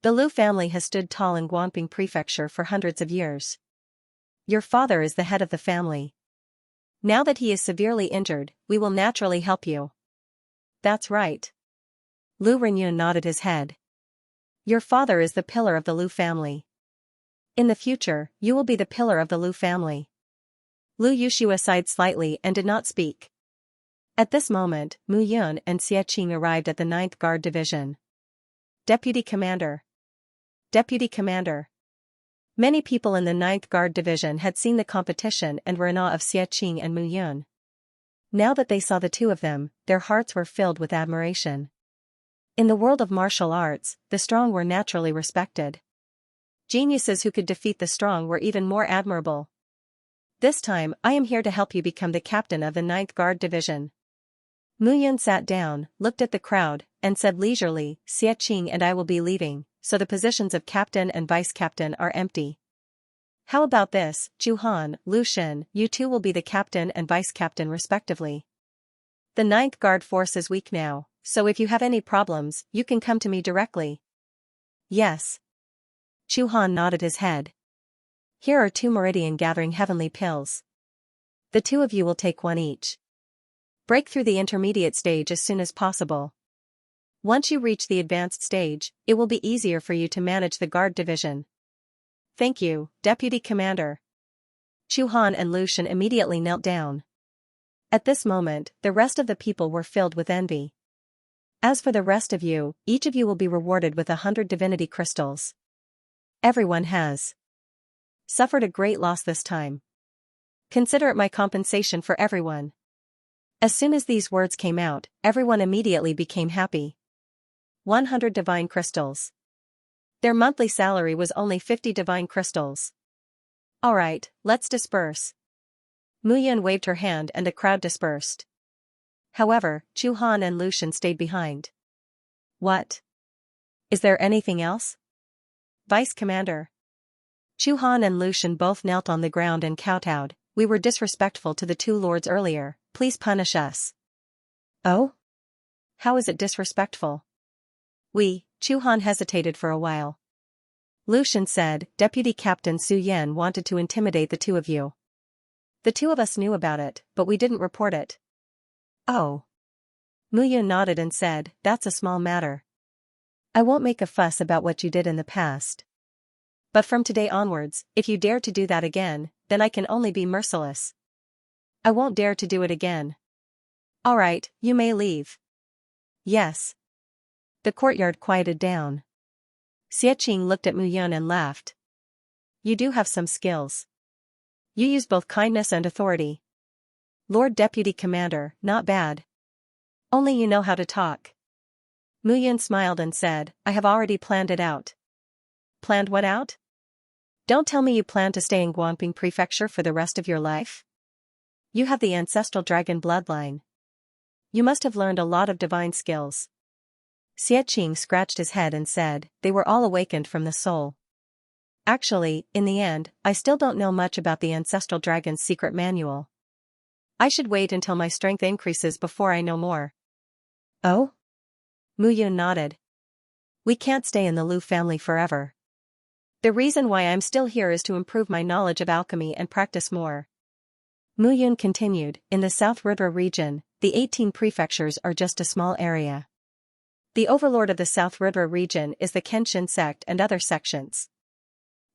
The Lu family has stood tall in Guanping Prefecture for hundreds of years. Your father is the head of the family. Now that he is severely injured, we will naturally help you. That's right. Lu Renyun nodded his head. Your father is the pillar of the Lu family. In the future, you will be the pillar of the Lu family. Lu Yushua sighed slightly and did not speak. At this moment, Mu Yun and Xie Qing arrived at the 9th Guard Division. Deputy Commander. Deputy Commander. Many people in the 9th Guard Division had seen the competition and were in awe of Xie Qing and Mu Yun. Now that they saw the two of them, their hearts were filled with admiration. In the world of martial arts, the strong were naturally respected. Geniuses who could defeat the strong were even more admirable. This time, I am here to help you become the captain of the 9th Guard Division. Mu Yun sat down, looked at the crowd, and said leisurely, Xie Qing and I will be leaving, so the positions of captain and vice-captain are empty. How about this, Chu Han, Lu Shen, you two will be the captain and vice-captain respectively. The 9th Guard force is weak now, so if you have any problems, you can come to me directly. Yes. Chu Han nodded his head. Here are 2 Meridian Gathering Heavenly Pills. The 2 of you will take 1 each. Break through the intermediate stage as soon as possible. Once you reach the advanced stage, it will be easier for you to manage the guard division. Thank you, Deputy Commander. Chu Han and Lu Shen immediately knelt down. At this moment, the rest of the people were filled with envy. As for the rest of you, each of you will be rewarded with 100 divinity crystals. Everyone has suffered a great loss this time. Consider it my compensation for everyone. As soon as these words came out, everyone immediately became happy. 100 divine crystals. Their monthly salary was only 50 divine crystals. Alright, let's disperse. Mu Yun waved her hand and the crowd dispersed. However, Chu Han and Lu Shen stayed behind. What? Is there anything else? Vice Commander. Chu Han and Lu Shen both knelt on the ground and kowtowed. We were disrespectful to the 2 lords earlier, please punish us. Oh? How is it disrespectful? Chu Han hesitated for a while. Lu Shen said, Deputy Captain Su Yan wanted to intimidate the 2 of you. The 2 of us knew about it, but we didn't report it. Oh. Mu Yun nodded and said, that's a small matter. I won't make a fuss about what you did in the past. But from today onwards, if you dare to do that again, then I can only be merciless. I won't dare to do it again. Alright, you may leave. Yes. The courtyard quieted down. Xie Qing looked at Mu Yun and laughed. You do have some skills. You use both kindness and authority. Lord Deputy Commander, not bad. Only you know how to talk. Mu Yun smiled and said, I have already planned it out. Planned what out? Don't tell me you plan to stay in Guanping Prefecture for the rest of your life? You have the ancestral dragon bloodline. You must have learned a lot of divine skills. Xie Qing scratched his head and said, they were all awakened from the soul. Actually, in the end, I still don't know much about the ancestral dragon's secret manual. I should wait until my strength increases before I know more. Oh? Mu Yun nodded. We can't stay in the Lu family forever. The reason why I'm still here is to improve my knowledge of alchemy and practice more. Mu Yun continued, in the South River region, the 18 prefectures are just a small area. The overlord of the South River region is the Kenshin sect and other sections.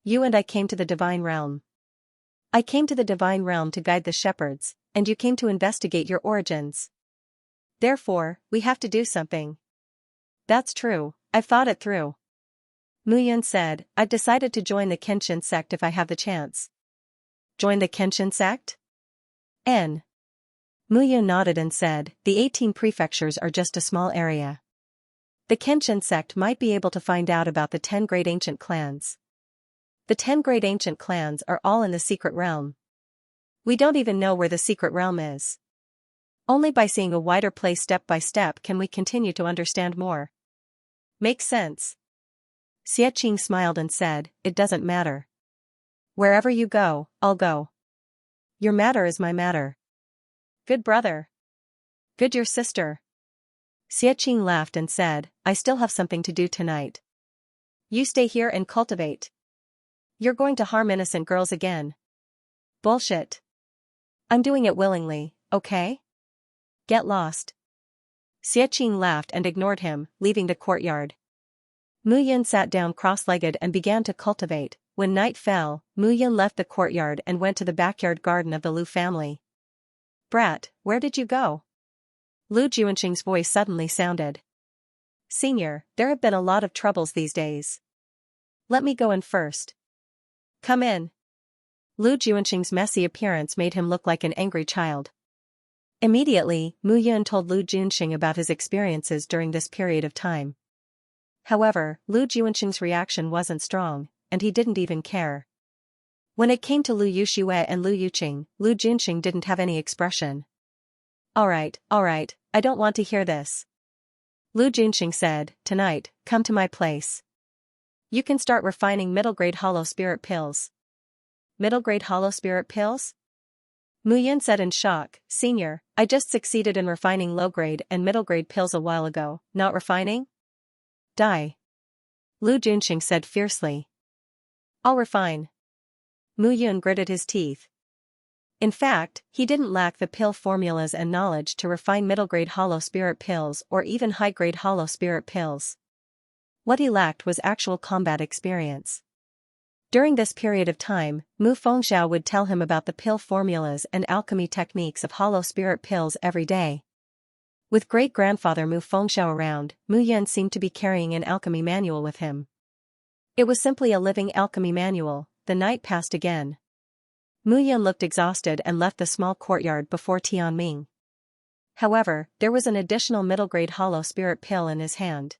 You and I came to the divine realm. I came to the divine realm to guide the shepherds, and you came to investigate your origins. Therefore, we have to do something. That's true, I've thought it through. Mu Yun said, I've decided to join the Kenshin sect if I have the chance. Join the Kenshin sect? N. Mu Yun nodded and said, the 18 prefectures are just a small area. The Kenshin sect might be able to find out about the 10 great ancient clans. The 10 great ancient clans are all in the secret realm. We don't even know where the secret realm is. Only by seeing a wider play step by step can we continue to understand more. Makes sense. Xianxia smiled and said, it doesn't matter. Wherever you go, I'll go. Your matter is my matter. Good brother. Good your sister. Xianxia laughed and said, I still have something to do tonight. You stay here and cultivate. You're going to harm innocent girls again. Bullshit. I'm doing it willingly, okay? Get lost. Xianxia laughed and ignored him, leaving the courtyard. Mu Yun sat down cross-legged and began to cultivate. When night fell, Mu Yun left the courtyard and went to the backyard garden of the Lu family. Brat, where did you go? Lu Juanxing's voice suddenly sounded. Senior, there have been a lot of troubles these days. Let me go in first. Come in. Lu Juanxing's messy appearance made him look like an angry child. Immediately, Mu Yun told Lu Juanxing about his experiences during this period of time. However, Lu Juanxing's reaction wasn't strong, and he didn't even care. When it came to Lu Yuxue and Lu Yuqing, Lu Juanxing didn't have any expression. Alright, I don't want to hear this. Lu Juanxing said, tonight, come to my place. You can start refining middle-grade hollow spirit pills. Middle-grade hollow spirit pills? Mu Yun said in shock, Senior, I just succeeded in refining low-grade and middle-grade pills a while ago, not refining? Die. Lu Juanxing said fiercely. I'll refine. Mu Yun gritted his teeth. In fact, he didn't lack the pill formulas and knowledge to refine middle-grade hollow spirit pills or even high-grade hollow spirit pills. What he lacked was actual combat experience. During this period of time, Mu Fengxiao would tell him about the pill formulas and alchemy techniques of hollow spirit pills every day. With great-grandfather Mu Fengxiao around, Mu Yun seemed to be carrying an alchemy manual with him. It was simply a living alchemy manual. The night passed again. Mu Yun looked exhausted and left the small courtyard before Tianming. However, there was an additional middle-grade hollow spirit pill in his hand.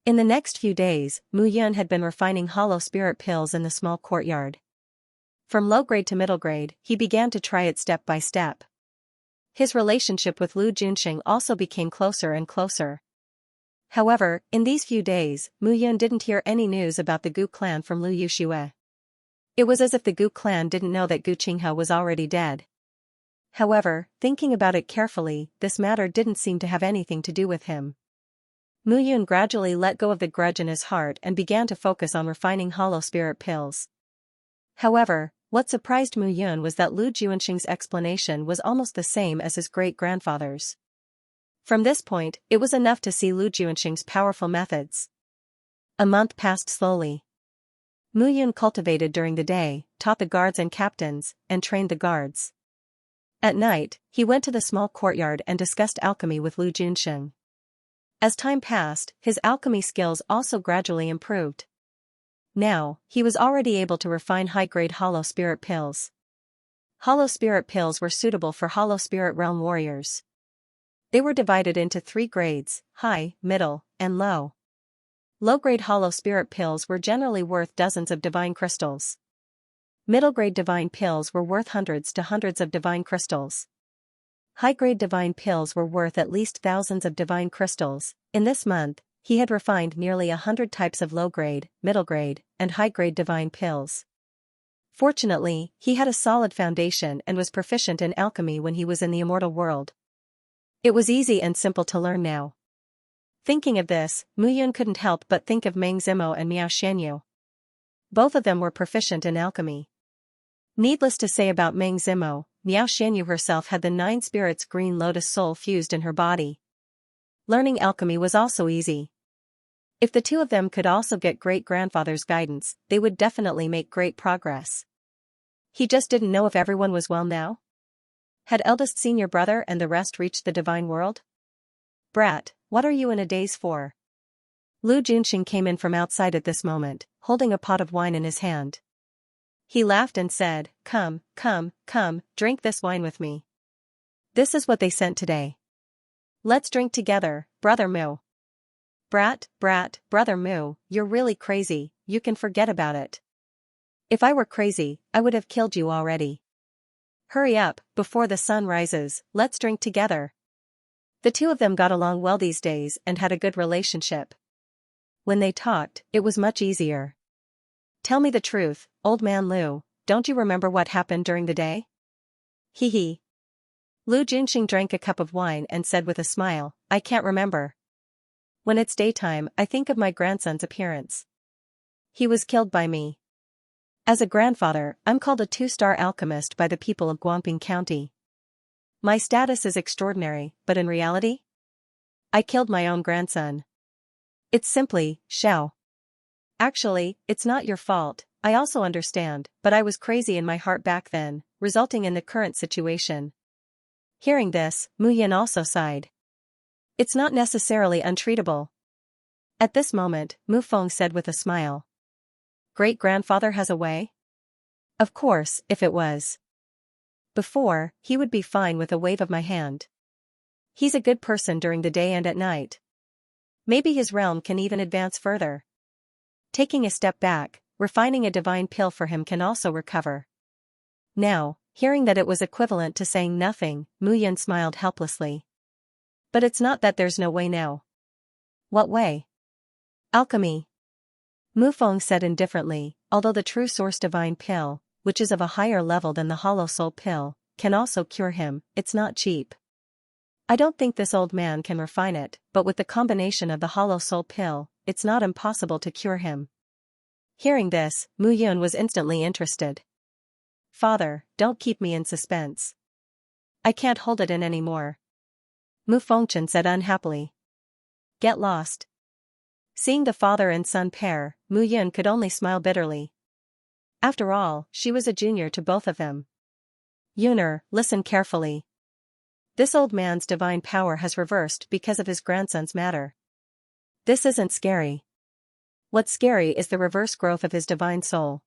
In the next few days, Mu Yun had been refining hollow spirit pills in the small courtyard. From low-grade to middle-grade, he began to try it step by step. His relationship with Lu Juanxing also became closer and closer. However, in these few days, Mu Yun didn't hear any news about the Gu clan from Lu Yuxue. It was as if the Gu clan didn't know that Gu Qinghe was already dead. However, thinking about it carefully, this matter didn't seem to have anything to do with him. Mu Yun gradually let go of the grudge in his heart and began to focus on refining hollow spirit pills. However, what surprised Mu Yun was that Lu Juanxing's explanation was almost the same as his great-grandfather's. From this point, it was enough to see Lu Juanxing's powerful methods. A month passed slowly. Mu Yun cultivated during the day, taught the guards and captains, and trained the guards. At night, he went to the small courtyard and discussed alchemy with Lu Juanxing. As time passed, his alchemy skills also gradually improved. Now, he was already able to refine high-grade hollow spirit pills. Hollow spirit pills were suitable for hollow spirit realm warriors. They were divided into 3 grades, high, middle, and low. Low-grade hollow spirit pills were generally worth dozens of divine crystals. Middle-grade divine pills were worth hundreds of divine crystals. High-grade divine pills were worth at least thousands of divine crystals. In this month, he had refined nearly 100 types of low-grade, middle-grade, and high-grade divine pills. Fortunately, he had a solid foundation and was proficient in alchemy when he was in the immortal world. It was easy and simple to learn now. Thinking of this, Mu Yun couldn't help but think of Meng Zimo and Miao Xianyu. Both of them were proficient in alchemy. Needless to say about Meng Zimo, Miao Xianyu herself had the 9 spirits green lotus soul fused in her body. Learning alchemy was also easy. If the two of them could also get great-grandfather's guidance, they would definitely make great progress. He just didn't know if everyone was well now. Had eldest senior brother and the rest reached the divine world? Brat, what are you in a daze for? Lu Juanxing came in from outside at this moment, holding a pot of wine in his hand. He laughed and said, Come, drink this wine with me. This is what they sent today. Let's drink together, Brother Mu. Brat, Brother Mu, you're really crazy, you can forget about it. If I were crazy, I would have killed you already. Hurry up, before the sun rises, let's drink together. The two of them got along well these days and had a good relationship. When they talked, it was much easier. Tell me the truth, old man Lu, don't you remember what happened during the day? Hee hee. Lu Junxing drank a cup of wine and said with a smile, I can't remember. When it's daytime, I think of my grandson's appearance. He was killed by me. As a grandfather, I'm called a 2-star alchemist by the people of Guangping County. My status is extraordinary, but in reality? I killed my own grandson. It's simply, Xiao. Actually, it's not your fault, I also understand, but I was crazy in my heart back then, resulting in the current situation. Hearing this, Mu Yin also sighed. It's not necessarily untreatable. At this moment, Mu Feng said with a smile. Great-grandfather has a way? Of course, if it was. Before, he would be fine with a wave of my hand. He's a good person during the day and at night. Maybe his realm can even advance further. Taking a step back, refining a divine pill for him can also recover. Now, hearing that it was equivalent to saying nothing, Mu Yin smiled helplessly. But it's not that there's no way now. What way? Alchemy. Mu Feng said indifferently, although the true source divine pill, which is of a higher level than the hollow soul pill, can also cure him, it's not cheap. I don't think this old man can refine it, but with the combination of the hollow soul pill, it's not impossible to cure him. Hearing this, Mu Yun was instantly interested. Father, don't keep me in suspense. I can't hold it in anymore. Mu Fengchen said unhappily. Get lost. Seeing the father and son pair, Mu Yun could only smile bitterly. After all, she was a junior to both of them. Yuner, listen carefully. This old man's divine power has reversed because of his grandson's matter. This isn't scary. What's scary is the reverse growth of his divine soul.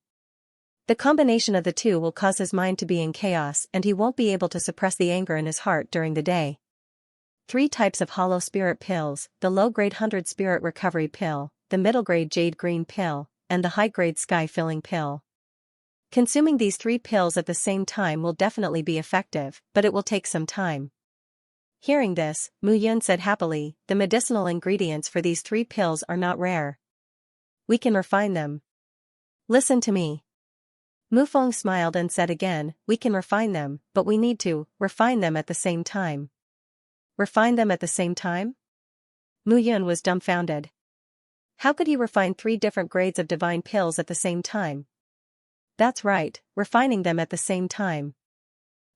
The combination of the two will cause his mind to be in chaos and he won't be able to suppress the anger in his heart during the day. 3 types of hollow spirit pills, the low-grade 100 spirit recovery pill, the middle-grade jade green pill, and the high-grade sky filling pill. Consuming these 3 pills at the same time will definitely be effective, but it will take some time. Hearing this, Mu Yun said happily, the medicinal ingredients for these 3 pills are not rare. We can refine them. Listen to me. Mu Feng smiled and said again, we can refine them, but we need to refine them at the same time. Refine them at the same time? Mu Yun was dumbfounded. How could he refine 3 different grades of divine pills at the same time? That's right, refining them at the same time.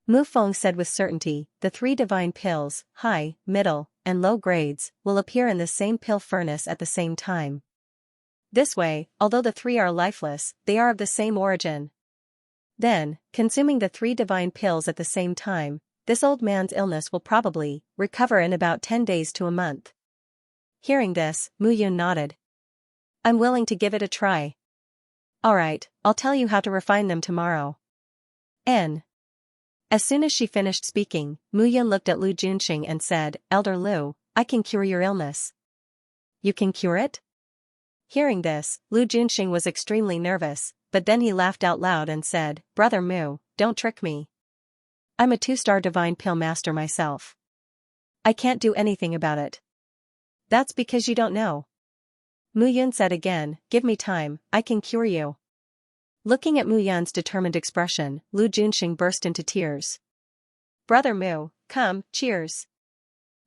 Mu Feng said with certainty, the 3 divine pills, high, middle, and low grades, will appear in the same pill furnace at the same time. This way, although the 3 are lifeless, they are of the same origin. Then, consuming the 3 divine pills at the same time, this old man's illness will probably recover in about 10 days to a month. Hearing this, Mu Yun nodded. I'm willing to give it a try. Alright, I'll tell you how to refine them tomorrow. N. As soon as she finished speaking, Mu Yun looked at Lu Junxing and said, Elder Lu, I can cure your illness. You can cure it? Hearing this, Lu Junxing was extremely nervous, but then he laughed out loud and said, Brother Mu, don't trick me. I'm a 2-star divine pill master myself. I can't do anything about it. That's because you don't know. Mu Yun said again, give me time, I can cure you. Looking at Mu Yun's determined expression, Lu Junxing burst into tears. Brother Mu, come, cheers.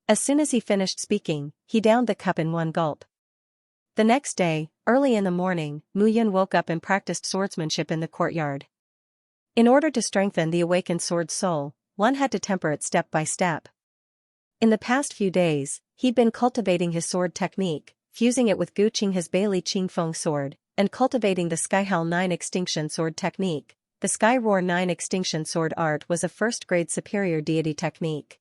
As soon as he finished speaking, he downed the cup in one gulp. The next day, early in the morning, Mu Yun woke up and practiced swordsmanship in the courtyard. In order to strengthen the awakened sword soul, one had to temper it step by step. In the past few days, he'd been cultivating his sword technique, fusing it with Guqing his Bailey Qingfeng sword, and cultivating the Skyhowl 9 extinction sword technique. The Sky Roar 9 extinction sword art was a first-grade superior deity technique.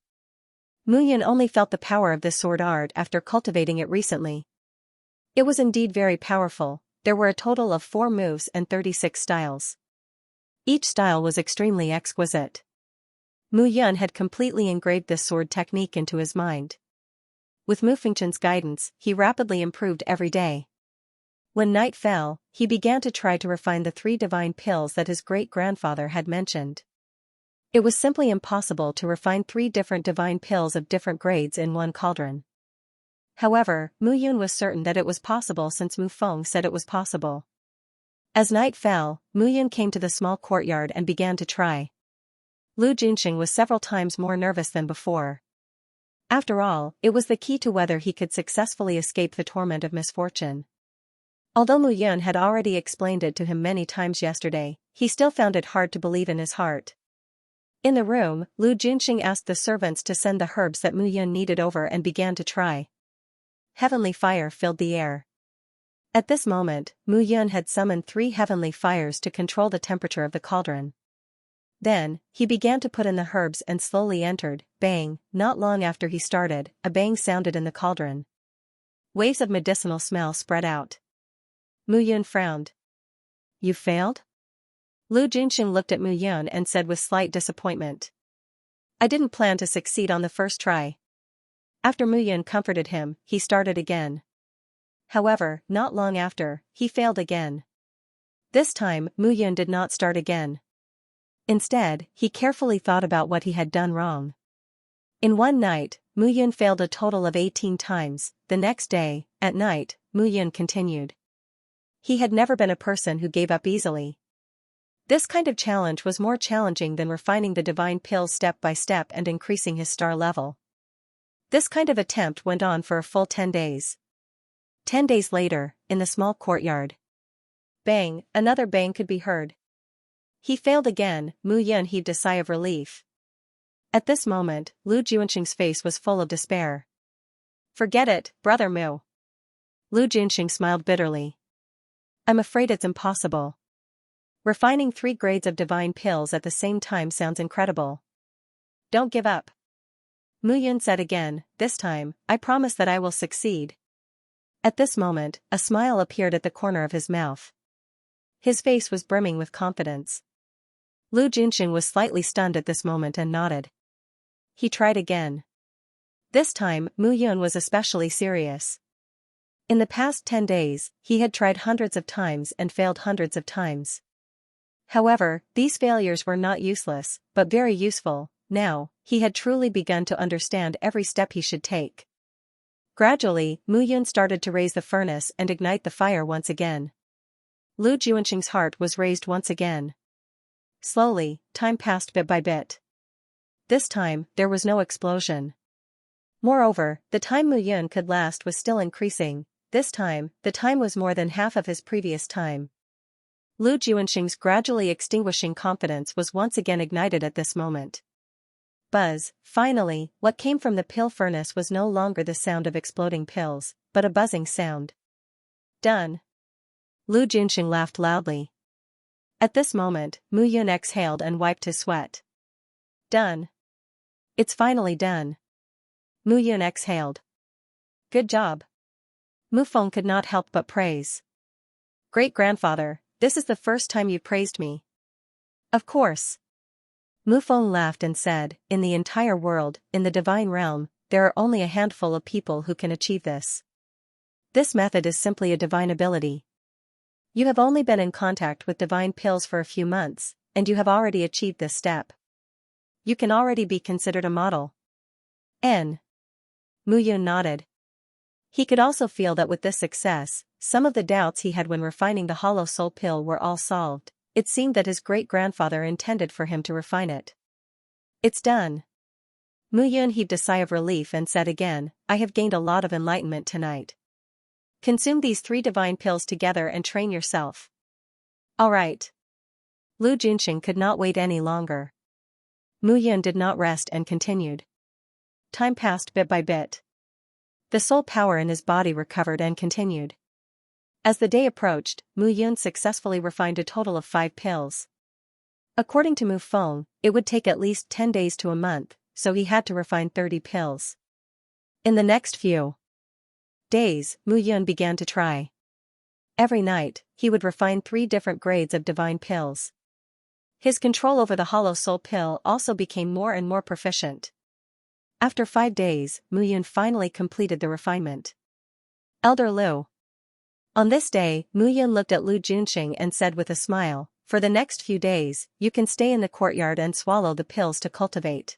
Mu Yun only felt the power of this sword art after cultivating it recently. It was indeed very powerful. There were a total of 4 moves and 36 styles. Each style was extremely exquisite. Mu Yun had completely engraved this sword technique into his mind. With Mu Fengchen's guidance, he rapidly improved every day. When night fell, he began to try to refine the 3 divine pills that his great-grandfather had mentioned. It was simply impossible to refine 3 different divine pills of different grades in one cauldron. However, Mu Yun was certain that it was possible since Mu Feng said it was possible. As night fell, Mu Yun came to the small courtyard and began to try. Lu Junxing was several times more nervous than before. After all, it was the key to whether he could successfully escape the torment of misfortune. Although Mu Yun had already explained it to him many times yesterday, he still found it hard to believe in his heart. In the room, Lu Junxing asked the servants to send the herbs that Mu Yun needed over and began to try. Heavenly fire filled the air. At this moment, Mu Yun had summoned 3 heavenly fires to control the temperature of the cauldron. Then, he began to put in the herbs and slowly entered, bang. Not long after he started, a bang sounded in the cauldron. Waves of medicinal smell spread out. Mu Yun frowned. You failed? Lu Junxing looked at Mu Yun and said with slight disappointment. I didn't plan to succeed on the first try. After Mu Yun comforted him, he started again. However, not long after, he failed again. This time, Mu Yun did not start again. Instead, he carefully thought about what he had done wrong. In one night, Mu Yun failed a total of 18 times. The next day, at night, Mu Yun continued. He had never been a person who gave up easily. This kind of challenge was more challenging than refining the divine pills step by step and increasing his star level. This kind of attempt went on for a full 10 days. 10 days later, in the small courtyard. Bang, another bang could be heard. He failed again. Mu Yun heaved a sigh of relief. At this moment, Lu Junxing's face was full of despair. Forget it, brother Mu. Lu Junxing smiled bitterly. I'm afraid it's impossible. Refining 3 grades of divine pills at the same time sounds incredible. Don't give up. Mu Yun said again, this time, I promise that I will succeed. At this moment, a smile appeared at the corner of his mouth. His face was brimming with confidence. Lu Junxing was slightly stunned at this moment and nodded. He tried again. This time, Mu Yun was especially serious. In the past 10 days, he had tried hundreds of times and failed hundreds of times. However, these failures were not useless, but very useful. Now, he had truly begun to understand every step he should take. Gradually, Mu Yun started to raise the furnace and ignite the fire once again. Lu Junxing's heart was raised once again. Slowly, time passed bit by bit. This time, there was no explosion. Moreover, the time Mu Yun could last was still increasing. This time, the time was more than half of his previous time. Lu Junxing's gradually extinguishing confidence was once again ignited at this moment. Buzz, finally, what came from the pill furnace was no longer the sound of exploding pills, but a buzzing sound. Done. Lu Junxing laughed loudly. At this moment, Mu Yun exhaled and wiped his sweat. Done. It's finally done. Mu Yun exhaled. Good job. Mu Feng could not help but praise. Great-grandfather, this is the first time you praised me. Of course. Mu Feng laughed and said, in the entire world, in the divine realm, there are only a handful of people who can achieve this. This method is simply a divine ability. You have only been in contact with divine pills for a few months, and you have already achieved this step. You can already be considered a model. N. Mu Yun nodded. He could also feel that with this success, some of the doubts he had when refining the hollow soul pill were all solved. It seemed that his great-grandfather intended for him to refine it. It's done. Mu Yun heaved a sigh of relief and said again, I have gained a lot of enlightenment tonight. Consume these 3 divine pills together and train yourself. All right. Lu Junxing could not wait any longer. Mu Yun did not rest and continued. Time passed bit by bit. The soul power in his body recovered and continued. As the day approached, Mu Yun successfully refined a total of 5 pills. According to Mu Feng, it would take at least 10 days to a month, so he had to refine 30 pills. In the next few days, Mu Yun began to try. Every night, he would refine 3 different grades of divine pills. His control over the hollow soul pill also became more and more proficient. After 5 days, Mu Yun finally completed the refinement. Elder Lu. On this day, Mu Yun looked at Lu Junxing and said with a smile, for the next few days, you can stay in the courtyard and swallow the pills to cultivate.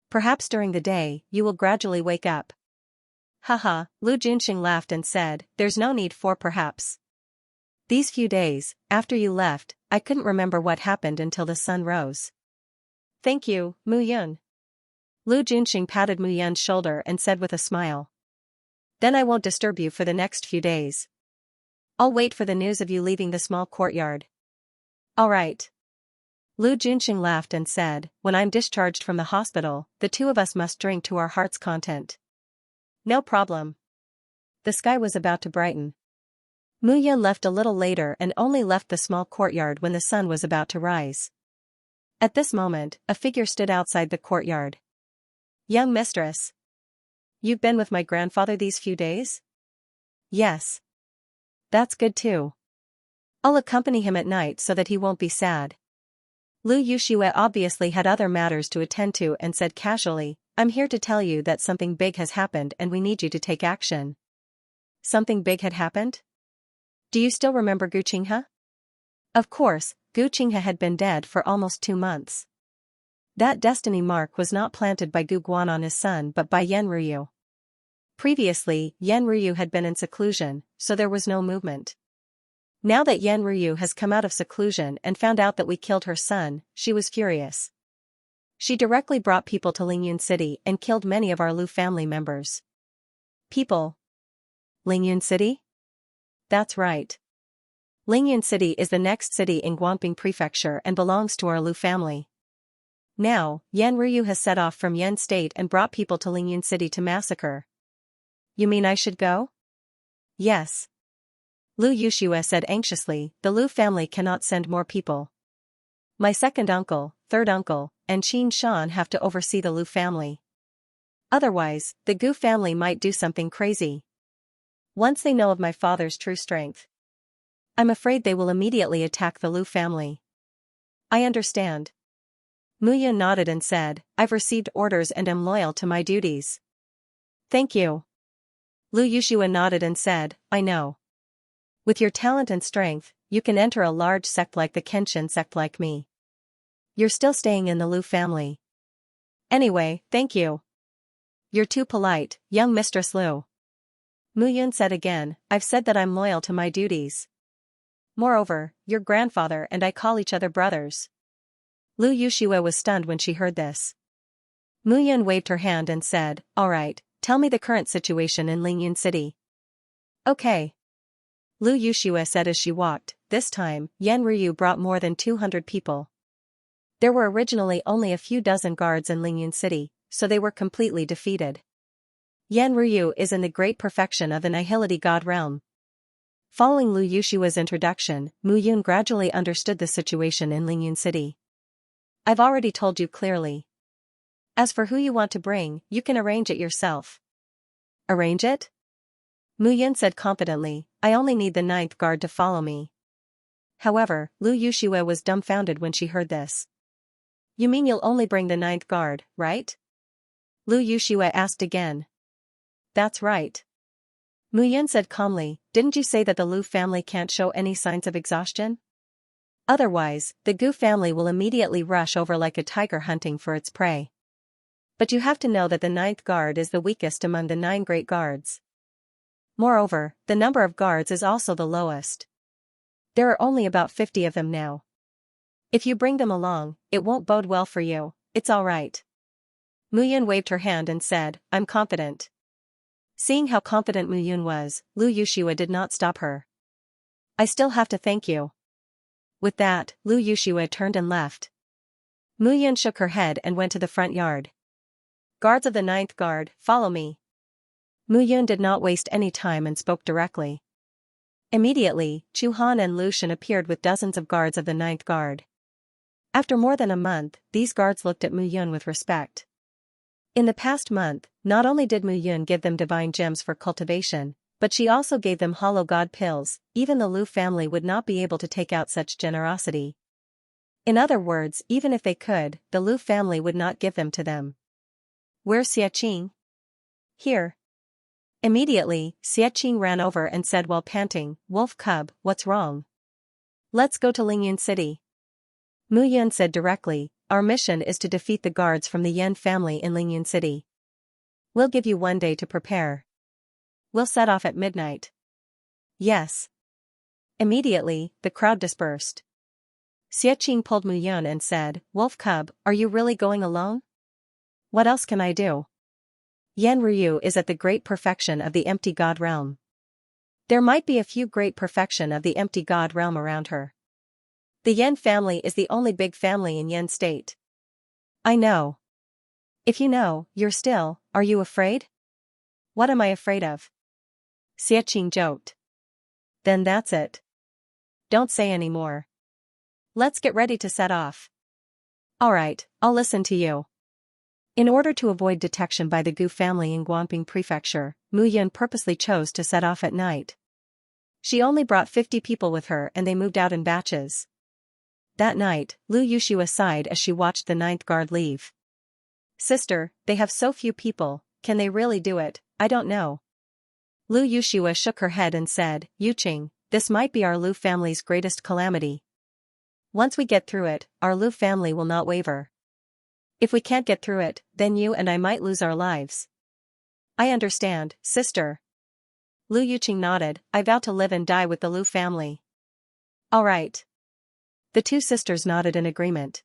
Perhaps during the day, you will gradually wake up. Haha, Lu Junxing laughed and said, there's no need for perhaps. These few days, after you left, I couldn't remember what happened until the sun rose. Thank you, Mu Yun. Lu Junxing patted Mu Yun's shoulder and said with a smile. Then I won't disturb you for the next few days. I'll wait for the news of you leaving the small courtyard. All right. Lu Junxing laughed and said, when I'm discharged from the hospital, the two of us must drink to our heart's content. No problem. The sky was about to brighten. Mu Yun left a little later and only left the small courtyard when the sun was about to rise. At this moment, a figure stood outside the courtyard. Young mistress. You've been with my grandfather these few days? Yes. That's good too. I'll accompany him at night so that he won't be sad. Lu Yuxue obviously had other matters to attend to and said casually, I'm here to tell you that something big has happened and we need you to take action. Something big had happened? Do you still remember Gu Qinghe? Of course, Gu Qinghe had been dead for almost 2 months. That destiny mark was not planted by Gu Guan on his son but by Yan Ruyu. Previously, Yan Ruyu had been in seclusion, so there was no movement. Now that Yan Ruyu has come out of seclusion and found out that we killed her son, she was furious. She directly brought people to Lingyun City and killed many of our Lu family members. People? Lingyun City? That's right. Lingyun City is the next city in Guangping Prefecture and belongs to our Lu family. Now, Yan Ruyu has set off from Yan State and brought people to Lingyun City to massacre. You mean I should go? Yes. Lu Yuxue said anxiously, the Lu family cannot send more people. My second uncle, third uncle, and Qin Shan have to oversee the Lu family. Otherwise, the Gu family might do something crazy. Once they know of my father's true strength, I'm afraid they will immediately attack the Lu family. I understand. Mu Yun nodded and said, I've received orders and am loyal to my duties. Thank you. Lu Yuxue nodded and said, I know. With your talent and strength, you can enter a large sect like the Kenshin sect like me. You're still staying in the Lu family. Anyway, thank you. You're too polite, young Mistress Lu. Mu Yun said again, I've said that I'm loyal to my duties. Moreover, your grandfather and I call each other brothers. Lu Yuxue was stunned when she heard this. Mu Yun waved her hand and said, all right, tell me the current situation in Lingyun City. Okay. Lu Yuxue said as she walked, this time, Yan Ruyu brought more than 200 people. There were originally only a few dozen guards in Lingyun City, so they were completely defeated. Yan Ruyu is in the great perfection of the Nihility God realm. Following Lu Yuxue's introduction, Mu Yun gradually understood the situation in Lingyun City. I've already told you clearly. As for who you want to bring, you can arrange it yourself. Arrange it? Mu Yun said confidently, I only need the 9th guard to follow me. However, Lu Yuxue was dumbfounded when she heard this. You mean you'll only bring the 9th guard, right? Lu Yuxue asked again. That's right. Mu Yun said calmly, didn't you say that the Lu family can't show any signs of exhaustion? Otherwise, the Gu family will immediately rush over like a tiger hunting for its prey. But you have to know that the 9th guard is the weakest among the 9 great guards. Moreover, the number of guards is also the lowest. There are only about 50 of them now. If you bring them along, it won't bode well for you, it's all right. Mu Yun waved her hand and said, I'm confident. Seeing how confident Mu Yun was, Lu Yuxue did not stop her. I still have to thank you. With that, Lu Yuxue turned and left. Mu Yun shook her head and went to the front yard. Guards of the 9th guard, follow me. Mu Yun did not waste any time and spoke directly. Immediately, Chu Han and Lu Shan appeared with dozens of guards of the 9th guard. After more than a month, these guards looked at Mu Yun with respect. In the past month, not only did Mu Yun give them divine gems for cultivation, but she also gave them hollow god pills. Even the Lu family would not be able to take out such generosity. In other words, even if they could, the Lu family would not give them to them. Where's Xiaqing? Here. Immediately, Xiaqing ran over and said while panting, Wolf Cub, what's wrong? Let's go to Lingyun City. Mu Yun said directly, our mission is to defeat the guards from the Yan family in Lingyun City. We'll give you 1 day to prepare. We'll set off at midnight. Yes. Immediately, the crowd dispersed. Xianxia pulled Mu Yun and said, Wolf Cub, are you really going alone? What else can I do? Yan Ryu is at the great perfection of the empty god realm. There might be a few great perfection of the empty god realm around her. The Yan family is the only big family in Yan state. I know. If you know, are you afraid? What am I afraid of? Xianxia joked. Then that's it. Don't say any more. Let's get ready to set off. Alright, I'll listen to you. In order to avoid detection by the Gu family in Guanping Prefecture, Mu Yun purposely chose to set off at night. She only brought 50 people with her and they moved out in batches. That night, Lu Yushua sighed as she watched the 9th guard leave. Sister, they have so few people, can they really do it? I don't know. Lu Yushua shook her head and said, Yuqing, this might be our Lu family's greatest calamity. Once we get through it, our Lu family will not waver. If we can't get through it, then you and I might lose our lives. I understand, sister. Lu Yuqing nodded, I vow to live and die with the Lu family. All right. The two sisters nodded in agreement.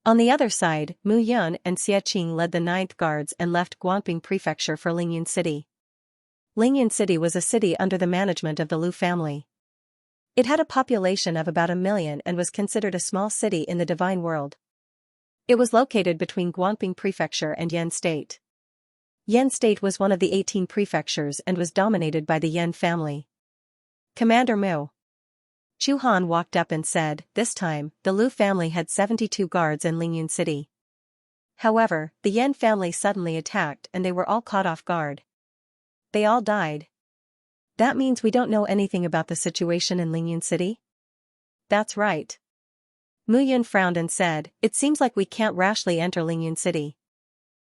On the other side, Mu Yun and Xianxia led the 9th guards and left Guanping Prefecture for Lingyun City. Lingyun City was a city under the management of the Lu family. It had a population of about 1 million and was considered a small city in the divine world. It was located between Guanping Prefecture and Yan State. Yan State was one of the 18 prefectures and was dominated by the Yan family. Commander Mu. Chu Han walked up and said, this time, the Lu family had 72 guards in Lingyun City. However, the Yan family suddenly attacked and they were all caught off guard. They all died. That means we don't know anything about the situation in Lingyun City? That's right. Mu Yun frowned and said, it seems like we can't rashly enter Lingyun City.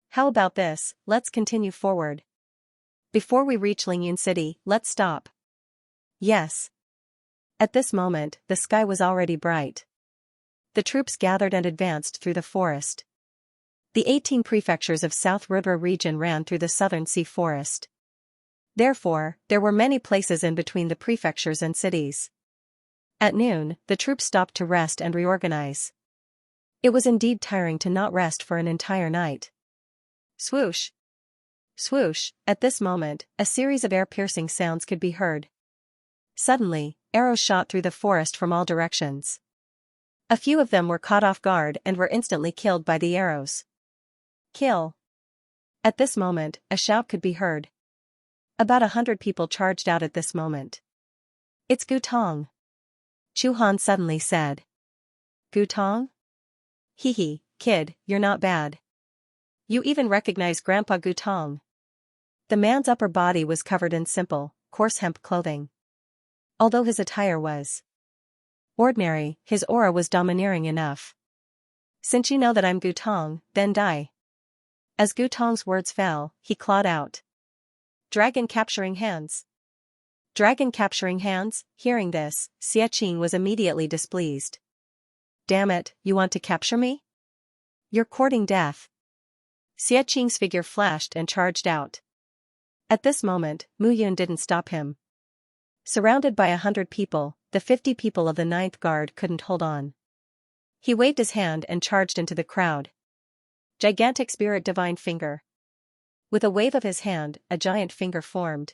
How about this, let's continue forward. Before we reach Lingyun City, let's stop. Yes. At this moment, the sky was already bright. The troops gathered and advanced through the forest. The 18 prefectures of South River region ran through the southern sea forest. Therefore, there were many places in between the prefectures and cities. At noon, the troops stopped to rest and reorganize. It was indeed tiring to not rest for an entire night. Swoosh! Swoosh! At this moment, a series of air-piercing sounds could be heard. Suddenly, arrows shot through the forest from all directions. A few of them were caught off guard and were instantly killed by the arrows. Kill! At this moment, a shout could be heard. About 100 people charged out at this moment. It's Gu Tong. Chu Han suddenly said. Gu Tong? Hee hee, kid, you're not bad. You even recognize Grandpa Gu Tong. The man's upper body was covered in simple, coarse hemp clothing. Although his attire was ordinary, his aura was domineering enough. Since you know that I'm Gu Tong, then die. As Gu Tong's words fell, he clawed out. Dragon capturing hands. Dragon capturing hands, hearing this, Xianxia was immediately displeased. Damn it, you want to capture me? You're courting death. Xianxia's figure flashed and charged out. At this moment, Mu Yun didn't stop him. Surrounded by 100 people, the 50 people of the 9th guard couldn't hold on. He waved his hand and charged into the crowd. Gigantic spirit divine finger. With a wave of his hand, a giant finger formed.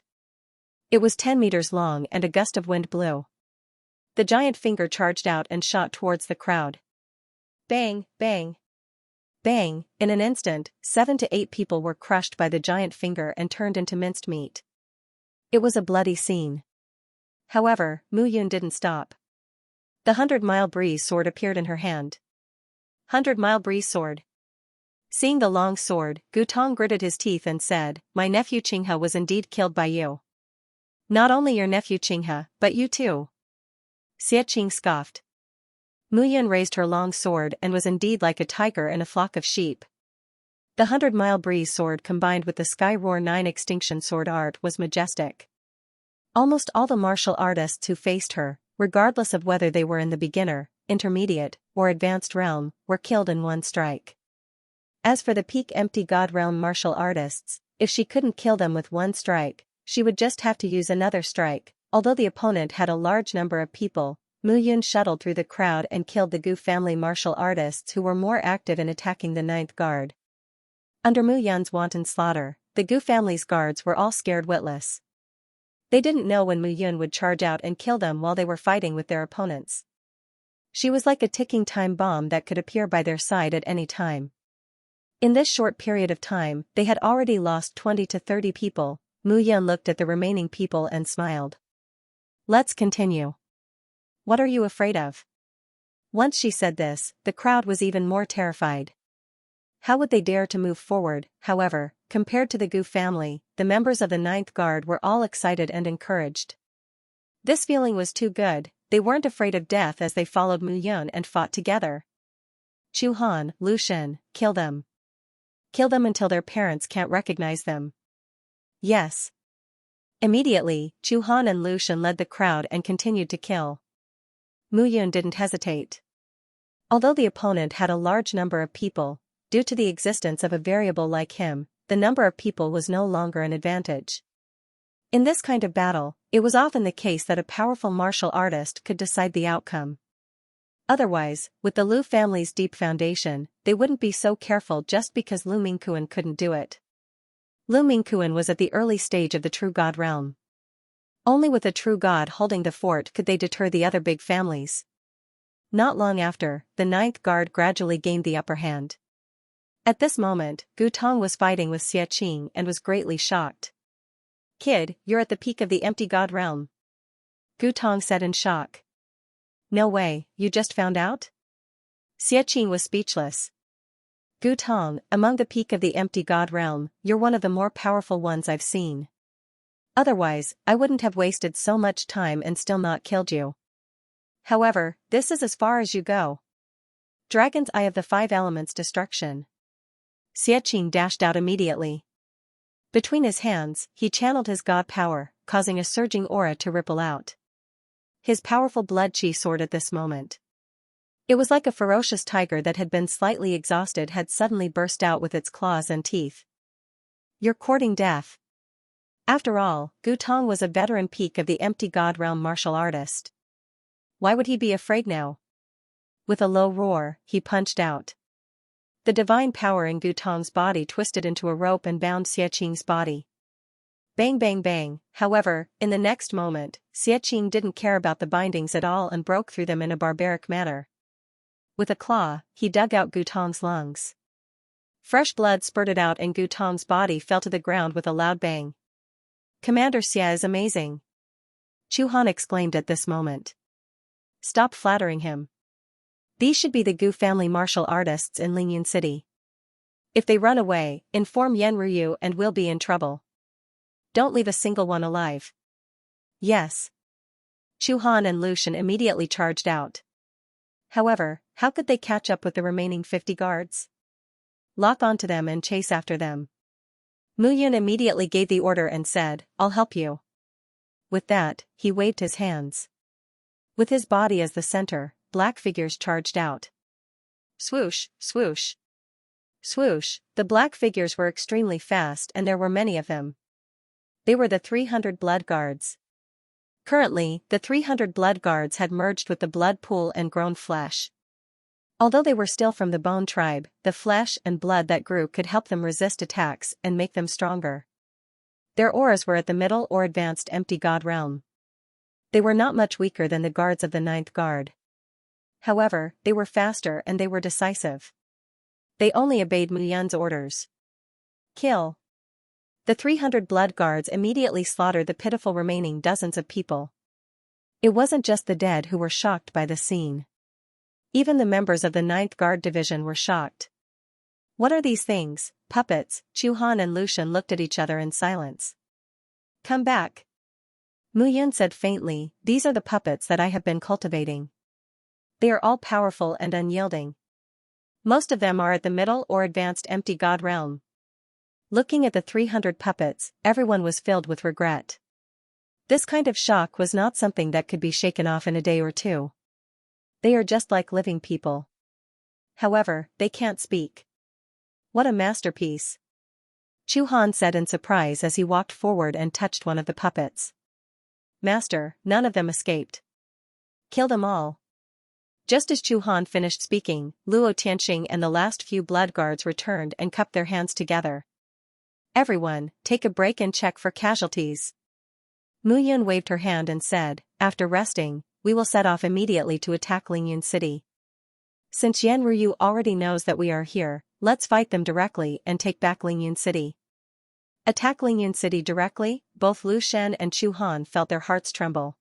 It was 10 meters long and a gust of wind blew. The giant finger charged out and shot towards the crowd. Bang, bang. Bang, in an instant, 7 to 8 people were crushed by the giant finger and turned into minced meat. It was a bloody scene. However, Mu Yun didn't stop. The 100-mile breeze sword appeared in her hand. 100-mile breeze sword. Seeing the long sword, Gu Tong gritted his teeth and said, my nephew Qinghe was indeed killed by you. Not only your nephew Qinghe, but you too. Xianxia scoffed. Mu Yun raised her long sword and was indeed like a tiger in a flock of sheep. The 100-mile breeze sword combined with the Sky Roar 9 extinction sword art was majestic. Almost all the martial artists who faced her, regardless of whether they were in the beginner, intermediate, or advanced realm, were killed in one strike. As for the peak empty god realm martial artists, if she couldn't kill them with one strike, she would just have to use another strike. Although the opponent had a large number of people, Mu Yun shuttled through the crowd and killed the Gu family martial artists who were more active in attacking the Ninth Guard. Under Mu Yun's wanton slaughter, the Gu family's guards were all scared witless. They didn't know when Mu Yun would charge out and kill them while they were fighting with their opponents. She was like a ticking time bomb that could appear by their side at any time. In this short period of time, they had already lost 20 to 30 people. Mu Yun looked at the remaining people and smiled. Let's continue. What are you afraid of? Once she said this, the crowd was even more terrified. How would they dare to move forward? However, compared to the Gu family, the members of the Ninth Guard were all excited and encouraged. This feeling was too good. They weren't afraid of death as they followed Mu Yun and fought together. Chu Han, Lu Shen, kill them. Kill them until their parents can't recognize them. Yes. Immediately, Chu Han and Lu Shen led the crowd and continued to kill. Mu Yun didn't hesitate. Although the opponent had a large number of people, due to the existence of a variable like him, the number of people was no longer an advantage. In this kind of battle, it was often the case that a powerful martial artist could decide the outcome. Otherwise, with the Lu family's deep foundation, they wouldn't be so careful just because Lu Mingquan couldn't do it. Lu Mingquan was at the early stage of the true god realm. Only with a true god holding the fort could they deter the other big families. Not long after, the Ninth Guard gradually gained the upper hand. At this moment, Gu Tong was fighting with Xie Qing and was greatly shocked. Kid, you're at the peak of the empty god realm. Gu Tong said in shock. No way, you just found out? Xie Qing was speechless. Gu Tong, among the peak of the empty god realm, you're one of the more powerful ones I've seen. Otherwise, I wouldn't have wasted so much time and still not killed you. However, this is as far as you go. Dragon's Eye of the Five Elements Destruction. Xie Qing dashed out immediately. Between his hands, he channeled his god power, causing a surging aura to ripple out. His powerful blood chi soared at this moment. It was like a ferocious tiger that had been slightly exhausted had suddenly burst out with its claws and teeth. You're courting death. After all, Gu Tong was a veteran peak of the empty god realm martial artist. Why would he be afraid now? With a low roar, he punched out. The divine power in Gu Tong's body twisted into a rope and bound Xie Qing's body. Bang bang bang. However, in the next moment, Xie Qing didn't care about the bindings at all and broke through them in a barbaric manner. With a claw, he dug out Gu Tong's lungs. Fresh blood spurted out and Gu Tong's body fell to the ground with a loud bang. Commander Xie is amazing. Chu Han exclaimed at this moment. Stop flattering him. These should be the Gu family martial artists in Lingyan City. If they run away, inform Yan Ruyu and we'll be in trouble. Don't leave a single one alive. Yes. Chu Han and Lu Shen immediately charged out. However, how could they catch up with the remaining 50 guards? Lock onto them and chase after them. Mu Yun immediately gave the order and said, I'll help you. With that, he waved his hands. With his body as the center, black figures charged out. Swoosh, swoosh. Swoosh, the black figures were extremely fast and there were many of them. They were the 300 blood guards. Currently, the 300 blood guards had merged with the blood pool and grown flesh. Although they were still from the bone tribe, the flesh and blood that grew could help them resist attacks and make them stronger. Their auras were at the middle or advanced empty god realm. They were not much weaker than the guards of the Ninth Guard. However, they were faster and they were decisive. They only obeyed Mu Yun's orders. Kill. The 300 blood guards immediately slaughtered the pitiful remaining dozens of people. It wasn't just the dead who were shocked by the scene. Even the members of the Ninth Guard Division were shocked. What are these things, puppets? Chu Han and Lu Shen looked at each other in silence. Come back. Mu Yun said faintly, these are the puppets that I have been cultivating. They are all powerful and unyielding. Most of them are at the middle or advanced empty god realm. Looking at the 300 puppets, everyone was filled with regret. This kind of shock was not something that could be shaken off in a day or two. They are just like living people. However, they can't speak. What a masterpiece. Chu Han said in surprise as he walked forward and touched one of the puppets. Master, none of them escaped. Kill them all. Just as Chu Han finished speaking, Luo Tianxing and the last few blood guards returned and cupped their hands together. Everyone, take a break and check for casualties. Mu Yun waved her hand and said, after resting, we will set off immediately to attack Lingyun City. Since Yan Ryu already knows that we are here, let's fight them directly and take back Lingyun City. Attack Lingyun City directly? Both Lu Shen and Chu Han felt their hearts tremble.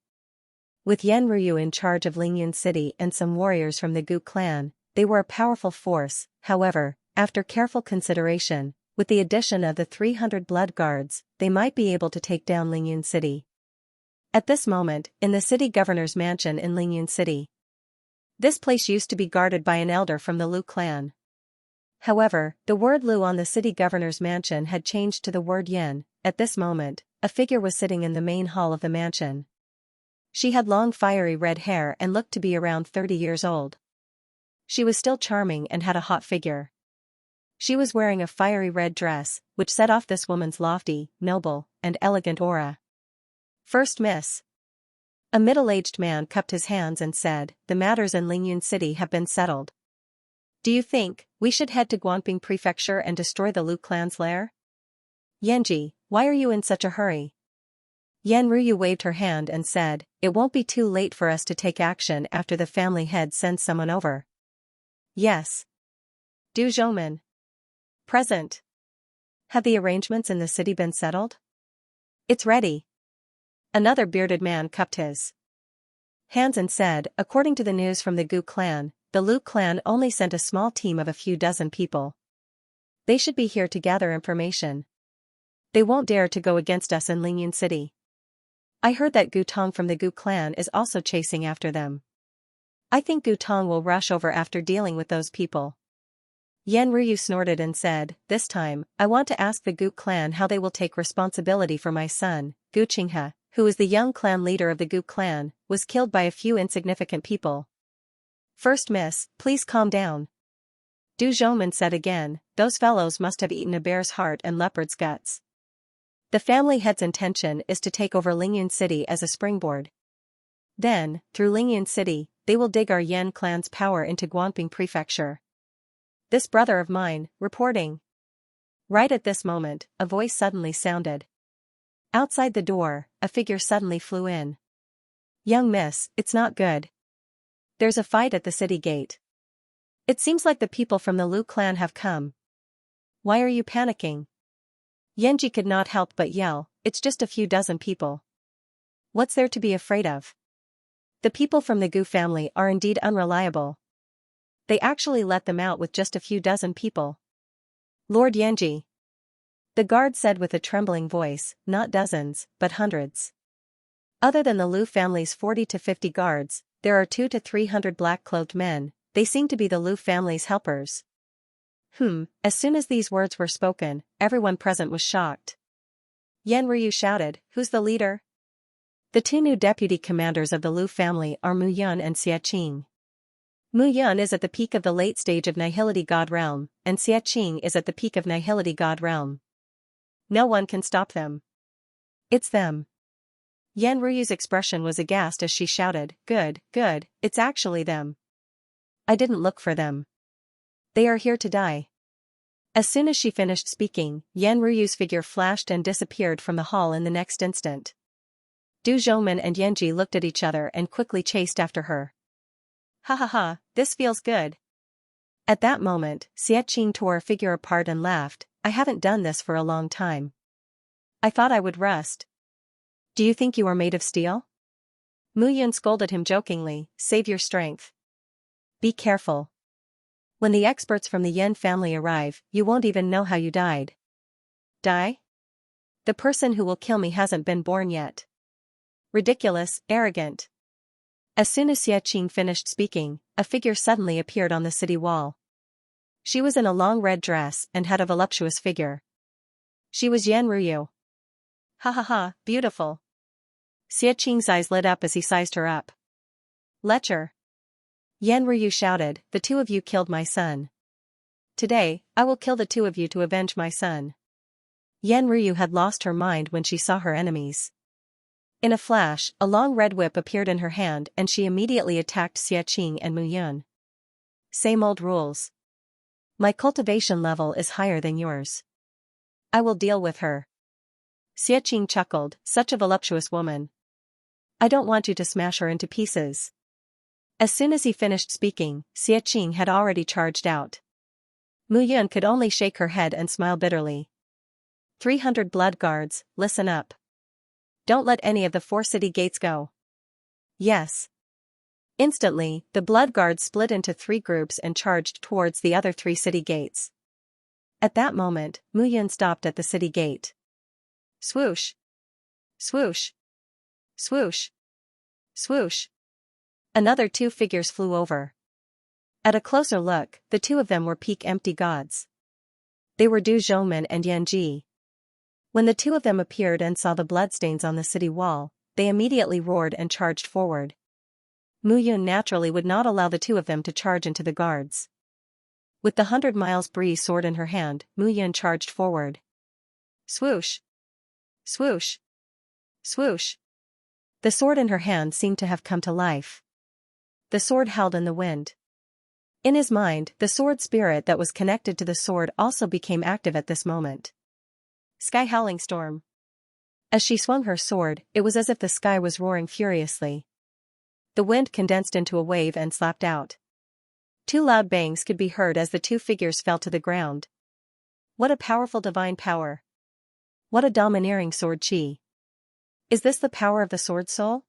With Yan Ryu in charge of Lingyun City and some warriors from the Gu clan, they were a powerful force. However, after careful consideration, with the addition of the 300 blood guards, they might be able to take down Lingyun City. At this moment, in the city governor's mansion in Lingyun City. This place used to be guarded by an elder from the Lu clan. However, the word Lu on the city governor's mansion had changed to the word Yen. At this moment, a figure was sitting in the main hall of the mansion. She had long fiery red hair and looked to be around 30 years old. She was still charming and had a hot figure. She was wearing a fiery red dress, which set off this woman's lofty, noble, and elegant aura. First Miss. A middle-aged man cupped his hands and said, the matters in Lingyun City have been settled. Do you think we should head to Guanping Prefecture and destroy the Lu clan's lair? Yanji, why are you in such a hurry? Yan Ryu waved her hand and said, it won't be too late for us to take action after the family head sends someone over. Yes. Du Zhouman. Present. Have the arrangements in the city been settled? It's ready. Another bearded man cupped his hands and said, according to the news from the Gu clan, the Lu clan only sent a small team of a few dozen people. They should be here to gather information. They won't dare to go against us in Lingyun City. I heard that Gu Tong from the Gu clan is also chasing after them. I think Gu Tong will rush over after dealing with those people. Yan Ryu snorted and said, this time, I want to ask the Gu clan how they will take responsibility for my son, Gu Qinghe, who is the young clan leader of the Gu clan, was killed by a few insignificant people. First Miss, please calm down. Du Zhouman said again, those fellows must have eaten a bear's heart and leopard's guts. The family head's intention is to take over Lingyun City as a springboard. Then, through Lingyun City, they will dig our Yan clan's power into Guanping Prefecture. This brother of mine, reporting. Right at this moment, a voice suddenly sounded. Outside the door, a figure suddenly flew in. Young miss, it's not good. There's a fight at the city gate. It seems like the people from the Lu clan have come. Why are you panicking? Yanji could not help but yell, it's just a few dozen people. What's there to be afraid of? The people from the Gu family are indeed unreliable. They actually let them out with just a few dozen people. Lord Yanji. The guard said with a trembling voice, not dozens, but hundreds. Other than the Lu family's 40 to 50 guards, there are 200 to 300 black-clothed men. They seem to be the Lu family's helpers. As soon as these words were spoken, everyone present was shocked. Yan Ryu shouted, who's the leader? The two new deputy commanders of the Lu family are Mu Yun and Xiaxia. Mu Yun is at the peak of the late stage of Nihility God Realm, and Xiaxia is at the peak of Nihility God Realm. No one can stop them. It's them. Yan Ryu's expression was aghast as she shouted, good, it's actually them. I didn't look for them. They are here to die. As soon as she finished speaking, Yan Ryu's figure flashed and disappeared from the hall in the next instant. Du Zhouman and Yanji looked at each other and quickly chased after her. Ha ha ha, this feels good. At that moment, Xiaxia tore a figure apart and laughed, I haven't done this for a long time. I thought I would rust. Do you think you are made of steel? Mu Yun scolded him jokingly, save your strength. Be careful. When the experts from the Yen family arrive, you won't even know how you died. Die? The person who will kill me hasn't been born yet. Ridiculous, arrogant. As soon as Xiaxia finished speaking, a figure suddenly appeared on the city wall. She was in a long red dress and had a voluptuous figure. She was Yan Ryu. Ha ha ha, beautiful. Xiaqi's eyes lit up as he sized her up. Lecher. Yan Ryu shouted, the two of you killed my son. Today, I will kill the two of you to avenge my son. Yan Ryu had lost her mind when she saw her enemies. In a flash, a long red whip appeared in her hand and she immediately attacked Xiaqing and Mu Yun. Same old rules. My cultivation level is higher than yours. I will deal with her. Xiaqing chuckled, such a voluptuous woman. I don't want you to smash her into pieces. As soon as he finished speaking, Xiaqing had already charged out. Mu Yun could only shake her head and smile bitterly. 300 blood guards, listen up. Don't let any of the 4 city gates go. Yes. Instantly, the blood guards split into 3 groups and charged towards the other 3 city gates. At that moment, Mu Yun stopped at the city gate. Swoosh! Swoosh! Swoosh! Swoosh! Another 2 figures flew over. At a closer look, the 2 of them were peak empty gods. They were Du Zhongmen and Yan Ji. When the 2 of them appeared and saw the bloodstains on the city wall, they immediately roared and charged forward. Mu Yun naturally would not allow the 2 of them to charge into the guards. With the 100 miles breeze sword in her hand, Mu Yun charged forward. Swoosh! Swoosh! Swoosh! The sword in her hand seemed to have come to life. The sword held in the wind. In his mind, the sword spirit that was connected to the sword also became active at this moment. Sky howling storm. As she swung her sword, it was as if the sky was roaring furiously. The wind condensed into a wave and slapped out. 2 loud bangs could be heard as the 2 figures fell to the ground. What a powerful divine power. What a domineering sword chi. Is this the power of the sword soul?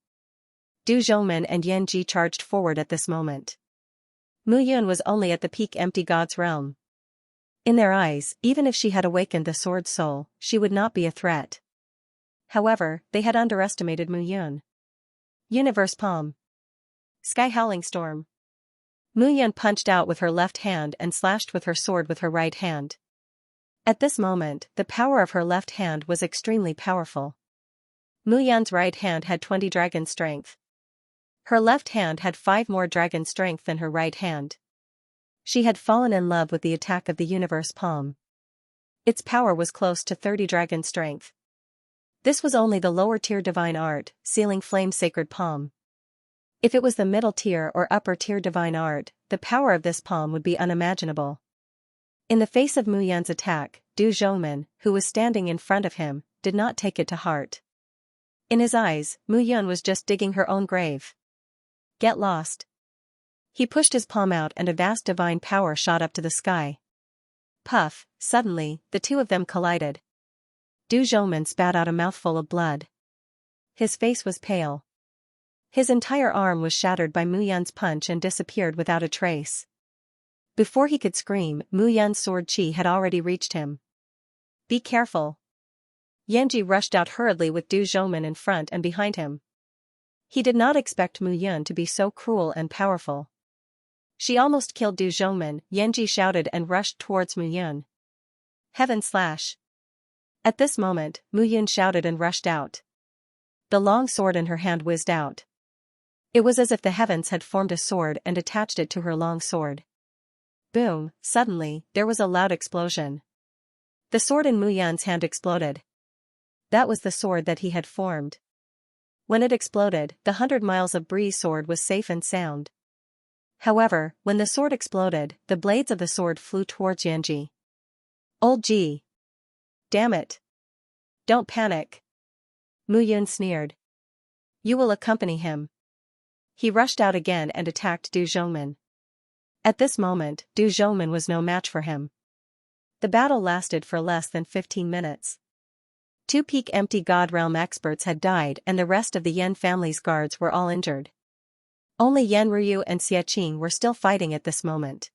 Du Zhongmen and Yan Ji charged forward at this moment. Mu Yun was only at the peak empty god's realm. In their eyes, even if she had awakened the sword soul, she would not be a threat. However, they had underestimated Mu Yun. Universe palm. Sky howling storm. Mu Yun punched out with her left hand and slashed with her sword with her right hand. At this moment, the power of her left hand was extremely powerful. Mu Yun's right hand had 20 dragon strength. Her left hand had 5 more dragon strength than her right hand. She had fallen in love with the attack of the universe palm. Its power was close to 30 dragon strength. This was only the lower tier divine art, sealing flame sacred palm. If it was the middle tier or upper tier divine art, the power of this palm would be unimaginable. In the face of Mu Yun's attack, Du Zhongmen, who was standing in front of him, did not take it to heart. In his eyes, Mu Yun was just digging her own grave. Get lost. He pushed his palm out and a vast divine power shot up to the sky. Puff, suddenly, the 2 of them collided. Du Zhongmen spat out a mouthful of blood. His face was pale. His entire arm was shattered by Mu Yun's punch and disappeared without a trace. Before he could scream, Mu Yun's sword chi had already reached him. Be careful. Yanji rushed out hurriedly with Du Zhongmen in front and behind him. He did not expect Mu Yun to be so cruel and powerful. She almost killed Du Zhongmen, Yanji shouted and rushed towards Mu Yun. Heaven slash. At this moment, Mu Yun shouted and rushed out. The long sword in her hand whizzed out. It was as if the heavens had formed a sword and attached it to her long sword. Boom, suddenly, there was a loud explosion. The sword in Mu Yun's hand exploded. That was the sword that he had formed. When it exploded, the 100 miles of breeze sword was safe and sound. However, when the sword exploded, the blades of the sword flew towards Yanji. Old G. Damn it. Don't panic. Mu Yun sneered. You will accompany him. He rushed out again and attacked Du Zhongmen. At this moment, Du Zhongmen was no match for him. The battle lasted for less than 15 minutes. 2 peak empty god realm experts had died and the rest of the Yan family's guards were all injured. Only Yan Ryu and Xiaqing were still fighting at this moment.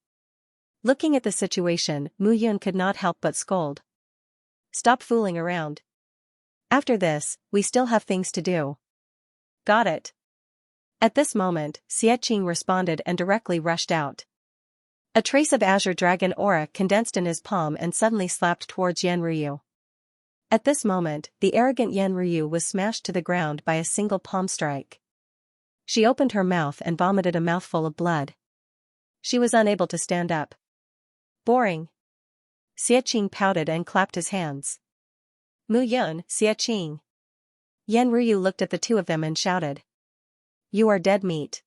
Looking at the situation, Mu Yun could not help but scold. Stop fooling around. After this, we still have things to do. Got it. At this moment, Xiaqing responded and directly rushed out. A trace of azure dragon aura condensed in his palm and suddenly slapped towards Yan Ryu. At this moment, the arrogant Yan Ryu was smashed to the ground by a single palm strike. She opened her mouth and vomited a mouthful of blood. She was unable to stand up. Boring. Xiaqing pouted and clapped his hands. Mu Yun, Xianxia. Yan Ruyu looked at the two of them and shouted. You are dead meat.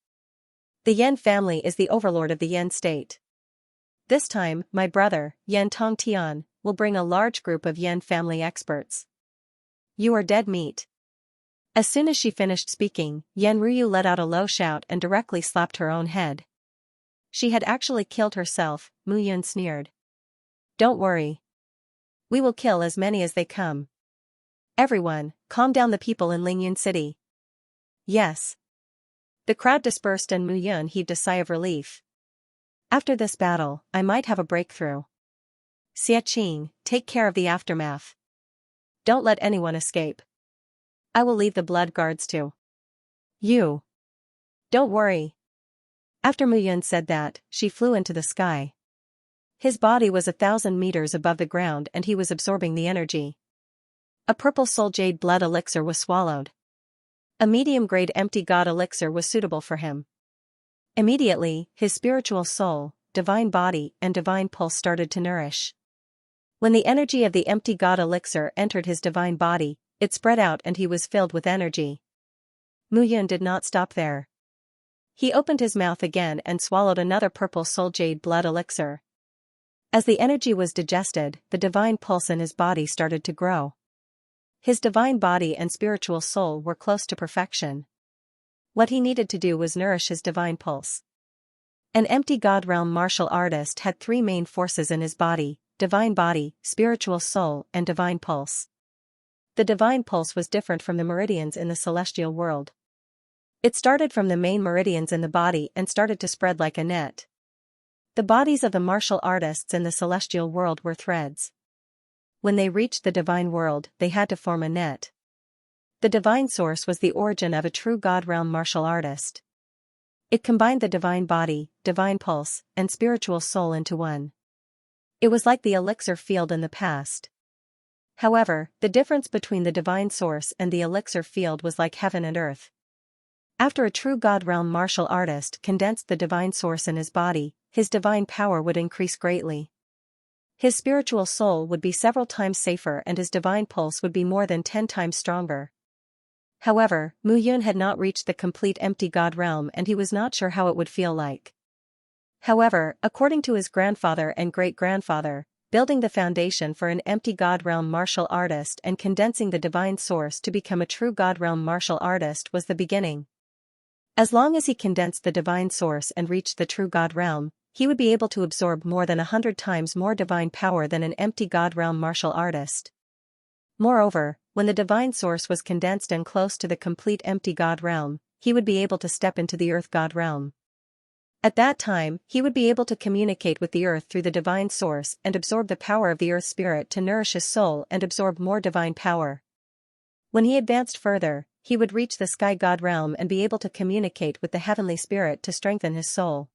The Yan family is the overlord of the Yan state. This time, my brother, Yan Tongtian, will bring a large group of Yan family experts. You are dead meat. As soon as she finished speaking, Yan Ruyu let out a low shout and directly slapped her own head. She had actually killed herself, Mu Yun sneered. Don't worry. We will kill as many as they come. Everyone, calm down the people in Lingyun City. Yes. The crowd dispersed and Mu Yun heaved a sigh of relief. After this battle, I might have a breakthrough. Xianxia, take care of the aftermath. Don't let anyone escape. I will leave the blood guards to you. Don't worry. After Mu Yun said that, she flew into the sky. His body was 1,000 meters above the ground and he was absorbing the energy. A purple soul jade blood elixir was swallowed. A medium-grade empty god elixir was suitable for him. Immediately, his spiritual soul, divine body and divine pulse started to nourish. When the energy of the empty god elixir entered his divine body, it spread out and he was filled with energy. Mu Yun did not stop there. He opened his mouth again and swallowed another purple soul jade blood elixir. As the energy was digested, the divine pulse in his body started to grow. His divine body and spiritual soul were close to perfection. What he needed to do was nourish his divine pulse. An empty god realm martial artist had three main forces in his body: divine body, spiritual soul, and divine pulse. The divine pulse was different from the meridians in the celestial world. It started from the main meridians in the body and started to spread like a net. The bodies of the martial artists in the celestial world were threads. When they reached the divine world, they had to form a net. The divine source was the origin of a true god realm martial artist. It combined the divine body, divine pulse, and spiritual soul into one. It was like the elixir field in the past. However, the difference between the divine source and the elixir field was like heaven and earth. After a true god realm martial artist condensed the divine source in his body, his divine power would increase greatly. His spiritual soul would be several times safer and his divine pulse would be more than 10 times stronger. However, Mu Yun had not reached the complete empty god realm and he was not sure how it would feel like. However, according to his grandfather and great-grandfather, building the foundation for an empty god realm martial artist and condensing the divine source to become a true god realm martial artist was the beginning. As long as he condensed the divine source and reached the true god realm, he would be able to absorb more than 100 times more divine power than an empty god realm martial artist. Moreover, when the divine source was condensed and close to the complete empty god realm, he would be able to step into the earth god realm. At that time, he would be able to communicate with the earth through the divine source and absorb the power of the earth spirit to nourish his soul and absorb more divine power. When he advanced further, he would reach the sky god realm and be able to communicate with the heavenly spirit to strengthen his soul.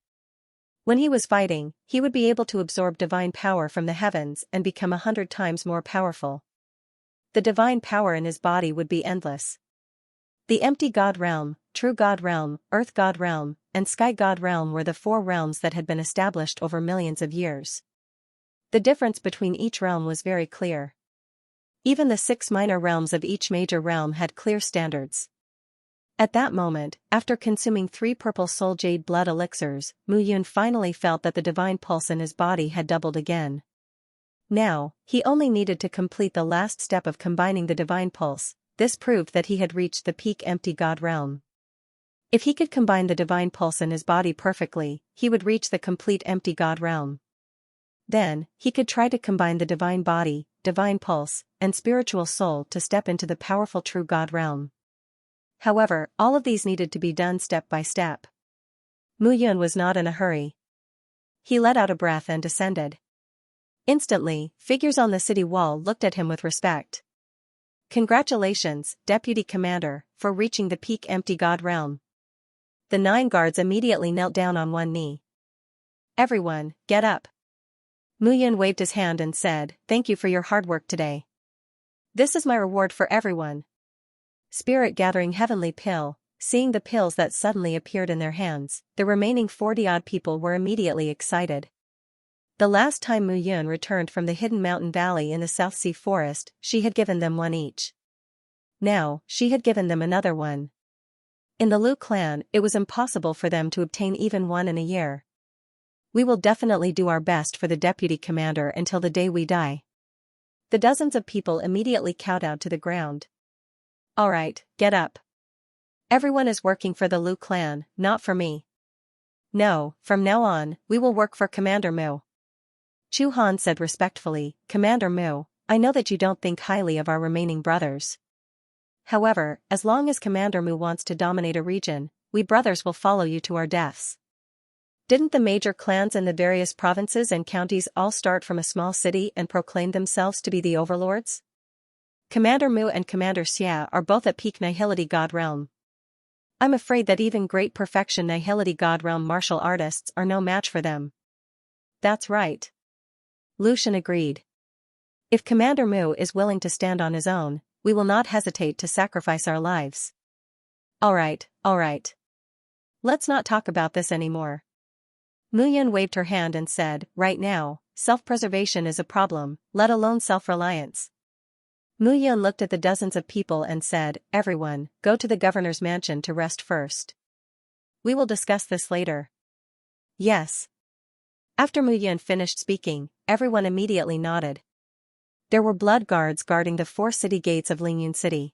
When he was fighting, he would be able to absorb divine power from the heavens and become 100 times more powerful. The divine power in his body would be endless. The empty god realm, true god realm, earth god realm, and sky god realm were the 4 realms that had been established over millions of years. The difference between each realm was very clear. Even the 6 minor realms of each major realm had clear standards. At that moment, after consuming 3 purple soul jade blood elixirs, Mu Yun finally felt that the divine pulse in his body had doubled again. Now, he only needed to complete the last step of combining the divine pulse. This proved that he had reached the peak empty god realm. If he could combine the divine pulse in his body perfectly, he would reach the complete empty god realm. Then, he could try to combine the divine body, divine pulse, and spiritual soul to step into the powerful true god realm. However, all of these needed to be done step by step. Mu Yun was not in a hurry. He let out a breath and descended. Instantly, figures on the city wall looked at him with respect. Congratulations, Deputy Commander, for reaching the peak empty god realm. The 9 guards immediately knelt down on one knee. Everyone, get up. Mu Yun waved his hand and said, "Thank you for your hard work today. This is my reward for everyone." Spirit gathering heavenly pill, seeing the pills that suddenly appeared in their hands, the remaining 40-odd people were immediately excited. The last time Mu Yun returned from the hidden mountain valley in the South Sea forest, she had given them one each. Now, she had given them another one. In the Lu clan, it was impossible for them to obtain even one in a year. We will definitely do our best for the deputy commander until the day we die. The dozens of people immediately kowtowed to the ground. All right, get up. Everyone is working for the Lu clan, not for me. No, from now on, we will work for Commander Mu. Chu Han said respectfully, Commander Mu, I know that you don't think highly of our remaining brothers. However, as long as Commander Mu wants to dominate a region, we brothers will follow you to our deaths. Didn't the major clans in the various provinces and counties all start from a small city and proclaim themselves to be the overlords? Commander Mu and Commander Xia are both at peak Nihility God Realm. I'm afraid that even great perfection Nihility God Realm martial artists are no match for them. That's right. Lucian agreed. If Commander Mu is willing to stand on his own, we will not hesitate to sacrifice our lives. All right. Let's not talk about this anymore. Mu Yun waved her hand and said, right now, self-preservation is a problem, let alone self-reliance. Mu Yun looked at the dozens of people and said, everyone, go to the governor's mansion to rest first. We will discuss this later. Yes. After Mu Yun finished speaking, everyone immediately nodded. There were blood guards guarding the 4 city gates of Lingyun City.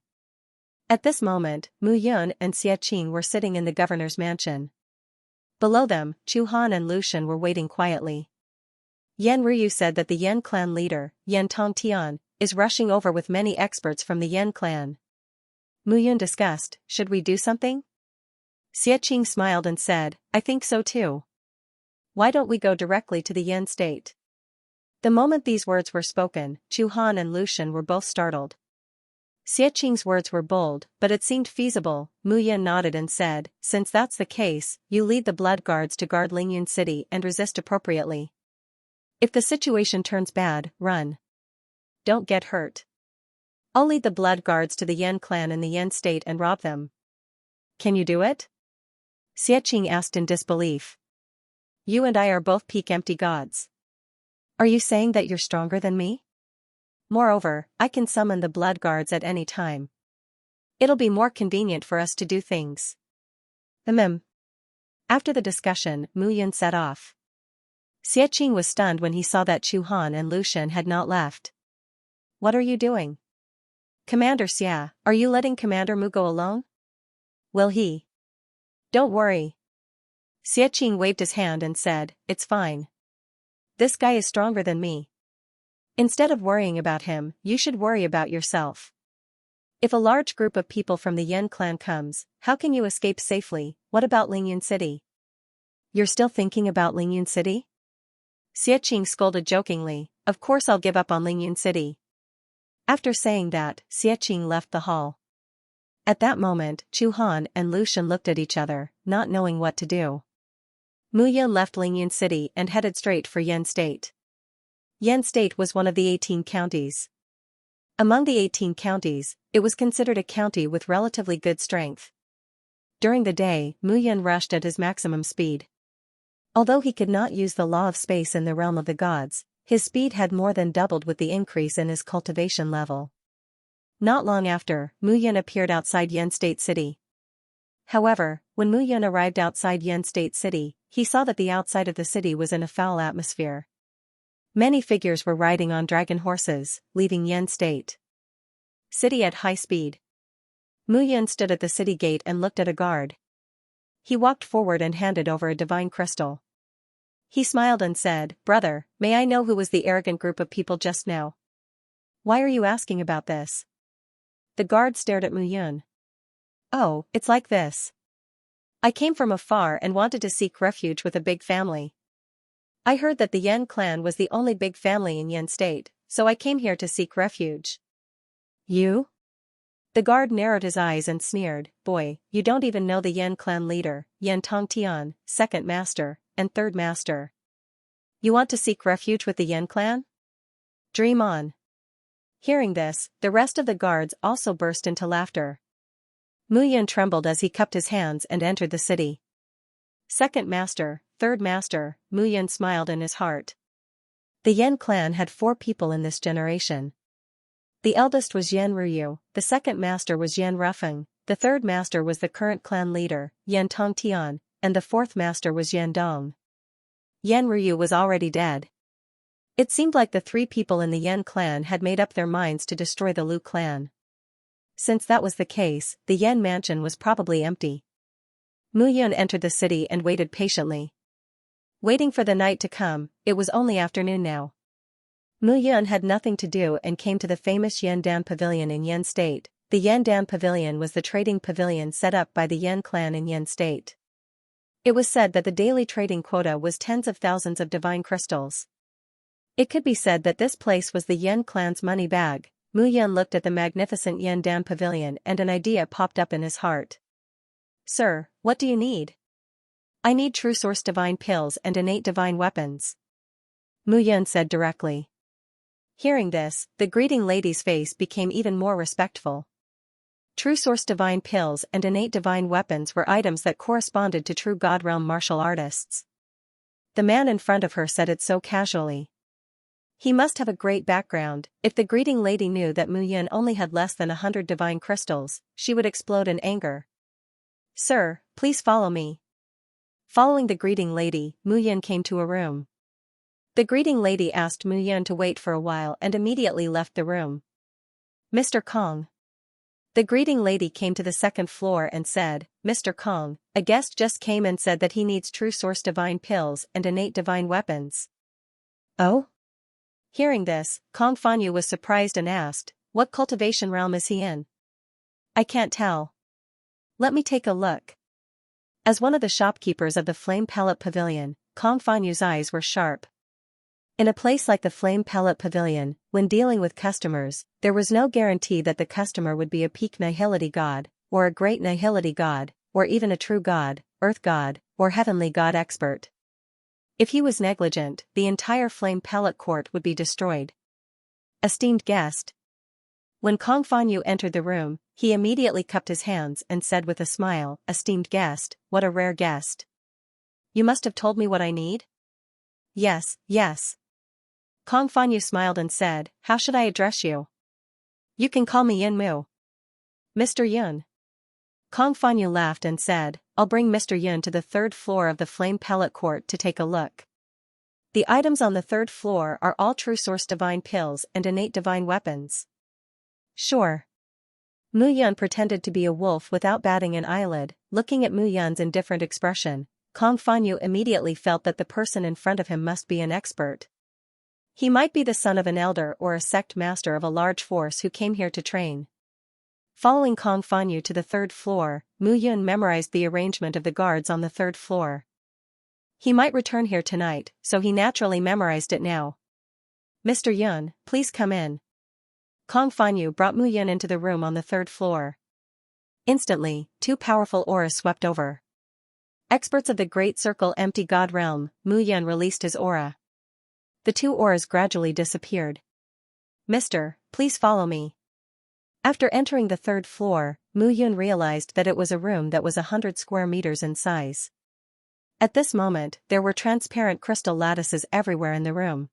At this moment, Mu Yun and Xie Qing were sitting in the governor's mansion. Below them, Chu Han and Lucian were waiting quietly. Yan Ryu said that the Yan clan leader, Yan Tongtian, is rushing over with many experts from the Yan clan. Mu Yun discussed, should we do something? Xie Qing smiled and said, I think so too. Why don't we go directly to the Yan state? The moment these words were spoken, Chu Han and Lucian were both startled. Xie Qing's words were bold, but it seemed feasible. Mu Yun nodded and said, since that's the case, you lead the blood guards to guard Lingyun City and resist appropriately. If the situation turns bad, run. Don't get hurt. I'll lead the blood guards to the Yan clan in the Yan state and rob them. Can you do it? Xie Qing asked in disbelief. You and I are both peak empty gods. Are you saying that you're stronger than me? Moreover, I can summon the blood guards at any time. It'll be more convenient for us to do things. After the discussion, Mu Yun set off. Xie Qing was stunned when he saw that Chu Han and Lucian had not left. What are you doing? Commander Xia, are you letting Commander Mu go alone? Will he? Don't worry. Xie Qing waved his hand and said, it's fine. This guy is stronger than me. Instead of worrying about him, you should worry about yourself. If a large group of people from the Yan clan comes, how can you escape safely? What about Lingyun City? You're still thinking about Lingyun City? Xie Qing scolded jokingly, of course I'll give up on Lingyun City. After saying that, Xie Qing left the hall. At that moment, Chu Han and Lucian looked at each other, not knowing what to do. Mu Yun left Lingyun City and headed straight for Yan State. Yan State was one of the 18 counties. Among the 18 counties, it was considered a county with relatively good strength. During the day, Mu Yun rushed at his maximum speed. Although he could not use the law of space in the realm of the gods, his speed had more than doubled with the increase in his cultivation level. Not long after, Mu Yun appeared outside Yan State City. However, when Mu Yun arrived outside Yan State City, he saw that the outside of the city was in a foul atmosphere. Many figures were riding on dragon horses, leaving Yan State City at high speed. Mu Yun stood at the city gate and looked at a guard. He walked forward and handed over a divine crystal. He smiled and said, brother, may I know who was the arrogant group of people just now? Why are you asking about this? The guard stared at Mu Yun. Oh, it's like this. I came from afar and wanted to seek refuge with a big family. I heard that the Yan clan was the only big family in Yan State, so I came here to seek refuge. You? The guard narrowed his eyes and sneered, boy, you don't even know the Yan clan leader, Yan Tongtian, second master, and third master. You want to seek refuge with the Yan clan? Dream on. Hearing this, the rest of the guards also burst into laughter. Mu Yun trembled as he cupped his hands and entered the city. Second master, third master, Mu Yun smiled in his heart. The Yan clan had 4 people in this generation. The eldest was Yan Ruyu, the second master was Yan Rufeng, the third master was the current clan leader, Yan Tongtian, and the fourth master was Yan Dong. Yan Ruyu was already dead. It seemed like the 3 people in the Yan clan had made up their minds to destroy the Lu clan. Since that was the case, the Yan mansion was probably empty. Mu Yun entered the city and waited patiently. Waiting for the night to come, it was only afternoon now. Mu Yun had nothing to do and came to the famous Yandan Pavilion in Yan State. The Yandan Pavilion was the trading pavilion set up by the Yan clan in Yan State. It was said that the daily trading quota was tens of thousands of divine crystals. It could be said that this place was the Yan clan's money bag. Mu Yun looked at the magnificent Yandan Pavilion and an idea popped up in his heart. Sir, what do you need? I need true source divine pills and innate divine weapons. Mu Yun said directly. Hearing this, the greeting lady's face became even more respectful. True source divine pills and innate divine weapons were items that corresponded to true God realm martial artists. The man in front of her said it so casually. He must have a great background. If the greeting lady knew that Mu Yun only had less than 100 divine crystals, she would explode in anger. Sir, please follow me. Following the greeting lady, Mu Yun came to a room. The greeting lady asked Mu Yun to wait for a while and immediately left the room. Mr. Kong. The greeting lady came to the second floor and said, Mr. Kong, a guest just came and said that he needs true source divine pills and innate divine weapons. Oh? Hearing this, Kong Fanyu was surprised and asked, what cultivation realm is he in? I can't tell. Let me take a look. As one of the shopkeepers of the Flame Pellet Pavilion, Kong Fanyu's eyes were sharp. In a place like the Flame Pellet Pavilion, when dealing with customers, there was no guarantee that the customer would be a peak nihility god, or a great nihility god, or even a true god, earth god, or heavenly god expert. If he was negligent, the entire Flame Pellet Court would be destroyed. Esteemed guest. When Kong Fanyu entered the room, he immediately cupped his hands and said with a smile, Esteemed guest, what a rare guest. You must have told me what I need? Yes, yes. Kong Fanyu smiled and said, how should I address you? You can call me Yun Mu. Mr. Yun. Kong Fanyu laughed and said, I'll bring Mr. Yun to the 3rd floor of the Flame Pellet Court to take a look. The items on the 3rd floor are all true source divine pills and innate divine weapons. Sure. Mu Yun pretended to be a wolf without batting an eyelid. Looking at Mu Yun's indifferent expression, Kong Fanyu immediately felt that the person in front of him must be an expert. He might be the son of an elder or a sect master of a large force who came here to train. Following Kong Fanyu to the 3rd floor, Mu Yun memorized the arrangement of the guards on the 3rd floor. He might return here tonight, so he naturally memorized it now. Mr. Yun, please come in. Kong Fanyu brought Mu Yun into the room on the 3rd floor. Instantly, 2 powerful auras swept over. Experts of the Great Circle Empty God Realm, Mu Yun released his aura. The 2 auras gradually disappeared. Mister, please follow me. After entering the 3rd floor, Mu Yun realized that it was a room that was 100 square meters in size. At this moment, there were transparent crystal lattices everywhere in the room.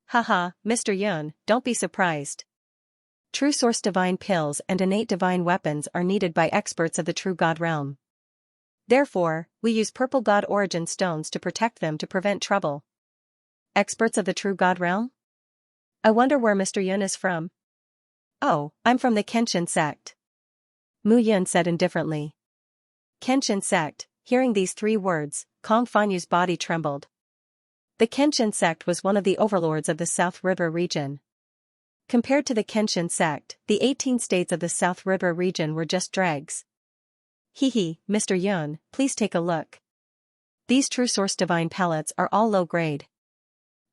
Haha, Mr. Yun, don't be surprised. True source divine pills and innate divine weapons are needed by experts of the true God realm. Therefore, we use purple god origin stones to protect them to prevent trouble. Experts of the true God realm? I wonder where Mr. Yun is from. Oh, I'm from the Kenshin sect. Mu Yun said indifferently. Kenshin sect, hearing these 3 words, Kong Fanyu's body trembled. The Kenshin sect was one of the overlords of the South River region. Compared to the Kenshin sect, the 18 states of the South River region were just dregs. Hehe, Mr. Yun, please take a look. These true source divine pellets are all low grade.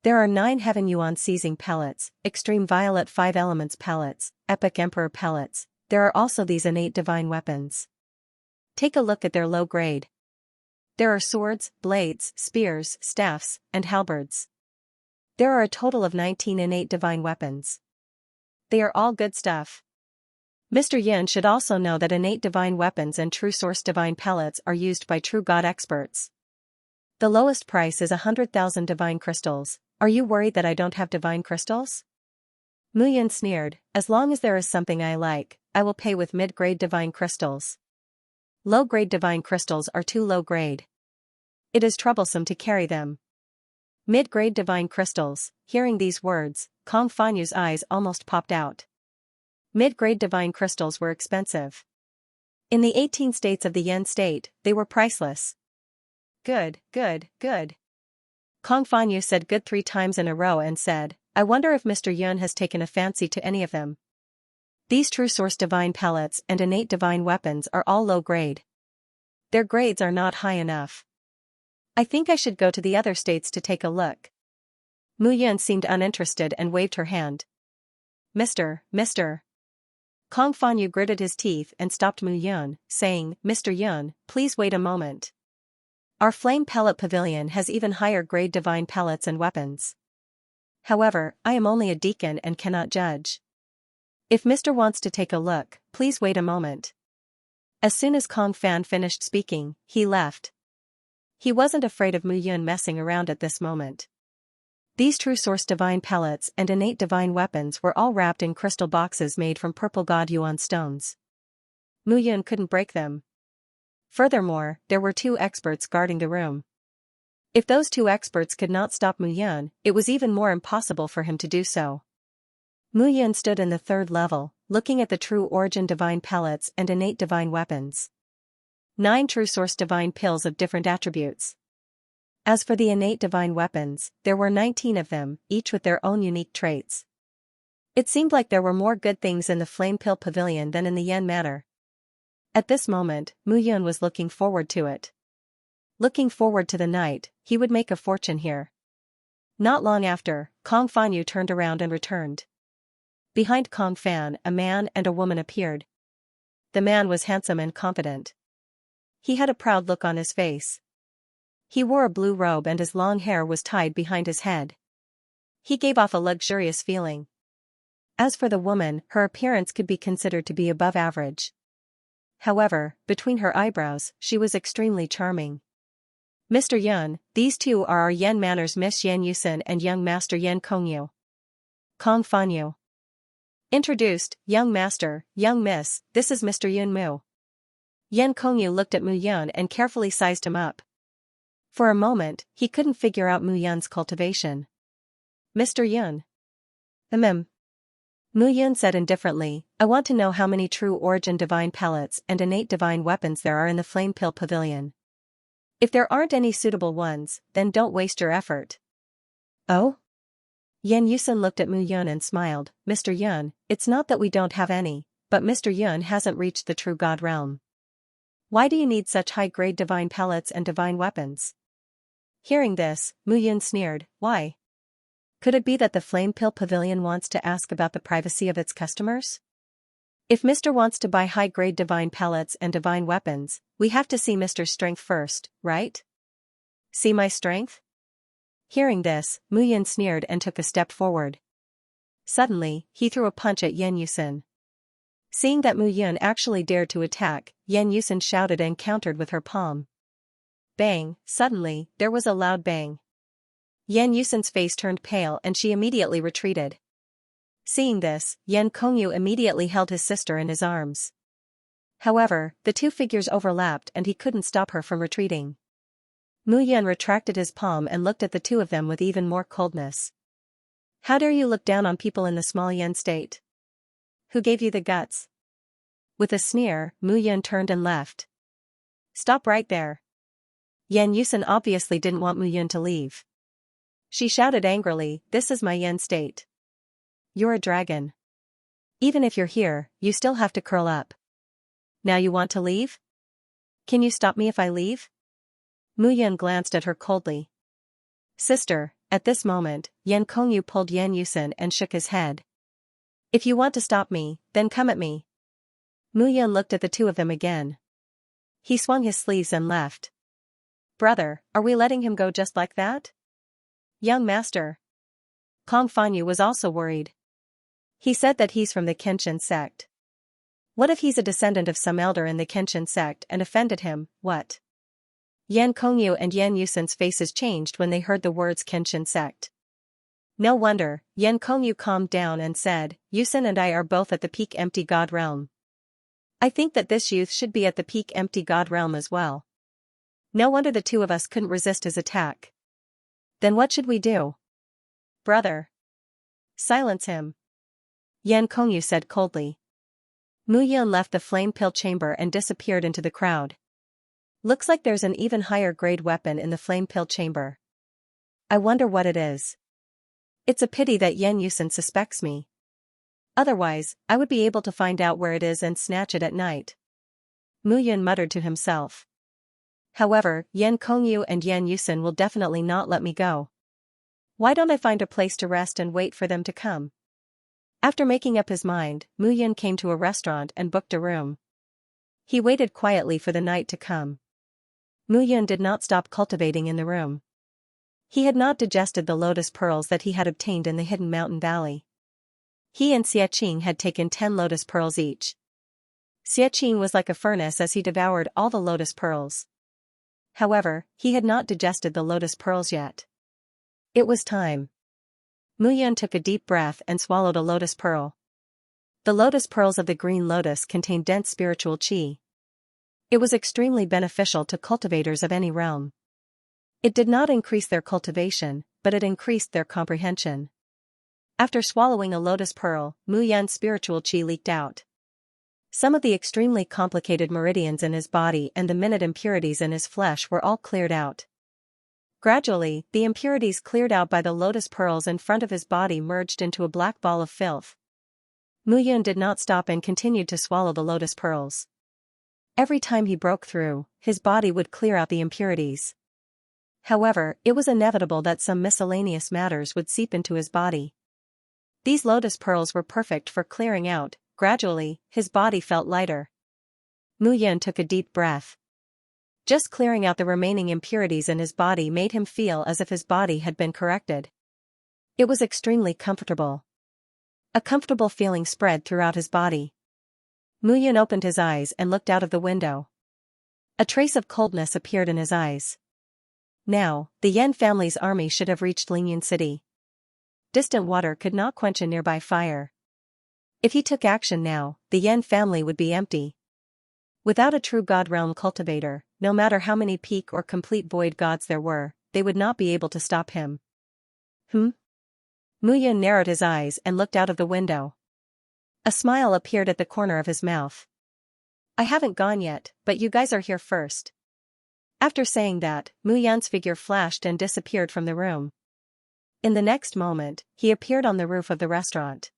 There are 9 Heaven Yuan Seizing pellets, Extreme Violet 5 Elements pellets, Epic Emperor pellets. There are also these innate divine weapons. Take a look at their low grade. There are swords, blades, spears, staffs, and halberds. There are a total of 19 innate divine weapons. They are all good stuff. Mr. Yin should also know that innate divine weapons and true source divine pellets are used by true God experts. The lowest price is 100,000 divine crystals. Are you worried that I don't have divine crystals? Mu Yun sneered, as long as there is something I like, I will pay with mid-grade divine crystals. Low-grade divine crystals are too low-grade. It is troublesome to carry them. Mid-grade divine crystals, hearing these words, Kong Fanyu's eyes almost popped out. Mid-grade divine crystals were expensive. In the 18 states of the Yen state, they were priceless. Good, good, good. Kong Fanyu said good 3 times in a row and said, I wonder if Mr. Yun has taken a fancy to any of them. These true source divine pellets and innate divine weapons are all low grade. Their grades are not high enough. I think I should go to the other states to take a look. Mu Yun seemed uninterested and waved her hand. Mr. Kong Fanyu gritted his teeth and stopped Mu Yun, saying, Mr. Yun, please wait a moment. Our flame pellet pavilion has even higher grade divine pellets and weapons. However, I am only a deacon and cannot judge. If Mr. wants to take a look, please wait a moment. As soon as Kong Fan finished speaking, he left. He wasn't afraid of Mu Yun messing around at this moment. These true source divine pellets and innate divine weapons were all wrapped in crystal boxes made from purple god yuan stones. Mu Yun couldn't break them. Furthermore, there were 2 experts guarding the room. If those 2 experts could not stop Mu Yun, it was even more impossible for him to do so. Mu Yun stood in the 3rd level, looking at the true origin divine pellets and innate divine weapons. 9 true source divine pills of different attributes. As for the innate divine weapons, there were 19 of them, each with their own unique traits. It seemed like there were more good things in the Flame Pill Pavilion than in the Yen Manor. At this moment, Mu Yun was looking forward to it. Looking forward to the night, he would make a fortune here. Not long after, Kong Fanyu turned around and returned. Behind Kong Fan, a man and a woman appeared. The man was handsome and confident. He had a proud look on his face. He wore a blue robe and his long hair was tied behind his head. He gave off a luxurious feeling. As for the woman, her appearance could be considered to be above average. However, between her eyebrows, she was extremely charming. Mr. Yun, these 2 are our Yen Manor's Miss Yen Yusen and young Master Yen Kongyu. Kong Fanyu introduced, young master, young miss, this is Mr. Yun Mu. Yen Kongyu looked at Mu Yun and carefully sized him up. For a moment, he couldn't figure out Mu Yun's cultivation. Mr. Yun. Mu Yun said indifferently, I want to know how many true origin divine pellets and innate divine weapons there are in the Flame Pill Pavilion. If there aren't any suitable ones, then don't waste your effort. Oh? Yen Yusen looked at Mu Yun and smiled, Mr. Yun, it's not that we don't have any, but Mr. Yun hasn't reached the true god realm. Why do you need such high-grade divine pellets and divine weapons? Hearing this, Mu Yun sneered, why? Could it be that the Flame Pill Pavilion wants to ask about the privacy of its customers? If Mr. wants to buy high-grade divine pellets and divine weapons, we have to see Mr.'s strength first, right? See my strength? Hearing this, Mu Yun sneered and took a step forward. Suddenly, he threw a punch at Yen Yusen. Seeing that Mu Yun actually dared to attack, Yen Yusen shouted and countered with her palm. Bang! Suddenly, there was a loud bang. Yen Yusen's face turned pale and she immediately retreated. Seeing this, Yen Kongyu immediately held his sister in his arms. However, the 2 figures overlapped and he couldn't stop her from retreating. Mu Yun retracted his palm and looked at the 2 of them with even more coldness. How dare you look down on people in the small Yen state? Who gave you the guts? With a sneer, Mu Yun turned and left. Stop right there. Yen Yusen obviously didn't want Mu Yun to leave. She shouted angrily, this is my Yen state. You're a dragon. Even if you're here, you still have to curl up. Now you want to leave? Can you stop me if I leave? Mu Yun glanced at her coldly. Sister, at this moment, Yen Kongyu pulled Yen Yusen and shook his head. If you want to stop me, then come at me. Mu Yun looked at the 2 of them again. He swung his sleeves and left. Brother, are we letting him go just like that? Young master. Kong Fanyu was also worried. He said that he's from the Kenshin sect. What if he's a descendant of some elder in the Kenshin sect and offended him, what? Yen Kongyu and Yen Yusen's faces changed when they heard the words Kenshin sect. No wonder, Yan Kongyu calmed down and said, Yusin and I are both at the peak empty god realm. I think that this youth should be at the peak empty god realm as well. No wonder the two of us couldn't resist his attack. Then what should we do? Brother. Silence him. Yan Kongyu said coldly. Mu Yun left the flame pill chamber and disappeared into the crowd. Looks like there's an even higher grade weapon in the flame pill chamber. I wonder what it is. It's a pity that Yan Yusin suspects me. Otherwise, I would be able to find out where it is and snatch it at night. Mu Yun muttered to himself. However, Yan Kongyu and Yan Yusin will definitely not let me go. Why don't I find a place to rest and wait for them to come? After making up his mind, Mu Yun came to a restaurant and booked a room. He waited quietly for the night to come. Mu Yun did not stop cultivating in the room. He had not digested the lotus pearls that he had obtained in the hidden mountain valley. He and Xiaxia had taken 10 lotus pearls each. Xiaxia was like a furnace as he devoured all the lotus pearls. However, he had not digested the lotus pearls yet. It was time. Mu Yun took a deep breath and swallowed a lotus pearl. The lotus pearls of the green lotus contained dense spiritual qi. It was extremely beneficial to cultivators of any realm. It did not increase their cultivation, but it increased their comprehension. After swallowing a lotus pearl, Mu Yun's spiritual qi leaked out. Some of the extremely complicated meridians in his body and the minute impurities in his flesh were all cleared out. Gradually, the impurities cleared out by the lotus pearls in front of his body merged into a black ball of filth. Mu Yun did not stop and continued to swallow the lotus pearls. Every time he broke through, his body would clear out the impurities. However, it was inevitable that some miscellaneous matters would seep into his body. These lotus pearls were perfect for clearing out. Gradually, his body felt lighter. Mu Yun took a deep breath. Just clearing out the remaining impurities in his body made him feel as if his body had been corrected. It was extremely comfortable. A comfortable feeling spread throughout his body. Mu Yun opened his eyes and looked out of the window. A trace of coldness appeared in his eyes. Now, the Yan family's army should have reached Lingyun City. Distant water could not quench a nearby fire. If he took action now, the Yan family would be empty. Without a true God realm cultivator, no matter how many peak or complete void gods there were, they would not be able to stop him. Mu Yun narrowed his eyes and looked out of the window. A smile appeared at the corner of his mouth. I haven't gone yet, but you guys are here first. After saying that, Mu Yun's figure flashed and disappeared from the room. In the next moment, he appeared on the roof of the restaurant.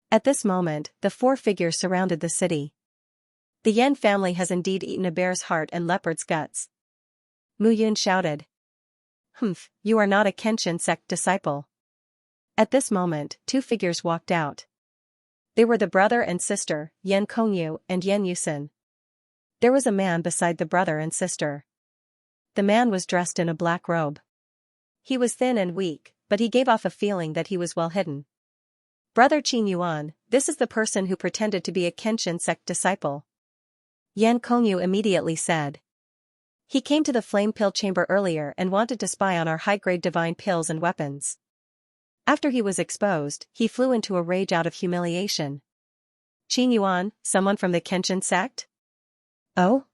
At this moment, the 4 figures surrounded the city. The Yan family has indeed eaten a bear's heart and leopard's guts. Mu Yun shouted. You are not a Kenshin sect disciple. At this moment, 2 figures walked out. They were the brother and sister, Yan Kongyu and Yan Yusin. There was a man beside the brother and sister. The man was dressed in a black robe. He was thin and weak, but he gave off a feeling that he was well hidden. Brother Qin Yuan, this is the person who pretended to be a Kenshin sect disciple. Yan Kongyu immediately said. He came to the flame pill chamber earlier and wanted to spy on our high-grade divine pills and weapons. After he was exposed, he flew into a rage out of humiliation. Qin Yuan, someone from the Kenshin sect? Oh?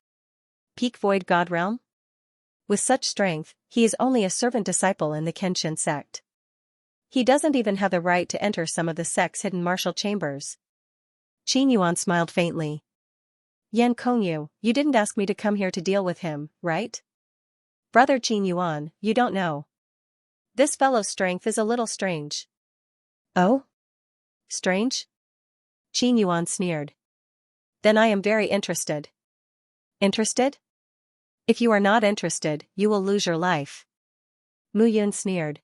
Peak void god realm? With such strength, he is only a servant disciple in the Kenshin sect. He doesn't even have the right to enter some of the sect's hidden martial chambers. Qin Yuan smiled faintly. Yan Kongyu, you didn't ask me to come here to deal with him, right? Brother Qin Yuan, you don't know. This fellow's strength is a little strange. Oh? Strange? Qin Yuan sneered. Then I am very interested. Interested? If you are not interested, you will lose your life. Mu Yun sneered.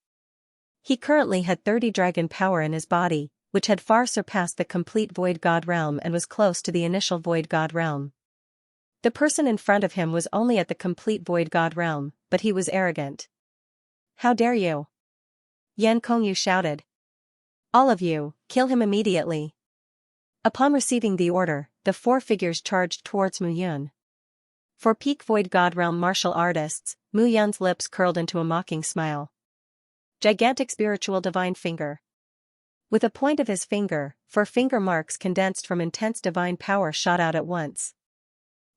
He currently had 30 dragon power in his body, which had far surpassed the complete void god realm and was close to the initial void god realm. The person in front of him was only at the complete void god realm, but he was arrogant. How dare you? Yan Kongyu shouted. All of you, kill him immediately. Upon receiving the order, the 4 figures charged towards Mu Yun. For peak void god realm martial artists, Mu Yun's lips curled into a mocking smile. Gigantic spiritual divine finger. With a point of his finger, 4 finger marks condensed from intense divine power shot out at once.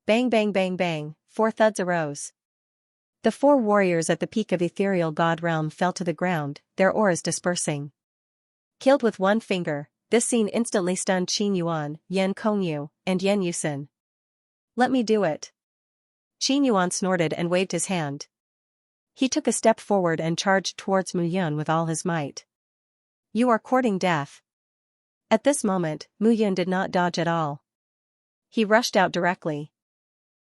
Bang bang bang bang, 4 thuds arose. The 4 warriors at the peak of ethereal god realm fell to the ground, their auras dispersing. Killed with 1 finger, this scene instantly stunned Qin Yuan, Yan Kongyu, and Yan Yusin. Let me do it. Qin Yuan snorted and waved his hand. He took a step forward and charged towards Mu Yun with all his might. You are courting death. At this moment, Mu Yun did not dodge at all. He rushed out directly.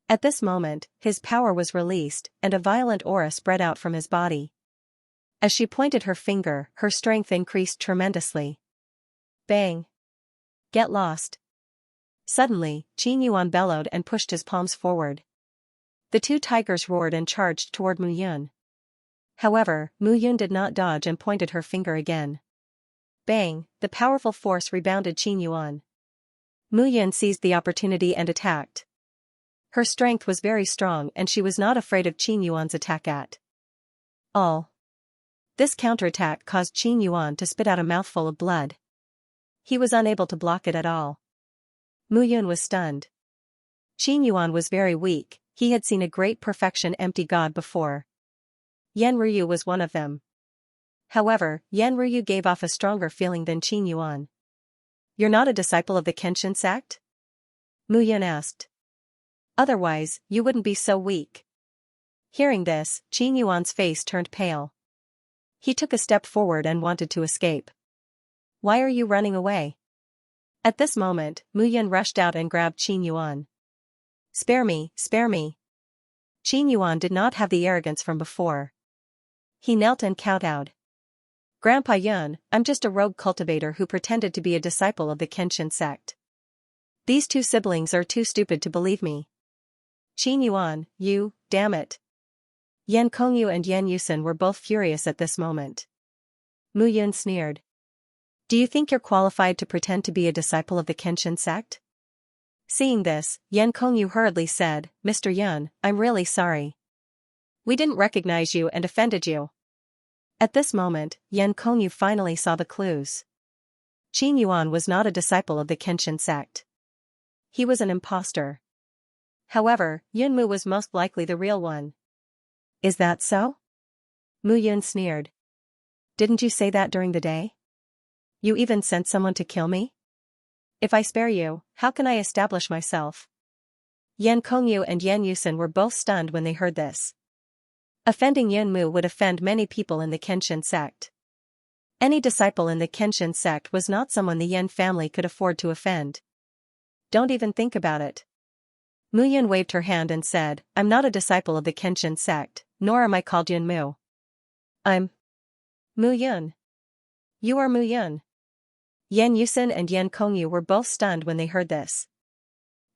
At this moment, his power was released, and a violent aura spread out from his body. As she pointed her finger, her strength increased tremendously. Bang! Get lost! Suddenly, Qin Yuan bellowed and pushed his palms forward. The 2 tigers roared and charged toward Mu Yun. However, Mu Yun did not dodge and pointed her finger again. Bang! The powerful force rebounded Qin Yuan. Mu Yun seized the opportunity and attacked. Her strength was very strong and she was not afraid of Qin Yuan's attack at all. This counterattack caused Qin Yuan to spit out a mouthful of blood. He was unable to block it at all. Mu Yun was stunned. Qin Yuan was very weak, he had seen a great perfection empty god before. Yan Ryu was one of them. However, Yan Ryu gave off a stronger feeling than Qin Yuan. You're not a disciple of the Kenshin sect? Mu Yun asked. Otherwise, you wouldn't be so weak. Hearing this, Qin Yuan's face turned pale. He took a step forward and wanted to escape. Why are you running away? At this moment, Mu Yun rushed out and grabbed Qin Yuan. Spare me, spare me. Qin Yuan did not have the arrogance from before. He knelt and kowtowed. Grandpa Yun, I'm just a rogue cultivator who pretended to be a disciple of the Kenshin sect. These 2 siblings are too stupid to believe me. Qin Yuan, you, damn it. Yan Kongyu and Yan Yusin were both furious at this moment. Mu Yun sneered. Do you think you're qualified to pretend to be a disciple of the Kenshin sect? Seeing this, Yan Kongyu hurriedly said, Mr. Yun, I'm really sorry. We didn't recognize you and offended you. At this moment, Yan Kongyu finally saw the clues. Qin Yuan was not a disciple of the Kenshin sect. He was an impostor. However, Yunmu was most likely the real one. Is that so? Mu Yun sneered. Didn't you say that during the day? You even sent someone to kill me? If I spare you, how can I establish myself? Yan Kongyu and Yan Yusin were both stunned when they heard this. Offending Yunmu would offend many people in the Kenshin sect. Any disciple in the Kenshin sect was not someone the Yan family could afford to offend. Don't even think about it. Mu Yun waved her hand and said, I'm not a disciple of the Kenshin sect, nor am I called Yunmu. I'm Mu Yun. You are Mu Yun. Yan Yusin and Yan Kongyu were both stunned when they heard this.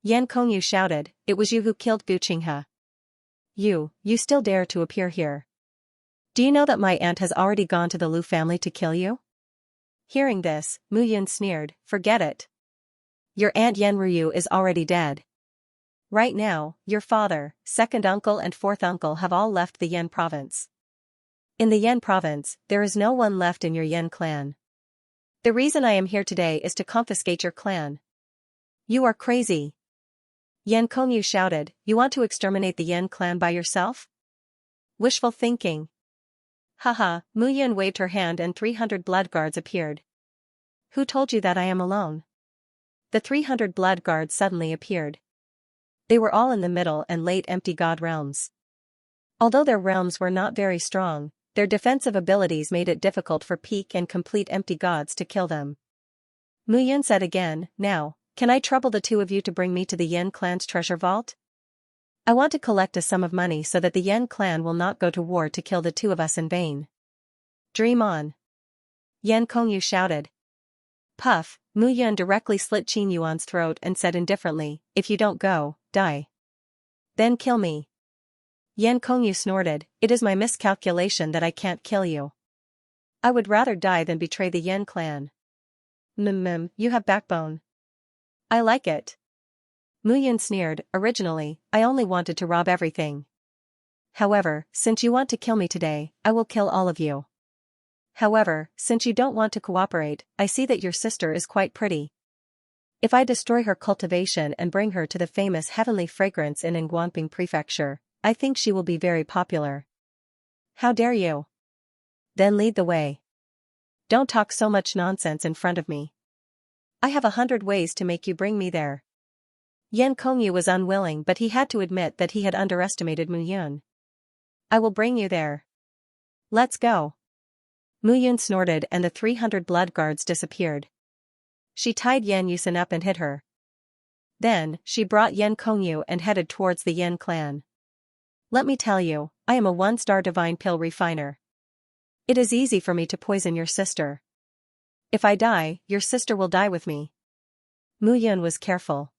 Yan Kongyu shouted, it was you who killed Gu Qinghe. You still dare to appear here. Do you know that my aunt has already gone to the Lu family to kill you? Hearing this, Mu Yun sneered, forget it. Your aunt Yan Ryu is already dead. Right now, your father, 2nd uncle and 4th uncle have all left the Yan province. In the Yan province, there is no one left in your Yan clan. The reason I am here today is to confiscate your clan. You are crazy. Yan Kongyu shouted, you want to exterminate the Yan clan by yourself? Wishful thinking. Haha, Mu Yun waved her hand and 300 blood guards appeared. Who told you that I am alone? The 300 blood guards suddenly appeared. They were all in the middle and late empty god realms. Although their realms were not very strong, their defensive abilities made it difficult for peak and complete empty gods to kill them. Mu Yun said again, now, can I trouble the 2 of you to bring me to the Yan clan's treasure vault? I want to collect a sum of money so that the Yan clan will not go to war to kill the 2 of us in vain. Dream on. Yan Kongyu shouted. Puff, Mu Yun directly slit Qin Yuan's throat and said indifferently, if you don't go, die. Then kill me. Yan Kongyu snorted, it is my miscalculation that I can't kill you. I would rather die than betray the Yan clan. You have backbone. I like it. Mu Yun sneered, originally, I only wanted to rob everything. However, since you want to kill me today, I will kill all of you. However, since you don't want to cooperate, I see that your sister is quite pretty. If I destroy her cultivation and bring her to the famous heavenly fragrance in Nguanping Prefecture, I think she will be very popular. How dare you? Then lead the way. Don't talk so much nonsense in front of me. I have 100 ways to make you bring me there. Yan Kongyu was unwilling, but he had to admit that he had underestimated Mu Yun. I will bring you there. Let's go. Mu Yun snorted and the 300 blood guards disappeared. She tied Yan Yusen up and hid her. Then, she brought Yan Kongyu and headed towards the Yan clan. Let me tell you, I am a one-star divine pill refiner. It is easy for me to poison your sister. If I die, your sister will die with me. Mu Yun was careful.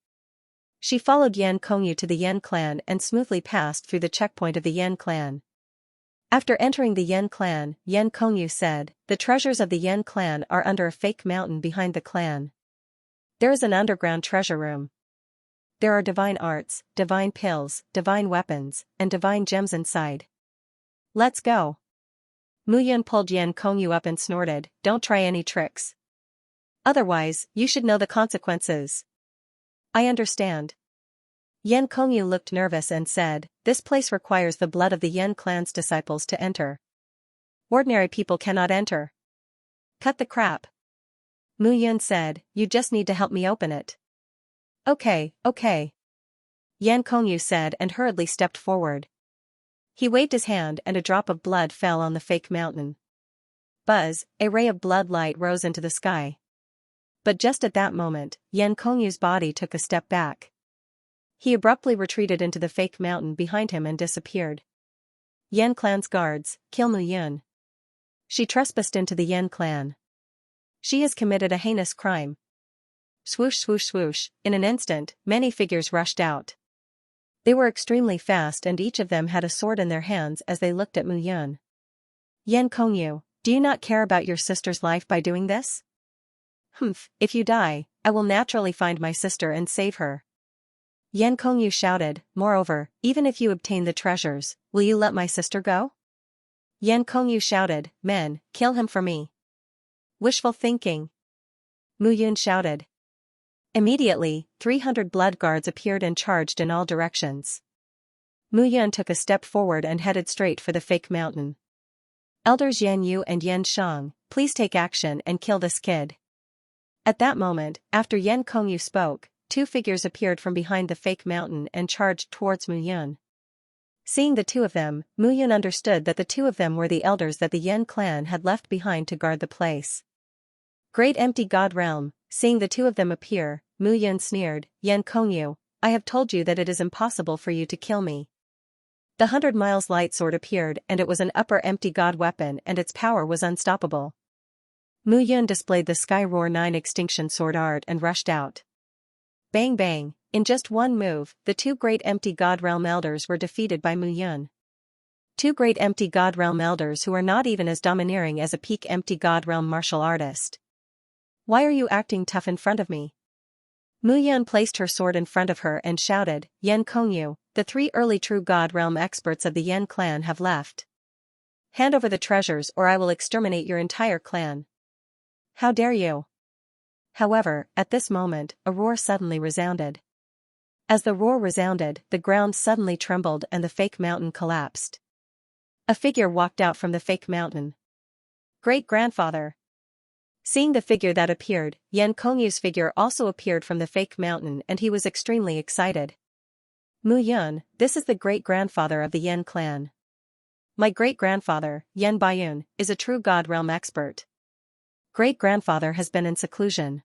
She followed Yan Kongyu to the Yan clan and smoothly passed through the checkpoint of the Yan clan. After entering the Yan clan, Yan Kongyu said, "The treasures of the Yan clan are under a fake mountain behind the clan. There is an underground treasure room. There are divine arts, divine pills, divine weapons, and divine gems inside. Let's go." Mu Yun pulled Yan Kongyu up and snorted, "Don't try any tricks. Otherwise, you should know the consequences." I understand. Yan Kongyu looked nervous and said, "This place requires the blood of the Yan clan's disciples to enter. Ordinary people cannot enter." Cut the crap. Mu Yun said, "You just need to help me open it." Okay. Yan Kongyu said and hurriedly stepped forward. He waved his hand and a drop of blood fell on the fake mountain. Buzz, a ray of blood light rose into the sky. But just at that moment, Yan Kongyu's body took a step back. He abruptly retreated into the fake mountain behind him and disappeared. Yan clan's guards, kill Mu Yun. She trespassed into the Yan clan. She has committed a heinous crime. Swoosh swoosh swoosh, in an instant, many figures rushed out. They were extremely fast and each of them had a sword in their hands as they looked at Mu Yun. Yan Kongyu, do you not care about your sister's life by doing this? Humph, if you die, I will naturally find my sister and save her. Yan Kongyu shouted, "Moreover, even if you obtain the treasures, will you let my sister go?" Yan Kongyu shouted, "Men, kill him for me." Wishful thinking. Mu Yun shouted. Immediately, 300 blood guards appeared and charged in all directions. Mu Yun took a step forward and headed straight for the fake mountain. Elders Yan Yu and Yan Shang, please take action and kill this kid. At that moment, after Yan Kongyu spoke, two figures appeared from behind the fake mountain and charged towards Mu Yun. Seeing the two of them, Mu Yun understood that the two of them were the elders that the Yan clan had left behind to guard the place. Great empty god realm, seeing the two of them appear, Mu Yun sneered, "Yan Kongyu, I have told you that it is impossible for you to kill me." The 100 miles light sword appeared and it was an upper empty god weapon and its power was unstoppable. Mu Yun displayed the Sky Roar 9 extinction sword art and rushed out. Bang bang, in just one move, the two great empty god realm elders were defeated by Mu Yun. Two great empty god realm elders who are not even as domineering as a peak empty god realm martial artist. Why are you acting tough in front of me? Mu Yun placed her sword in front of her and shouted, "Yan Kongyu, the three early true god realm experts of the Yan clan have left. Hand over the treasures or I will exterminate your entire clan." How dare you? However, at this moment, a roar suddenly resounded. As the roar resounded, the ground suddenly trembled and the fake mountain collapsed. A figure walked out from the fake mountain. Great-grandfather. Seeing the figure that appeared, Yan Kongyu's figure also appeared from the fake mountain and he was extremely excited. Mu Yun, this is the great-grandfather of the Yan clan. My great-grandfather, Yan Baiyun, is a true god realm expert. Great-grandfather has been in seclusion.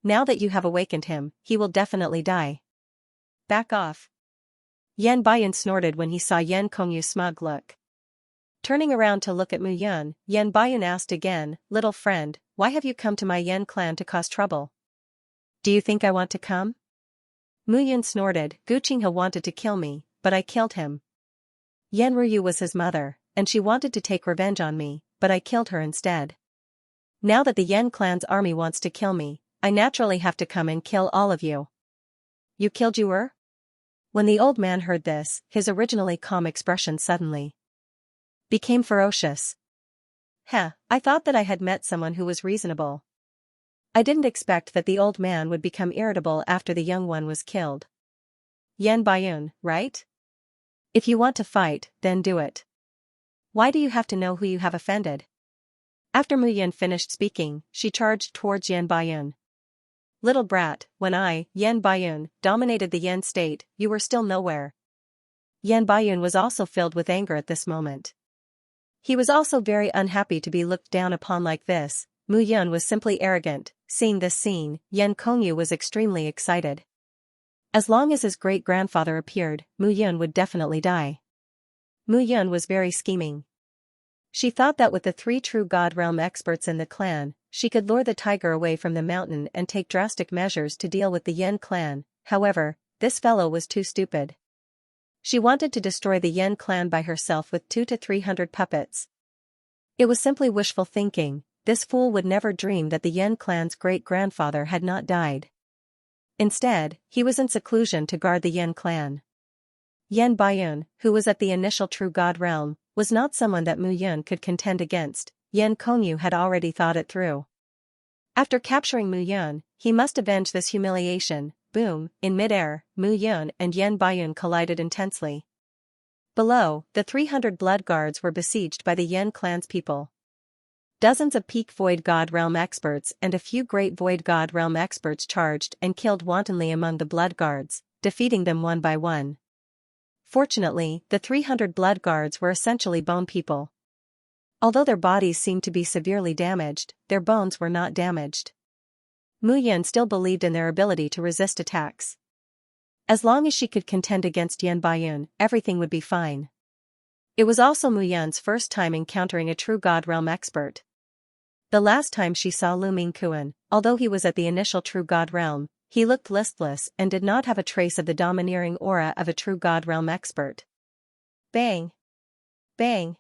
Now that you have awakened him, he will definitely die. Back off. Yan Baiyun snorted when he saw Yan Kongyu's smug look. Turning around to look at Mu Yun, Yan Baiyun asked again, "Little friend, why have you come to my Yan clan to cause trouble? Do you think I want to come?" Mu Yun snorted, "Guqinghe wanted to kill me, but I killed him. Yan Ruyu was his mother, and she wanted to take revenge on me, but I killed her instead. Now that the Yan clan's army wants to kill me, I naturally have to come and kill all of you." You killed Yuer? When the old man heard this, his originally calm expression suddenly became ferocious. I thought that I had met someone who was reasonable. I didn't expect that the old man would become irritable after the young one was killed. Yan Baiyun, right? If you want to fight, then do it. Why do you have to know who you have offended? After Mu Yan finished speaking, she charged towards Yan Baiyun. Little brat, when I, Yan Baiyun, dominated the Yan state, you were still nowhere. Yan Baiyun was also filled with anger at this moment. He was also very unhappy to be looked down upon like this. Mu Yan was simply arrogant. Seeing this scene, Yan Kongyu was extremely excited. As long as his great-grandfather appeared, Mu Yan would definitely die. Mu Yan was very scheming. She thought that with the 3 true God Realm experts in the clan, she could lure the tiger away from the mountain and take drastic measures to deal with the Yan clan. However, this fellow was too stupid. She wanted to destroy the Yan clan by herself with 200 to 300 puppets. It was simply wishful thinking. This fool would never dream that the Yan clan's great-grandfather had not died. Instead, he was in seclusion to guard the Yan clan. Yan Baiyun, who was at the initial true God realm, was not someone that Mu Yan could contend against. Yan Kongyu had already thought it through. After capturing Mu Yan, he must avenge this humiliation. Boom, in midair, Mu Yan and Yan Baiyun collided intensely. Below, the 300 blood guards were besieged by the Yan clan's people. Dozens of peak Void God Realm experts and a few Great Void God Realm experts charged and killed wantonly among the blood guards, defeating them one by one. Fortunately, the 300 blood guards were essentially bone people. Although their bodies seemed to be severely damaged, their bones were not damaged. Mu Yan still believed in their ability to resist attacks. As long as she could contend against Yan Baiyun, everything would be fine. It was also Mu Yan's first time encountering a true God Realm expert. The last time she saw Lu Mingkuan, although he was at the initial true God Realm, he looked listless and did not have a trace of the domineering aura of a true God Realm expert. Bang! Bang!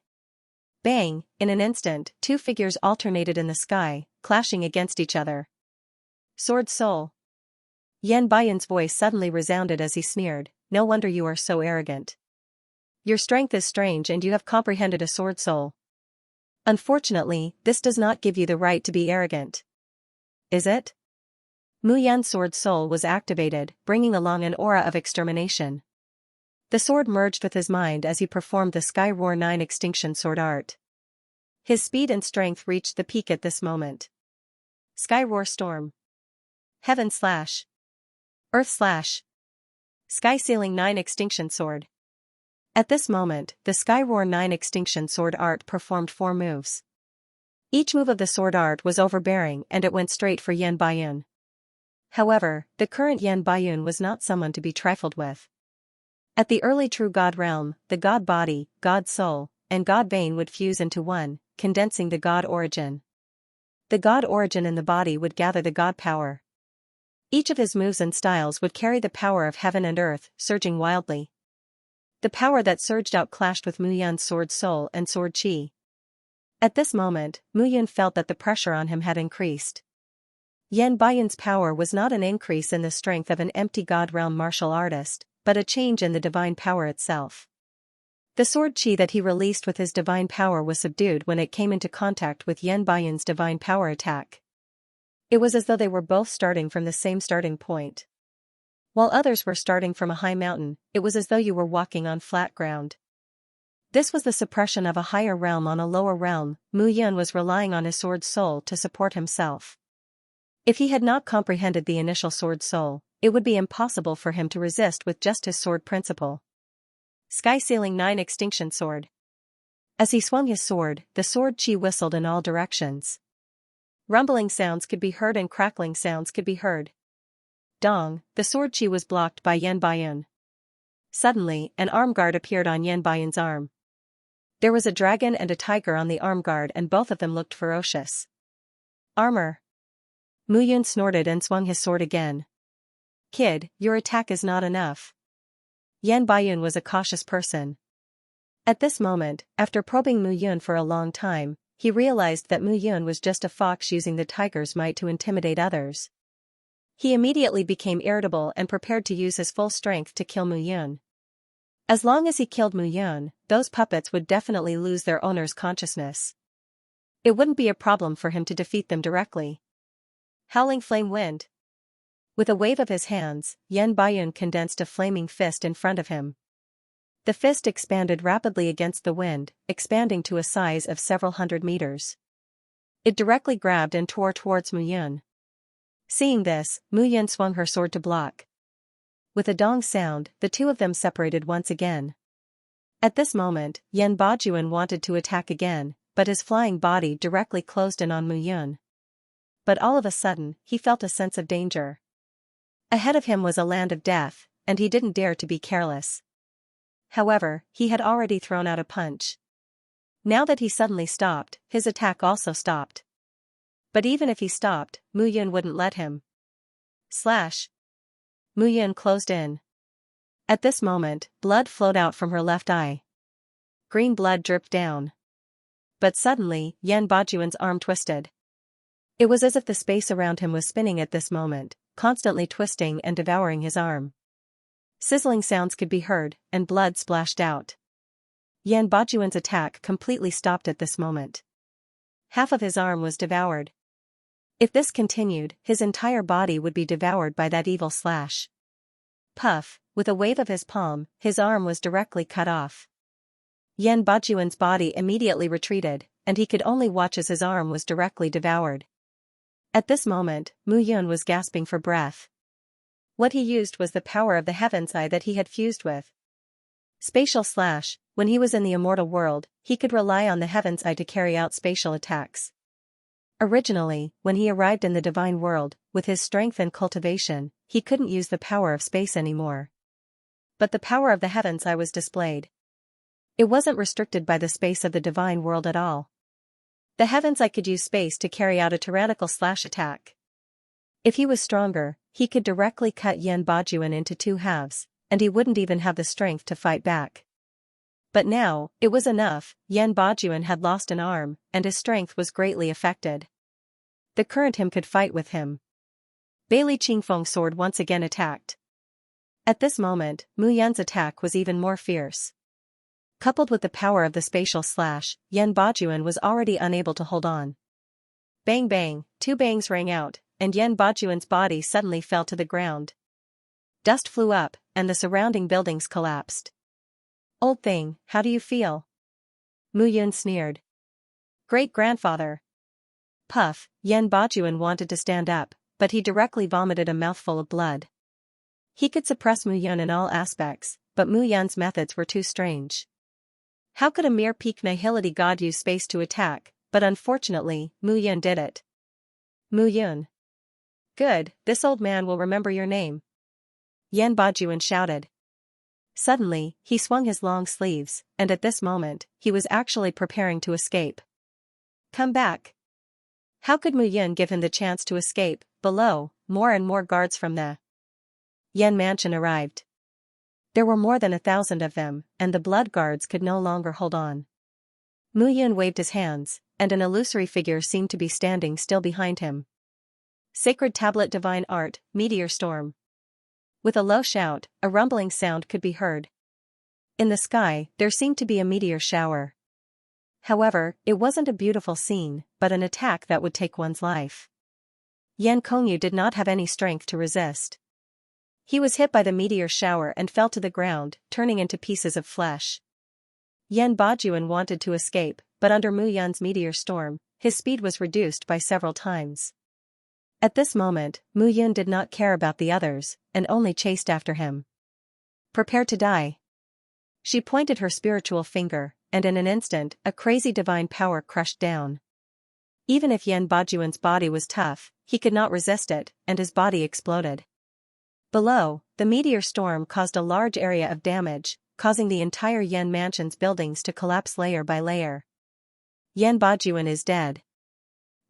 Bang! In an instant, 2 figures alternated in the sky, clashing against each other. Sword Soul! Yan Baiyun's voice suddenly resounded as he sneered, "No wonder you are so arrogant. Your strength is strange and you have comprehended a sword soul. Unfortunately, this does not give you the right to be arrogant. Is it?" Mu Yan's sword soul was activated, bringing along an aura of extermination. The sword merged with his mind as he performed the Sky Roar 9 Extinction Sword art. His speed and strength reached the peak at this moment. Sky Roar Storm. Heaven Slash. Earth Slash. Sky Sealing 9 Extinction Sword. At this moment, the Sky Roar 9 Extinction Sword art performed 4 moves. Each move of the sword art was overbearing and it went straight for Yan Baiyun. However, the current Yan Baiyun was not someone to be trifled with. At the early true God realm, the God body, God soul, and God vein would fuse into one, condensing the God origin. The God origin in the body would gather the God power. Each of his moves and styles would carry the power of heaven and earth, surging wildly. The power that surged out clashed with Mu Yan's sword soul and sword chi. At this moment, Mu Yan felt that the pressure on him had increased. Yan Baiyun's power was not an increase in the strength of an empty God realm martial artist, but a change in the divine power itself. The sword chi that he released with his divine power was subdued when it came into contact with Yan Baiyun's divine power attack. It was as though they were both starting from the same starting point. While others were starting from a high mountain, it was as though you were walking on flat ground. This was the suppression of a higher realm on a lower realm. Mu Yan was relying on his sword soul to support himself. If he had not comprehended the initial sword soul, it would be impossible for him to resist with just his sword principle. Sky Sealing 9 Extinction Sword. As he swung his sword, the sword chi whistled in all directions. Rumbling sounds could be heard and crackling sounds could be heard. Dong, the sword chi was blocked by Yan Baiyun. Suddenly, an arm guard appeared on Yan Baiyun's arm. There was a dragon and a tiger on the arm guard and both of them looked ferocious. Armor. Mu Yan snorted and swung his sword again. Kid, your attack is not enough. Yan Baiyun was a cautious person. At this moment, after probing Mu Yan for a long time, he realized that Mu Yan was just a fox using the tiger's might to intimidate others. He immediately became irritable and prepared to use his full strength to kill Mu Yan. As long as he killed Mu Yan, those puppets would definitely lose their owner's consciousness. It wouldn't be a problem for him to defeat them directly. Howling flame wind. With a wave of his hands, Yan Baiyun condensed a flaming fist in front of him. The fist expanded rapidly against the wind, expanding to a size of several hundred meters. It directly grabbed and tore towards Mu Yun. Seeing this, Mu Yun swung her sword to block. With a dong sound, the two of them separated once again. At this moment, Yan Bajuan wanted to attack again, but his flying body directly closed in on Mu Yun. But all of a sudden, he felt a sense of danger. Ahead of him was a land of death, and he didn't dare to be careless. However, he had already thrown out a punch. Now that he suddenly stopped, his attack also stopped. But even if he stopped, Mu Yun wouldn't let him. Slash. Mu Yun closed in. At this moment, blood flowed out from her left eye. Green blood dripped down. But suddenly, Yan Bajuan's arm twisted. It was as if the space around him was spinning at this moment, constantly twisting and devouring his arm. Sizzling sounds could be heard, and blood splashed out. Yan Bajuan's attack completely stopped at this moment. Half of his arm was devoured. If this continued, his entire body would be devoured by that evil slash. Puff, with a wave of his palm, his arm was directly cut off. Yan Bajuan's body immediately retreated, and he could only watch as his arm was directly devoured. At this moment, Mu Yun was gasping for breath. What he used was the power of the Heaven's Eye that he had fused with. Spatial slash. When he was in the immortal world, he could rely on the Heaven's Eye to carry out spatial attacks. Originally, when he arrived in the divine world, with his strength and cultivation, he couldn't use the power of space anymore. But the power of the Heaven's Eye was displayed. It wasn't restricted by the space of the divine world at all. The Heaven's Eye could use space to carry out a tyrannical slash attack. If he was stronger, he could directly cut Yan Bajuan into two halves, and he wouldn't even have the strength to fight back. But now, it was enough. Yan Bajuan had lost an arm, and his strength was greatly affected. The current him could fight with him. Bailey Qingfeng's sword once again attacked. At this moment, Mu Yun's attack was even more fierce. Coupled with the power of the spatial slash, Yan Bajuan was already unable to hold on. Bang bang, two bangs rang out, and Yan Bajuan's body suddenly fell to the ground. Dust flew up, and the surrounding buildings collapsed. Old thing, how do you feel? Mu Yun sneered. Great-grandfather. Puff, Yan Bajuan wanted to stand up, but he directly vomited a mouthful of blood. He could suppress Mu Yun in all aspects, but Mu Yun's methods were too strange. How could a mere peak nihility god use space to attack? But unfortunately, Mu Yun did it. Mu Yun. Good, this old man will remember your name. Yan Bajuan shouted. Suddenly, he swung his long sleeves, and at this moment, he was actually preparing to escape. Come back. How could Mu Yun give him the chance to escape? Below, more and more guards from the Yan mansion arrived. There were more than 1,000 of them, and the blood guards could no longer hold on. Mu Yun waved his hands, and an illusory figure seemed to be standing still behind him. Sacred tablet, divine art, meteor storm. With a low shout, a rumbling sound could be heard. In the sky, there seemed to be a meteor shower. However, it wasn't a beautiful scene, but an attack that would take one's life. Yan Kongyu did not have any strength to resist. He was hit by the meteor shower and fell to the ground, turning into pieces of flesh. Yan Bajuan wanted to escape, but under Mu Yun's meteor storm, his speed was reduced by several times. At this moment, Mu Yun did not care about the others, and only chased after him. Prepare to die. She pointed her spiritual finger, and in an instant, a crazy divine power crushed down. Even if Yan Bajuan's body was tough, he could not resist it, and his body exploded. Below, the meteor storm caused a large area of damage, causing the entire Yan mansion's buildings to collapse layer by layer. Yan Bajuan is dead.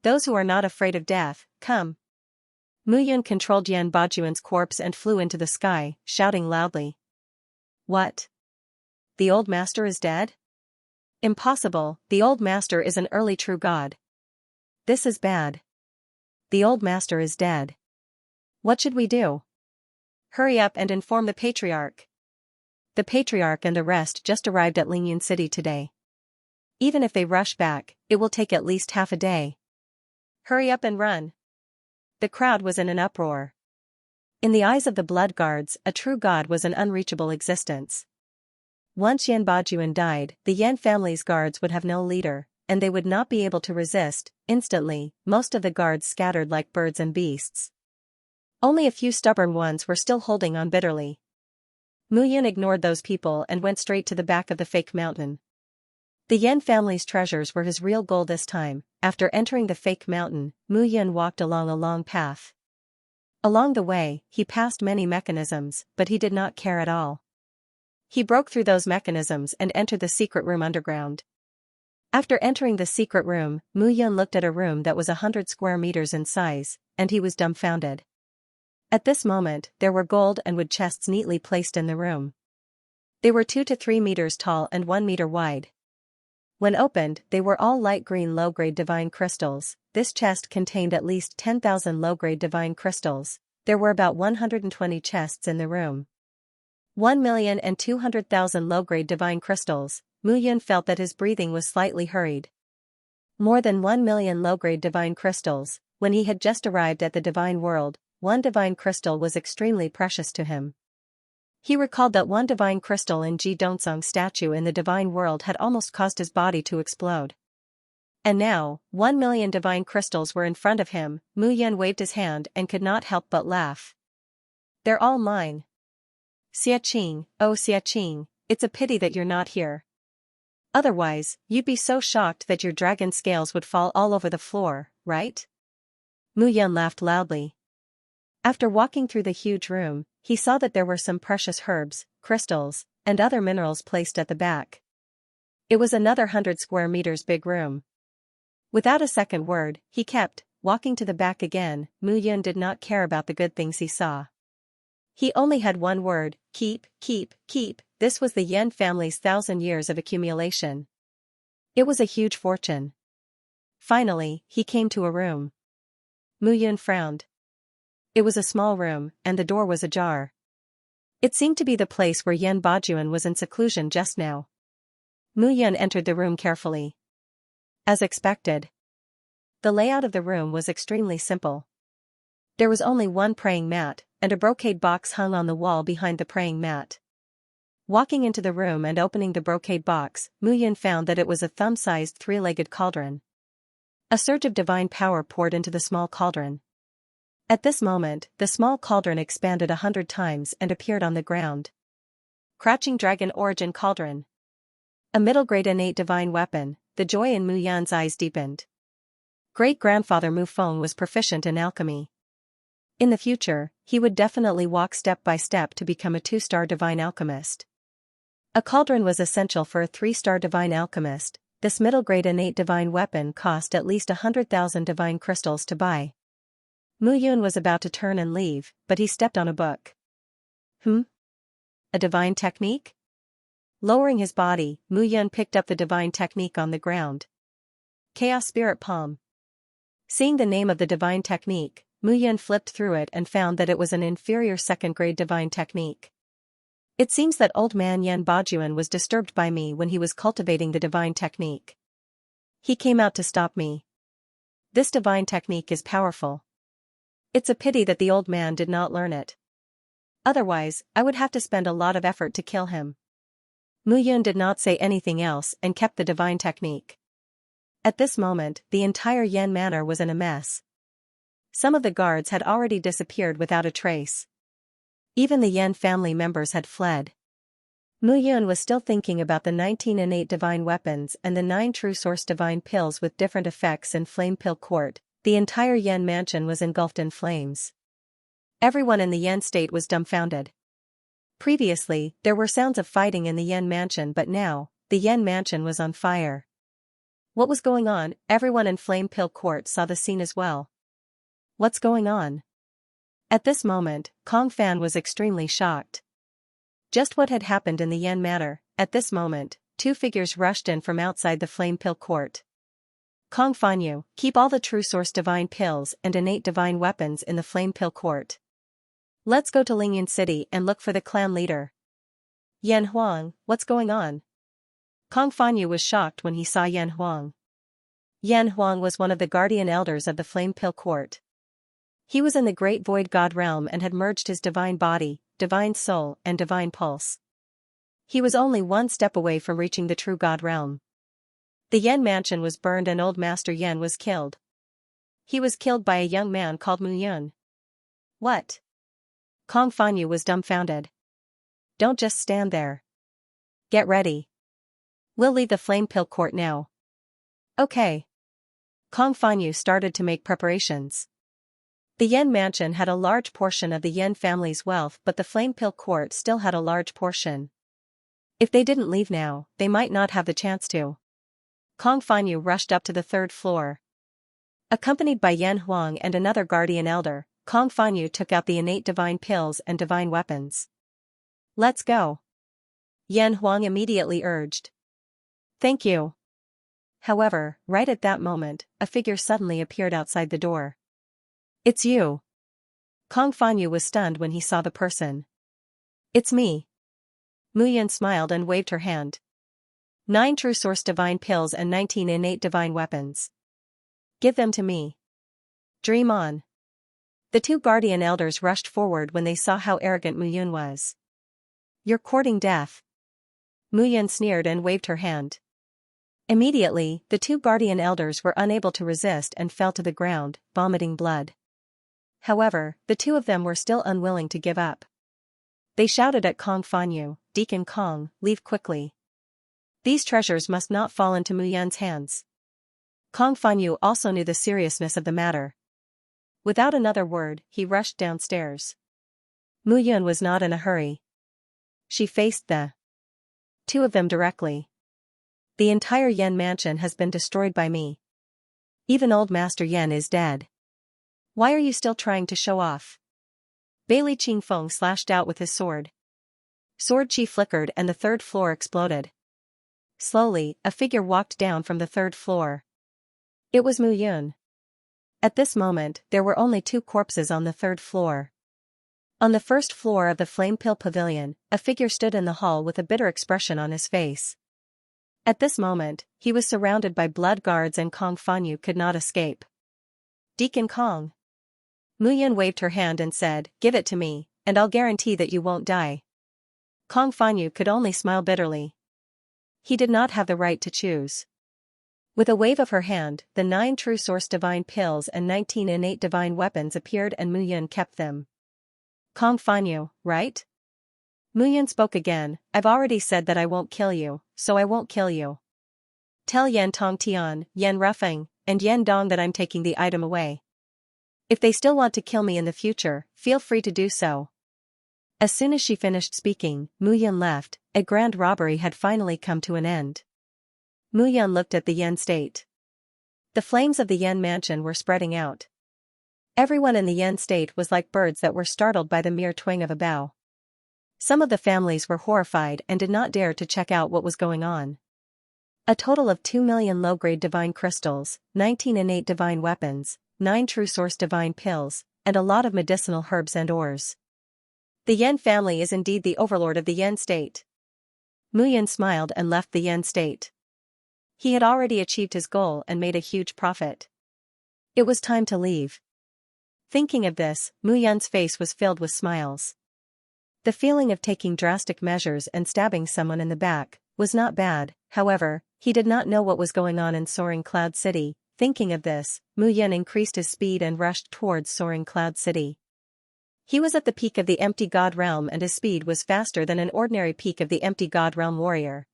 Those who are not afraid of death, come. Mu Yun controlled Yan Bajuan's corpse and flew into the sky, shouting loudly. What? The old master is dead? Impossible, the old master is an early true god. This is bad. The old master is dead. What should we do? Hurry up and inform the patriarch. The patriarch and the rest just arrived at Lingyun City today. Even if they rush back, it will take at least half a day. Hurry up and run. The crowd was in an uproar. In the eyes of the blood guards, a true god was an unreachable existence. Once Yan Bajuan died, the Yan family's guards would have no leader, and they would not be able to resist. Instantly, most of the guards scattered like birds and beasts. Only a few stubborn ones were still holding on bitterly. Mu Yun ignored those people and went straight to the back of the fake mountain. The Yan family's treasures were his real goal this time. After entering the fake mountain, Mu Yun walked along a long path. Along the way, he passed many mechanisms, but he did not care at all. He broke through those mechanisms and entered the secret room underground. After entering the secret room, Mu Yun looked at a room that was 100 square meters in size, and he was dumbfounded. At this moment, there were gold and wood chests neatly placed in the room. They were 2 to 3 meters tall and 1 meter wide. When opened, they were all light green low-grade divine crystals. This chest contained at least 10,000 low-grade divine crystals. There were about 120 chests in the room. 1,200,000 low-grade divine crystals. Mu Yun felt that his breathing was slightly hurried. More than 1 million low-grade divine crystals. When he had just arrived at the divine world, one divine crystal was extremely precious to him. He recalled that one divine crystal in Ji Dongzong's statue in the divine world had almost caused his body to explode. And now, 1 million divine crystals were in front of him. Mu Yun waved his hand and could not help but laugh. They're all mine. Xiaxia, oh Xiaxia, it's a pity that you're not here. Otherwise, you'd be so shocked that your dragon scales would fall all over the floor, right? Mu Yun laughed loudly. After walking through the huge room, he saw that there were some precious herbs, crystals, and other minerals placed at the back. It was another 100 square meters big room. Without a second word, he kept walking to the back again. Mu Yun did not care about the good things he saw. He only had one word: keep, keep, keep. This was the Yan family's 1,000 years of accumulation. It was a huge fortune. Finally, he came to a room. Mu Yun frowned. It was a small room, and the door was ajar. It seemed to be the place where Yan Bajuan was in seclusion just now. Mu Yun entered the room carefully. As expected, the layout of the room was extremely simple. There was only one praying mat, and a brocade box hung on the wall behind the praying mat. Walking into the room and opening the brocade box, Mu Yun found that it was a thumb-sized three-legged cauldron. A surge of divine power poured into the small cauldron. At this moment, the small cauldron expanded 100 times and appeared on the ground. Crouching Dragon Origin Cauldron. A middle-grade innate divine weapon. The joy in Mu Yun's eyes deepened. Great-grandfather Mu Feng was proficient in alchemy. In the future, he would definitely walk step by step to become a 2-star divine alchemist. A cauldron was essential for a 3-star divine alchemist. This middle-grade innate divine weapon cost at least 100,000 divine crystals to buy. Mu Yun was about to turn and leave, but he stepped on a book. A divine technique? Lowering his body, Mu Yun picked up the divine technique on the ground. Chaos Spirit Palm. Seeing the name of the divine technique, Mu Yun flipped through it and found that it was an inferior second-grade divine technique. It seems that old man Yan Bajuan was disturbed by me when he was cultivating the divine technique. He came out to stop me. This divine technique is powerful. It's a pity that the old man did not learn it. Otherwise, I would have to spend a lot of effort to kill him. Mu Yun did not say anything else and kept the divine technique. At this moment, the entire Yan manor was in a mess. Some of the guards had already disappeared without a trace. Even the Yan family members had fled. Mu Yun was still thinking about the 19 innate divine weapons and the 9 true source divine pills with different effects in Flame Pill Court. The entire Yan mansion was engulfed in flames. Everyone in the Yan state was dumbfounded. Previously, there were sounds of fighting in the Yan mansion, but now, the Yan mansion was on fire. What was going on? Everyone in Flame Pill Court saw the scene as well. What's going on? At this moment, Kong Fan was extremely shocked. Just what had happened in the Yan manor? At this moment, 2 figures rushed in from outside the Flame Pill Court. Kong Fanyu, keep all the true source divine pills and innate divine weapons in the Flame Pill Court. Let's go to Lingyan City and look for the clan leader. Yan Huang, what's going on? Kong Fanyu was shocked when he saw Yan Huang. Yan Huang was one of the guardian elders of the Flame Pill Court. He was in the Great Void God realm and had merged his divine body, divine soul, and divine pulse. He was only one step away from reaching the true God realm. The Yan mansion was burned and old Master Yan was killed. He was killed by a young man called Mu Yun. What? Kong Fanyu was dumbfounded. Don't just stand there. Get ready. We'll leave the Flame Pill Court now. Okay. Kong Fanyu started to make preparations. The Yan mansion had a large portion of the Yan family's wealth, but the Flame Pill Court still had a large portion. If they didn't leave now, they might not have the chance to. Kong Fanyu rushed up to the third floor. Accompanied by Yan Huang and another guardian elder, Kong Fanyu took out the innate divine pills and divine weapons. Let's go. Yan Huang immediately urged. Thank you. However, right at that moment, a figure suddenly appeared outside the door. It's you. Kong Fanyu was stunned when he saw the person. It's me. Mu Yun smiled and waved her hand. 9 true source divine pills and 19 innate divine weapons. Give them to me. Dream on. The 2 guardian elders rushed forward when they saw how arrogant Mu Yun was. You're courting death. Mu Yun sneered and waved her hand. Immediately, the 2 guardian elders were unable to resist and fell to the ground, vomiting blood. However, the 2 of them were still unwilling to give up. They shouted at Kong Fanyu, Deacon Kong, leave quickly. These treasures must not fall into Mu Yun's hands. Kong Fanyu also knew the seriousness of the matter. Without another word, he rushed downstairs. Mu Yun was not in a hurry. She faced the 2 of them directly. The entire Yan mansion has been destroyed by me. Even old Master Yan is dead. Why are you still trying to show off? Bailey Qingfeng slashed out with his sword. Sword chi flickered and the 3rd floor exploded. Slowly, a figure walked down from the 3rd floor. It was Mu Yun. At this moment, there were only 2 corpses on the 3rd floor. On the 1st floor of the Flame Pill Pavilion, a figure stood in the hall with a bitter expression on his face. At this moment, he was surrounded by blood guards and Kong Fanyu could not escape. Deacon Kong. Mu Yun waved her hand and said, give it to me, and I'll guarantee that you won't die. Kong Fanyu could only smile bitterly. He did not have the right to choose. With a wave of her hand, the 9 true source divine pills and 19 innate divine weapons appeared and Mu Yun kept them. Kong Fanyu, right? Mu Yun spoke again, I've already said that I won't kill you, so I won't kill you. Tell Yan Tongtian, Yan Ruffing, and Yan Dong that I'm taking the item away. If they still want to kill me in the future, feel free to do so. As soon as she finished speaking, Mu Yun left. A grand robbery had finally come to an end. Mu Yun looked at the Yan state. The flames of the Yan mansion were spreading out. Everyone in the Yan state was like birds that were startled by the mere twang of a bough. Some of the families were horrified and did not dare to check out what was going on. A total of 2 million low-grade divine crystals, 19 innate divine weapons, 9 true source divine pills, and a lot of medicinal herbs and ores. The Yan family is indeed the overlord of the Yan state. Mu Yun smiled and left the Yan state. He had already achieved his goal and made a huge profit. It was time to leave. Thinking of this, Mu Yun's face was filled with smiles. The feeling of taking drastic measures and stabbing someone in the back was not bad, however, he did not know what was going on in Soaring Cloud City. Thinking of this, Mu Yun increased his speed and rushed towards Soaring Cloud City. He was at the peak of the Empty God Realm and his speed was faster than an ordinary peak of the Empty God Realm warrior.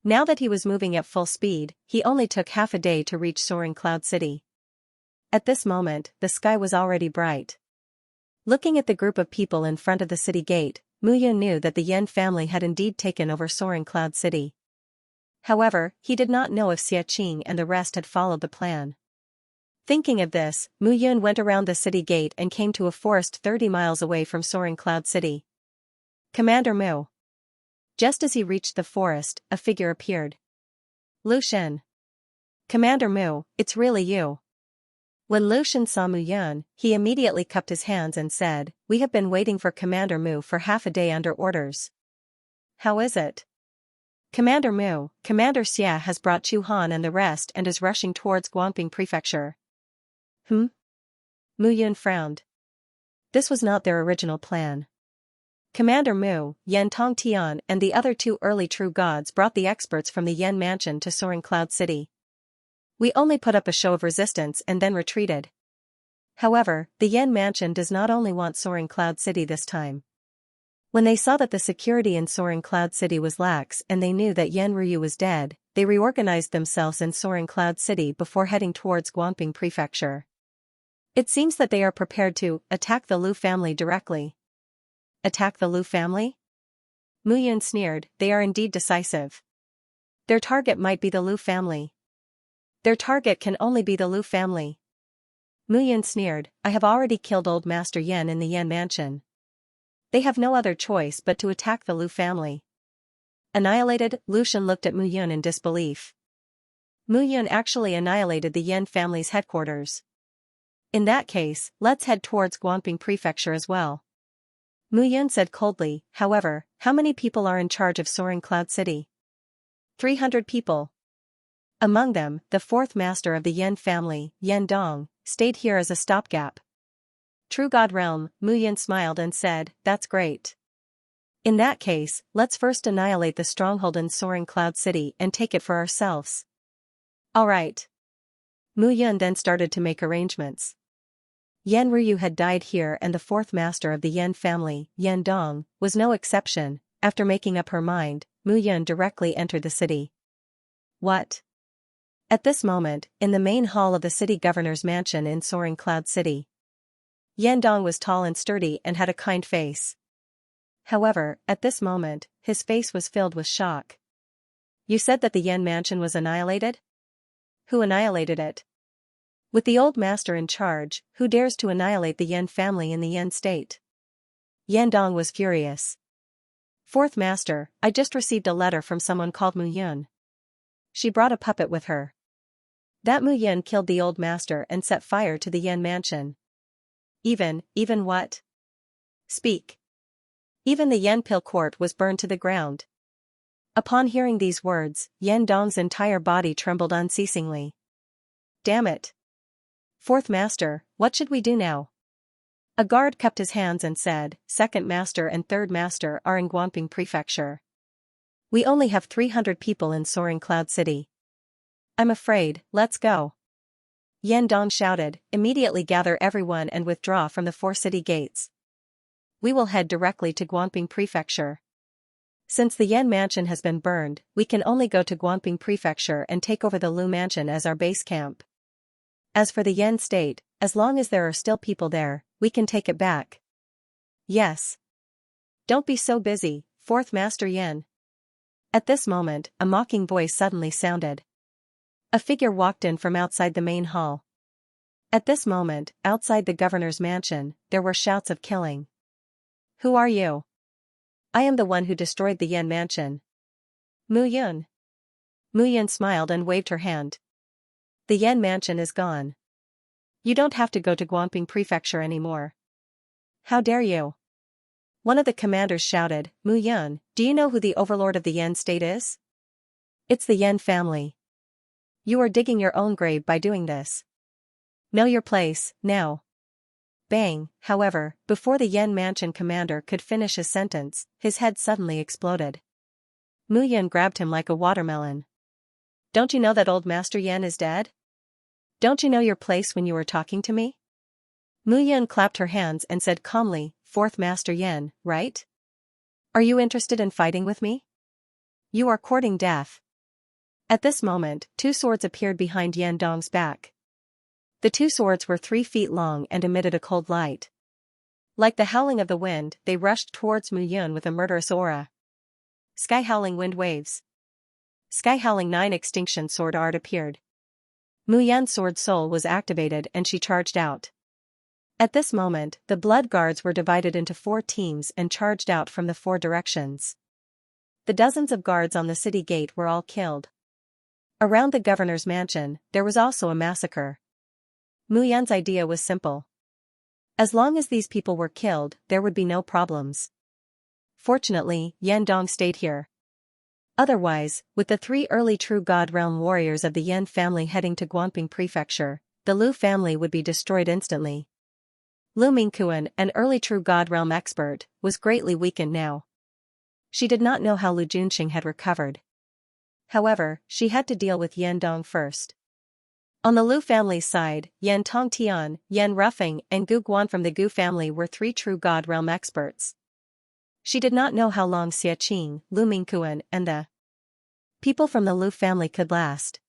Now that he was moving at full speed, he only took half a day to reach Soaring Cloud City. At this moment, the sky was already bright. Looking at the group of people in front of the city gate, Mu Yun knew that the Yan family had indeed taken over Soaring Cloud City. However, he did not know if Xia Qing and the rest had followed the plan. Thinking of this, Mu Yun went around the city gate and came to a forest 30 miles away from Soaring Cloud City. Commander Mu. Just as he reached the forest, a figure appeared. Lu Shen. Commander Mu, it's really you. When Lu Shen saw Mu Yun, he immediately cupped his hands and said, we have been waiting for Commander Mu for half a day under orders. How is it? Commander Xia has brought Chu Han and the rest and is rushing towards Guangping Prefecture. Mu Yun frowned. This was not their original plan. Commander Yan Tongtian and the other two early true gods brought the experts from the Yan Mansion to Soaring Cloud City. We only put up a show of resistance and then retreated. However, the Yan Mansion does not only want Soaring Cloud City this time. When they saw that the security in Soaring Cloud City was lax and they knew that Yan Ryu was dead, they reorganized themselves in Soaring Cloud City before heading towards Guangping Prefecture. It seems that they are prepared to attack the Lu family directly. Attack the Lu family? Mu Yun sneered, they are indeed decisive. Their target might be the Lu family. Their target can only be the Lu family. Mu Yun sneered, I have already killed Old Master Yan in the Yan Mansion. They have no other choice but to attack the Lu family. Annihilated? Lucian looked at Mu Yun in disbelief. Mu Yun actually annihilated the Yan family's headquarters. In that case, let's head towards Guangping Prefecture as well. Mu Yun said coldly, however, how many people are in charge of Soaring Cloud City? 300 people. Among them, the fourth master of the Yan family, Yan Dong, stayed here as a stopgap. True God Realm, Mu Yun smiled and said, that's great. In that case, let's first annihilate the stronghold in Soaring Cloud City and take it for ourselves. Alright. Mu Yun then started to make arrangements. Yan Ryu had died here and the fourth master of the Yan family, Yan Dong, was no exception. After making up her mind, Mu Yun directly entered the city. What? At this moment, in the main hall of the city governor's mansion in Soaring Cloud City. Yan Dong was tall and sturdy and had a kind face. However, at this moment, his face was filled with shock. You said that the Yan Mansion was annihilated? Who annihilated it? With the old master in charge, who dares to annihilate the Yan family in the Yan state? Yan Dong was furious. Fourth master, I just received a letter from someone called Mu Yun. She brought a puppet with her. That Mu Yun killed the old master and set fire to the Yan Mansion. Even what? Speak. Even the Yan Pil court was burned to the ground. Upon hearing these words, Yan Dong's entire body trembled unceasingly. Damn it. Fourth master, what should we do now? A guard cupped his hands and said, second master and third master are in Guangping Prefecture. We only have 300 people in Soaring Cloud City. I'm afraid, let's go. Yan Dong shouted, immediately gather everyone and withdraw from the 4 city gates. We will head directly to Guangping Prefecture. Since the Yan Mansion has been burned, we can only go to Guangping Prefecture and take over the Lu Mansion as our base camp. As for the Yan state, as long as there are still people there, we can take it back. Yes. Don't be so busy, fourth master Yan. At this moment, a mocking voice suddenly sounded. A figure walked in from outside the main hall. At this moment, outside the governor's mansion, there were shouts of killing. Who are you? I am the one who destroyed the Yan Mansion. Mu Yun. Mu Yun smiled and waved her hand. The Yan Mansion is gone. You don't have to go to Guangping Prefecture anymore. How dare you? One of the commanders shouted, Mu Yun, do you know who the overlord of the Yan state is? It's the Yan family. You are digging your own grave by doing this. Know your place, now. Bang, however, before the Yan Mansion commander could finish his sentence, his head suddenly exploded. Mu Yun grabbed him like a watermelon. Don't you know that old Master Yan is dead? Don't you know your place when you were talking to me? Mu Yun clapped her hands and said calmly, Fourth Master Yan, right? Are you interested in fighting with me? You are courting death. At this moment, 2 swords appeared behind Yan Dong's back. The 2 swords were 3 feet long and emitted a cold light. Like the howling of the wind, they rushed towards Mu Yun with a murderous aura. Sky Howling Wind Waves. Sky Howling 9 Extinction Sword Art appeared. Mu Yun's sword soul was activated and she charged out. At this moment, the blood guards were divided into 4 teams and charged out from the 4 directions. The dozens of guards on the city gate were all killed. Around the governor's mansion, there was also a massacre. Mu Yun's idea was simple. As long as these people were killed, there would be no problems. Fortunately, Yan Dong stayed here. Otherwise, with the 3 early True God Realm warriors of the Yan family heading to Guanping Prefecture, the Lu family would be destroyed instantly. Lu Mingquan, an early True God Realm expert, was greatly weakened now. She did not know how Lu Junxing had recovered. However, she had to deal with Yan Dong first. On the Lu family's side, Yan Tongtian, Yan Ruffing, and Gu Guan from the Gu family were 3 True God Realm experts. She did not know how long Xia Qing, Lu Mingquan, and the people from the Lu family could last.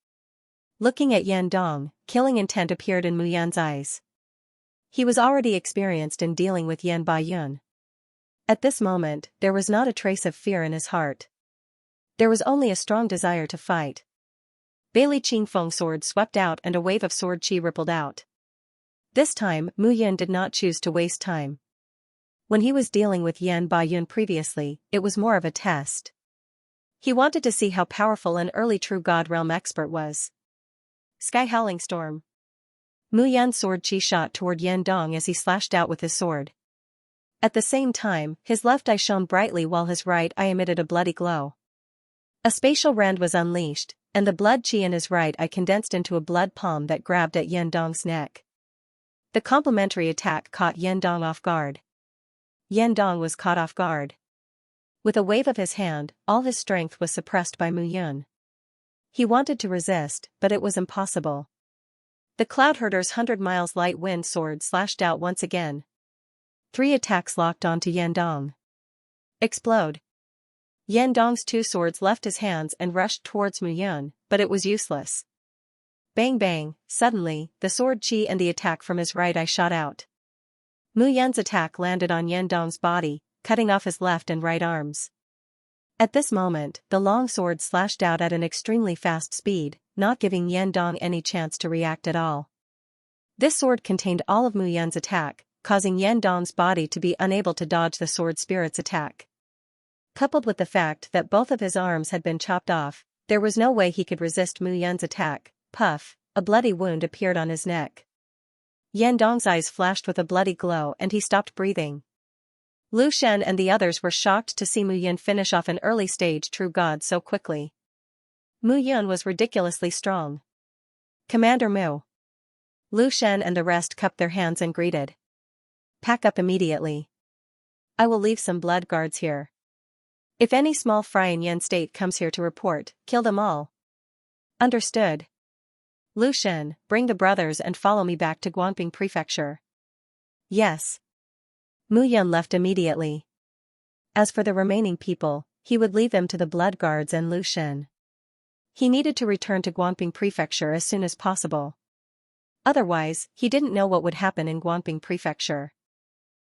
Looking at Yan Dong, killing intent appeared in Mu Yan's eyes. He was already experienced in dealing with Yan Baiyun. At this moment, there was not a trace of fear in his heart. There was only a strong desire to fight. Bailey Qingfeng's sword swept out and a wave of sword chi rippled out. This time, Mu Yan did not choose to waste time. When he was dealing with Yan Baiyun previously, it was more of a test. He wanted to see how powerful an early True God Realm expert was. Sky Howling Storm. Mu Yan's sword chi shot toward Yan Dong as he slashed out with his sword. At the same time, his left eye shone brightly while his right eye emitted a bloody glow. A spatial rend was unleashed, and the blood chi in his right eye condensed into a blood palm that grabbed at Yan Dong's neck. The complementary attack caught Yan Dong off guard. Yan Dong was caught off guard. With a wave of his hand, all his strength was suppressed by Mu Yun. He wanted to resist, but it was impossible. The Cloud Herder's 100 miles light wind sword slashed out once again. 3 attacks locked onto Yan Dong. Explode. Yan Dong's 2 swords left his hands and rushed towards Mu Yun, but it was useless. Bang bang, suddenly, the sword chi and the attack from his right eye shot out. Mu Yun's attack landed on Yan Dong's body, cutting off his left and right arms. At this moment, the long sword slashed out at an extremely fast speed, not giving Yan Dong any chance to react at all. This sword contained all of Mu Yun's attack, causing Yan Dong's body to be unable to dodge the sword spirit's attack. Coupled with the fact that both of his arms had been chopped off, there was no way he could resist Mu Yun's attack. Puff, a bloody wound appeared on his neck. Yan Dong's eyes flashed with a bloody glow and he stopped breathing. Lu Shen and the others were shocked to see Mu Yun finish off an early-stage True God so quickly. Mu Yun was ridiculously strong. Commander Mu. Lu Shen and the rest cupped their hands and greeted. Pack up immediately. I will leave some blood guards here. If any small fry in Yan State comes here to report, kill them all. Understood. Lu Shen, bring the brothers and follow me back to Guanping Prefecture. Yes. Mu Yun left immediately. As for the remaining people, he would leave them to the blood guards and Lu Shen. He needed to return to Guanping Prefecture as soon as possible. Otherwise, he didn't know what would happen in Guanping Prefecture.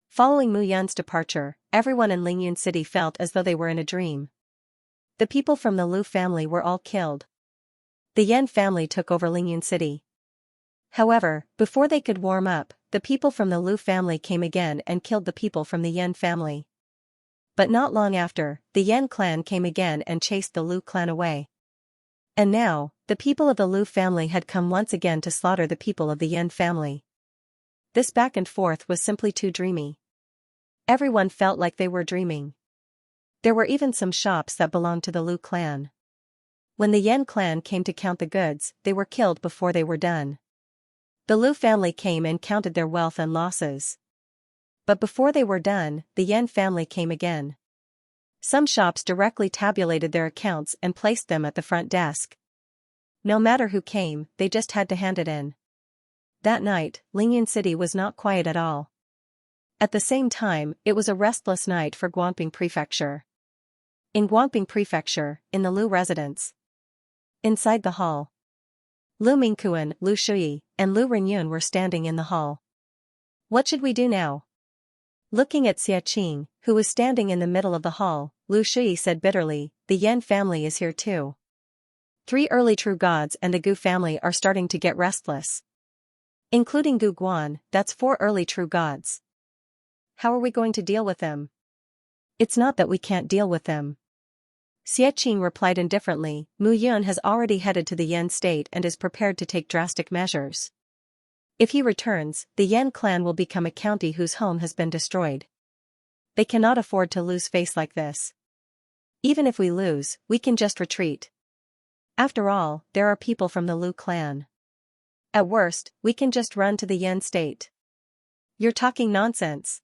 Following Mu Yun's departure, everyone in Lingyun City felt as though they were in a dream. The people from the Lu family were all killed. The Yan family took over Lingyun City. However, before they could warm up, the people from the Lu family came again and killed the people from the Yan family. But not long after, the Yan clan came again and chased the Lu clan away. And now, the people of the Lu family had come once again to slaughter the people of the Yan family. This back and forth was simply too dreamy. Everyone felt like they were dreaming. There were even some shops that belonged to the Lu clan. When the Yan clan came to count the goods, they were killed before they were done. The Lu family came and counted their wealth and losses. But before they were done, the Yan family came again. Some shops directly tabulated their accounts and placed them at the front desk. No matter who came, they just had to hand it in. That night, Lingyun City was not quiet at all. At the same time, it was a restless night for Guanping Prefecture. In Guanping Prefecture, in the Lu residence. Inside the hall. Lu Mingquan, Lu Shui, and Lu Renyun were standing in the hall. What should we do now? Looking at Xia Qing, who was standing in the middle of the hall, Lu Shui said bitterly, the Yan family is here too. 3 early True Gods and the Gu family are starting to get restless. Including Gu Guan, that's 4 early True Gods. How are we going to deal with them? It's not that we can't deal with them. Xia Qing replied indifferently, Mu Yun has already headed to the Yan state and is prepared to take drastic measures. If he returns, the Yan clan will become a county whose home has been destroyed. They cannot afford to lose face like this. Even if we lose, we can just retreat. After all, there are people from the Lu clan. At worst, we can just run to the Yan state. You're talking nonsense.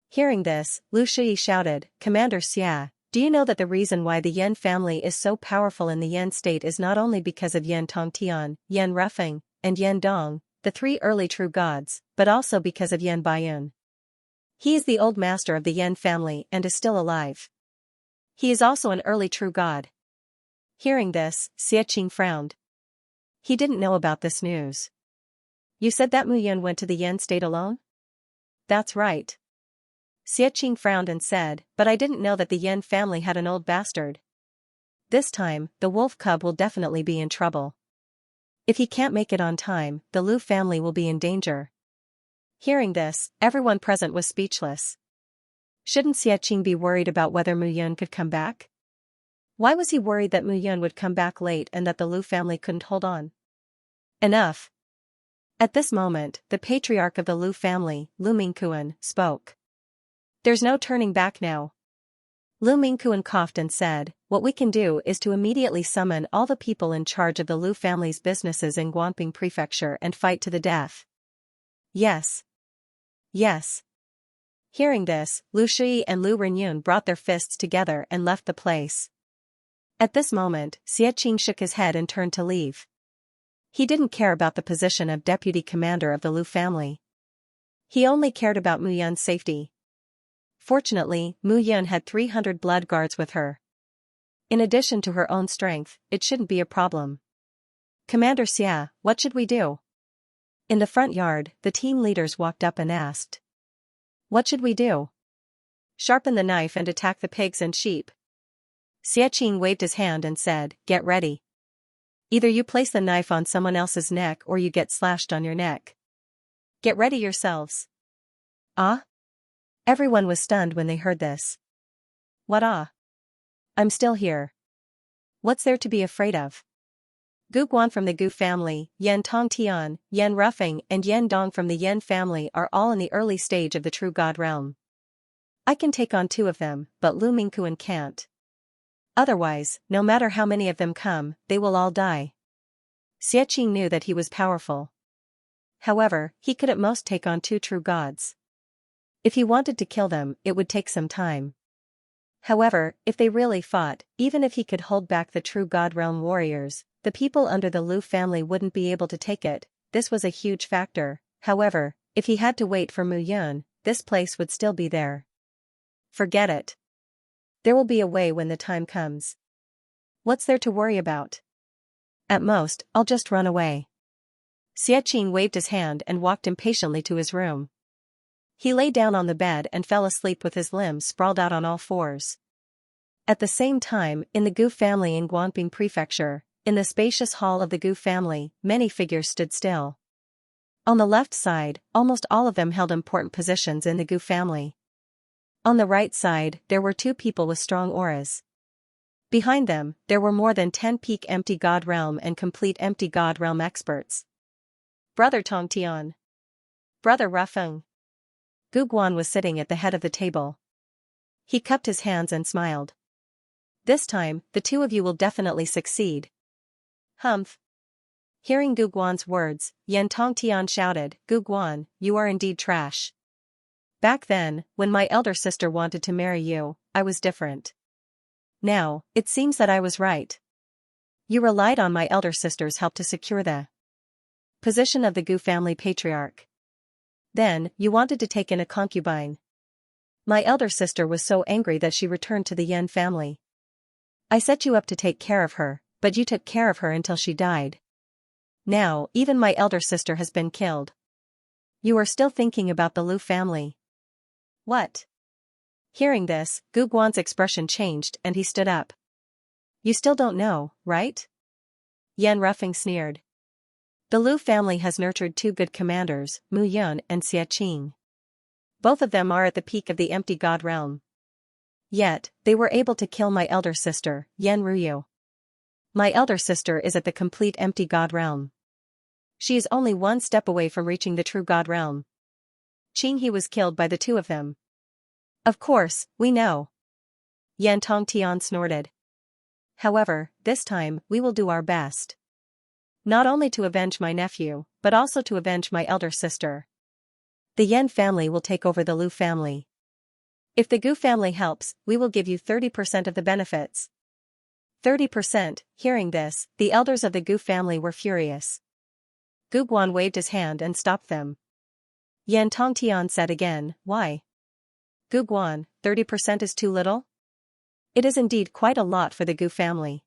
Hearing this, Lu Shi shouted, Commander Xia, do you know that the reason why the Yan family is so powerful in the Yan state is not only because of Yan Tongtian, Yan Rufeng, and Yan Dong, the three early true gods, but also because of Yan Baiyun. He is the old master of the Yan family and is still alive. He is also an early true god. Hearing this, Xianxia frowned. He didn't know about this news. You said that Mu Yun went to the Yan state alone? That's right. Xianxia frowned and said, but I didn't know that the Yan family had an old bastard. This time, the wolf cub will definitely be in trouble. If he can't make it on time, the Lu family will be in danger. Hearing this, everyone present was speechless. Shouldn't Xianxia be worried about whether Mu Yun could come back? Why was he worried that Mu Yun would come back late and that the Lu family couldn't hold on? Enough. At this moment, the patriarch of the Lu family, Lu Mingkuan, spoke. There's no turning back now. Lu Mingkuan coughed and said, what we can do is to immediately summon all the people in charge of the Lu family's businesses in Guanping Prefecture and fight to the death. Yes. Yes. Hearing this, Lu Shi and Lu Renyun brought their fists together and left the place. At this moment, Xianxia shook his head and turned to leave. He didn't care about the position of deputy commander of the Lu family. He only cared about Mu Yun's safety. Fortunately, Mu Yun had 300 blood guards with her. In addition to her own strength, it shouldn't be a problem. Commander Xia, what should we do? In the front yard, the team leaders walked up and asked. What should we do? Sharpen the knife and attack the pigs and sheep. Xianxia waved his hand and said, get ready. Either you place the knife on someone else's neck or you get slashed on your neck. Get ready yourselves. Ah? Everyone was stunned when they heard this. What ah? I'm still here. What's there to be afraid of? Gu Guan from the Gu family, Yan Tongtian, Yan Rufeng and Yan Dong from the Yan family are all in the early stage of the true god realm. I can take on 2 of them, but Lu Mingkuan can't. Otherwise, no matter how many of them come, they will all die. Xianxia knew that he was powerful. However, he could at most take on 2 true gods. If he wanted to kill them, it would take some time. However, if they really fought, even if he could hold back the true god realm warriors, the people under the Lu family wouldn't be able to take it. This was a huge factor. However, if he had to wait for Mu Yun, this place would still be there. Forget it. There will be a way when the time comes. What's there to worry about? At most, I'll just run away. Xianxia waved his hand and walked impatiently to his room. He lay down on the bed and fell asleep with his limbs sprawled out on all 4s. At the same time, in the Gu family in Guanping Prefecture, in the spacious hall of the Gu family, many figures stood still. On the left side, almost all of them held important positions in the Gu family. On the right side, there were 2 people with strong auras. Behind them, there were more than 10 peak empty god realm and complete empty god realm experts. Brother Tongtian. Brother Rufeng. Gu Guan was sitting at the head of the table. He cupped his hands and smiled. This time, the 2 of you will definitely succeed. Humph. Hearing Gu Guan's words, Yan Tongtian shouted, Gu Guan, you are indeed trash. Back then, when my elder sister wanted to marry you, I was different. Now, it seems that I was right. You relied on my elder sister's help to secure the position of the Gu family patriarch. Then, you wanted to take in a concubine. My elder sister was so angry that she returned to the Yan family. I set you up to take care of her, but you took care of her until she died. Now, even my elder sister has been killed. You are still thinking about the Lu family. What? Hearing this, Gu Guan's expression changed and he stood up. You still don't know, right? Yan Rufeng sneered. The Lu family has nurtured 2 good commanders, Mu Yun and Xianxia. Both of them are at the peak of the empty god realm. Yet, they were able to kill my elder sister, Yan Ruyu. My elder sister is at the complete empty god realm. She is only 1 step away from reaching the true god realm. Qinghe was killed by the 2 of them. Of course, we know. Yan Tongtian snorted. However, this time, we will do our best. Not only to avenge my nephew, but also to avenge my elder sister. The Yan family will take over the Lu family. If the Gu family helps, we will give you 30% of the benefits. 30%, hearing this, the elders of the Gu family were furious. Gu Guan waved his hand and stopped them. Yan Tongtian said again, why? Gu Guan, 30% is too little? It is indeed quite a lot for the Gu family.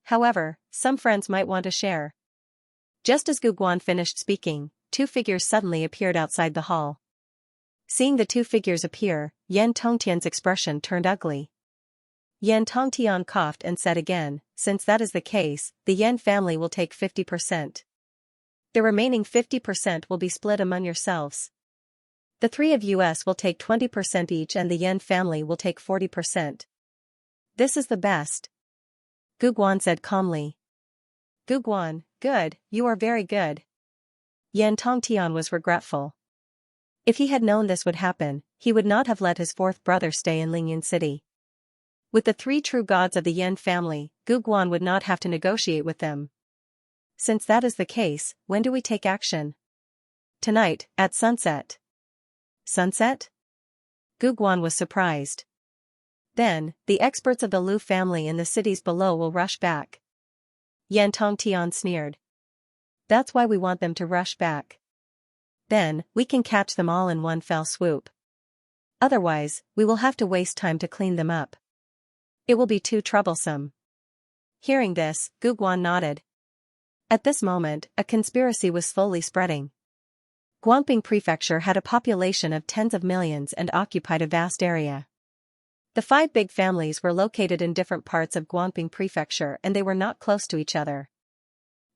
However, some friends might want a share. Just as Gu Guan finished speaking, two figures suddenly appeared outside the hall. Seeing the two figures appear, Yan Tongtian's expression turned ugly. Yan Tongtian coughed and said again, since that is the case, the Yan family will take 50%. The remaining 50% will be split among yourselves. The three of us will take 20% each and the Yan family will take 40%. This is the best. Gu Guan said calmly. Gu Guan, good, you are very good. Yan Tongtian was regretful. If he had known this would happen, he would not have let his fourth brother stay in Lingyan City. With the three true gods of the Yan family, Gu Guan would not have to negotiate with them. Since that is the case, when do we take action? Tonight, at sunset. Sunset? Gu Guan was surprised. Then, the experts of the Lu family in the cities below will rush back. Yan Tongtian sneered. That's why we want them to rush back. Then, we can catch them all in one fell swoop. Otherwise, we will have to waste time to clean them up. It will be too troublesome. Hearing this, Gu Guan nodded. At this moment, a conspiracy was slowly spreading. Guangping Prefecture had a population of tens of millions and occupied a vast area. The five big families were located in different parts of Guangping Prefecture and they were not close to each other.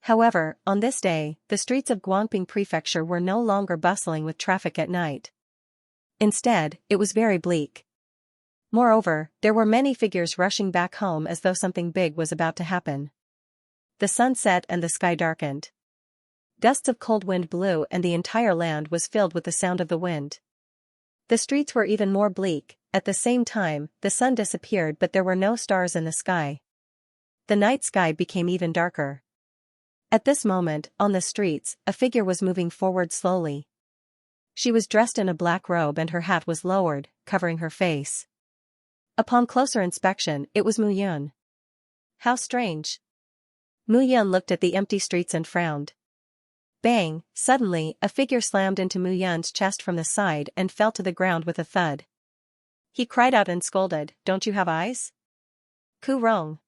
However, on this day, the streets of Guangping Prefecture were no longer bustling with traffic at night. Instead, it was very bleak. Moreover, there were many figures rushing back home as though something big was about to happen. The sun set and the sky darkened. Gusts of cold wind blew and the entire land was filled with the sound of the wind. The streets were even more bleak. At the same time, the sun disappeared but there were no stars in the sky. The night sky became even darker. At this moment, on the streets, a figure was moving forward slowly. She was dressed in a black robe and her hat was lowered, covering her face. Upon closer inspection, it was Mu Yun. How strange. Mu Yun looked at the empty streets and frowned. Bang! Suddenly, a figure slammed into Mu Yun's chest from the side and fell to the ground with a thud. He cried out and scolded, "Don't you have eyes? Ku Rong."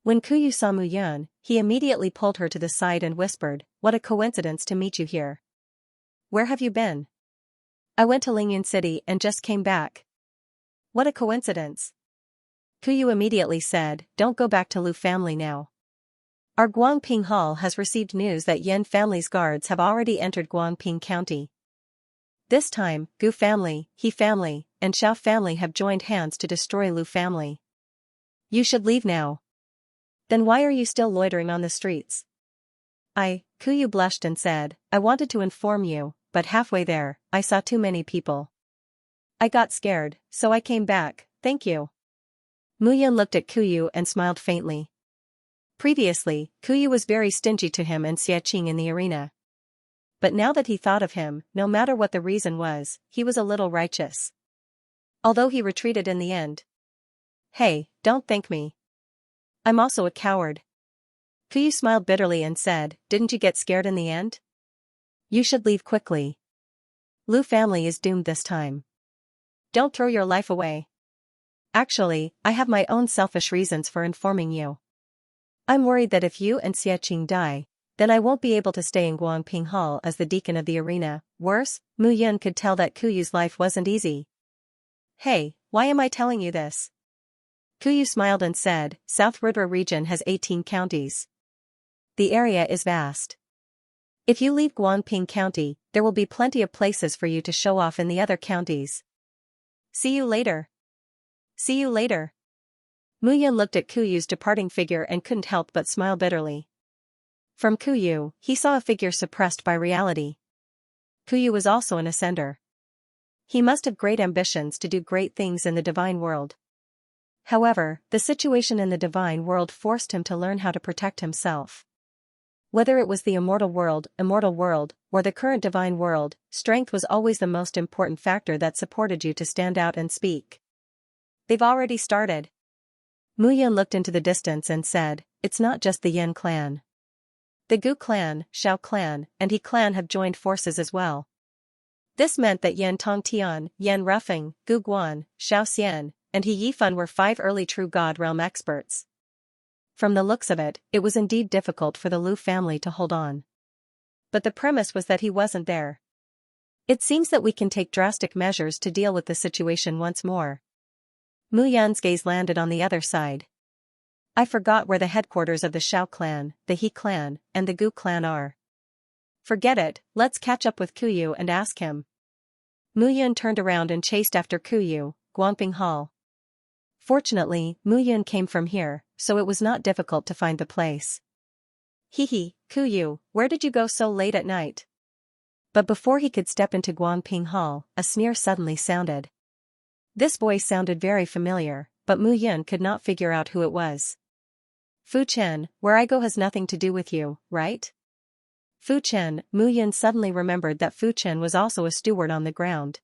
When Ku Yu saw Mu Yun, he immediately pulled her to the side and whispered, "What a coincidence to meet you here. Where have you been?" "I went to Lingyan City and just came back." "What a coincidence." Ku Yu immediately said, "Don't go back to Lu family now. Our Guangping Hall has received news that Yan family's guards have already entered Guangping County. This time, Gu family, He family, and Xiao family have joined hands to destroy Lu family. You should leave now." "Then why are you still loitering on the streets?" Ku Yu blushed and said, "I wanted to inform you, but halfway there, I saw too many people. I got scared, so I came back, thank you." Mu Yun looked at Ku Yu and smiled faintly. Previously, Ku Yu was very stingy to him and Xiaxia in the arena. But now that he thought of him, no matter what the reason was, he was a little righteous. Although he retreated in the end. "Hey, don't thank me. I'm also a coward." Ku Yu smiled bitterly and said, "Didn't you get scared in the end? You should leave quickly. Lu family is doomed this time. Don't throw your life away. Actually, I have my own selfish reasons for informing you. I'm worried that if you and Xiaxia die, then I won't be able to stay in Guangping Hall as the deacon of the arena. Worse, Mu Yun could tell that Ku Yu's life wasn't easy." "Hey, why am I telling you this?" Ku Yu smiled and said, "South Rudra region has 18 counties. The area is vast. If you leave Guangping County, there will be plenty of places for you to show off in the other counties. See you later." "See you later." Mu Yun looked at Ku Yu's departing figure and couldn't help but smile bitterly. From Ku Yu, he saw a figure suppressed by reality. Ku Yu was also an ascender. He must have great ambitions to do great things in the divine world. However, the situation in the divine world forced him to learn how to protect himself. Whether it was the immortal world, or the current divine world, strength was always the most important factor that supported you to stand out and speak. They've already started. Mu Yun looked into the distance and said, it's not just the Yin clan. The Gu clan, Xiao clan, and He clan have joined forces as well. This meant that Yan Tongtian, Yan Rufeng, Gu Guan, Xiao Xian, and He Yifan were 5 early true God realm experts. From the looks of it, it was indeed difficult for the Lu family to hold on. But the premise was that he wasn't there. It seems that we can take drastic measures to deal with the situation once more. Mu Yan's gaze landed on the other side. I forgot where the headquarters of the Xiao clan, the He clan, and the Gu clan are. Forget it, let's catch up with Kuyu and ask him. Mu Yun turned around and chased after Kuyu, Guanping Hall. Fortunately, Mu Yun came from here, so it was not difficult to find the place. Hehe, Kuyu, where did you go so late at night? But before he could step into Guanping Hall, a sneer suddenly sounded. This voice sounded very familiar, but Mu Yun could not figure out who it was. Fu Chen, where I go has nothing to do with you, right? Fu Chen, Mu Yun suddenly remembered that Fu Chen was also a steward on the ground.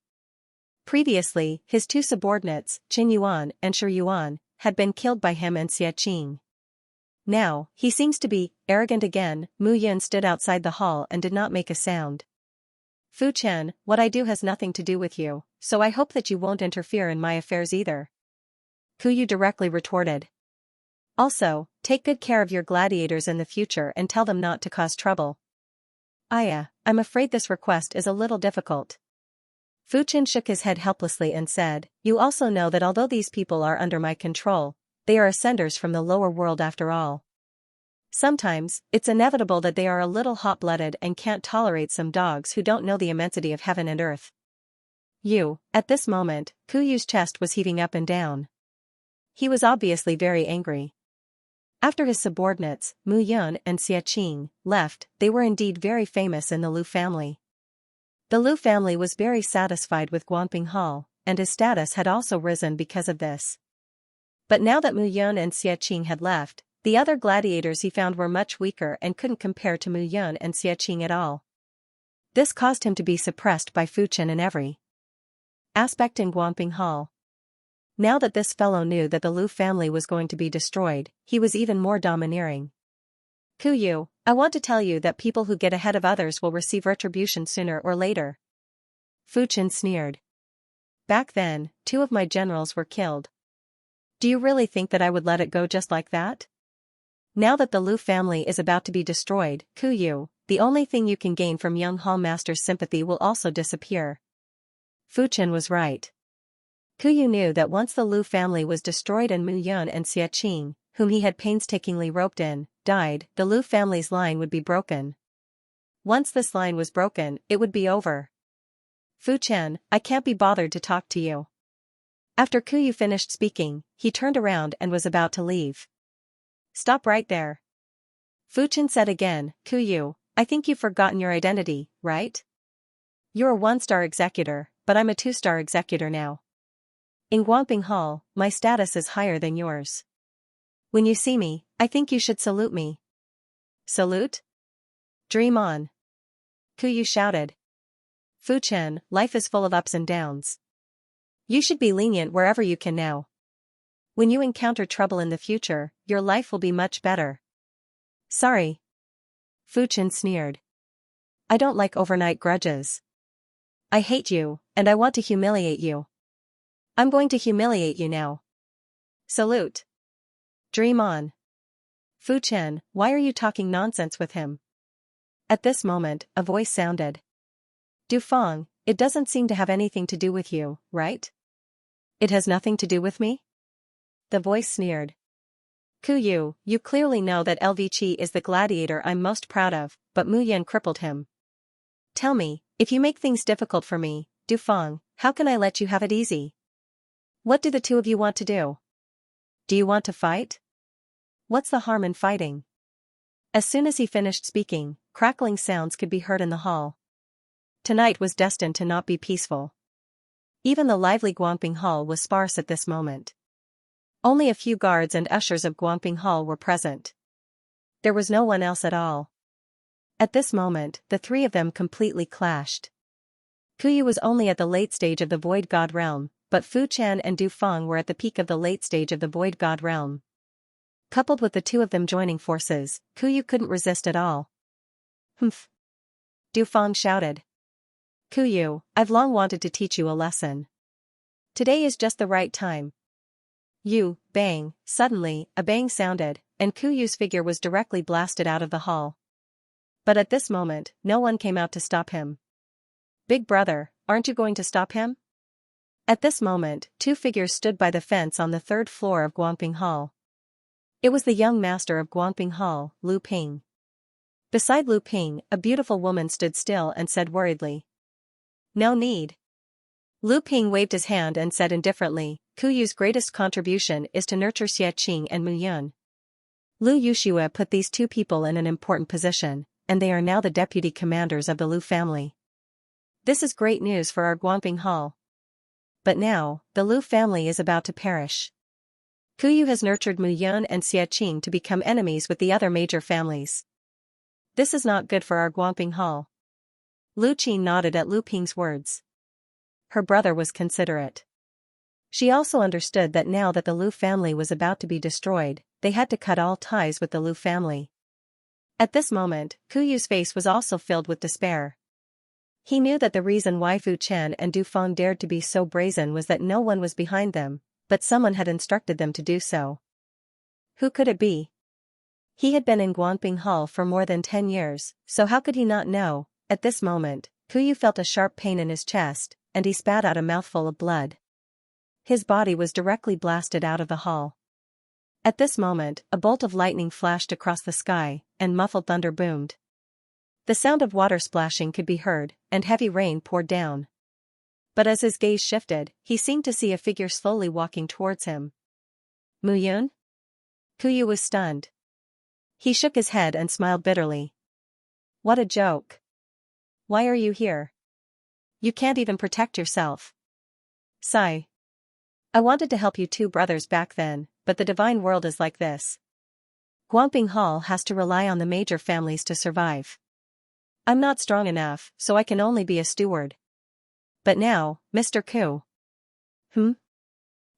Previously, his 2 subordinates, Qin Yuan and Shi Yuan, had been killed by him and Xie Qing. Now, he seems to be arrogant again. Mu Yun stood outside the hall and did not make a sound. Fu Chen, what I do has nothing to do with you, so I hope that you won't interfere in my affairs either. Kuyu directly retorted. Also, take good care of your gladiators in the future and tell them not to cause trouble. I'm afraid this request is a little difficult. Fu Chen shook his head helplessly and said, you also know that although these people are under my control, they are ascenders from the lower world after all. Sometimes, it's inevitable that they are a little hot-blooded and can't tolerate some dogs who don't know the immensity of heaven and earth. At this moment, Kuyu's chest was heaving up and down. He was obviously very angry. After his subordinates, Mu Yun and Xie Qing, left, they were indeed very famous in the Lu family. The Lu family was very satisfied with Guanping Hall, and his status had also risen because of this. But now that Mu Yun and Xie Qing had left, the other gladiators he found were much weaker and couldn't compare to Mu Yun and Xie Qing at all. This caused him to be suppressed by Fu Chen in every aspect in Guanping Hall. Now that this fellow knew that the Lu family was going to be destroyed, he was even more domineering. Kuyu, I want to tell you that people who get ahead of others will receive retribution sooner or later. Fu Chen sneered. Back then, 2 of my generals were killed. Do you really think that I would let it go just like that? Now that the Lu family is about to be destroyed, Kuyu, the only thing you can gain from young Hall Master's sympathy will also disappear. Fu Chen was right. Kuyu knew that once the Lu family was destroyed and Mu Yun and Xie Qing, whom he had painstakingly roped in, died, the Lu family's line would be broken. Once this line was broken, it would be over. Fu Chen, I can't be bothered to talk to you. After Kuyu finished speaking, he turned around and was about to leave. Stop right there. Fu Chen said again, Kuyu, I think you've forgotten your identity, right? You're a 1-star executor, but I'm a 2-star executor now. In Guanping Hall, my status is higher than yours. When you see me, I think you should salute me. Salute? Dream on. Kuyu shouted. Fu Chen, life is full of ups and downs. You should be lenient wherever you can now. When you encounter trouble in the future, your life will be much better. Sorry. Fu Chen sneered. I don't like overnight grudges. I hate you, and I want to humiliate you. I'm going to humiliate you now. Salute. Dream on. Fu Chen, why are you talking nonsense with him? At this moment, a voice sounded. Du Feng, it doesn't seem to have anything to do with you, right? It has nothing to do with me? The voice sneered. Kuyu, you clearly know that LV Chi is the gladiator I'm most proud of, but Mu Yan crippled him. Tell me, if you make things difficult for me, Du Feng, how can I let you have it easy? What do the 2 of you want to do? Do you want to fight? What's the harm in fighting? As soon as he finished speaking, crackling sounds could be heard in the hall. Tonight was destined to not be peaceful. Even the lively Guanping Hall was sparse at this moment. Only a few guards and ushers of Guangping Hall were present. There was no one else at all. At this moment, the three of them completely clashed. Kuyu was only at the late stage of the Void God realm, but Fu Chan and Du Feng were at the peak of the late stage of the Void God realm. Coupled with the two of them joining forces, Kuyu couldn't resist at all. Humph! Du Feng shouted. Kuyu, I've long wanted to teach you a lesson. Today is just the right time. Bang, suddenly, a bang sounded, and Kuyu's figure was directly blasted out of the hall. But at this moment, no one came out to stop him. Big brother, aren't you going to stop him? At this moment, two figures stood by the fence on the third floor of Guangping Hall. It was the young master of Guangping Hall, Lu Ping. Beside Lu Ping, a beautiful woman stood still and said worriedly. No need. Lu Ping waved his hand and said indifferently, Kuyu's greatest contribution is to nurture Xiaqing and Mu Yun. Lu Yushua put these two people in an important position, and they are now the deputy commanders of the Lu family. This is great news for our Guangping Hall. But now, the Lu family is about to perish. Kuyu has nurtured Mu Yun and Xiaqing to become enemies with the other major families. This is not good for our Guangping Hall. Lu Qin nodded at Lu Ping's words. Her brother was considerate. She also understood that now that the Lu family was about to be destroyed, they had to cut all ties with the Lu family. At this moment, Kuyu's face was also filled with despair. He knew that the reason why Fu Chen and Du Feng dared to be so brazen was that no one was behind them, but someone had instructed them to do so. Who could it be? He had been in Guangping Hall for more than 10 years, so how could he not know? At this moment, Kuyu felt a sharp pain in his chest, and he spat out a mouthful of blood. His body was directly blasted out of the hall. At this moment, a bolt of lightning flashed across the sky, and muffled thunder boomed. The sound of water splashing could be heard, and heavy rain poured down. But as his gaze shifted, he seemed to see a figure slowly walking towards him. Mu Yun? Kuyu was stunned. He shook his head and smiled bitterly. What a joke. Why are you here? You can't even protect yourself. Sigh. I wanted to help you two brothers back then, but the divine world is like this. Guangping Hall has to rely on the major families to survive. I'm not strong enough, so I can only be a steward. But now, Mr. Ku.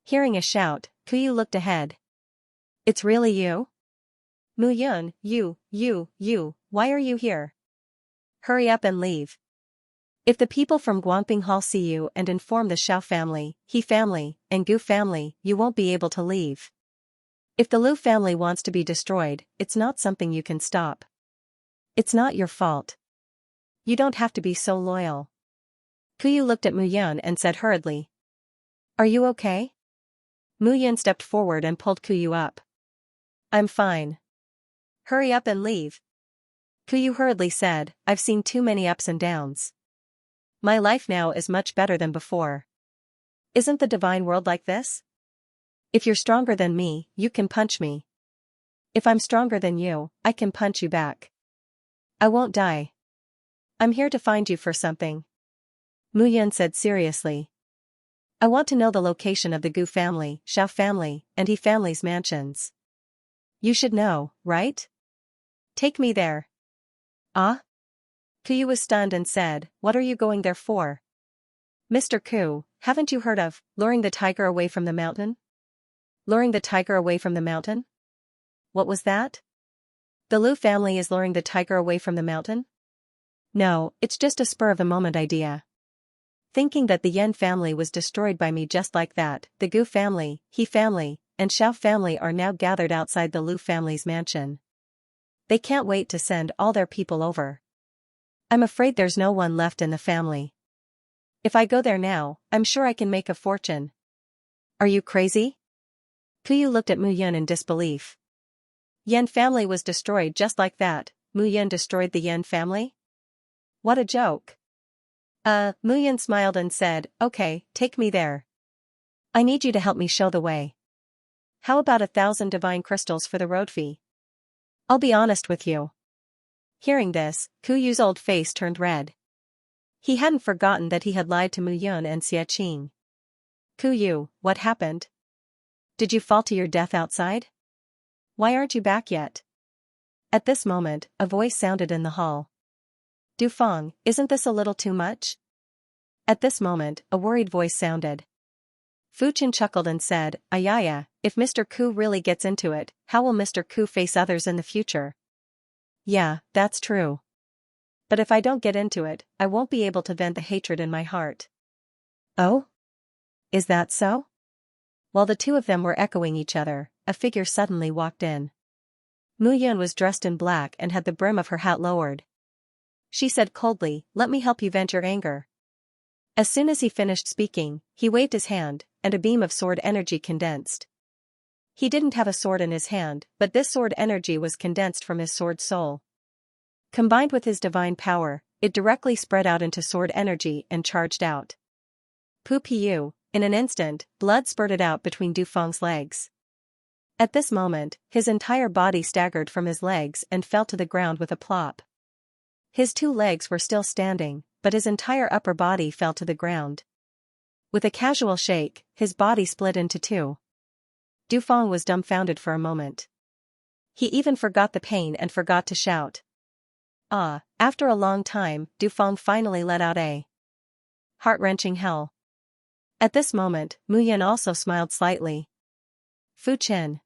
Hearing a shout, Kuyu looked ahead. It's really you? Mu Yun, you, why are you here? Hurry up and leave. If the people from Guangping Hall see you and inform the Xiao family, He family, and Gu family, you won't be able to leave. If the Lu family wants to be destroyed, it's not something you can stop. It's not your fault. You don't have to be so loyal. Kuyu looked at Mu Yun and said hurriedly. Are you okay? Mu Yun stepped forward and pulled Kuyu up. I'm fine. Hurry up and leave. Kuyu hurriedly said, I've seen too many ups and downs. My life now is much better than before. Isn't the divine world like this? If you're stronger than me, you can punch me. If I'm stronger than you, I can punch you back. I won't die. I'm here to find you for something. Mu Yun said seriously. I want to know the location of the Gu family, Xiao family, and He family's mansions. You should know, right? Take me there. Ah? Kuyu was stunned and said, what are you going there for? Mr. Ku, haven't you heard of luring the tiger away from the mountain? Luring the tiger away from the mountain? What was that? The Lu family is luring the tiger away from the mountain? No, it's just a spur-of-the-moment idea. Thinking that the Yan family was destroyed by me just like that, the Gu family, He family, and Xiao family are now gathered outside the Lu family's mansion. They can't wait to send all their people over. I'm afraid there's no one left in the family. If I go there now, I'm sure I can make a fortune. Are you crazy? Kuyu looked at Mu Yun in disbelief. Yan family was destroyed just like that. Mu Yun destroyed the Yan family? What a joke. Mu Yun smiled and said, okay, take me there. I need you to help me show the way. How about 1,000 divine crystals for the road fee? I'll be honest with you. Hearing this, Kuyu's old face turned red. He hadn't forgotten that he had lied to Mu Yun and Xiaqing. Kuyu, what happened? Did you fall to your death outside? Why aren't you back yet? At this moment, a voice sounded in the hall. Dufang, isn't this a little too much? At this moment, a worried voice sounded. Fu Chen chuckled and said, Ayaya, if Mr. Ku really gets into it, how will Mr. Ku face others in the future? Yeah, that's true. But if I don't get into it, I won't be able to vent the hatred in my heart. Oh? Is that so? While the two of them were echoing each other, a figure suddenly walked in. Mu Yun was dressed in black and had the brim of her hat lowered. She said coldly, let me help you vent your anger. As soon as he finished speaking, he waved his hand, and a beam of sword energy condensed. He didn't have a sword in his hand, but this sword energy was condensed from his sword soul. Combined with his divine power, it directly spread out into sword energy and charged out. Pu Piu, in an instant, blood spurted out between Dufang's legs. At this moment, his entire body staggered from his legs and fell to the ground with a plop. His two legs were still standing, but his entire upper body fell to the ground. With a casual shake, his body split into two. Dufang was dumbfounded for a moment. He even forgot the pain and forgot to shout. After a long time, Dufang finally let out a heart-wrenching hell. At this moment, Mu Yun also smiled slightly. Fu Chen.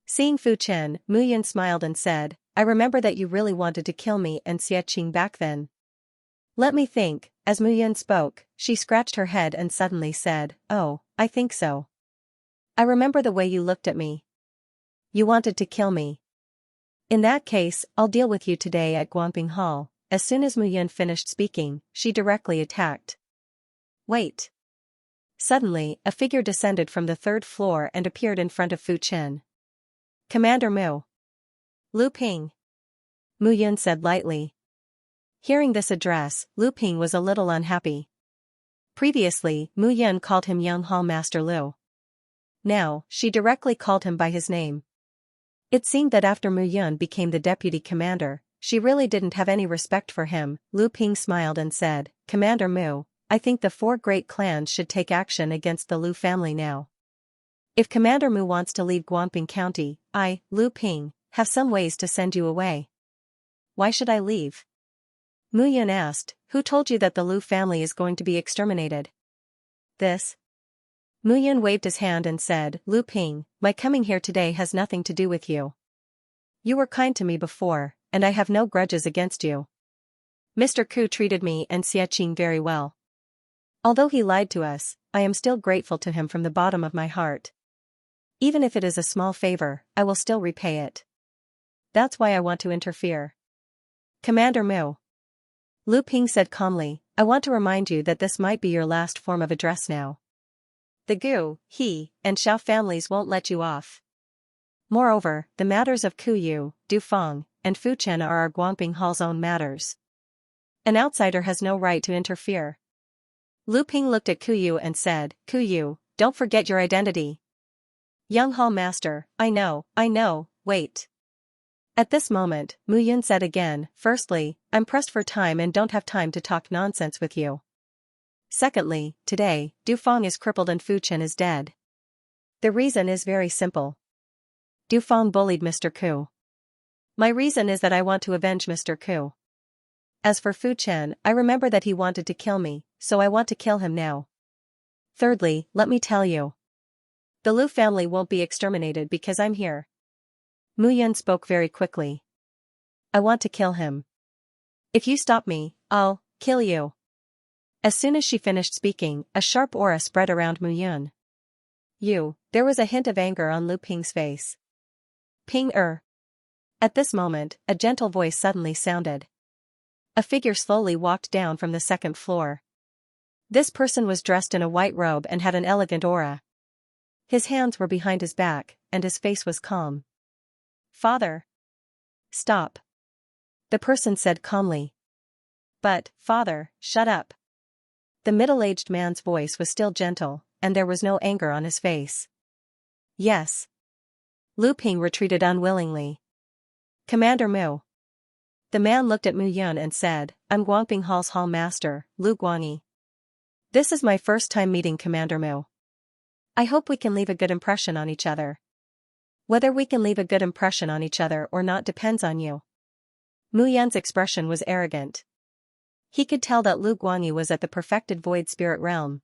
Seeing Fu Chen, Mu Yun smiled and said, I remember that you really wanted to kill me and Xianxia back then. Let me think. As Mu Yun spoke, she scratched her head and suddenly said, Oh, I think so. I remember the way you looked at me. You wanted to kill me. In that case, I'll deal with you today at Guangping Hall. As soon as Mu Yun finished speaking, she directly attacked. Wait. Suddenly, a figure descended from the third floor and appeared in front of Fu Chen. Commander Mu. Lu Ping. Mu Yun said lightly. Hearing this address, Lu Ping was a little unhappy. Previously, Mu Yun called him Young Hall Master Lu. Now, she directly called him by his name. It seemed that after Mu Yun became the deputy commander, she really didn't have any respect for him. Lu Ping smiled and said, Commander Mu, I think the four great clans should take action against the Lu family now. If Commander Mu wants to leave Guangping County, I, Lu Ping, have some ways to send you away. Why should I leave? Mu Yun asked, who told you that the Lu family is going to be exterminated? This. Mu Yun waved his hand and said, Lu Ping, my coming here today has nothing to do with you. You were kind to me before, and I have no grudges against you. Mr. Ku treated me and Xianxia very well. Although he lied to us, I am still grateful to him from the bottom of my heart. Even if it is a small favor, I will still repay it. That's why I want to interfere. Commander Mu. Lu Ping said calmly, I want to remind you that this might be your last form of address now. The Gu, He, and Xiao families won't let you off. Moreover, the matters of Ku Yu, Dufang, and Fu Chen are our Guangping Hall's own matters. An outsider has no right to interfere. Lu Ping looked at Ku Yu and said, Ku Yu, don't forget your identity. Young Hall Master, I know, wait. At this moment, Mu Yun said again, firstly, I'm pressed for time and don't have time to talk nonsense with you. Secondly, today, Dufang is crippled and Fu Chen is dead. The reason is very simple. Dufang bullied Mr. Ku. My reason is that I want to avenge Mr. Ku. As for Fu Chen, I remember that he wanted to kill me, so I want to kill him now. Thirdly, let me tell you. The Lu family won't be exterminated because I'm here. Mu Yun spoke very quickly. I want to kill him. If you stop me, I'll kill you. As soon as she finished speaking, a sharp aura spread around Mu Yun. There was a hint of anger on Lu Ping's face. Ping-er. At this moment, a gentle voice suddenly sounded. A figure slowly walked down from the second floor. This person was dressed in a white robe and had an elegant aura. His hands were behind his back, and his face was calm. Father. Stop. The person said calmly. But, father, shut up. The middle-aged man's voice was still gentle, and there was no anger on his face. Yes. Lu Ping retreated unwillingly. Commander Mu. The man looked at Mu Yun and said, I'm Guangping Hall's hall master, Lu Guangyi. This is my first time meeting Commander Mu. I hope we can leave a good impression on each other. Whether we can leave a good impression on each other or not depends on you. Mu Yan's expression was arrogant. He could tell that Lu Guangyi was at the perfected void spirit realm.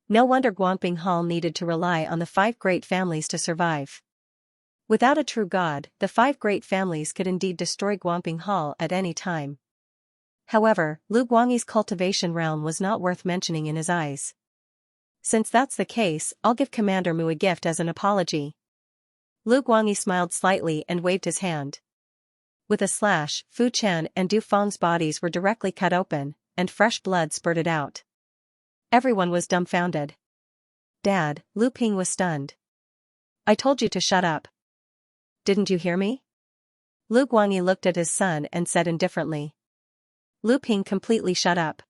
No wonder Guangping Hall needed to rely on the 5 great families to survive. Without a true god, the 5 great families could indeed destroy Guangping Hall at any time. However, Lu Guangyi's cultivation realm was not worth mentioning in his eyes. Since that's the case, I'll give Commander Mu a gift as an apology. Lu Guangyi smiled slightly and waved his hand. With a slash, Fu Chen and Du Feng's bodies were directly cut open, and fresh blood spurted out. Everyone was dumbfounded. Dad, Lu Ping was stunned. I told you to shut up. Didn't you hear me? Lu Guangyi looked at his son and said indifferently. Lu Ping completely shut up.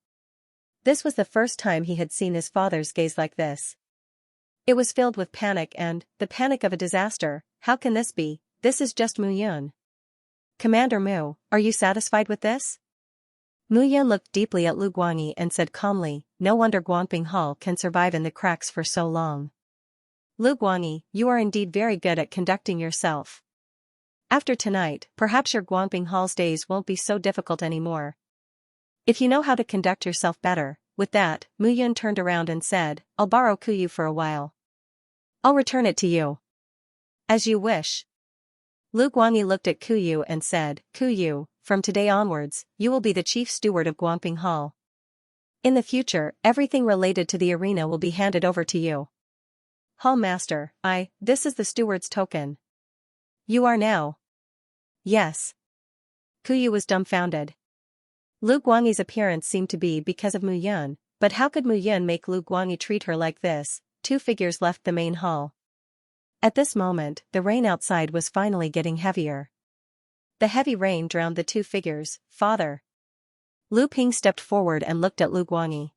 This was the first time he had seen his father's gaze like this. It was filled with panic and, the panic of a disaster. How can this be? This is just Mu Yun. Commander Mu, are you satisfied with this? Mu Yun looked deeply at Lu Guangyi and said calmly, no wonder Guangping Hall can survive in the cracks for so long. Lu Guangyi, you are indeed very good at conducting yourself. After tonight, perhaps your Guangping Hall's days won't be so difficult anymore. If you know how to conduct yourself better. With that, Mu Yun turned around and said, I'll borrow Kuyu for a while. I'll return it to you. As you wish. Lu Guangyi looked at Kuyu and said, Kuyu, from today onwards, you will be the chief steward of Guangping Hall. In the future, everything related to the arena will be handed over to you. Hall Master, this is the steward's token. You are now. Yes. Kuyu was dumbfounded. Lu Guangyi's appearance seemed to be because of Mu Yun, but how could Mu Yun make Lu Guangyi treat her like this? 2 figures left the main hall. At this moment, the rain outside was finally getting heavier. The heavy rain drowned the 2 figures. Father. Lu Ping stepped forward and looked at Lu Guangyi.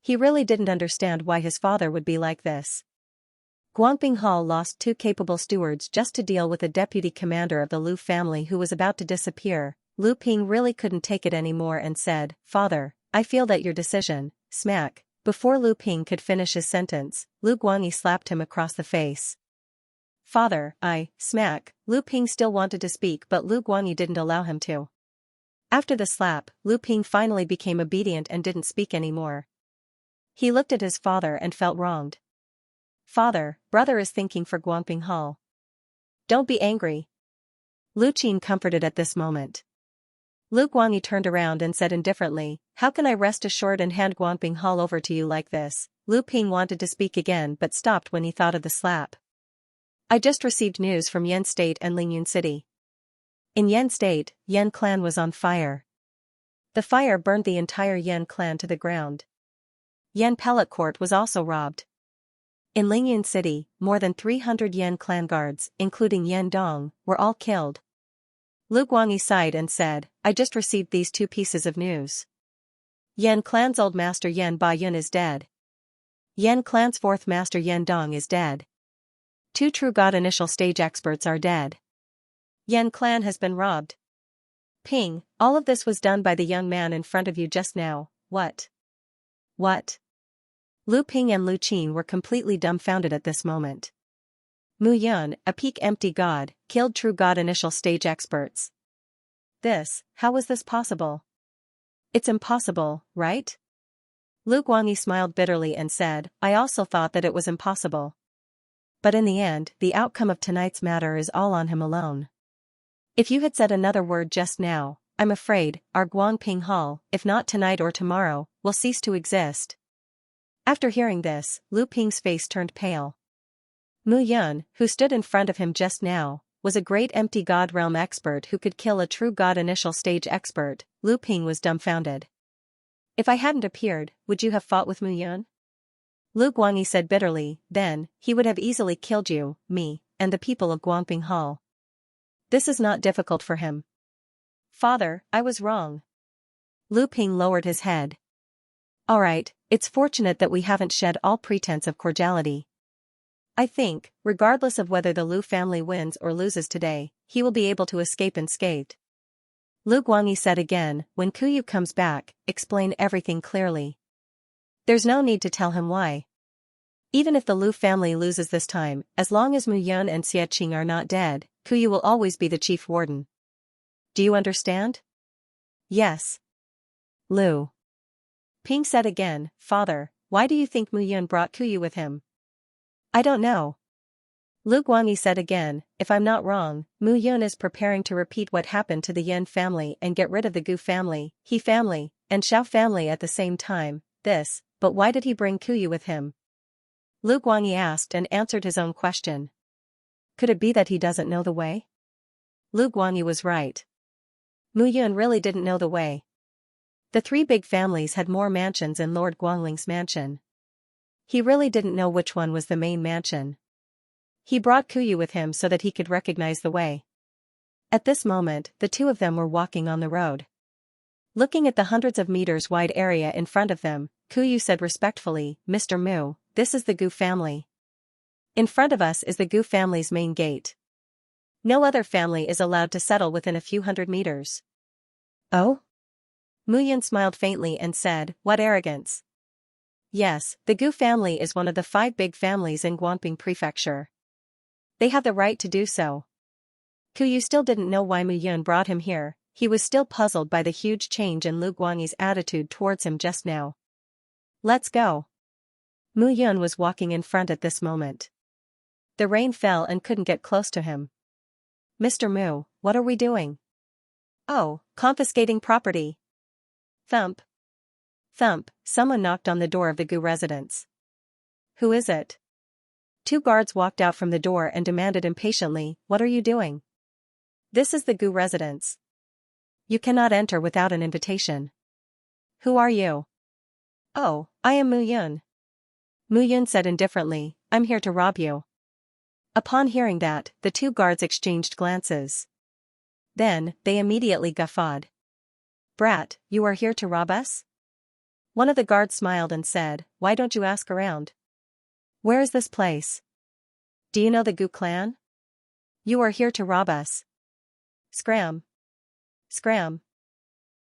He really didn't understand why his father would be like this. Guangping Hall lost 2 capable stewards just to deal with a deputy commander of the Lu family who was about to disappear. Lu Ping really couldn't take it anymore and said, Father, I feel that your decision, smack. Before Lu Ping could finish his sentence, Lu Guangyi slapped him across the face. Father, smack. Lu Ping still wanted to speak but Lu Guangyi didn't allow him to. After the slap, Lu Ping finally became obedient and didn't speak anymore. He looked at his father and felt wronged. Father, brother is thinking for Guangping Hall. Don't be angry. Lu Qin comforted at this moment. Lu Guangyi turned around and said indifferently, how can I rest assured and hand Guangping Hall over to you like this? Lu Ping wanted to speak again but stopped when he thought of the slap. I just received news from Yan State and Lingyun City. In Yan State, Yan clan was on fire. The fire burned the entire Yan clan to the ground. Yan Pellet Court was also robbed. In Lingyun City, more than 300 Yan clan guards, including Yan Dong, were all killed. Lu Guangyi sighed and said, I just received these 2 pieces of news. Yan clan's old master Yan Bayun is dead. Yan clan's 4th master Yan Dong is dead. 2 true god initial stage experts are dead. Yan clan has been robbed. Ping, all of this was done by the young man in front of you just now. What? What? Lu Ping and Lu Qin were completely dumbfounded at this moment. Mu Yun, a peak empty god, killed true god initial stage experts. How was this possible? It's impossible, right? Lu Guangyi smiled bitterly and said, I also thought that it was impossible. But in the end, the outcome of tonight's matter is all on him alone. If you had said another word just now, I'm afraid, our Guangping Hall, if not tonight or tomorrow, will cease to exist. After hearing this, Lu Ping's face turned pale. Mu Yun, who stood in front of him just now, was a great empty god realm expert who could kill a true god initial stage expert. Lu Ping was dumbfounded. If I hadn't appeared, would you have fought with Mu Yun? Lu Guangyi said bitterly, then, he would have easily killed you, me, and the people of Guangping Hall. This is not difficult for him. Father, I was wrong. Lu Ping lowered his head. Alright, it's fortunate that we haven't shed all pretense of cordiality. I think, regardless of whether the Lu family wins or loses today, he will be able to escape unscathed. Lu Guangyi said again, when Kuyu comes back, explain everything clearly. There's no need to tell him why. Even if the Lu family loses this time, as long as Mu Yun and Xianxia are not dead, Kuyu will always be the chief warden. Do you understand? Yes. Lu Ping said again, Father, why do you think Mu Yun brought Kuyu with him? I don't know. Lu Guangyi said again, if I'm not wrong, Mu Yun is preparing to repeat what happened to the Yan family and get rid of the Gu family, He family, and Xiao family at the same time, but why did he bring Kuyu with him? Lu Guangyi asked and answered his own question. Could it be that he doesn't know the way? Lu Guangyi was right. Mu Yun really didn't know the way. The three big families had more mansions in Lord Guangling's mansion. He really didn't know which one was the main mansion. He brought Kuyu with him so that he could recognize the way. At this moment, the two of them were walking on the road. Looking at the hundreds of meters wide area in front of them, Kuyu said respectfully, Mr. Mu, this is the Gu family. In front of us is the Gu family's main gate. No other family is allowed to settle within a few hundred meters. Oh? Mu Yun smiled faintly and said, what arrogance. Yes, the Gu family is one of the 5 big families in Guanping Prefecture. They have the right to do so. Kuyu still didn't know why Mu Yun brought him here, he was still puzzled by the huge change in Lu Guangyi's attitude towards him just now. Let's go. Mu Yun was walking in front at this moment. The rain fell and couldn't get close to him. Mr. Mu, what are we doing? Oh, confiscating property. Thump. Thump, someone knocked on the door of the Gu residence. Who is it? 2 guards walked out from the door and demanded impatiently, what are you doing? This is the Gu residence. You cannot enter without an invitation. Who are you? Oh, I am Mu Yun. Mu Yun said indifferently, I'm here to rob you. Upon hearing that, the 2 guards exchanged glances. Then, they immediately guffawed. Brat, you are here to rob us? One of the guards smiled and said, why don't you ask around? Where is this place? Do you know the Gu clan? You are here to rob us. Scram. Scram.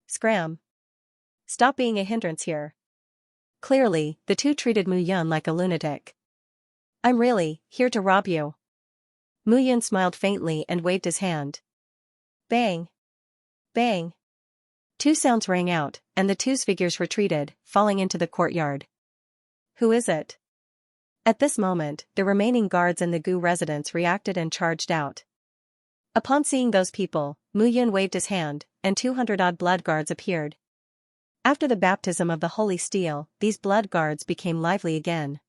Scram. Stop being a hindrance here. Clearly, the 2 treated Mu Yun like a lunatic. I'm really here to rob you. Mu Yun smiled faintly and waved his hand. Bang. Bang. 2 sounds rang out, and the 2's figures retreated, falling into the courtyard. Who is it? At this moment, the remaining guards in the Gu residence reacted and charged out. Upon seeing those people, Mu Yun waved his hand, and 200-odd blood guards appeared. After the baptism of the holy steel, these blood guards became lively again.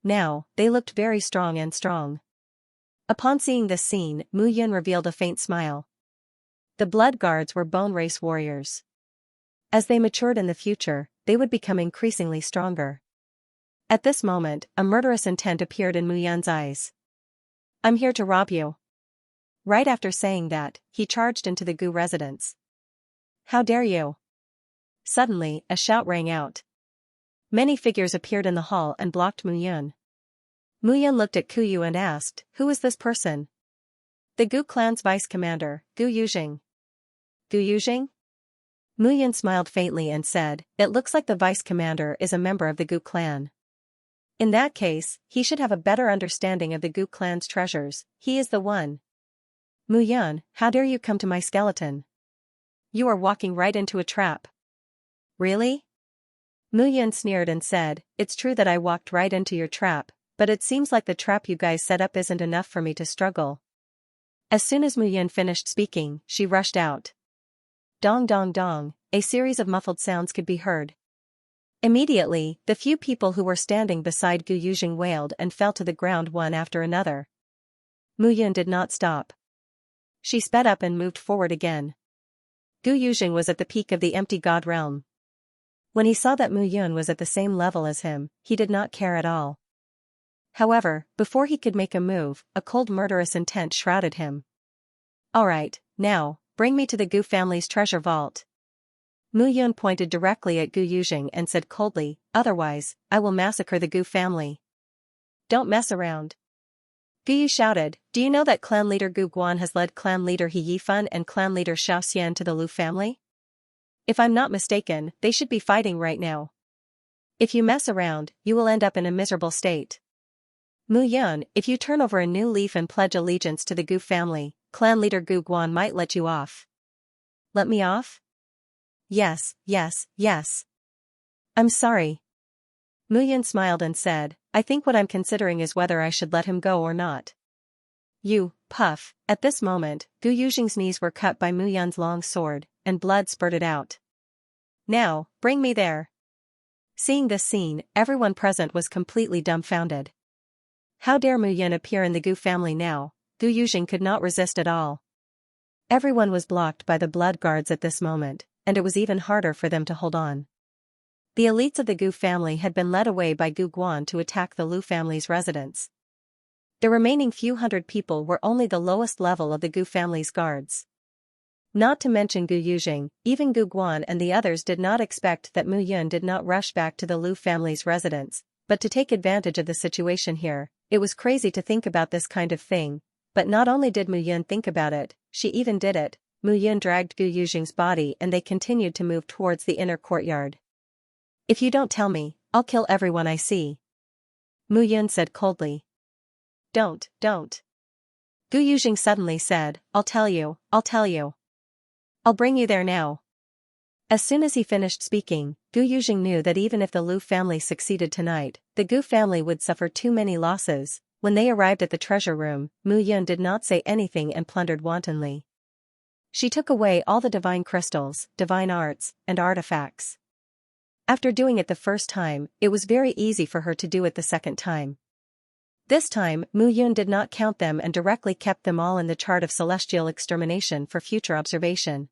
Now, they looked very strong and strong. Upon seeing this scene, Mu Yun revealed a faint smile. The blood guards were bone race warriors. As they matured in the future, they would become increasingly stronger. At this moment, a murderous intent appeared in Mu Yun's eyes. I'm here to rob you. Right after saying that, he charged into the Gu residence. How dare you? Suddenly, a shout rang out. Many figures appeared in the hall and blocked Mu Yun. Mu Yun looked at Kuyu and asked, who is this person? The Gu clan's vice commander, Gu Yuzhing. Gu Yuzhing? Mu Yun smiled faintly and said, it looks like the vice commander is a member of the Gu clan. In that case, he should have a better understanding of the Gu clan's treasures, he is the one. Mu Yun, how dare you come to my skeleton? You are walking right into a trap. Really? Mu Yun sneered and said, it's true that I walked right into your trap, but it seems like the trap you guys set up isn't enough for me to struggle. As soon as Mu Yun finished speaking, she rushed out. Dong dong dong, a series of muffled sounds could be heard. Immediately, the few people who were standing beside Gu Yuzhing wailed and fell to the ground one after another. Mu Yun did not stop. She sped up and moved forward again. Gu Yuzhing was at the peak of the empty god realm. When he saw that Mu Yun was at the same level as him, he did not care at all. However, before he could make a move, a cold murderous intent shrouded him. Alright, now, bring me to the Gu family's treasure vault. Mu Yun pointed directly at Gu Yuzhing and said coldly, otherwise, I will massacre the Gu family. Don't mess around. Gu Yu shouted, do you know that clan leader Gu Guan has led clan leader He Yifan and clan leader Xiaoxian to the Lu family? If I'm not mistaken, they should be fighting right now. If you mess around, you will end up in a miserable state. Mu Yun, if you turn over a new leaf and pledge allegiance to the Gu family, clan leader Gu Guan might let you off. Let me off? Yes, yes, yes. I'm sorry. Mu Yun smiled and said, I think what I'm considering is whether I should let him go or not. You, puff. At this moment, Gu Yuzhing's knees were cut by Mu Yun's long sword, and blood spurted out. Now, bring me there. Seeing this scene, everyone present was completely dumbfounded. How dare Mu Yun appear in the Gu family now? Gu Yuzhing could not resist at all. Everyone was blocked by the blood guards at this moment, and it was even harder for them to hold on. The elites of the Gu family had been led away by Gu Guan to attack the Lu family's residence. The remaining few hundred people were only the lowest level of the Gu family's guards. Not to mention Gu Yuzhing, even Gu Guan and the others did not expect that Mu Yun did not rush back to the Lu family's residence, but to take advantage of the situation here. It was crazy to think about this kind of thing, but not only did Mu Yun think about it, she even did it. Mu Yun dragged Gu Yuzhing's body and they continued to move towards the inner courtyard. If you don't tell me, I'll kill everyone I see. Mu Yun said coldly. Don't. Gu Yuzhing suddenly said, I'll tell you. I'll bring you there now. As soon as he finished speaking, Gu Yuzhing knew that even if the Lu family succeeded tonight, the Gu family would suffer too many losses. When they arrived at the treasure room, Mu Yun did not say anything and plundered wantonly. She took away all the divine crystals, divine arts, and artifacts. After doing it the first time, it was very easy for her to do it the second time. This time, Mu Yun did not count them and directly kept them all in the chart of celestial extermination for future observation.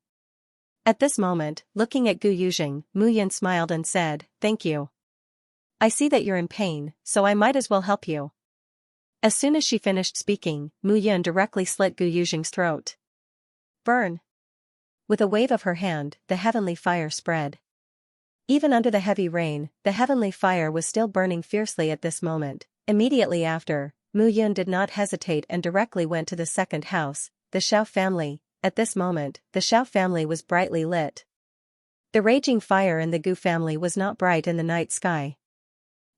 At this moment, looking at Gu Yuzhing, Mu Yun smiled and said, Thank you. I see that you're in pain, so I might as well help you. As soon as she finished speaking, Mu Yun directly slit Gu Yuzhing's throat. Burn! With a wave of her hand, the heavenly fire spread. Even under the heavy rain, the heavenly fire was still burning fiercely at this moment. Immediately after, Mu Yun did not hesitate and directly went to the second house, the Xiao family. At this moment, the Xiao family was brightly lit. The raging fire in the Gu family was not bright in the night sky.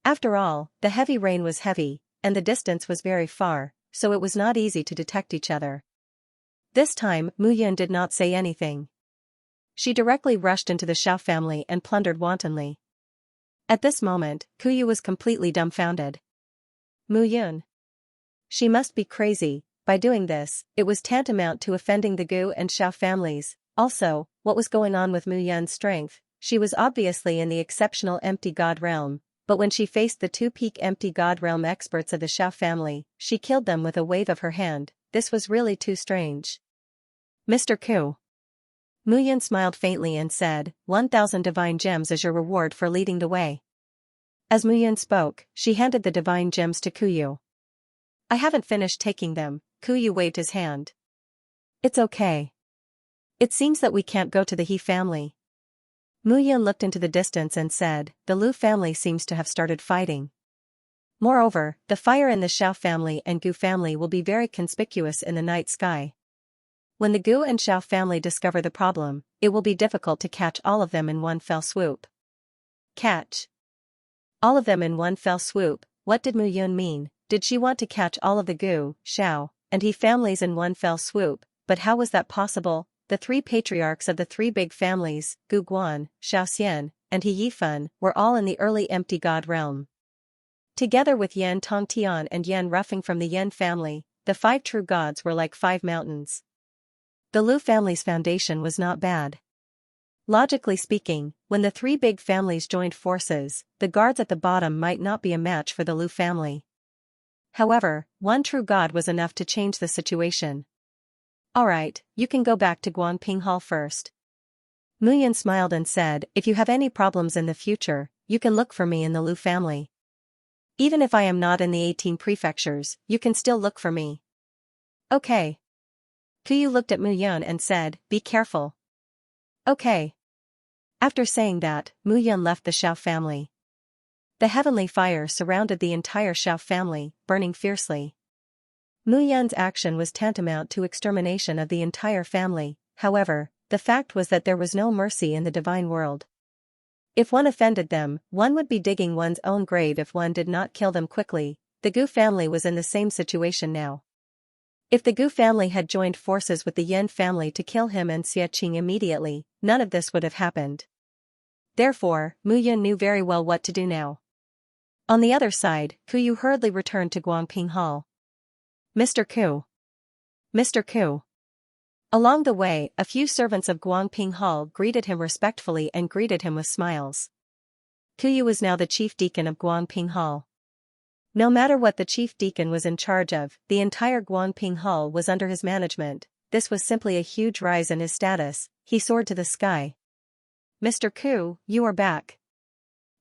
After all, the heavy rain was heavy, and the distance was very far, so it was not easy to detect each other. This time, Mu Yun did not say anything. She directly rushed into the Xiao family and plundered wantonly. At this moment, Kuyu was completely dumbfounded. Mu Yun. She must be crazy. By doing this, it was tantamount to offending the Gu and Xiao families. Also, what was going on with Mu Yun's strength? She was obviously in the exceptional empty god realm, but when she faced the two peak empty god realm experts of the Xiao family, she killed them with a wave of her hand. This was really too strange. Mr. Ku. Mu Yun smiled faintly and said, 1,000 divine gems as your reward for leading the way. As Mu Yun spoke, she handed the divine gems to Kuyu. I haven't finished taking them. Kuyu waved his hand. It's okay. It seems that we can't go to the He family. Mu Yun looked into the distance and said, the Lu family seems to have started fighting. Moreover, the fire in the Xiao family and Gu family will be very conspicuous in the night sky. When the Gu and Xiao family discover the problem, it will be difficult to catch all of them in one fell swoop. Catch. All of them in one fell swoop. What did Mu Yun mean? Did she want to catch all of the Gu, Xiao, and He families in one fell swoop? But how was that possible? The three patriarchs of the three big families, Gu Guan, Xiaoxian, and He Yifan, were all in the early empty god realm. Together with Yan Tongtian and Yan Ruffing from the Yan family, the five true gods were like 5 mountains. The Lu family's foundation was not bad. Logically speaking, when the three big families joined forces, the guards at the bottom might not be a match for the Lu family. However, one true god was enough to change the situation. Alright, you can go back to Guanping Hall first. Mu Yun smiled and said, if you have any problems in the future, you can look for me in the Lu family. Even if I am not in the 18 prefectures, you can still look for me. Okay. Kuyu looked at Mu Yun and said, be careful. Okay. After saying that, Mu Yun left the Xiao family. The heavenly fire surrounded the entire Xiao family, burning fiercely. Mu Yun's action was tantamount to extermination of the entire family. However, the fact was that there was no mercy in the divine world. If one offended them, one would be digging one's own grave if one did not kill them quickly. The Gu family was in the same situation now. If the Gu family had joined forces with the Yan family to kill him and Xianxia immediately, none of this would have happened. Therefore, Mu Yun knew very well what to do now. On the other side, Ku Yu hurriedly returned to Guangping Hall. Mr. Ku. Mr. Ku. Along the way, a few servants of Guangping Hall greeted him respectfully and greeted him with smiles. Ku Yu was now the chief deacon of Guangping Hall. No matter what the chief deacon was in charge of, the entire Guangping Hall was under his management. This was simply a huge rise in his status. He soared to the sky. Mr. Ku, you are back.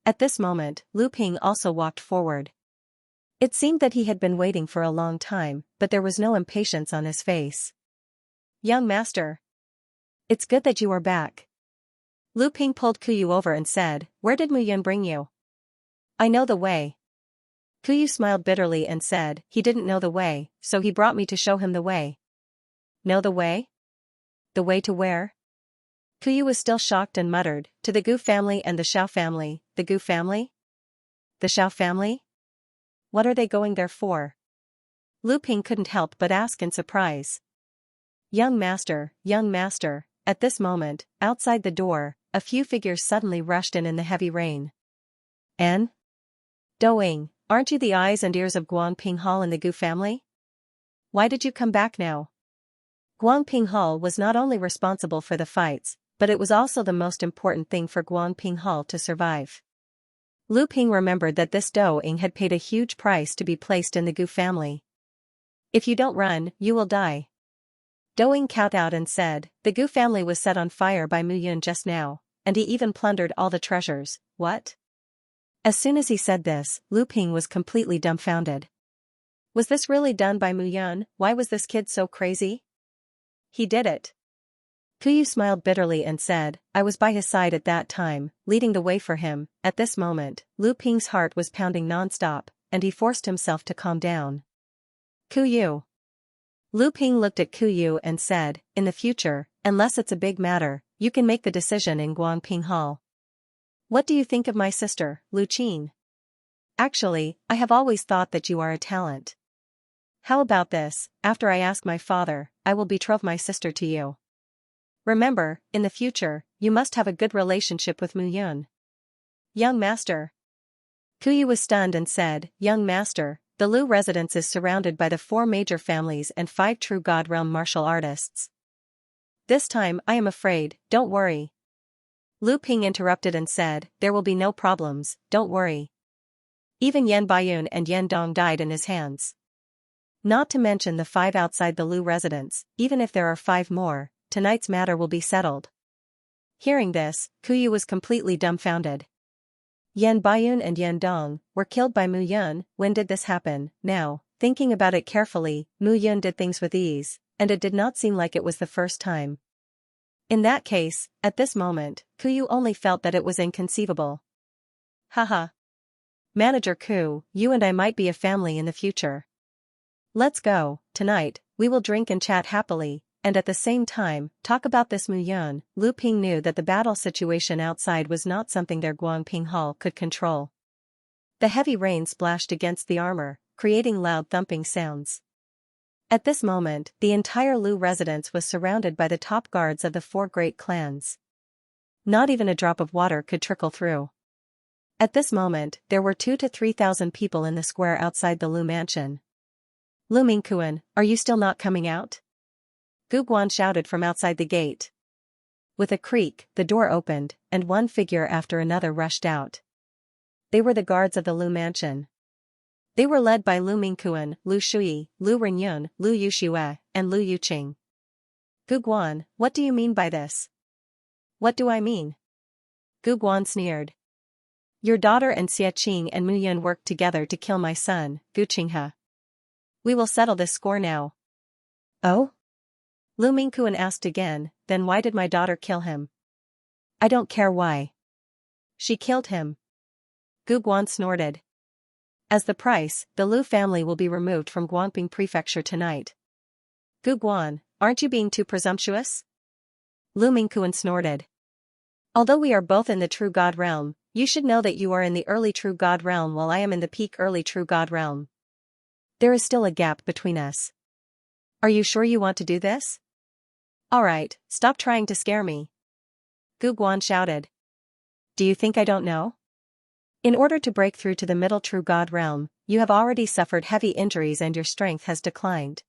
At this moment, Lu Ping also walked forward. It seemed that he had been waiting for a long time, but there was no impatience on his face. Young master. It's good that you are back. Lu Ping pulled Ku Yu over and said, where did Mu Yun bring you? I know the way. Ku Yu smiled bitterly and said, he didn't know the way, so he brought me to show him the way. Know the way? The way to where? Ku Yu was still shocked and muttered, to the Gu family and the Xiao family. The Gu family? The Xiao family? What are they going there for? Lu Ping couldn't help but ask in surprise. Young master, at this moment, outside the door, a few figures suddenly rushed in the heavy rain. An? Doing, aren't you the eyes and ears of Guangping Hall and the Gu family? Why did you come back now? Guangping Hall was not only responsible for the fights, but it was also the most important thing for Guangping Hall to survive. Lu Ping remembered that this Doing had paid a huge price to be placed in the Gu family. If you don't run, you will die. Doing cowed out and said, the Gu family was set on fire by Mu Yun just now, and he even plundered all the treasures. What? As soon as he said this, Lu Ping was completely dumbfounded. Was this really done by Mu Yun? Why was this kid so crazy? He did it. Ku Yu smiled bitterly and said, I was by his side at that time, leading the way for him. At this moment, Lu Ping's heart was pounding non-stop, and he forced himself to calm down. Ku Yu. Lu Ping looked at Ku Yu and said, in the future, unless it's a big matter, you can make the decision in Guangping Hall. What do you think of my sister, Lu Qin? Actually, I have always thought that you are a talent. How about this, after I ask my father, I will betroth my sister to you. Remember, in the future, you must have a good relationship with Mu Yun. Young master. Ku Yu was stunned and said, young master, the Lu residence is surrounded by the 4 major families and 5 true God realm martial artists. This time I am afraid, don't worry. Lu Ping interrupted and said, there will be no problems, don't worry. Even Yan Baiyun and Yan Dong died in his hands. Not to mention the 5 outside the Lu residence, even if there are 5 more, tonight's matter will be settled. Hearing this, Ku Yu was completely dumbfounded. Yan Baiyun and Yan Dong were killed by Mu Yun. When did this happen? Now, thinking about it carefully, Mu Yun did things with ease, and it did not seem like it was the first time. In that case, at this moment, Ku Yu only felt that it was inconceivable. Haha. Manager Ku, you and I might be a family in the future. Let's go. Tonight, we will drink and chat happily, and at the same time, talk about this Mu Yun. Lu Ping knew that the battle situation outside was not something their Guangping Hall could control. The heavy rain splashed against the armor, creating loud thumping sounds. At this moment, the entire Lu residence was surrounded by the top guards of the 4 great clans. Not even a drop of water could trickle through. At this moment, there were 2,000 to 3,000 people in the square outside the Lu mansion. Lu Mingkuan, are you still not coming out? Gu Guan shouted from outside the gate. With a creak, the door opened, and one figure after another rushed out. They were the guards of the Lu mansion. They were led by Lu Mingkuan, Lu Shui, Lu Renyun, Lu Yuxue, and Lu Yuqing. Gu Guan, what do you mean by this? What do I mean? Gu Guan sneered. Your daughter and Xie Qing and Mu Yun worked together to kill my son, Gu Qinghe. We will settle this score now. Oh? Lu Mingkuan asked again, then why did my daughter kill him? I don't care why. She killed him. Gu Guan snorted. As the price, the Lu family will be removed from Guangping Prefecture tonight. Gu Guan, aren't you being too presumptuous? Lu Mingkuan snorted. Although we are both in the true God realm, you should know that you are in the early true God realm while I am in the peak early true God realm. There is still a gap between us. Are you sure you want to do this? Alright, stop trying to scare me. Gu Guan shouted. Do you think I don't know? In order to break through to the middle true God realm, you have already suffered heavy injuries and your strength has declined.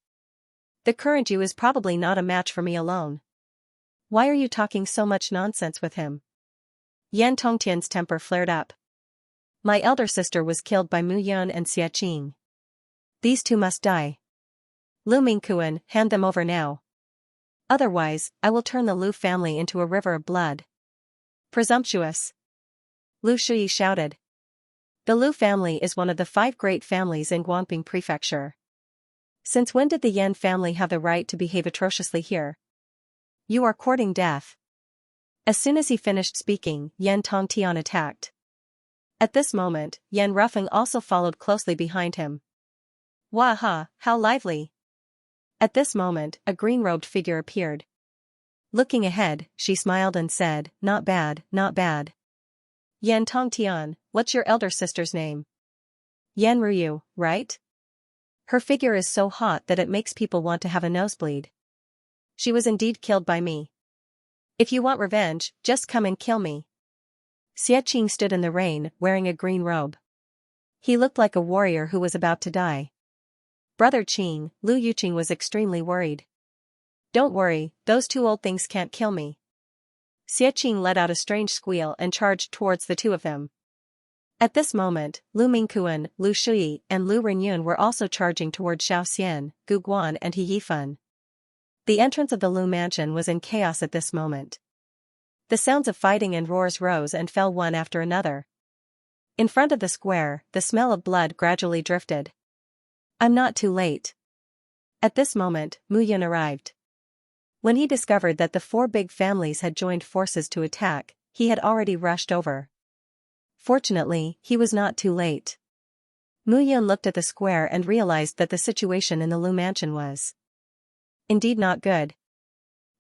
The current you is probably not a match for me alone. Why are you talking so much nonsense with him? Yan Tongtian's temper flared up. My elder sister was killed by Mu Yun and Xia Qing. These two must die. Lu Mingkuan, hand them over now. Otherwise, I will turn the Lu family into a river of blood. Presumptuous. Lu Shuyi shouted. The Lu family is one of the 5 great families in Guangping Prefecture. Since when did the Yan family have the right to behave atrociously here? You are courting death. As soon as he finished speaking, Yan Tongtian attacked. At this moment, Yan Ruffing also followed closely behind him. Waha, how lively! At this moment, a green-robed figure appeared. Looking ahead, she smiled and said, not bad, not bad. Yan Tongtian, what's your elder sister's name? Yan Ruyu, right? Her figure is so hot that it makes people want to have a nosebleed. She was indeed killed by me. If you want revenge, just come and kill me. Xia Qing stood in the rain, wearing a green robe. He looked like a warrior who was about to die. Brother Qing, Lu Yuqing was extremely worried. Don't worry, those 2 old things can't kill me. Xia Qing let out a strange squeal and charged towards the 2 of them. At this moment, Lu Mingkuan, Lu Shuyi, and Lu Renyun were also charging toward Xiao Xian, Gu Guan and He Yifan. The entrance of the Lu mansion was in chaos at this moment. The sounds of fighting and roars rose and fell one after another. In front of the square, the smell of blood gradually drifted. I'm not too late. At this moment, Mu Yun arrived. When he discovered that the 4 big families had joined forces to attack, he had already rushed over. Fortunately, he was not too late. Mu Yun looked at the square and realized that the situation in the Lu mansion was indeed not good.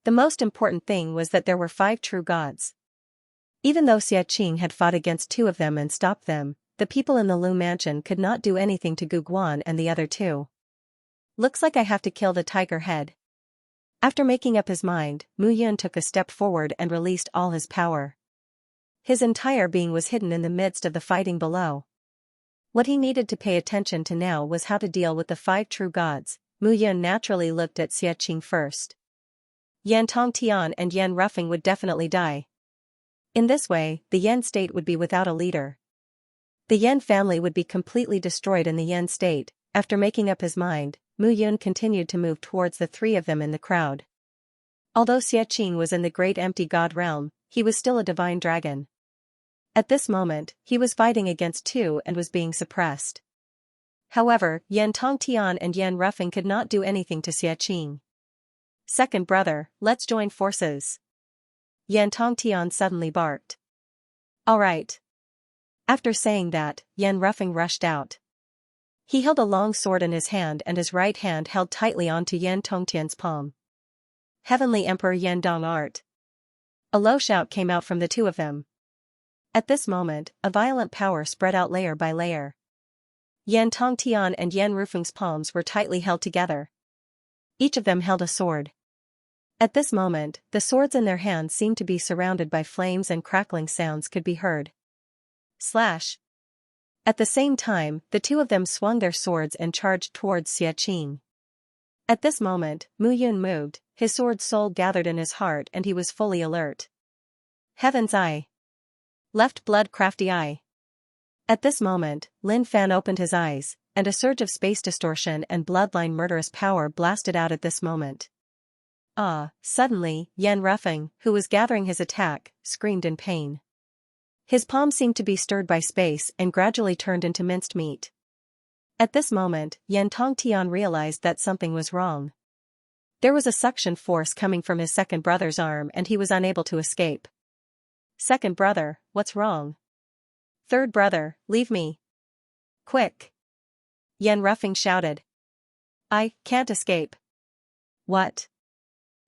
The most important thing was that there were 5 true gods. Even though Xia Qing had fought against 2 of them and stopped them, the people in the Lu mansion could not do anything to Gu Guan and the other 2. Looks like I have to kill the tiger head. After making up his mind, Mu Yun took a step forward and released all his power. His entire being was hidden in the midst of the fighting below. What he needed to pay attention to now was how to deal with the 5 true gods. Mu Yun naturally looked at Xia Qing first. Yan Tongtian and Yan Ruffing would definitely die. In this way, the Yan state would be without a leader. The Yan family would be completely destroyed in the Yan state. After making up his mind, Mu Yun continued to move towards the 3 of them in the crowd. Although Xia Qing was in the great empty god realm, he was still a divine dragon. At this moment, he was fighting against 2 and was being suppressed. However, Yan Tongtian and Yan Ruffing could not do anything to Xia Qing. Second brother, let's join forces. Yan Tongtian suddenly barked. Alright. After saying that, Yan Ruffing rushed out. He held a long sword in his hand and his right hand held tightly onto Yan Tongtian's palm. Heavenly Emperor Yan Dong Art. A low shout came out from the 2 of them. At this moment, a violent power spread out layer by layer. Yan Tongtian and Yan Rufeng's palms were tightly held together. Each of them held a sword. At this moment, the swords in their hands seemed to be surrounded by flames and crackling sounds could be heard. Slash. At the same time, the 2 of them swung their swords and charged towards Xia Qing. At this moment, Mu Yun moved, his sword soul gathered in his heart and he was fully alert. Heaven's Eye. Left blood crafty eye. At this moment, Lin Fan opened his eyes, and a surge of space distortion and bloodline murderous power blasted out at this moment. Suddenly, Yan Ruffing, who was gathering his attack, screamed in pain. His palm seemed to be stirred by space and gradually turned into minced meat. At this moment, Yan Tongtian realized that something was wrong. There was a suction force coming from his second brother's arm and he was unable to escape. Second brother, what's wrong? Third brother, leave me. Quick. Yan Ruffing shouted. I can't escape. What?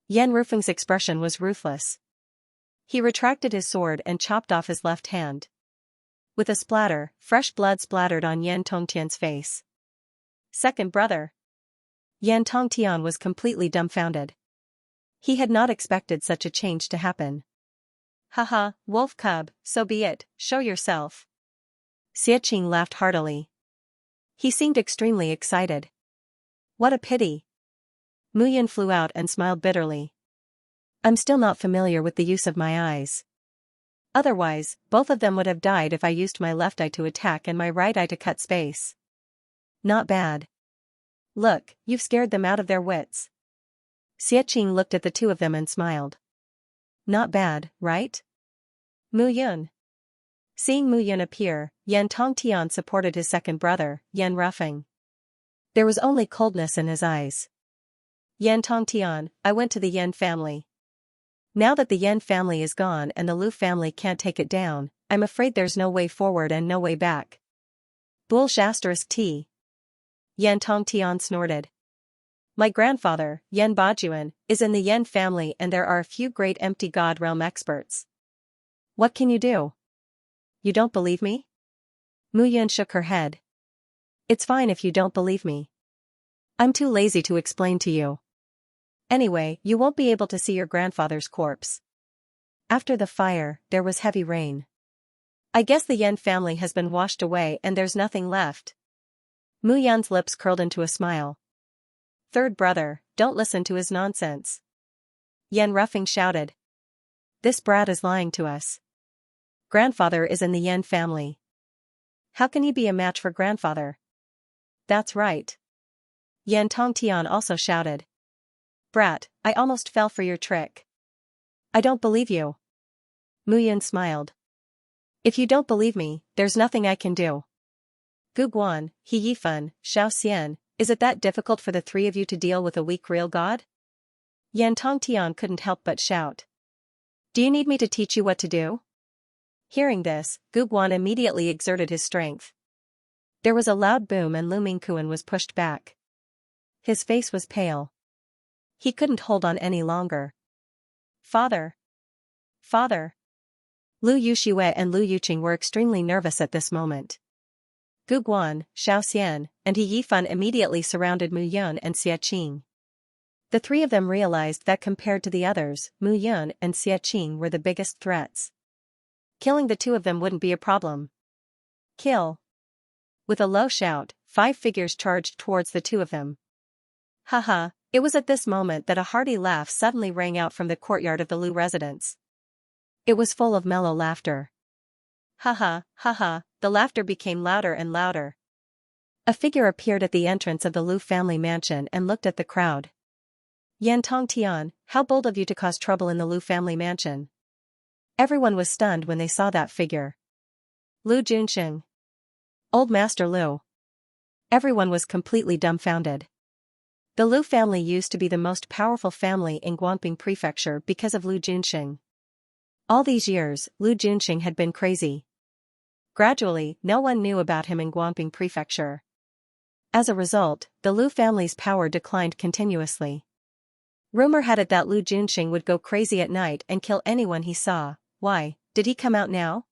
Yan Ruffing's expression was ruthless. He retracted his sword and chopped off his left hand. With a splatter, fresh blood splattered on Yan Tongtian's face. Second brother. Yan Tongtian was completely dumbfounded. He had not expected such a change to happen. Haha, wolf cub, so be it, show yourself. Xianxia laughed heartily. He seemed extremely excited. What a pity. Mu Yun flew out and smiled bitterly. I'm still not familiar with the use of my eyes. Otherwise, both of them would have died if I used my left eye to attack and my right eye to cut space. Not bad. Look, you've scared them out of their wits. Xianxia looked at the two of them and smiled. Not bad, right? Mu Yun. Seeing Mu Yun appear, Yan Tongtian supported his second brother, Yan Ruffing. There was only coldness in his eyes. Yan Tongtian, I went to the Yan family. Now that the Yan family is gone and the Lu family can't take it down, I'm afraid there's no way forward and no way back. Bullsh *T. Yan Tongtian snorted. My grandfather, Yan Bajuan, is in the Yan family and there are a few great empty god realm experts. What can you do? You don't believe me? Mu Yun shook her head. It's fine if you don't believe me. I'm too lazy to explain to you. Anyway, you won't be able to see your grandfather's corpse. After the fire, there was heavy rain. I guess the Yan family has been washed away and there's nothing left. Mu Yun's lips curled into a smile. Third brother, don't listen to his nonsense. Yan Ruffing shouted. This brat is lying to us. Grandfather is in the Yan family. How can he be a match for grandfather? That's right. Yan Tongtian also shouted. Brat, I almost fell for your trick. I don't believe you. Mu Yun smiled. If you don't believe me, there's nothing I can do. Gu Guan, He Yifan, Xiao, is it that difficult for the three of you to deal with a weak real god? Yan Tongtian couldn't help but shout. Do you need me to teach you what to do? Hearing this, Gu Guan immediately exerted his strength. There was a loud boom and Lu Mingkuan was pushed back. His face was pale. He couldn't hold on any longer. Father! Father! Lu Yuxue and Lu Yuqing were extremely nervous at this moment. Gu Guan, Xiao, and He Yifan immediately surrounded Mu Yun and Xianxia. The three of them realized that compared to the others, Mu Yun and Xianxia were the biggest threats. Killing the two of them wouldn't be a problem. Kill! With a low shout, 5 figures charged towards the two of them. Haha, it was at this moment that a hearty laugh suddenly rang out from the courtyard of the Lu residence. It was full of mellow laughter. Haha, haha, the laughter became louder and louder. A figure appeared at the entrance of the Lu family mansion and looked at the crowd. Yan Tongtian, how bold of you to cause trouble in the Lu family mansion. Everyone was stunned when they saw that figure. Lu Junsheng. Old Master Lu. Everyone was completely dumbfounded. The Lu family used to be the most powerful family in Guangping Prefecture because of Lu Junsheng. All these years, Lu Junsheng had been crazy. Gradually, no one knew about him in Guangping Prefecture. As a result, the Lu family's power declined continuously. Rumor had it that Lu Junsheng would go crazy at night and kill anyone he saw. Why, did he come out now?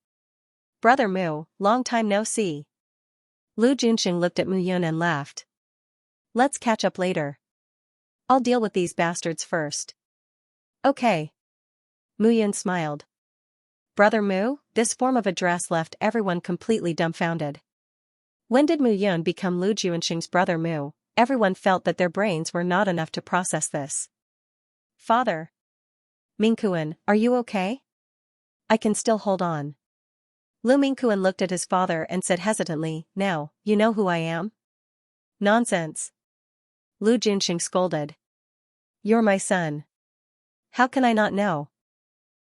Brother Mu, long time no see. Lu Junsheng looked at Mu Yun and laughed. Let's catch up later. I'll deal with these bastards first. Okay. Mu Yun smiled. Brother Mu, this form of address left everyone completely dumbfounded. When did Mu Yun become Lu Junsheng's brother Mu? Everyone felt that their brains were not enough to process this. Father. Mingkuan, are you okay? I can still hold on. Lu Mingkuan looked at his father and said hesitantly, now, you know who I am? Nonsense. Lu Junsheng scolded. You're my son. How can I not know?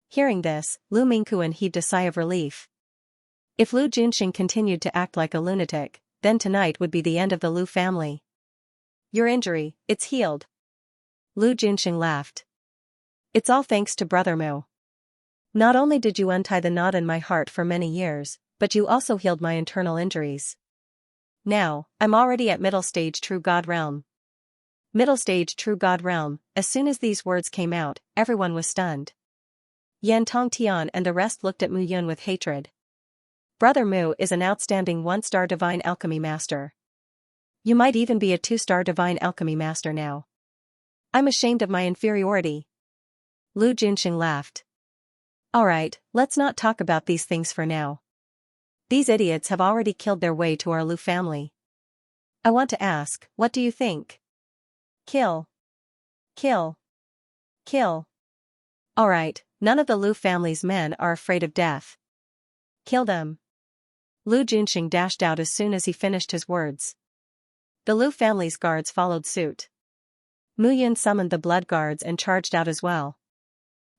Hearing this, Lu Mingkuan heaved a sigh of relief. If Lu Junsheng continued to act like a lunatic, then tonight would be the end of the Lu family. Your injury, it's healed. Lu Junsheng laughed. It's all thanks to Brother Mu. Not only did you untie the knot in my heart for many years, but you also healed my internal injuries. Now, I'm already at middle stage True God Realm. Middle stage True God Realm, as soon as these words came out, everyone was stunned. Yan Tongtian and the rest looked at Mu Yun with hatred. Brother Mu is an outstanding 1-star divine alchemy master. You might even be a 2-star divine alchemy master now. I'm ashamed of my inferiority. Lu Junxing laughed. Alright, let's not talk about these things for now. These idiots have already killed their way to our Lu family. I want to ask, what do you think? Kill. Kill. Kill. Alright, none of the Lu family's men are afraid of death. Kill them. Lu Junxing dashed out as soon as he finished his words. The Lu family's guards followed suit. Mu Yun summoned the blood guards and charged out as well.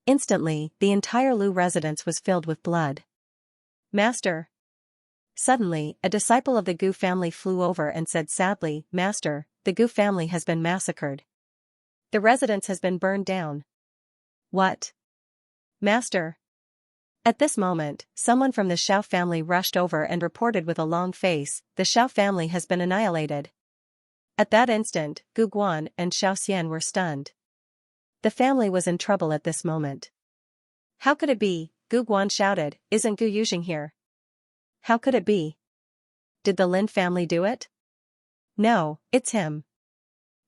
Instantly, the entire Lu residence was filled with blood. Master. Suddenly, a disciple of the Gu family flew over and said sadly, Master, the Gu family has been massacred. The residence has been burned down. What? Master. At this moment, someone from the Xiao family rushed over and reported with a long face, the Xiao family has been annihilated. At that instant, Gu Guan and Xiaoxian were stunned. The family was in trouble at this moment. How could it be? Gu Guan shouted, isn't Gu Yuxing here? How could it be? Did the Lin family do it? No, it's him.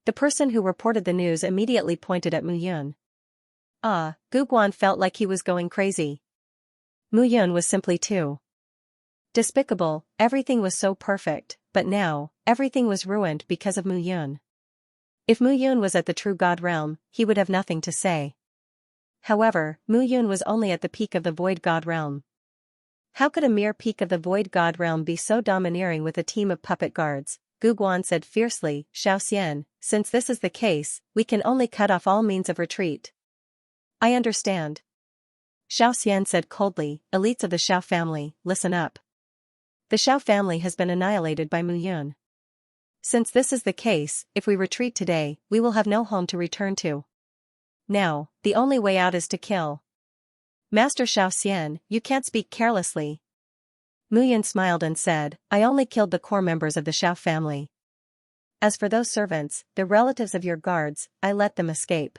The person who reported the news immediately pointed at Mu Yun. Gu Guan felt like he was going crazy. Mu Yun was simply too despicable, everything was so perfect, but now, everything was ruined because of Mu Yun. If Mu Yun was at the true God realm, he would have nothing to say. However, Mu Yun was only at the peak of the void God realm. How could a mere peak of the void God realm be so domineering with a team of puppet guards? Gu Guan said fiercely, Xiaoxian, since this is the case, we can only cut off all means of retreat. I understand. Xiaoxian said coldly, elites of the Xiao family, listen up. The Xiao family has been annihilated by Mu Yun. Since this is the case, if we retreat today, we will have no home to return to. Now, the only way out is to kill. Master Xiaoxian, you can't speak carelessly. Mu Yun smiled and said, I only killed the core members of the Xiao family. As for those servants, the relatives of your guards, I let them escape.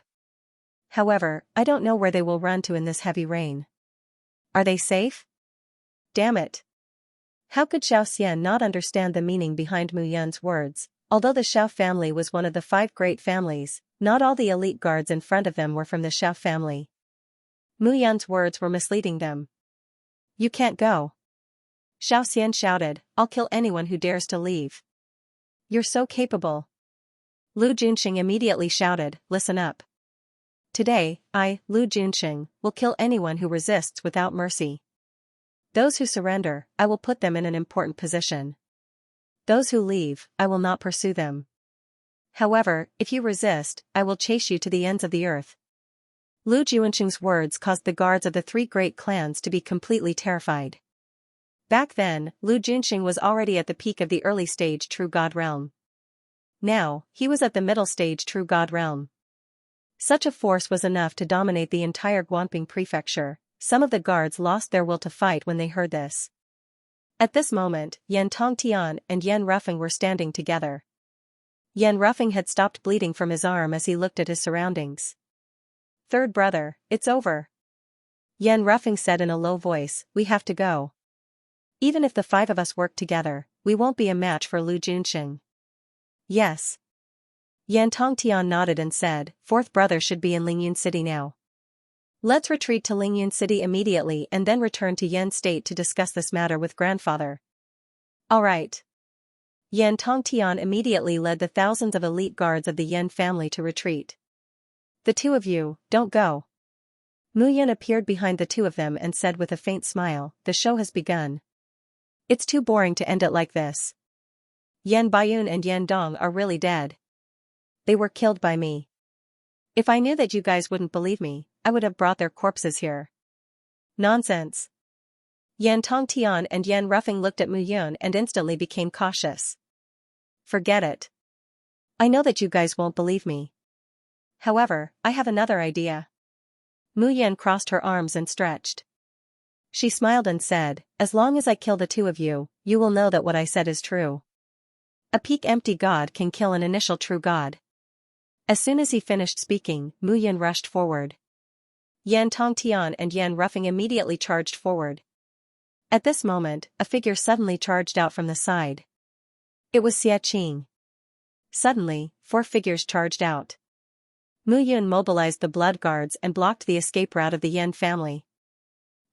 However, I don't know where they will run to in this heavy rain. Are they safe? Damn it. How could Xiaoxian not understand the meaning behind Mu Yun's words? Although the Xiao family was one of the 5 great families, not all the elite guards in front of them were from the Xiao family. Mu Yun's words were misleading them. You can't go. Xiaoxian shouted, I'll kill anyone who dares to leave. You're so capable. Lu Junxing immediately shouted, listen up. Today, I, Lu Junxing, will kill anyone who resists without mercy. Those who surrender, I will put them in an important position. Those who leave, I will not pursue them. However, if you resist, I will chase you to the ends of the earth. Lu Junxing's words caused the guards of the 3 great clans to be completely terrified. Back then, Lu Junxing was already at the peak of the early stage True God realm. Now, he was at the middle stage True God realm. Such a force was enough to dominate the entire Guanping prefecture. Some of the guards lost their will to fight when they heard this. At this moment, Yan Tongtian and Yan Ruffing were standing together. Yan Ruffing had stopped bleeding from his arm as he looked at his surroundings. Third brother, it's over. Yan Ruffing said in a low voice, we have to go. Even if the 5 of us work together, we won't be a match for Lu Junxing. Yes. Yan Tongtian nodded and said, 4th brother should be in Lingyun City now. Let's retreat to Lingyun City immediately and then return to Yen State to discuss this matter with grandfather. Alright. Yan Tongtian immediately led the thousands of elite guards of the Yen family to retreat. The 2 of you, don't go. Mu Yun appeared behind the 2 of them and said with a faint smile, the show has begun. It's too boring to end it like this. Yan Baiyun and Yan Dong are really dead. They were killed by me. If I knew that you guys wouldn't believe me, I would have brought their corpses here. Nonsense. Yan Tongtian and Yan Ruffing looked at Mu Yun and instantly became cautious. Forget it. I know that you guys won't believe me. However, I have another idea. Mu Yun crossed her arms and stretched. She smiled and said, as long as I kill the 2 of you, you will know that what I said is true. A peak empty god can kill an initial true god. As soon as he finished speaking, Mu Yun rushed forward. Yan Tongtian and Yan Ruffing immediately charged forward. At this moment, a figure suddenly charged out from the side. It was Xianxia. Suddenly, 4 figures charged out. Mu Yun mobilized the blood guards and blocked the escape route of the Yan family.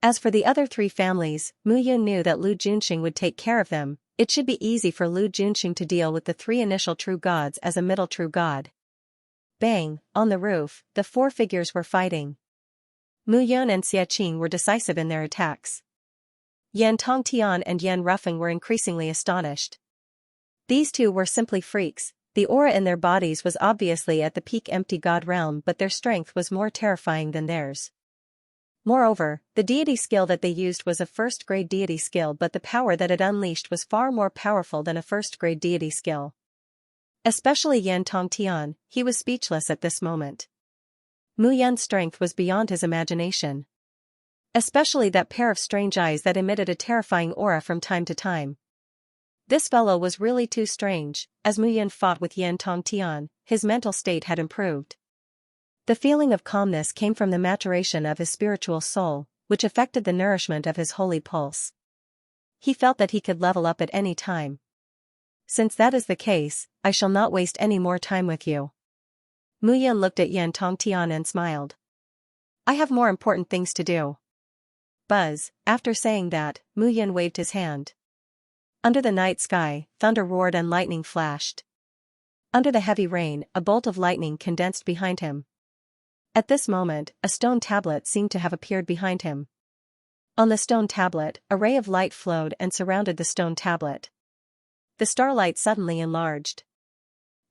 As for the other 3 families, Mu Yun knew that Lu Junxing would take care of them. It should be easy for Lu Junxing to deal with the 3 initial true gods as a middle true god. Bang, on the roof, the 4 figures were fighting. Mu Yun and Xianxia were decisive in their attacks. Yan Tongtian and Yan Ruffing were increasingly astonished. These 2 were simply freaks. The aura in their bodies was obviously at the peak empty god realm, but their strength was more terrifying than theirs. Moreover, the deity skill that they used was a first-grade deity skill, but the power that it unleashed was far more powerful than a first-grade deity skill. Especially Yan Tongtian, he was speechless at this moment. Mu Yun's strength was beyond his imagination. Especially that pair of strange eyes that emitted a terrifying aura from time to time. This fellow was really too strange. As Mu Yun fought with Yan Tongtian, his mental state had improved. The feeling of calmness came from the maturation of his spiritual soul, which affected the nourishment of his holy pulse. He felt that he could level up at any time. Since that is the case, I shall not waste any more time with you. Mu Yun looked at Yan Tongtian and smiled. I have more important things to do. Buzz. After saying that, Mu Yun waved his hand. Under the night sky, thunder roared and lightning flashed. Under the heavy rain, a bolt of lightning condensed behind him. At this moment, a stone tablet seemed to have appeared behind him. On the stone tablet, a ray of light flowed and surrounded the stone tablet. The starlight suddenly enlarged.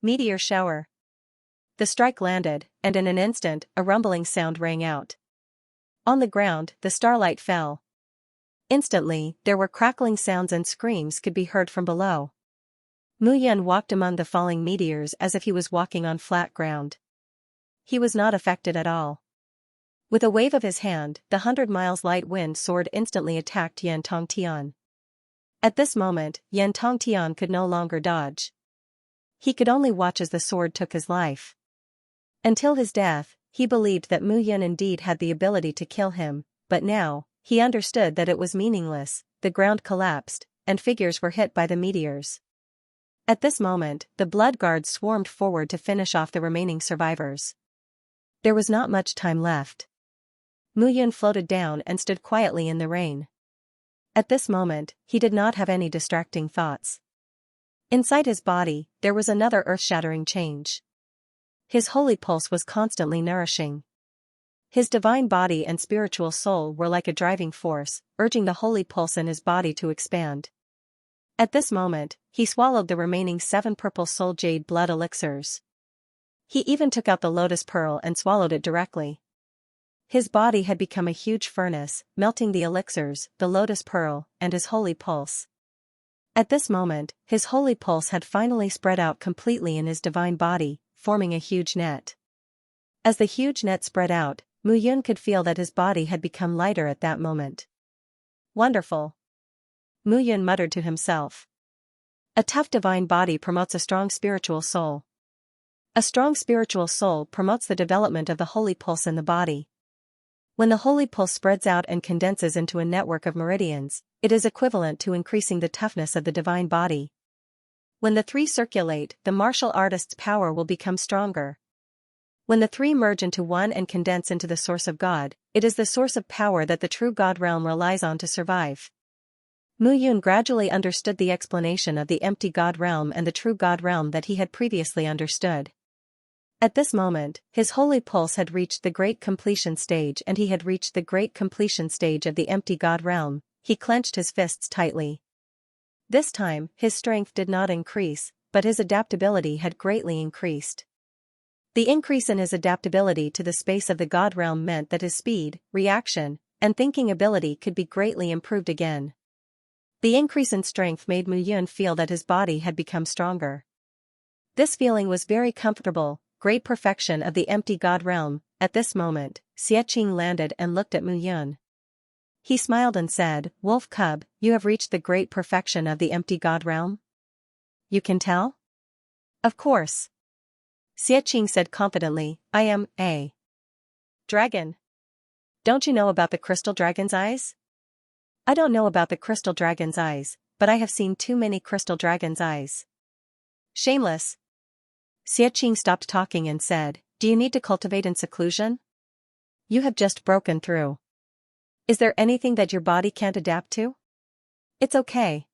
Meteor shower. The strike landed, and in an instant, a rumbling sound rang out. On the ground, the starlight fell. Instantly, there were crackling sounds and screams could be heard from below. Mu Yun walked among the falling meteors as if he was walking on flat ground. He was not affected at all. With a wave of his hand, the 100 miles light wind sword instantly attacked Yan Tongtian. At this moment, Yan Tongtian could no longer dodge. He could only watch as the sword took his life. Until his death, he believed that Mu Yun indeed had the ability to kill him, but now, he understood that it was meaningless. The ground collapsed, and figures were hit by the meteors. At this moment, the blood guards swarmed forward to finish off the remaining survivors. There was not much time left. Mu Yun floated down and stood quietly in the rain. At this moment, he did not have any distracting thoughts. Inside his body, there was another earth-shattering change. His holy pulse was constantly nourishing. His divine body and spiritual soul were like a driving force, urging the holy pulse in his body to expand. At this moment, he swallowed the remaining 7 purple soul jade blood elixirs. He even took out the lotus pearl and swallowed it directly. His body had become a huge furnace, melting the elixirs, the lotus pearl, and his holy pulse. At this moment, his holy pulse had finally spread out completely in his divine body, forming a huge net. As the huge net spread out, Mu Yun could feel that his body had become lighter at that moment. Wonderful. Mu Yun muttered to himself. A tough divine body promotes a strong spiritual soul. A strong spiritual soul promotes the development of the holy pulse in the body. When the holy pulse spreads out and condenses into a network of meridians, it is equivalent to increasing the toughness of the divine body. When the 3 circulate, the martial artist's power will become stronger. When the 3 merge into one and condense into the source of God, it is the source of power that the true God realm relies on to survive. Mu Yun gradually understood the explanation of the empty God realm and the true God realm that he had previously understood. At this moment, his holy pulse had reached the great completion stage and he had reached the great completion stage of the empty God realm. He clenched his fists tightly. This time, his strength did not increase, but his adaptability had greatly increased. The increase in his adaptability to the space of the God realm meant that his speed, reaction, and thinking ability could be greatly improved again. The increase in strength made Mu Yun feel that his body had become stronger. This feeling was very comfortable. Great perfection of the empty God realm. At this moment, Xianxia landed and looked at Mu Yun. He smiled and said, Wolf Cub, you have reached the great perfection of the empty God realm? You can tell? Of course. Xianxia said confidently, I am a dragon. Don't you know about the crystal dragon's eyes? I don't know about the crystal dragon's eyes, but I have seen too many crystal dragon's eyes. Shameless. Xianxia stopped talking and said, do you need to cultivate in seclusion? You have just broken through. Is there anything that your body can't adapt to? It's okay.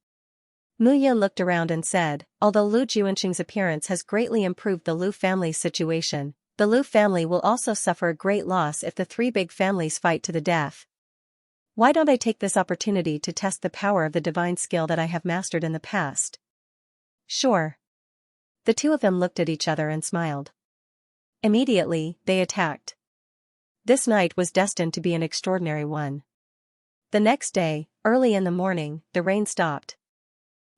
Mu Yun looked around and said, although Lu Juanxing's appearance has greatly improved the Lu family's situation, the Lu family will also suffer a great loss if the three big families fight to the death. Why don't I take this opportunity to test the power of the divine skill that I have mastered in the past? Sure. The two of them looked at each other and smiled. Immediately, they attacked. This night was destined to be an extraordinary one. The next day, early in the morning, the rain stopped.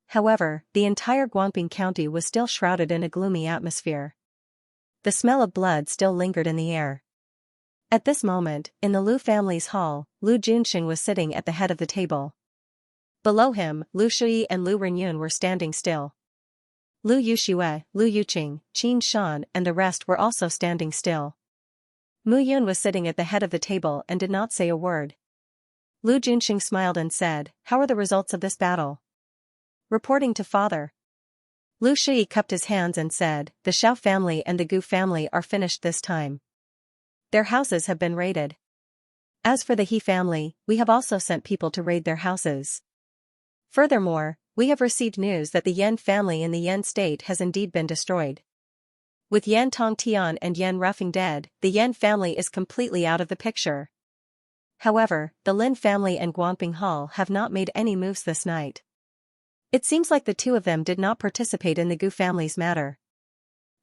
However, the entire Guangping County was still shrouded in a gloomy atmosphere. The smell of blood still lingered in the air. At this moment, in the Lu family's hall, Lu Junxing was sitting at the head of the table. Below him, Lu Shui and Lu Renyun were standing still. Lu Yuxue, Lu Yuqing, Qin Shan and the rest were also standing still. Mu Yun was sitting at the head of the table and did not say a word. Lu Junxing smiled and said, how are the results of this battle? Reporting to father. Lu Shui cupped his hands and said, the Xiao family and the Gu family are finished this time. Their houses have been raided. As for the He family, we have also sent people to raid their houses. Furthermore, we have received news that the Yan family in the Yan state has indeed been destroyed. With Yan Tongtian and Yan Ruffing dead, the Yan family is completely out of the picture. However, the Lin family and Guangping Hall have not made any moves this night. It seems like the two of them did not participate in the Gu family's matter.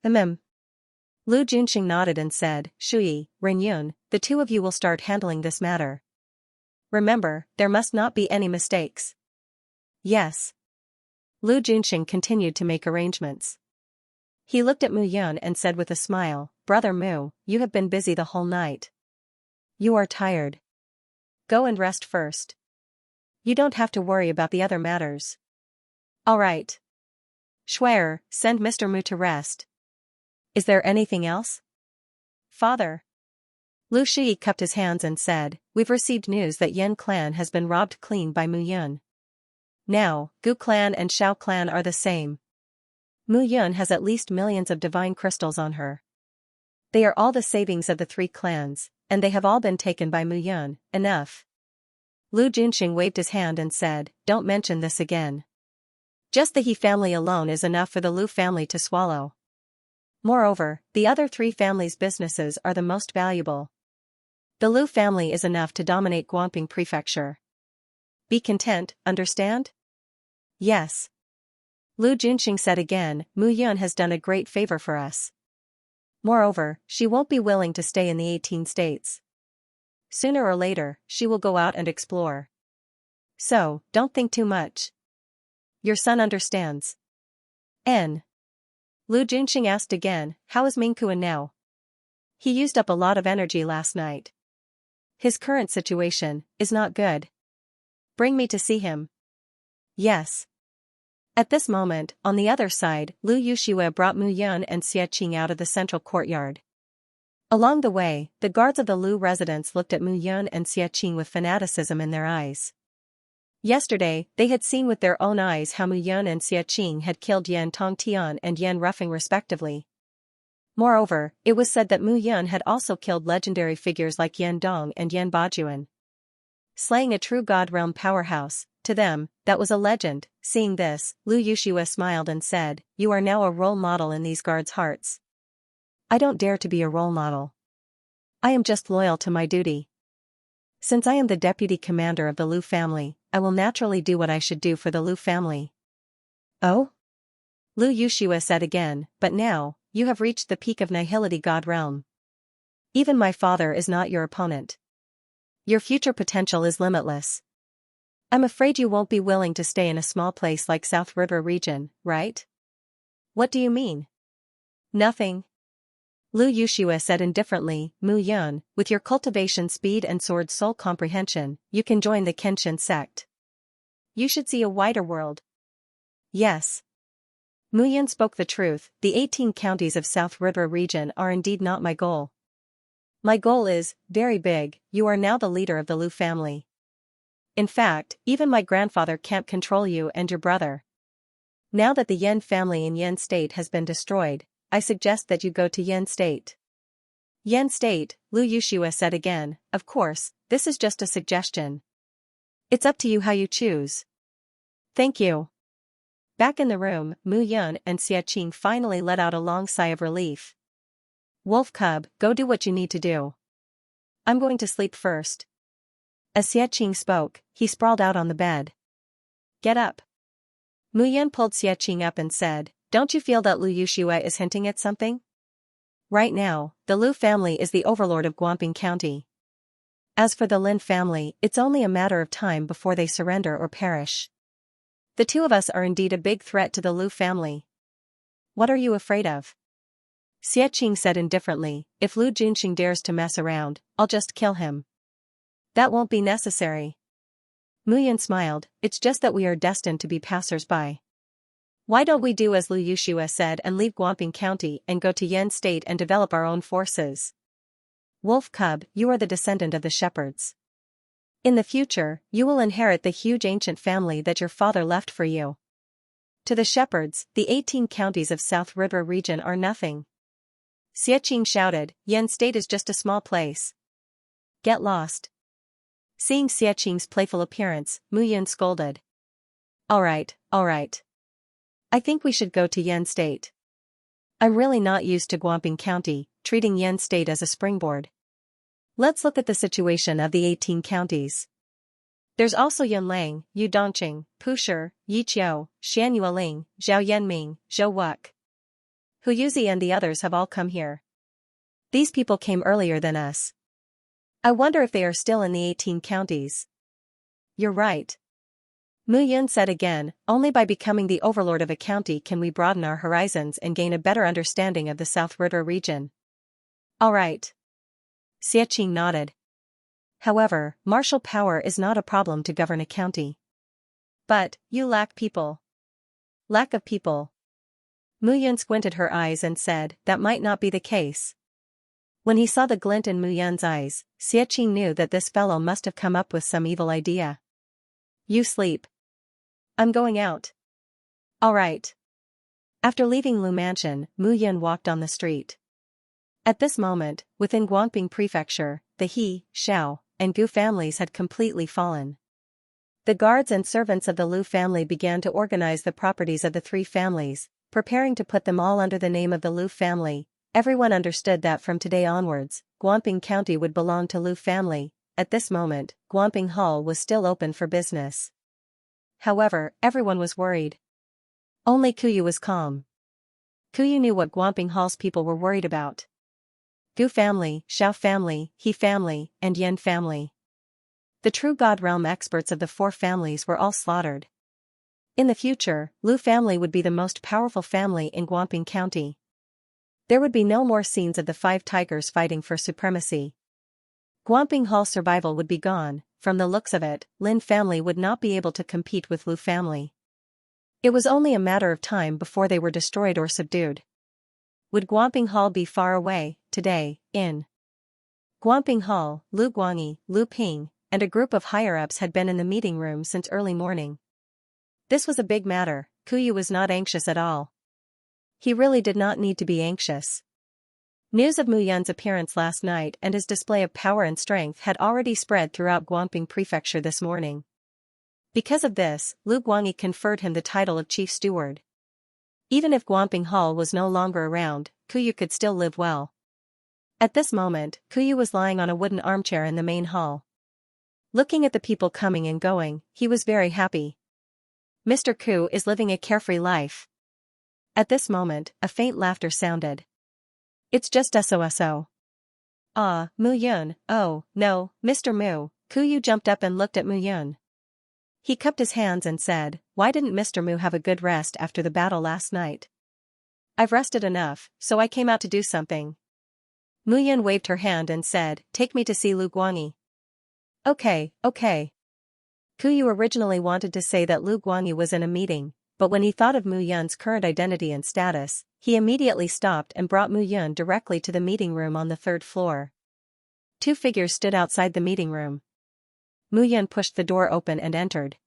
Lu Junxing nodded and said, Shui, Renyun, the two of you will start handling this matter. Remember, there must not be any mistakes. Yes. Lu Junxing continued to make arrangements. He looked at Mu Yun and said with a smile, Brother Mu, you have been busy the whole night. You are tired. Go and rest first. You don't have to worry about the other matters. All right. Schwer, send Mr. Mu to rest. Is there anything else? Father. Lu Shi cupped his hands and said, we've received news that Yan clan has been robbed clean by Mu Yun. Now, Gu clan and Xiao clan are the same. Mu Yun has at least millions of divine crystals on her. They are all the savings of the three clans, and they have all been taken by Mu Yun. Enough. Lu Junxing waved his hand and said, don't mention this again. Just the He family alone is enough for the Lu family to swallow. Moreover, the other three families' businesses are the most valuable. The Lu family is enough to dominate Guangping Prefecture. Be content, understand? Yes. Lu Junxing said again, Mu Yun has done a great favor for us. Moreover, she won't be willing to stay in the 18 states. Sooner or later, she will go out and explore. So, don't think too much. Your son understands. N. Lu Junxing asked again, how is Mingkuan now? He used up a lot of energy last night. His current situation is not good. Bring me to see him. Yes. At this moment, on the other side, Lu Yuxue brought Mu Yun and Xianxia out of the central courtyard. Along the way, the guards of the Lu residence looked at Mu Yun and Xianxia with fanaticism in their eyes. Yesterday, they had seen with their own eyes how Mu Yun and Xianxia had killed Yan Tongtian and Yan Ruffing respectively. Moreover, it was said that Mu Yun had also killed legendary figures like Yan Dong and Yan Bajuan. Slaying a true God realm powerhouse, to them, that was a legend. Seeing this, Lu Yuxue smiled and said, you are now a role model in these guards' hearts. I don't dare to be a role model. I am just loyal to my duty. Since I am the deputy commander of the Lu family, I will naturally do what I should do for the Lu family. Oh? Lu Yuxue said again, but now, you have reached the peak of nihility God realm. Even my father is not your opponent. Your future potential is limitless. I'm afraid you won't be willing to stay in a small place like South River region, right? What do you mean? Nothing. Lu Yuxue said indifferently, Mu Yun, with your cultivation speed and sword soul comprehension, you can join the Kenshin sect. You should see a wider world. Yes. Mu Yun spoke the truth, the 18 counties of South River region are indeed not my goal. My goal is very big. You are now the leader of the Lu family. In fact, even my grandfather can't control you and your brother. Now that the Yan family in Yan State has been destroyed, I suggest that you go to Yan State. Yan State, Lu Yushua said again. Of course, this is just a suggestion. It's up to you how you choose. Thank you. Back in the room, Mu Yun and Xiaqing finally let out a long sigh of relief. Wolf Cub, go do what you need to do. I'm going to sleep first. As Xiaqing spoke, he sprawled out on the bed. Get up. Mu Yun pulled Xiaqing up and said, don't you feel that Lu Yushua is hinting at something? Right now, the Lu family is the overlord of Guangping County. As for the Lin family, it's only a matter of time before they surrender or perish. The two of us are indeed a big threat to the Lu family. What are you afraid of? Xiaqing said indifferently, if Lu Junxing dares to mess around, I'll just kill him. That won't be necessary. Mu Yun smiled, it's just that we are destined to be passers-by. Why don't we do as Lu Yushua said and leave Guangping County and go to Yan State and develop our own forces? Wolf Cub, you are the descendant of the shepherds. In the future, you will inherit the huge ancient family that your father left for you. To the shepherds, the 18 counties of South River region are nothing. Xiaqing shouted, Yan State is just a small place. Get lost. Seeing Xiaqing's playful appearance, Mu Yun scolded. Alright. I think we should go to Yan State. I'm really not used to Guangping County, treating Yan State as a springboard. Let's look at the situation of the 18 counties. There's also Yunlang, Yu Dongqing, Pushi, Yiqiu, Xianyueling, Zhao Yanming, Zhou Wuk. Hu Yuzi and the others have all come here. These people came earlier than us. I wonder if they are still in the 18 counties. You're right. Mu Yun said again, only by becoming the overlord of a county can we broaden our horizons and gain a better understanding of the South River region. Alright. Xiaqing nodded. However, martial power is not a problem to govern a county. But, you lack people. Lack of people. Mu Yun squinted her eyes and said, that might not be the case. When he saw the glint in Mu Yun's eyes, Xiaqing knew that this fellow must have come up with some evil idea. You sleep. I'm going out. Alright. After leaving Lu Mansion, Mu Yun walked on the street. At this moment, within Guangping Prefecture, the He, Xiao, and Gu families had completely fallen. The guards and servants of the Lu family began to organize the properties of the three families, preparing to put them all under the name of the Lu family. Everyone understood that from today onwards, Guangping County would belong to Lu family. At this moment, Guangping Hall was still open for business. However, everyone was worried. Only Kuyu was calm. Kuyu knew what Guangping Hall's people were worried about. Gu family, Xiao family, He family, and Yan family. The true God realm experts of the four families were all slaughtered. In the future, Lu family would be the most powerful family in Guangping County. There would be no more scenes of the five tigers fighting for supremacy. Guangping Hall's survival would be gone. From the looks of it, Lin family would not be able to compete with Lu family. It was only a matter of time before they were destroyed or subdued. Would Guangping Hall be far away, today, in Guangping Hall? Lu Guangyi, Lu Ping, and a group of higher-ups had been in the meeting room since early morning. This was a big matter. Kuyu was not anxious at all. He really did not need to be anxious. News of Mu Yun's appearance last night and his display of power and strength had already spread throughout Guangping Prefecture this morning. Because of this, Lu Guangyi conferred him the title of Chief Steward. Even if Guangping Hall was no longer around, Kuyu could still live well. At this moment, Kuyu was lying on a wooden armchair in the main hall. Looking at the people coming and going, he was very happy. Mr. Ku is living a carefree life. At this moment, a faint laughter sounded. It's just SOSO. Ah, Mu Yun, oh, no, Mr. Mu. Kuyu jumped up and looked at Mu Yun. He cupped his hands and said, why didn't Mr. Mu have a good rest after the battle last night? I've rested enough, so I came out to do something. Mu Yun waved her hand and said, take me to see Lu Guangyi. Okay. Kuyu originally wanted to say that Lu Guangyi was in a meeting, but when he thought of Mu Yun's current identity and status, he immediately stopped and brought Mu Yun directly to the meeting room on the third floor. Two figures stood outside the meeting room. Mu Yun pushed the door open and entered.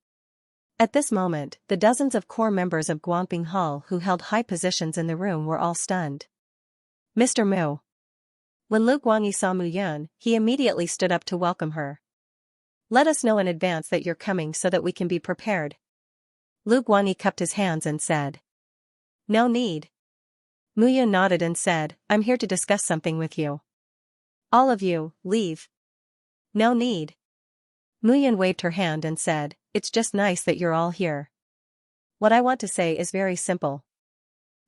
At this moment, the dozens of core members of Guangping Hall who held high positions in the room were all stunned. Mr. Mu. When Lu Guangyi saw Mu Yun, he immediately stood up to welcome her. Let us know in advance that you're coming so that we can be prepared. Lu Guangyi cupped his hands and said. No need. Mu Yun nodded and said, I'm here to discuss something with you. All of you, leave. No need. Mu Yun waved her hand and said, it's just nice that you're all here. What I want to say is very simple.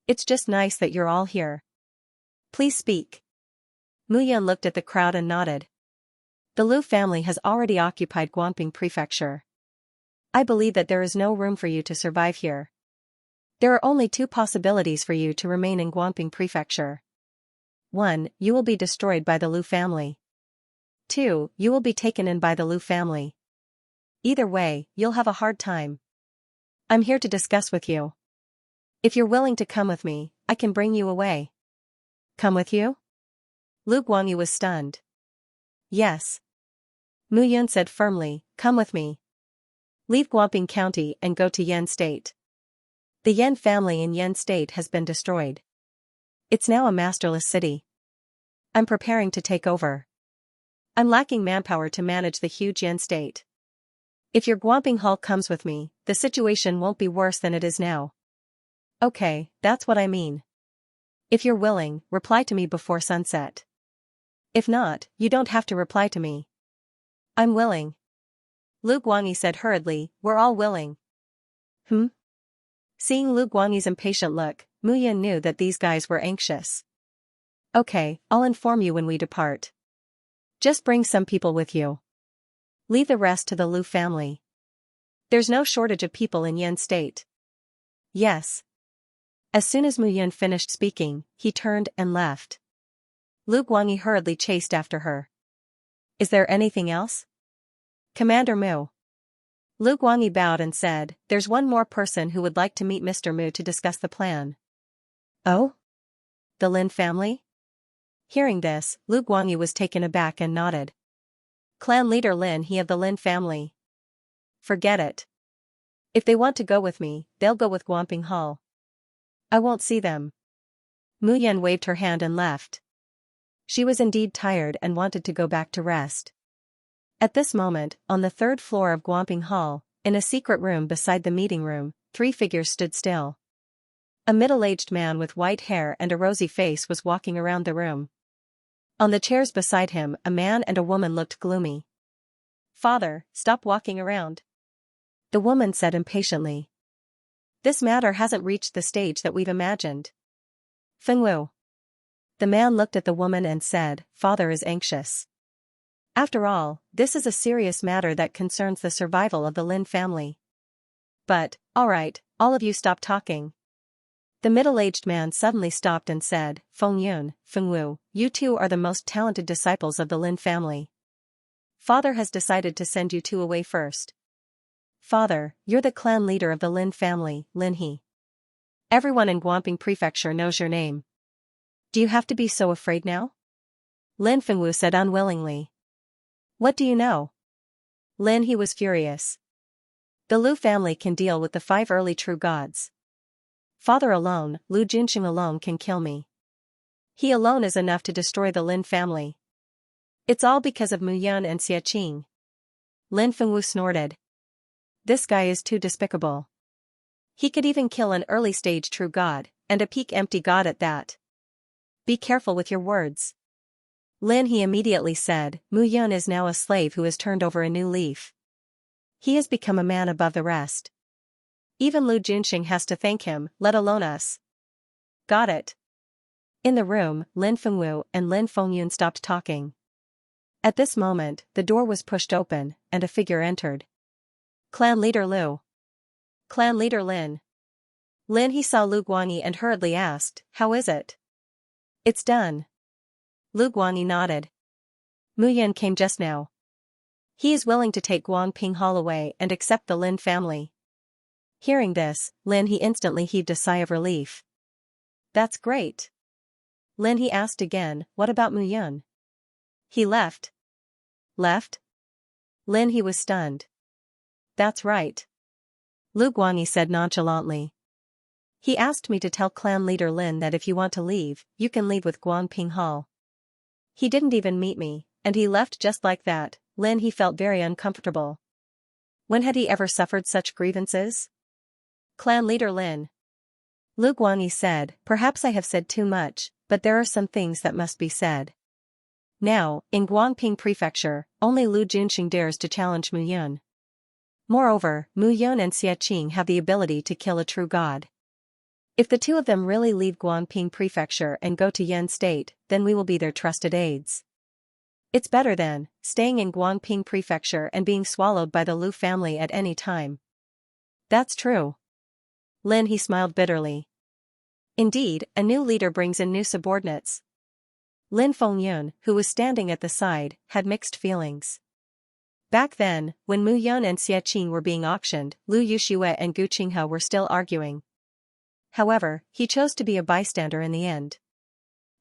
It's just nice that you're all here. Please speak. Mu Yun looked at the crowd and nodded. The Lu family has already occupied Guangping Prefecture. I believe that there is no room for you to survive here. There are only two possibilities for you to remain in Guangping Prefecture. 1. You will be destroyed by the Lu family. 2. You will be taken in by the Lu family. Either way, you'll have a hard time. I'm here to discuss with you. If you're willing to come with me, I can bring you away. Come with you? Lu Guangyi was stunned. Yes. Mu Yun said firmly, come with me. Leave Guangping County and go to Yan State. The Yan family in Yan State has been destroyed. It's now a masterless city. I'm preparing to take over. I'm lacking manpower to manage the huge Yan State. If your Guangping Hall comes with me, the situation won't be worse than it is now. Okay, that's what I mean. If you're willing, reply to me before sunset. If not, you don't have to reply to me. I'm willing. Lu Guangyi said hurriedly, we're all willing. Seeing Lu Guangyi's impatient look, Mu Yun knew that these guys were anxious. Okay, I'll inform you when we depart. Just bring some people with you. Leave the rest to the Lu family. There's no shortage of people in Yan State. Yes. As soon as Mu Yun finished speaking, he turned and left. Lu Guangyi hurriedly chased after her. Is there anything else? Commander Mu. Lu Guangyi bowed and said, there's one more person who would like to meet Mr. Mu to discuss the plan. Oh? The Lin family? Hearing this, Lu Guangyi was taken aback and nodded. Clan leader Lin He of the Lin family. Forget it. If they want to go with me, they'll go with Guangping Hall. I won't see them. Mu Yun waved her hand and left. She was indeed tired and wanted to go back to rest. At this moment, on the third floor of Guangping Hall, in a secret room beside the meeting room, three figures stood still. A middle-aged man with white hair and a rosy face was walking around the room. On the chairs beside him, a man and a woman looked gloomy. Father, stop walking around. The woman said impatiently. This matter hasn't reached the stage that we've imagined. Fengwu. The man looked at the woman and said, Father is anxious. After all, this is a serious matter that concerns the survival of the Lin family. But, all right, all of you stop talking. The middle-aged man suddenly stopped and said, Feng Yun, Fengwu, you two are the most talented disciples of the Lin family. Father has decided to send you two away first. Father, you're the clan leader of the Lin family, Lin He. Everyone in Guangping Prefecture knows your name. Do you have to be so afraid now? Lin Fengwu said unwillingly. What do you know? Lin He was furious. The Lu family can deal with the 5 early true gods. Father alone, Lu Junxing alone can kill me. He alone is enough to destroy the Lin family. It's all because of Mu Yun and Xiaxia. Lin Fengwu snorted. This guy is too despicable. He could even kill an early-stage true god, and a peak empty god at that. Be careful with your words. Lin He immediately said, Mu Yun is now a slave who has turned over a new leaf. He has become a man above the rest. Even Lu Junxing has to thank him, let alone us. Got it. In the room, Lin Fengwu and Lin Fengyun stopped talking. At this moment, the door was pushed open, and a figure entered. Clan leader Lu. Clan leader Lin. Lin He saw Lu Guangyi and hurriedly asked, how is it? It's done. Lu Guangyi nodded. Mu Yun came just now. He is willing to take Guangping Hall away and accept the Lin family. Hearing this, Lin He instantly heaved a sigh of relief. That's great. Lin He asked again, what about Mu Yun? He left. Left? Lin he was stunned. That's right. Lu Guangyi said nonchalantly. He asked me to tell clan leader Lin that if you want to leave, you can leave with Guangping Hall. He didn't even meet me, and he left just like that. Lin he felt very uncomfortable. When had he ever suffered such grievances? Clan leader Lin. Lu Guangyi said, perhaps I have said too much, but there are some things that must be said. Now, in Guangping Prefecture, only Lu Junxing dares to challenge Mu Yun. Moreover, Mu Yun and Xie Qing have the ability to kill a true god. If the two of them really leave Guangping Prefecture and go to Yan State, then we will be their trusted aides. It's better than staying in Guangping Prefecture and being swallowed by the Lu family at any time. That's true. Lin he smiled bitterly. Indeed, a new leader brings in new subordinates. Lin Fengyun, who was standing at the side, had mixed feelings. Back then, when Mu Yun and Xie Qing were being auctioned, Lu Yuxue and Gu Qinghe were still arguing. However, he chose to be a bystander in the end.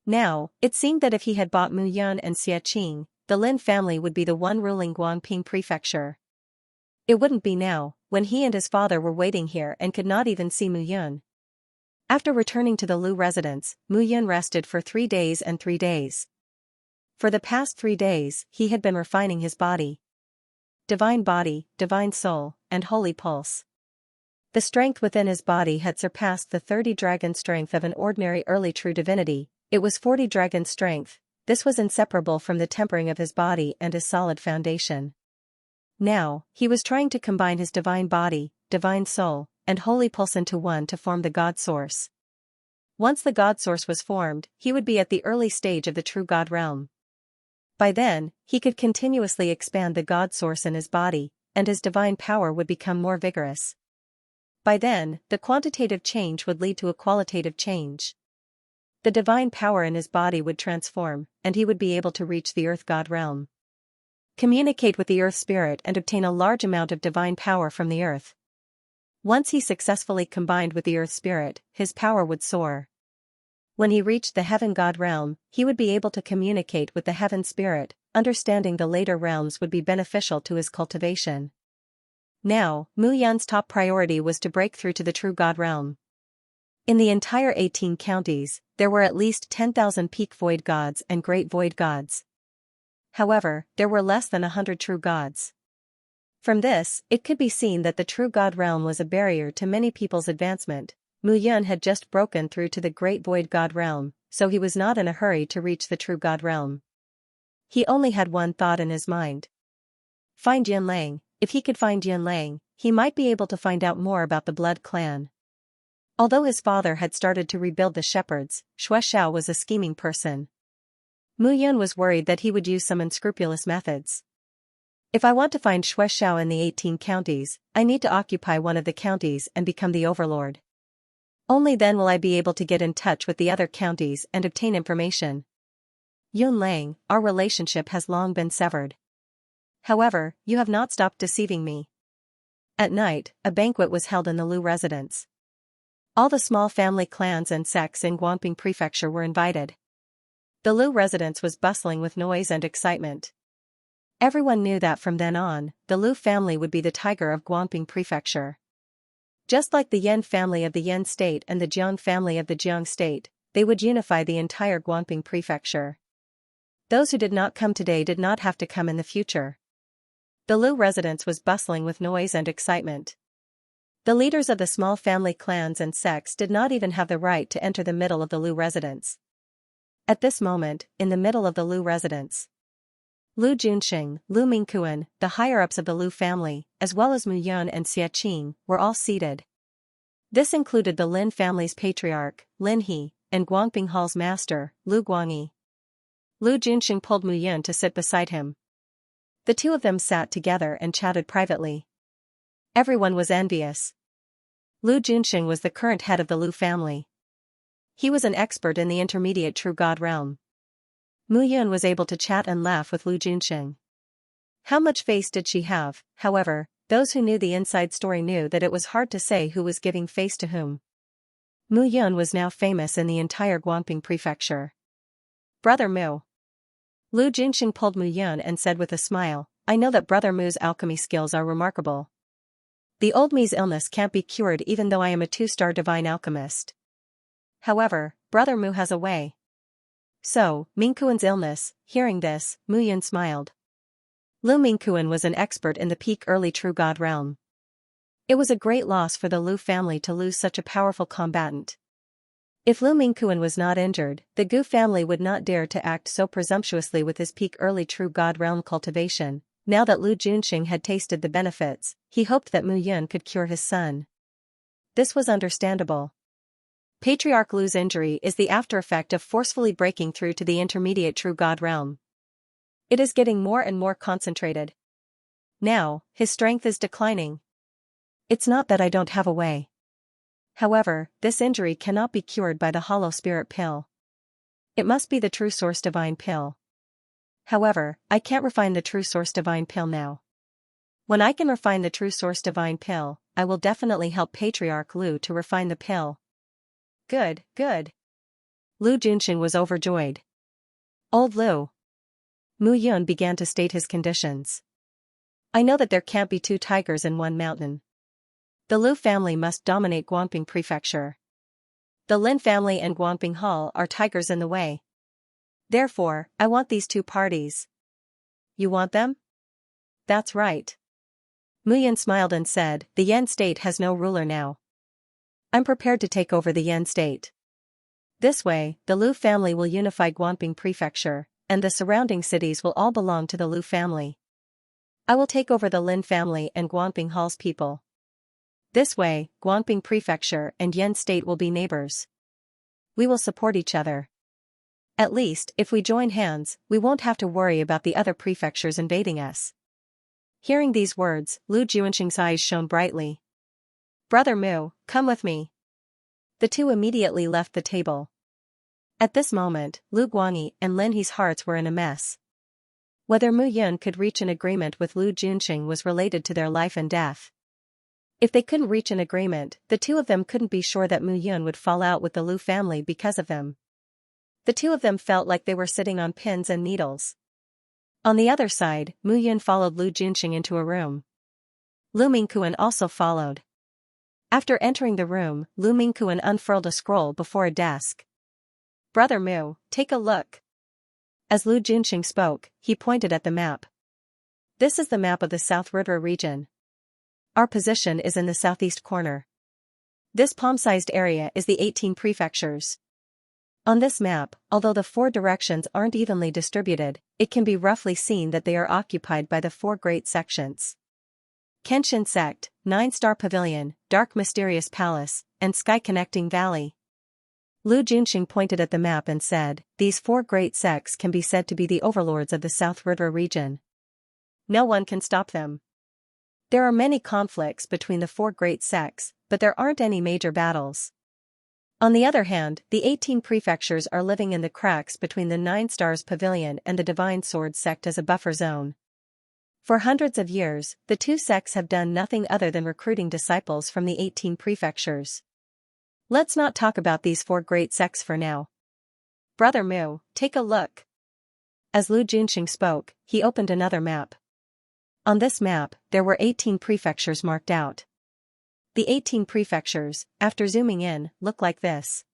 Now, it seemed that if he had bought Mu Yun and Xie Qing, the Lin family would be the one ruling Guangping Prefecture. It wouldn't be now, when he and his father were waiting here and could not even see Mu Yun. After returning to the Lu residence, Mu Yun rested for 3 days and 3 days. For the past 3 days, he had been refining his body. Divine soul, and holy pulse. The strength within his body had surpassed the 30 dragon strength of an ordinary early true divinity. It was 40 dragon strength. This was inseparable from the tempering of his body and his solid foundation. Now, he was trying to combine his divine body, divine soul, and holy pulse into one to form the God Source. Once the God Source was formed, he would be at the early stage of the true God realm. By then, he could continuously expand the God Source in his body, and his divine power would become more vigorous. By then, the quantitative change would lead to a qualitative change. The divine power in his body would transform, and he would be able to reach the Earth God realm. Communicate with the Earth Spirit and obtain a large amount of divine power from the Earth. Once he successfully combined with the Earth Spirit, his power would soar. When he reached the Heaven God realm, he would be able to communicate with the Heaven Spirit. Understanding the later realms would be beneficial to his cultivation. Now, Mu Yun's top priority was to break through to the true God realm. In the entire 18 counties, there were at least 10,000 peak void gods and great void gods. However, there were less than 100 true gods. From this, it could be seen that the true God realm was a barrier to many people's advancement. Mu Yun had just broken through to the great void God realm, so he was not in a hurry to reach the true God realm. He only had one thought in his mind. Find Yun Lang. If he could find Yun Lang, he might be able to find out more about the blood clan. Although his father had started to rebuild the shepherds, Xue Xiao was a scheming person. Mu Yun was worried that he would use some unscrupulous methods. If I want to find Xue Xiao in the 18 counties, I need to occupy one of the counties and become the overlord. Only then will I be able to get in touch with the other counties and obtain information. Yun Lang, our relationship has long been severed. However, you have not stopped deceiving me. At night, a banquet was held in the Lu residence. All the small family clans and sects in Guangping Prefecture were invited. The Lu residence was bustling with noise and excitement. Everyone knew that from then on, the Lu family would be the tiger of Guangping Prefecture. Just like the Yan family of the Yan state and the Jiang family of the Jiang state, they would unify the entire Guangping Prefecture. Those who did not come today did not have to come in the future. The Lu residence was bustling with noise and excitement. The leaders of the small family clans and sects did not even have the right to enter the middle of the Lu residence. At this moment, in the middle of the Lu residence, Lu Junxing, Lu Mingquan, the higher-ups of the Lu family, as well as Mu Yun and Xie Qing, were all seated. This included the Lin family's patriarch, Lin He, and Guangping Hall's master, Lu Guangyi. Lu Junxing pulled Mu Yun to sit beside him. The two of them sat together and chatted privately. Everyone was envious. Lu Junxing was the current head of the Lu family. He was an expert in the intermediate true God realm. Mu Yun was able to chat and laugh with Lu Junxing. How much face did she have? However, those who knew the inside story knew that it was hard to say who was giving face to whom. Mu Yun was now famous in the entire Guangping Prefecture. Brother Mu. Lu Junxing pulled Mu Yun and said with a smile, I know that Brother Mu's alchemy skills are remarkable. The old me's illness can't be cured even though I am a 2-star divine alchemist. However, Brother Mu has a way. So, Mingquan's illness, hearing this, Mu Yun smiled. Lu Mingquan was an expert in the peak early true god realm. It was a great loss for the Lu family to lose such a powerful combatant. If Lu Mingquan was not injured, the Gu family would not dare to act so presumptuously with his peak early true god realm cultivation. Now that Lu Junxing had tasted the benefits, he hoped that Mu Yun could cure his son. This was understandable. Patriarch Lu's injury is the after-effect of forcefully breaking through to the intermediate true god realm. It is getting more and more concentrated. Now, his strength is declining. It's not that I don't have a way. However, this injury cannot be cured by the hollow spirit pill. It must be the true source divine pill. However, I can't refine the true source divine pill now. When I can refine the true source divine pill, I will definitely help Patriarch Lu to refine the pill. Good, good. Lu Junxing was overjoyed. Old Lu. Mu Yun began to state his conditions. I know that there can't be 2 tigers in one mountain. The Lu family must dominate Guanping Prefecture. The Lin family and Guanping Hall are tigers in the way. Therefore, I want these 2 parties. You want them? That's right. Mu Yun smiled and said, the Yan state has no ruler now. I'm prepared to take over the Yan state. This way, the Lu family will unify Guanping Prefecture, and the surrounding cities will all belong to the Lu family. I will take over the Lin family and Guanping Hall's people. This way, Guanping Prefecture and Yan state will be neighbors. We will support each other. At least, if we join hands, we won't have to worry about the other prefectures invading us. Hearing these words, Lu Junxing's eyes shone brightly. Brother Mu, come with me. The 2 immediately left the table. At this moment, Lu Guangyi and Lin He's hearts were in a mess. Whether Mu Yun could reach an agreement with Lu Junxing was related to their life and death. If they couldn't reach an agreement, the 2 of them couldn't be sure that Mu Yun would fall out with the Lu family because of them. The 2 of them felt like they were sitting on pins and needles. On the other side, Mu Yun followed Lu Junxing into a room. Lu Mingquan also followed. After entering the room, Lu Mingquan unfurled a scroll before a desk. Brother Mu, take a look. As Lu Junxing spoke, he pointed at the map. This is the map of the South River region. Our position is in the southeast corner. This palm-sized area is the 18 prefectures. On this map, although the 4 directions aren't evenly distributed, it can be roughly seen that they are occupied by the 4 great sections. Kenshin Sect, 9-star Pavilion, Dark Mysterious Palace, and Sky-Connecting Valley. Lu Junxing pointed at the map and said, these 4 great sects can be said to be the overlords of the South River region. No one can stop them. There are many conflicts between the 4 great sects, but there aren't any major battles. On the other hand, the 18 prefectures are living in the cracks between the 9 Stars Pavilion and the Divine Sword sect as a buffer zone. For hundreds of years, the 2 sects have done nothing other than recruiting disciples from the 18 prefectures. Let's not talk about these 4 great sects for now. Brother Mu, take a look. As Lu Junxing spoke, he opened another map. On this map, there were 18 prefectures marked out. The 18 prefectures, after zooming in, look like this.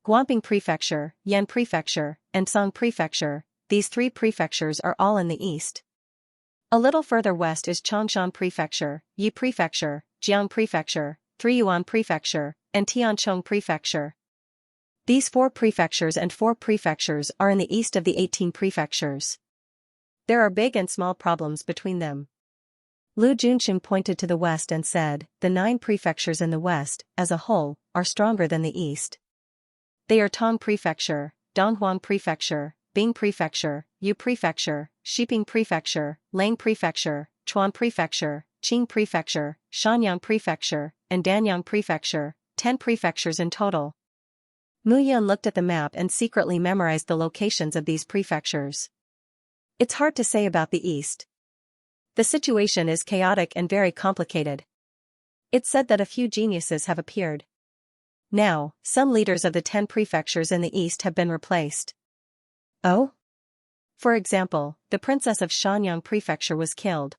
Guanping Prefecture, Yan Prefecture, and Song Prefecture, these 3 prefectures are all in the east. A little further west is Changshan Prefecture, Yi Prefecture, Jiang Prefecture, Triyuan Prefecture, and Tianchong Prefecture. These 4 prefectures and 4 prefectures are in the east of the 18 prefectures. There are big and small problems between them. Lu Junxing pointed to the west and said, the 9 prefectures in the west, as a whole, are stronger than the east. They are Tong Prefecture, Donghuang Prefecture, Bing Prefecture, Yu Prefecture, Shiping Prefecture, Lang Prefecture, Chuan Prefecture, Qing Prefecture, Shanyang Prefecture, and Danyang Prefecture, 10 prefectures in total. Mu Yun looked at the map and secretly memorized the locations of these prefectures. It's hard to say about the east. The situation is chaotic and very complicated. It's said that a few geniuses have appeared. Now, some leaders of the 10 prefectures in the east have been replaced. Oh? For example, the princess of Shanyang Prefecture was killed.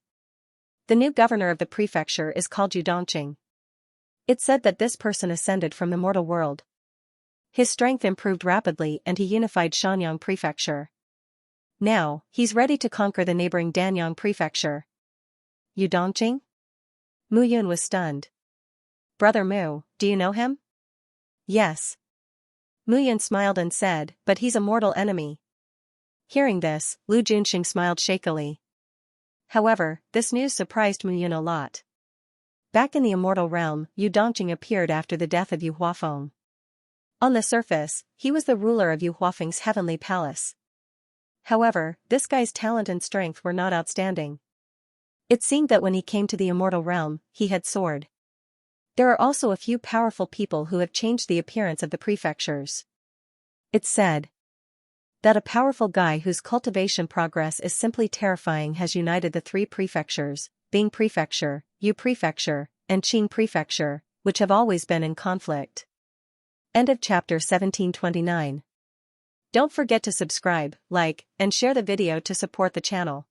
The new governor of the prefecture is called Yu Dongqing. It's said that this person ascended from the mortal world. His strength improved rapidly and he unified Shanyang Prefecture. Now, he's ready to conquer the neighboring Danyang Prefecture. Yu Dongqing? Mu Yun was stunned. Brother Mu, do you know him? Yes. Mu Yun smiled and said, but he's a mortal enemy. Hearing this, Lu Junxing smiled shakily. However, this news surprised Mu Yun a lot. Back in the immortal realm, Yu Dongqing appeared after the death of Yu Huafeng. On the surface, he was the ruler of Yu Huafeng's heavenly palace. However, this guy's talent and strength were not outstanding. It seemed that when he came to the immortal realm, he had soared. There are also a few powerful people who have changed the appearance of the prefectures. It's said that a powerful guy whose cultivation progress is simply terrifying has united the three prefectures, Bing Prefecture, Yu Prefecture, and Qing Prefecture, which have always been in conflict. End of chapter 1729. Don't forget to subscribe, like, and share the video to support the channel.